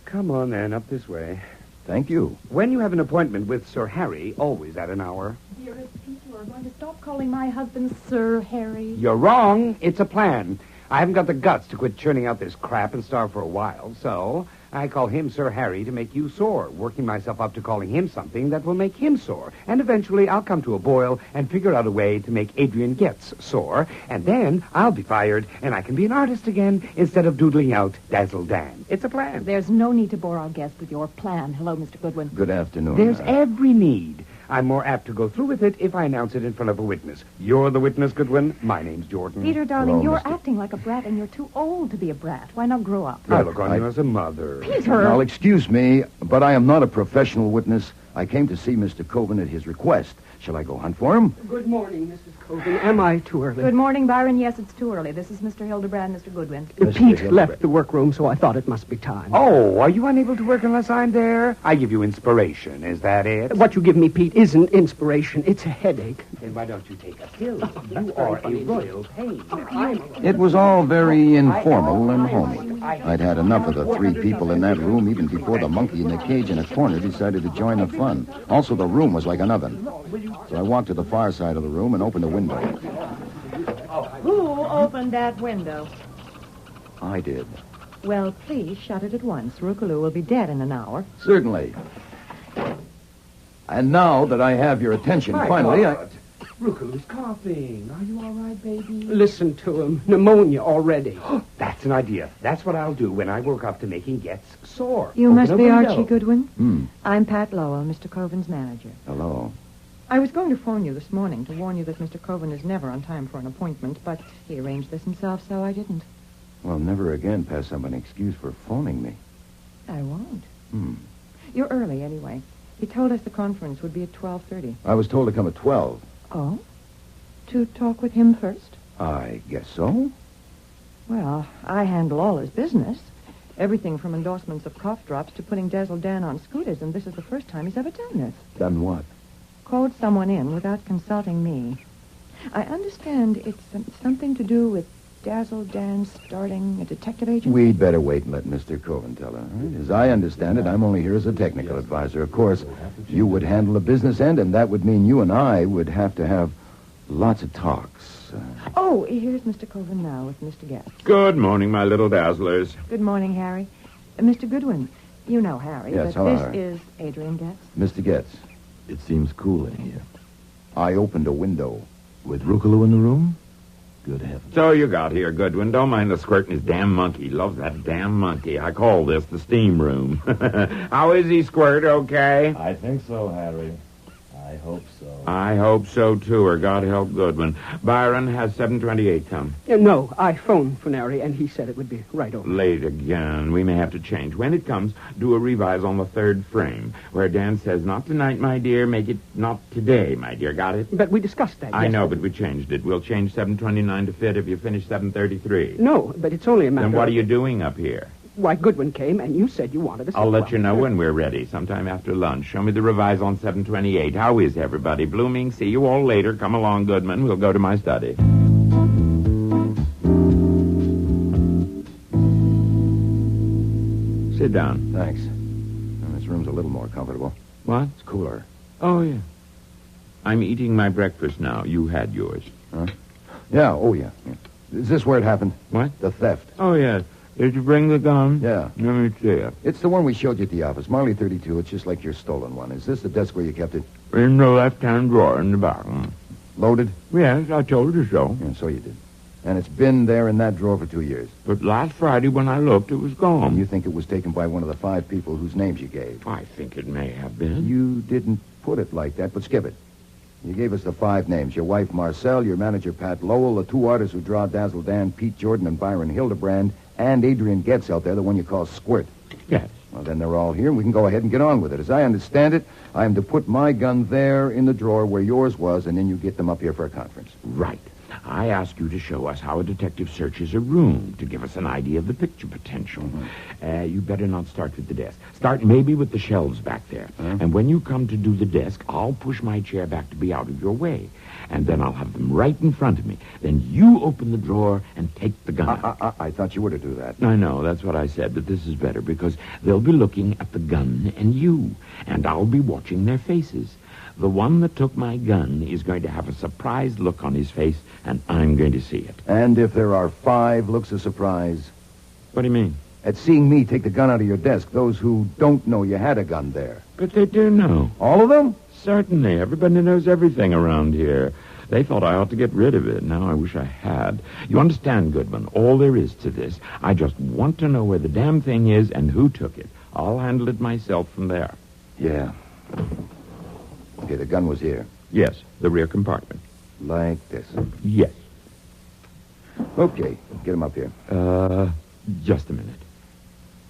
Come on, then, up this way. Thank you. When you have an appointment with Sir Harry, always at an hour. Dearest Pete, you are going to stop calling my husband Sir Harry. You're wrong. It's a plan. I haven't got the guts to quit churning out this crap and starve for a while, so I call him Sir Harry to make you sore, working myself up to calling him something that will make him sore. And eventually I'll come to a boil and figure out a way to make Adrian Getz sore, and then I'll be fired and I can be an artist again instead of doodling out Dazzle Dan. It's a plan. There's no need to bore our guest with your plan. Hello, Mr. Goodwin. Good afternoon. There's every need. I'm more apt to go through with it if I announce it in front of a witness. You're the witness, Goodwin. My name's Jordan. Peter, darling, Hello, you're Mr. acting like a brat, and you're too old to be a brat. Why not grow up? I look on you as a mother. Peter! Now, excuse me, but I am not a professional witness. I came to see Mr. Coven at his request. Shall I go hunt for him? Good morning, Mrs. Coven. Am I too early? Good morning, Byron. Yes, it's too early. This is Mr. Hildebrand, Mr. Goodwin. Pete left the workroom, so I thought it must be time. Oh, are you unable to work unless I'm there? I give you inspiration. Is that it? What you give me, Pete, isn't inspiration. It's a headache. Then why don't you take a pill? You are a royal pain. It was all very informal and homey. I'd had enough of the three people in that room even before the monkey in the cage in a corner decided to join the fun. Also, the room was like an oven. So I walked to the far side of the room and opened a window. Who opened that window? I did. Well, please shut it at once. Rukaloo will be dead in an hour. Certainly. And now that I have your attention, finally, Rukaloo's coughing. Are you all right, baby? Listen to him. Pneumonia already. That's an idea. That's what I'll do when I work up to making Getz sore. You Open must a be window. Archie Goodwin. I'm Pat Lowell, Mr. Coven's manager. Hello. I was going to phone you this morning to warn you that Mr. Coven is never on time for an appointment, but he arranged this himself, so I didn't. Well, never again pass up an excuse for phoning me. I won't. You're early, anyway. He told us the conference would be at 12:30. I was told to come at 12. Oh? To talk with him first? I guess so. Well, I handle all his business. Everything from endorsements of cough drops to putting Dazzle Dan on scooters, and this is the first time he's ever done this. Done what? Called someone in without consulting me. I understand it's something to do with Dazzle Dan starting a detective agency. We'd better wait and let Mr. Coven tell her. As I understand it, I'm only here as a technical advisor. Of course, you would handle the business end, and that would mean you and I would have to have lots of talks. Oh, here's Mr. Coven now with Mr. Getz. Good morning, my little dazzlers. Good morning, Harry. Mr. Goodwin, you know Harry, Yes, but hello, this Harry. is Adrian Getz. Mr. Getz. It seems cool in here. I opened a window. With Rukaloo in the room? Good heavens. So you got here, Goodwin. Don't mind the squirting his damn monkey. Loves that damn monkey. I call this the steam room. How is he, Squirt? Okay? I think so, Harry. I hope so. I hope so, too, or God help Goodwin. Byron has 7:28 come. No, I phoned Funari, and he said it would be right over. Late again. We may have to change. When it comes, do a revise on the third frame, where Dan says, not tonight, my dear, make it not today, my dear. Got it? But we discussed that. I know, but we changed it. We'll change 7:29 to fit if you finish 7:33. No, but it's only a matter Then what of... are you doing up here? Why, Goodwin came, and you said you wanted us to... I'll let you know when we're ready, sometime after lunch. Show me the revise on 7:28. How is everybody? Blooming, see you all later. Come along, Goodman. We'll go to my study. Sit down. Thanks. And this room's a little more comfortable. What? It's cooler. Oh, yeah. I'm eating my breakfast now. You had yours. Huh? Yeah, oh, yeah. Is this where it happened? What? The theft. Oh, yes. Did you bring the gun? Yeah. Let me see it. It's the one we showed you at the office. Marley 32. It's just like your stolen one. Is this the desk where you kept it? In the left-hand drawer in the back. Loaded? Yes, I told you so. Yeah, so you did. And it's been there in that drawer for 2 years. But last Friday when I looked, it was gone. You think it was taken by one of the 5 people whose names you gave? I think it may have been. You didn't put it like that, but skip it. You gave us the 5 names. Your wife, Marcel, your manager, Pat Lowell, the 2 artists who draw Dazzle Dan, Pete Jordan, and Byron Hildebrand, and Adrian Getz out there, the one you call Squirt. Yes. Well, then they're all here, and we can go ahead and get on with it. As I understand it, I am to put my gun there in the drawer where yours was, and then you get them up here for a conference. Right. I ask you to show us how a detective searches a room to give us an idea of the picture potential. You better not start with the desk. Start maybe with the shelves back there. And when you come to do the desk, I'll push my chair back to be out of your way. And then I'll have them right in front of me. Then you open the drawer and take the gun out. I thought you were to do that. I know, that's what I said, but this is better because they'll be looking at the gun and you, and I'll be watching their faces. The one that took my gun is going to have a surprised look on his face, and I'm going to see it. And if there are 5 looks of surprise? What do you mean? At seeing me take the gun out of your desk, those who don't know you had a gun there. But they do know. All of them? Certainly. Everybody knows everything around here. They thought I ought to get rid of it. Now I wish I had. You understand, Goodman, all there is to this. I just want to know where the damn thing is and who took it. I'll handle it myself from there. Yeah. Okay, the gun was here. Yes, the rear compartment. Like this? Yes. Okay, get him up here. Just a minute.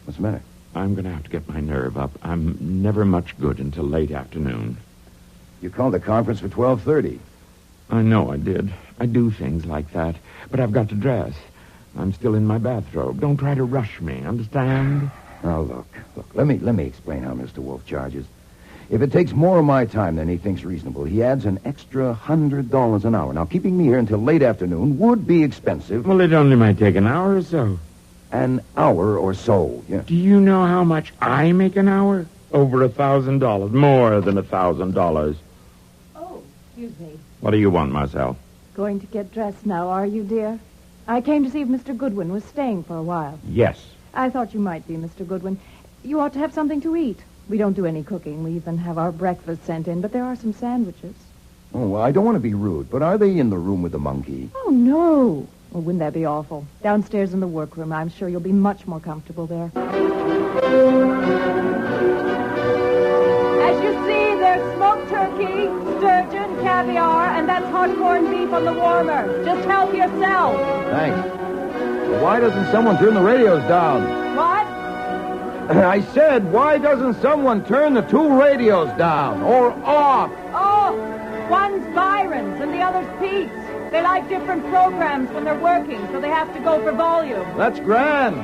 What's the matter? I'm going to have to get my nerve up. I'm never much good until late afternoon. You called the conference for 12:30. I know I did. I do things like that. But I've got to dress. I'm still in my bathrobe. Don't try to rush me, understand? Now, look. Let me explain how Mr. Wolfe charges. If it takes more of my time than he thinks reasonable, he adds an extra $100 an hour. Now, keeping me here until late afternoon would be expensive. Well, it only might take an hour or so. An hour or so, yeah. Do you know how much I make an hour? Over $1,000. More than $1,000. Oh, excuse me. What do you want, Marcel? Going to get dressed now, are you, dear? I came to see if Mr. Goodwin was staying for a while. Yes. I thought you might be, Mr. Goodwin. You ought to have something to eat. We don't do any cooking. We even have our breakfast sent in, but there are some sandwiches. Oh, well, I don't want to be rude, but are they in the room with the monkey? Oh, no. Well, wouldn't that be awful? Downstairs in the workroom. I'm sure you'll be much more comfortable there. As you see, there's smoked turkey, sturgeon, caviar, and that's hot corned beef on the warmer. Just help yourself. Thanks. Well, why doesn't someone turn the radios down? What? I said, why doesn't someone turn the 2 radios down or off? Oh, one's Byron's and the other's Pete's. They like different programs when they're working, so they have to go for volume. That's grand.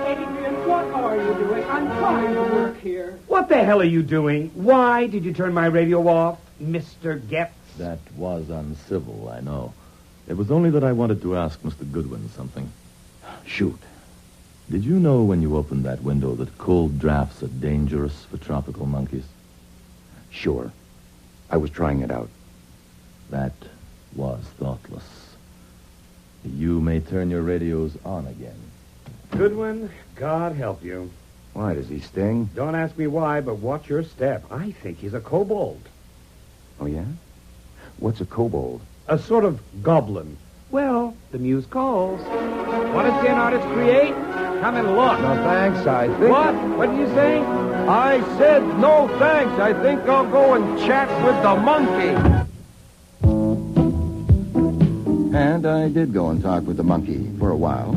Adrian, what are you doing? I'm trying to work here. What the hell are you doing? Why did you turn my radio off, Mr. Getz? That was uncivil, I know. It was only that I wanted to ask Mr. Goodwin something. Shoot. Did you know when you opened that window that cold drafts are dangerous for tropical monkeys? Sure. I was trying it out. That was thoughtless. You may turn your radios on again. Goodwin, God help you. Why, does he sting? Don't ask me why, but watch your step. I think he's a kobold. Oh, yeah? What's a kobold? A sort of goblin. Well, the muse calls. Want to see an artist create? Come and look. No, thanks, I think. What? What did you say? I said no thanks. I think I'll go and chat with the monkey. And I did go and talk with the monkey for a while.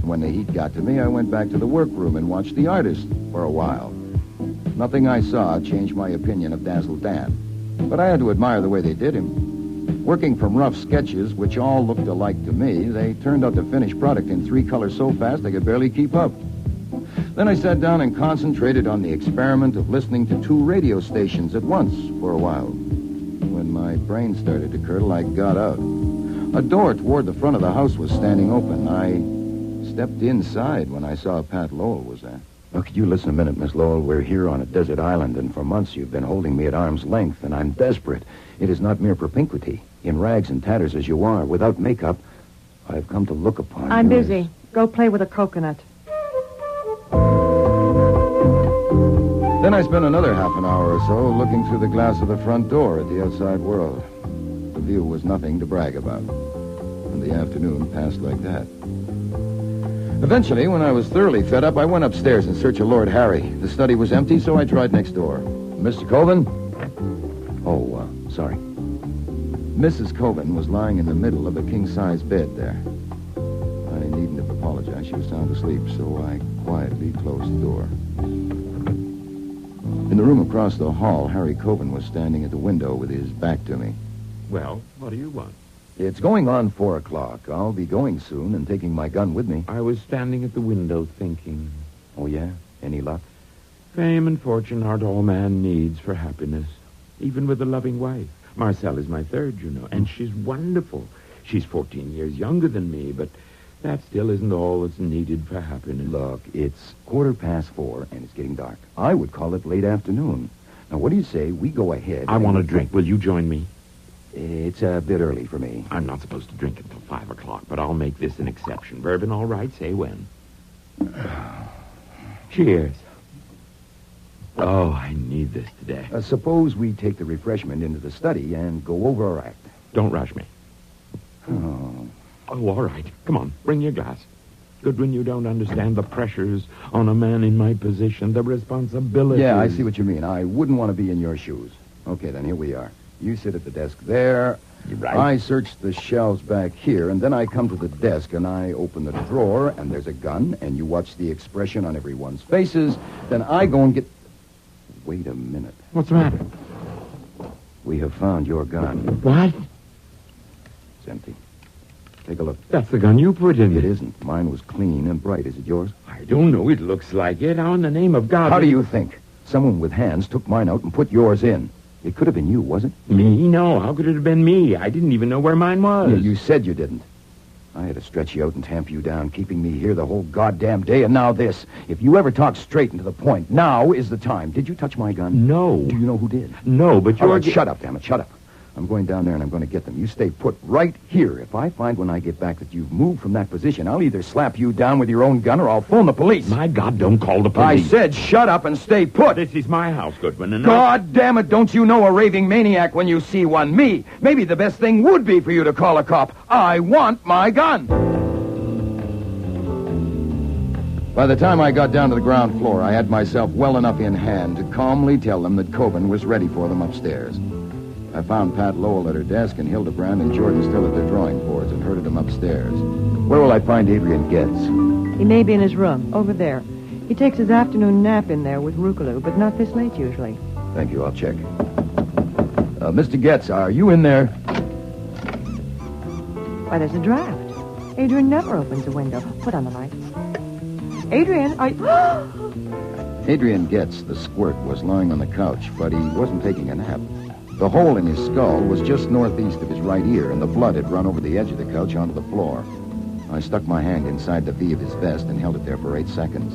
When the heat got to me, I went back to the workroom and watched the artist for a while. Nothing I saw changed my opinion of Dazzle Dan, but I had to admire the way they did him. Working from rough sketches, which all looked alike to me, they turned out the finished product in 3 colors so fast they could barely keep up. Then I sat down and concentrated on the experiment of listening to 2 radio stations at once for a while. When my brain started to curdle, I got out. A door toward the front of the house was standing open. I stepped inside when I saw Pat Lowell was there. Now, could you listen a minute, Miss Lowell? We're here on a desert island, and for months you've been holding me at arm's length, and I'm desperate. It is not mere propinquity. In rags and tatters as you are, without makeup, I've come to look upon I'm you busy. Go play with a coconut. Then I spent another half an hour or so looking through the glass of the front door at the outside world. The view was nothing to brag about, and the afternoon passed like that. Eventually, when I was thoroughly fed up, I went upstairs in search of Lord Harry. The study was empty, so I tried next door. Mr. Coven? Oh, sorry. Mrs. Coven was lying in the middle of a king-size bed there. I needn't have apologized. She was sound asleep, so I quietly closed the door. In the room across the hall, Harry Coven was standing at the window with his back to me. Well, what do you want? It's going on 4 o'clock. I'll be going soon and taking my gun with me. I was standing at the window thinking. Oh, yeah? Any luck? Fame and fortune aren't all man needs for happiness, even with a loving wife. Marcelle is my third, you know, and she's wonderful. She's 14 years younger than me, but that still isn't all that's needed for happiness. Look, it's 4:15, and it's getting dark. I would call it late afternoon. Now, what do you say we go ahead? I want a drink. Will you join me? It's a bit early for me. I'm not supposed to drink until 5 o'clock, but I'll make this an exception. Bourbon, all right? Say when. Cheers. Oh, I need this today. Suppose we take the refreshment into the study and go over our act. Don't rush me. Oh, all right. Come on, bring your glass. Goodwin, you don't understand the pressures on a man in my position, the responsibilities. Yeah, I see what you mean. I wouldn't want to be in your shoes. Okay, then, here we are. You sit at the desk there. You're right. I search the shelves back here, and then I come to the desk, and I open the drawer, and there's a gun, and you watch the expression on everyone's faces. Then I go and get... Wait a minute. What's the matter? We have found your gun. What? It's empty. Take a look. That's the gun you put in. It isn't. Mine was clean and bright. Is it yours? I don't know. It looks like it. How in the name of God... How do you think? Someone with hands took mine out and put yours in. It could have been you, was it? Me? No. How could it have been me? I didn't even know where mine was. Yeah, you said you didn't. I had to stretch you out and tamp you down, keeping me here the whole goddamn day, and now this. If you ever talk straight and to the point, now is the time. Did you touch my gun? No. Do you know who did? No, but you're... All right, shut up, damn it, shut up. I'm going down there and I'm going to get them. You stay put right here. If I find when I get back that you've moved from that position, I'll either slap you down with your own gun or I'll phone the police. My God, don't call the police. I said shut up and stay put. This is my house, Goodwin, and God damn it, don't you know a raving maniac when you see one? Me. Maybe the best thing would be for you to call a cop. I want my gun. By the time I got down to the ground floor, I had myself well enough in hand to calmly tell them that Coben was ready for them upstairs. I found Pat Lowell at her desk and Hildebrand and Jordan still at their drawing boards and herded them upstairs. Where will I find Adrian Getz? He may be in his room, over there. He takes his afternoon nap in there with Rukaloo, but not this late usually. Thank you, I'll check. Mr. Getz, are you in there? Why, there's a draft. Adrian never opens a window. Put on the lights. Adrian, Adrian Getz, the squirt, was lying on the couch, but he wasn't taking a nap. The hole in his skull was just northeast of his right ear, and the blood had run over the edge of the couch onto the floor. I stuck my hand inside the V of his vest and held it there for 8 seconds.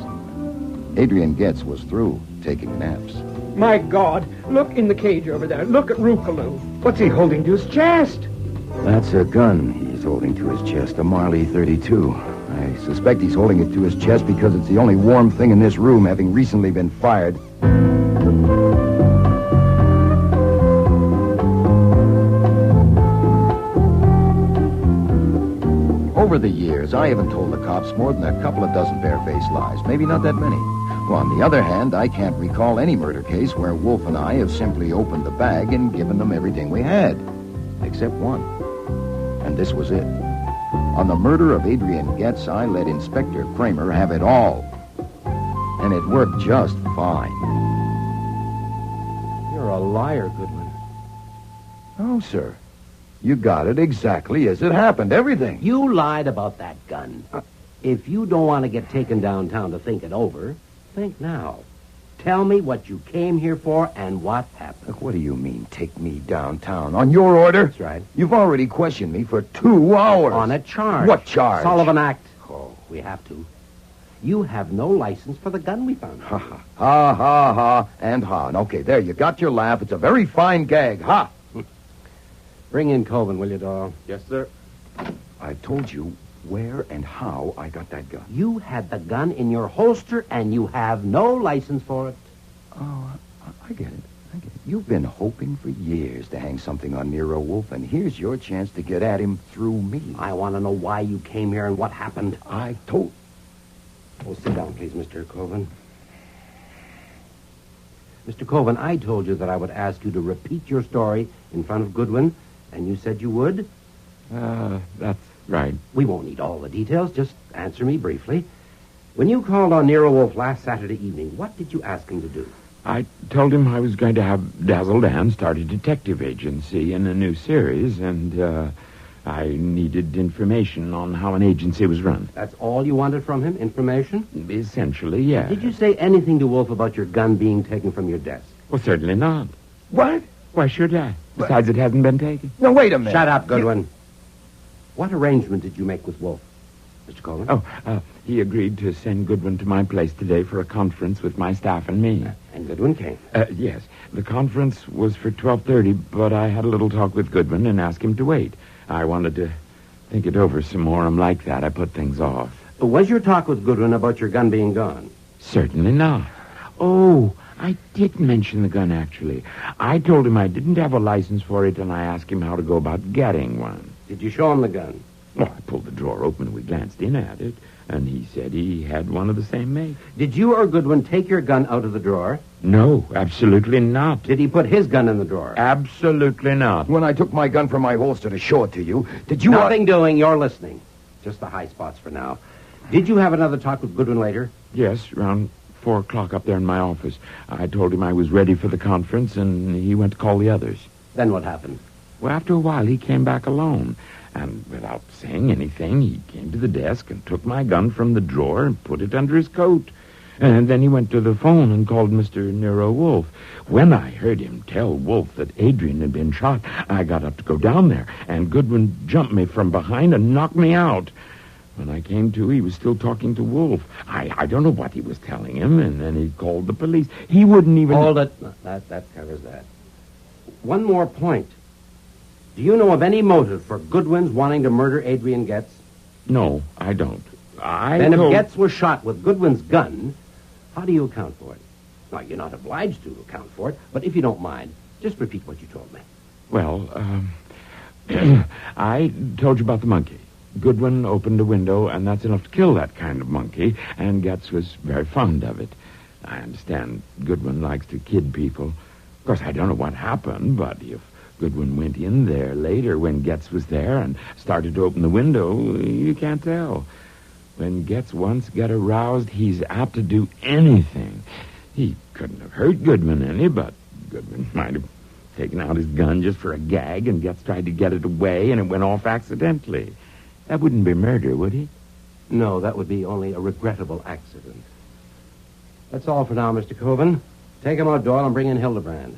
Adrian Getz was through taking naps. My God, look in the cage over there. Look at Rukaloo. What's he holding to his chest? That's a gun he's holding to his chest, a Marley 32. I suspect he's holding it to his chest because it's the only warm thing in this room, having recently been fired. Over Over the years, I haven't told the cops more than a couple of dozen barefaced lies. Maybe not that many. Well, on the other hand, I can't recall any murder case where Wolfe and I have simply opened the bag and given them everything we had. Except one. And this was it. On the murder of Adrian Getz, I let Inspector Kramer have it all. And it worked just fine. You're a liar, Goodwin. Oh, sir. You got it exactly as it happened. Everything. You lied about that gun. If you don't want to get taken downtown to think it over, think now. Tell me what you came here for and what happened. Look, what do you mean, take me downtown? On your order? That's right. You've already questioned me for 2 hours. On a charge. What charge? Sullivan Act. Oh, we have to. You have no license for the gun we found. Ha, ha. Ha, ha, ha, and ha. Okay, there, you got your laugh. It's a very fine gag. Ha! Bring in Coben, will you, Doyle? Yes, sir. I told you where and how I got that gun. You had the gun in your holster, and you have no license for it. Oh, I get it. I get it. You've been hoping for years to hang something on Nero Wolfe, and here's your chance to get at him through me. I want to know why you came here and what happened. I told... Oh, sit down, please, Mr. Coben. Mr. Coben, I told you that I would ask you to repeat your story in front of Goodwin, and you said you would? That's right. We won't need all the details. Just answer me briefly. When you called on Nero Wolfe last Saturday evening, what did you ask him to do? I told him I was going to have Dazzle Dan start a detective agency in a new series, and I needed information on how an agency was run. That's all you wanted from him? Information? Essentially, yeah. Did you say anything to Wolfe about your gun being taken from your desk? Well, certainly not. What? Why should I? Besides, it hasn't been taken. No, wait a minute. Shut up, Goodwin. What arrangement did you make with Wolfe, Mr. Coben? Oh, he agreed to send Goodwin to my place today for a conference with my staff and me. And Goodwin came? Yes. The conference was for 12:30, but I had a little talk with Goodwin and asked him to wait. I wanted to think it over some more. I'm like that. I put things off. Was your talk with Goodwin about your gun being gone? Certainly not. Oh, I did mention the gun, actually. I told him I didn't have a license for it, and I asked him how to go about getting one. Did you show him the gun? Well, I pulled the drawer open and we glanced in at it, and he said he had one of the same make. Did you or Goodwin take your gun out of the drawer? No, absolutely not. Did he put his gun in the drawer? Absolutely not. When I took my gun from my holster to show it to you, did you... Nothing doing. You're listening. Just the high spots for now. Did you have another talk with Goodwin later? Yes, around 4 o'clock up there in my office. I told him I was ready for the conference, and he went to call the others. Then what happened? Well, after a while, he came back alone. And without saying anything, he came to the desk and took my gun from the drawer and put it under his coat. And then he went to the phone and called Mr. Nero Wolfe. When I heard him tell Wolfe that Adrian had been shot, I got up to go down there, and Goodwin jumped me from behind and knocked me out. When I came to, he was still talking to Wolfe. I don't know what he was telling him, and then he called the police. He wouldn't even... Hold it. That covers that. One more point. Do you know of any motive for Goodwin's wanting to murder Adrian Getz? No, I don't. Then if Getz was shot with Goodwin's gun, how do you account for it? Now, you're not obliged to account for it, but if you don't mind, just repeat what you told me. Well, I told you about the monkey. Goodwin opened a window, and that's enough to kill that kind of monkey, and Getz was very fond of it. I understand Goodwin likes to kid people. Of course, I don't know what happened, but if Goodwin went in there later when Getz was there and started to open the window, you can't tell. When Getz once got aroused, he's apt to do anything. He couldn't have hurt Goodwin any, but Goodwin might have taken out his gun just for a gag, and Getz tried to get it away, and it went off accidentally. That wouldn't be murder, would he? No, that would be only a regrettable accident. That's all for now, Mr. Coben. Take him out, Doyle, and bring in Hildebrand.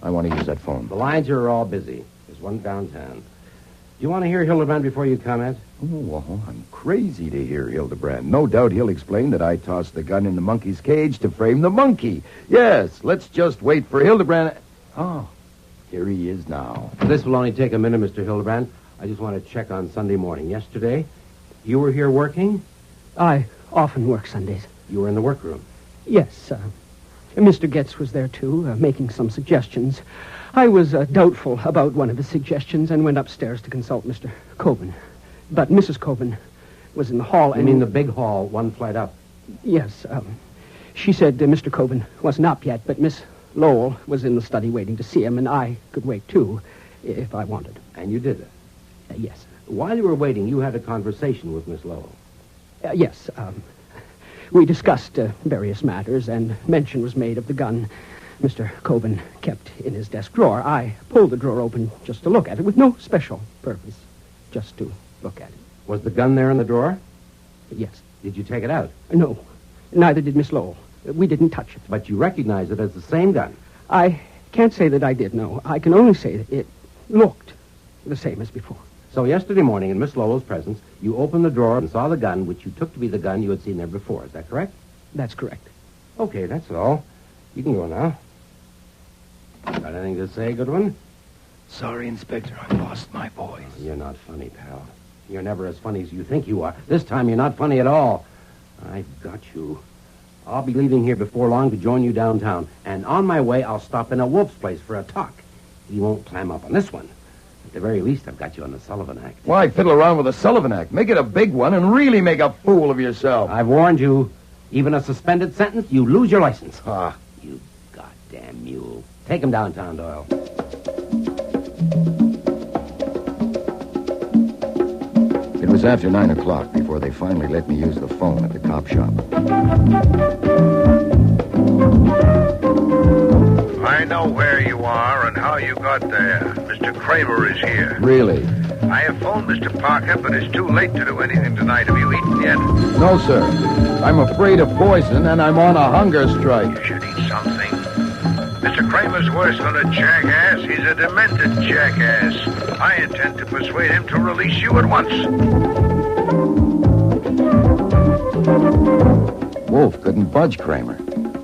I want to use that phone. The lines here are all busy. There's one downtown. Do you want to hear Hildebrand before you comment? Oh, well, I'm crazy to hear Hildebrand. No doubt he'll explain that I tossed the gun in the monkey's cage to frame the monkey. Yes, let's just wait for Hildebrand. Oh, here he is now. This will only take a minute, Mr. Hildebrand. I just want to check on Sunday morning. Yesterday, you were here working? I often work Sundays. You were in the workroom? Yes, Mr. Getz was there, too, making some suggestions. I was doubtful about one of his suggestions and went upstairs to consult Mr. Coben. But Mrs. Coben was in the hall. You mean the big hall, one flight up? Yes. She said Mr. Coben wasn't up yet, but Miss Lowell was in the study waiting to see him, and I could wait, too, if I wanted. And you did that? Yes. While you were waiting, you had a conversation with Miss Lowell. Yes. We discussed various matters, and mention was made of the gun Mr. Coben kept in his desk drawer. I pulled the drawer open just to look at it, with no special purpose, just to look at it. Was the gun there in the drawer? Yes. Did you take it out? No. Neither did Miss Lowell. We didn't touch it. But you recognize it as the same gun? I can't say that I did, no. I can only say that it looked the same as before. So yesterday morning, in Miss Lowell's presence, you opened the drawer and saw the gun, which you took to be the gun you had seen there before. Is that correct? That's correct. Okay, that's all. You can go now. Got anything to say, Goodwin? Sorry, Inspector, I lost my voice. You're not funny, pal. You're never as funny as you think you are. This time you're not funny at all. I've got you. I'll be leaving here before long to join you downtown. And on my way, I'll stop in a Wolf's place for a talk. You won't clam up on this one. At the very least, I've got you on the Sullivan Act. Why fiddle around with the Sullivan Act? Make it a big one and really make a fool of yourself. I've warned you. Even a suspended sentence, you lose your license. Ah. You goddamn mule. Take him downtown, Doyle. It was after 9 o'clock before they finally let me use the phone at the cop shop. I know where you are and how you got there. Mr. Kramer is here. Really? I have phoned Mr. Parker, but it's too late to do anything tonight. Have you eaten yet? No, sir. I'm afraid of poison, and I'm on a hunger strike. You should eat something. Mr. Kramer's worse than a jackass. He's a demented jackass. I intend to persuade him to release you at once. Wolfe couldn't budge Kramer,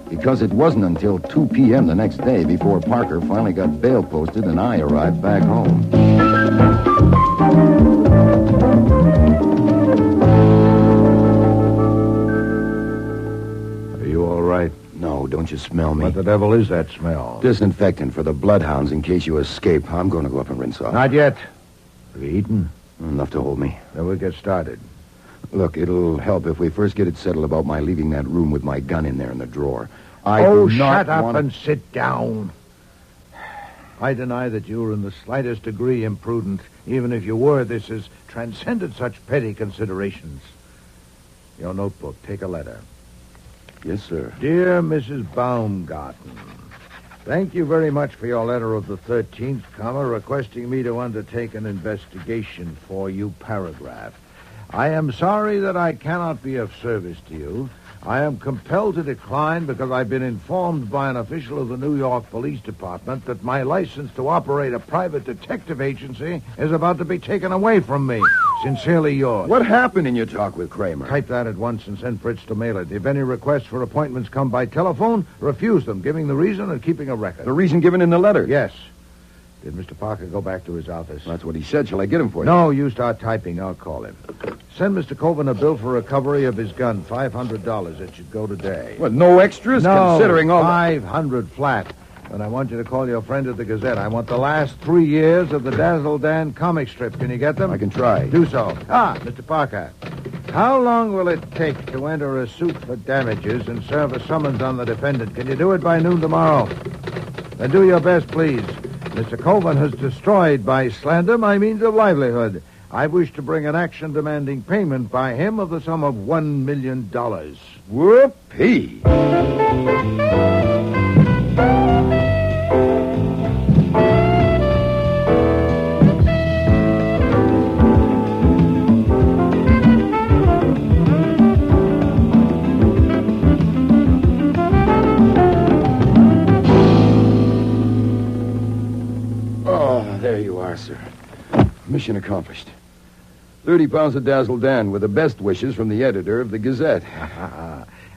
because it wasn't until 2 p.m. the next day before Parker finally got bail posted and I arrived back home. Are you all right? No, don't you smell me? What the devil is that smell? Disinfectant for the bloodhounds in case you escape. I'm going to go up and rinse off. Not yet. Have you eaten? Enough to hold me. Then we'll get started. Look, it'll help if we first get it settled about my leaving that room with my gun in there in the drawer. Shut up and sit down. I deny that you were in the slightest degree imprudent. Even if you were, this has transcended such petty considerations. Your notebook, take a letter. Yes, sir. Dear Mrs. Baumgarten, thank you very much for your letter of the 13th, requesting me to undertake an investigation for you, paragraph. I am sorry that I cannot be of service to you. I am compelled to decline because I've been informed by an official of the New York Police Department that my license to operate a private detective agency is about to be taken away from me. Sincerely yours. What happened in your talk with Kramer? Type that at once and send Fritz to mail it. If any requests for appointments come by telephone, refuse them, giving the reason and keeping a record. The reason given in the letter? Yes. Did Mr. Parker go back to his office? That's what he said. Shall I get him for you? No, you start typing. I'll call him. Send Mr. Coben a bill for recovery of his gun, $500. It should go today. What, no extras? No, considering all $500 flat. And I want you to call your friend at the Gazette. I want the last 3 years of the Dazzle Dan comic strip. Can you get them? I can try. Do so. Mr. Parker, how long will it take to enter a suit for damages and serve a summons on the defendant? Can you do it by noon tomorrow? Then do your best, please. Mr. Coben has destroyed by slander my means of livelihood. I wish to bring an action demanding payment by him of the sum of $1 million. Whoopee! There you are, sir. Mission accomplished. 30 pounds of Dazzle Dan with the best wishes from the editor of the Gazette.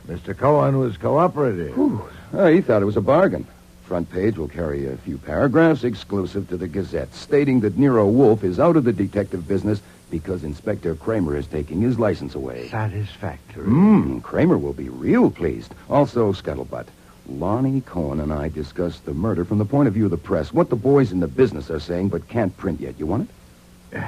Mr. Cohen was cooperative. He thought it was a bargain. Front page will carry a few paragraphs exclusive to the Gazette, stating that Nero Wolfe is out of the detective business because Inspector Kramer is taking his license away. Satisfactory. Kramer will be real pleased. Also, scuttlebutt. Lonnie Cohen and I discussed the murder from the point of view of the press, what the boys in the business are saying but can't print yet. You want it?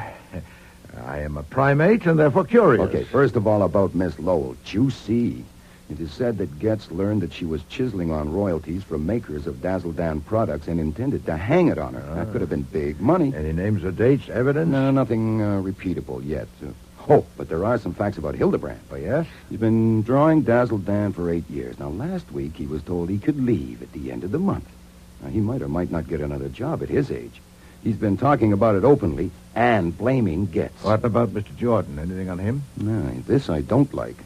I am a primate and therefore curious. Okay, first of all about Miss Lowell. Juicy. It is said that Getz learned that she was chiseling on royalties from makers of Dazzle Dan products and intended to hang it on her. That could have been big money. Any names or dates, evidence? No, nothing repeatable yet. But there are some facts about Hildebrand. Oh, yes? He's been drawing Dazzle Dan for 8 years. Now, last week he was told he could leave at the end of the month. Now, he might or might not get another job at his age. He's been talking about it openly and blaming Getz. What about Mr. Jordan? Anything on him? No, this I don't like.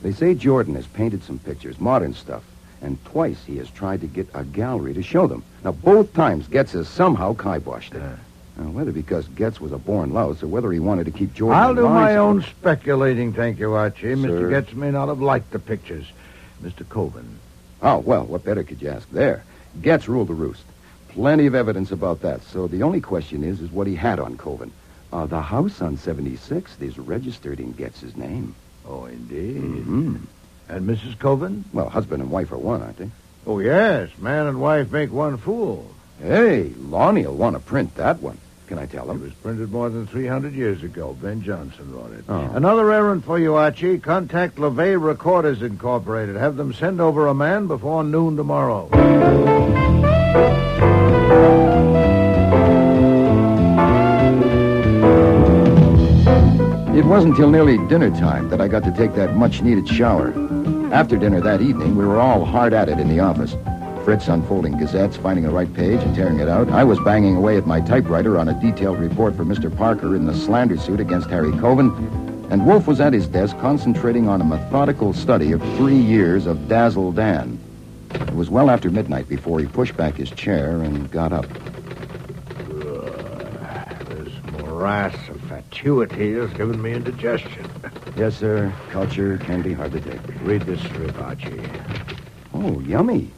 They say Jordan has painted some pictures, modern stuff, and twice he has tried to get a gallery to show them. Now, both times Getz has somehow kiboshed it. Now, whether because Getz was a born louse or whether he wanted to keep Jordan I'll do alive, my own speculating, thank you, Archie. Sir? Mr. Getz may not have liked the pictures. Mr. Coven. Oh, well, what better could you ask there? Getz ruled the roost. Plenty of evidence about that. So the only question is what he had on Coven. The house on 76th is registered in Getz's name. Oh, indeed. Mm-hmm. And Mrs. Coven? Well, husband and wife are one, aren't they? Oh, yes. Man and wife make one fool. Hey, Lonnie'll want to print that one. Can I tell him? It was printed more than 300 years ago. Ben Jonson wrote it. Oh. Another errand for you, Archie. Contact LeVay Recorders Incorporated. Have them send over a man before noon tomorrow. It wasn't till nearly dinner time that I got to take that much-needed shower. After dinner that evening, we were all hard at it in the office. Fritz unfolding gazettes, finding the right page, and tearing it out. I was banging away at my typewriter on a detailed report for Mr. Parker in the slander suit against Harry Coven. And Wolfe was at his desk concentrating on a methodical study of 3 years of Dazzle Dan. It was well after midnight before he pushed back his chair and got up. This morass of fatuity has given me indigestion. Yes, sir. Culture can be hard to take. Read this strip, Archie. Oh, yummy.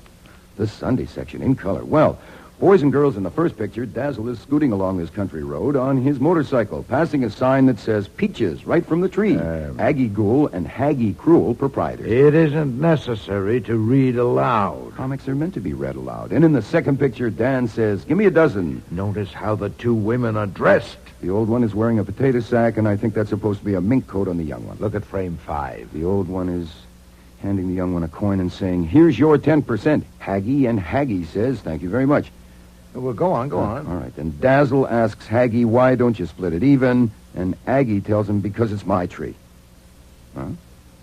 The Sunday section in color. Well, boys and girls in the first picture, Dazzle is scooting along this country road on his motorcycle, passing a sign that says Peaches right from the tree. Aggie Ghoul and Haggie Cruel proprietors. It isn't necessary to read aloud. Comics are meant to be read aloud. And in the second picture, Dan says, give me a dozen. Notice how the two women are dressed. The old one is wearing a potato sack, and I think that's supposed to be a mink coat on the young one. Look at frame 5. The old one is handing the young one a coin and saying, here's your 10%. Haggie, and Haggie says, thank you very much. Well, go on. All right, then Dazzle asks Haggie, why don't you split it even? And Aggie tells him, because it's my tree. Huh?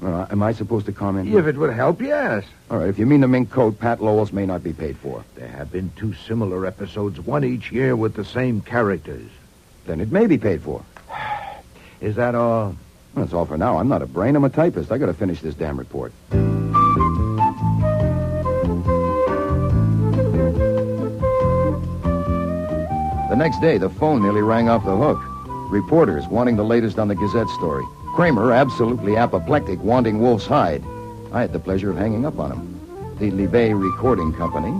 Am I supposed to comment? If it would help, yes. All right, if you mean the mink coat, Pat Lowell's may not be paid for. There have been 2 similar episodes, one each year with the same characters. Then it may be paid for. Is that all? Well, that's all for now. I'm not a brain, I'm a typist. I gotta finish this damn report. The next day, the phone nearly rang off the hook. Reporters wanting the latest on the Gazette story. Kramer, absolutely apoplectic, wanting Wolfe's hide. I had the pleasure of hanging up on him. The Libet Recording Company.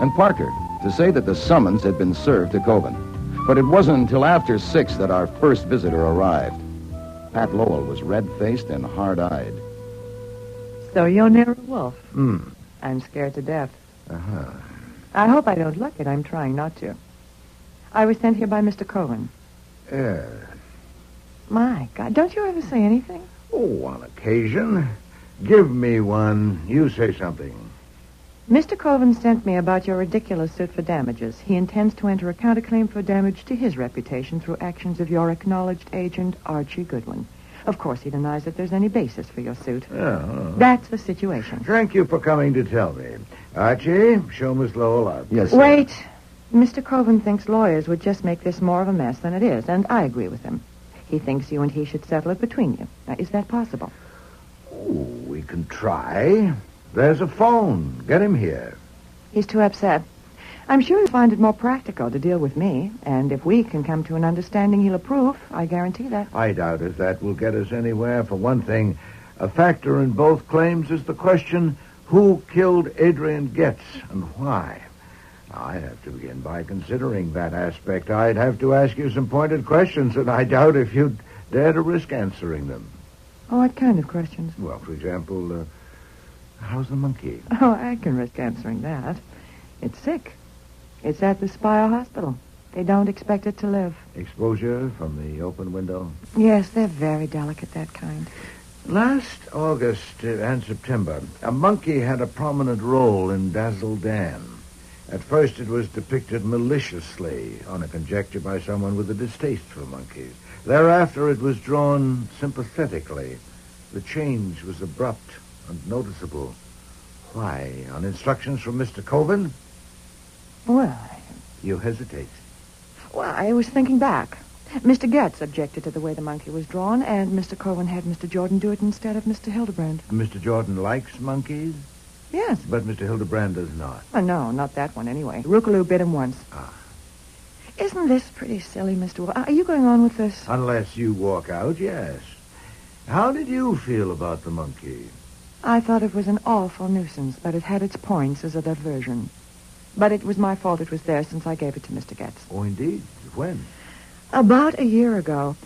And Parker, to say that the summons had been served to Coven. But it wasn't until after 6 that our first visitor arrived. Pat Lowell was red-faced and hard-eyed. So you're Nero Wolfe? Hmm. I'm scared to death. Uh-huh. I hope I don't look it. I'm trying not to. I was sent here by Mr. Cohen. Yeah. My God, don't you ever say anything? Oh, on occasion. Give me one. You say something. Mr. Coven sent me about your ridiculous suit for damages. He intends to enter a counterclaim for damage to his reputation through actions of your acknowledged agent, Archie Goodwin. Of course, he denies that there's any basis for your suit. Yeah. That's the situation. Thank you for coming to tell me. Archie, show Miss Lowell up. Yes, sir. Wait. Mr. Coven thinks lawyers would just make this more of a mess than it is, and I agree with him. He thinks you and he should settle it between you. Now, is that possible? Oh, we can try. There's a phone. Get him here. He's too upset. I'm sure he'll find it more practical to deal with me, and if we can come to an understanding, he'll approve. I guarantee that. I doubt if that will get us anywhere. For one thing, a factor in both claims is the question, who killed Adrian Getz and why? I'd have to begin by considering that aspect. I'd have to ask you some pointed questions, and I doubt if you'd dare to risk answering them. Oh, what kind of questions? Well, for example, how's the monkey? Oh, I can risk answering that. It's sick. It's at the Spire Hospital. They don't expect it to live. Exposure from the open window? Yes, they're very delicate, that kind. Last August and September, a monkey had a prominent role in Dazzle Dan. At first, it was depicted maliciously on a conjecture by someone with a distaste for monkeys. Thereafter, it was drawn sympathetically. The change was abrupt and noticeable. Why? On instructions from Mr. Coven? Well, You hesitate. I was thinking back. Mr. Getz objected to the way the monkey was drawn, and Mr. Cohen had Mr. Jordan do it instead of Mr. Hildebrand. Mr. Jordan likes monkeys? Yes. But Mr. Hildebrand does not. No, not that one anyway. Rookaloo bit him once. Isn't this pretty silly, Mr. Wolfe? Are you going on with this? Unless you walk out, yes. How did you feel about the monkey? I thought it was an awful nuisance, but it had its points as a diversion. But it was my fault it was there since I gave it to Mr. Getz. Oh, indeed? When? About a year ago.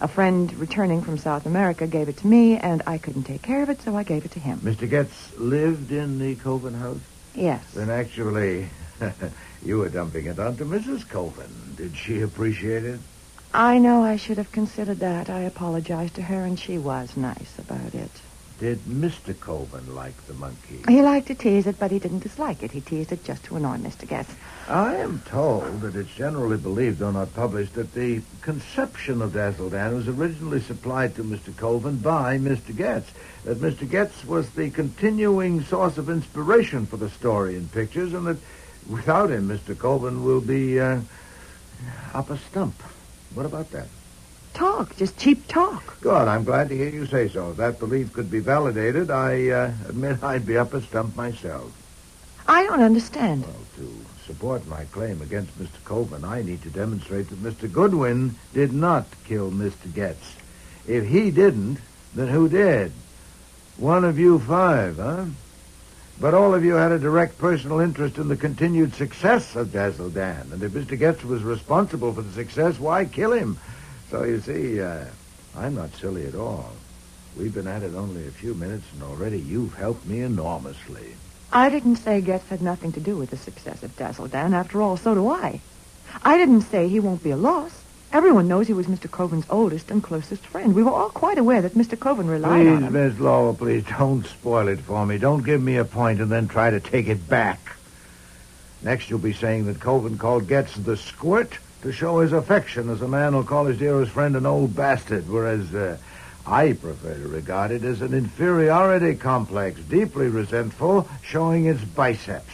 A friend returning from South America gave it to me, and I couldn't take care of it, so I gave it to him. Mr. Getz lived in the Coven house? Yes. Then actually, you were dumping it onto Mrs. Coven. Did she appreciate it? I know I should have considered that. I apologized to her, and she was nice about it. Did Mr. Coven like the monkey? He liked to tease it, but he didn't dislike it. He teased it just to annoy Mr. Getz. I am told that it's generally believed, though not published, that the conception of Dazzle Dan was originally supplied to Mr. Coven by Mr. Getz. That Mr. Getz was the continuing source of inspiration for the story and pictures, and that without him, Mr. Coven will be up a stump. What about that? Talk, just cheap talk. Good, I'm glad to hear you say so. If that belief could be validated, I admit I'd be up a stump myself. I don't understand. Well, to support my claim against Mr. Coven, I need to demonstrate that Mr. Goodwin did not kill Mr. Getz. If he didn't, then who did? One of you 5, huh? But all of you had a direct personal interest in the continued success of Dazzle Dan. And if Mr. Getz was responsible for the success, why kill him? So you see, I'm not silly at all. We've been at it only a few minutes, and already you've helped me enormously. I didn't say Getz had nothing to do with the success of Dazzle Dan. After all, so do I. I didn't say he won't be a loss. Everyone knows he was Mr. Coven's oldest and closest friend. We were all quite aware that Mr. Coven relied on him. Please, Miss Lowell, please don't spoil it for me. Don't give me a point and then try to take it back. Next, you'll be saying that Coven called Getz the squirt to show his affection, as a man will call his dearest friend an old bastard, whereas I prefer to regard it as an inferiority complex, deeply resentful, showing its biceps.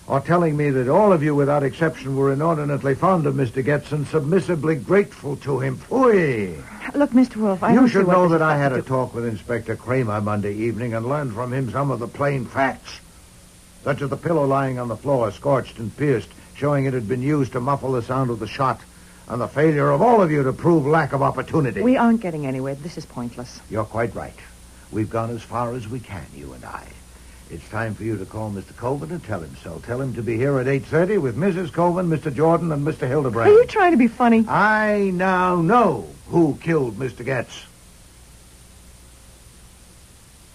Or telling me that all of you, without exception, were inordinately fond of Mr. Getz and submissively grateful to him. Phooey! Look, Mr. Wolfe, I You don't should see what know this that I has had to a do- talk with Inspector Kramer Monday evening and learned from him some of the plain facts, such as the pillow lying on the floor, scorched and pierced, showing it had been used to muffle the sound of the shot, and the failure of all of you to prove lack of opportunity. We aren't getting anywhere. This is pointless. You're quite right. We've gone as far as we can, you and I. It's time for you to call Mr. Coven and tell him so. Tell him to be here at 8:30 with Mrs. Coven, Mr. Jordan, and Mr. Hildebrand. Are you trying to be funny? I now know who killed Mr. Getz.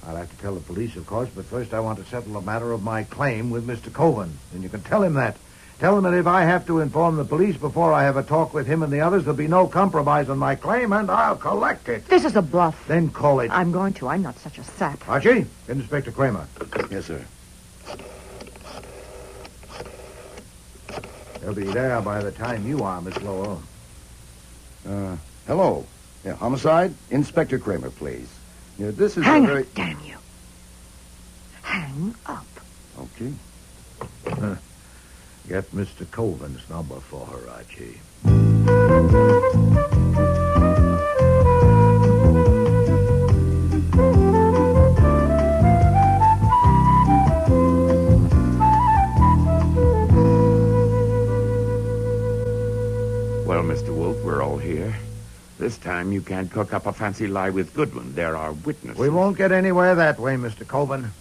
I'll have to tell the police, of course, but first I want to settle the matter of my claim with Mr. Coven. And you can tell him that. Tell him that if I have to inform the police before I have a talk with him and the others, there'll be no compromise on my claim, and I'll collect it. This is a bluff. Then call it. I'm going to. I'm not such a sap. Archie, get Inspector Kramer. Yes, sir. They'll be there by the time you are, Miss Lowell. Hello. Yeah, homicide? Inspector Kramer, please. Yeah, this is Hang a very... up, damn you. Hang up. Okay. Get Mr. Coven's number for her, Archie. Well, Mr. Wolfe, we're all here. This time you can't cook up a fancy lie with Goodwin. There are witnesses. We won't get anywhere that way, Mr. Coven.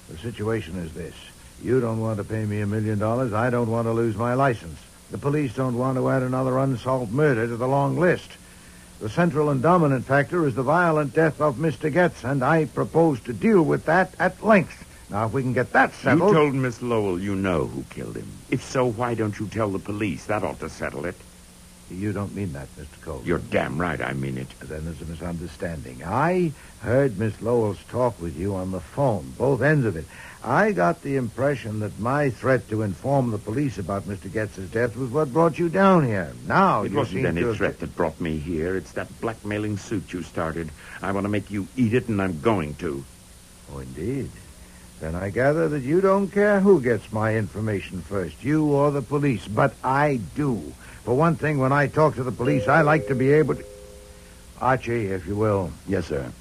The situation is this. You don't want to pay me $1 million. I don't want to lose my license. The police don't want to add another unsolved murder to the long list. The central and dominant factor is the violent death of Mr. Getz, and I propose to deal with that at length Now, if we can get that settled... You told Miss Lowell you know who killed him. If so, why don't you tell the police? That ought to settle it. You don't mean that, Mr. Cole. You're damn right I mean it. Then there's a misunderstanding. I heard Miss Lowell's talk with you on the phone, both ends of it. I got the impression that my threat to inform the police about Mr. Getz's death was what brought you down here. Now, It you wasn't seem any to... threat that brought me here. It's that blackmailing suit you started. I want to make you eat it, and I'm going to. Oh, indeed. Then I gather that you don't care who gets my information first, you or the police. But I do. For one thing, when I talk to the police, I like to be able to... Archie, if you will. Yes, sir.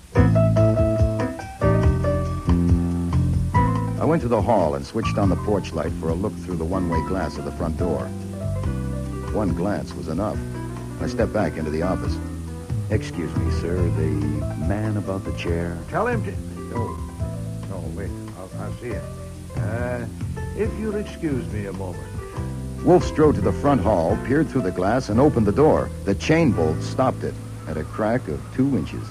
I went to the hall and switched on the porch light for a look through the one-way glass of the front door. One glance was enough. I stepped back into the office. Excuse me, sir, the man about the chair. Tell him to... No, wait. I'll see him. If you'll excuse me a moment. Wolfe strode to the front hall, peered through the glass, and opened the door. The chain bolt stopped it at a crack of 2 inches.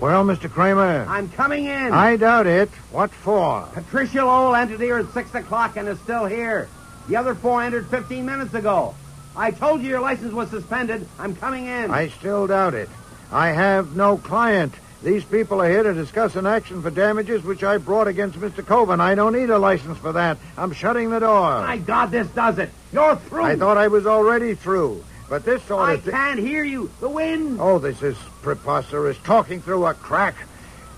Well, Mr. Kramer. I'm coming in. I doubt it. What for? Patricia Lowell entered here at 6 o'clock and is still here. The other 4 entered 15 minutes ago. I told you your license was suspended. I'm coming in. I still doubt it. I have no client. These people are here to discuss an action for damages which I brought against Mr. Coven. I don't need a license for that. I'm shutting the door. My God, this does it. You're through. I thought I was already through. But this sort of... I can't hear you. The wind. Oh, this is preposterous. Talking through a crack.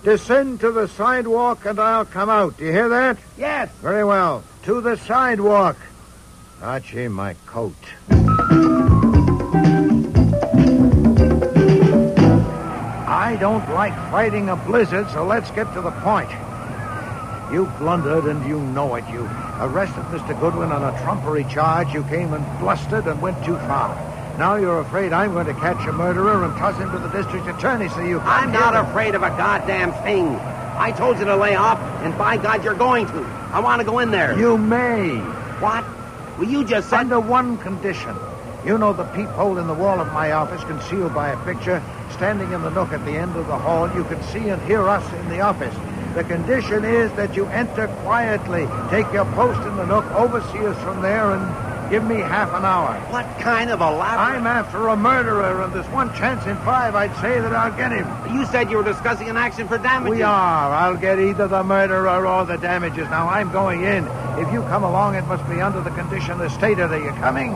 Descend to the sidewalk and I'll come out. Do you hear that? Yes. Very well. To the sidewalk. Archie, my coat. I don't like fighting a blizzard, so let's get to the point. You blundered, and you know it. You arrested Mr. Goodwin on a trumpery charge. You came and blustered and went too far. Now you're afraid I'm going to catch a murderer and toss him to the district attorney, so you... I'm not afraid of a goddamn thing. I told you to lay off, and by God, you're going to. I want to go in there. You may. What? Well, you just said... Under one condition. You know the peephole in the wall of my office, concealed by a picture. Standing in the nook at the end of the hall, you can see and hear us in the office. The condition is that you enter quietly, take your post in the nook, oversee us from there, and give me half an hour. What kind of a elaborate... I'm after a murderer, and there's one chance in 5 I'd say that I'll get him. You said you were discussing an action for damages. We are. I'll get either the murderer or the damages. Now, I'm going in. If you come along, it must be under the condition the stated. Are you coming?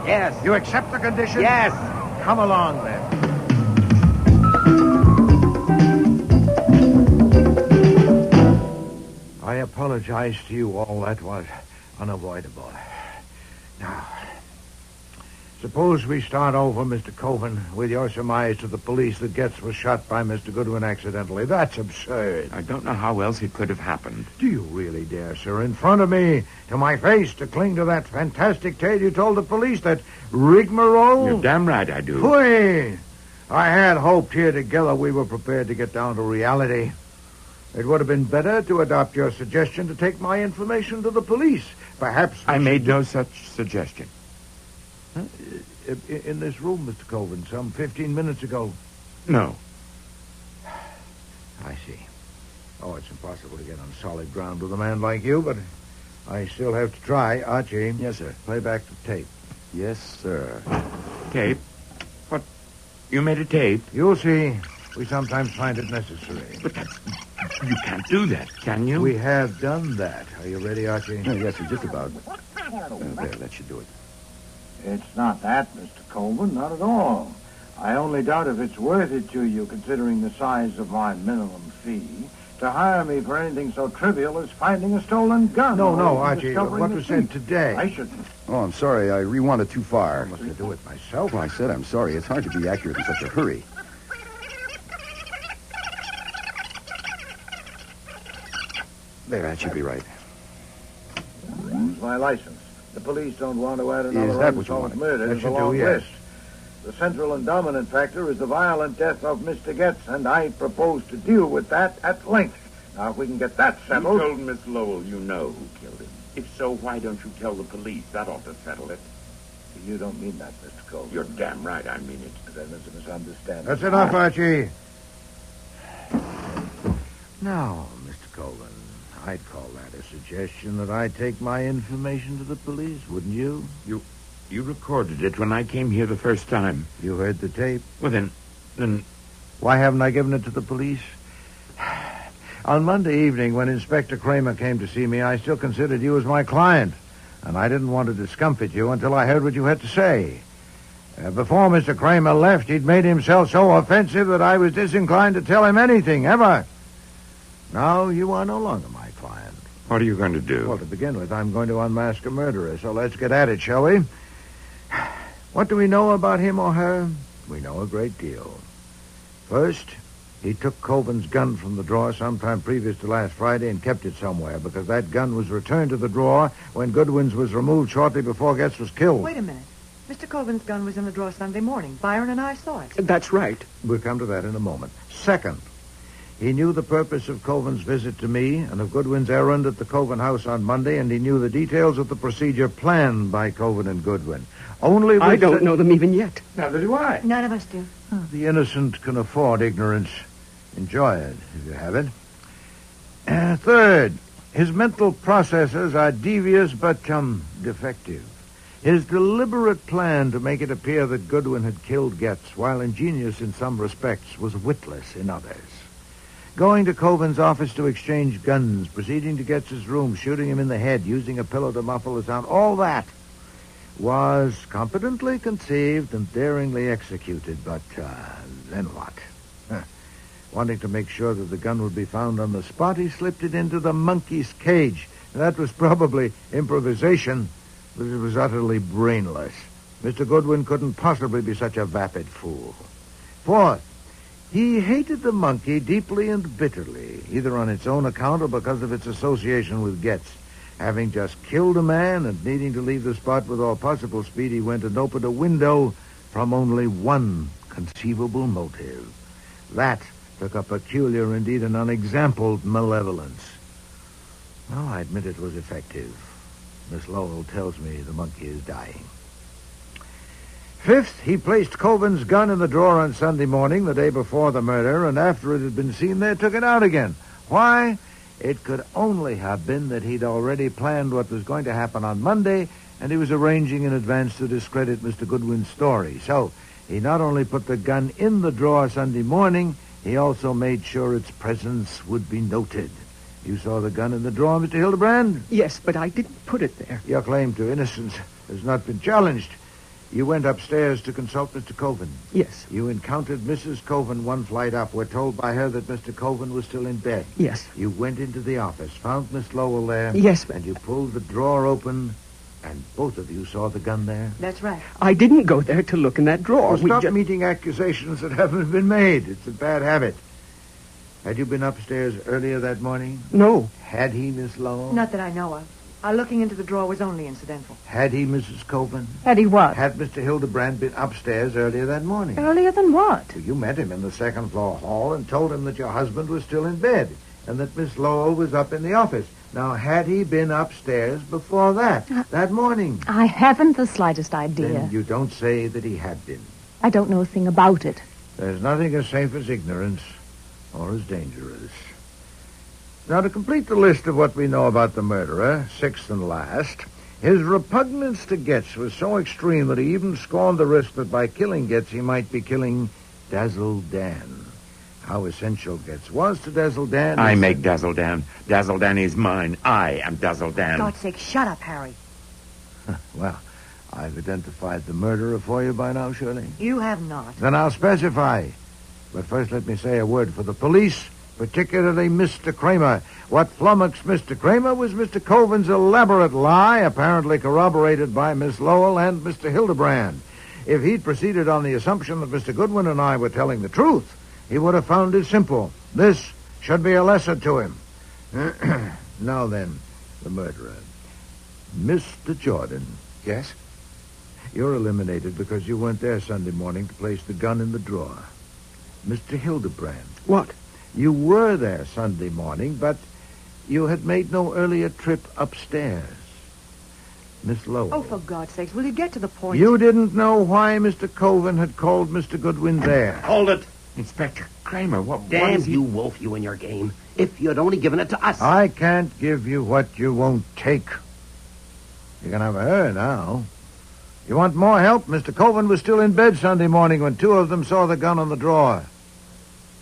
Yes. You accept the condition? Yes. Come along, then. I apologize to you all. That was unavoidable. Now, suppose we start over, Mr. Coven, with your surmise to the police that Getz was shot by Mr. Goodwin accidentally. That's absurd. I don't know how else it could have happened. Do you really dare, sir, in front of me, to my face, to cling to that fantastic tale you told the police, that rigmarole? You're damn right I do. Pooey! I had hoped here together we were prepared to get down to reality. It would have been better to adopt your suggestion to take my information to the police. Perhaps... I made no such suggestion. Huh? In this room, Mr. Coven, some 15 minutes ago. No. I see. Oh, it's impossible to get on solid ground with a man like you, but I still have to try. Archie. Yes, sir. Play back the tape. Yes, sir. Tape? What? You made a tape? You'll see. We sometimes find it necessary. But that's... You can't do that, can you? We have done that. Are you ready, Archie? Yes, sir, just about. There, that should do it. It's not that, Mr. Coleman, not at all. I only doubt if it's worth it to you, considering the size of my minimum fee, to hire me for anything so trivial as finding a stolen gun. No, Archie, what was said today? I shouldn't. Oh, I'm sorry. I rewound it too far. Must I do it myself? Well, I said I'm sorry. It's hard to be accurate in such a hurry. There, that should be right. It's my license. The police don't want to add another Is that what you unsolved wanted? murder That to should the do, long yes. list. The central and dominant factor is the violent death of Mr. Getz, and I propose to deal with that at length. Now, if we can get that settled... You told Miss Lowell you know who killed him. If so, why don't you tell the police? That ought to settle it. You don't mean that, Mr. Coleman. You're damn right I mean it. Then there's a misunderstanding. That's enough, Archie. Now, Mr. Coleman, I'd call that a suggestion that I take my information to the police, wouldn't you? You recorded it when I came here the first time. You heard the tape? Well, then... Why haven't I given it to the police? On Monday evening, when Inspector Kramer came to see me, I still considered you as my client, and I didn't want to discomfort you until I heard what you had to say. Before Mr. Kramer left, he'd made himself so offensive that I was disinclined to tell him anything, ever. Now you are no longer my client. What are you going to do? Well, to begin with, I'm going to unmask a murderer, so let's get at it, shall we? What do we know about him or her? We know a great deal. First, he took Coven's gun from the drawer sometime previous to last Friday and kept it somewhere, because that gun was returned to the drawer when Goodwin's was removed shortly before Getz was killed. Wait a minute. Mr. Coven's gun was in the drawer Sunday morning. Byron and I saw it. That's right. We'll come to that in a moment. Second, he knew the purpose of Coven's visit to me and of Goodwin's errand at the Coven house on Monday, and he knew the details of the procedure planned by Coven and Goodwin. I don't know them even yet. Neither do I. None of us do. The innocent can afford ignorance. Enjoy it, if you have it. Third, his mental processes are devious but, defective. His deliberate plan to make it appear that Goodwin had killed Getz, while ingenious in some respects, was witless in others. Going to Coven's office to exchange guns, proceeding to Getz's room, shooting him in the head, using a pillow to muffle the sound, all that was competently conceived and daringly executed, but then what? Wanting to make sure that the gun would be found on the spot, he slipped it into the monkey's cage. That was probably improvisation, but it was utterly brainless. Mr. Goodwin couldn't possibly be such a vapid fool. Fourth, he hated the monkey deeply and bitterly, either on its own account or because of its association with Getz. Having just killed a man and needing to leave the spot with all possible speed, he went and opened a window from only one conceivable motive. That took a peculiar, indeed an unexampled malevolence. Well, I admit it was effective. Miss Lowell tells me the monkey is dying. Fifth, he placed Coven's gun in the drawer on Sunday morning, the day before the murder, and after it had been seen there, took it out again. Why? It could only have been that he'd already planned what was going to happen on Monday, and he was arranging in advance to discredit Mr. Goodwin's story. So he not only put the gun in the drawer Sunday morning, he also made sure its presence would be noted. You saw the gun in the drawer, Mr. Hildebrand? Yes, but I didn't put it there. Your claim to innocence has not been challenged. You went upstairs to consult Mr. Coven. Yes. You encountered Mrs. Coven one flight up. We're told by her that Mr. Coven was still in bed. Yes. You went into the office, found Miss Lowell there. Yes, but... And you pulled the drawer open, and both of you saw the gun there. That's right. I didn't go there to look in that drawer. Well, stop meeting accusations that haven't been made. It's a bad habit. Had you been upstairs earlier that morning? No. Had he, Miss Lowell? Not that I know of. Our looking into the drawer was only incidental. Had he, Mrs. Coven? Had he what? Had Mr. Hildebrand been upstairs earlier that morning? Earlier than what? Well, you met him in the second-floor hall and told him that your husband was still in bed and that Miss Lowell was up in the office. Now, had he been upstairs before that morning? I haven't the slightest idea. Then you don't say that he had been. I don't know a thing about it. There's nothing as safe as ignorance or as dangerous. Now, to complete the list of what we know about the murderer, sixth and last, his repugnance to Getz was so extreme that he even scorned the risk that by killing Getz he might be killing Dazzle Dan. How essential Getz was to Dazzle Dan... I make Dazzle Dan. Dazzle Dan is mine. I am Dazzle Dan. For God's sake, shut up, Harry. Well, I've identified the murderer for you by now, Shirley. You have not. Then I'll specify. But first let me say a word for the police, particularly Mr. Kramer. What flummoxed Mr. Kramer was Mr. Coven's elaborate lie, apparently corroborated by Miss Lowell and Mr. Hildebrand. If he'd proceeded on the assumption that Mr. Goodwin and I were telling the truth, he would have found it simple. This should be a lesson to him. Now then, the murderer. Mr. Jordan. Yes? You're eliminated because you weren't there Sunday morning to place the gun in the drawer. Mr. Hildebrand. What? You were there Sunday morning, but you had made no earlier trip upstairs. Miss Lowell. Oh, for God's sakes, will you get to the point? You didn't know why Mr. Coven had called Mr. Goodwin there. Hold it. Inspector, Kramer, what Damn is he... you, Wolf, you and your game. If you'd only given it to us. I can't give you what you won't take. You can have her now. You want more help? Mr. Coven was still in bed Sunday morning when two of them saw the gun on the drawer.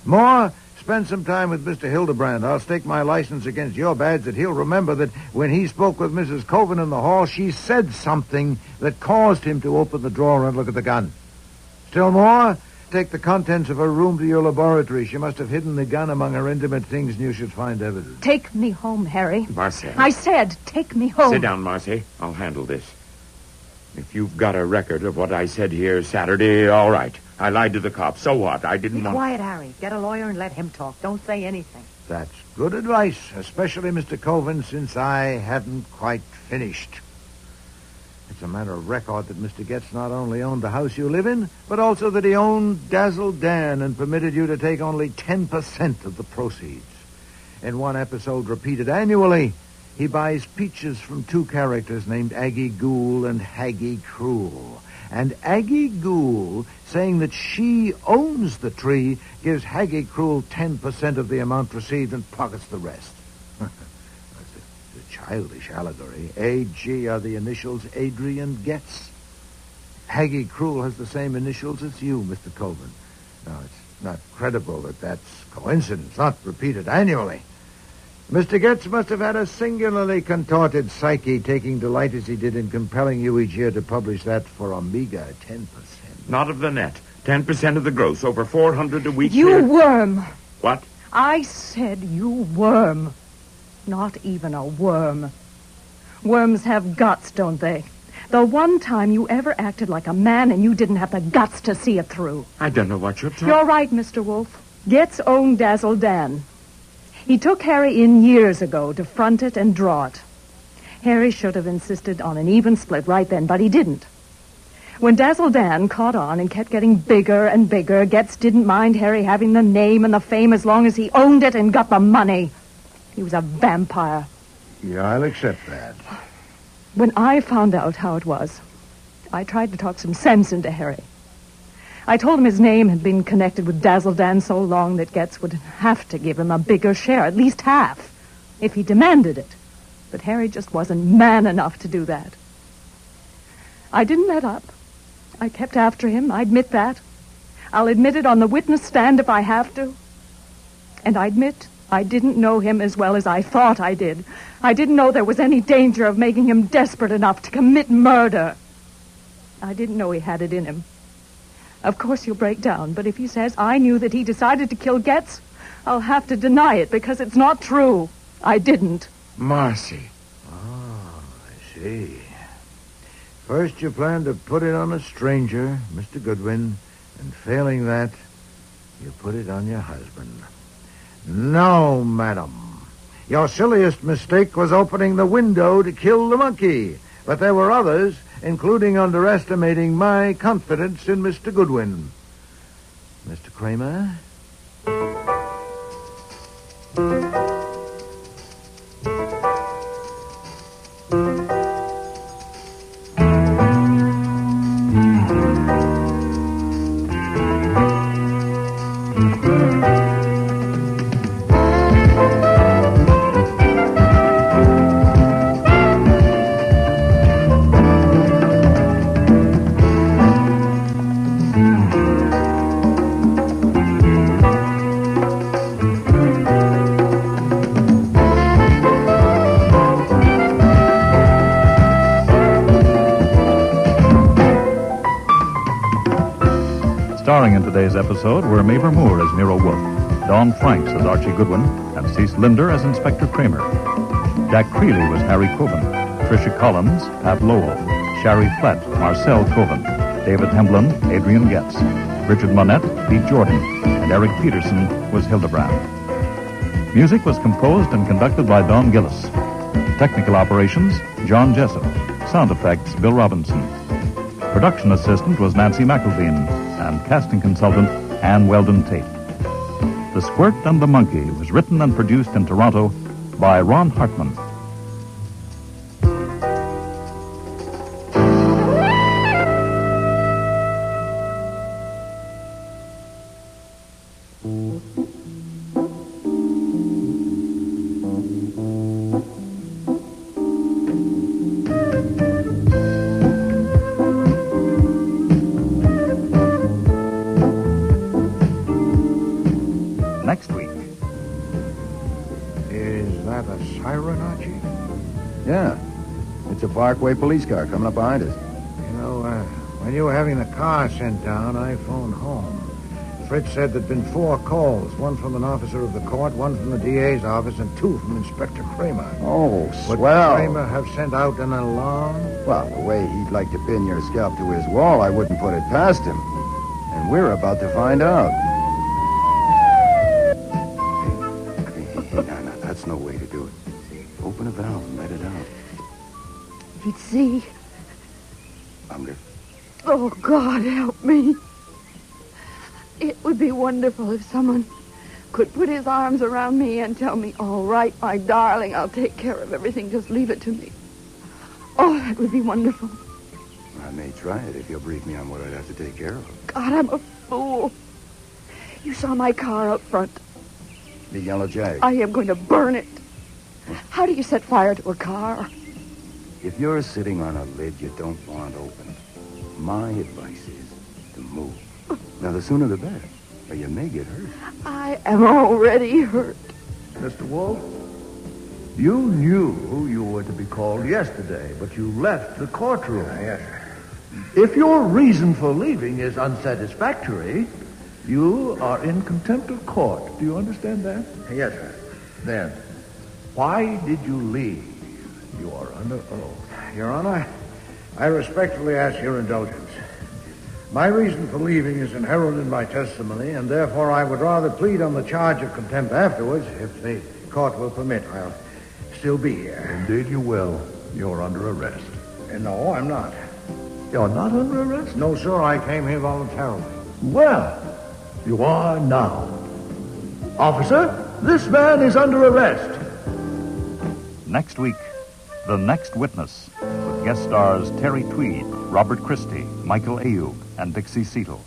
More? Spend some time with Mr. Hildebrand. I'll stake my license against your badge that he'll remember that when he spoke with Mrs. Coven in the hall, she said something that caused him to open the drawer and look at the gun. Still more? Take the contents of her room to your laboratory. She must have hidden the gun among her intimate things, and you should find evidence. Take me home, Harry. Marcy. I said, take me home. Sit down, Marcy. I'll handle this. If you've got a record of what I said here Saturday, all right. I lied to the cops. So what? I didn't want... Quiet, Harry. Get a lawyer and let him talk. Don't say anything. That's good advice, especially, Mr. Coven, since I hadn't quite finished. It's a matter of record that Mr. Getz not only owned the house you live in, but also that he owned Dazzle Dan and permitted you to take only 10% of the proceeds. In one episode repeated annually, he buys peaches from two characters named Aggie Gould and Haggie Cruel. And Aggie Gould, saying that she owns the tree, gives Haggie Cruel 10% of the amount received and pockets the rest. Childish allegory. A.G. are the initials Adrian Getz. Haggie Cruel has the same initials as you, Mr. Coven. Now, it's not credible that that's coincidence, not repeated annually. Mr. Getz must have had a singularly contorted psyche, taking delight as he did in compelling you each year to publish that for a meager 10%. Not of the net. 10% of the gross. Over 400 a week. You worm. What? I said you worm. Not even a worm. Worms have guts, don't they? The one time you ever acted like a man and you didn't have the guts to see it through. I don't know what you're talking... You're right, Mr. Wolfe. Getz owned Dazzle Dan. He took Harry in years ago to front it and draw it. Harry should have insisted on an even split right then, but he didn't. When Dazzle Dan caught on and kept getting bigger and bigger, Getz didn't mind Harry having the name and the fame as long as he owned it and got the money. He was a vampire. Yeah, I'll accept that. When I found out how it was, I tried to talk some sense into Harry. I told him his name had been connected with Dazzle Dan so long that Getz would have to give him a bigger share, at least half, if he demanded it. But Harry just wasn't man enough to do that. I didn't let up. I kept after him, I admit that. I'll admit it on the witness stand if I have to. And I admit I didn't know him as well as I thought I did. I didn't know there was any danger of making him desperate enough to commit murder. I didn't know he had it in him. Of course he'll break down, but if he says I knew that he decided to kill Getz, I'll have to deny it because it's not true. I didn't. Marcy. Oh, I see. First you planned to put it on a stranger, Mr. Goodwin, and failing that, you put it on your husband. No, madam. Your silliest mistake was opening the window to kill the monkey. But there were others, including underestimating my confidence in Mr. Goodwin. Mr. Kramer? Starring in today's episode were Mavor Moore as Nero Wolfe, Dawn Franks as Archie Goodwin, and Cease Linder as Inspector Kramer. Jack Creeley was Harry Coven, Tricia Collins, Pat Lowell, Shari Flett, Marcel Coven, David Hemblin, Adrian Getz, Richard Monette, Pete Jordan, and Eric Peterson was Hildebrand. Music was composed and conducted by Don Gillis. Technical operations, John Jessup. Sound effects, Bill Robinson. Production assistant was Nancy McElveen, and casting consultant, Ann Weldon Tate. The Squirt and the Monkey was written and produced in Toronto by Ron Hartman. Yeah. It's a Parkway police car coming up behind us. You know, when you were having the car sent down, I phoned home. Fritz said there'd been 4 calls, one from an officer of the court, one from the DA's office, and 2 from Inspector Kramer. Oh, Would swell. Kramer have sent out an alarm? Well, the way he'd like to pin your scalp to his wall, I wouldn't put it past him. And we're about to find out. Hey, no, that's no way to do it. Open a valve and let it out. If you'd see. Under. Oh, God, help me. It would be wonderful if someone could put his arms around me and tell me, all right, my darling, I'll take care of everything. Just leave it to me. Oh, that would be wonderful. I may try it if you'll brief me on what I'd have to take care of. God, I'm a fool. You saw my car out front. The Yellow Jag. I am going to burn it. How do you set fire to a car? If you're sitting on a lid you don't want open, my advice is to move. Now, the sooner the better, or you may get hurt. I am already hurt. Mr. Wolfe, you knew you were to be called yesterday, but you left the courtroom. Yes, sir. If your reason for leaving is unsatisfactory, you are in contempt of court. Do you understand that? Yes, sir. Then, why did you leave? You are under oath. Your Honor, I respectfully ask your indulgence. My reason for leaving is inherent in my testimony, and therefore I would rather plead on the charge of contempt afterwards, if the court will permit. I'll still be here. Indeed you will. You're under arrest. No, I'm not. You're not under arrest? No, sir, I came here voluntarily. Well, you are now. Officer, this man is under arrest. Next week, The Next Witness, with guest stars Terry Tweed, Robert Christie, Michael Ayub, and Dixie Seatle.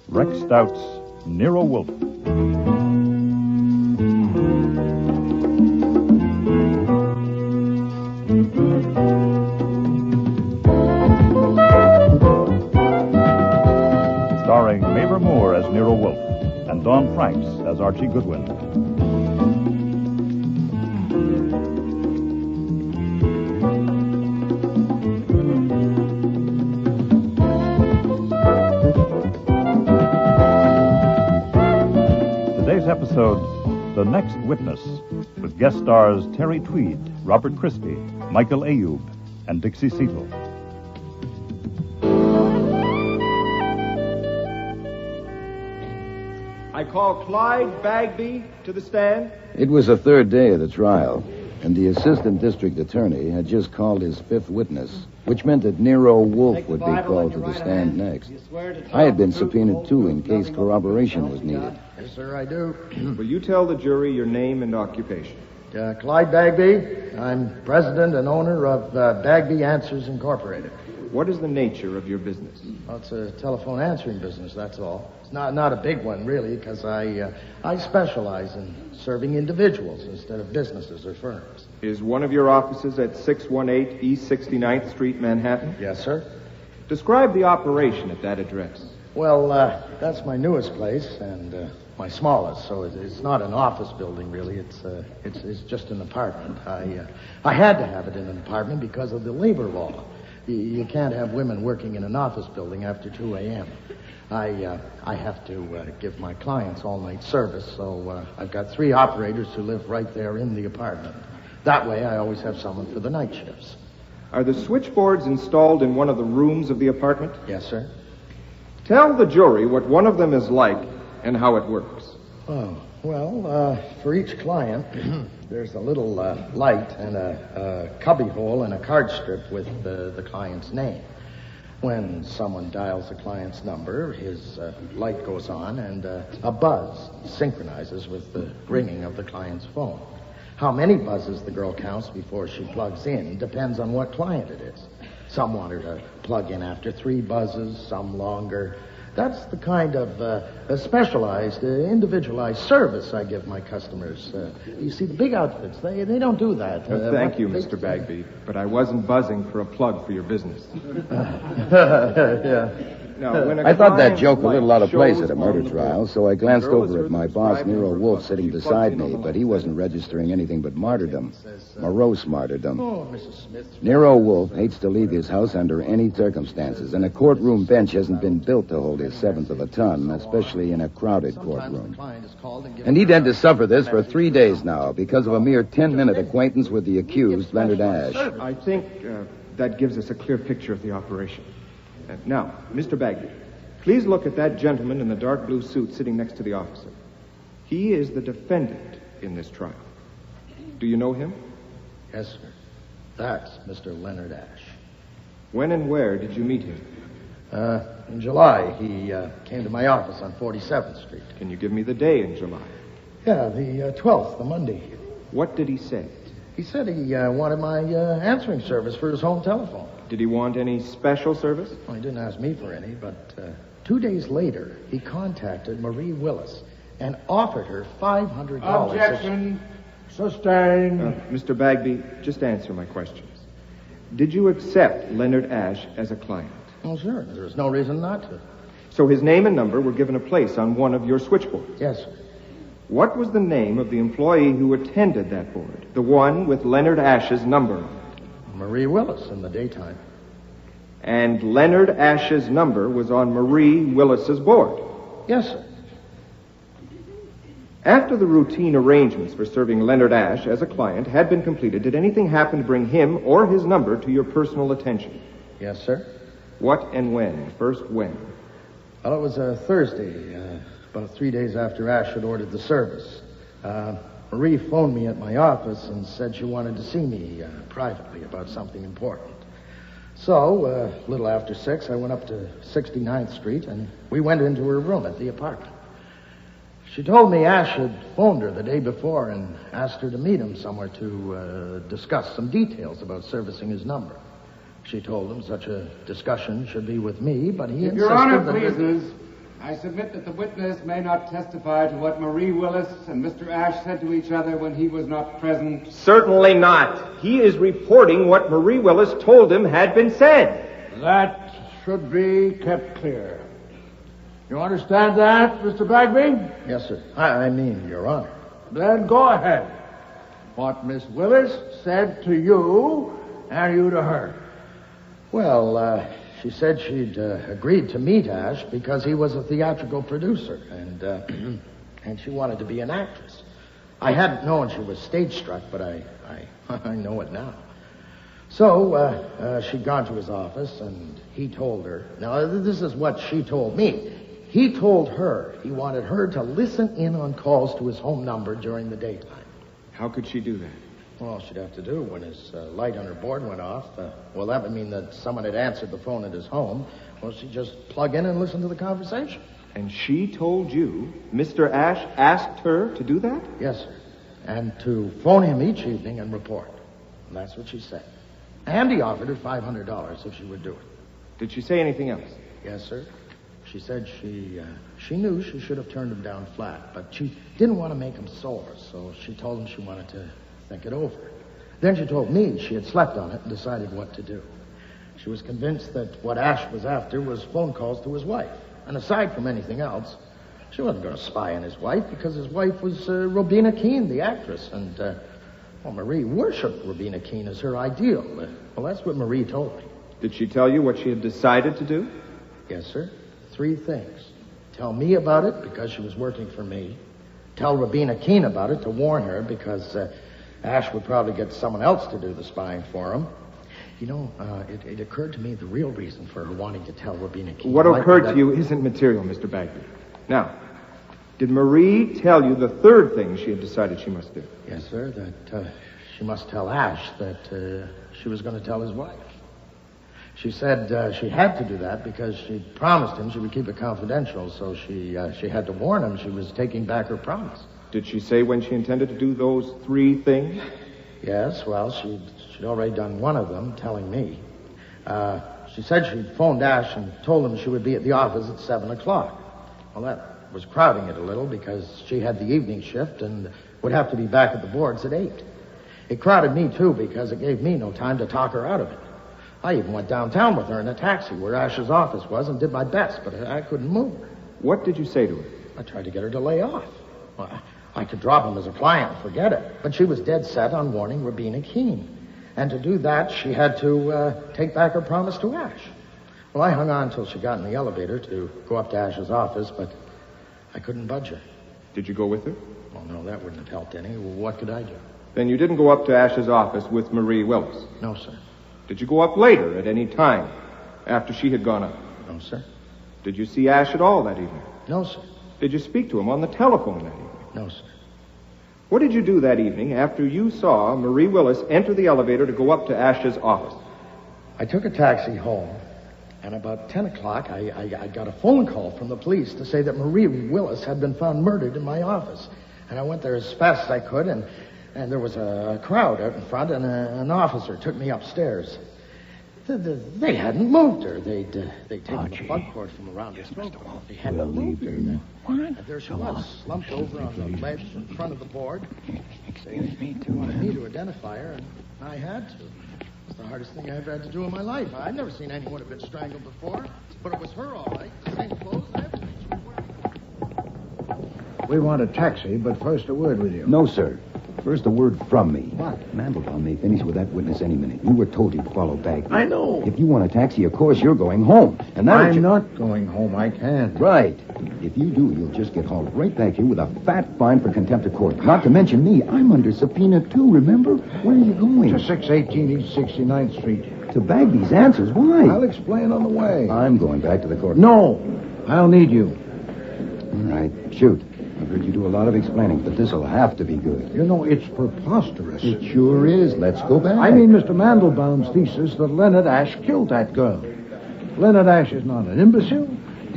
Rex Stout's Nero Wolfe. Starring Mavor Moore as Nero Wolfe and Dawn Franks as Archie Goodwin. Today's episode, The Next Witness, with guest stars Terry Tweed, Robert Christie, Michael Ayub, and Dixie Seatle. I call Clyde Bagby to the stand. It was the third day of the trial. and the assistant district attorney had just called his fifth witness, which meant that Nero Wolfe would be called to the stand next. I had been subpoenaed, too, in case corroboration was needed. Yes, sir, I do. Will you tell the jury your name and occupation? Clyde Bagby. I'm president and owner of Bagby Answers Incorporated. What is the nature of your business? Well, it's a telephone answering business, that's all. It's not a big one, really, because I specialize in serving individuals instead of businesses or firms. Is one of your offices at 618 East 69th Street, Manhattan? Yes, sir. Describe the operation at that address. Well, that's my newest place and my smallest, so it's not an office building, really. It's just an apartment. I had to have it in an apartment because of the labor law. You can't have women working in an office building after 2 a.m. I have to give my clients all-night service, so I've got 3 operators who live right there in the apartment. That way, I always have someone for the night shifts. Are the switchboards installed in one of the rooms of the apartment? Yes, sir. Tell the jury what one of them is like and how it works. Oh, well, for each client, there's a little light and a cubby hole and a card strip with the client's name. When someone dials the client's number, his light goes on and a buzz synchronizes with the ringing of the client's phone. How many buzzes the girl counts before she plugs in depends on what client it is. Some want her to plug in after 3 buzzes, some longer. That's the kind of specialized, individualized service I give my customers. You see, the big outfits, they don't do that. Thank you, Mr. Bagby, but I wasn't buzzing for a plug for your business. Yeah. Now, when I thought that joke a little out of place at a murder trial, so I glanced over at my boss, Nero Wolfe, sitting beside me, but he wasn't registering anything but martyrdom. Morose martyrdom. Nero Wolfe hates to leave his house under any circumstances, and a courtroom bench hasn't been built to hold his 1/7 of a ton, especially in a crowded courtroom. And he'd had to suffer this for 3 days now because of a mere 10-minute acquaintance with the accused, Leonard Ash. I think that gives us a clear picture of the operation. Now, Mr. Bagby, please look at that gentleman in the dark blue suit sitting next to the officer. He is the defendant in this trial. Do you know him? Yes, sir. That's Mr. Leonard Ash. When and where did you meet him? In July, he came to my office on 47th Street. Can you give me the day in July? Yeah, the 12th, the Monday. What did he say? He said he wanted my answering service for his home telephone. Did he want any special service? Well, he didn't ask me for any, but 2 days later, he contacted Marie Willis and offered her $500. Objection. Sustained. Mr. Bagby, just answer my questions. Did you accept Leonard Ash as a client? Oh, sure. There was no reason not to. So his name and number were given a place on one of your switchboards? Yes, sir. What was the name of the employee who attended that board? The one with Leonard Ash's number on it? Marie Willis in the daytime. And Leonard Ash's number was on Marie Willis's board? Yes, sir. After the routine arrangements for serving Leonard Ash as a client had been completed, did anything happen to bring him or his number to your personal attention? Yes, sir. What and when? First, when? Well, it was a Thursday, about 3 days after Ash had ordered the service. Marie phoned me at my office and said she wanted to see me privately about something important. So, a little after 6, I went up to 69th Street, and we went into her room at the apartment. She told me Ash had phoned her the day before and asked her to meet him somewhere to discuss some details about servicing his number. She told him such a discussion should be with me, but he insisted Your Honor that... pleases, I submit that the witness may not testify to what Marie Willis and Mr. Ash said to each other when he was not present. Certainly not. He is reporting what Marie Willis told him had been said. That should be kept clear. You understand that, Mr. Bagby? Yes, sir. I mean, Your Honor. Then go ahead. What Miss Willis said to you and you to her. Well, she said she'd agreed to meet Ash because he was a theatrical producer, and she wanted to be an actress. I hadn't known she was stage-struck, but I know it now. So she'd gone to his office, and he told her... Now, this is what she told me. He told her he wanted her to listen in on calls to his home number during the daytime. How could she do that? All she'd have to do when his light on her board went off, well, that would mean that someone had answered the phone at his home. Well, she'd just plug in and listen to the conversation. And she told you Mr. Ash asked her to do that? Yes, sir. And to phone him each evening and report. And that's what she said. And he offered her $500 if she would do it. Did she say anything else? Yes, sir. She said she knew she should have turned him down flat, but she didn't want to make him sore, so she told him she wanted to think it over. Then she told me she had slept on it and decided what to do. She was convinced that what Ash was after was phone calls to his wife. And aside from anything else, she wasn't going to spy on his wife because his wife was Robina Keene, the actress. And, Marie worshipped Robina Keene as her ideal. Well, that's what Marie told me. Did she tell you what she had decided to do? Yes, sir. 3 things. Tell me about it because she was working for me. Tell Robina Keene about it to warn her because Ash would probably get someone else to do the spying for him. You know, it occurred to me the real reason for her wanting to tell Robina Keene. What occurred to you isn't material, Mr. Bagby. Now, did Marie tell you the 3rd thing she had decided she must do? Yes, sir, that she must tell Ash that she was going to tell his wife. She said she had to do that because she promised him she would keep it confidential, so she had to warn him she was taking back her promise. Did she say when she intended to do those 3 things? Yes, well, she'd already done one of them, telling me. She said she'd phoned Ash and told him she would be at the office at 7 o'clock. Well, that was crowding it a little because she had the evening shift and would have to be back at the boards at 8. It crowded me, too, because it gave me no time to talk her out of it. I even went downtown with her in a taxi where Ash's office was and did my best, but I couldn't move her. What did you say to her? I tried to get her to lay off. Well, I could drop him as a client and forget it, but she was dead set on warning Robina Keene. And to do that, she had to take back her promise to Ash. Well, I hung on until she got in the elevator to go up to Ash's office, but I couldn't budge her. Did you go with her? Oh, no, that wouldn't have helped any. Well, what could I do? Then you didn't go up to Ash's office with Marie Willis? No, sir. Did you go up later at any time after she had gone up? No, sir. Did you see Ash at all that evening? No, sir. Did you speak to him on the telephone that evening? No, sir. What did you do that evening after you saw Marie Willis enter the elevator to go up to Ash's office? I took a taxi home, and about 10 o'clock, I got a phone call from the police to say that Marie Willis had been found murdered in my office. And I went there as fast as I could, and there was a crowd out in front, and an officer took me upstairs. They hadn't moved her. They'd taken Archie. the plug cord from around her throat. They hadn't moved her. And there she was, slumped over on the ledge in front of the board. They wanted me to identify her, and I had to. It was the hardest thing I ever had to do in my life. I'd never seen anyone have been strangled before, but it was her, all right. The same clothes and everything. We want a taxi, but first a word with you. No, sir. First, a word from me. What? Mandelbaum may finish with that witness any minute. You were told you'd follow back. I know. If you want a taxi, of course, you're going home. And I'm not going home. I can't. Right. If you do, you'll just get hauled right back here with a fat fine for contempt of court. Not to mention me. I'm under subpoena, too, remember? Where are you going? To 618 East 69th Street. To Bagby's answers. Why? I'll explain on the way. I'm going back to the court. No. I'll need you. All right. Shoot. I've heard you do a lot of explaining, but this'll have to be good. You know, it's preposterous. It sure is. Let's go back. I mean Mr. Mandelbaum's thesis that Leonard Ash killed that girl. Leonard Ash is not an imbecile.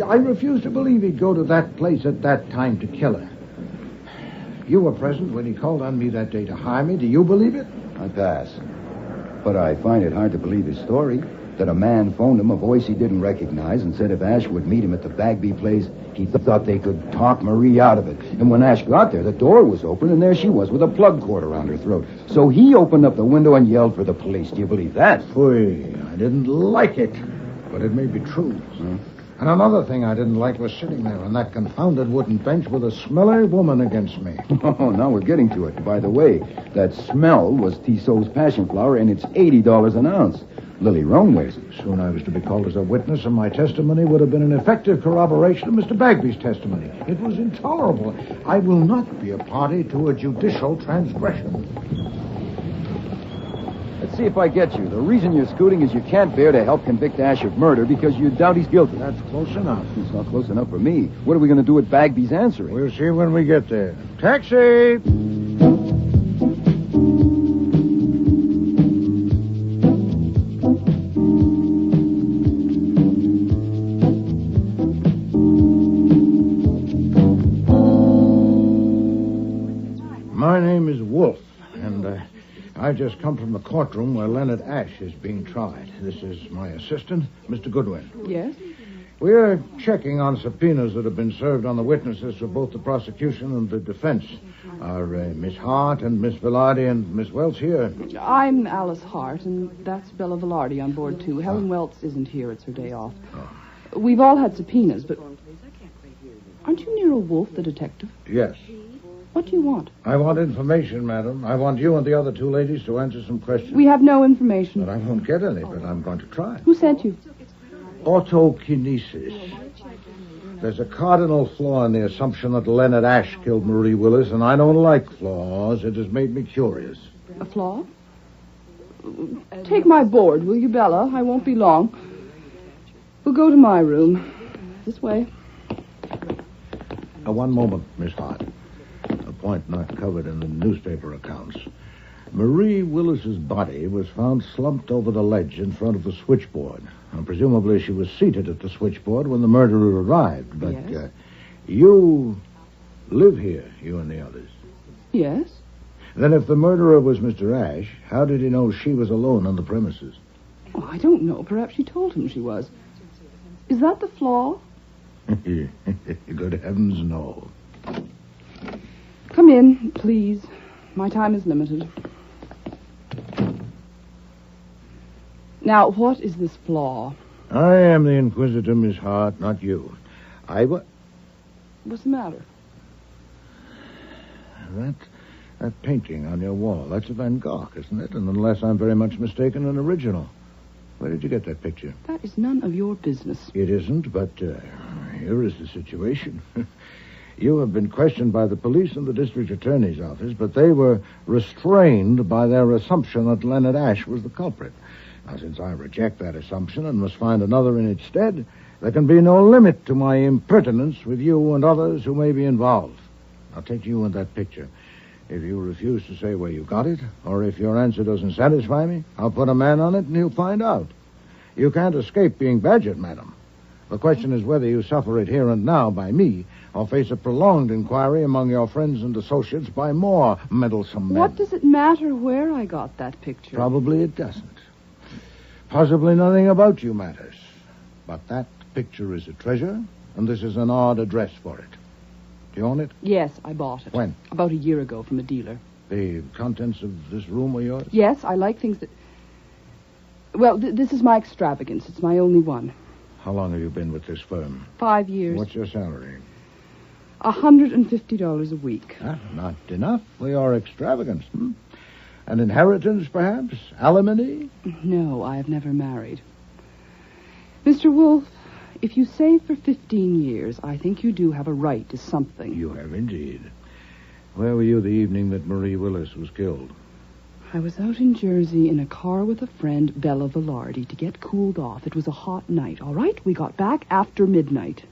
I refuse to believe he'd go to that place at that time to kill her. You were present when he called on me that day to harm me. Do you believe it? I pass. But I find it hard to believe his story. That a man phoned him, a voice he didn't recognize, and said if Ash would meet him at the Bagby place, he thought they could talk Marie out of it. And when Ash got there, the door was open, and there she was with a plug cord around her throat. So he opened up the window and yelled for the police. Do you believe that? Phooey, I didn't like it, but it may be true. And another thing I didn't like was sitting there on that confounded wooden bench with a smelly woman against me. Oh, now we're getting to it. By the way, that smell was Tissot's passion flower, and it's $80 an ounce. Lily Romeways. Soon I was to be called as a witness, and my testimony would have been an effective corroboration of Mr. Bagby's testimony. It was intolerable. I will not be a party to a judicial transgression. Let's see if I get you. The reason you're scooting is you can't bear to help convict Ash of murder because you doubt he's guilty. That's close enough. It's not close enough for me. What are we going to do with Bagby's answering? We'll see when we get there. Taxi! just come from the courtroom where Leonard Ash is being tried. This is my assistant, Mr. Goodwin. Yes? We're checking on subpoenas that have been served on the witnesses for both the prosecution and the defense. Are Miss Hart and Miss Velarde and Miss Welch here? I'm Alice Hart, and that's Bella Velarde on board, too. Helen Welch isn't here. It's her day off. We've all had subpoenas, but... Aren't you Nero Wolfe, the detective? Yes. What do you want? I want information, madam. I want you and the other two ladies to answer some questions. We have no information. But I won't get any, but I'm going to try. Who sent you? Autokinesis. There's a cardinal flaw in the assumption that Leonard Ash killed Marie Willis, and I don't like flaws. It has made me curious. A flaw? Take my board, will you, Bella? I won't be long. We'll go to my room. This way. One moment, Miss Hart. A point not covered in the newspaper accounts. Marie Willis's body was found slumped over the ledge in front of the switchboard. And presumably she was seated at the switchboard when the murderer arrived. But Yes. You live here, you and the others. Yes? Then if the murderer was Mr. Ash, how did he know she was alone on the premises? Oh, I don't know. Perhaps she told him she was. Is that the flaw? Good heavens, no. Come in, please. My time is limited. Now, what is this flaw? I am the inquisitor, Miss Hart, not you. What's the matter? That painting on your wall, that's a Van Gogh, isn't it? And unless I'm very much mistaken, an original. Where did you get that picture? That is none of your business. It isn't, but here is the situation. You have been questioned by the police and the district attorney's office, but they were restrained by their assumption that Leonard Ash was the culprit. Now, since I reject that assumption and must find another in its stead, there can be no limit to my impertinence with you and others who may be involved. I'll take you and that picture. If you refuse to say where you got it, or if your answer doesn't satisfy me, I'll put a man on it and he'll find out. You can't escape being badgered, madam. The question is whether you suffer it here and now by me, or face a prolonged inquiry among your friends and associates by more meddlesome men. What does it matter where I got that picture? Probably it doesn't. Possibly nothing about you matters. But that picture is a treasure, and this is an odd address for it. Do you own it? Yes, I bought it. When? About a year ago from a dealer. The contents of this room were yours? Yes, I like things that... Well, this is my extravagance. It's my only one. How long have you been with this firm? 5 years. What's your salary? $150 a week. Not enough for your extravagance. An inheritance, perhaps? Alimony? No, I have never married. Mr. Wolfe, if you saved for 15 years, I think you do have a right to something. You have indeed. Where were you the evening that Marie Willis was killed? I was out in Jersey in a car with a friend, Bella Velarde, to get cooled off. It was a hot night, all right? We got back after midnight.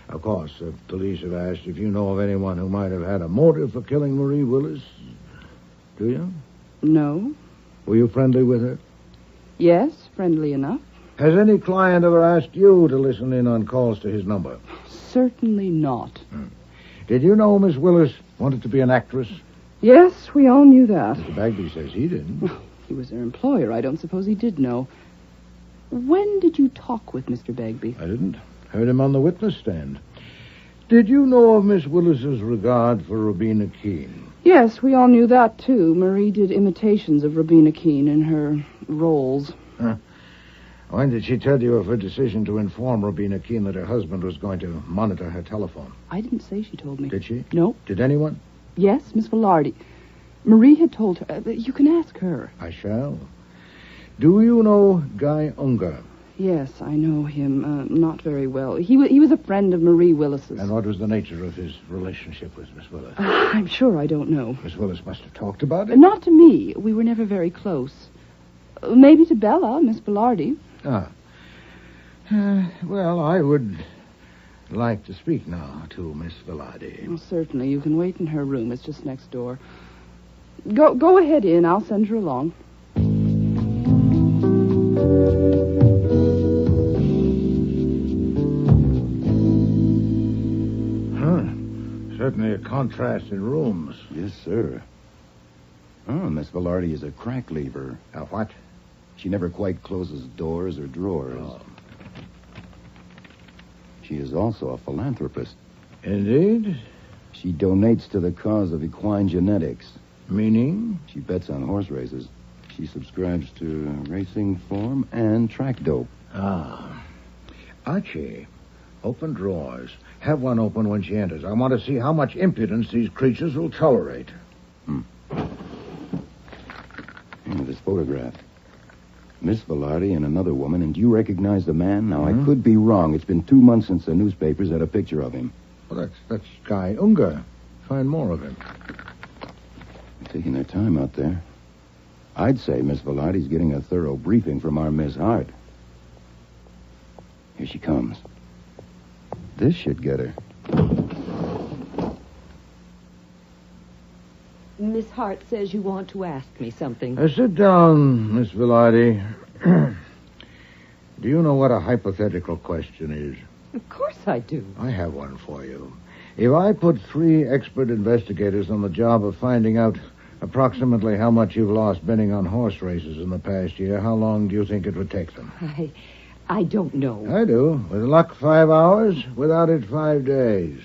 Of course, the police have asked if you know of anyone who might have had a motive for killing Marie Willis. Do you? No. Were you friendly with her? Yes, friendly enough. Has any client ever asked you to listen in on calls to his number? Certainly not. Did you know Miss Willis wanted to be an actress? Yes, we all knew that. Mr. Bagby says he didn't. He was their employer. I don't suppose he did know. When did you talk with Mr. Bagby? I didn't. Heard him on the witness stand. Did you know of Miss Willis's regard for Robina Keene? Yes, we all knew that, too. Marie did imitations of Robina Keene in her roles. When did she tell you of her decision to inform Robina Keene that her husband was going to monitor her telephone? I didn't say she told me. Did she? No. Did anyone? Yes, Miss Velarde. Marie had told her. You can ask her. I shall. Do you know Guy Unger? Yes, I know him. Not very well. He was a friend of Marie Willis's. And what was the nature of his relationship with Miss Willis? I'm sure I don't know. Miss Willis must have talked about it. Not to me. We were never very close. Maybe to Bella, Miss Velarde. Well, I would like to speak now to Miss Velarde. Well, certainly. You can wait in her room. It's just next door. Go ahead in. I'll send her along. Certainly a contrast in rooms. Yes, sir. Oh, Miss Velarde is a crack lever. A what? She never quite closes doors or drawers. Oh. She is also a philanthropist. Indeed? She donates to the cause of equine genetics. Meaning? She bets on horse races. She subscribes to racing form and track dope. Ah. Archie, open drawers. Have one open when she enters. I want to see how much impudence these creatures will tolerate. This photograph. Miss Velarde and another woman, and do you recognize the man? Now, I could be wrong. It's been 2 months since the newspapers had a picture of him. Well, that's Guy Unger. Find more of him. They're taking their time out there. I'd say Miss Velarde's getting a thorough briefing from our Miss Hart. Here she comes. This should get her. Miss Hart says you want to ask me something. Sit down, Miss Velarde. Do you know what a hypothetical question is? Of course I do. I have one for you. If I put 3 expert investigators on the job of finding out approximately how much you've lost betting on horse races in the past year, how long do you think it would take them? I don't know. I do. With luck, 5 hours. Without it, 5 days.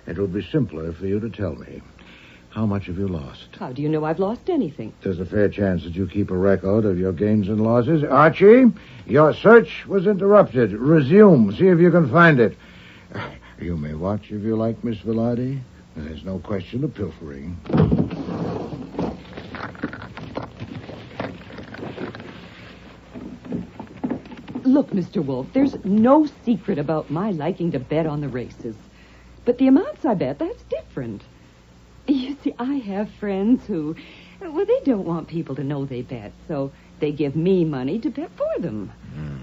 It would be simpler for you to tell me. How much have you lost? How do you know I've lost anything? There's a fair chance that you keep a record of your gains and losses. Archie, your search was interrupted. Resume. See if you can find it. You may watch if you like, Miss Velarde. There's no question of pilfering. Look, Mr. Wolfe, there's no secret about my liking to bet on the races. But the amounts I bet, that's different. You see, I have friends who, well, they don't want people to know they bet, so they give me money to bet for them.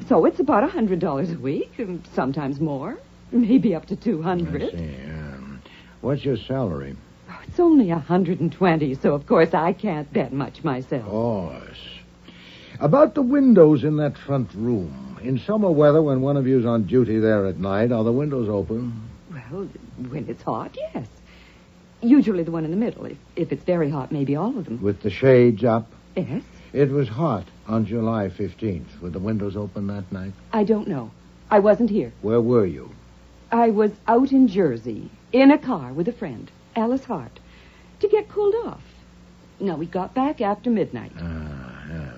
So it's about $100 a week, and sometimes more, maybe up to $200. I see. What's your salary? Oh, it's only $120, so of course I can't bet much myself. Of course. About the windows in that front room. In summer weather, when one of you's on duty there at night, are the windows open? Well, when it's hot, yes. Usually the one in the middle. If it's very hot, maybe all of them. With the shades up? Yes. It was hot on July 15th. Were the windows open that night? I don't know. I wasn't here. Where were you? I was out in Jersey, in a car with a friend, Alice Hart, to get cooled off. Now, we got back after midnight. Yeah.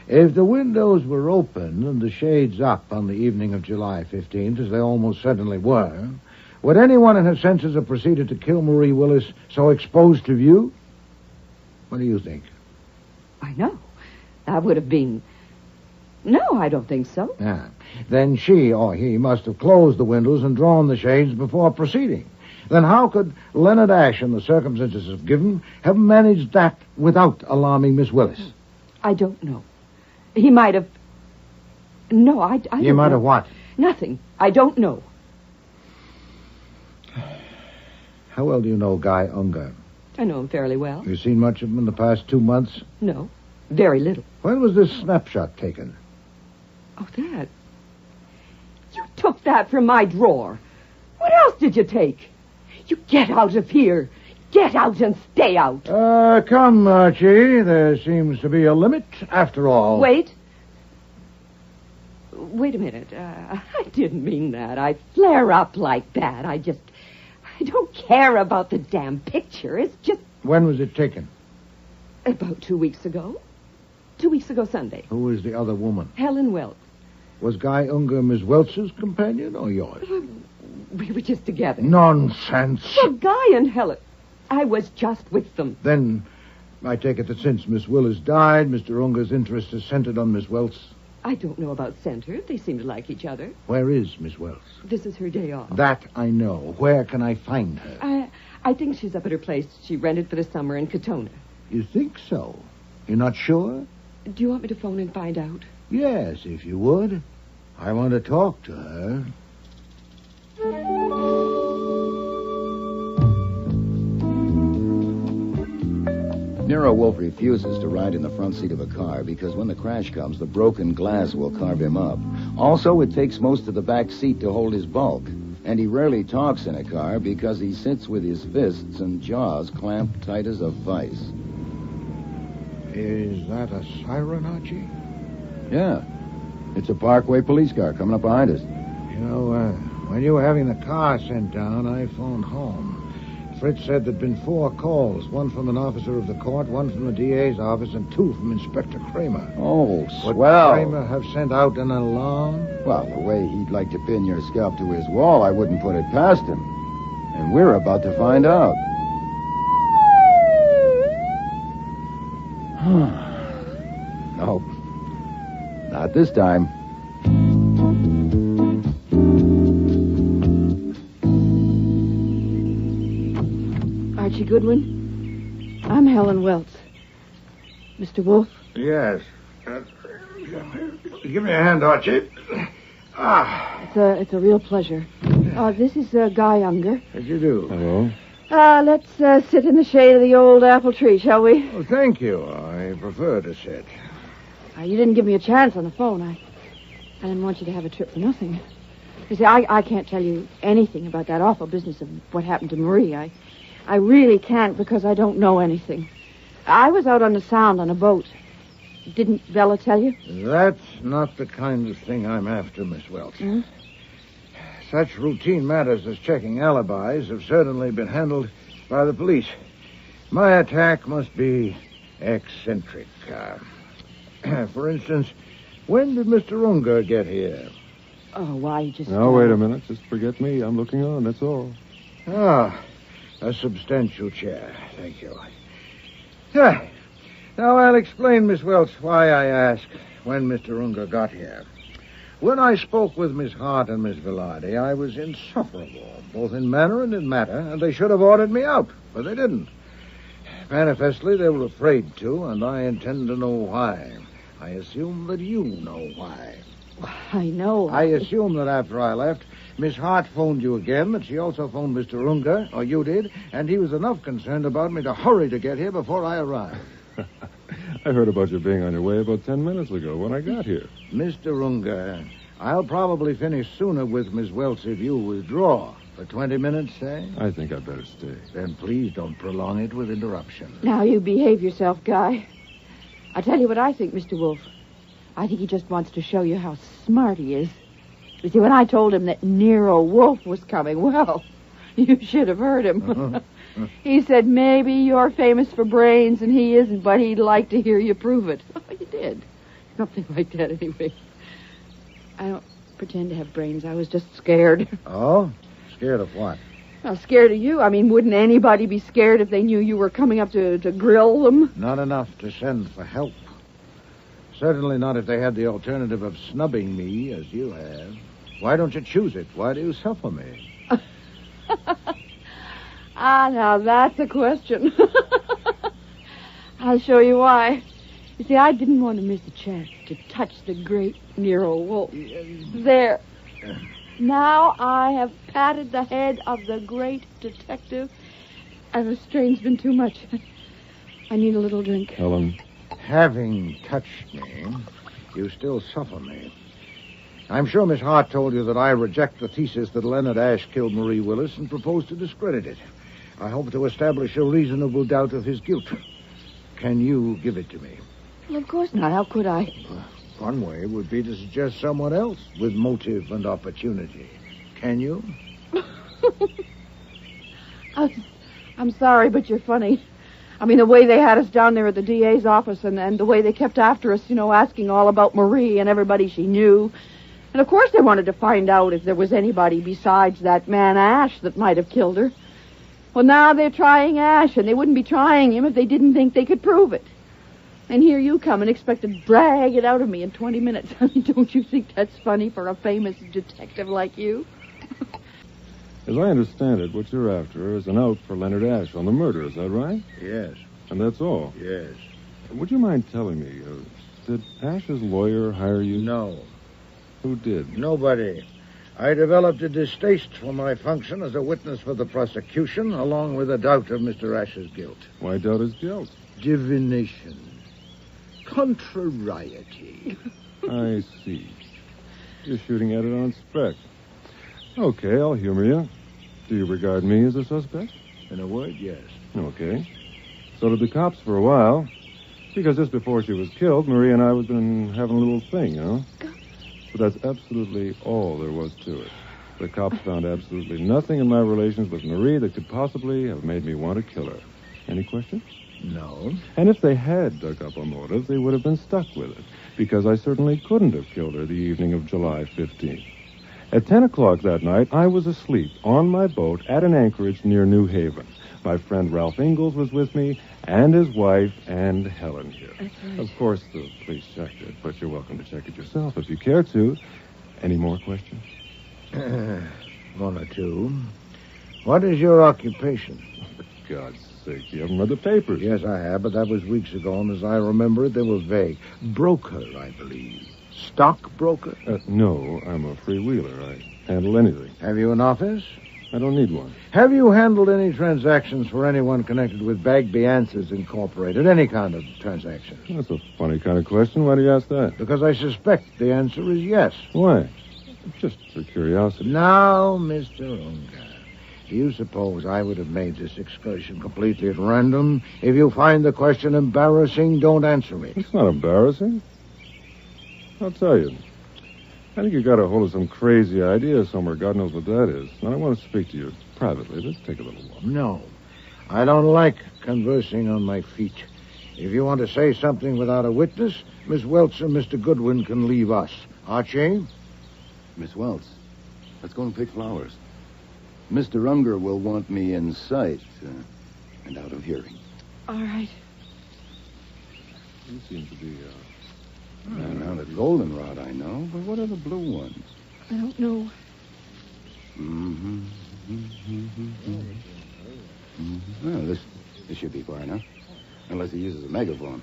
If the windows were open and the shades up on the evening of July 15th, as they almost certainly were, would anyone in her senses have proceeded to kill Marie Willis so exposed to view? What do you think? I know. That would have been... No, I don't think so. Yeah. Then she or he must have closed the windows and drawn the shades before proceeding. Then how could Leonard Ashe, in the circumstances of given, have managed that without alarming Miss Willis? I don't know. He might have... No, I don't You might know. have what? Nothing. I don't know. How well do you know Guy Unger? I know him fairly well. You seen much of him in the past 2 months? No, very little. When was this snapshot taken? Oh, that. You took that from my drawer. What else did you take? You get out of here. Get out and stay out. Come, Archie. There seems to be a limit, after all. Wait. Wait a minute. I didn't mean that. I flare up like that. I don't care about the damn picture. It's just... When was it taken? About 2 weeks ago. 2 weeks ago Sunday. Who was the other woman? Helen Welch. Was Guy Unger Miss Welch's companion or yours? We were just together. Nonsense. Well, Guy and Helen... I was just with them. Then I take it that since Miss Willis died, Mr. Unger's interest is centered on Miss Welch. I don't know about center. They seem to like each other. Where is Miss Welch? This is her day off. That I know. Where can I find her? I think she's up at her place she rented for the summer in Katona. You think so? You're not sure? Do you want me to phone and find out? Yes, if you would. I want to talk to her. Nero Wolfe refuses to ride in the front seat of a car because when the crash comes, the broken glass will carve him up. Also, it takes most of the back seat to hold his bulk. And he rarely talks in a car because he sits with his fists and jaws clamped tight as a vice. Is that a siren, Archie? Yeah. It's a Parkway police car coming up behind us. You know, when you were having the car sent down, I phoned home. Fritz said there'd been 4 calls, one from an officer of the court, one from the DA's office, and 2 from Inspector Kramer. Oh, Would swell. Kramer have sent out an alarm? Well, the way he'd like to pin your scalp to his wall, I wouldn't put it past him. And we're about to find out. Nope. Not this time. Archie Goodwin, I'm Helen Welts. Mr. Wolfe? Yes. Give me a hand, Archie. It's a real pleasure. This is Guy Unger. How'd you do? Hello. Let's sit in the shade of the old apple tree, shall we? Oh, thank you. I prefer to sit. You didn't give me a chance on the phone. I didn't want you to have a trip for nothing. You see, I can't tell you anything about that awful business of what happened to Marie. I really can't because I don't know anything. I was out on the Sound on a boat. Didn't Bella tell you? That's not the kind of thing I'm after, Miss Welch. Hmm? Such routine matters as checking alibis have certainly been handled by the police. My attack must be eccentric. For instance, when did Mr. Unger get here? Oh, why, just... Now, wait a minute. Just forget me. I'm looking on, that's all. A substantial chair. Thank you. Now, I'll explain, Miss Welch, why I ask when Mr. Unger got here. When I spoke with Miss Hart and Miss Velarde, I was insufferable, both in manner and in matter, and they should have ordered me out, but they didn't. Manifestly, they were afraid to, and I intend to know why. I assume that you know why. I know. I assume that after I left, Miss Hart phoned you again, that she also phoned Mr. Unger, or you did, and he was enough concerned about me to hurry to get here before I arrived. I heard about you being on your way about 10 minutes ago when I got here. Mr. Unger, I'll probably finish sooner with Miss Welch if you withdraw. For 20 minutes, say? I think I'd better stay. Then please don't prolong it with interruption. Now you behave yourself, Guy. I'll tell you what I think, Mr. Wolfe. I think he just wants to show you how smart he is. You see, when I told him that Nero Wolfe was coming, well, you should have heard him. He said, maybe you're famous for brains and he isn't, but he'd like to hear you prove it. Well, you did. Something like that, anyway. I don't pretend to have brains. I was just scared. Oh? Scared of what? Well, scared of you. I mean, wouldn't anybody be scared if they knew you were coming up to grill them? Not enough to send for help. Certainly not if they had the alternative of snubbing me, as you have. Why don't you choose it? Why do you suffer me? Now that's a question. I'll show you why. You see, I didn't want to miss a chance to touch the great Nero Wolfe. There. Now I have patted the head of the great detective, and the strain's been too much. I need a little drink. Helen. Having touched me, you still suffer me. I'm sure Miss Hart told you that I reject the thesis that Leonard Ashe killed Marie Willis and propose to discredit it. I hope to establish a reasonable doubt of his guilt. Can you give it to me? Well, of course not. How could I? One way would be to suggest someone else with motive and opportunity. Can you? I'm sorry, but you're funny. I mean, the way they had us down there at the DA's office and the way they kept after us, asking all about Marie and everybody she knew. And, of course, they wanted to find out if there was anybody besides that man Ashe that might have killed her. Well, now they're trying Ashe, and they wouldn't be trying him if they didn't think they could prove it. And here you come and expect to drag it out of me in 20 minutes. Don't you think that's funny for a famous detective like you? As I understand it, what you're after is an out for Leonard Ashe on the murder, is that right? Yes. And that's all? Yes. Would you mind telling me, did Ashe's lawyer hire you? No. Who did? Nobody. I developed a distaste for my function as a witness for the prosecution, along with a doubt of Mr. Ashe's guilt. Why doubt his guilt? Divination. Contrariety. I see. You're shooting at it on spec. Okay, I'll humor you. Do you regard me as a suspect? In a word, yes. Okay. So did the cops for a while. Because just before she was killed, Marie and I had been having a little thing, you know? But that's absolutely all there was to it. The cops found absolutely nothing in my relations with Marie that could possibly have made me want to kill her. Any questions? No. And if they had dug up a motive, they would have been stuck with it, because I certainly couldn't have killed her the evening of July 15th. At 10 o'clock that night, I was asleep on my boat at an anchorage near New Haven. My friend Ralph Ingalls was with me, and his wife, and Helen here. That's right. Of course, the police checked it, but you're welcome to check it yourself if you care to. Any more questions? One or two. What is your occupation? For God's sake, you haven't read the papers. Yes, I have, but that was weeks ago, and as I remember it, they were vague. Broker, I believe. Stockbroker? No, I'm a freewheeler. I handle anything. Have you an office? I don't need one. Have you handled any transactions for anyone connected with Bagby Answers Incorporated? Any kind of transaction? That's a funny kind of question. Why do you ask that? Because I suspect the answer is yes. Why? Just for curiosity. Now, Mr. Unger, do you suppose I would have made this excursion completely at random? If you find the question embarrassing, don't answer it. It's not embarrassing. I'll tell you. I think you got a hold of some crazy idea somewhere. God knows what that is. And I want to speak to you privately. Let's take a little walk. No. I don't like conversing on my feet. If you want to say something without a witness, Miss Welch and Mr. Goodwin can leave us. Archie? Miss Welch, let's go and pick flowers. Mr. Unger will want me in sight and out of hearing. All right. You seem to be, Now, the goldenrod I know, but what are the blue ones? I don't know. Well, this should be far enough. Unless he uses a megaphone.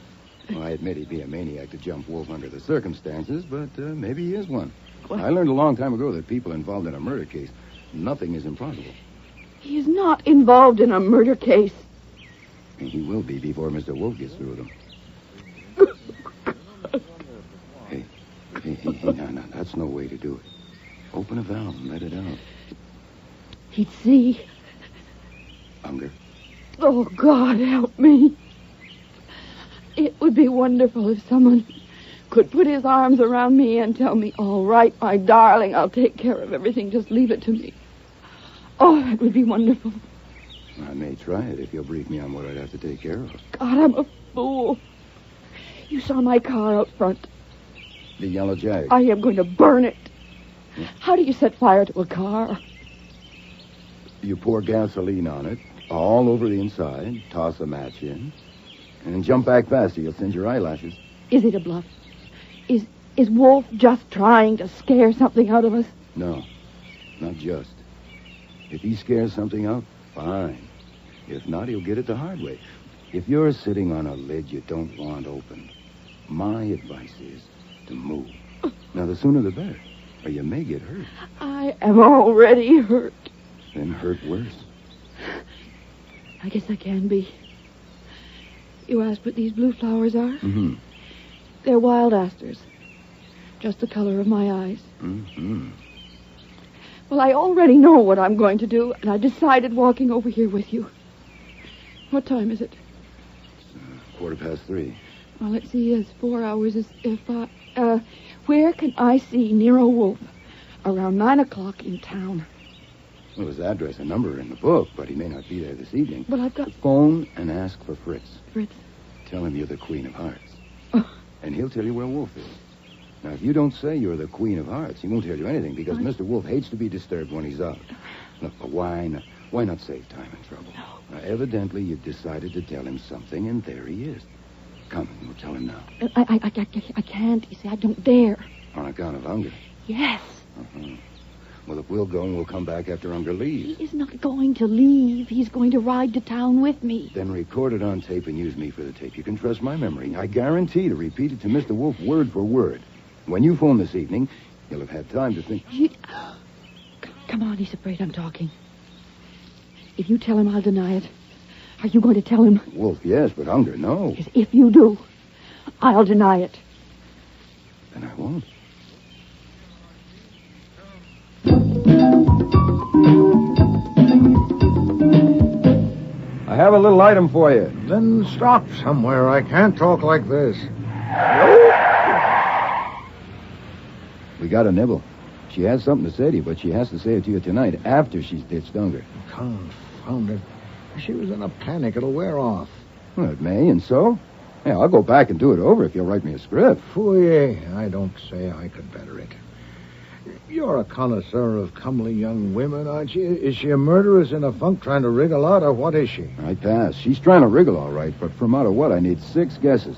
Well, I admit he'd be a maniac to jump Wolf under the circumstances, but maybe he is one. What? I learned a long time ago that people involved in a murder case, nothing is impossible. He is not involved in a murder case. And he will be before Mr. Wolf gets through with him. Hey, no, that's no way to do it. Open a valve and let it out. He'd see. Unger. Oh, God, help me. It would be wonderful if someone could put his arms around me and tell me, all right, my darling, I'll take care of everything. Just leave it to me. Oh, that would be wonderful. I may try it if you'll brief me on what I'd have to take care of. God, I'm a fool. You saw my car out front. The yellow Jag. I am going to burn it. How do you set fire to a car? You pour gasoline on it, all over the inside, toss a match in, and jump back faster. You'll singe your eyelashes. Is it a bluff? Is Wolf just trying to scare something out of us? No, not just. If he scares something out, fine. If not, he'll get it the hard way. If you're sitting on a lid you don't want open, my advice is to move. Now, the sooner the better, or you may get hurt. I am already hurt. Then hurt worse. I guess I can be. You asked what these blue flowers are? Mm-hmm. They're wild asters. Just the color of my eyes. Mm-hmm. Well, I already know what I'm going to do, and I decided walking over here with you. What time is it? It's 3:15. Well, let's see. It's 4 hours. Where can I see Nero Wolfe? Around 9 o'clock in town. Well, his address and number are in the book, but he may not be there this evening. Well, I've got... Phone and ask for Fritz. Fritz? Tell him you're the Queen of Hearts. Oh. And he'll tell you where Wolf is. Now, if you don't say you're the Queen of Hearts, he won't tell you anything, because Mr. Wolf hates to be disturbed when he's out. Look, but why not save time and trouble? No. Now, evidently, you've decided to tell him something, and there he is. Come, we'll tell him now. I can't. You see, I don't dare. On account of Unger? Yes. Uh-huh. Well, if we'll go and we'll come back after Unger leaves. He is not going to leave. He's going to ride to town with me. Then record it on tape and use me for the tape. You can trust my memory. I guarantee to repeat it to Mr. Wolf word for word. When you phone this evening, you'll have had time to think. Come on, he's afraid I'm talking. If you tell him, I'll deny it. Are you going to tell him? Wolf, yes, but Unger, no. Yes, if you do, I'll deny it. Then I won't. I have a little item for you. Then stop somewhere. I can't talk like this. We got a nibble. She has something to say to you, but she has to say it to you tonight after she's ditched Unger. Confound it. She was in a panic. It'll wear off. Well, it may, and so? Yeah, I'll go back and do it over if you'll write me a script. Fooey, I don't say I could better it. You're a connoisseur of comely young women, aren't you? Is she a murderess in a funk trying to wriggle out, or what is she? I pass. She's trying to wriggle all right, but from out of what, I need 6 guesses.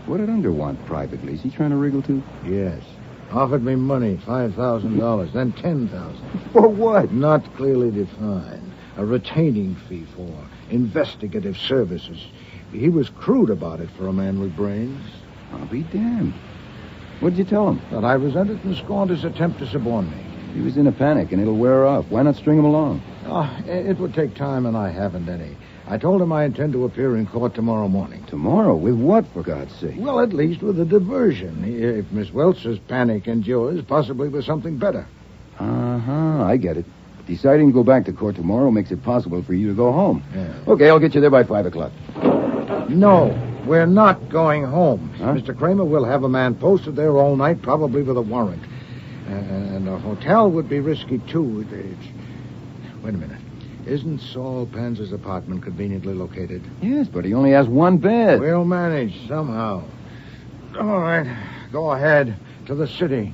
What did Unger want privately? Is he trying to wriggle too? Yes. Offered me money, $5,000, then $10,000. For what? Not clearly defined. A retaining fee for investigative services. He was crude about it for a man with brains. I'll be damned. What'd you tell him? That I resented and scorned his attempt to suborn me. He was in a panic, and it'll wear off. Why not string him along? It would take time, and I haven't any. I told him I intend to appear in court tomorrow morning. Tomorrow? With what, for God's sake? Well, at least with a diversion. If Miss Welch's panic endures, possibly with something better. Uh-huh, I get it. Deciding to go back to court tomorrow makes it possible for you to go home. Yeah. Okay, I'll get you there by 5 o'clock. No, we're not going home. Huh? Mr. Kramer will have a man posted there all night, probably with a warrant. And a hotel would be risky, too. Wait a minute. Isn't Saul Panzer's apartment conveniently located? Yes, but he only has 1 bed. We'll manage somehow. All right, go ahead to the city.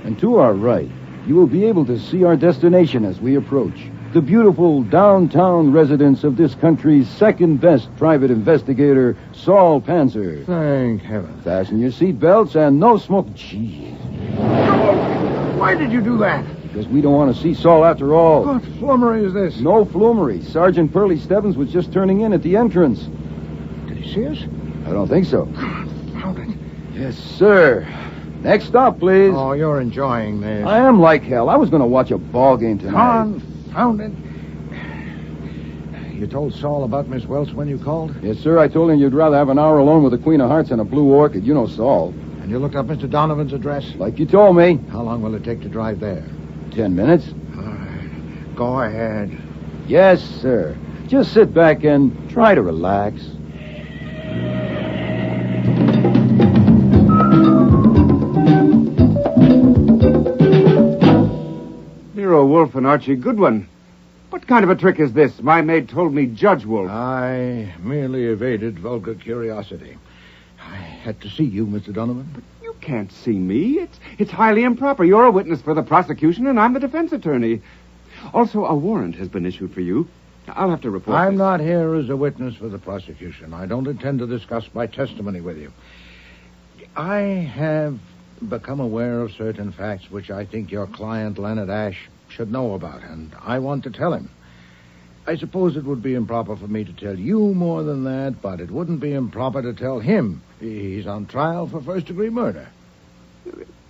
And to our right, you will be able to see our destination as we approach. The beautiful downtown residence of this country's second-best private investigator, Saul Panzer. Thank heaven. Fasten your seatbelts and no smoke. Jeez. Why did you do that? Because we don't want to see Saul after all. What flummery is this? No flummery. Sergeant Pearlie Stebbins was just turning in at the entrance. Did he see us? I don't think so. Confound it. Yes, sir. Next stop, please. Oh, you're enjoying this. I am like hell. I was going to watch a ball game tonight. Confound it. You told Saul about Miss Welch when you called? Yes, sir. I told him you'd rather have an hour alone with the Queen of Hearts and a blue orchid. You know Saul. And you looked up Mr. Donovan's address? Like you told me. How long will it take to drive there? 10 minutes. All right. Go ahead. Yes, sir. Just sit back and try to relax. Nero Wolfe and Archie Goodwin. What kind of a trick is this? My maid told me Judge Wolfe. I merely evaded vulgar curiosity. I had to see you, Mr. Donovan. But you can't see me. It's highly improper. You're a witness for the prosecution, and I'm the defense attorney. Also, a warrant has been issued for you. I'll have to report I'm this. not here as a witness for the prosecution. I don't intend to discuss my testimony with you. I have become aware of certain facts which I think your client, Leonard Ash, should know about, and I want to tell him. I suppose it would be improper for me to tell you more than that, but it wouldn't be improper to tell him. He's on trial for first-degree murder.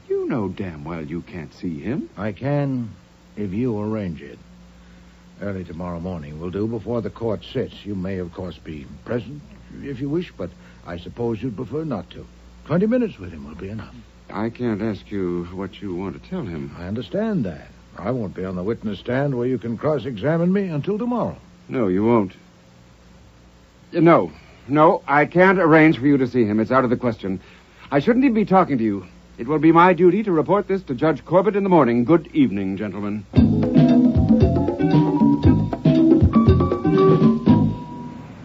You know damn well you can't see him. I can if you arrange it. Early tomorrow morning will do, before the court sits. You may, of course, be present if you wish, but I suppose you'd prefer not to. 20 minutes with him will be enough. I can't ask you what you want to tell him. I understand that. I won't be on the witness stand where you can cross-examine me until tomorrow. No, you won't. No, I can't arrange for you to see him. It's out of the question. I shouldn't even be talking to you. It will be my duty to report this to Judge Corbett in the morning. Good evening, gentlemen.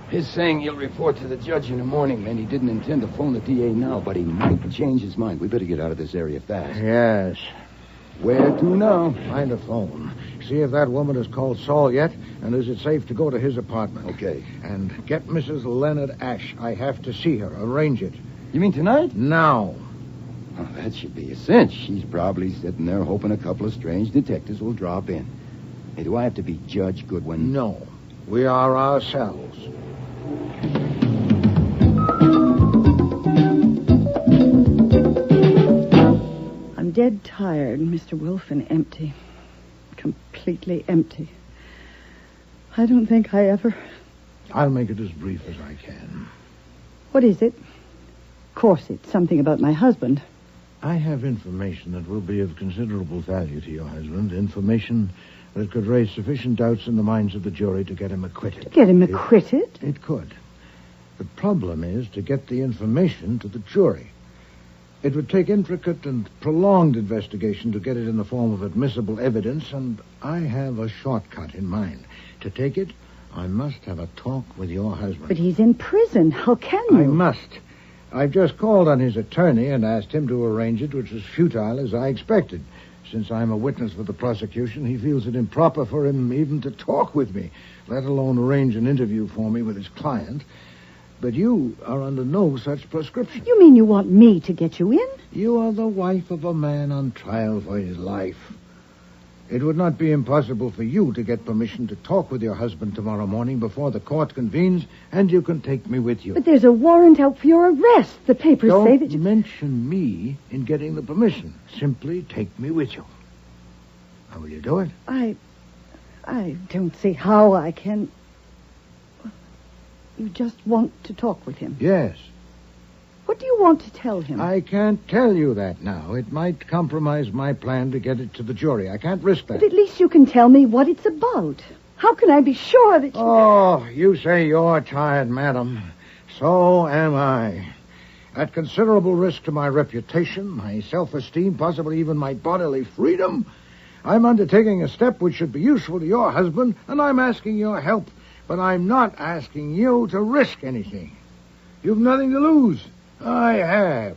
His saying he'll report to the judge in the morning meant he didn't intend to phone the DA now, but he might change his mind. We better get out of this area fast. Yes. Where to now? Find a phone. See if that woman has called Saul yet, and is it safe to go to his apartment. Okay. And get Mrs. Leonard Ash. I have to see her. Arrange it. You mean tonight? Now. Oh, that should be a cinch. She's probably sitting there hoping a couple of strange detectives will drop in. Hey, do I have to be Judge Goodwin? No. We are ourselves. I'm dead tired, Mr. Wolfe, and empty. Completely empty. I don't think I ever... I'll make it as brief as I can. What is it? course, it's something about my husband. I have information that will be of considerable value to your husband. Information that could raise sufficient doubts in the minds of the jury to get him acquitted. To get him acquitted? It could. The problem is to get the information to the jury. It would take intricate and prolonged investigation to get it in the form of admissible evidence, and I have a shortcut in mind. To take it, I must have a talk with your husband. But he's in prison. How can you? I must. I've just called on his attorney and asked him to arrange it, which was futile as I expected. Since I'm a witness for the prosecution, he feels it improper for him even to talk with me, let alone arrange an interview for me with his client. But you are under no such prescription. You mean you want me to get you in? You are the wife of a man on trial for his life. It would not be impossible for you to get permission to talk with your husband tomorrow morning before the court convenes, and you can take me with you. But there's a warrant out for your arrest. The papers say that Don't mention me in getting the permission. Simply take me with you. How will you do it? I don't see how I can. You just want to talk with him? Yes. What do you want to tell him? I can't tell you that now. It might compromise my plan to get it to the jury. I can't risk that. But at least you can tell me what it's about. How can I be sure that you... Oh, you say you're tired, madam. So am I. At considerable risk to my reputation, my self-esteem, possibly even my bodily freedom, I'm undertaking a step which should be useful to your husband, and I'm asking your help. But I'm not asking you to risk anything. You've nothing to lose. I have.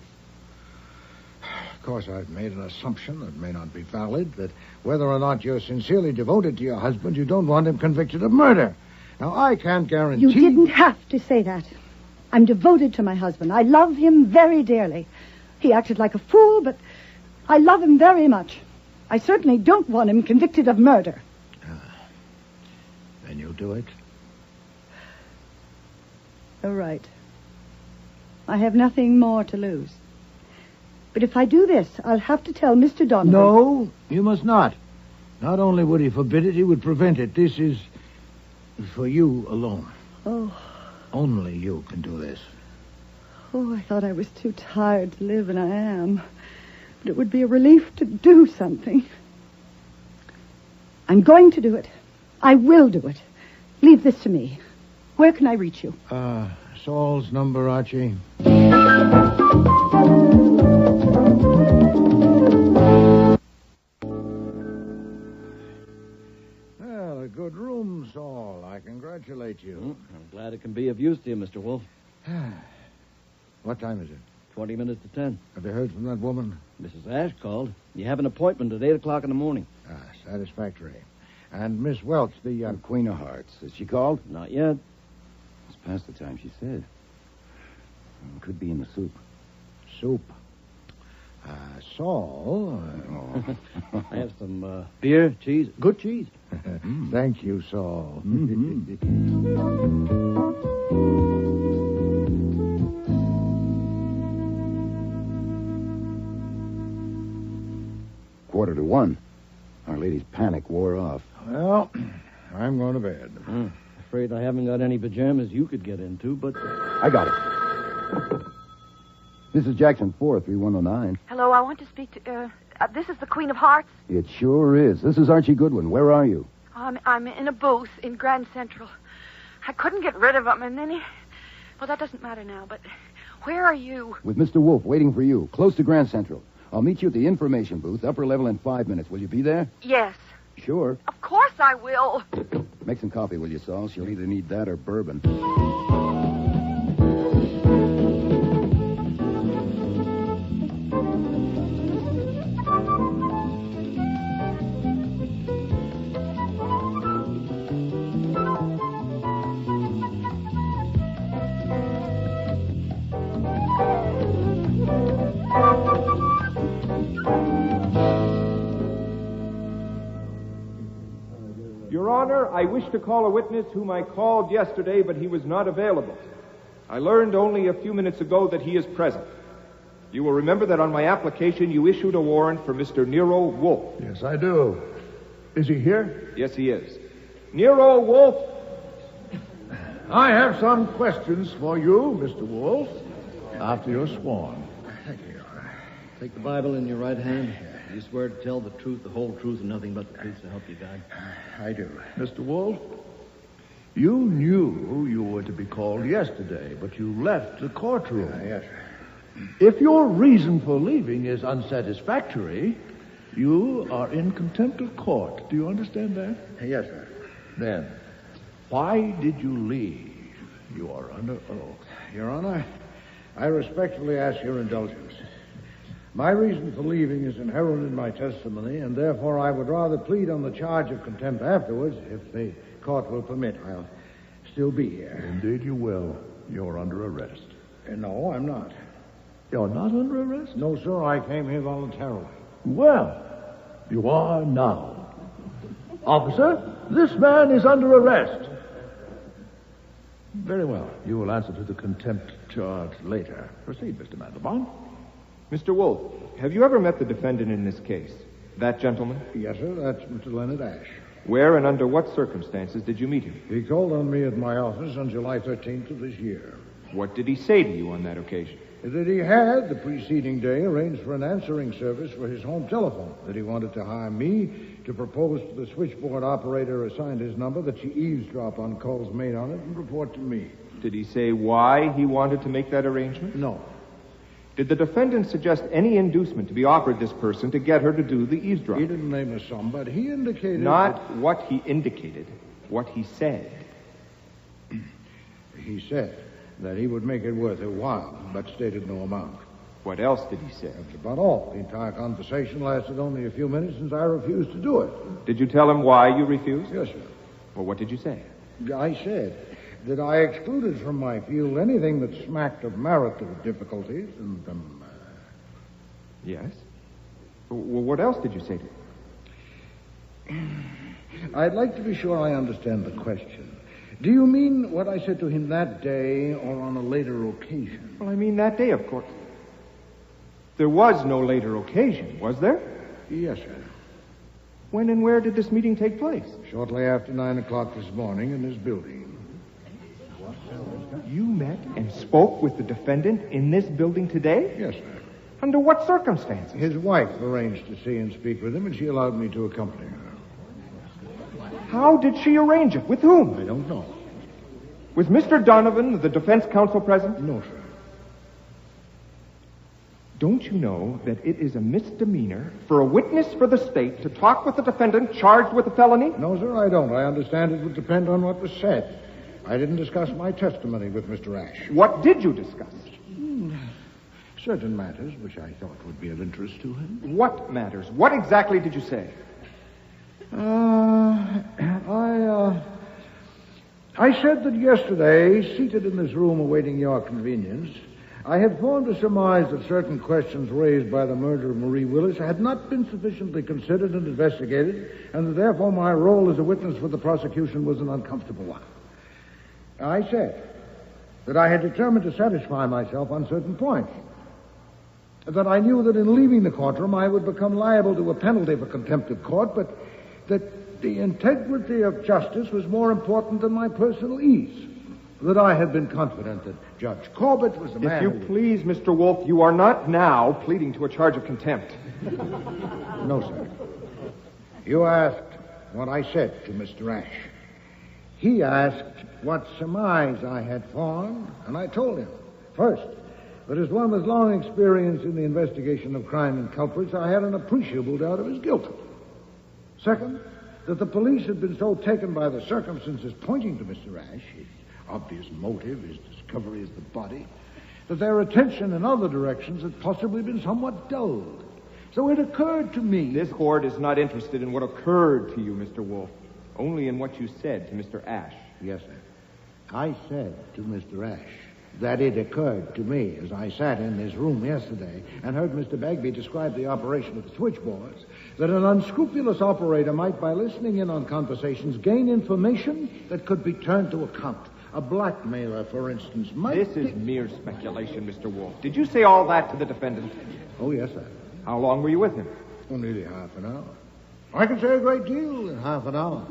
Of course, I've made an assumption that may not be valid, that whether or not you're sincerely devoted to your husband, you don't want him convicted of murder. Now, I can't guarantee... You didn't have to say that. I'm devoted to my husband. I love him very dearly. He acted like a fool, but I love him very much. I certainly don't want him convicted of murder. Then you'll do it? All right. I have nothing more to lose. But if I do this, I'll have to tell Mr. Donovan... No, you must not. Not only would he forbid it, he would prevent it. This is for you alone. Oh. Only you can do this. Oh, I thought I was too tired to live, and I am. But it would be a relief to do something. I'm going to do it. I will do it. Leave this to me. Where can I reach you? Saul's number, Archie. Well, a good room, Saul. I congratulate you. I'm glad it can be of use to you, Mr. Wolfe. What time is it? 20 minutes to 10. Have you heard from that woman? Mrs. Ash called. You have an appointment at 8 o'clock in the morning. Satisfactory. And Miss Welch, the Queen of Hearts. Has she called? Not yet. It's past the time she said. Could be in the soup. Soup. Saul. I have some beer, cheese. Good cheese. Thank you, Saul. Quarter to 1. Our lady's panic wore off. Well, I'm going to bed. Afraid I haven't got any pajamas you could get into, but... I got it. This is Jackson 4, 3109. Hello, I want to speak to... this is the Queen of Hearts. It sure is. This is Archie Goodwin. Where are you? I'm in a booth in Grand Central. I couldn't get rid of him, and then he... Well, that doesn't matter now, but where are you? With Mr. Wolfe, waiting for you, close to Grand Central. I'll meet you at the information booth, upper level, in 5 minutes. Will you be there? Yes. Sure. Of course I will. Make some coffee, will you, Saul? She'll either need that or bourbon. Your Honor, I wish to call a witness whom I called yesterday, but he was not available. I learned only a few minutes ago that he is present. You will remember that on my application you issued a warrant for Mr. Nero Wolfe. Yes, I do. Is he here? Yes, he is. Nero Wolfe. I have some questions for you, Mr. Wolfe. after you're sworn. Thank you, Your Honor. Take the Bible in your right hand. You swear to tell the truth, the whole truth, and nothing but the truth to help you God? I do. Mr. Wolfe, you knew you were to be called yesterday, but you left the courtroom. Yes, sir. If your reason for leaving is unsatisfactory, you are in contempt of court. Do you understand that? Yes, sir. Then, why did you leave? You are under oath. Your Honor, I respectfully ask your indulgence. My reason for leaving is inherent in my testimony, and therefore I would rather plead on the charge of contempt afterwards, if the court will permit. I'll still be here. Indeed you will. You're under arrest. No, I'm not. You're not under arrest? No, sir, I came here voluntarily. Well, you are now. Officer, this man is under arrest. Very well. You will answer to the contempt charge later. Proceed, Mr. Mandelbaum. Mr. Wolfe, have you ever met the defendant in this case? That gentleman? Yes, sir, that's Mr. Leonard Ash. Where and under what circumstances did you meet him? He called on me at my office on July 13th of this year. What did he say to you on that occasion? That he had, the preceding day, arranged for an answering service for his home telephone, that he wanted to hire me to propose to the switchboard operator assigned his number that she eavesdrop on calls made on it and report to me. Did he say why he wanted to make that arrangement? No. Did the defendant suggest any inducement to be offered this person to get her to do the eavesdropping? He didn't name a sum, but he indicated... Not what he indicated, what he said. He said that he would make it worth a while, but stated no amount. What else did he say? That's about all. The entire conversation lasted only a few minutes since I refused to do it. Did you tell him why you refused? Yes, sir. Well, what did you say? I said that I excluded from my field anything that smacked of marital difficulties and, Yes? Well, what else did you say to him? I'd like to be sure I understand the question. Do you mean what I said to him that day or on a later occasion? Well, I mean that day, of course. There was no later occasion, was there? Yes, sir. When and where did this meeting take place? Shortly after 9 o'clock this morning in this building. You met and spoke with the defendant in this building today? Yes, sir. Under what circumstances? His wife arranged to see and speak with him, and she allowed me to accompany her. How did she arrange it? With whom? I don't know. Was Mr. Donovan, the defense counsel, present? No, sir. Don't you know that it is a misdemeanor for a witness for the state to talk with the defendant charged with a felony? No, sir, I don't. I understand it would depend on what was said. I didn't discuss my testimony with Mr. Ash. What did you discuss? Certain matters which I thought would be of interest to him. What matters? What exactly did you say? I said that yesterday, seated in this room awaiting your convenience, I had formed a surmise that certain questions raised by the murder of Marie Willis had not been sufficiently considered and investigated, and that therefore my role as a witness for the prosecution was an uncomfortable one. I said that I had determined to satisfy myself on certain points, that I knew that in leaving the courtroom I would become liable to a penalty for contempt of court, but that the integrity of justice was more important than my personal ease. That I had been confident that Judge Corbett was the man... If you please, Mr. Wolfe, you are not now pleading to a charge of contempt. No, sir. You asked what I said to Mr. Ash. He asked what surmise I had formed, and I told him. First, that as one with long experience in the investigation of crime and culprits, I had an appreciable doubt of his guilt. Second, that the police had been so taken by the circumstances pointing to Mr. Ash, his obvious motive, his discovery of the body, that their attention in other directions had possibly been somewhat dulled. So it occurred to me... This court is not interested in what occurred to you, Mr. Wolfe, only in what you said to Mr. Ash. Yes, sir. I said to Mr. Ash that it occurred to me as I sat in this room yesterday and heard Mr. Bagby describe the operation of the switchboards, that an unscrupulous operator might, by listening in on conversations, gain information that could be turned to account. A blackmailer, for instance, might... This is mere speculation, Mr. Wolfe. Did you say all that to the defendant? Oh, yes, sir. How long were you with him? Oh, nearly half an hour. I can say a great deal in half an hour.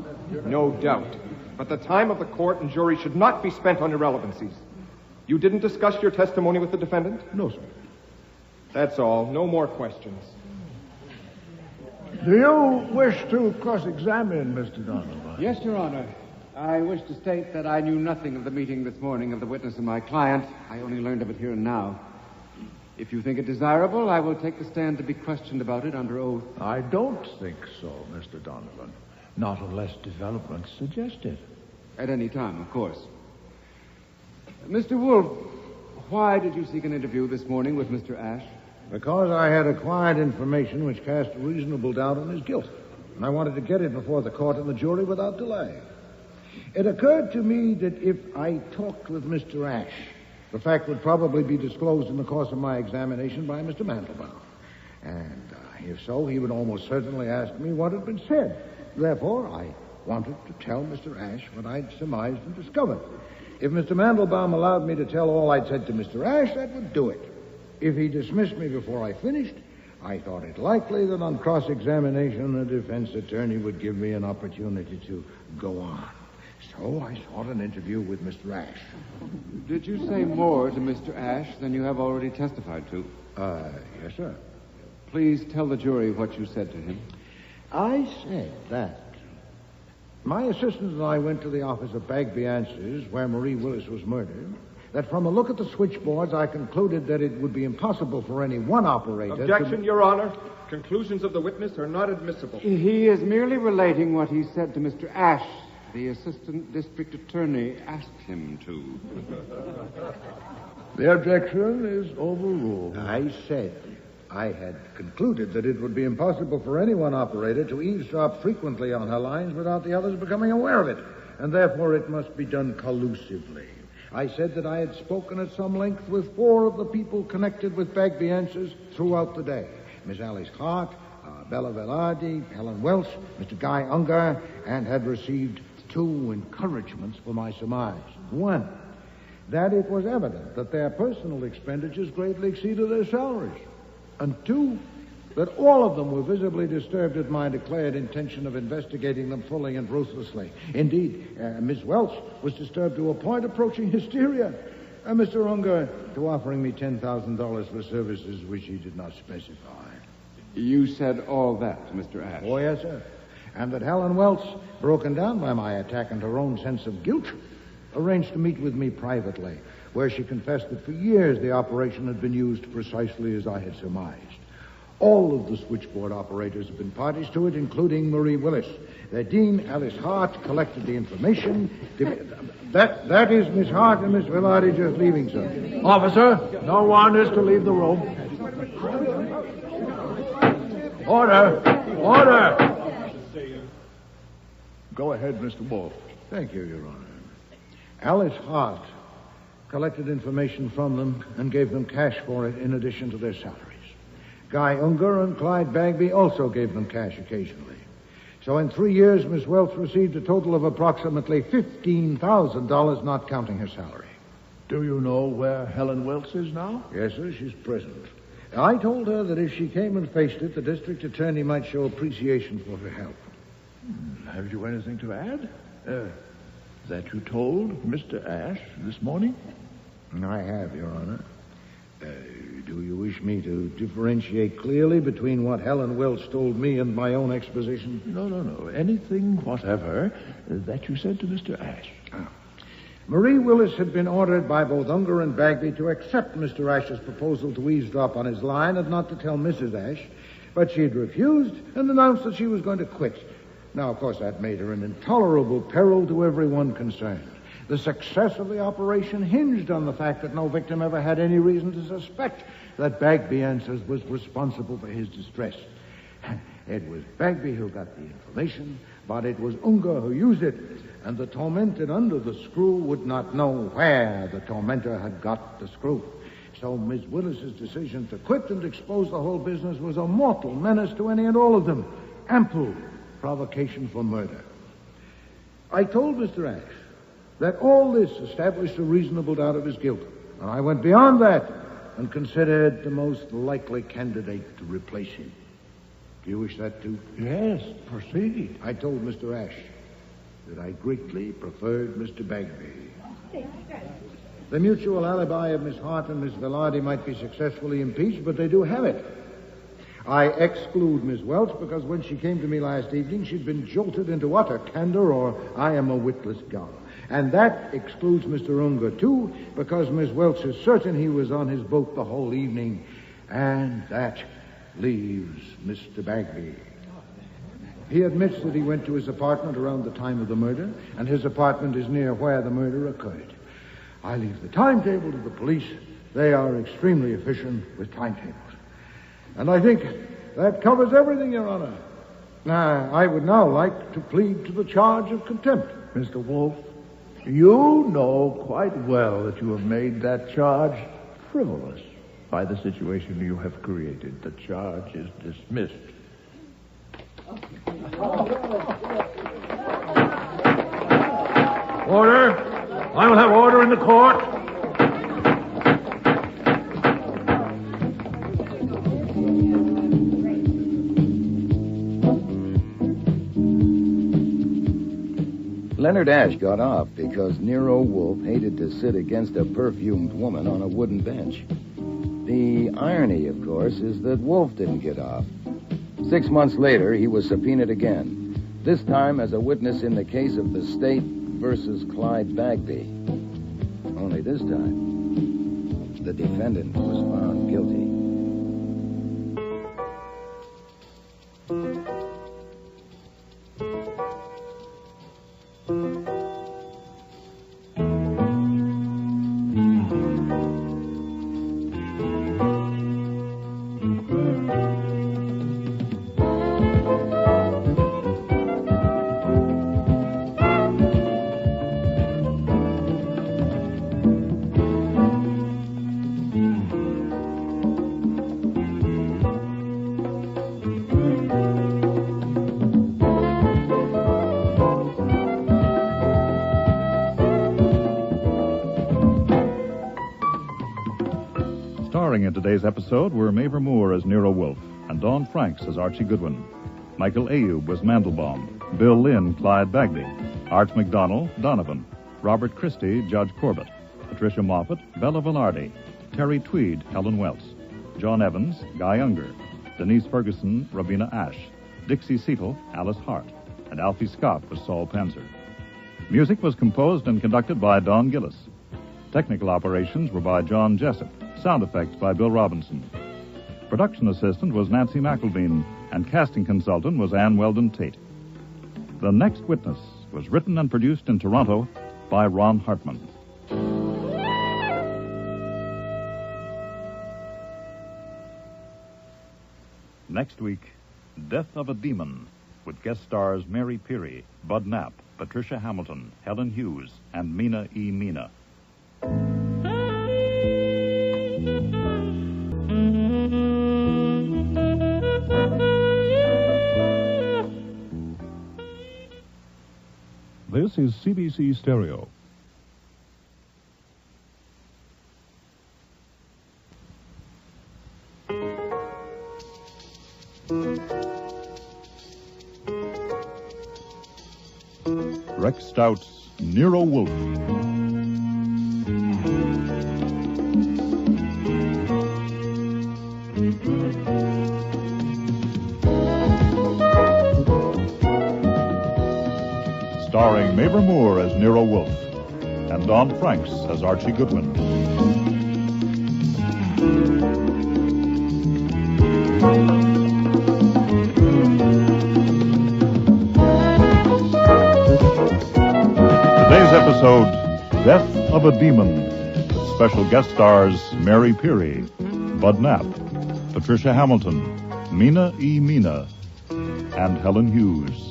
No doubt. But the time of the court and jury should not be spent on irrelevancies. You didn't discuss your testimony with the defendant? No, sir. That's all. No more questions. Do you wish to cross-examine Mr. Donovan? Yes, Your Honor. I wish to state that I knew nothing of the meeting this morning of the witness and my client. I only learned of it here and now. If you think it desirable, I will take the stand to be questioned about it under oath. I don't think so, Mr. Donovan. Not unless developments suggest it. At any time, of course. Mr. Wolfe, why did you seek an interview this morning with Mr. Ash? Because I had acquired information which cast a reasonable doubt on his guilt. And I wanted to get it before the court and the jury without delay. It occurred to me that if I talked with Mr. Ash, the fact would probably be disclosed in the course of my examination by Mr. Mandelbaum. And if so, he would almost certainly ask me what had been said. Therefore, I wanted to tell Mr. Ash what I'd surmised and discovered. If Mr. Mandelbaum allowed me to tell all I'd said to Mr. Ash, that would do it. If he dismissed me before I finished, I thought it likely that on cross-examination, the defense attorney would give me an opportunity to go on. So I sought an interview with Mr. Ash. Did you say more to Mr. Ash than you have already testified to? Yes, sir. Please tell the jury what you said to him. I said that my assistant and I went to the office of Bagby Answers, where Marie Willis was murdered, that from a look at the switchboards, I concluded that it would be impossible for any one operator Objection, Your Honor. Conclusions of the witness are not admissible. He is merely relating what he said to Mr. Ash. The assistant district attorney asked him to. The objection is overruled. I said I had concluded that it would be impossible for any one operator to eavesdrop frequently on her lines without the others becoming aware of it, and therefore it must be done collusively. I said that I had spoken at some length with 4 of the people connected with Bagby Answers throughout the day. Miss Alice Hart, Bella Velarde, Helen Welch, Mr. Guy Unger, and had received 2 encouragements for my surmise. 1, that it was evident that their personal expenditures greatly exceeded their salaries. And 2, that all of them were visibly disturbed at my declared intention of investigating them fully and ruthlessly. Indeed, Miss Welch was disturbed to a point approaching hysteria, and Mr. Unger to offering me $10,000 for services which he did not specify. You said all that to Mr. Ash? Oh, yes, sir. And that Helen Welch, broken down by my attack and her own sense of guilt, arranged to meet with me privately, where she confessed that for years the operation had been used precisely as I had surmised. All of the switchboard operators have been parties to it, including Marie Willis. Their dean, Alice Hart, collected the information. That is Miss Hart and Miss Velarde just leaving, sir. Officer, no one is to leave the room. Order! Order! Go ahead, Mr. Wolfe. Thank you, Your Honor. Alice Hart collected information from them and gave them cash for it in addition to their salaries. Guy Unger and Clyde Bagby also gave them cash occasionally. So in 3 years, Miss Welch received a total of approximately $15,000, not counting her salary. Do you know where Helen Welch is now? Yes, sir, she's present. I told her that if she came and faced it, the district attorney might show appreciation for her help. Have you anything to add? That you told Mr. Ash this morning? I have, Your Honor. Do you wish me to differentiate clearly between what Helen Welch told me and my own exposition? No. Anything whatever that you said to Mr. Ash. Marie Willis had been ordered by both Unger and Bagby to accept Mr. Ash's proposal to eavesdrop on his line and not to tell Mrs. Ash, but she had refused and announced that she was going to quit. Now, of course, that made her an intolerable peril to everyone concerned. The success of the operation hinged on the fact that no victim ever had any reason to suspect that Bagby Answers was responsible for his distress. It was Bagby who got the information, but it was Unger who used it, and the tormented under the screw would not know where the tormentor had got the screw. So Miss Willis's decision to quit and expose the whole business was a mortal menace to any and all of them. Ample provocation for murder. I told Mr. Ash that all this established a reasonable doubt of his guilt, and I went beyond that and considered the most likely candidate to replace him. Do you wish that too? Yes, proceed. I told Mr. Ash that I greatly preferred Mr. Bagby. The mutual alibi of Miss Hart and Miss Velarde might be successfully impeached, but they do have it. I exclude Miss Welch because when she came to me last evening, she'd been jolted into utter candor, or I am a witless gal. And that excludes Mr. Unger, too, because Miss Welch is certain he was on his boat the whole evening. And that leaves Mr. Bagby. He admits that he went to his apartment around the time of the murder, and his apartment is near where the murder occurred. I leave the timetable to the police. They are extremely efficient with timetables. And I think that covers everything, Your Honor. I would now like to plead to the charge of contempt. Mr. Wolfe, you know quite well that you have made that charge frivolous by the situation you have created. The charge is dismissed. Order! I will have order in the court. Leonard Ash got off because Nero Wolfe hated to sit against a perfumed woman on a wooden bench. The irony, of course, is that Wolfe didn't get off. 6 months later, he was subpoenaed again, this time as a witness in the case of the State versus Clyde Bagby. Only this time, the defendant was found guilty. Starring in today's episode were Mavor Moore as Nero Wolfe and Dawn Franks as Archie Goodwin. Michael Ayub was Mandelbaum, Bill Lynn, Clyde Bagby, Art McDonald, Donovan, Robert Christie, Judge Corbett, Patricia Moffat, Bella Velarde, Terry Tweed, Helen Welts, John Evans, Guy Unger, Denise Ferguson, Robina Ash, Dixie Seatle, Alice Hart, and Alfie Scott was Saul Panzer. Music was composed and conducted by Don Gillis. Technical operations were by John Jessup. Sound effects by Bill Robinson. Production assistant was Nancy McElveen, and casting consultant was Ann Weldon Tate. The Next Witness was written and produced in Toronto by Ron Hartman. Next week, Death of a Demon, with guest stars Mary Peary, Bud Knapp, Patricia Hamilton, Helen Hughes, and Mina E. Mina. This is CBC Stereo. Rex Stout's Nero Wolfe. Starring Mavor Moore as Nero Wolfe and Dawn Franks as Archie Goodwin. Today's episode, Death of a Demon, with special guest stars Mary Peary, Bud Knapp, Patricia Hamilton, Mina E. Mina, and Helen Hughes.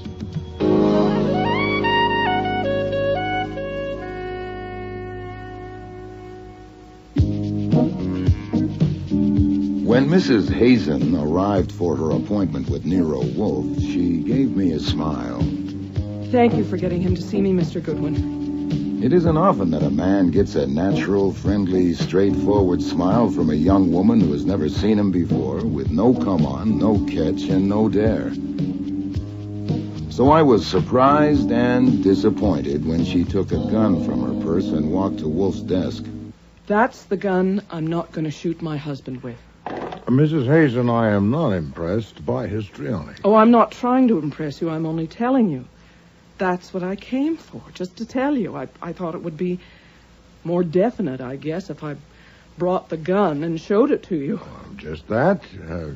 When Mrs. Hazen arrived for her appointment with Nero Wolfe, she gave me a smile. Thank you for getting him to see me, Mr. Goodwin. It isn't often that a man gets a natural, friendly, straightforward smile from a young woman who has never seen him before, with no come-on, no catch, and no dare. So I was surprised and disappointed when she took a gun from her purse and walked to Wolfe's desk. That's the gun I'm not going to shoot my husband with. Mrs. Hazen, I am not impressed by histrionic. Oh, I'm not trying to impress you. I'm only telling you. That's what I came for, just to tell you. I thought it would be more definite, I guess, if I brought the gun and showed it to you. Just that?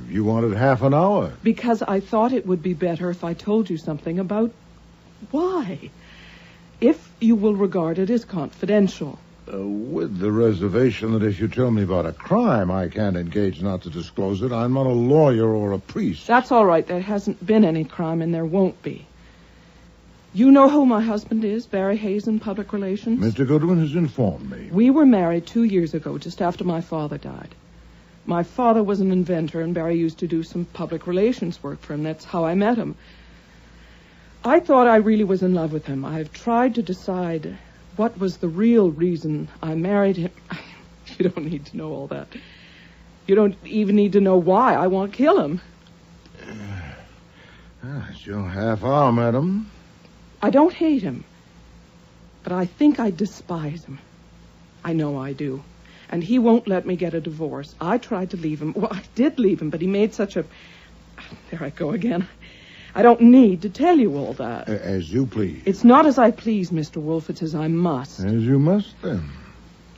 You wanted half an hour. Because I thought it would be better if I told you something about why. If you will regard it as confidential. With the reservation that if you tell me about a crime, I can't engage not to disclose it. I'm not a lawyer or a priest. That's all right. There hasn't been any crime, and there won't be. You know who my husband is, Barry Hazen, Public Relations? Mr. Goodwin has informed me. We were married 2 years ago, just after my father died. My father was an inventor, and Barry used to do some public relations work for him. That's how I met him. I thought I really was in love with him. I've tried to decide what was the real reason I married him. You don't need to know all that. You don't even need to know why I won't kill him. It's your half hour, madam. I don't hate him, but I think I despise him. I know I do. And he won't let me get a divorce. I tried to leave him. Well, I did leave him, but he made such a... There I go again. I don't need to tell you all that. As you please. It's not as I please, Mr. Wolfe. It's as I must. As you must, then.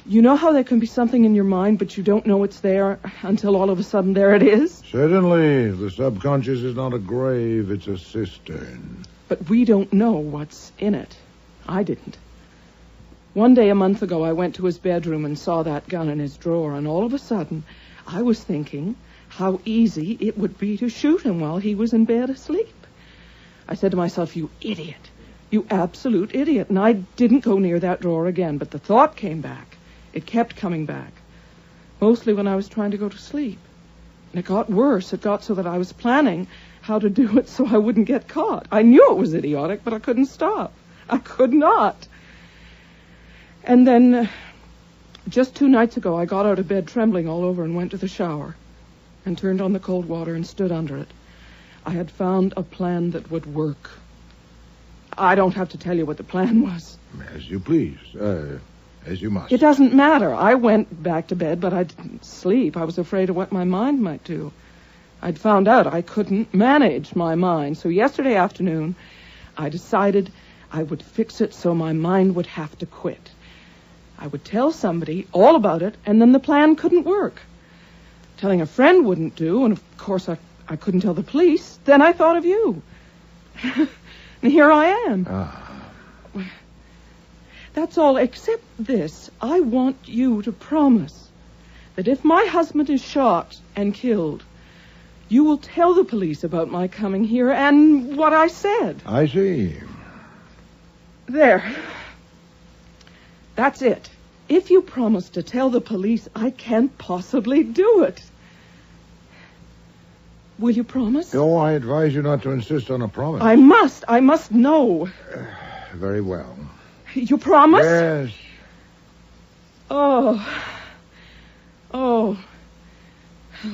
You know how there can be something in your mind, but you don't know it's there until all of a sudden there it is? Certainly. The subconscious is not a grave, it's a cistern. But we don't know what's in it. I didn't. One day a month ago, I went to his bedroom and saw that gun in his drawer, and all of a sudden, I was thinking how easy it would be to shoot him while he was in bed asleep. I said to myself, you idiot. You absolute idiot. And I didn't go near that drawer again, but the thought came back. It kept coming back. Mostly when I was trying to go to sleep. And it got worse. It got so that I was planning how to do it so I wouldn't get caught. I knew it was idiotic, but I couldn't stop. I could not. And then, just 2 nights ago, I got out of bed trembling all over and went to the shower and turned on the cold water and stood under it. I had found a plan that would work. I don't have to tell you what the plan was. As you please. As you must. It doesn't matter. I went back to bed, but I didn't sleep. I was afraid of what my mind might do. I'd found out I couldn't manage my mind. So yesterday afternoon, I decided I would fix it so my mind would have to quit. I would tell somebody all about it, and then the plan couldn't work. Telling a friend wouldn't do, and of course I couldn't tell the police. Then I thought of you. And here I am. That's all, except this. I want you to promise that if my husband is shot and killed, you will tell the police about my coming here and what I said. I see. There. That's it. If you promise to tell the police, I can't possibly do it. Will you promise? Oh, I advise you not to insist on a promise. I must know. Very well. You promise? Yes. Oh.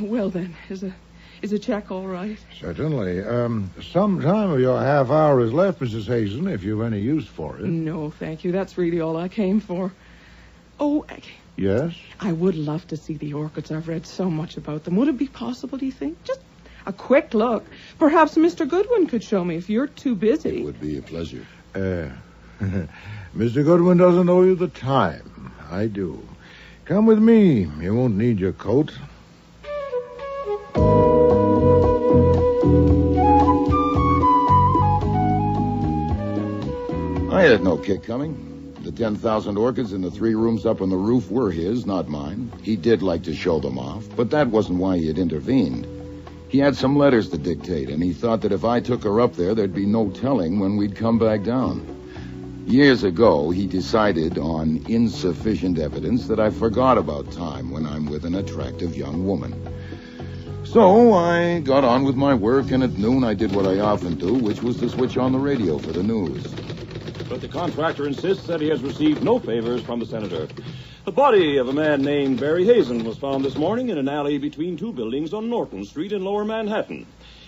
Well then, is a check all right? Certainly. Some time of your half hour is left, Mrs. Hazen, if you've any use for it. No, thank you. That's really all I came for. Oh, yes? I would love to see the orchids. I've read so much about them. Would it be possible, do you think? Just a quick look. Perhaps Mr. Goodwin could show me if you're too busy. It would be a pleasure. Mr. Goodwin doesn't owe you the time. I do. Come with me. You won't need your coat. I had no kick coming. The 10,000 orchids in the 3 rooms up on the roof were his, not mine. He did like to show them off, but that wasn't why he had intervened. He had some letters to dictate, and he thought that if I took her up there, there'd be no telling when we'd come back down. Years ago, he decided on insufficient evidence that I forgot about time when I'm with an attractive young woman. So I got on with my work, and at noon I did what I often do, which was to switch on the radio for the news. But the contractor insists that he has received no favors from the senator. The body of a man named Barry Hazen was found this morning in an alley between 2 buildings on Norton Street in Lower Manhattan.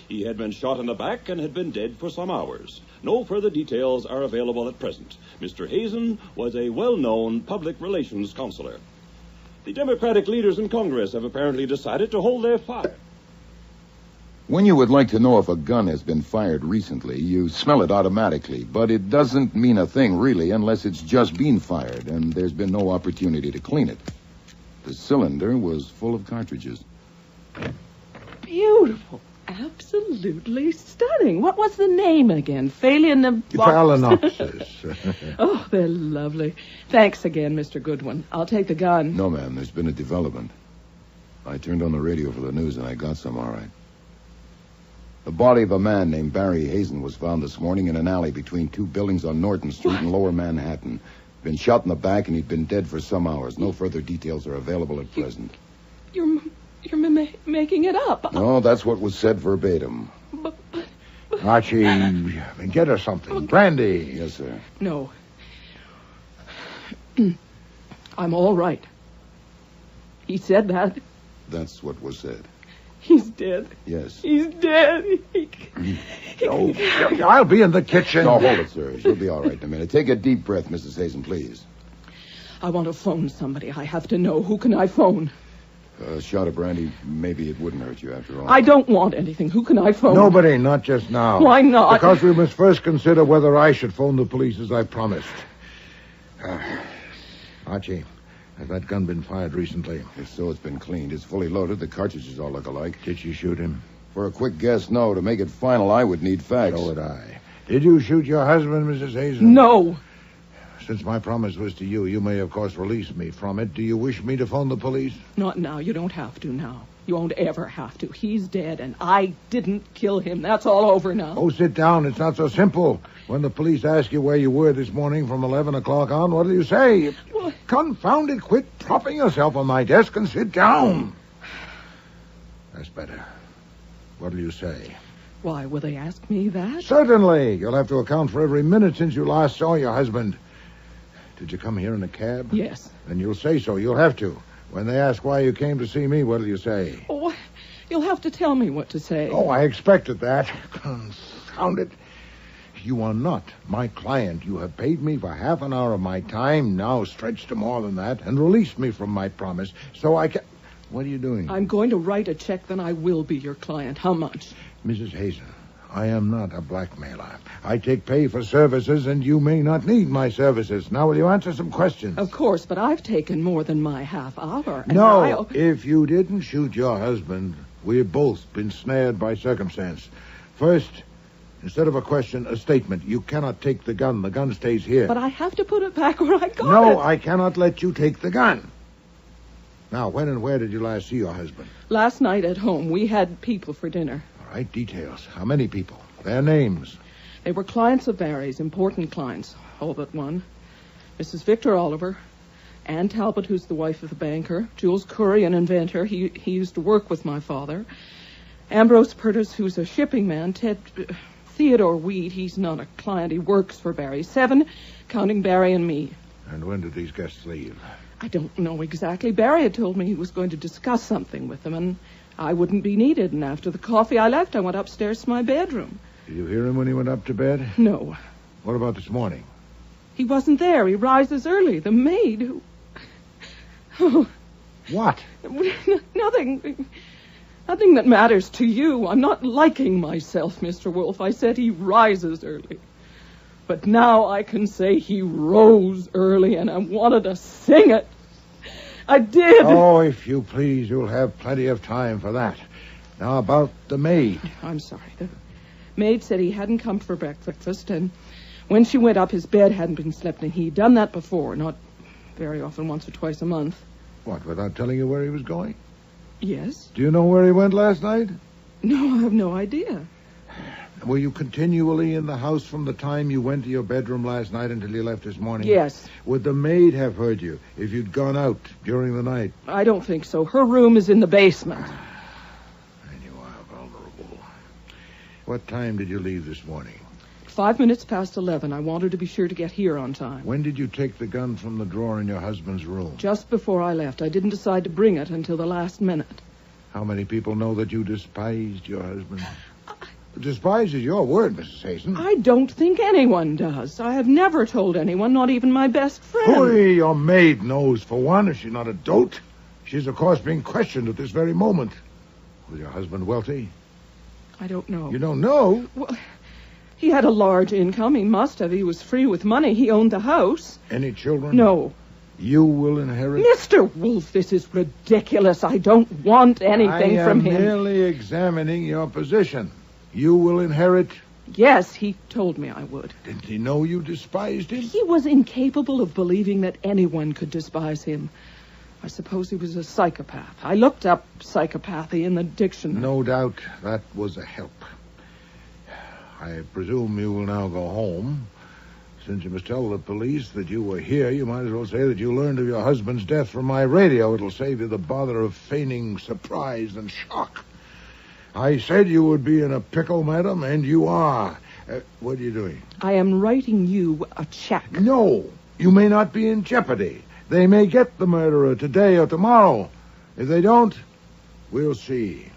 He had been shot in the back and had been dead for some hours. No further details are available at present. Mr. Hazen was a well-known public relations counselor. The Democratic leaders in Congress have apparently decided to hold their fire. When you would like to know if a gun has been fired recently, you smell it automatically, but it doesn't mean a thing, really, unless it's just been fired, and there's been no opportunity to clean it. The cylinder was full of cartridges. Beautiful. Absolutely stunning. What was the name again? Phalaenopsis. Oh, they're lovely. Thanks again, Mr. Goodwin. I'll take the gun. No, ma'am, there's been a development. I turned on the radio for the news, and I got some, all right. The body of a man named Barry Hazen was found this morning in an alley between two buildings on Norton Street in Lower Manhattan. Been shot in the back, and he'd been dead for some hours. No further details are available at present. You're making it up. No, that's what was said verbatim. Archie, get her something. Brandy. Yes, sir. No. I'm all right. He said that. That's what was said. He's dead. Yes. He's dead. I'll be in the kitchen. No, hold it, sir. She'll be all right in a minute. Take a deep breath, Mrs. Hazen, please. I want to phone somebody. I have to know. Who can I phone? A shot of brandy, maybe it wouldn't hurt you after all. I don't want anything. Who can I phone? Nobody, not just now. Why not? Because we must first consider whether I should phone the police as I promised. Archie, has that gun been fired recently? If so, it's been cleaned. It's fully loaded. The cartridges all look alike. Did she shoot him? For a quick guess, no. To make it final, I would need facts. So would I. Did you shoot your husband, Mrs. Hazen? No. Since my promise was to you, you may, of course, release me from it. Do you wish me to phone the police? Not now. You don't have to now. You won't ever have to. He's dead, and I didn't kill him. That's all over now. Oh, sit down. It's not so simple. When the police ask you where you were this morning from 11 o'clock on, what do you say? What? Confound it. Quit propping yourself on my desk and sit down. That's better. What do you say? Why, will they ask me that? Certainly. You'll have to account for every minute since you last saw your husband. Did you come here in a cab? Yes. Then you'll say so. You'll have to. When they ask why you came to see me, what'll you say? Oh, you'll have to tell me what to say. Oh, I expected that. Confound it. You are not my client. You have paid me for half an hour of my time, now stretched to more than that, and released me from my promise, so I can... What are you doing? I'm going to write a check, then I will be your client. How much? Mrs. Hazen, I am not a blackmailer. I take pay for services, and you may not need my services. Now, will you answer some questions? Of course, but I've taken more than my half hour. No, if you didn't shoot your husband, we've both been snared by circumstance. First, instead of a question, a statement. You cannot take the gun. The gun stays here. But I have to put it back where I got it. No, I cannot let you take the gun. Now, when and where did you last see your husband? Last night at home. We had people for dinner. All right, details. How many people? Their names. They were clients of Barry's, important clients, all but one. Mrs. Victor Oliver, Ann Talbot, who's the wife of the banker, Jules Curry, an inventor. He used to work with my father. Ambrose Purtis, who's a shipping man. Theodore Weed, he's not a client. He works for Barry. 7, counting Barry and me. And when did these guests leave? I don't know exactly. Barry had told me he was going to discuss something with them, and I wouldn't be needed. And after the coffee I left, I went upstairs to my bedroom. Did you hear him when he went up to bed? No. What about this morning? He wasn't there. He rises early. The maid who... Oh. What? Nothing. Nothing that matters to you. I'm not liking myself, Mr. Wolfe. I said he rises early. But now I can say he rose early, and I wanted to sing it. I did. Oh, if you please, you'll have plenty of time for that. Now, about the maid. I'm sorry. The maid said he hadn't come for breakfast, and when she went up, his bed hadn't been slept in. He'd done that before, not very often, once or twice a month. What, without telling you where he was going? Yes. Do you know where he went last night? No, I have no idea. Were you continually in the house from the time you went to your bedroom last night until you left this morning? Yes. Would the maid have heard you if you'd gone out during the night? I don't think so. Her room is in the basement. And you are vulnerable. What time did you leave this morning? 5 minutes past 11. I wanted to be sure to get here on time. When did you take the gun from the drawer in your husband's room? Just before I left. I didn't decide to bring it until the last minute. How many people know that you despised your husband? Despise is your word, Mrs. Hazen. I don't think anyone does. I have never told anyone, not even my best friend. Your maid knows, for one. Is she not a dote? She's, of course, being questioned at this very moment. Was your husband wealthy? I don't know. You don't know? Well, he had a large income. He must have. He was free with money. He owned the house. Any children? No. You will inherit? Mr. Wolfe, this is ridiculous. I don't want anything from him. I am merely examining your position. You will inherit? Yes, he told me I would. Didn't he know you despised him? He was incapable of believing that anyone could despise him. I suppose he was a psychopath. I looked up psychopathy in the dictionary. No doubt that was a help. I presume you will now go home. Since you must tell the police that you were here, you might as well say that you learned of your husband's death from my radio. It'll save you the bother of feigning surprise and shock. I said you would be in a pickle, madam, and you are. What are you doing? I am writing you a check. No, you may not be in jeopardy. They may get the murderer today or tomorrow. If they don't, we'll see.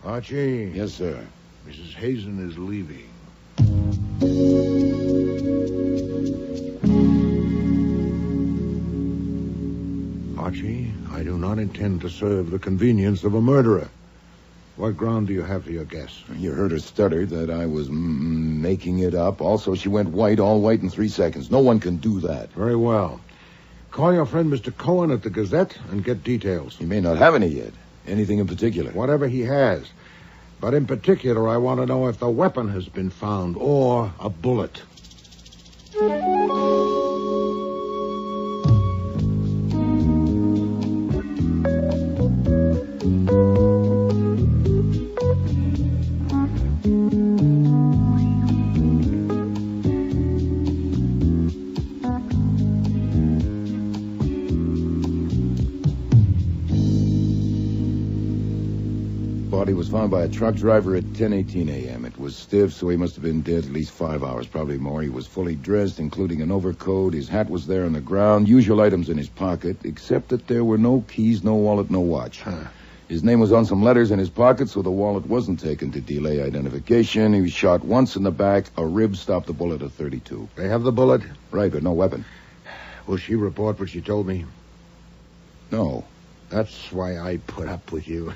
Archie. Yes, sir. Mrs. Hazen is leaving. Archie, I do not intend to serve the convenience of a murderer. What ground do you have for your guess? You heard her stutter that I was making it up. Also, she went white, all white in 3 seconds. No one can do that. Very well. Call your friend Mr. Cohen at the Gazette and get details. He may not have any yet. Anything in particular? Whatever he has. But in particular, I want to know if the weapon has been found or a bullet. Body was found by a truck driver at 10:18 a.m. It was stiff, so he must have been dead at least 5 hours, probably more. He was fully dressed, including an overcoat. His hat was there on the ground. Usual items in his pocket, except that there were no keys, no wallet, no watch. His name was on some letters in his pocket, so the wallet wasn't taken to delay identification. He was shot once in the back. A rib stopped the bullet at 32. They have the bullet? Right, but no weapon. Will she report what she told me? No. That's why I put up with you.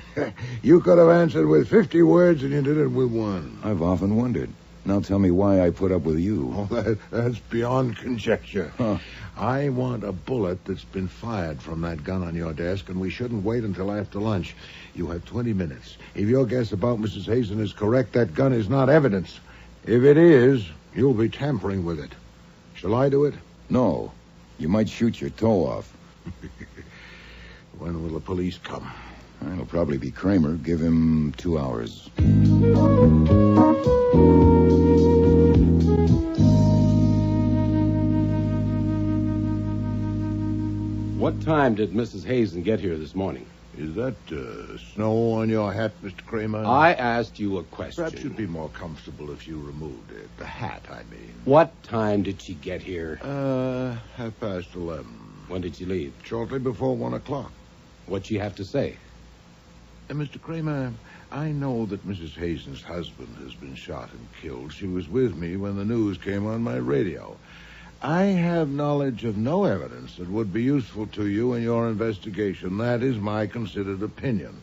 You could have answered with 50 words, and you did it with 1. I've often wondered. Now tell me why I put up with you. Oh, that's beyond conjecture. Huh. I want a bullet that's been fired from that gun on your desk, and we shouldn't wait until after lunch. You have 20 minutes. If your guess about Mrs. Hazen is correct, that gun is not evidence. If it is, you'll be tampering with it. Shall I do it? No. You might shoot your toe off. When will the police come? It'll probably be Kramer. Give him 2 hours. What time did Mrs. Hazen get here this morning? Is that snow on your hat, Mr. Kramer? I asked you a question. Perhaps you'd be more comfortable if you removed it. The hat, I mean. What time did she get here? 11:30. When did she leave? Shortly before 1 o'clock. What'd she have to say? Mr. Kramer, I know that Mrs. Hazen's husband has been shot and killed. She was with me when the news came on my radio. I have knowledge of no evidence that would be useful to you in your investigation. That is my considered opinion.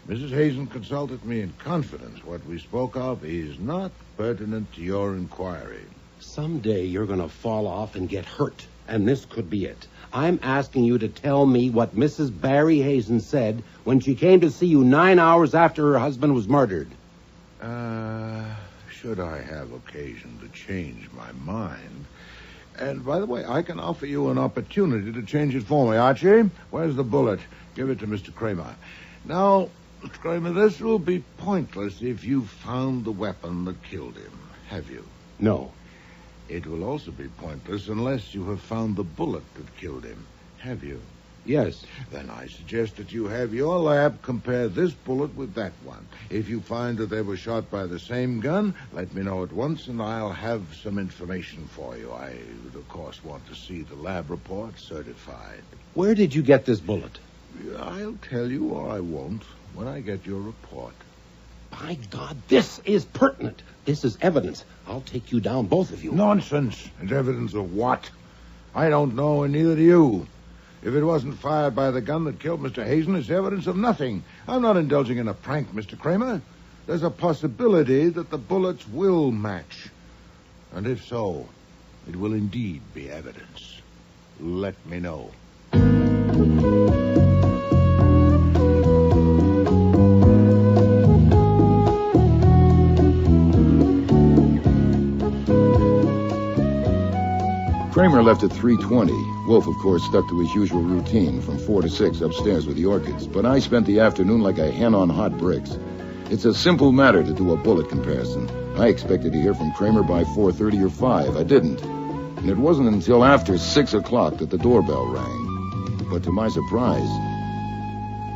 Mrs. Hazen consulted me in confidence. What we spoke of is not pertinent to your inquiry. Someday you're going to fall off and get hurt, and this could be it. I'm asking you to tell me what Mrs. Barry Hazen said when she came to see you 9 hours after her husband was murdered. Should I have occasion to change my mind. And, by the way, I can offer you an opportunity to change it for me. Archie, where's the bullet? Give it to Mr. Kramer. Now, Mr. Kramer, this will be pointless if you found the weapon that killed him. Have you? No. It will also be pointless unless you have found the bullet that killed him. Have you? Yes. Then I suggest that you have your lab compare this bullet with that one. If you find that they were shot by the same gun, let me know at once, and I'll have some information for you. I would, of course, want to see the lab report certified. Where did you get this bullet? I'll tell you, or I won't, when I get your report. By God, this is pertinent. This is evidence. I'll take you down, both of you. Nonsense. It's evidence of what? I don't know, and neither do you. If it wasn't fired by the gun that killed Mr. Hazen, it's evidence of nothing. I'm not indulging in a prank, Mr. Kramer. There's a possibility that the bullets will match. And if so, it will indeed be evidence. Let me know. Kramer left at 3:20. Wolfe, of course, stuck to his usual routine from 4 to 6 upstairs with the orchids. But I spent the afternoon like a hen on hot bricks. It's a simple matter to do a bullet comparison. I expected to hear from Kramer by 4:30 or 5. I didn't. And it wasn't until after 6 o'clock that the doorbell rang. But to my surprise,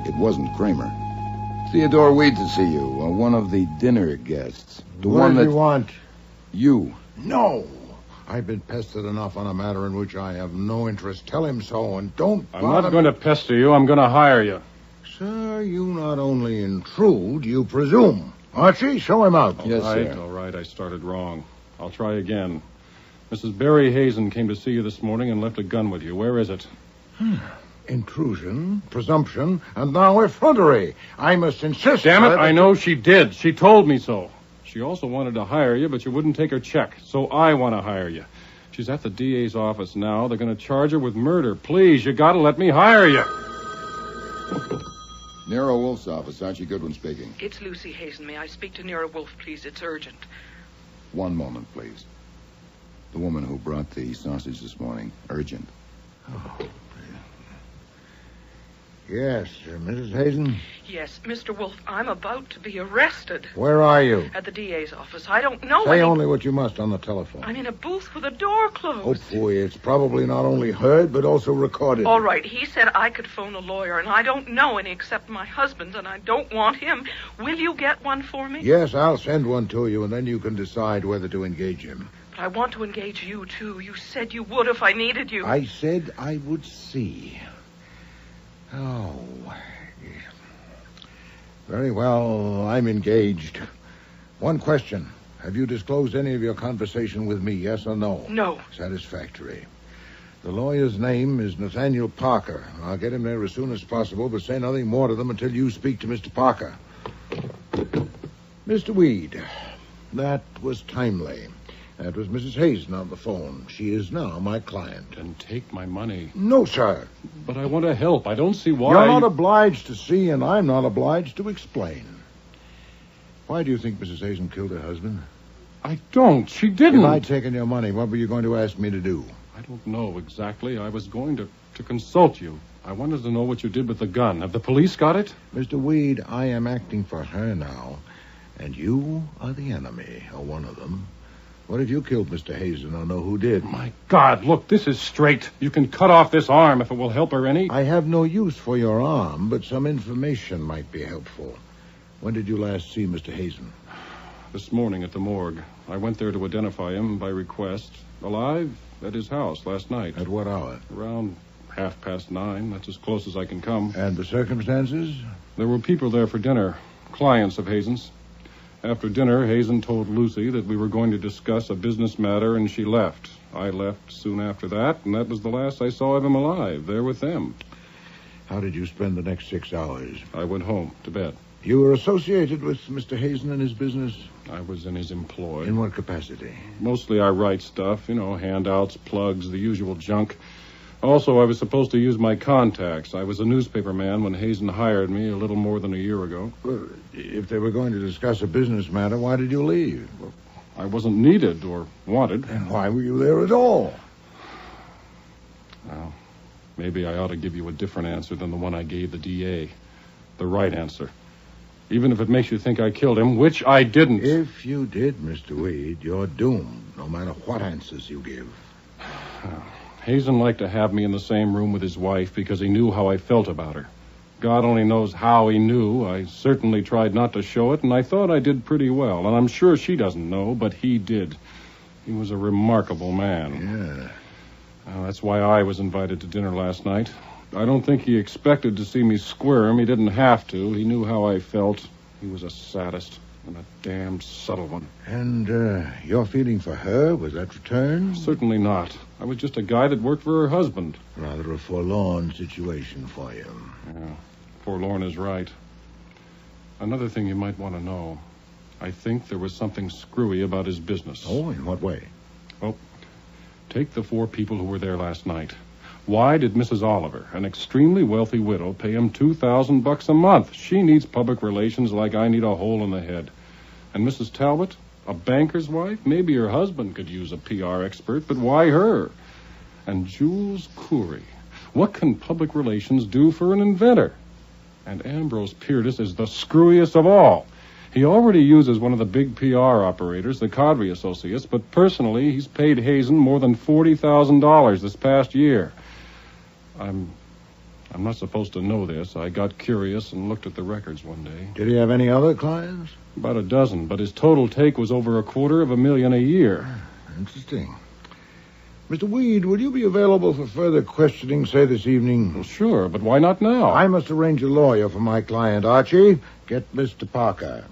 it wasn't Kramer. Theodore Weed to see you, one of the dinner guests. The What one do that... you want? You. No. I've been pestered enough on a matter in which I have no interest. Tell him so, and don't I'm not going to pester you. I'm going to hire you. Sir, you not only intrude, you presume. Archie, show him out. All right, I started wrong. I'll try again. Mrs. Barry Hazen came to see you this morning and left a gun with you. Where is it? Intrusion, presumption, and now effrontery. I must insist. Damn it, that... I know she did. She told me so. She also wanted to hire you, but you wouldn't take her check, so I want to hire you. She's at the DA's office now. They're going to charge her with murder. Please, you got to let me hire you. Nero Wolfe's office. Archie Goodwin speaking. It's Lucy Hazen. May I speak to Nero Wolfe, please? It's urgent. One moment, please. The woman who brought the sausage this morning. Urgent. Yes, Mrs. Hazen? Yes, Mr. Wolfe, I'm about to be arrested. Where are you? At the DA's office. I don't know Say only what you must on the telephone. I'm in a booth with a door closed. Oh, boy, it's probably not only heard, but also recorded. All right, he said I could phone a lawyer, and I don't know any except my husband's, and I don't want him. Will you get one for me? Yes, I'll send one to you, and then you can decide whether to engage him. But I want to engage you, too. You said you would if I needed you. I said I would see. Oh. Very well, I'm engaged. One question. Have you disclosed any of your conversation with me, yes or no? No. Satisfactory. The lawyer's name is Nathaniel Parker. I'll get him there as soon as possible, but say nothing more to them until you speak to Mr. Parker. Mr. Weed, that was timely. That was Mrs. Hazen on the phone. She is now my client. And take my money. No, sir. But I want to help. I don't see why. You're not obliged to see, and I'm not obliged to explain. Why do you think Mrs. Hazen killed her husband? I don't. She didn't. If I'd taken your money, what were you going to ask me to do? I don't know exactly. I was going to consult you. I wanted to know what you did with the gun. Have the police got it? Mr. Weed, I am acting for her now, and you are the enemy, or one of them. What if you killed Mr. Hazen or know who did? My God, look, this is straight. You can cut off this arm if it will help her any. I have no use for your arm, but some information might be helpful. When did you last see Mr. Hazen? This morning at the morgue. I went there to identify him by request. Alive at his house last night. At what hour? Around 9:30. That's as close as I can come. And the circumstances? There were people there for dinner. Clients of Hazen's. After dinner, Hazen told Lucy that we were going to discuss a business matter, and she left. I left soon after that, and that was the last I saw of him alive, there with them. How did you spend the next 6 hours? I went home, to bed. You were associated with Mr. Hazen and his business? I was in his employ. In what capacity? Mostly I write stuff, handouts, plugs, the usual junk. Also, I was supposed to use my contacts. I was a newspaper man when Hazen hired me a little more than a year ago. Well, if they were going to discuss a business matter, why did you leave? Well, I wasn't needed or wanted. And why were you there at all? Well, maybe I ought to give you a different answer than the one I gave the DA. The right answer. Even if it makes you think I killed him, which I didn't. If you did, Mr. Weed, you're doomed, no matter what answers you give. Hazen liked to have me in the same room with his wife because he knew how I felt about her. God only knows how he knew. I certainly tried not to show it, and I thought I did pretty well. And I'm sure she doesn't know, but he did. He was a remarkable man. Yeah. That's why I was invited to dinner last night. I don't think he expected to see me squirm. He didn't have to. He knew how I felt. He was a sadist. And a damn subtle one. And your feeling for her, was that returned? Certainly not. I was just a guy that worked for her husband. Rather a forlorn situation for you. Yeah, forlorn is right. Another thing you might want to know. I think there was something screwy about his business. Oh, in what way? Well, take the 4 people who were there last night. Why did Mrs. Oliver, an extremely wealthy widow, pay him $2,000 a month? She needs public relations like I need a hole in the head. And Mrs. Talbot, a banker's wife? Maybe her husband could use a PR expert, but why her? And Jules Coury. What can public relations do for an inventor? And Ambrose Piertis is the screwiest of all. He already uses one of the big PR operators, the Cadre Associates, but personally, he's paid Hazen more than $40,000 this past year. I'm not supposed to know this. I got curious and looked at the records one day. Did he have any other clients? About a dozen, but his total take was over $250,000 a year. Interesting. Mr. Weed, will you be available for further questioning, say, this evening? Well, sure, but why not now? I must arrange a lawyer for my client, Archie. Get Mr. Parker.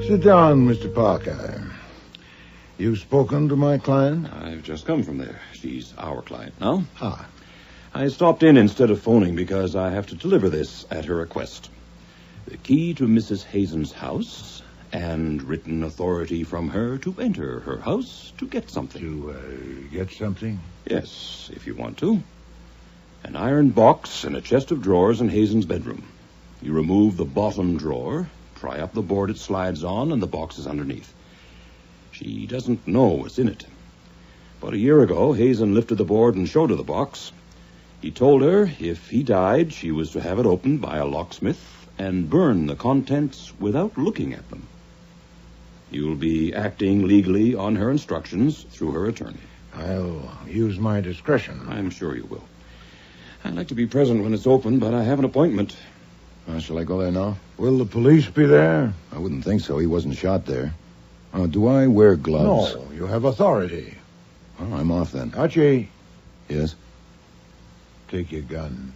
Sit down, Mr. Parker. You've spoken to my client? I've just come from there. She's our client now. Ah. I stopped in instead of phoning because I have to deliver this at her request. The key to Mrs. Hazen's house and written authority from her to enter her house to get something. To get something? Yes, if you want to. An iron box and a chest of drawers in Hazen's bedroom. You remove the bottom drawer, pry up the board it slides on, and the box is underneath. She doesn't know what's in it. About a year ago, Hazen lifted the board and showed her the box. He told her if he died, she was to have it opened by a locksmith and burn the contents without looking at them. You'll be acting legally on her instructions through her attorney. I'll use my discretion. I'm sure you will. I'd like to be present when it's open, but I have an appointment. Shall I go there now? Will the police be there? I wouldn't think so. He wasn't shot there. Do I wear gloves? No, you have authority. Oh, I'm off then. Archie. Yes? Take your gun.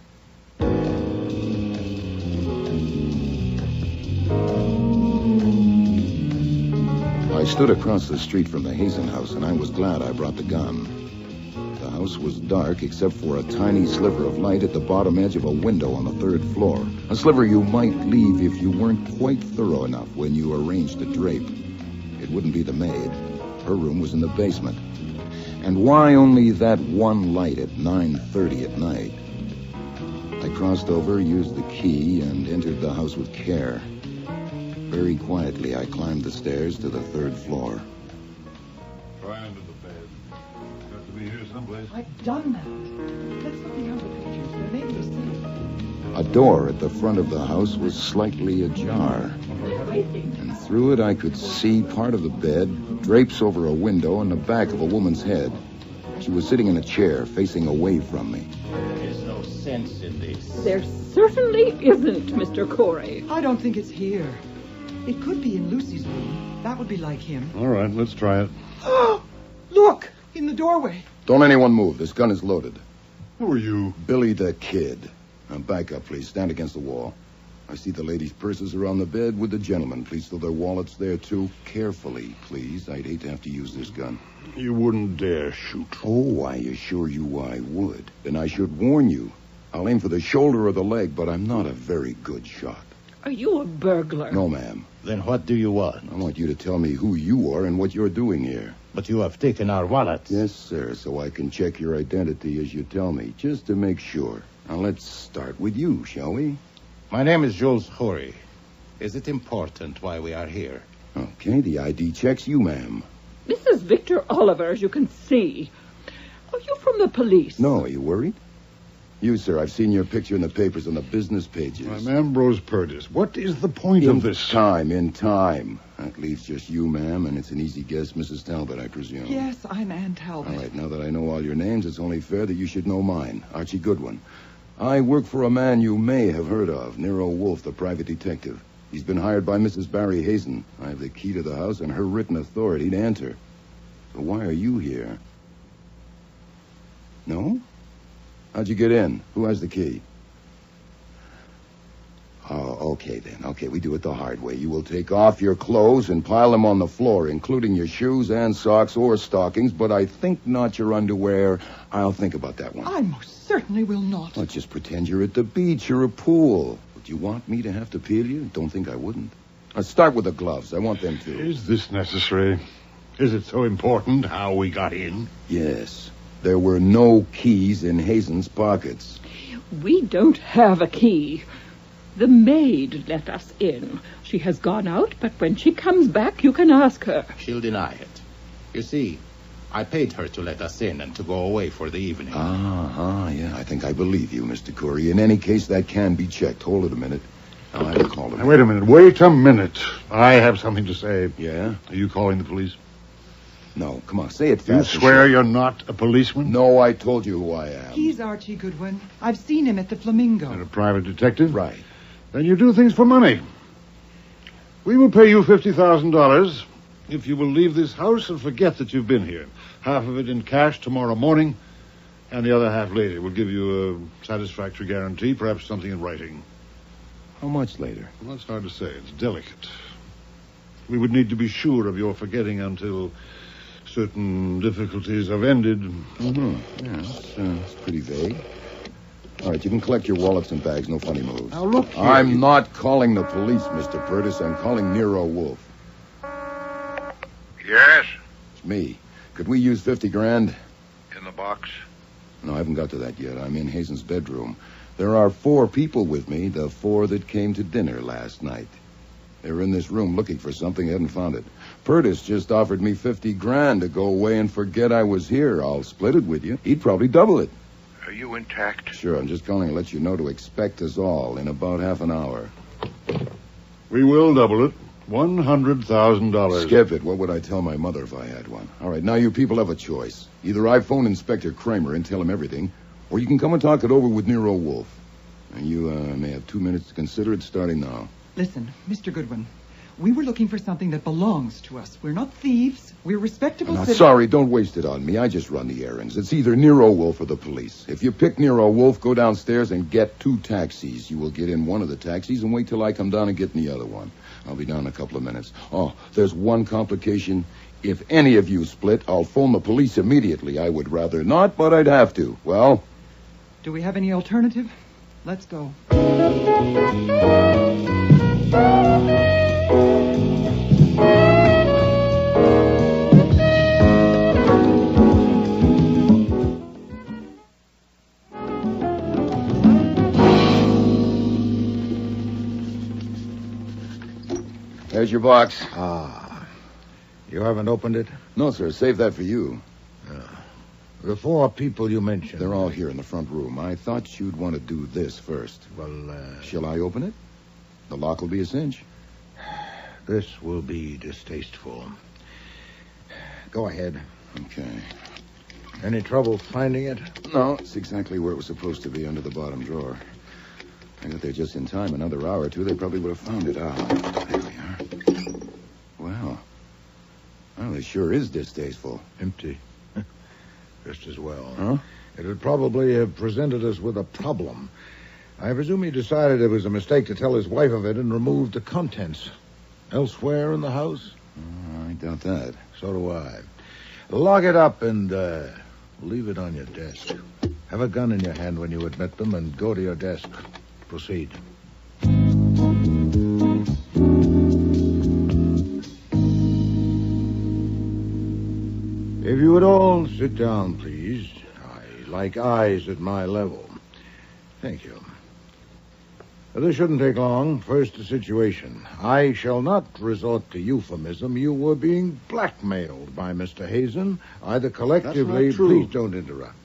I stood across the street from the Hazen house, and I was glad I brought the gun. The house was dark except for a tiny sliver of light at the bottom edge of a window on the 3rd floor. A sliver you might leave if you weren't quite thorough enough when you arranged the drape. It wouldn't be the maid. Her room was in the basement. And why only that one light at 9:30 at night? I crossed over, used the key, and entered the house with care. Very quietly, I climbed the stairs to the 3rd floor. Try under the bed. Got to be here someplace. I've done that. Let's look the other pictures. There may be a safe. A door at the front of the house was slightly ajar. And through it I could see part of the bed, drapes over a window, and the back of a woman's head. She was sitting in a chair, facing away from me. There's no sense in this. There certainly isn't, Mr. Corey. I don't think it's here. It could be in Lucy's room. That would be like him. All right, let's try it. Look! In the doorway. Don't anyone move. This gun is loaded. Who are you? Billy the Kid. Now back up, please. Stand against the wall. I see the ladies' purses are on the bed with the gentlemen. Please throw their wallets there, too. Carefully, please. I'd hate to have to use this gun. You wouldn't dare shoot. Oh, I assure you I would. Then I should warn you. I'll aim for the shoulder or the leg, but I'm not a very good shot. Are you a burglar? No, ma'am. Then what do you want? I want you to tell me who you are and what you're doing here. But you have taken our wallets. Yes, sir, so I can check your identity as you tell me, just to make sure. Now, let's start with you, shall we? My name is Jules Coury. Is it important why we are here? Okay, the ID checks you, ma'am. This is Victor Oliver, as you can see. Are you from the police? No, are you worried? You, sir, I've seen your picture in the papers on the business pages. I'm Ambrose Purtis. What is the point of this? In time. That leaves just you, ma'am, and it's an easy guess, Mrs. Talbot, I presume. Yes, I'm Ann Talbot. All right, now that I know all your names, it's only fair that you should know mine. Archie Goodwin. I work for a man you may have heard of, Nero Wolfe, the private detective. He's been hired by Mrs. Barry Hazen. I have the key to the house and her written authority to enter. So why are you here? No? How'd you get in? Who has the key? Oh, okay then. Okay, we do it the hard way. You will take off your clothes and pile them on the floor, including your shoes and socks or stockings, but I think not your underwear. I'll think about that one. I most certainly will not. Let's just pretend you're at the beach or a pool. Would you want me to have to peel you? Don't think I wouldn't. Let's start with the gloves. I want them too. Is this necessary? Is it so important how we got in? Yes. There were no keys in Hazen's pockets. We don't have a key. The maid let us in. She has gone out, but when she comes back, you can ask her. She'll deny it. You see, I paid her to let us in and to go away for the evening. Yeah, I think I believe you, Mr. Corey. In any case, that can be checked. Hold it a minute. I'll have to call him. Now, wait a minute. I have something to say. Yeah? Are you calling the police? No, come on, say it fast. You swear you're not a policeman? No, I told you who I am. He's Archie Goodwin. I've seen him at the Flamingo. And a private detective? Right. Then you do things for money. We will pay you $50,000 if you will leave this house and forget that you've been here. Half of it in cash tomorrow morning, and the other half later. We'll give you a satisfactory guarantee, perhaps something in writing. How much later? Well, that's hard to say. It's delicate. We would need to be sure of your forgetting until certain difficulties have ended. Mm-hmm. Yeah, that's pretty vague. All right, you can collect your wallets and bags. No funny moves. Now, look here. I'm not calling the police, Mr. Purtis. I'm calling Nero Wolfe. Yes? It's me. Could we use 50 grand? In the box? No, I haven't got to that yet. I'm in Hazen's bedroom. There are 4 people with me, the 4 that came to dinner last night. They were in this room looking for something, hadn't found it. Purtis just offered me 50 grand to go away and forget I was here. I'll split it with you. He'd probably double it. Are you intact? Sure, I'm just calling to let you know to expect us all in about half an hour. We will double it. $100,000. Skip it. What would I tell my mother if I had one? All right, now you people have a choice. Either I phone Inspector Kramer and tell him everything, or you can come and talk it over with Nero Wolfe. And you may have 2 minutes to consider it starting now. Listen, Mr. Goodwin, we were looking for something that belongs to us. We're not thieves. We're respectable citizens. Sorry, don't waste it on me. I just run the errands. It's either Nero Wolfe or the police. If you pick Nero Wolfe, go downstairs and get 2 taxis. You will get in one of the taxis and wait till I come down and get in the other one. I'll be down in a couple of minutes. Oh, there's one complication. If any of you split, I'll phone the police immediately. I would rather not, but I'd have to. Well? Do we have any alternative? Let's go. There's your box. You haven't opened it? No, sir. Save that for you. The 4 people you mentioned. They're all here in the front room. I thought you'd want to do this first. Well, Shall I open it? The lock will be a cinch. This will be distasteful. Go ahead. Okay. Any trouble finding it? No, it's exactly where it was supposed to be, under the bottom drawer. I got there just in time. Another hour or 2, they probably would have found it. There we are. Well, this sure is distasteful. Empty. Just as well. Huh? It would probably have presented us with a problem. I presume he decided it was a mistake to tell his wife of it and removed the contents. Elsewhere in the house? I doubt that. So do I. Lock it up and leave it on your desk. Have a gun in your hand when you admit them and go to your desk. Proceed. If you would all sit down, please. I like eyes at my level. Thank you. This shouldn't take long. First, the situation. I shall not resort to euphemism. You were being blackmailed by Mr. Hazen, either collectively... That's not true. Please don't interrupt.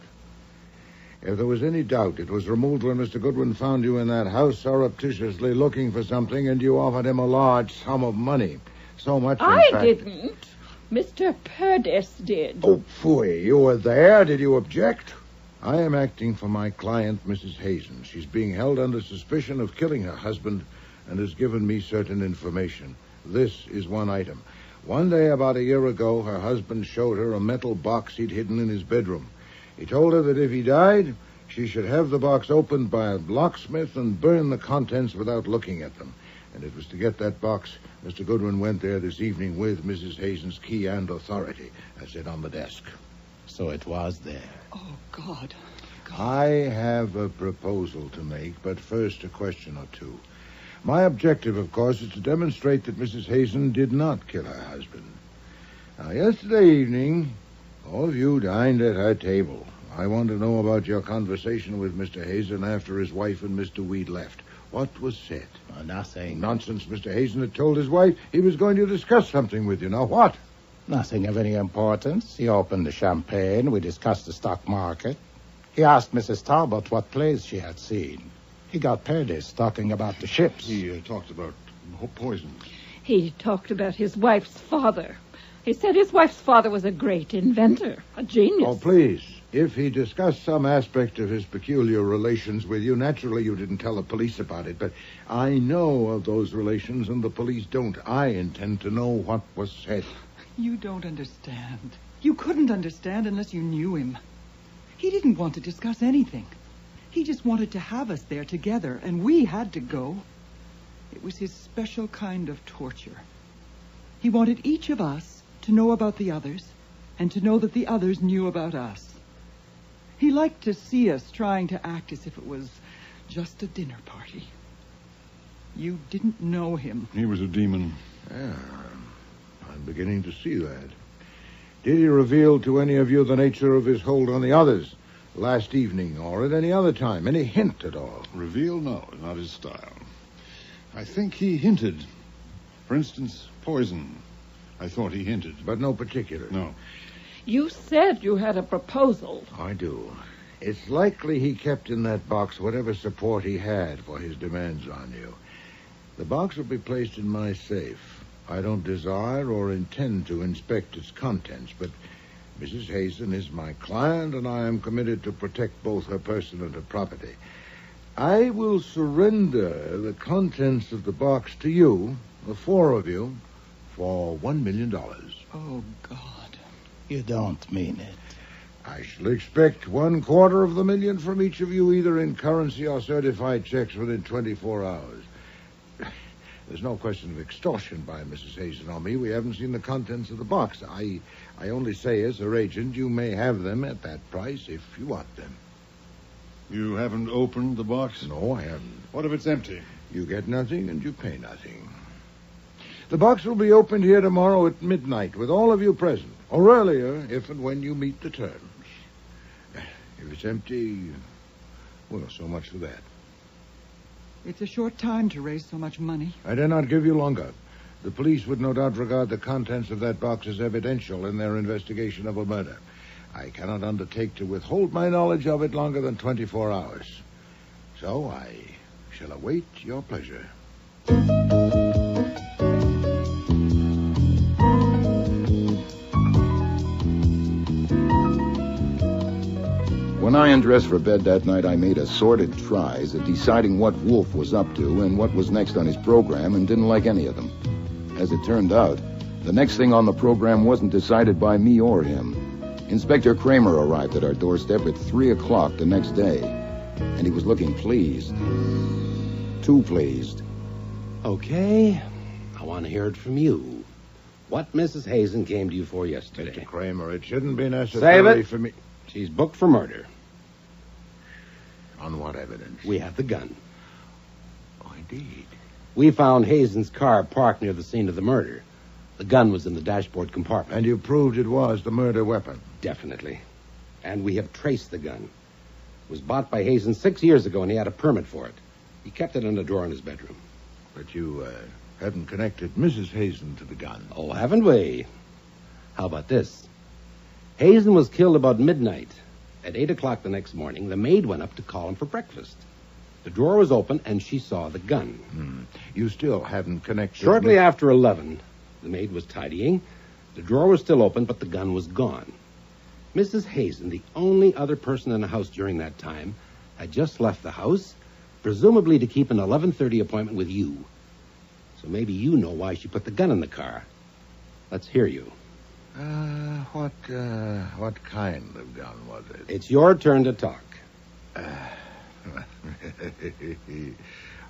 If there was any doubt, it was removed when Mr. Goodwin found you in that house surreptitiously looking for something, and you offered him a large sum of money. So much, in fact... didn't. Mr. Purtis did. Oh, phooey. You were there. Did you object? I am acting for my client, Mrs. Hazen. She's being held under suspicion of killing her husband and has given me certain information. This is one item. One day about a year ago, her husband showed her a metal box he'd hidden in his bedroom. He told her that if he died, she should have the box opened by a locksmith and burn the contents without looking at them. And it was to get that box Mr. Goodwin went there this evening with Mrs. Hazen's key and authority, as it on the desk. So it was there. Oh, God. I have a proposal to make, but first a question or two. My objective, of course, is to demonstrate that Mrs. Hazen did not kill her husband. Now, yesterday evening, all of you dined at her table. I want to know about your conversation with Mr. Hazen after his wife and Mr. Weed left. What was said? Nothing. Nonsense. Mr. Hazen had told his wife he was going to discuss something with you. Now, what? Nothing of any importance. He opened the champagne. We discussed the stock market. He asked Mrs. Talbot what plays she had seen. He got Paradis talking about the ships. He talked about poison. He talked about his wife's father. He said his wife's father was a great inventor, a genius. Oh, please. If he discussed some aspect of his peculiar relations with you, naturally you didn't tell the police about it, but I know of those relations and the police don't. I intend to know what was said. You don't understand. You couldn't understand unless you knew him. He didn't want to discuss anything. He just wanted to have us there together, and we had to go. It was his special kind of torture. He wanted each of us to know about the others, and to know that the others knew about us. He liked to see us trying to act as if it was just a dinner party. You didn't know him. He was a demon. Yeah, I'm beginning to see that. Did he reveal to any of you the nature of his hold on the others last evening or at any other time? Any hint at all? Reveal? No, not his style. I think he hinted. For instance, poison. I thought he hinted. But no particular? No. You said you had a proposal. I do. It's likely he kept in that box whatever support he had for his demands on you. The box will be placed in my safe. I don't desire or intend to inspect its contents, but Mrs. Hazen is my client, and I am committed to protect both her person and her property. I will surrender the contents of the box to you, the four of you, for $1 million. Oh, God. You don't mean it. I shall expect $250,000 from each of you, either in currency or certified checks, within 24 hours. There's no question of extortion by Mrs. Hazen on me. We haven't seen the contents of the box. I only say, as her agent, you may have them at that price if you want them. You haven't opened the box? No, I haven't. What if it's empty? You get nothing and you pay nothing. The box will be opened here tomorrow at midnight with all of you present, or earlier if and when you meet the terms. If it's empty, well, so much for that. It's a short time to raise so much money. I dare not give you longer. The police would no doubt regard the contents of that box as evidential in their investigation of a murder. I cannot undertake to withhold my knowledge of it longer than 24 hours. So I shall await your pleasure. When I undressed for bed that night, I made assorted tries at deciding what Wolfe was up to and what was next on his program, and didn't like any of them. As it turned out, the next thing on the program wasn't decided by me or him. Inspector Kramer arrived at our doorstep at 3 o'clock the next day, and he was looking pleased. Too pleased. Okay, I want to hear it from you. What Mrs. Hazen came to you for yesterday? Mr. Kramer, it shouldn't be necessary for me... She's booked for murder. On what evidence? We have the gun. Oh, indeed. We found Hazen's car parked near the scene of the murder. The gun was in the dashboard compartment. And you proved it was the murder weapon? Definitely. And we have traced the gun. It was bought by Hazen 6 years ago, and he had a permit for it. He kept it in a drawer in his bedroom. But you haven't connected Mrs. Hazen to the gun. Oh, haven't we? How about this? Hazen was killed about midnight. At 8 o'clock the next morning, the maid went up to call him for breakfast. The drawer was open, and she saw the gun. You still haven't connected... Shortly after 11, the maid was tidying. The drawer was still open, but the gun was gone. Mrs. Hazen, the only other person in the house during that time, had just left the house, presumably to keep an 11:30 appointment with you, So maybe you know why she put the gun in the car. Let's hear you. What kind of gun was it? It's your turn to talk.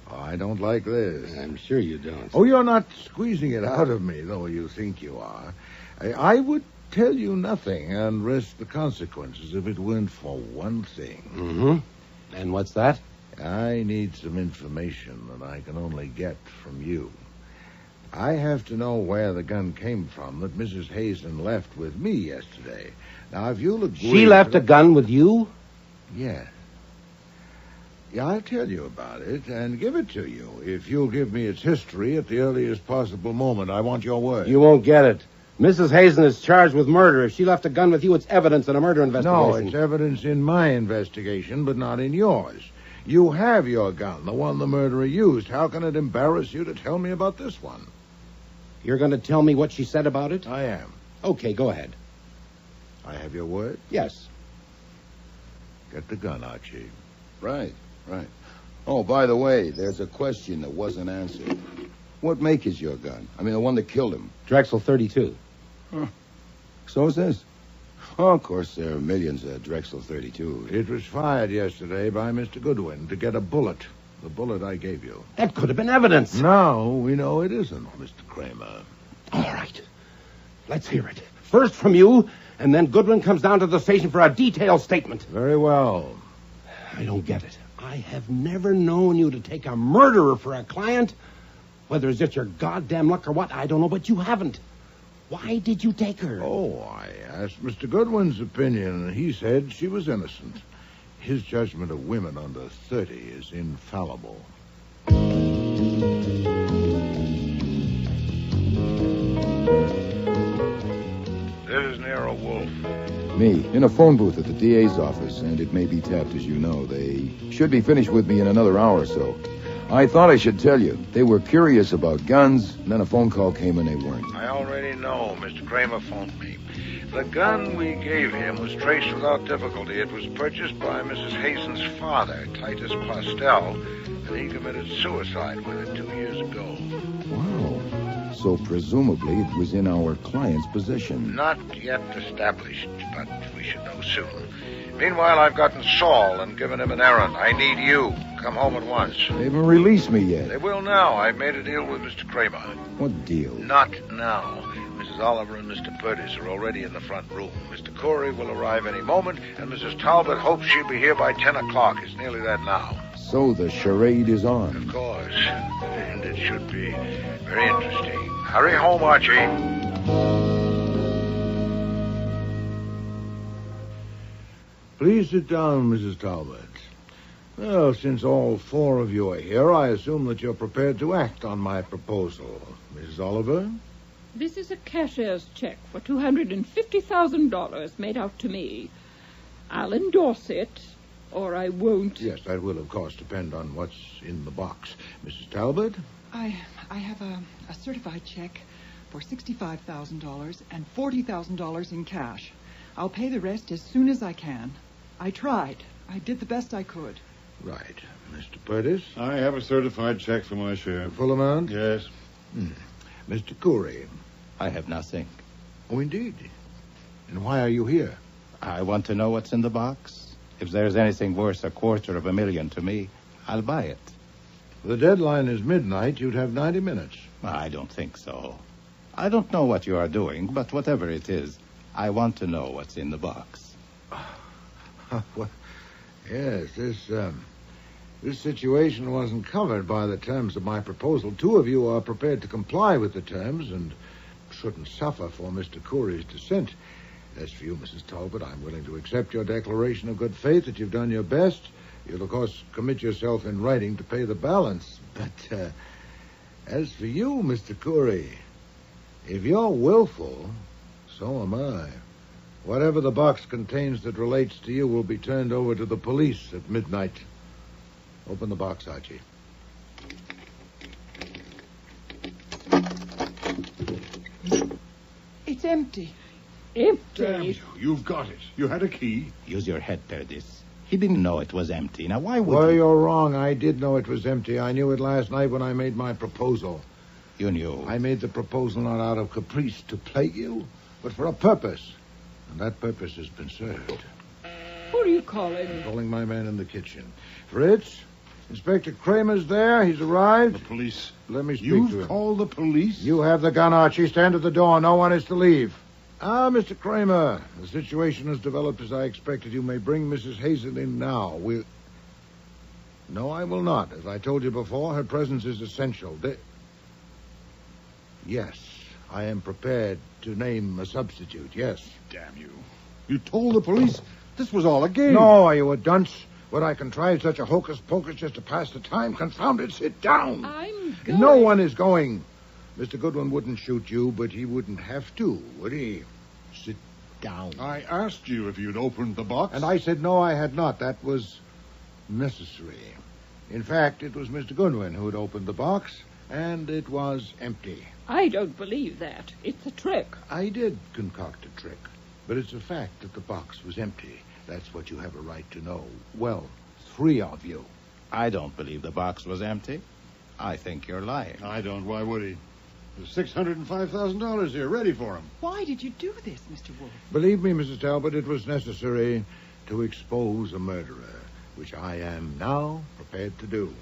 I don't like this. I'm sure you don't. Oh, you're not squeezing it out of me, though you think you are. I would tell you nothing and risk the consequences if it weren't for one thing. Mm-hmm. And what's that? I need some information that I can only get from you. I have to know where the gun came from that Mrs. Hazen left with me yesterday. Now, if you'll agree... She left a gun with you? Yes. Yeah, I'll tell you about it and give it to you if you'll give me its history at the earliest possible moment. I want your word. You won't get it. Mrs. Hazen is charged with murder. If she left a gun with you, it's evidence in a murder investigation. No, it's evidence in my investigation, but not in yours. You have your gun, the one the murderer used. How can it embarrass you to tell me about this one? You're going to tell me what she said about it? I am. Okay, go ahead. I have your word? Yes. Get the gun, Archie. Right. Oh, by the way, there's a question that wasn't answered. What make is your gun? I mean, the one that killed him. Drexel 32. Huh. So is this. Oh, of course, there are millions of Drexel 32. It was fired yesterday by Mr. Goodwin to get a bullet. The bullet I gave you. That could have been evidence. No, we know it isn't, Mr. Kramer. All right. Let's hear it. First from you, and then Goodwin comes down to the station for a detailed statement. Very well. I don't get it. I have never known you to take a murderer for a client. Whether it's just your goddamn luck or what, I don't know, but you haven't. Why did you take her? Oh, I asked Mr. Goodwin's opinion, and he said she was innocent. His judgment of women under 30 is infallible. This is Nero Wolfe. Me, in a phone booth at the DA's office, and it may be tapped, as you know. They should be finished with me in another hour or so. I thought I should tell you. They were curious about guns, and then a phone call came and they weren't. I already know. Mr. Kramer phoned me. The gun we gave him was traced without difficulty. It was purchased by Mrs. Hazen's father, Titus Postel, and he committed suicide with it 2 years ago. Wow. So presumably it was in our client's possession. Not yet established, but we should know soon. Meanwhile, I've gotten Saul and given him an errand. I need you. Come home at once. They haven't released me yet. They will now. I've made a deal with Mr. Kramer. What deal? Not now. Mrs. Oliver and Mr. Purtis are already in the front room. Mr. Corey will arrive any moment, and Mrs. Talbot hopes she'll be here by 10 o'clock. It's nearly that now. So the charade is on. Of course. And it should be very interesting. Hurry home, Archie. Please sit down, Mrs. Talbot. Well, since all four of you are here, I assume that you're prepared to act on my proposal. Mrs. Oliver? This is a cashier's check for $250,000 made out to me. I'll endorse it, or I won't. Yes, that will, of course, depend on what's in the box. Mrs. Talbot? I have a certified check for $65,000 and $40,000 in cash. I'll pay the rest as soon as I can. I tried. I did the best I could. Right. Mr. Purtis? I have a certified check for my share. Full amount? Yes. Mr. Corey? I have nothing. Oh, indeed. And why are you here? I want to know what's in the box. If there's anything worth $250,000 to me, I'll buy it. The deadline is midnight. You'd have 90 minutes. I don't think so. I don't know what you are doing, but whatever it is, I want to know what's in the box. Well, yes, this situation wasn't covered by the terms of my proposal. Two of you are prepared to comply with the terms and shouldn't suffer for Mr. Corey's dissent. As for you, Mrs. Talbot, I'm willing to accept your declaration of good faith that you've done your best. You'll, of course, commit yourself in writing to pay the balance. But as for you, Mr. Corey, if you're willful, so am I. Whatever the box contains that relates to you will be turned over to the police at midnight. Open the box, Archie. It's empty. Empty? Damn you. You've got it. You had a key. Use your head, Perdis. He didn't know it was empty. Now, why would Well, he... you're wrong. I did know it was empty. I knew it last night when I made my proposal. You knew. I made the proposal not out of caprice to plague you, but for a purpose. And that purpose has been served. Who are you calling? I'm calling my man in the kitchen. Fritz, Inspector Kramer's there. He's arrived. The police. Let me speak to him. You've called the police? You have the gun, Archie. Stand at the door. No one is to leave. Mr. Kramer, the situation has developed as I expected. You may bring Mrs. Hazen in now. No, I will not. As I told you before, her presence is essential. Yes, I am prepared to name a substitute, yes. Damn you. You told the police this was all a game. No, are you a dunce? Would I contrive such a hocus-pocus just to pass the time? Confound it, sit down. I'm going. No one is going. Mr. Goodwin wouldn't shoot you, but he wouldn't have to, would he? Sit down. I asked you if you'd opened the box. And I said no, I had not. That was necessary. In fact, it was Mr. Goodwin who had opened the box, and it was empty. I don't believe that. It's a trick. I did concoct a trick, but it's a fact that the box was empty. That's what you have a right to know. Well, 3 of you. I don't believe the box was empty. I think you're lying. I don't. Why would he? There's $605,000 here, ready for him. Why did you do this, Mr. Wolfe? Believe me, Mrs. Talbot, it was necessary to expose a murderer, which I am now prepared to do.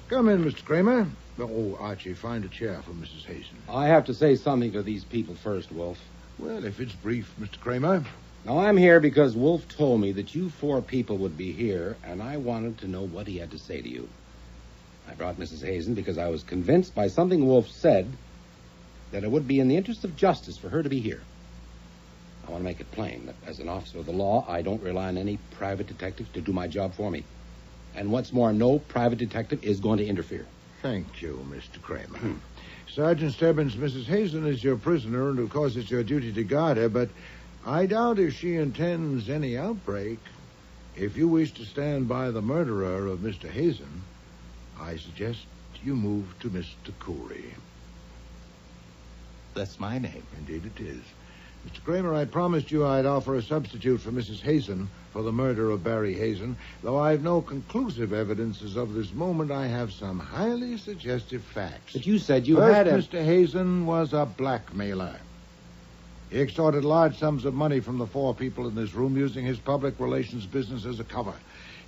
Come in, Mr. Kramer. Oh, Archie, find a chair for Mrs. Hazen. I have to say something to these people first, Wolfe. Well, if it's brief, Mr. Kramer. Now, I'm here because Wolfe told me that you 4 people would be here, and I wanted to know what he had to say to you. I brought Mrs. Hazen because I was convinced by something Wolfe said that it would be in the interest of justice for her to be here. I want to make it plain that as an officer of the law, I don't rely on any private detective to do my job for me. And what's more, no private detective is going to interfere. Thank you, Mr. Kramer. Sergeant Stebbins, Mrs. Hazen is your prisoner, and of course it's your duty to guard her, but I doubt if she intends any outbreak. If you wish to stand by the murderer of Mr. Hazen, I suggest you move to Mr. Cooley. That's my name. Indeed it is. Mr. Kramer, I promised you I'd offer a substitute for Mrs. Hazen for the murder of Barry Hazen. Though I've no conclusive evidence as of this moment, I have some highly suggestive facts. But you said you First, had a... Mr. Hazen was a blackmailer. He extorted large sums of money from the 4 people in this room using his public relations business as a cover.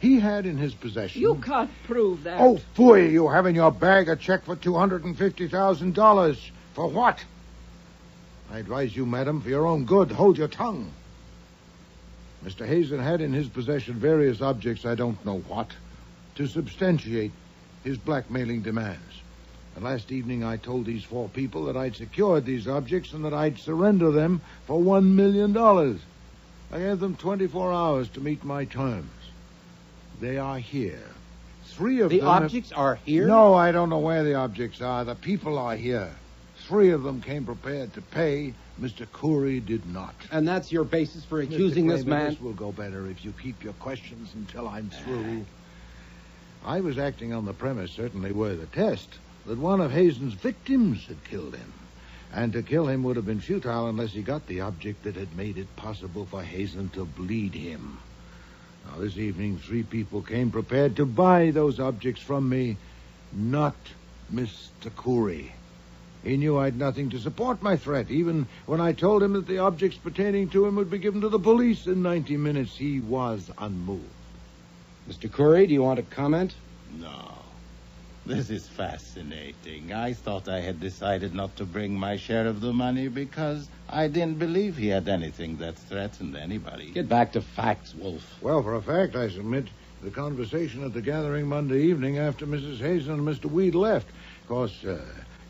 He had in his possession... You can't prove that. Oh, phooey, you have in your bag a check for $250,000. For what? I advise you, madam, for your own good, hold your tongue. Mr. Hazen had in his possession various objects, I don't know what, to substantiate his blackmailing demands. And last evening I told these 4 people that I'd secured these objects and that I'd surrender them for $1 million. I gave them 24 hours to meet my terms. They are here. 3 of them... The objects are here? No, I don't know where the objects are. The people are here. 3 of them came prepared to pay. Mr. Cooley did not. And that's your basis for accusing Mr. this Kramer, man? This will go better if you keep your questions until I'm through. I was acting on the premise, certainly were the test, that one of Hazen's victims had killed him. And to kill him would have been futile unless he got the object that had made it possible for Hazen to bleed him. Now, this evening, 3 people came prepared to buy those objects from me, not Mr. Cooley. He knew I'd nothing to support my threat. Even when I told him that the objects pertaining to him would be given to the police in 90 minutes, he was unmoved. Mr. Curry, do you want to comment? No. This is fascinating. I thought I had decided not to bring my share of the money because I didn't believe he had anything that threatened anybody. Get back to facts, Wolfe. Well, for a fact, I submit the conversation at the gathering Monday evening after Mrs. Hazen and Mr. Weed left. Of course,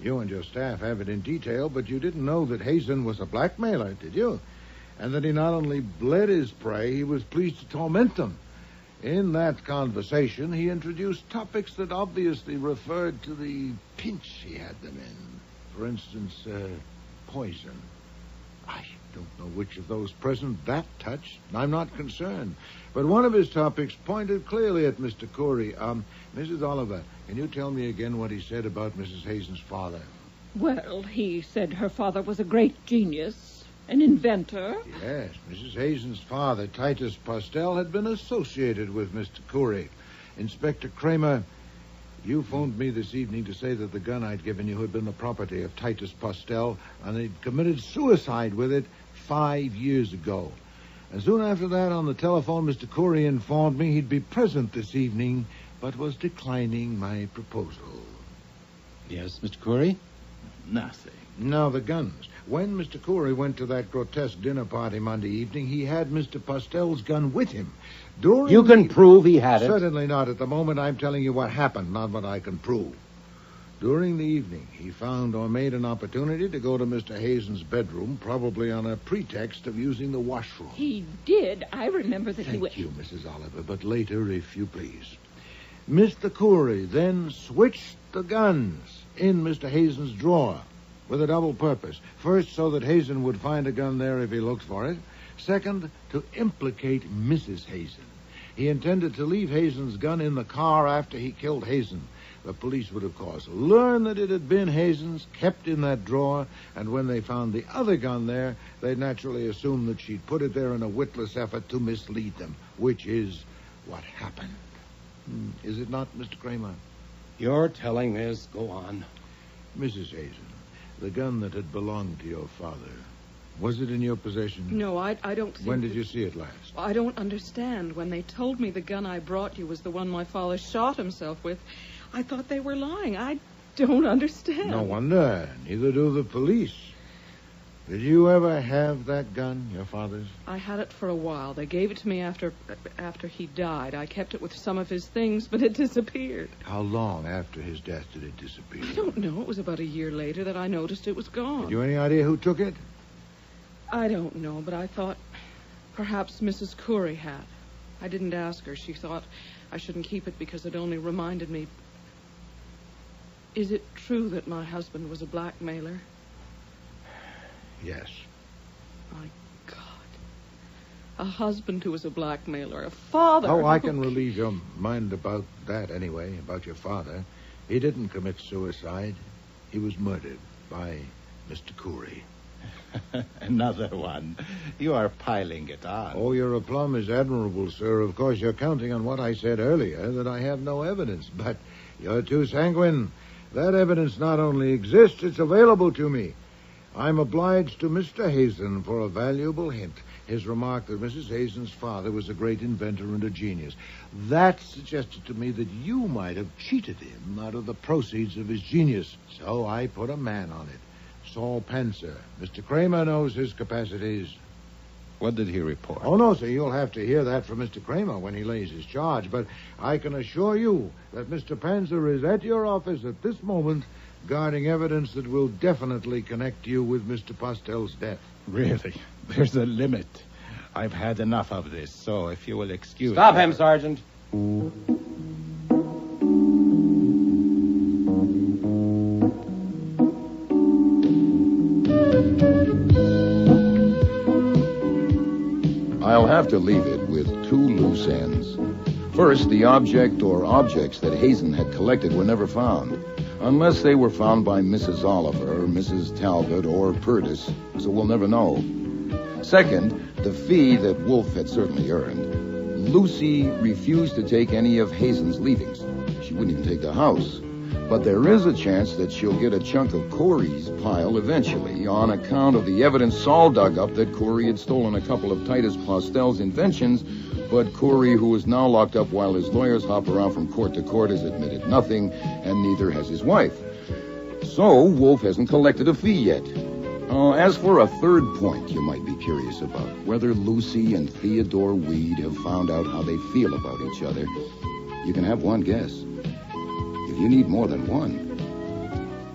you and your staff have it in detail, but you didn't know that Hazen was a blackmailer, did you? And that he not only bled his prey, he was pleased to torment them. In that conversation, he introduced topics that obviously referred to the pinch he had them in. For instance, poison. I don't know which of those present that touched. I'm not concerned. But one of his topics pointed clearly at Mr. Cooley. Mrs. Oliver, can you tell me again what he said about Mrs. Hazen's father? Well, he said her father was a great genius, an inventor. Yes, Mrs. Hazen's father, Titus Postel, had been associated with Mr. Cooley. Inspector Kramer, You phoned me this evening to say that the gun I'd given you had been the property of Titus Postel, and he'd committed suicide with it 5 years ago. And soon after that, on the telephone, Mr. Corey informed me he'd be present this evening, but was declining my proposal. Yes, Mr. Corey? Nothing. Now, the guns. When Mr. Corey went to that grotesque dinner party Monday evening, he had Mr. Postel's gun with him. You can prove he had it. Certainly not. At the moment, I'm telling you what happened, not what I can prove. During the evening, he found or made an opportunity to go to Mr. Hazen's bedroom, probably on a pretext of using the washroom. He did. I remember that he went. Thank you, Mrs. Oliver, but later, if you please. Mr. Corey then switched the guns in Mr. Hazen's drawer with a double purpose. First, so that Hazen would find a gun there if he looked for it. Second, to implicate Mrs. Hazen. He intended to leave Hazen's gun in the car after he killed Hazen. The police would, of course, learn that it had been Hazen's, kept in that drawer, and when they found the other gun there, they'd naturally assume that she'd put it there in a witless effort to mislead them, which is what happened. Is it not, Mr. Kramer? You're telling this. Go on. Mrs. Hazen, the gun that had belonged to your father, was it in your possession? No, I don't think... When did you see it last? I don't understand. When they told me the gun I brought you was the one my father shot himself with, I thought they were lying. I don't understand. No wonder. Neither do the police. Did you ever have that gun, your father's? I had it for a while. They gave it to me after he died. I kept it with some of his things, but it disappeared. How long after his death did it disappear? I don't know. It was about a year later that I noticed it was gone. Have you any idea who took it? I don't know, but I thought perhaps Mrs. Corey had. I didn't ask her. She thought I shouldn't keep it because it only reminded me. Is it true that my husband was a blackmailer? Yes. My God. A husband who was a blackmailer. A father. Oh, I can relieve your mind about that anyway, about your father. He didn't commit suicide. He was murdered by Mr. Corey. Another one. You are piling it on. Oh, your aplomb is admirable, sir. Of course, you're counting on what I said earlier, that I have no evidence. But you're too sanguine. That evidence not only exists, it's available to me. I'm obliged to Mr. Hazen for a valuable hint. His remark that Mrs. Hazen's father was a great inventor and a genius. That suggested to me that you might have cheated him out of the proceeds of his genius. So I put a man on it. Saul Panzer. Mr. Kramer knows his capacities. What did he report? Oh, no, sir. You'll have to hear that from Mr. Kramer when he lays his charge. But I can assure you that Mr. Panzer is at your office at this moment guarding evidence that will definitely connect you with Mr. Postel's death. Really? There's a limit. I've had enough of this, so if you will excuse Stop me... him, Sergeant. I'll have to leave it with two loose ends. First, the object or objects that Hazen had collected were never found, unless they were found by Mrs. Oliver, Mrs. Talbot, or Purtis, so we'll never know. Second, the fee that Wolfe had certainly earned. Lucy refused to take any of Hazen's leavings. She wouldn't even take the house. But there is a chance that she'll get a chunk of Corey's pile eventually on account of the evidence Saul dug up that Corey had stolen a couple of Titus Postel's inventions, but Corey, who is now locked up while his lawyers hop around from court to court, has admitted nothing, and neither has his wife. So Wolfe hasn't collected a fee yet. As for a third point you might be curious about, whether Lucy and Theodore Weed have found out how they feel about each other, you can have one guess. If you need more than one,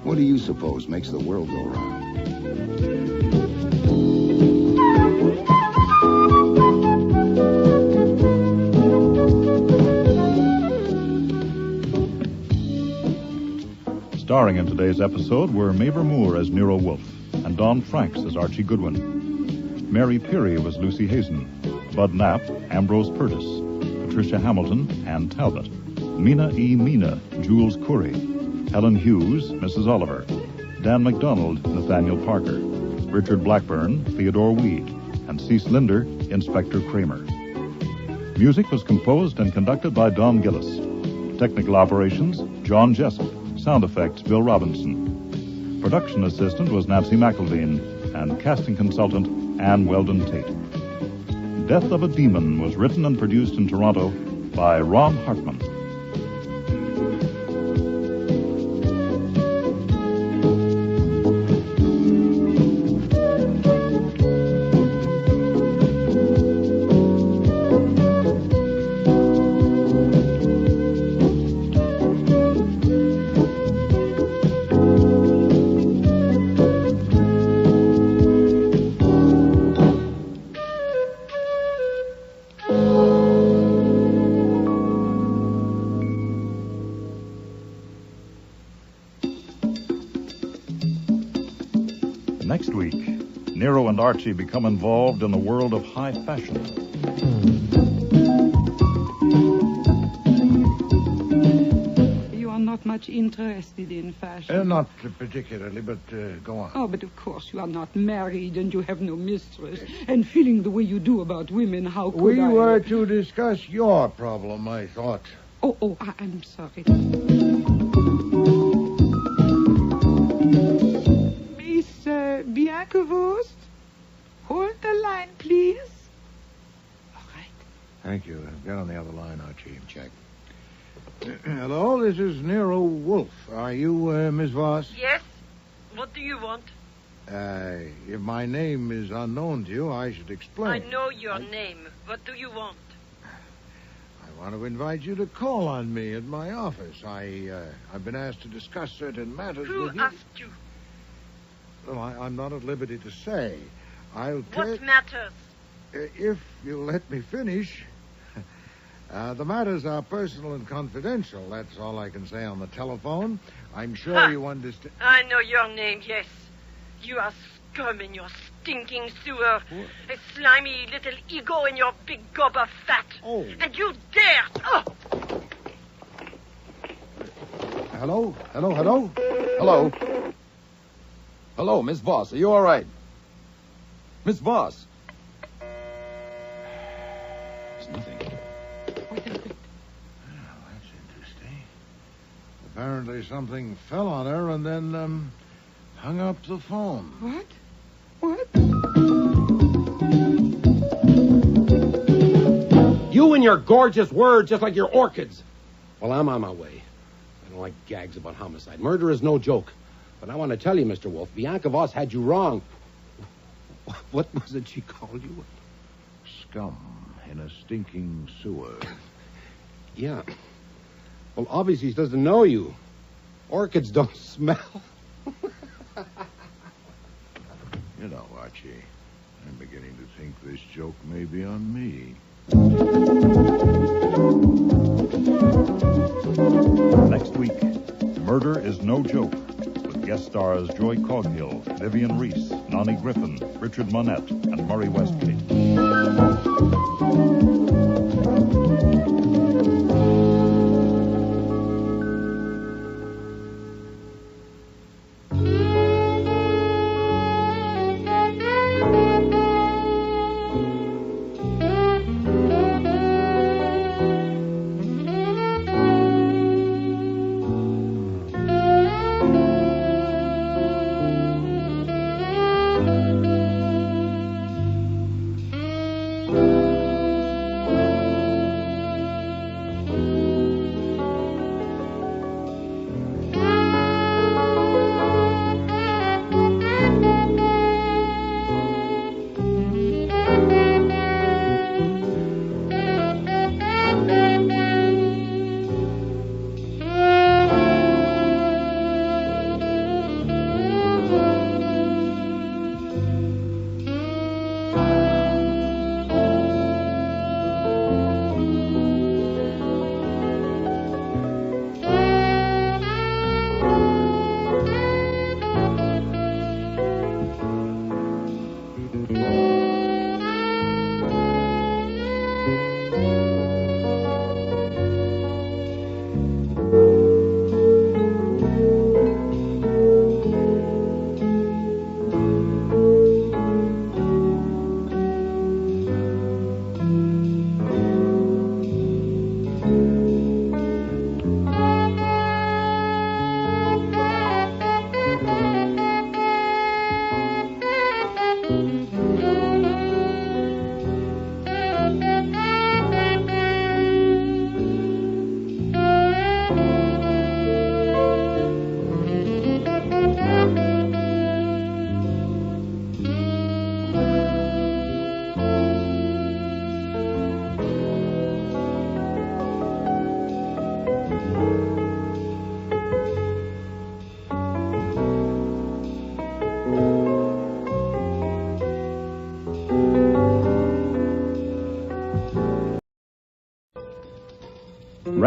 what do you suppose makes the world go round? Starring in today's episode were Mabel Moore as Nero Wolfe and Don Franks as Archie Goodwin. Mary Peary was Lucy Hazen. Bud Knapp, Ambrose Purtis. Patricia Hamilton, Ann Talbot. Mina E. Mina, Jules Curry. Helen Hughes, Mrs. Oliver. Dan McDonald, Nathaniel Parker. Richard Blackburn, Theodore Weed. And Cease Linder, Inspector Kramer. Music was composed and conducted by Don Gillis. Technical operations, John Jessup. Sound effects, Bill Robinson. Production assistant was Nancy McElveen, and casting consultant, Ann Weldon Tate. Death of a Demon was written and produced in Toronto by Ron Hartman. Next week, Nero and Archie become involved in the world of high fashion. You are not much interested in fashion. Not particularly, but go on. Oh, but of course you are not married and you have no mistress. And feeling the way you do about women, how could We I... were to discuss your problem, I thought. I'm sorry. Bianca-Wurst, hold the line, please. All right. Thank you. Get on the other line, Archie. Check. Hello, this is Nero Wolfe. Are you Miss Voss? Yes? What do you want? If my name is unknown to you, I should explain. I know your name. What do you want? I want to invite you to call on me at my office. I've been asked to discuss certain matters with you. Who asked you? Well, I'm not at liberty to say. I'll tell... What matters? If you'll let me finish. The matters are personal and confidential. That's all I can say on the telephone. I'm sure you understand. I know your name, yes. You are scum in your stinking sewer. A slimy little ego in your big gob of fat. Oh. And you dare... Oh! Hello? Hello? Hello, Miss Voss. Are you all right? Miss Voss. There's nothing. Well, that's interesting. Apparently something fell on her and then, hung up the phone. What? You and your gorgeous words just like your orchids. Well, I'm on my way. I don't like gags about homicide. Murder is no joke. But I want to tell you, Mr. Wolfe, Bianca Voss had you wrong. What was it she called you? Scum in a stinking sewer. Yeah. Well, obviously she doesn't know you. Orchids don't smell. You know, Archie, I'm beginning to think this joke may be on me. Next week, Murder is No Joke. Guest stars Joy Coghill, Vivian Reese, Nani Griffin, Richard Monette, and Murray Westgate.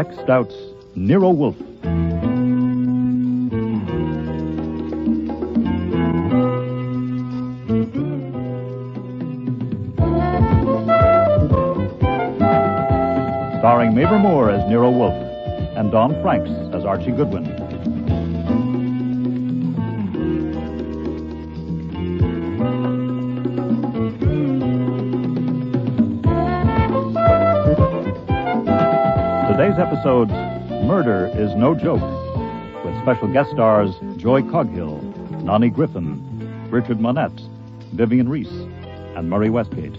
Rex Stout's Nero Wolfe. Starring Mabel Moore as Nero Wolfe and Don Franks as Archie Goodwin. Today's episode's Murder is No Joke, with special guest stars Joy Coghill, Nani Griffin, Richard Monette, Vivian Reese, and Murray Westgate.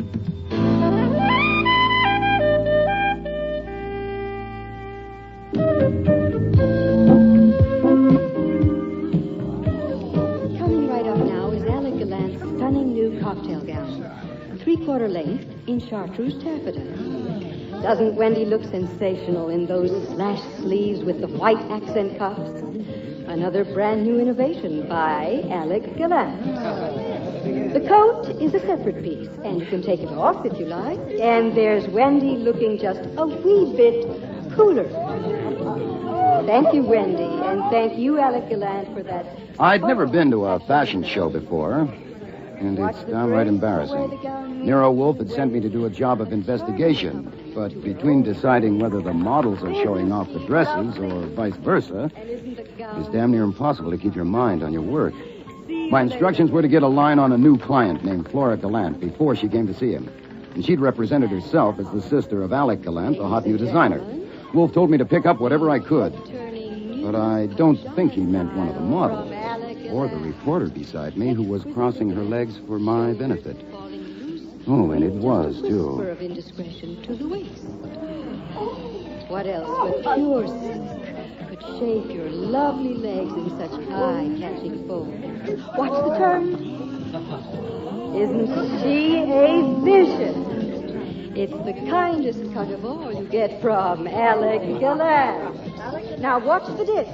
Coming right up now is Alec Gallant's stunning new cocktail gown, 3/4 length in chartreuse taffeta. Doesn't Wendy look sensational in those slash sleeves with the white accent cuffs? Another brand new innovation by Alec Gallant. The coat is a separate piece, and you can take it off if you like. And there's Wendy looking just a wee bit cooler. Thank you, Wendy, and thank you, Alec Gallant, for that. I'd never been to a fashion show before, and it's downright embarrassing. Nero Wolfe had sent me to do a job of investigation, but between deciding whether the models are showing off the dresses or vice versa, it's damn near impossible to keep your mind on your work. My instructions were to get a line on a new client named Flora Gallant before she came to see him, and she'd represented herself as the sister of Alec Gallant, the hot new designer. Wolfe told me to pick up whatever I could, but I don't think he meant one of the models or the reporter beside me who was crossing her legs for my benefit. Oh, and it was, too. Whisper of indiscretion to the waist. What else but pure silk could shape your lovely legs in such high-catching folds? Watch the turn. Isn't she a vision? It's the kindest cut of all you get from Alec Gallant. Now watch the dip.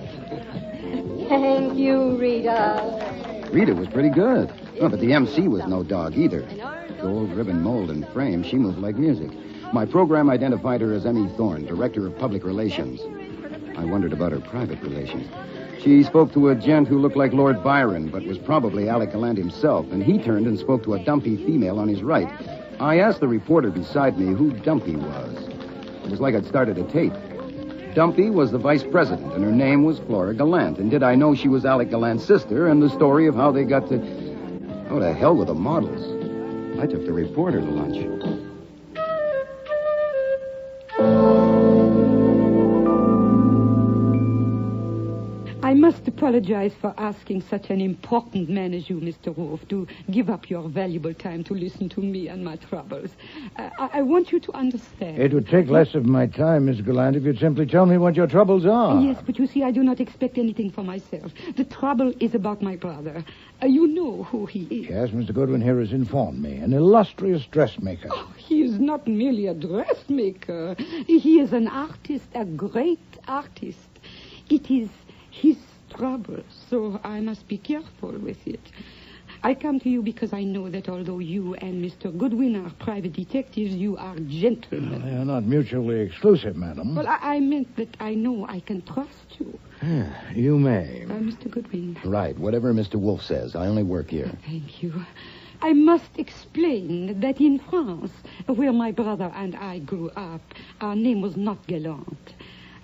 Thank you, Rita. Rita was pretty good. Oh, but the MC was no dog either. Gold ribbon mold and frame, she moved like music. My program identified her as Emmy Thorne, Director of Public Relations. I wondered about her private relations. She spoke to a gent who looked like Lord Byron, but was probably Alec Gallant himself, and he turned and spoke to a dumpy female on his right. I asked the reporter beside me who Dumpy was. It was like I'd started a tape. Dumpy was the vice president, and her name was Flora Gallant. And did I know she was Alec Gallant's sister, and the story of how they got to... Oh, to hell with the models. I took the reporter to lunch. I must apologize for asking such an important man as you, Mr. Wolfe, to give up your valuable time to listen to me and my troubles. I want you to understand. It would take less of my time, Miss Gallant, if you'd simply tell me what your troubles are. Yes, but you see, I do not expect anything for myself. The trouble is about my brother. You know who he is. Yes, Mr. Goodwin here has informed me. An illustrious dressmaker. Oh, he is not merely a dressmaker. He is an artist, a great artist. It is his trouble, so I must be careful with it. I come to you because I know that although you and Mr. Goodwin are private detectives, you are gentlemen. Well, they are not mutually exclusive, madam. Well, I meant that I know I can trust you. You may. Mr. Goodwin. Right, whatever Mr. Wolfe says. I only work here. Thank you. I must explain that in France, where my brother and I grew up, our name was not Gallant.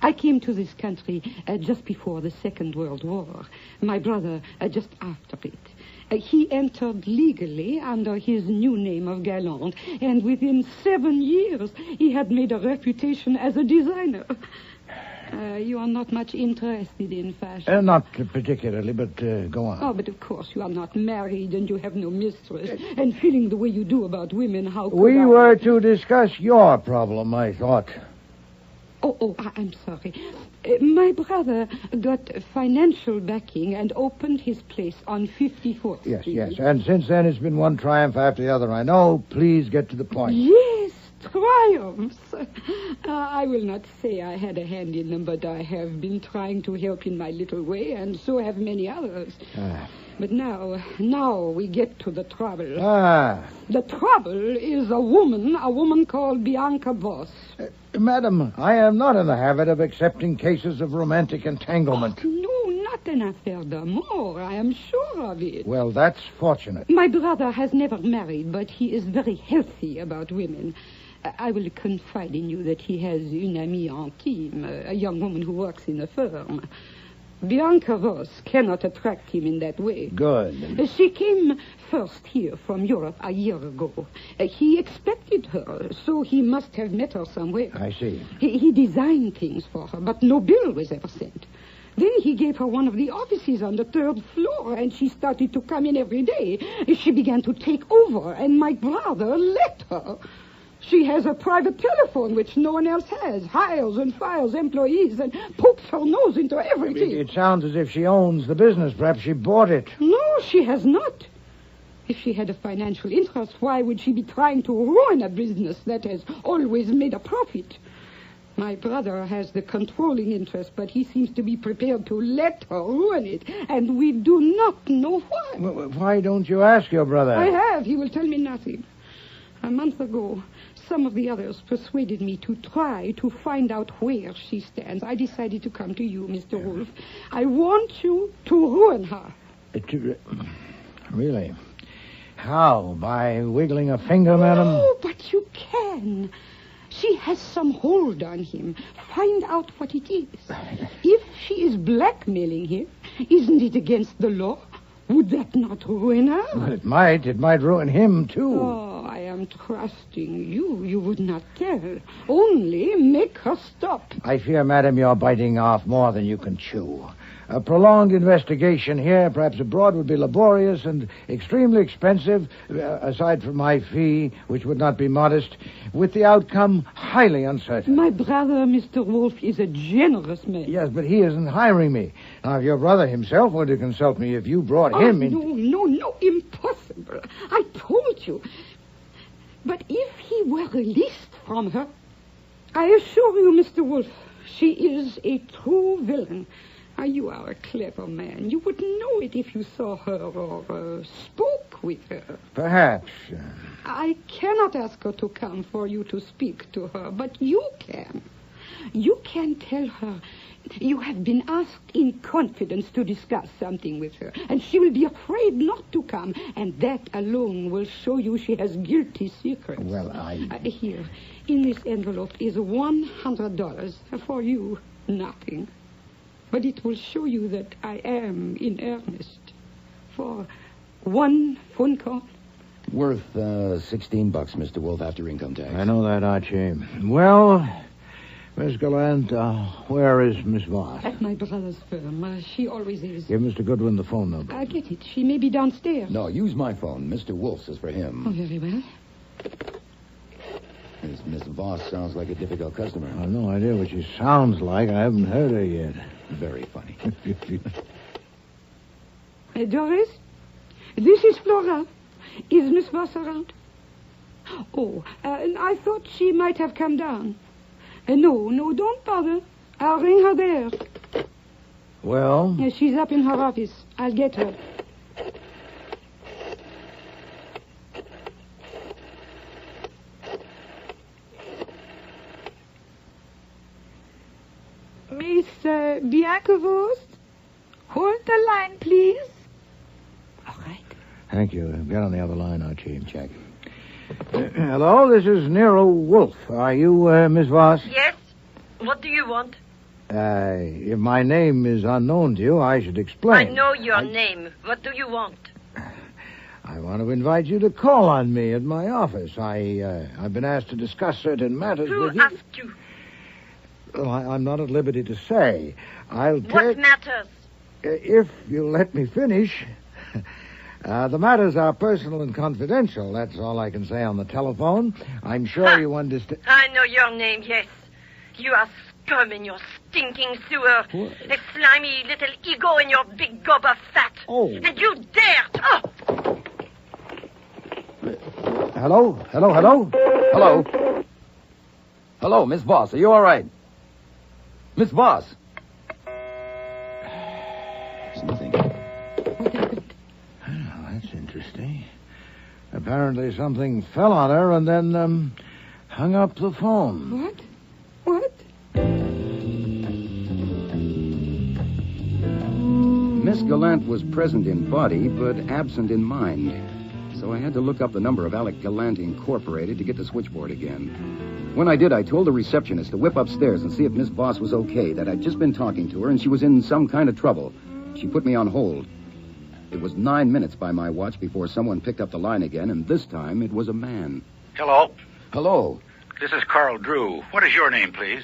I came to this country just before the Second World War. My brother just after it. He entered legally under his new name of Gallant, and within 7 years he had made a reputation as a designer. You are not much interested in fashion. Not particularly, but go on. Oh, but of course you are not married and you have no mistress. And feeling the way you do about women, how could We I... were to discuss your problem, I thought. I'm sorry. My brother got financial backing and opened his place on 54th Yes, Street. yes. And since then, it's been one triumph after the other. I know. Please get to the point. Yes, triumphs. I will not say I had a hand in them, but I have been trying to help in my little way, and so have many others. But now we get to the trouble. The trouble is a woman called Bianca Voss. Madam, I am not in the habit of accepting cases of romantic entanglement. Oh, no, not an affaire d'amour. I am sure of it. Well, that's fortunate. My brother has never married, but he is very healthy about women. I will confide in you that he has une amie intime, a young woman who works in a firm. Bianca Voss cannot attract him in that way. Good. She came first here from Europe a year ago. He expected her, so he must have met her somewhere. I see. He designed things for her, but no bill was ever sent. Then he gave her one of the offices on the 3rd floor, and she started to come in every day. She began to take over, and my brother let her. She has a private telephone, which no one else has. Hires and fires employees and pokes her nose into everything. It sounds as if she owns the business. Perhaps she bought it. No, she has not. If she had a financial interest, why would she be trying to ruin a business that has always made a profit? My brother has the controlling interest, but he seems to be prepared to let her ruin it, and we do not know why. Why don't you ask your brother? I have. He will tell me nothing. A month ago, some of the others persuaded me to try to find out where she stands. I decided to come to you, Mr. Wolfe. I want you to ruin her. Really? How? By wiggling a finger, madam? No, but you can. She has some hold on him. Find out what it is. If she is blackmailing him, isn't it against the law? Would that not ruin her? Well, it might. It might ruin him, too. Oh, I am trusting you. You would not tell. Only make her stop. I fear, madam, you're biting off more than you can chew. A prolonged investigation here, perhaps abroad, would be laborious and extremely expensive, aside from my fee, which would not be modest, with the outcome highly uncertain. My brother, Mr. Wolfe, is a generous man. Yes, but he isn't hiring me. Now, if your brother himself were to consult me, if you brought him in... No, impossible. I told you. But if he were released from her, I assure you, Mr. Wolfe, she is a true villain. You are a clever man. You would know it if you saw her or spoke with her. Perhaps. I cannot ask her to come for you to speak to her, but you can. You can tell her you have been asked in confidence to discuss something with her, and she will be afraid not to come, and that alone will show you she has guilty secrets. Well, Here, in this envelope is $100 for you. Nothing. But it will show you that I am in earnest. For one phone call. Worth $16, Mr. Wolfe, after income tax. I know that, Archie. Well, Miss Gallant, where is Miss Voss? At my brother's firm. She always is. Give Mr. Goodwin the phone number. I get it. She may be downstairs. No, use my phone. Mr. Wolfe's is for him. Oh, very well. This Miss Voss sounds like a difficult customer. I've no idea what she sounds like. I haven't heard her yet. Very funny. Doris? This is Flora. Is Miss Voss around? Oh, I thought she might have come down. No, don't bother. I'll ring her there. Well? Yeah, she's up in her office. I'll get her. Miss Bianca Voss, hold the line, please. All right. Thank you. Get on the other line, Archie. Check. Hello, this is Nero Wolfe. Are you Miss Voss? Yes. What do you want? If my name is unknown to you, I should explain. I know your name. What do you want? I want to invite you to call on me at my office. I've been asked to discuss certain matters with you. Who asked you? Well, I'm not at liberty to say. What matters? If you'll let me finish. The matters are personal and confidential. That's all I can say on the telephone. I'm sure you understand. I know your name, yes. You are scum in your stinking sewer. A slimy little ego in your big gob of fat. Oh. And you dared. Oh! Hello? Hello, Miss Voss. Are you all right? Miss Voss. There's nothing. Oh, that's interesting. Apparently something fell on her and then hung up the phone. What? Miss Gallant was present in body, but absent in mind. So I had to look up the number of Alec Gallant Incorporated to get the switchboard again. When I did, I told the receptionist to whip upstairs and see if Miss Voss was okay, that I'd just been talking to her and she was in some kind of trouble. She put me on hold. It was 9 minutes by my watch before someone picked up the line again, and this time it was a man. Hello. Hello. This is Carl Drew. What is your name, please?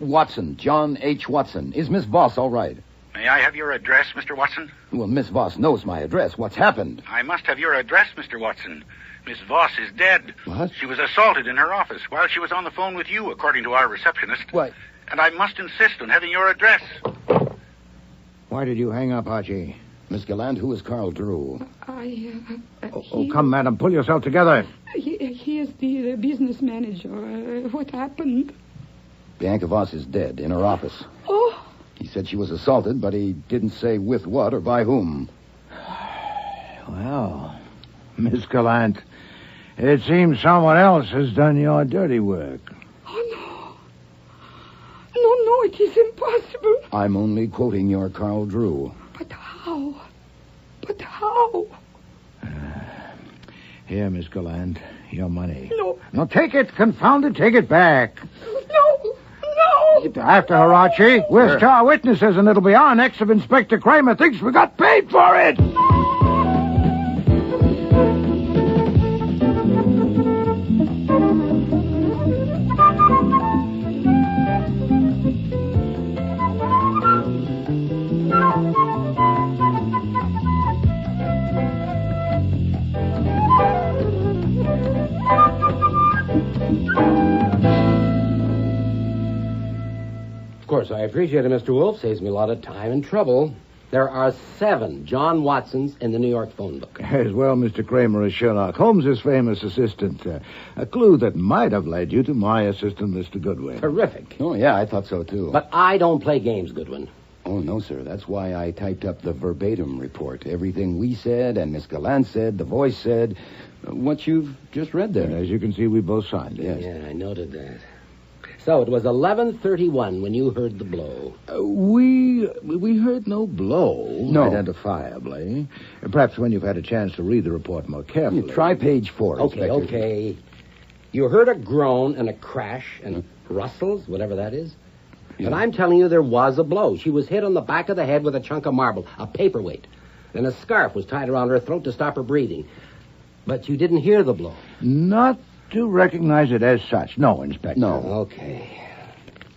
Watson, John H. Watson. Is Miss Voss all right? May I have your address, Mr. Watson? Well, Miss Voss knows my address. What's happened? I must have your address, Mr. Watson. Miss Voss is dead. What? She was assaulted in her office while she was on the phone with you, according to our receptionist. What? And I must insist on having your address. Why did you hang up, Archie? Miss Gallant, who is Carl Drew? Oh, come, madam, pull yourself together. He is the business manager. What happened? Bianca Voss is dead in her office. Oh. He said she was assaulted, but he didn't say with what or by whom. Well, Miss Gallant, it seems someone else has done your dirty work. Oh, no. No, it is impossible. I'm only quoting your Carl Drew. But how? Here, Miss Gallant, your money. No. No, take it, confound it, take it back. No. After her, Archie. We're star witnesses, and it'll be our next if Inspector Kramer thinks we got paid for it. Of course, I appreciate it, Mr. Wolfe. Saves me a lot of time and trouble. There are 7 John Watsons in the New York phone book. As well, Mr. Kramer, as Sherlock Holmes' famous assistant. A clue that might have led you to my assistant, Mr. Goodwin. Terrific. Oh, yeah, I thought so, too. But I don't play games, Goodwin. Oh, no, sir. That's why I typed up the verbatim report. Everything we said and Miss Gallant said, the voice said, what you've just read there. As you can see, we both signed it. Yes. Yeah, I noted that. So it was 11:31 when you heard the blow. We heard no blow. No. Identifiably. Perhaps when you've had a chance to read the report more carefully. Try page 4, Okay. Inspector. You heard a groan and a crash and rustles, whatever that is. Yeah. And I'm telling you there was a blow. She was hit on the back of the head with a chunk of marble, a paperweight. Then a scarf was tied around her throat to stop her breathing. But you didn't hear the blow. Not to recognize it as such. No, Inspector. No. Okay.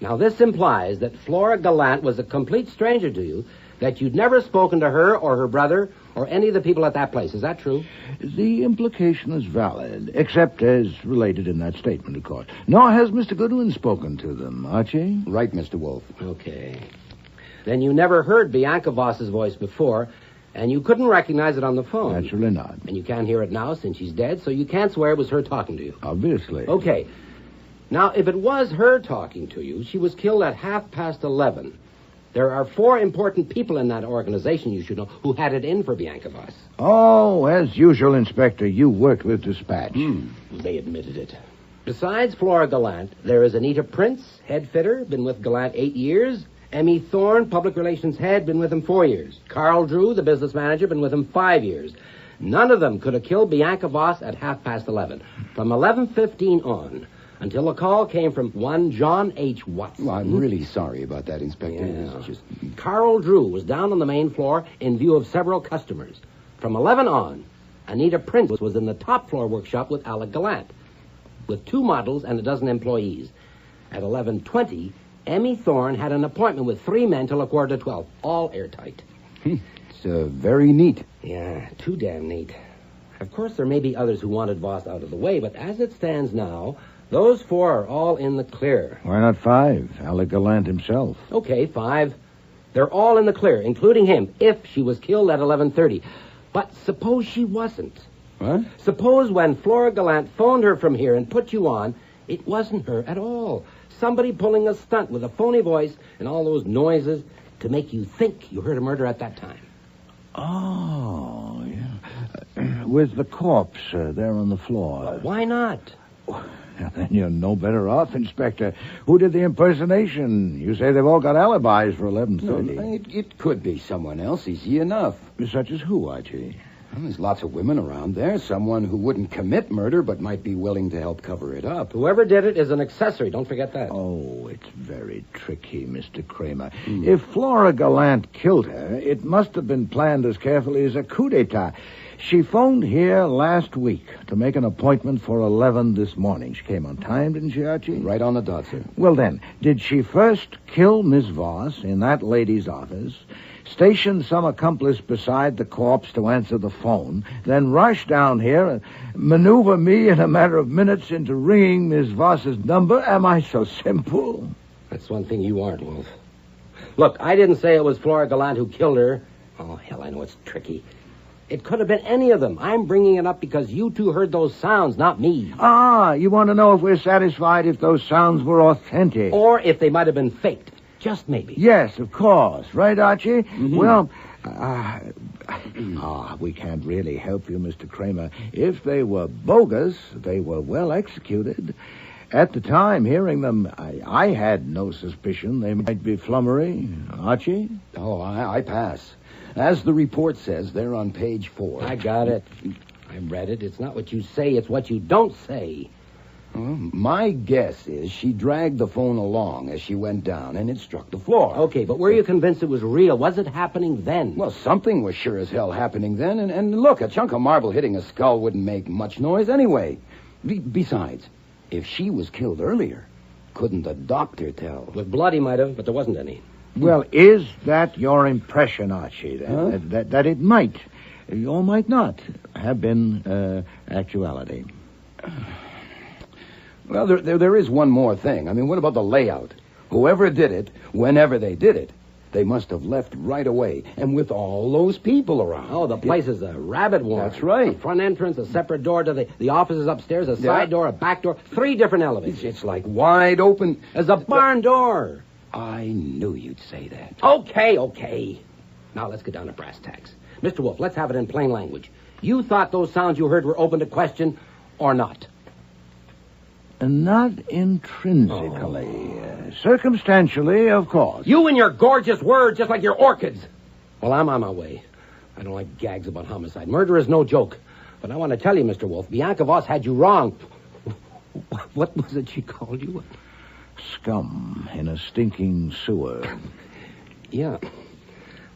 Now, this implies that Flora Gallant was a complete stranger to you, that you'd never spoken to her or her brother or any of the people at that place. Is that true? The implication is valid, except as related in that statement, of course. Nor has Mr. Goodwin spoken to them, Archie. Right, Mr. Wolfe. Okay. Then you never heard Bianca Voss's voice before, and you couldn't recognize it on the phone. Naturally not. And you can't hear it now since she's dead, so you can't swear it was her talking to you. Obviously. Okay. Now, if it was her talking to you, she was killed at 11:30. There are 4 important people in that organization, you should know, who had it in for Bianca Voss. Oh, as usual, Inspector, you worked with dispatch. They admitted it. Besides Flora Gallant, there is Anita Prince, head fitter, been with Gallant 8 years. Emmy Thorne, public relations head, been with him 4 years. Carl Drew, the business manager, been with him 5 years. None of them could have killed Bianca Voss at 11:30. From 11:15 on, until a call came from one John H. Watson. Well, I'm really sorry about that, Inspector. Yeah. It's just... Carl Drew was down on the main floor in view of several customers. From 11 on, Anita Prince was in the top floor workshop with Alec Gallant, with 2 models and a dozen employees. At 11:20, Emmy Thorne had an appointment with 3 men till 11:45, all airtight. It's very neat. Yeah, too damn neat. Of course, there may be others who wanted Voss out of the way, but as it stands now, those 4 are all in the clear. Why not 5? Alec Gallant himself. Okay, 5. They're all in the clear, including him, if she was killed at 11:30. But suppose she wasn't. What? Suppose when Flora Gallant phoned her from here and put you on, it wasn't her at all. Somebody pulling a stunt with a phony voice and all those noises to make you think you heard a murder at that time. Oh, yeah. With the corpse there on the floor. Why not? Then you're no better off, Inspector. Who did the impersonation? You say they've all got alibis for 11:30. No, it could be someone else, easy enough. Such as who, Archie? Well, there's lots of women around there. Someone who wouldn't commit murder but might be willing to help cover it up. Whoever did it is an accessory. Don't forget that. Oh, it's very tricky, Mr. Kramer. If Flora Gallant killed her, it must have been planned as carefully as a coup d'etat. She phoned here last week to make an appointment for 11 this morning. She came on time, didn't she, Archie? Right on the dot, sir. Well, then, did she first kill Miss Voss in that lady's office, station some accomplice beside the corpse to answer the phone, then rush down here and maneuver me in a matter of minutes into ringing Miss Voss's number? Am I so simple? That's one thing you aren't, Wolf. Look, I didn't say it was Flora Gallant who killed her. Oh, hell, I know it's tricky. It could have been any of them. I'm bringing it up because you two heard those sounds, not me. Ah, you want to know if we're satisfied if those sounds were authentic? Or if they might have been faked. Just maybe. Yes, of course. Right, Archie? Mm-hmm. Well, we can't really help you, Mr. Kramer. If they were bogus, they were well executed. At the time, hearing them, I had no suspicion they might be flummery. Archie? Oh, I pass. As the report says, they're on page 4. I got it. I read it. It's not what you say, it's what you don't say. Well, my guess is she dragged the phone along as she went down, and it struck the floor. Okay, but were you convinced it was real? Was it happening then? Well, something was sure as hell happening then, and look, a chunk of marble hitting a skull wouldn't make much noise anyway. Besides, if she was killed earlier, couldn't the doctor tell? With blood he might have, but there wasn't any. Well, is that your impression, Archie, that it might, or might not, have been actuality? Well, there is one more thing. I mean, what about the layout? Whoever did it, whenever they did it, they must have left right away, and with all those people around. Oh, the place is a rabbit warren. That's right. A front entrance, a separate door to the offices upstairs, a side door, a back door, 3 different elevators. It's like wide open. There's a barn door. I knew you'd say that. Okay. Now let's get down to brass tacks. Mr. Wolfe, let's have it in plain language. You thought those sounds you heard were open to question or not? Not intrinsically. Circumstantially, of course. You and your gorgeous words, just like your orchids. Well, I'm on my way. I don't like gags about homicide. Murder is no joke. But I want to tell you, Mr. Wolfe, Bianca Voss had you wrong. What was it she called you? Scum in a stinking sewer. Yeah.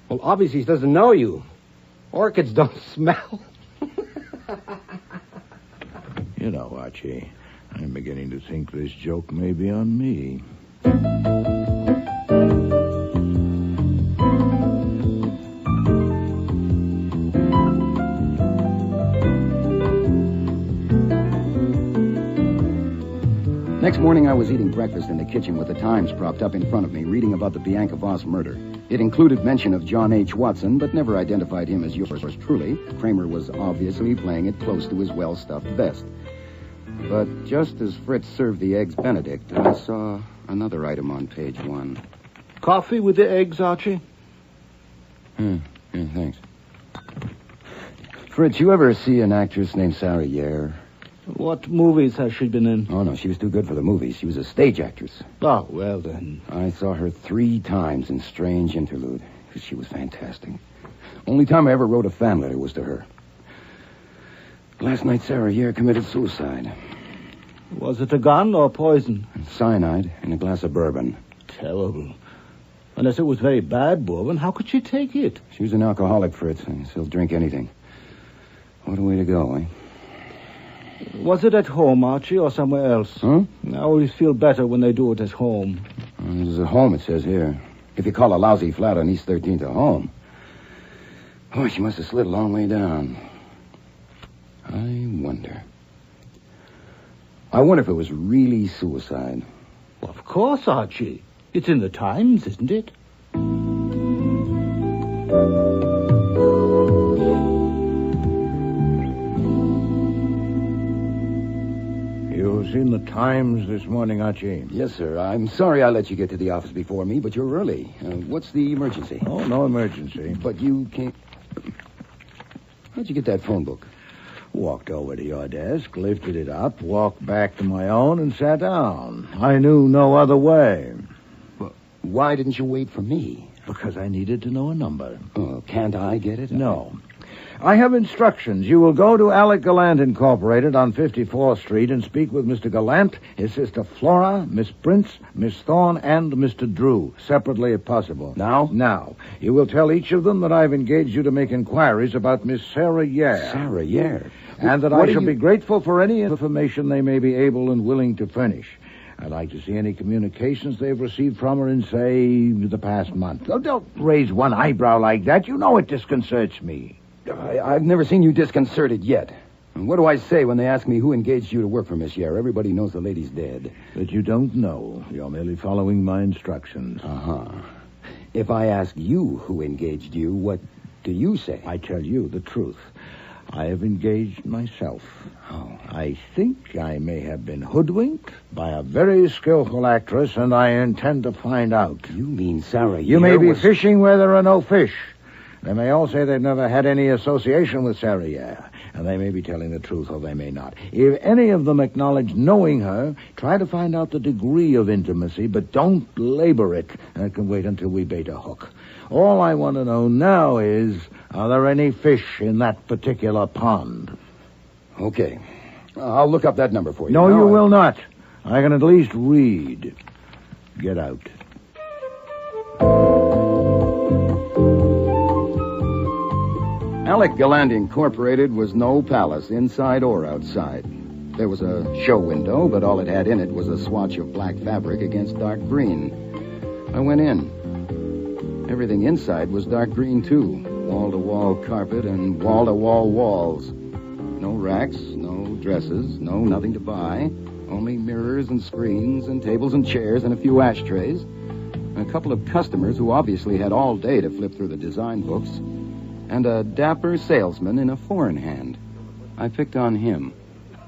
Well, obviously she doesn't know you. Orchids don't smell. You know, Archie, I'm beginning to think this joke may be on me. Next morning, I was eating breakfast in the kitchen with the Times propped up in front of me, reading about the Bianca Voss murder. It included mention of John H. Watson, but never identified him as yours truly. Kramer was obviously playing it close to his well-stuffed vest. But just as Fritz served the eggs Benedict, I saw another item on page 1. Coffee with the eggs, Archie? Yeah, thanks. Fritz, you ever see an actress named Sarah Yair? What movies has she been in? Oh, no, she was too good for the movies. She was a stage actress. Oh, well, then. I saw her 3 times in Strange Interlude. She was fantastic. Only time I ever wrote a fan letter was to her. Last night, Sarah Yair committed suicide. Was it a gun or poison? Cyanide in a glass of bourbon. Terrible. Unless it was very bad bourbon, how could she take it? She was an alcoholic, Fritz, and she'll drink anything. What a way to go, eh? Was it at home, Archie, or somewhere else? Huh? I always feel better when they do it at home. It was at home, it says here. If you call a lousy flat on East 13th a home. Boy, she must have slid a long way down. I wonder if it was really suicide. Well, of course, Archie. It's in the Times, isn't it? You've seen the Times this morning, Archie? Yes, sir. I'm sorry I let you get to the office before me, but you're early. What's the emergency? Oh, no emergency. But you can't... How'd you get that phone book? Walked over to your desk, lifted it up, walked back to my own, and sat down. I knew no other way. Well, why didn't you wait for me? Because I needed to know a number. Oh, can't I get it? No. I have instructions. You will go to Alec Gallant Incorporated on 54th Street and speak with Mr. Gallant, his sister Flora, Miss Prince, Miss Thorne, and Mr. Drew, separately if possible. Now? Now. You will tell each of them that I've engaged you to make inquiries about Miss Sarah Yare. Sarah Yare? And that I shall be grateful for any information they may be able and willing to furnish. I'd like to see any communications they've received from her in, say, the past month. Oh, don't raise one eyebrow like that. You know it disconcerts me. I've never seen you disconcerted yet. And what do I say when they ask me who engaged you to work for Miss Yare? Everybody knows the lady's dead. But you don't know. You're merely following my instructions. Uh-huh. If I ask you who engaged you, what do you say? I tell you the truth. I have engaged myself. Oh. I think I may have been hoodwinked by a very skillful actress, and I intend to find out. You mean Sarah Yare You may be was... fishing where there are no fish. They may all say they've never had any association with Sarah Yare, and they may be telling the truth or they may not. If any of them acknowledge knowing her, try to find out the degree of intimacy, but don't labor it. That can wait until we bait a hook. All I want to know now is, are there any fish in that particular pond? Okay. I'll look up that number for you. No, you will not. I can at least read. Get out. Alec Gallant Incorporated was no palace, inside or outside. There was a show window, but all it had in it was a swatch of black fabric against dark green. I went in. Everything inside was dark green, too. Wall-to-wall carpet and wall-to-wall walls. No racks, no dresses, no nothing to buy. Only mirrors and screens and tables and chairs and a few ashtrays. And a couple of customers who obviously had all day to flip through the design books. And a dapper salesman in a four-in hand. I picked on him.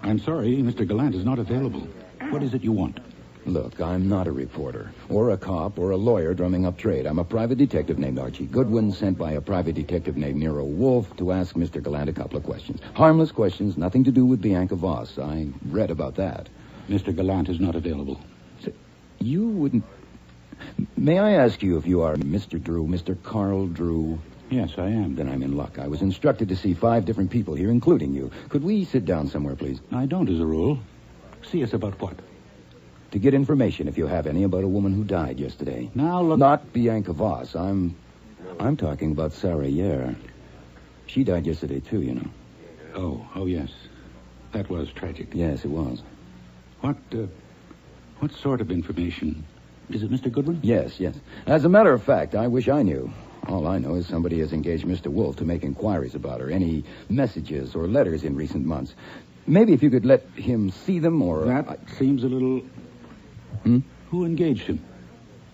I'm sorry, Mr. Gallant is not available. What is it you want? Look, I'm not a reporter, or a cop, or a lawyer drumming up trade. I'm a private detective named Archie Goodwin, sent by a private detective named Nero Wolfe to ask Mr. Gallant a couple of questions. Harmless questions, nothing to do with Bianca Voss. I read about that. Mr. Gallant is not available. You wouldn't... May I ask you if you are Mr. Drew, Mr. Carl Drew? Yes, I am. Then I'm in luck. I was instructed to see 5 different people here, including you. Could we sit down somewhere, please? I don't, as a rule. See us about what? To get information, if you have any, about a woman who died yesterday. Now, look... Not Bianca Voss. I'm talking about Sarah Yare. She died yesterday, too, you know. Oh, yes. That was tragic. Yes, it was. What sort of information? Is it Mr. Goodwin? Yes. As a matter of fact, I wish I knew. All I know is somebody has engaged Mr. Wolfe to make inquiries about her. Any messages or letters in recent months. Maybe if you could let him see them, or... That seems a little... Who engaged him?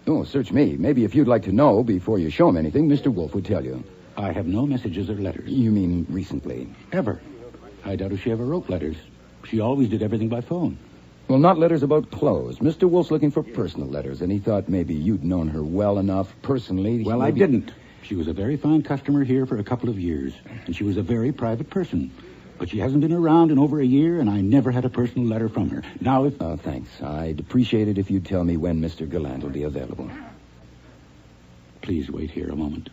Oh, search me. Maybe if you'd like to know before you show him anything, Mr. Wolfe would tell you. I have no messages or letters. You mean recently? Ever. I doubt if she ever wrote letters. She always did everything by phone. Well, not letters about clothes. Mr. Wolfe's looking for personal letters, and he thought maybe you'd known her well enough personally. Well, I didn't. She was a very fine customer here for a couple of years, and she was a very private person. But she hasn't been around in over a year, and I never had a personal letter from her. Now, if... thanks. I'd appreciate it if you'd tell me when Mr. Gallant will be available. Please wait here a moment.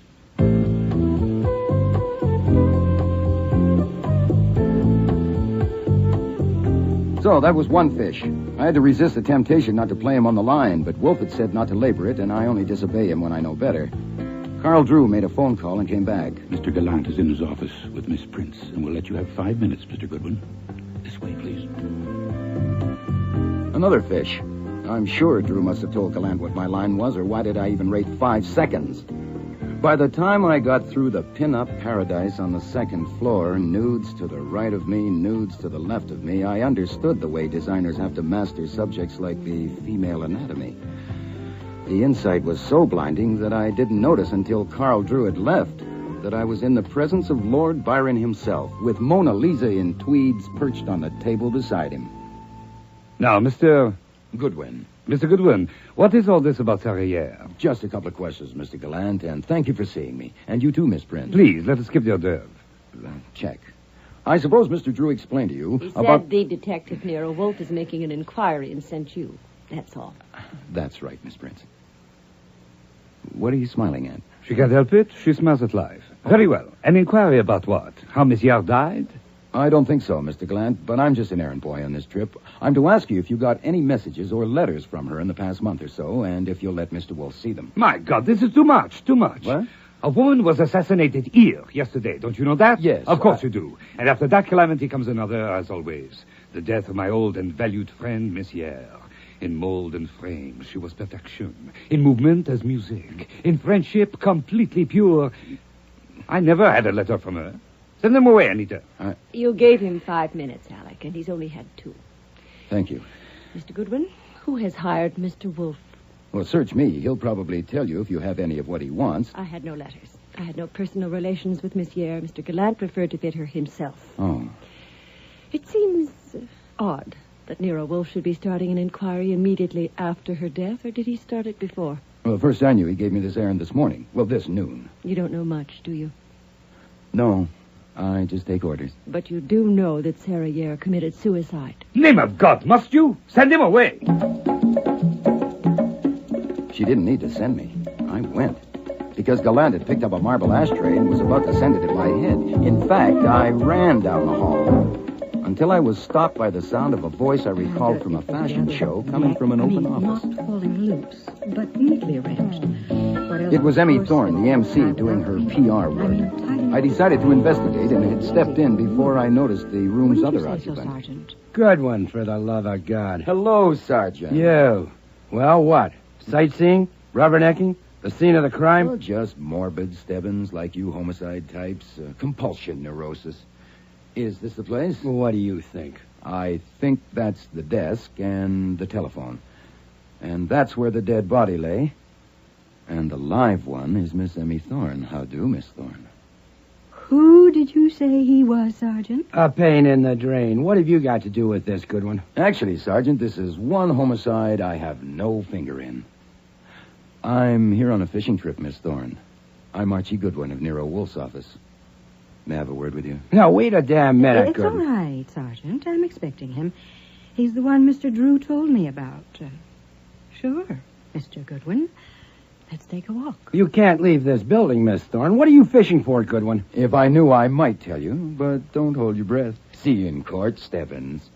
So, that was one fish. I had to resist the temptation not to play him on the line, but Wolfe had said not to labor it, and I only disobey him when I know better. Carl Drew made a phone call and came back. Mr. Gallant is in his office with Miss Prince, and we'll let you have 5 minutes, Mr. Goodwin. This way, please. Another fish. I'm sure Drew must have told Gallant what my line was, or why did I even rate 5 seconds? By the time I got through the pin-up paradise on the second floor, nudes to the right of me, nudes to the left of me, I understood the way designers have to master subjects like the female anatomy. The insight was so blinding that I didn't notice until Carl Drew had left that I was in the presence of Lord Byron himself, with Mona Lisa in tweeds perched on the table beside him. Now, Mr. Goodwin. Mr. Goodwin, what is all this about Sarah Yare? Just a couple of questions, Mr. Gallant, and thank you for seeing me. And you too, Miss Prince. Please, let us skip the hors d'oeuvre. Check. I suppose Mr. Drew explained to you He about... said the detective, Nero Wolfe, is making an inquiry and sent you. That's all. That's right, Miss Prince. What are you smiling at? She can't help it. She smells at life. Very well. An inquiry about what? How Miss Yard died? I don't think so, Mr. Gallant, but I'm just an errand boy on this trip. I'm to ask you if you got any messages or letters from her in the past month or so, and if you'll let Mr. Wolfe see them. My God, this is too much. What? A woman was assassinated here yesterday. Don't you know that? Yes. Of course you do. And after that calamity comes another, as always. The death of my old and valued friend, Miss Yare. In mold and frame, she was perfection. In movement as music. In friendship, completely pure. I never had a letter from her. Send them away, Anita. You gave him 5 minutes, Alec, and he's only had 2. Thank you. Mr. Goodwin, who has hired Mr. Wolfe? Well, search me. He'll probably tell you if you have any of what he wants. I had no letters. I had no personal relations with Miss Yare. Mr. Gallant preferred to fit her himself. Oh. It seems odd that Nero Wolfe should be starting an inquiry immediately after her death, or did he start it before? Well, first I knew he gave me this errand this morning. Well, this noon. You don't know much, do you? No, I just take orders. But you do know that Sarah Yare committed suicide. Name of God, must you? Send him away. She didn't need to send me. I went. Because Gallant had picked up a marble ashtray and was about to send it at my head. In fact, I ran down the hall until I was stopped by the sound of a voice I recalled from a fashion show coming from an open office. Not falling loose, but neatly arranged. It was Emmy Thorne, the MC, doing her PR work. I decided to investigate and had stepped in before I noticed the room's other occupant. Good one, for the love of God. Hello, Sergeant. You. Well, what? Sightseeing? Rubbernecking? The scene of the crime? Well, just morbid Stebbins like you homicide types. Compulsion neurosis. Is this the place? What do you think? I think that's the desk and the telephone. And that's where the dead body lay. And the live one is Miss Emmy Thorne. How do, Miss Thorne? Who did you say he was, Sergeant? A pain in the drain. What have you got to do with this, Goodwin? Actually, Sergeant, this is one homicide I have no finger in. I'm here on a fishing trip, Miss Thorne. I'm Archie Goodwin of Nero Wolfe's office. May I have a word with you? Now, wait a damn minute, It's all right, Sergeant. I'm expecting him. He's the one Mr. Drew told me about. Sure, Mr. Goodwin. Let's take a walk. You can't leave this building, Miss Thorne. What are you fishing for, Goodwin? If I knew, I might tell you, but don't hold your breath. See you in court, Stebbins.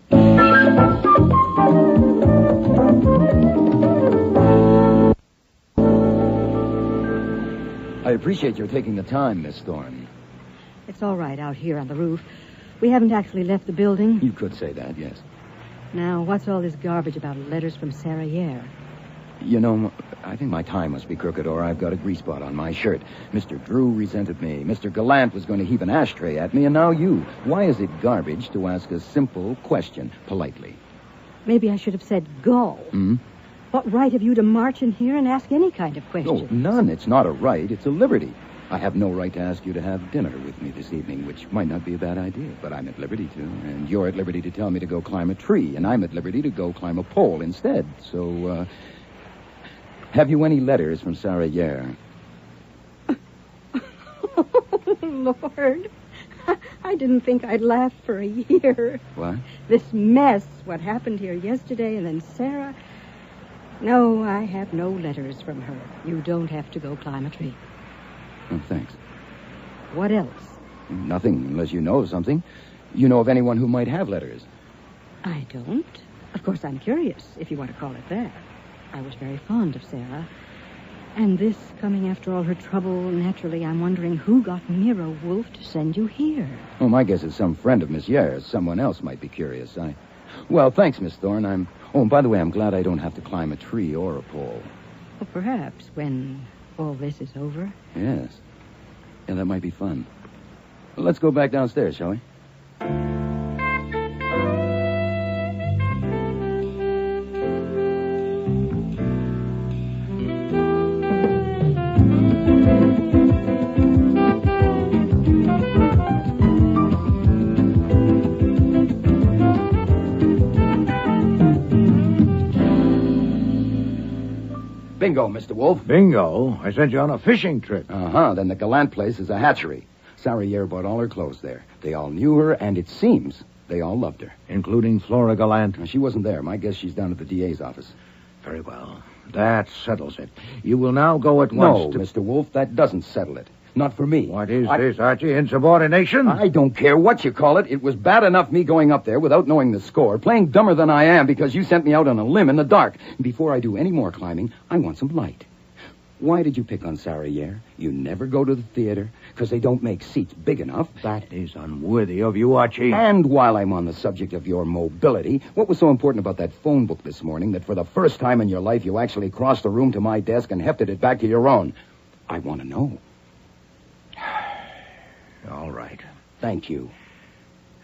I appreciate your taking the time, Miss Thorne. It's all right out here on the roof. We haven't actually left the building. You could say that, yes. Now, what's all this garbage about letters from Sarah Yare? You know, I think my tie must be crooked, or I've got a grease spot on my shirt. Mr. Drew resented me. Mr. Gallant was going to heave an ashtray at me, and now you. Why is it garbage to ask a simple question politely? Maybe I should have said go. What right have you to march in here and ask any kind of question? Oh, none. It's not a right. It's a liberty. I have no right to ask you to have dinner with me this evening, which might not be a bad idea, but I'm at liberty to. And you're at liberty to tell me to go climb a tree, and I'm at liberty to go climb a pole instead. So, have you any letters from Sarah Yare? Oh, Lord. I didn't think I'd laugh for a year. What? This mess, what happened here yesterday, and then Sarah. No, I have no letters from her. You don't have to go climb a tree. Oh, thanks. What else? Nothing, unless you know of something. You know of anyone who might have letters? I don't. Of course, I'm curious, if you want to call it that. I was very fond of Sarah. And this coming after all her trouble, naturally, I'm wondering who got Nero Wolfe to send you here. Oh, my guess is some friend of Miss Yare's. Someone else might be curious. Well, thanks, Miss Thorne. Oh, and by the way, I'm glad I don't have to climb a tree or a pole. Well, perhaps when all this is over. Yes. Yeah, that might be fun. Let's go back downstairs, shall we? Bingo, Mr. Wolfe. Bingo? I sent you on a fishing trip. Uh-huh. Then the Gallant place is a hatchery. Sarah Yare bought all her clothes there. They all knew her, and it seems they all loved her. Including Flora Gallant? She wasn't there. My guess she's down at the DA's office. Very well. That settles it. You will now go at once No, Mr. Wolfe, that doesn't settle it. Not for me. What is this, Archie? Insubordination? I don't care what you call it. It was bad enough me going up there without knowing the score, playing dumber than I am because you sent me out on a limb in the dark. Before I do any more climbing, I want some light. Why did you pick on Sarah Yare? You never go to the theater because they don't make seats big enough. That is unworthy of you, Archie. And while I'm on the subject of your mobility, what was so important about that phone book this morning that for the first time in your life you actually crossed the room to my desk and hefted it back to your own? I want to know. All right. Thank you.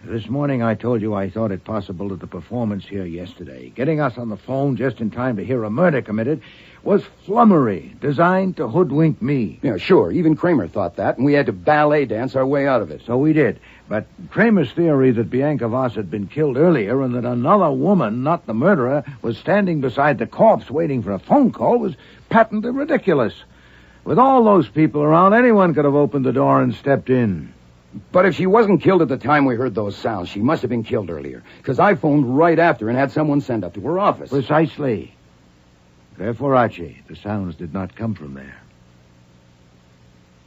This morning I told you I thought it possible that the performance here yesterday, getting us on the phone just in time to hear a murder committed, was flummery, designed to hoodwink me. Yeah, sure. Even Kramer thought that, and we had to ballet dance our way out of it. So we did. But Kramer's theory that Bianca Voss had been killed earlier and that another woman, not the murderer, was standing beside the corpse waiting for a phone call was patently ridiculous. With all those people around, anyone could have opened the door and stepped in. But if she wasn't killed at the time we heard those sounds, she must have been killed earlier, because I phoned right after and had someone sent up to her office. Precisely. Therefore, Archie, the sounds did not come from there.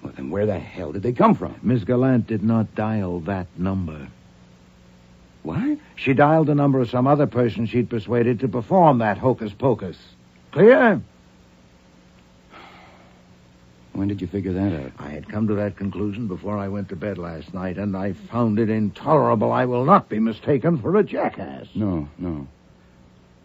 Well, then where the hell did they come from? Miss Gallant did not dial that number. What? She dialed the number of some other person she'd persuaded to perform that hocus-pocus. Clear? When did you figure that out? I had come to that conclusion before I went to bed last night, and I found it intolerable. I will not be mistaken for a jackass. No.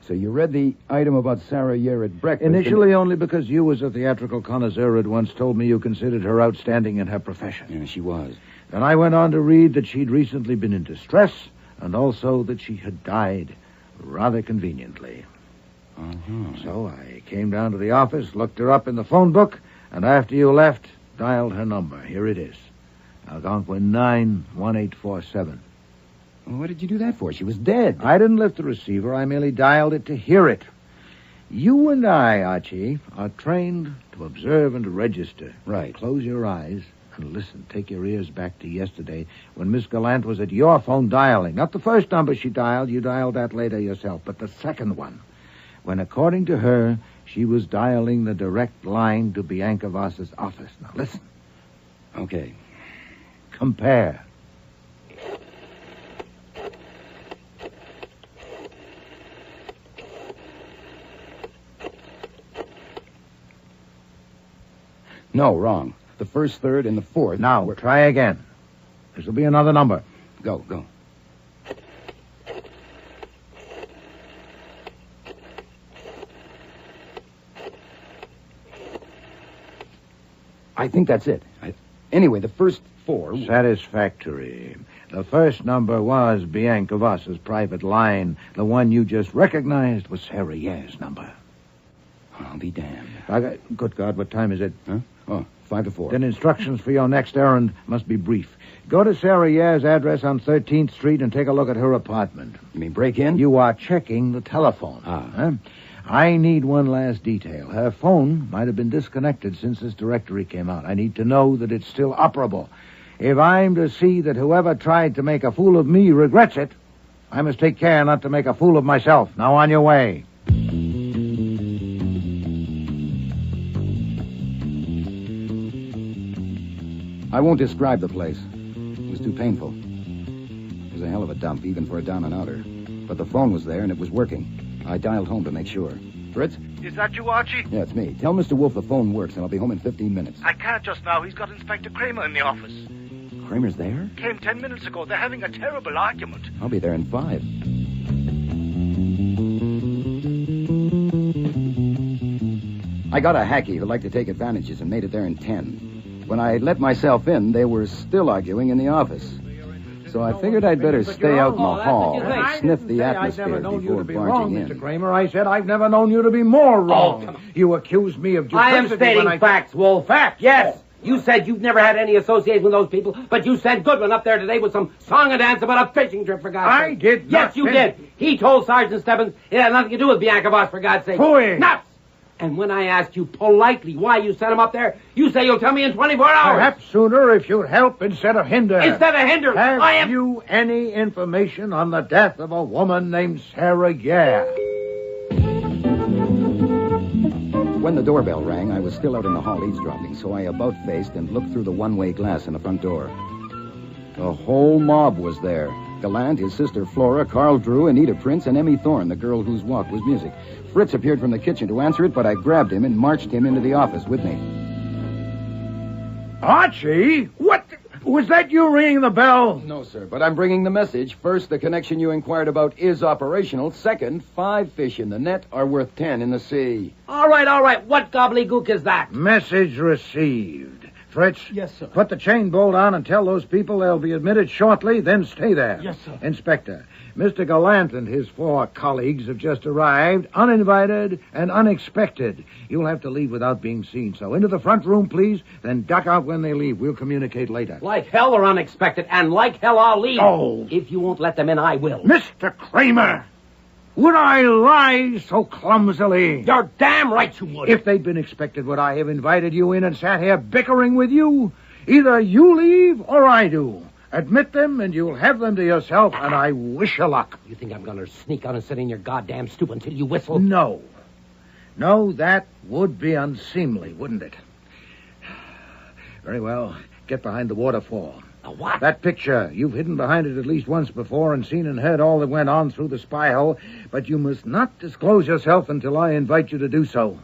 So you read the item about Sarah Yare at breakfast? Initially only because you, as a theatrical connoisseur, had once told me you considered her outstanding in her profession. Yeah, she was. Then I went on to read that she'd recently been in distress, and also that she had died rather conveniently. Uh-huh. So I came down to the office, looked her up in the phone book, and after you left, dialed her number. Here it is. Algonquin 91847. Well, what did you do that for? She was dead. I didn't lift the receiver. I merely dialed it to hear it. You and I, Archie, are trained to observe and to register. Right. Close your eyes and listen. Take your ears back to yesterday when Miss Gallant was at your phone dialing. Not the first number she dialed. You dialed that later yourself. But the second one, when, according to her, she was dialing the direct line to Bianca Voss's office. Now, listen. Okay. Compare. No, wrong. The first, third, and the fourth. Now, try again. This will be another number. Go. I think that's it. Anyway, the first four... Satisfactory. The first number was Bianca Voss's private line. The one you just recognized was Sarah Yare's number. I'll be damned. Good God, what time is it? Huh? Oh, 5 to 4. Then instructions for your next errand must be brief. Go to Sarah Yare's address on 13th Street and take a look at her apartment. You mean break in? You are checking the telephone. Huh? I need one last detail. Her phone might have been disconnected since this directory came out. I need to know that it's still operable. If I'm to see that whoever tried to make a fool of me regrets it, I must take care not to make a fool of myself. Now on your way. I won't describe the place. It was too painful. It was a hell of a dump, even for a down and outer. But the phone was there, and it was working. I dialed home to make sure. Fritz? Is that you, Archie? Yeah, it's me. Tell Mr. Wolfe the phone works, and I'll be home in 15 minutes. I can't just now. He's got Inspector Kramer in the office. Kramer's there? Came 10 minutes ago. They're having a terrible argument. I'll be there in 5. I got a hacky who liked to take advantages and made it there in 10. When I let myself in, they were still arguing in the office. So I figured I'd better stay out in the hall and sniff the atmosphere before barging in. Mr. Kramer, I said I've never known you to be more wrong. You accused me of duplicity. I am stating facts, Wolf. Facts, yes. You said you've never had any association with those people, but you sent Goodwin up there today with some song and dance about a fishing trip, for God's sake. I did not. Yes, you did. He told Sergeant Stebbins it had nothing to do with Bianca Voss, for God's sake. Phooey. Nuts! And when I asked you politely why you sent him up there, you say you'll tell me in 24 hours. Perhaps sooner if you'd help instead of hinder. Instead of hinder, Have you any information on the death of a woman named Sarah Yare? When the doorbell rang, I was still out in the hall eavesdropping, so I about-faced and looked through the one-way glass in the front door. The whole mob was there. Gallant, his sister Flora, Carl Drew, Anita Prince, and Emmy Thorne, the girl whose walk was music. Fritz appeared from the kitchen to answer it, but I grabbed him and marched him into the office with me. Archie? What? Was that you ringing the bell? No, sir, but I'm bringing the message. First, the connection you inquired about is operational. Second, 5 fish in the net are worth 10 in the sea. All right. What gobbledygook is that? Message received. Fritz? Yes, sir. Put the chain bolt on and tell those people they'll be admitted shortly, then stay there. Yes, sir. Inspector, Mr. Gallant and his 4 colleagues have just arrived, uninvited and unexpected. You'll have to leave without being seen, so into the front room, please, then duck out when they leave. We'll communicate later. Like hell they're unexpected, and like hell I'll leave. Oh. If you won't let them in, I will. Mr. Kramer! Would I lie so clumsily? You're damn right you would. If they'd been expected, would I have invited you in and sat here bickering with you? Either you leave or I do. Admit them and you'll have them to yourself, and I wish you luck. You think I'm going to sneak out and sit in your goddamn stoop until you whistle? No. No, that would be unseemly, wouldn't it? Very well. Get behind the waterfall. The what? That picture. You've hidden behind it at least once before and seen and heard all that went on through the spy hole, but you must not disclose yourself until I invite you to do so.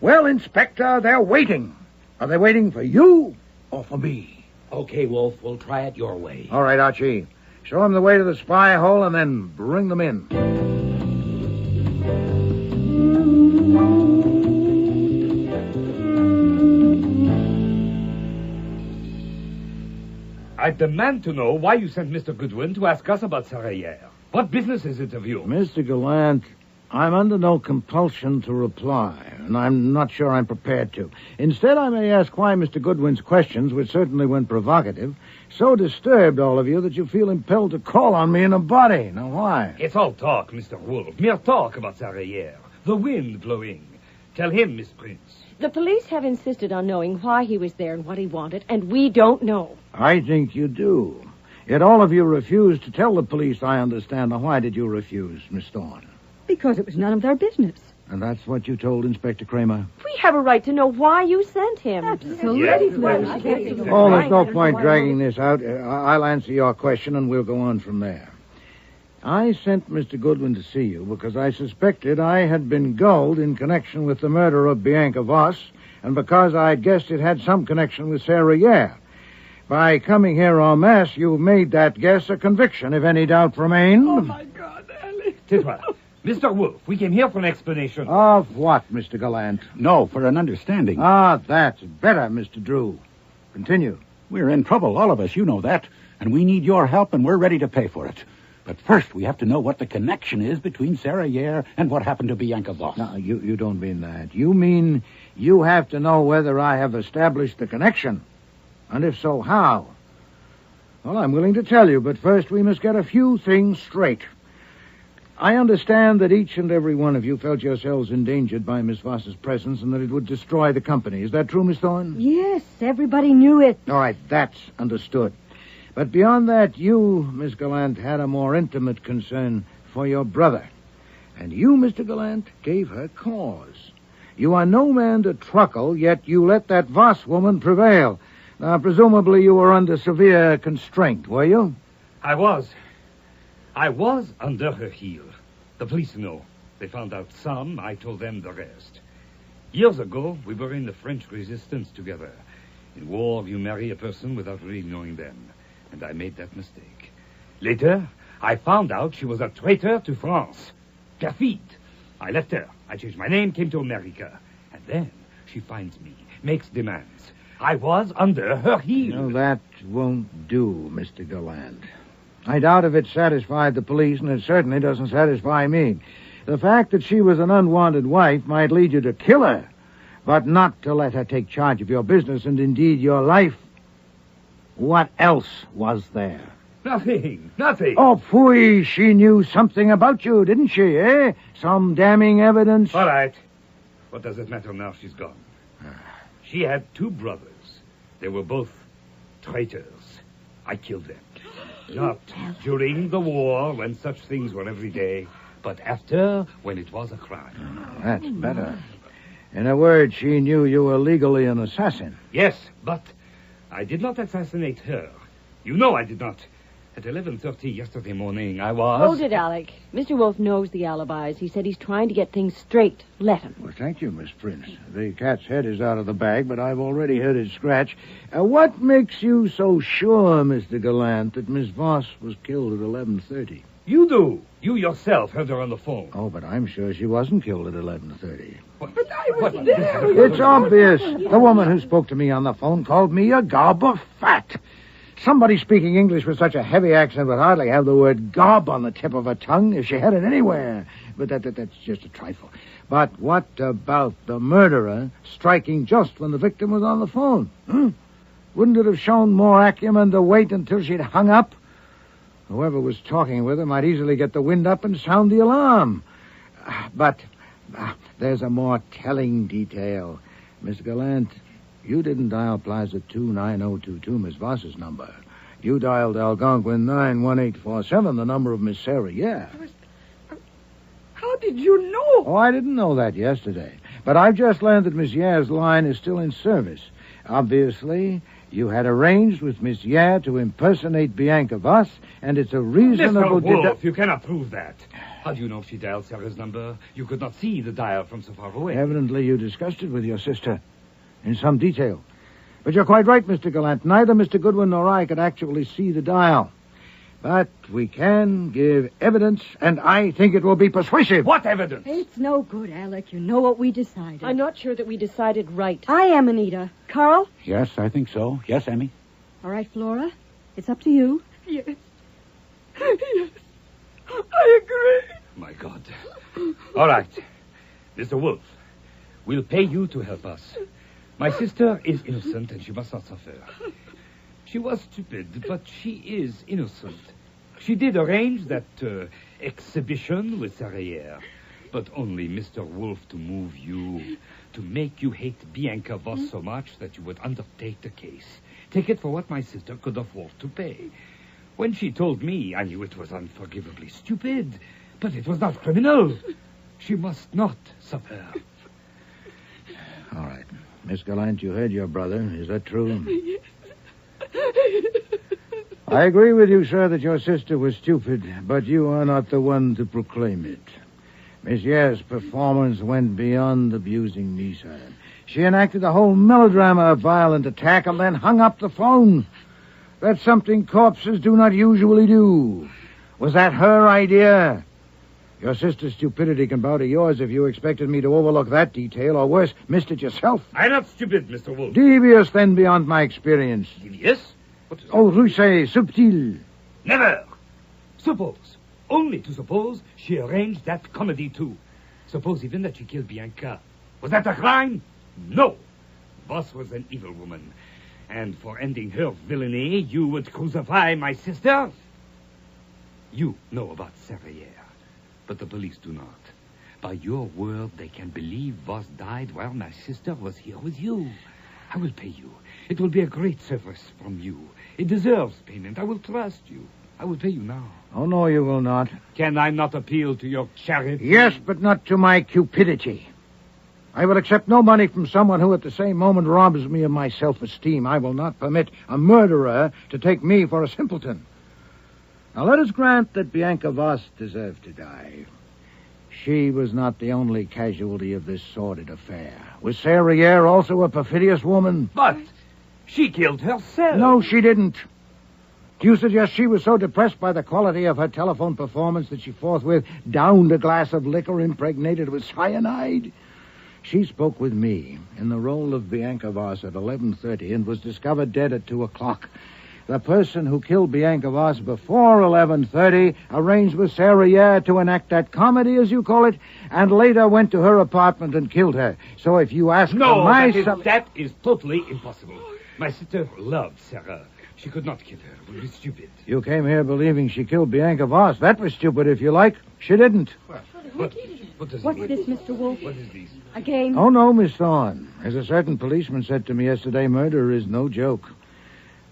Well, Inspector, they're waiting. Are they waiting for you or for me? Okay, Wolf, we'll try it your way. All right, Archie. Show them the way to the spy hole and then bring them in. I demand to know why you sent Mr. Goodwin to ask us about Sarah Yare. What business is it of you? Mr. Gallant, I'm under no compulsion to reply, and I'm not sure I'm prepared to. Instead, I may ask why Mr. Goodwin's questions, which certainly when provocative, so disturbed all of you that you feel impelled to call on me in a body. Now, why? It's all talk, Mr. Wolfe. Mere talk about Sarah Yare. The wind blowing. Tell him, Miss Prince. The police have insisted on knowing why he was there and what he wanted, and we don't know. I think you do. Yet all of you refused to tell the police, I understand. Now, why did you refuse, Miss Thorne? Because it was none of their business. And that's what you told Inspector Kramer? We have a right to know why you sent him. Absolutely. Oh, there's no point dragging this out. I'll answer your question, and we'll go on from there. I sent Mr. Goodwin to see you because I suspected I had been gulled in connection with the murder of Bianca Voss, and because I guessed it had some connection with Sarah Yare. By coming here en masse, you've made that guess a conviction, if any doubt remained. Oh, my God, Ellie. Titwa, Mr. Wolfe, we came here for an explanation. Of what, Mr. Gallant? No, for an understanding. Ah, that's better, Mr. Drew. Continue. We're in trouble, all of us, you know that. And we need your help, and we're ready to pay for it. But first, we have to know what the connection is between Sarah Yare and what happened to Bianca Voss. No, you don't mean that. You mean you have to know whether I have established the connection. And if so, how? Well, I'm willing to tell you, but first we must get a few things straight. I understand that each and every one of you felt yourselves endangered by Miss Voss's presence and that it would destroy the company. Is that true, Miss Thorne? Yes, everybody knew it. All right, that's understood. But beyond that, you, Miss Gallant, had a more intimate concern for your brother. And you, Mr. Gallant, gave her cause. You are no man to truckle, yet you let that Voss woman prevail. Now, presumably you were under severe constraint, were you? I was under her heel. The police know. They found out some. I told them the rest. Years ago, we were in the French resistance together. In war, you marry a person without really knowing them. And I made that mistake. Later, I found out she was a traitor to France. Perfide. I left her. I changed my name, came to America. And then she finds me, makes demands. I was under her heel. No, that won't do, Mr. Gallant. I doubt if it satisfied the police, and it certainly doesn't satisfy me. The fact that she was an unwanted wife might lead you to kill her, but not to let her take charge of your business and indeed your life. What else was there? Nothing. Oh, phooey, she knew something about you, didn't she, eh? Some damning evidence? All right. What does it matter now she's gone? She had 2 brothers. They were both traitors. I killed them. Not during the war, when such things were every day, but after, when it was a crime. That's better. In a word, she knew you were legally an assassin. Yes, but I did not assassinate her. You know I did not. At 11:30 yesterday morning, I was... Hold it, Alec. Mr. Wolfe knows the alibis. He said he's trying to get things straight. Let him. Well, thank you, Miss Prince. The cat's head is out of the bag, but I've already heard it scratch. What makes you so sure, Mr. Gallant, that Miss Voss was killed at 11:30? You do. You yourself heard her on the phone. Oh, but I'm sure she wasn't killed at 11:30. But I was there. It's obvious. The woman who spoke to me on the phone called me a gob of fat. Somebody speaking English with such a heavy accent would hardly have the word gob on the tip of her tongue if she had it anywhere. But that's just a trifle. But what about the murderer striking just when the victim was on the phone? Wouldn't it have shown more acumen to wait until she'd hung up? Whoever was talking with her might easily get the wind up and sound the alarm. But there's a more telling detail. Miss Gallant, you didn't dial Plaza 29022, Miss Voss's number. You dialed Algonquin 91847, the number of Miss Sarah. Yeah. How did you know? Oh, I didn't know that yesterday. But I've just learned that Miss Yare's line is still in service. Obviously, you had arranged with Miss Yare to impersonate Bianca Voss, and it's a reasonable... Mr. Wolfe, you cannot prove that. How do you know she dialed Sarah's number? You could not see the dial from so far away. Evidently, you discussed it with your sister in some detail. But you're quite right, Mr. Gallant. Neither Mr. Goodwin nor I could actually see the dial. But we can give evidence, and I think it will be persuasive. What evidence? It's no good, Alec. You know what we decided. I'm not sure that we decided right. I am, Anita. Carl? Yes, I think so. Yes, Emmy? All right, Flora. It's up to you. Yes. Yes. I agree. My God. All right. Mr. Wolfe, we'll pay you to help us. My sister is innocent, and she must not suffer. She was stupid, but she is innocent. She did arrange that exhibition with Sarah, but only Mr. Wolfe to move you, to make you hate Bianca Voss so much that you would undertake the case. Take it for what my sister could afford to pay. When she told me, I knew it was unforgivably stupid, but it was not criminal. She must not suffer. All right. Miss Gallant, you heard your brother. Is that true? Yes. I agree with you, sir, that your sister was stupid, but you are not the one to proclaim it. Miss Yare's performance went beyond abusing me, sir. She enacted a whole melodrama of violent attack and then hung up the phone. That's something corpses do not usually do. Was that her idea? Your sister's stupidity can bow to yours if you expected me to overlook that detail, or worse, missed it yourself. I'm not stupid, Mr. Wolfe. Devious, then, beyond my experience. Devious? Oh, rusé, subtil. Never. Suppose, only to suppose, she arranged that comedy too. Suppose even that she killed Bianca. Was that a crime? No. Voss was an evil woman. And for ending her villainy, you would crucify my sister? You know about Sarah, but the police do not. By your word, they can believe Voss died while my sister was here with you. I will pay you. It will be a great service from you. It deserves payment. I will trust you. I will pay you now. Oh, no, you will not. Can I not appeal to your charity? Yes, but not to my cupidity. I will accept no money from someone who at the same moment robs me of my self-esteem. I will not permit a murderer to take me for a simpleton. Now, let us grant that Bianca Voss deserved to die. She was not the only casualty of this sordid affair. Was Sarah also a perfidious woman? But she killed herself. No, she didn't. Do you suggest she was so depressed by the quality of her telephone performance that she forthwith downed a glass of liquor impregnated with cyanide? She spoke with me in the role of Bianca Voss at 11:30 and was discovered dead at 2 o'clock. The person who killed Bianca Voss before 11:30 arranged with Sarah to enact that comedy, as you call it, and later went to her apartment and killed her. So if you ask for my... that is totally impossible. My sister loved Sarah. She could not kill her. It would be stupid. You came here believing she killed Bianca Voss. That was stupid, if you like. She didn't. But What does What's it mean? this, Mr. Wolfe? What is this? A game? Oh, no, Miss Thorne. As a certain policeman said to me yesterday, murder is no joke.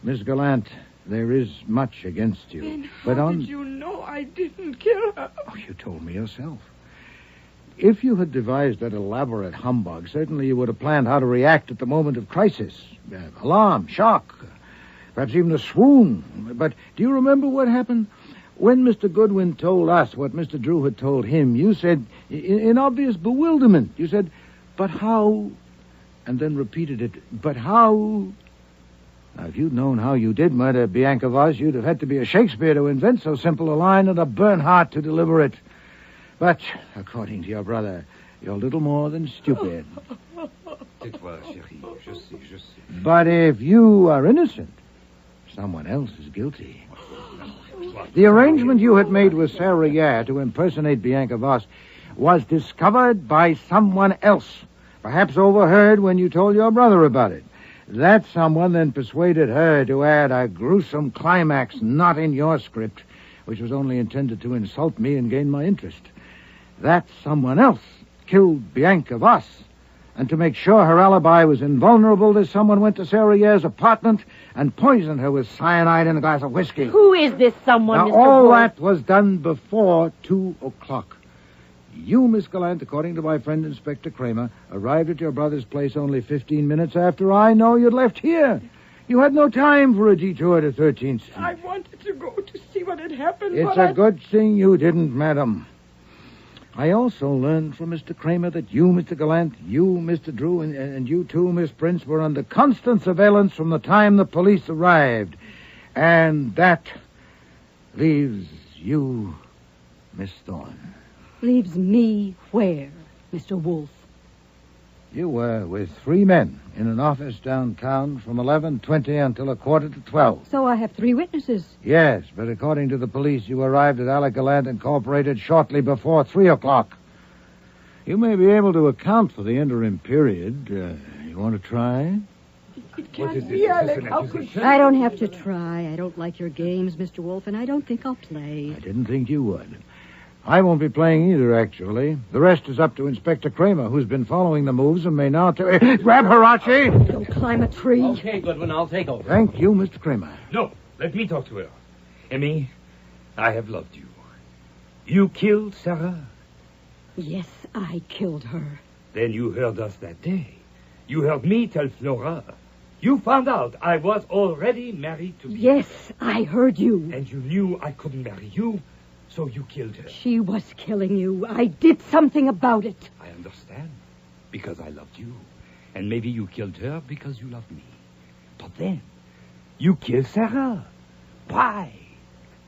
Miss Gallant, there is much against you. Then but how on... did you know I didn't kill her? Oh, you told me yourself. If you had devised that elaborate humbug, certainly you would have planned how to react at the moment of crisis. Alarm, shock, perhaps even a swoon. But do you remember what happened? When Mr. Goodwin told us what Mr. Drew had told him, you said, in obvious bewilderment, you said, "But how?" And then repeated it, "But how?" Now, if you'd known how you did murder Bianca Voss, you'd have had to be a Shakespeare to invent so simple a line and a Bernhardt to deliver it. But, according to your brother, you're little more than stupid. Tais-toi, chérie. Je sais. But if you are innocent, someone else is guilty. The arrangement you had made with Sarah Yare to impersonate Bianca Voss was discovered by someone else, perhaps overheard when you told your brother about it. That someone then persuaded her to add a gruesome climax not in your script, which was only intended to insult me and gain my interest. That someone else killed Bianca Voss. And to make sure her alibi was invulnerable, this someone went to Sarah Yare's apartment and poisoned her with cyanide in a glass of whiskey. Who is this someone, Now, Mr. all Wolfe? that was done before 2 o'clock. You, Miss Gallant, according to my friend Inspector Kramer, arrived at your brother's place only 15 minutes after I know you'd left here. You had no time for a detour to 13th Street. I wanted to go to see what had happened, It's but a good thing you didn't, madam. I also learned from Mr. Kramer that you, Mr. Gallant, you, Mr. Drew, and you too, Miss Prince, were under constant surveillance from the time the police arrived. And that leaves you, Miss Thorne. Leaves me where, Mr. Wolfe? You were with 3 men in an office downtown from 11:20 until 11:45. So I have 3 witnesses. Yes, but according to the police, you arrived at Alec Gallant Incorporated shortly before 3 o'clock. You may be able to account for the interim period. You want to try? it can't be, Alec. How could you? I don't have to try. I don't like your games, Mr. Wolfe, and I don't think I'll play. I didn't think you would. I won't be playing either, actually. The rest is up to Inspector Kramer, who's been following the moves and may now... Grab her, Archie! Don't climb a tree. Okay, Goodwin, I'll take over. Thank you, Mr. Kramer. No, let me talk to her. Emmy, I have loved you. You killed Sarah? Yes, I killed her. Then you heard us that day. You heard me tell Flora. You found out I was already married to me. Yes, I heard you. And you knew I couldn't marry you, so you killed her. She was killing you. I did something about it. I understand. Because I loved you. And maybe you killed her because you loved me. But then, you killed Sarah. Why?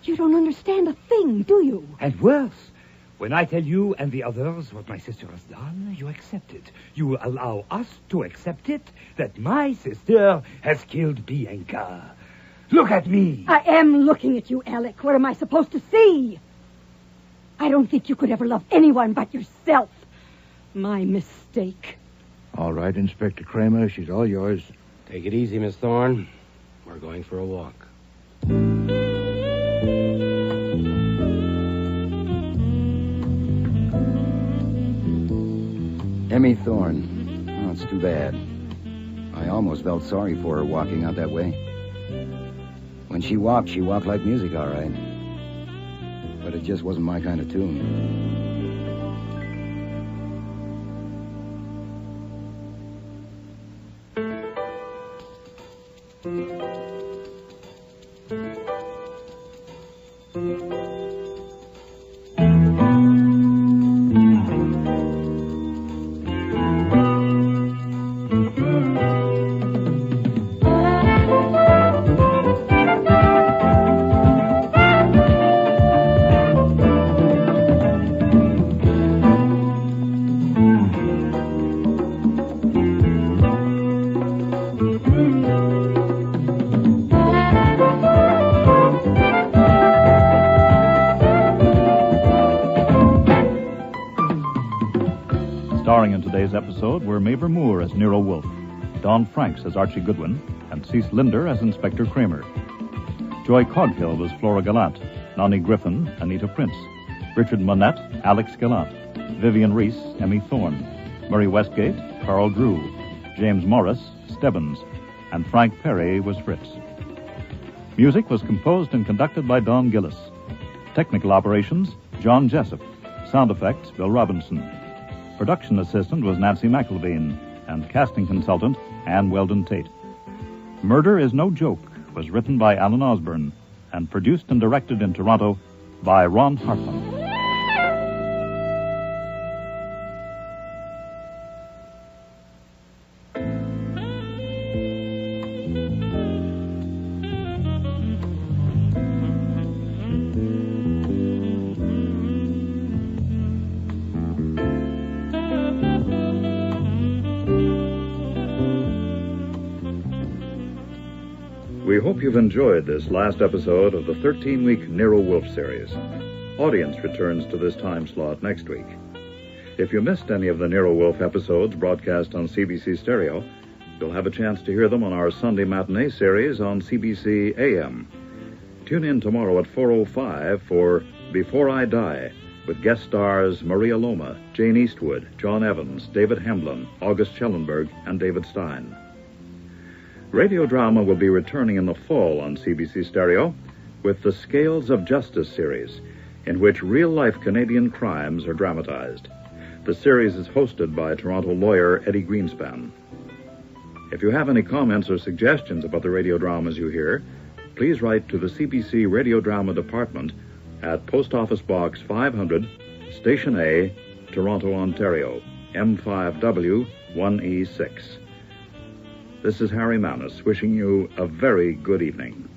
You don't understand a thing, do you? And worse, when I tell you and the others what my sister has done, you accept it. You allow us to accept it that my sister has killed Bianca. Look at me. I am looking at you, Alec. What am I supposed to see? I don't think you could ever love anyone but yourself. My mistake. All right, Inspector Kramer, she's all yours. Take it easy, Miss Thorne. We're going for a walk. Emmy Thorne. Oh, it's too bad. I almost felt sorry for her walking out that way. When she walked like music, all right. But it just wasn't my kind of tune. Starring in today's episode were Mavor Moore as Nero Wolfe, Don Franks as Archie Goodwin, and Cece Linder as Inspector Kramer. Joy Coghill was Flora Gallant, Nani Griffin, Anita Prince, Richard Monette, Alex Gallant, Vivian Reese, Emmy Thorne, Murray Westgate, Carl Drew, James Morris, Stebbins, and Frank Perry was Fritz. Music was composed and conducted by Don Gillis. Technical operations, John Jessup. Sound effects, Bill Robinson. Production assistant was Nancy McElveen, and casting consultant, Ann Weldon Tate. Murder is No Joke was written by Alan Osborne and produced and directed in Toronto by Ron Hartman. We hope you've enjoyed this last episode of the 13-week Nero Wolfe series. Audience returns to this time slot next week. If you missed any of the Nero Wolfe episodes broadcast on CBC Stereo, you'll have a chance to hear them on our Sunday matinee series on CBC AM. Tune in tomorrow at 4:05 for Before I Die, with guest stars Maria Loma, Jane Eastwood, John Evans, David Hemblin, August Schellenberg, and David Stein. Radio drama will be returning in the fall on CBC Stereo with the Scales of Justice series, in which real-life Canadian crimes are dramatized. The series is hosted by Toronto lawyer Eddie Greenspan. If you have any comments or suggestions about the radio dramas you hear, please write to the CBC Radio Drama Department at Post Office Box 500, Station A, Toronto, Ontario, M5W 1E6. This is Harry Manus wishing you a very good evening.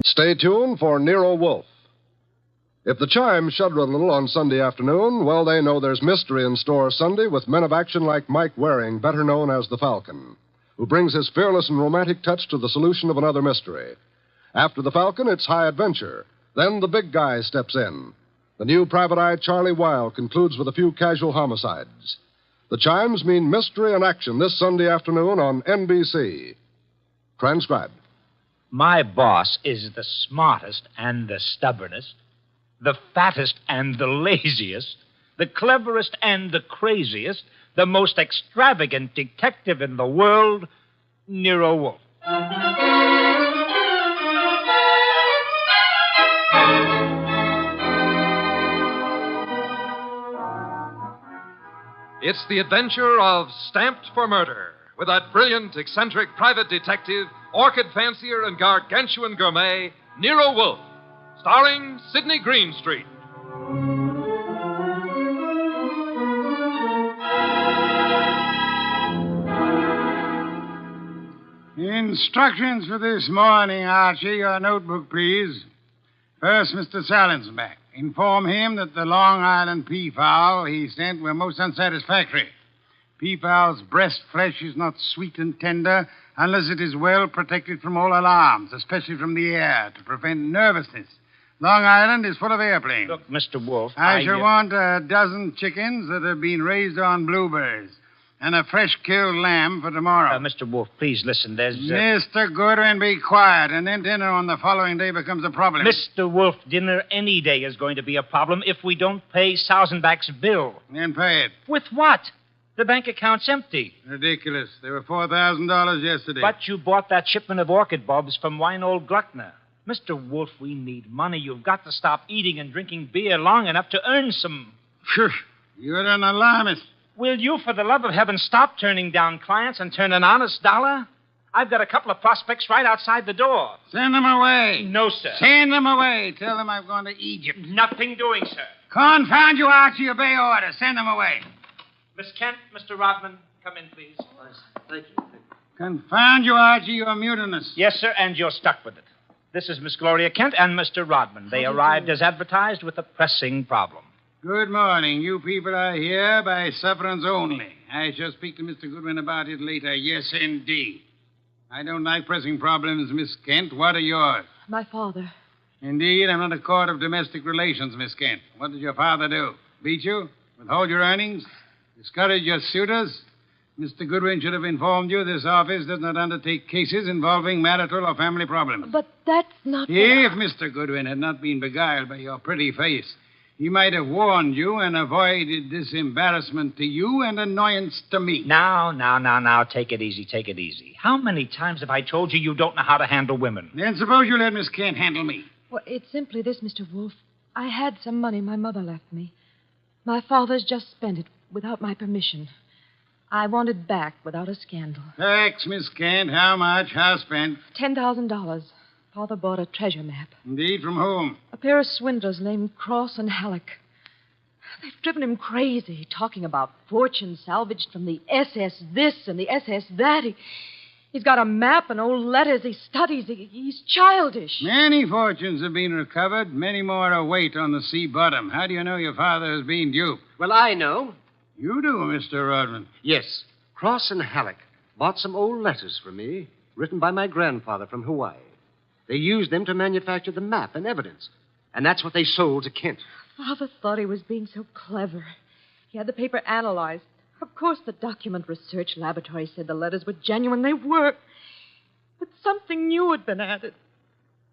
Stay tuned for Nero Wolfe. If the chimes shudder a little on Sunday afternoon, well, they know there's mystery in store Sunday with men of action like Mike Waring, better known as the Falcon, who brings his fearless and romantic touch to the solution of another mystery. After the Falcon, it's high adventure. Then the big guy steps in. The new private eye Charlie Wilde concludes with a few casual homicides. The chimes mean mystery and action this Sunday afternoon on NBC. Transcribed. My boss is the smartest and the stubbornest, the fattest and the laziest, the cleverest and the craziest, the most extravagant detective in the world, Nero Wolfe. It's the adventure of Stamped for Murder, with that brilliant, eccentric private detective, orchid fancier, and gargantuan gourmet, Nero Wolfe, starring Sidney Greenstreet. Instructions for this morning, Archie. Your notebook, please. First, Mr. Salinsbeck. Inform him that the Long Island peafowl he sent were most unsatisfactory. Peafowl's breast flesh is not sweet and tender unless it is well protected from all alarms, especially from the air, to prevent nervousness. Long Island is full of airplanes. Look, Mr. Wolfe, I shall want a dozen chickens that have been raised on blueberries and a fresh-killed lamb for tomorrow. Mr. Wolfe, please listen. There's... Mr. Goodwin, be quiet, and then dinner on the following day becomes a problem. Mr. Wolfe, dinner any day is going to be a problem if we don't pay Sausenbach's bill. Then pay it. With what? The bank account's empty. Ridiculous. There were $4,000 yesterday. But you bought that shipment of orchid bulbs from Weinold Gluckner. Mr. Wolfe, we need money. You've got to stop eating and drinking beer long enough to earn some. Phew, you're an alarmist. Will you, for the love of heaven, stop turning down clients and turn an honest dollar? I've got a couple of prospects right outside the door. Send them away. No, sir. Send them away. Tell them I've gone to Egypt. Nothing doing, sir. Confound you, Archie. Obey orders. Send them away. Miss Kent, Mr. Rodman, come in, please. Thank you. Confound you, Archie. You're mutinous. Yes, sir, and you're stuck with it. This is Miss Gloria Kent and Mr. Rodman. They arrived as advertised with a pressing problem. Good morning. You people are here by sufferance only. I shall speak to Mr. Goodwin about it later. Yes, indeed. I don't like pressing problems, Miss Kent. What are yours? My father. Indeed, I'm not a court of domestic relations, Miss Kent. What did your father do? Beat you? Withhold your earnings? Discourage your suitors? Mr. Goodwin should have informed you this office does not undertake cases involving marital or family problems. But that's not... If Mr. Goodwin had not been beguiled by your pretty face, he might have warned you and avoided this embarrassment to you and annoyance to me. Now, take it easy, take it easy. How many times have I told you you don't know how to handle women? Then suppose you let Miss Kent handle me. Well, it's simply this, Mr. Wolfe. I had some money my mother left me. My father's just spent it without my permission. I want it back without a scandal. Thanks, Miss Kent. How much? How spent? $10,000. Father bought a treasure map. Indeed, from whom? A pair of swindlers named Cross and Halleck. They've driven him crazy, talking about fortune salvaged from the SS this and the SS that. He's got a map and old letters he studies. He's childish. Many fortunes have been recovered. Many more await on the sea bottom. How do you know your father has been duped? Well, I know. You do, Mr. Rodman. Yes. Cross and Halleck bought some old letters from me, written by my grandfather from Hawaii. They used them to manufacture the map and evidence. And that's what they sold to Kent. Father thought he was being so clever. He had the paper analyzed. Of course, the document research laboratory said the letters were genuine. They were. But something new had been added.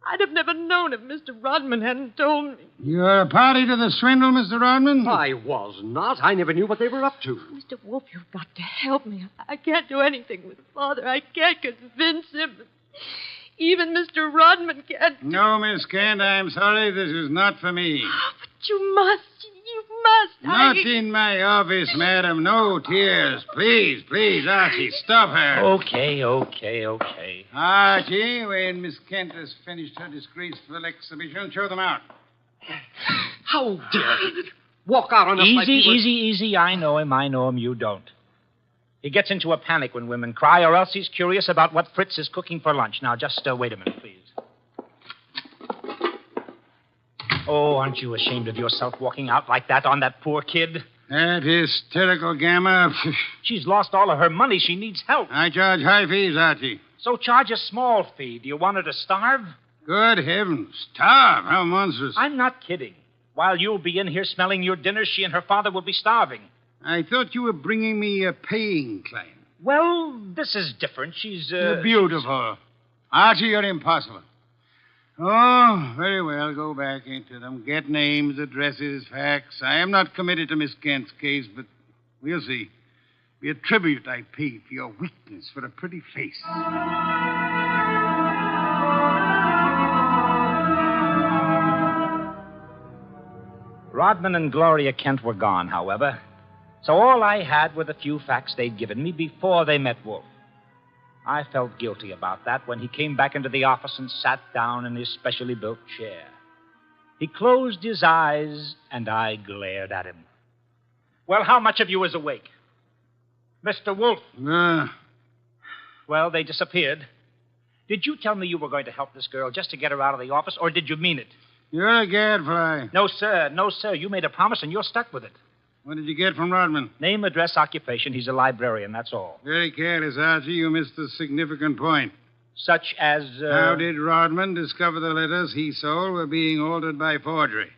I'd have never known if Mr. Rodman hadn't told me. You're a party to the swindle, Mr. Rodman? I was not. I never knew what they were up to. Mr. Wolfe, you've got to help me. I can't do anything with Father. I can't convince him. Even Mr. Rodman can't. No, Miss Kent, I'm sorry. This is not for me. Oh, but you must. You must. Not in my office, madam. No tears. Please, Archie, stop her. Okay. Archie, when Miss Kent has finished her disgraceful exhibition, show them out. How dare he walk out on us like he was... Easy. I know him. You don't. He gets into a panic when women cry, or else he's curious about what Fritz is cooking for lunch. Now, just wait a minute, please. Oh, aren't you ashamed of yourself walking out like that on that poor kid? That hysterical gamma. She's lost all of her money. She needs help. I charge high fees, Archie. So charge a small fee. Do you want her to starve? Good heavens. Starve? How monstrous. I'm not kidding. While you'll be in here smelling your dinner, she and her father will be starving. I thought you were bringing me a paying client. Well, this is different. She's, You're beautiful. Archie, you're impossible. Oh, very well. Go back into them. Get names, addresses, facts. I am not committed to Miss Kent's case, but we'll see. Be a tribute I pay for your weakness for a pretty face. Rodman and Gloria Kent were gone, however. So all I had were the few facts they'd given me before they met Wolfe. I felt guilty about that when he came back into the office and sat down in his specially built chair. He closed his eyes, and I glared at him. Well, how much of you is awake? Mr. Wolfe. Well, they disappeared. Did you tell me you were going to help this girl just to get her out of the office, or did you mean it? You're a gadfly. No, sir. No, sir. You made a promise, and you're stuck with it. What did you get from Rodman? Name, address, occupation. He's a librarian, that's all. Very careless, Archie. You missed a significant point. Such as, How did Rodman discover the letters he sold were being altered by forgery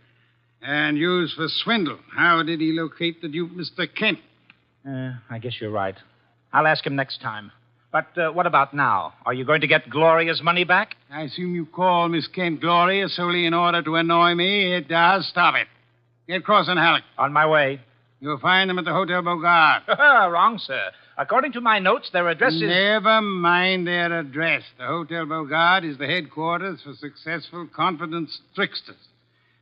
and used for swindle? How did he locate the dupe, Mr. Kent? I guess you're right. I'll ask him next time. But what about now? Are you going to get Gloria's money back? I assume you call Miss Kent Gloria solely in order to annoy me. It does. Stop it. Get Cross and Halleck. On my way. You'll find them at the Hotel Bogart. Wrong, sir. According to my notes, their address is... Never mind their address. The Hotel Bogart is the headquarters for successful, confident tricksters.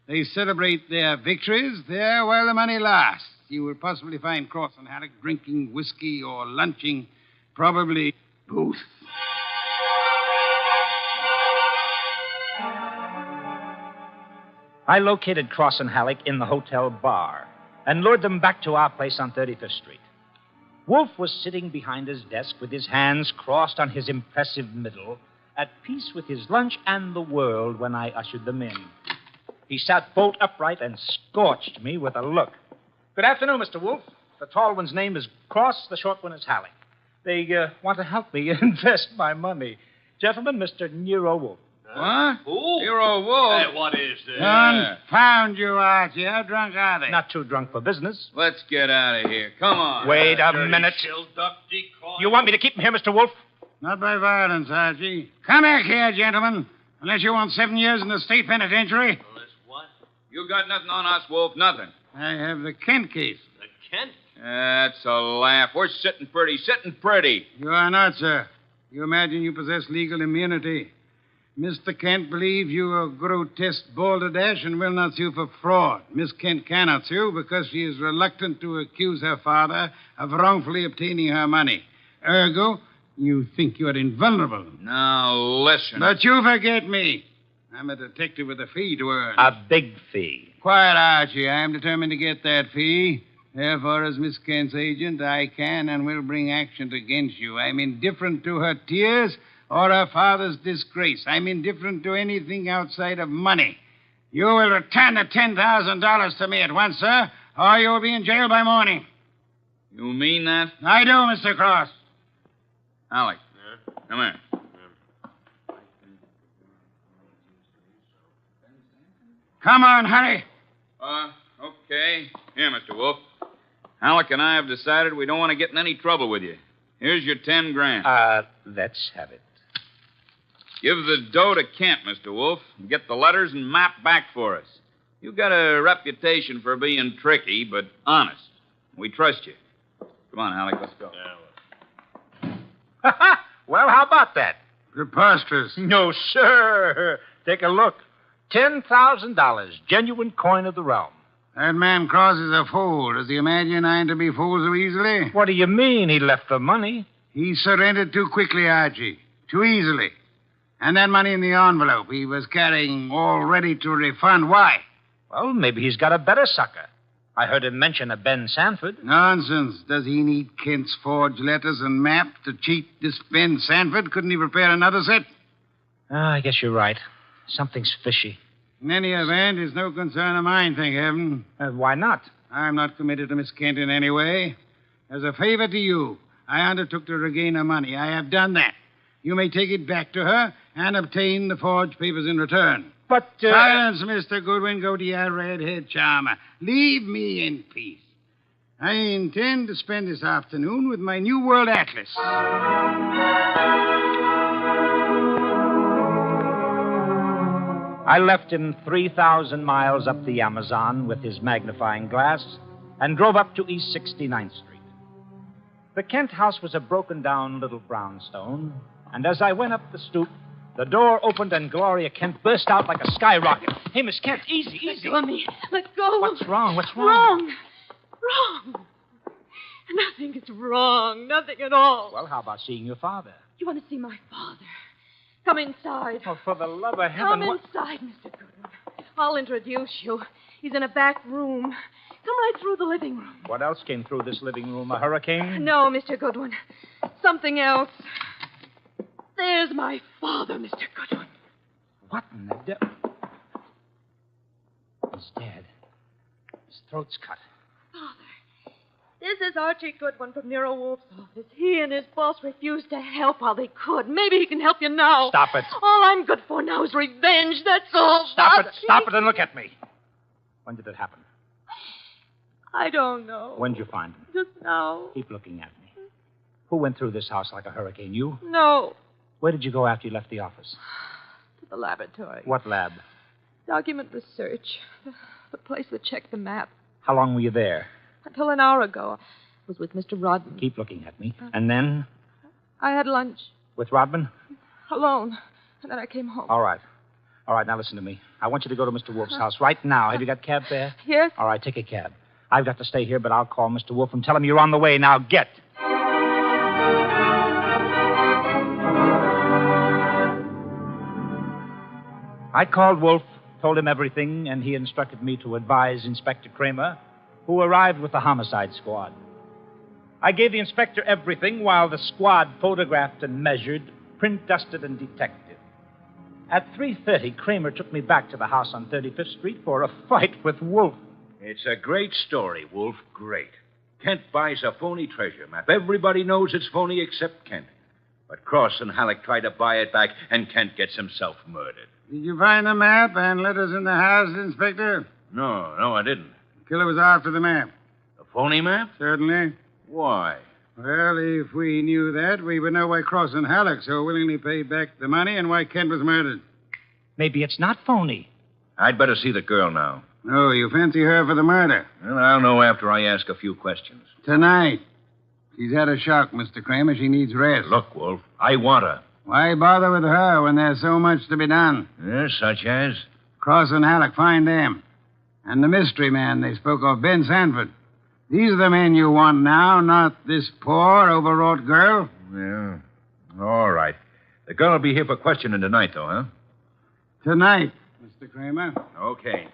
They celebrate their victories there while the money lasts. You will possibly find Cross and Halleck drinking whiskey or lunching, probably both. I located Cross and Halleck in the hotel bar and lured them back to our place on 35th Street. Wolfe was sitting behind his desk with his hands crossed on his impressive middle, at peace with his lunch and the world when I ushered them in. He sat bolt upright and scorched me with a look. Good afternoon, Mr. Wolfe. The tall one's name is Cross, the short one is Halleck. They want to help me invest my money. Gentlemen, Mr. Nero Wolfe. What? Who? Nero Wolfe. Hey, what is this? Confound you, Archie. How drunk are they? Not too drunk for business. Let's get out of here. Come on. Wait a minute. You want me to keep him here, Mr. Wolfe? Not by violence, Archie. Come back here, gentlemen. Unless you want 7 years in the state penitentiary. What? You got nothing on us, Wolf. Nothing. I have the Kent case. The Kent? That's a laugh. We're sitting pretty. You are not, sir. You imagine you possess legal immunity. Mr. Kent believes you are grotesque balderdash and will not sue for fraud. Miss Kent cannot sue because she is reluctant to accuse her father of wrongfully obtaining her money. Ergo, you think you are invulnerable. Now, listen. But you forget me. I'm a detective with a fee to earn. A big fee. Quiet, Archie. I am determined to get that fee. Therefore, as Miss Kent's agent, I can and will bring action against you. I'm indifferent to her tears or her father's disgrace. I'm indifferent to anything outside of money. You will return the $10,000 to me at once, sir, or you will be in jail by morning. You mean that? I do, Mr. Cross. Alec. Come here. Come on, hurry. Okay. Here, Mr. Wolf. Alec and I have decided we don't want to get in any trouble with you. Here's your $10,000. Let's have it. Give the dough to Kent, Mr. Wolf, and get the letters and map back for us. You've got a reputation for being tricky, but honest. We trust you. Come on, Alec, let's go. Well, how about that? Preposterous. No, sir. Take a look. $10,000, genuine coin of the realm. That man Cross is a fool. Does he imagine I'm to be fooled so easily? What do you mean he left the money? He surrendered too quickly, Archie. Too easily. And that money in the envelope he was carrying all ready to refund. Why? Well, maybe he's got a better sucker. I heard him mention a Ben Sanford. Nonsense. Does he need Kent's forged letters and map to cheat this Ben Sanford? Couldn't he prepare another set? I guess you're right. Something's fishy. In any event, it's no concern of mine, thank heaven. Why not? I'm not committed to Miss Kent in any way. As a favor to you, I undertook to regain her money. I have done that. You may take it back to her and obtain the forged papers in return. But, Silence, Mr. Goodwin. Go to your red-haired charmer. Leave me in peace. I intend to spend this afternoon with my New World Atlas. I left him 3,000 miles up the Amazon with his magnifying glass and drove up to East 69th Street. The Kent house was a broken-down little brownstone, and as I went up the stoop, the door opened and Gloria Kent burst out like a skyrocket. Hey, Miss Kent, easy. Let go of me. Let go. What's wrong? Wrong. Nothing is wrong. Nothing at all. Well, how about seeing your father? You want to see my father? Come inside. Oh, for the love of heaven. Come inside, Mr. Goodwin. I'll introduce you. He's in a back room. Come right through the living room. What else came through this living room? A hurricane? No, Mr. Goodwin. Something else. There's my father, Mr. Goodwin. What in the devil? He's dead. His throat's cut. Father, this is Archie Goodwin from Nero Wolfe's office. He and his boss refused to help while they could. Maybe he can help you now. Stop it. All I'm good for now is revenge, that's all. Stop it. Stop it and look at me. When did it happen? I don't know. When did you find him? Just now. Keep looking at me. Who went through this house like a hurricane? You? No. Where did you go after you left the office? To the laboratory. What lab? Document research. The place that checked the map. How long were you there? Until an hour ago. I was with Mr. Rodman. Keep looking at me. And then? I had lunch. With Rodman? Alone. And then I came home. All right. All right, now listen to me. I want you to go to Mr. Wolfe's house right now. Have you got cab fare? Yes. All right, take a cab. I've got to stay here, but I'll call Mr. Wolfe and tell him you're on the way. Now, get. I called Wolfe, told him everything, and he instructed me to advise Inspector Kramer, who arrived with the homicide squad. I gave the inspector everything while the squad photographed and measured, print dusted and detected. At 3:30, Kramer took me back to the house on 35th Street for a fight with Wolfe. It's a great story, Wolf. Great. Kent buys a phony treasure map. Everybody knows it's phony except Kent. But Cross and Halleck try to buy it back, and Kent gets himself murdered. Did you find the map and letters in the house, Inspector? No, I didn't. The killer was after the map. A phony map? Certainly. Why? Well, if we knew that, we would know why Cross and Halleck so willingly paid back the money and why Kent was murdered. Maybe it's not phony. I'd better see the girl now. Oh, you fancy her for the murder? Well, I'll know after I ask a few questions. Tonight. She's had a shock, Mr. Kramer. She needs rest. Look, Wolf, I want her. Why bother with her when there's so much to be done? Yes, such as? Cross and Halleck, find them. And the mystery man they spoke of, Ben Sanford. These are the men you want now, not this poor, overwrought girl. Yeah. All right. The girl will be here for questioning tonight, though, huh? Tonight, Mr. Kramer. Okay.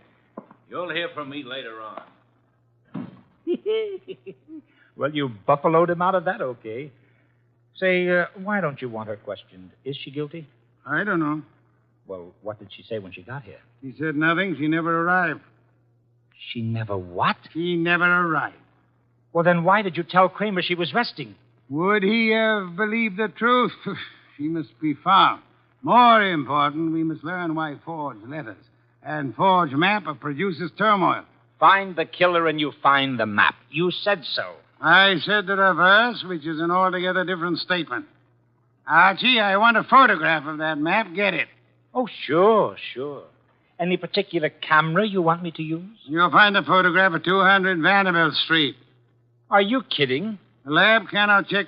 You'll hear from me later on. Well, you buffaloed him out of that, okay. Say, why don't you want her questioned? Is she guilty? I don't know. Well, what did she say when she got here? She said nothing. She never arrived. She never what? She never arrived. Well, then why did you tell Kramer she was resting? Would he have believed the truth? She must be found. More important, we must learn why forged letters and forged map produces turmoil. Find the killer and you find the map. You said so. I said the reverse, which is an altogether different statement. Archie, I want a photograph of that map. Get it. Oh, sure. Any particular camera you want me to use? You'll find the photograph at 200 Vanderbilt Street. Are you kidding? The lab cannot check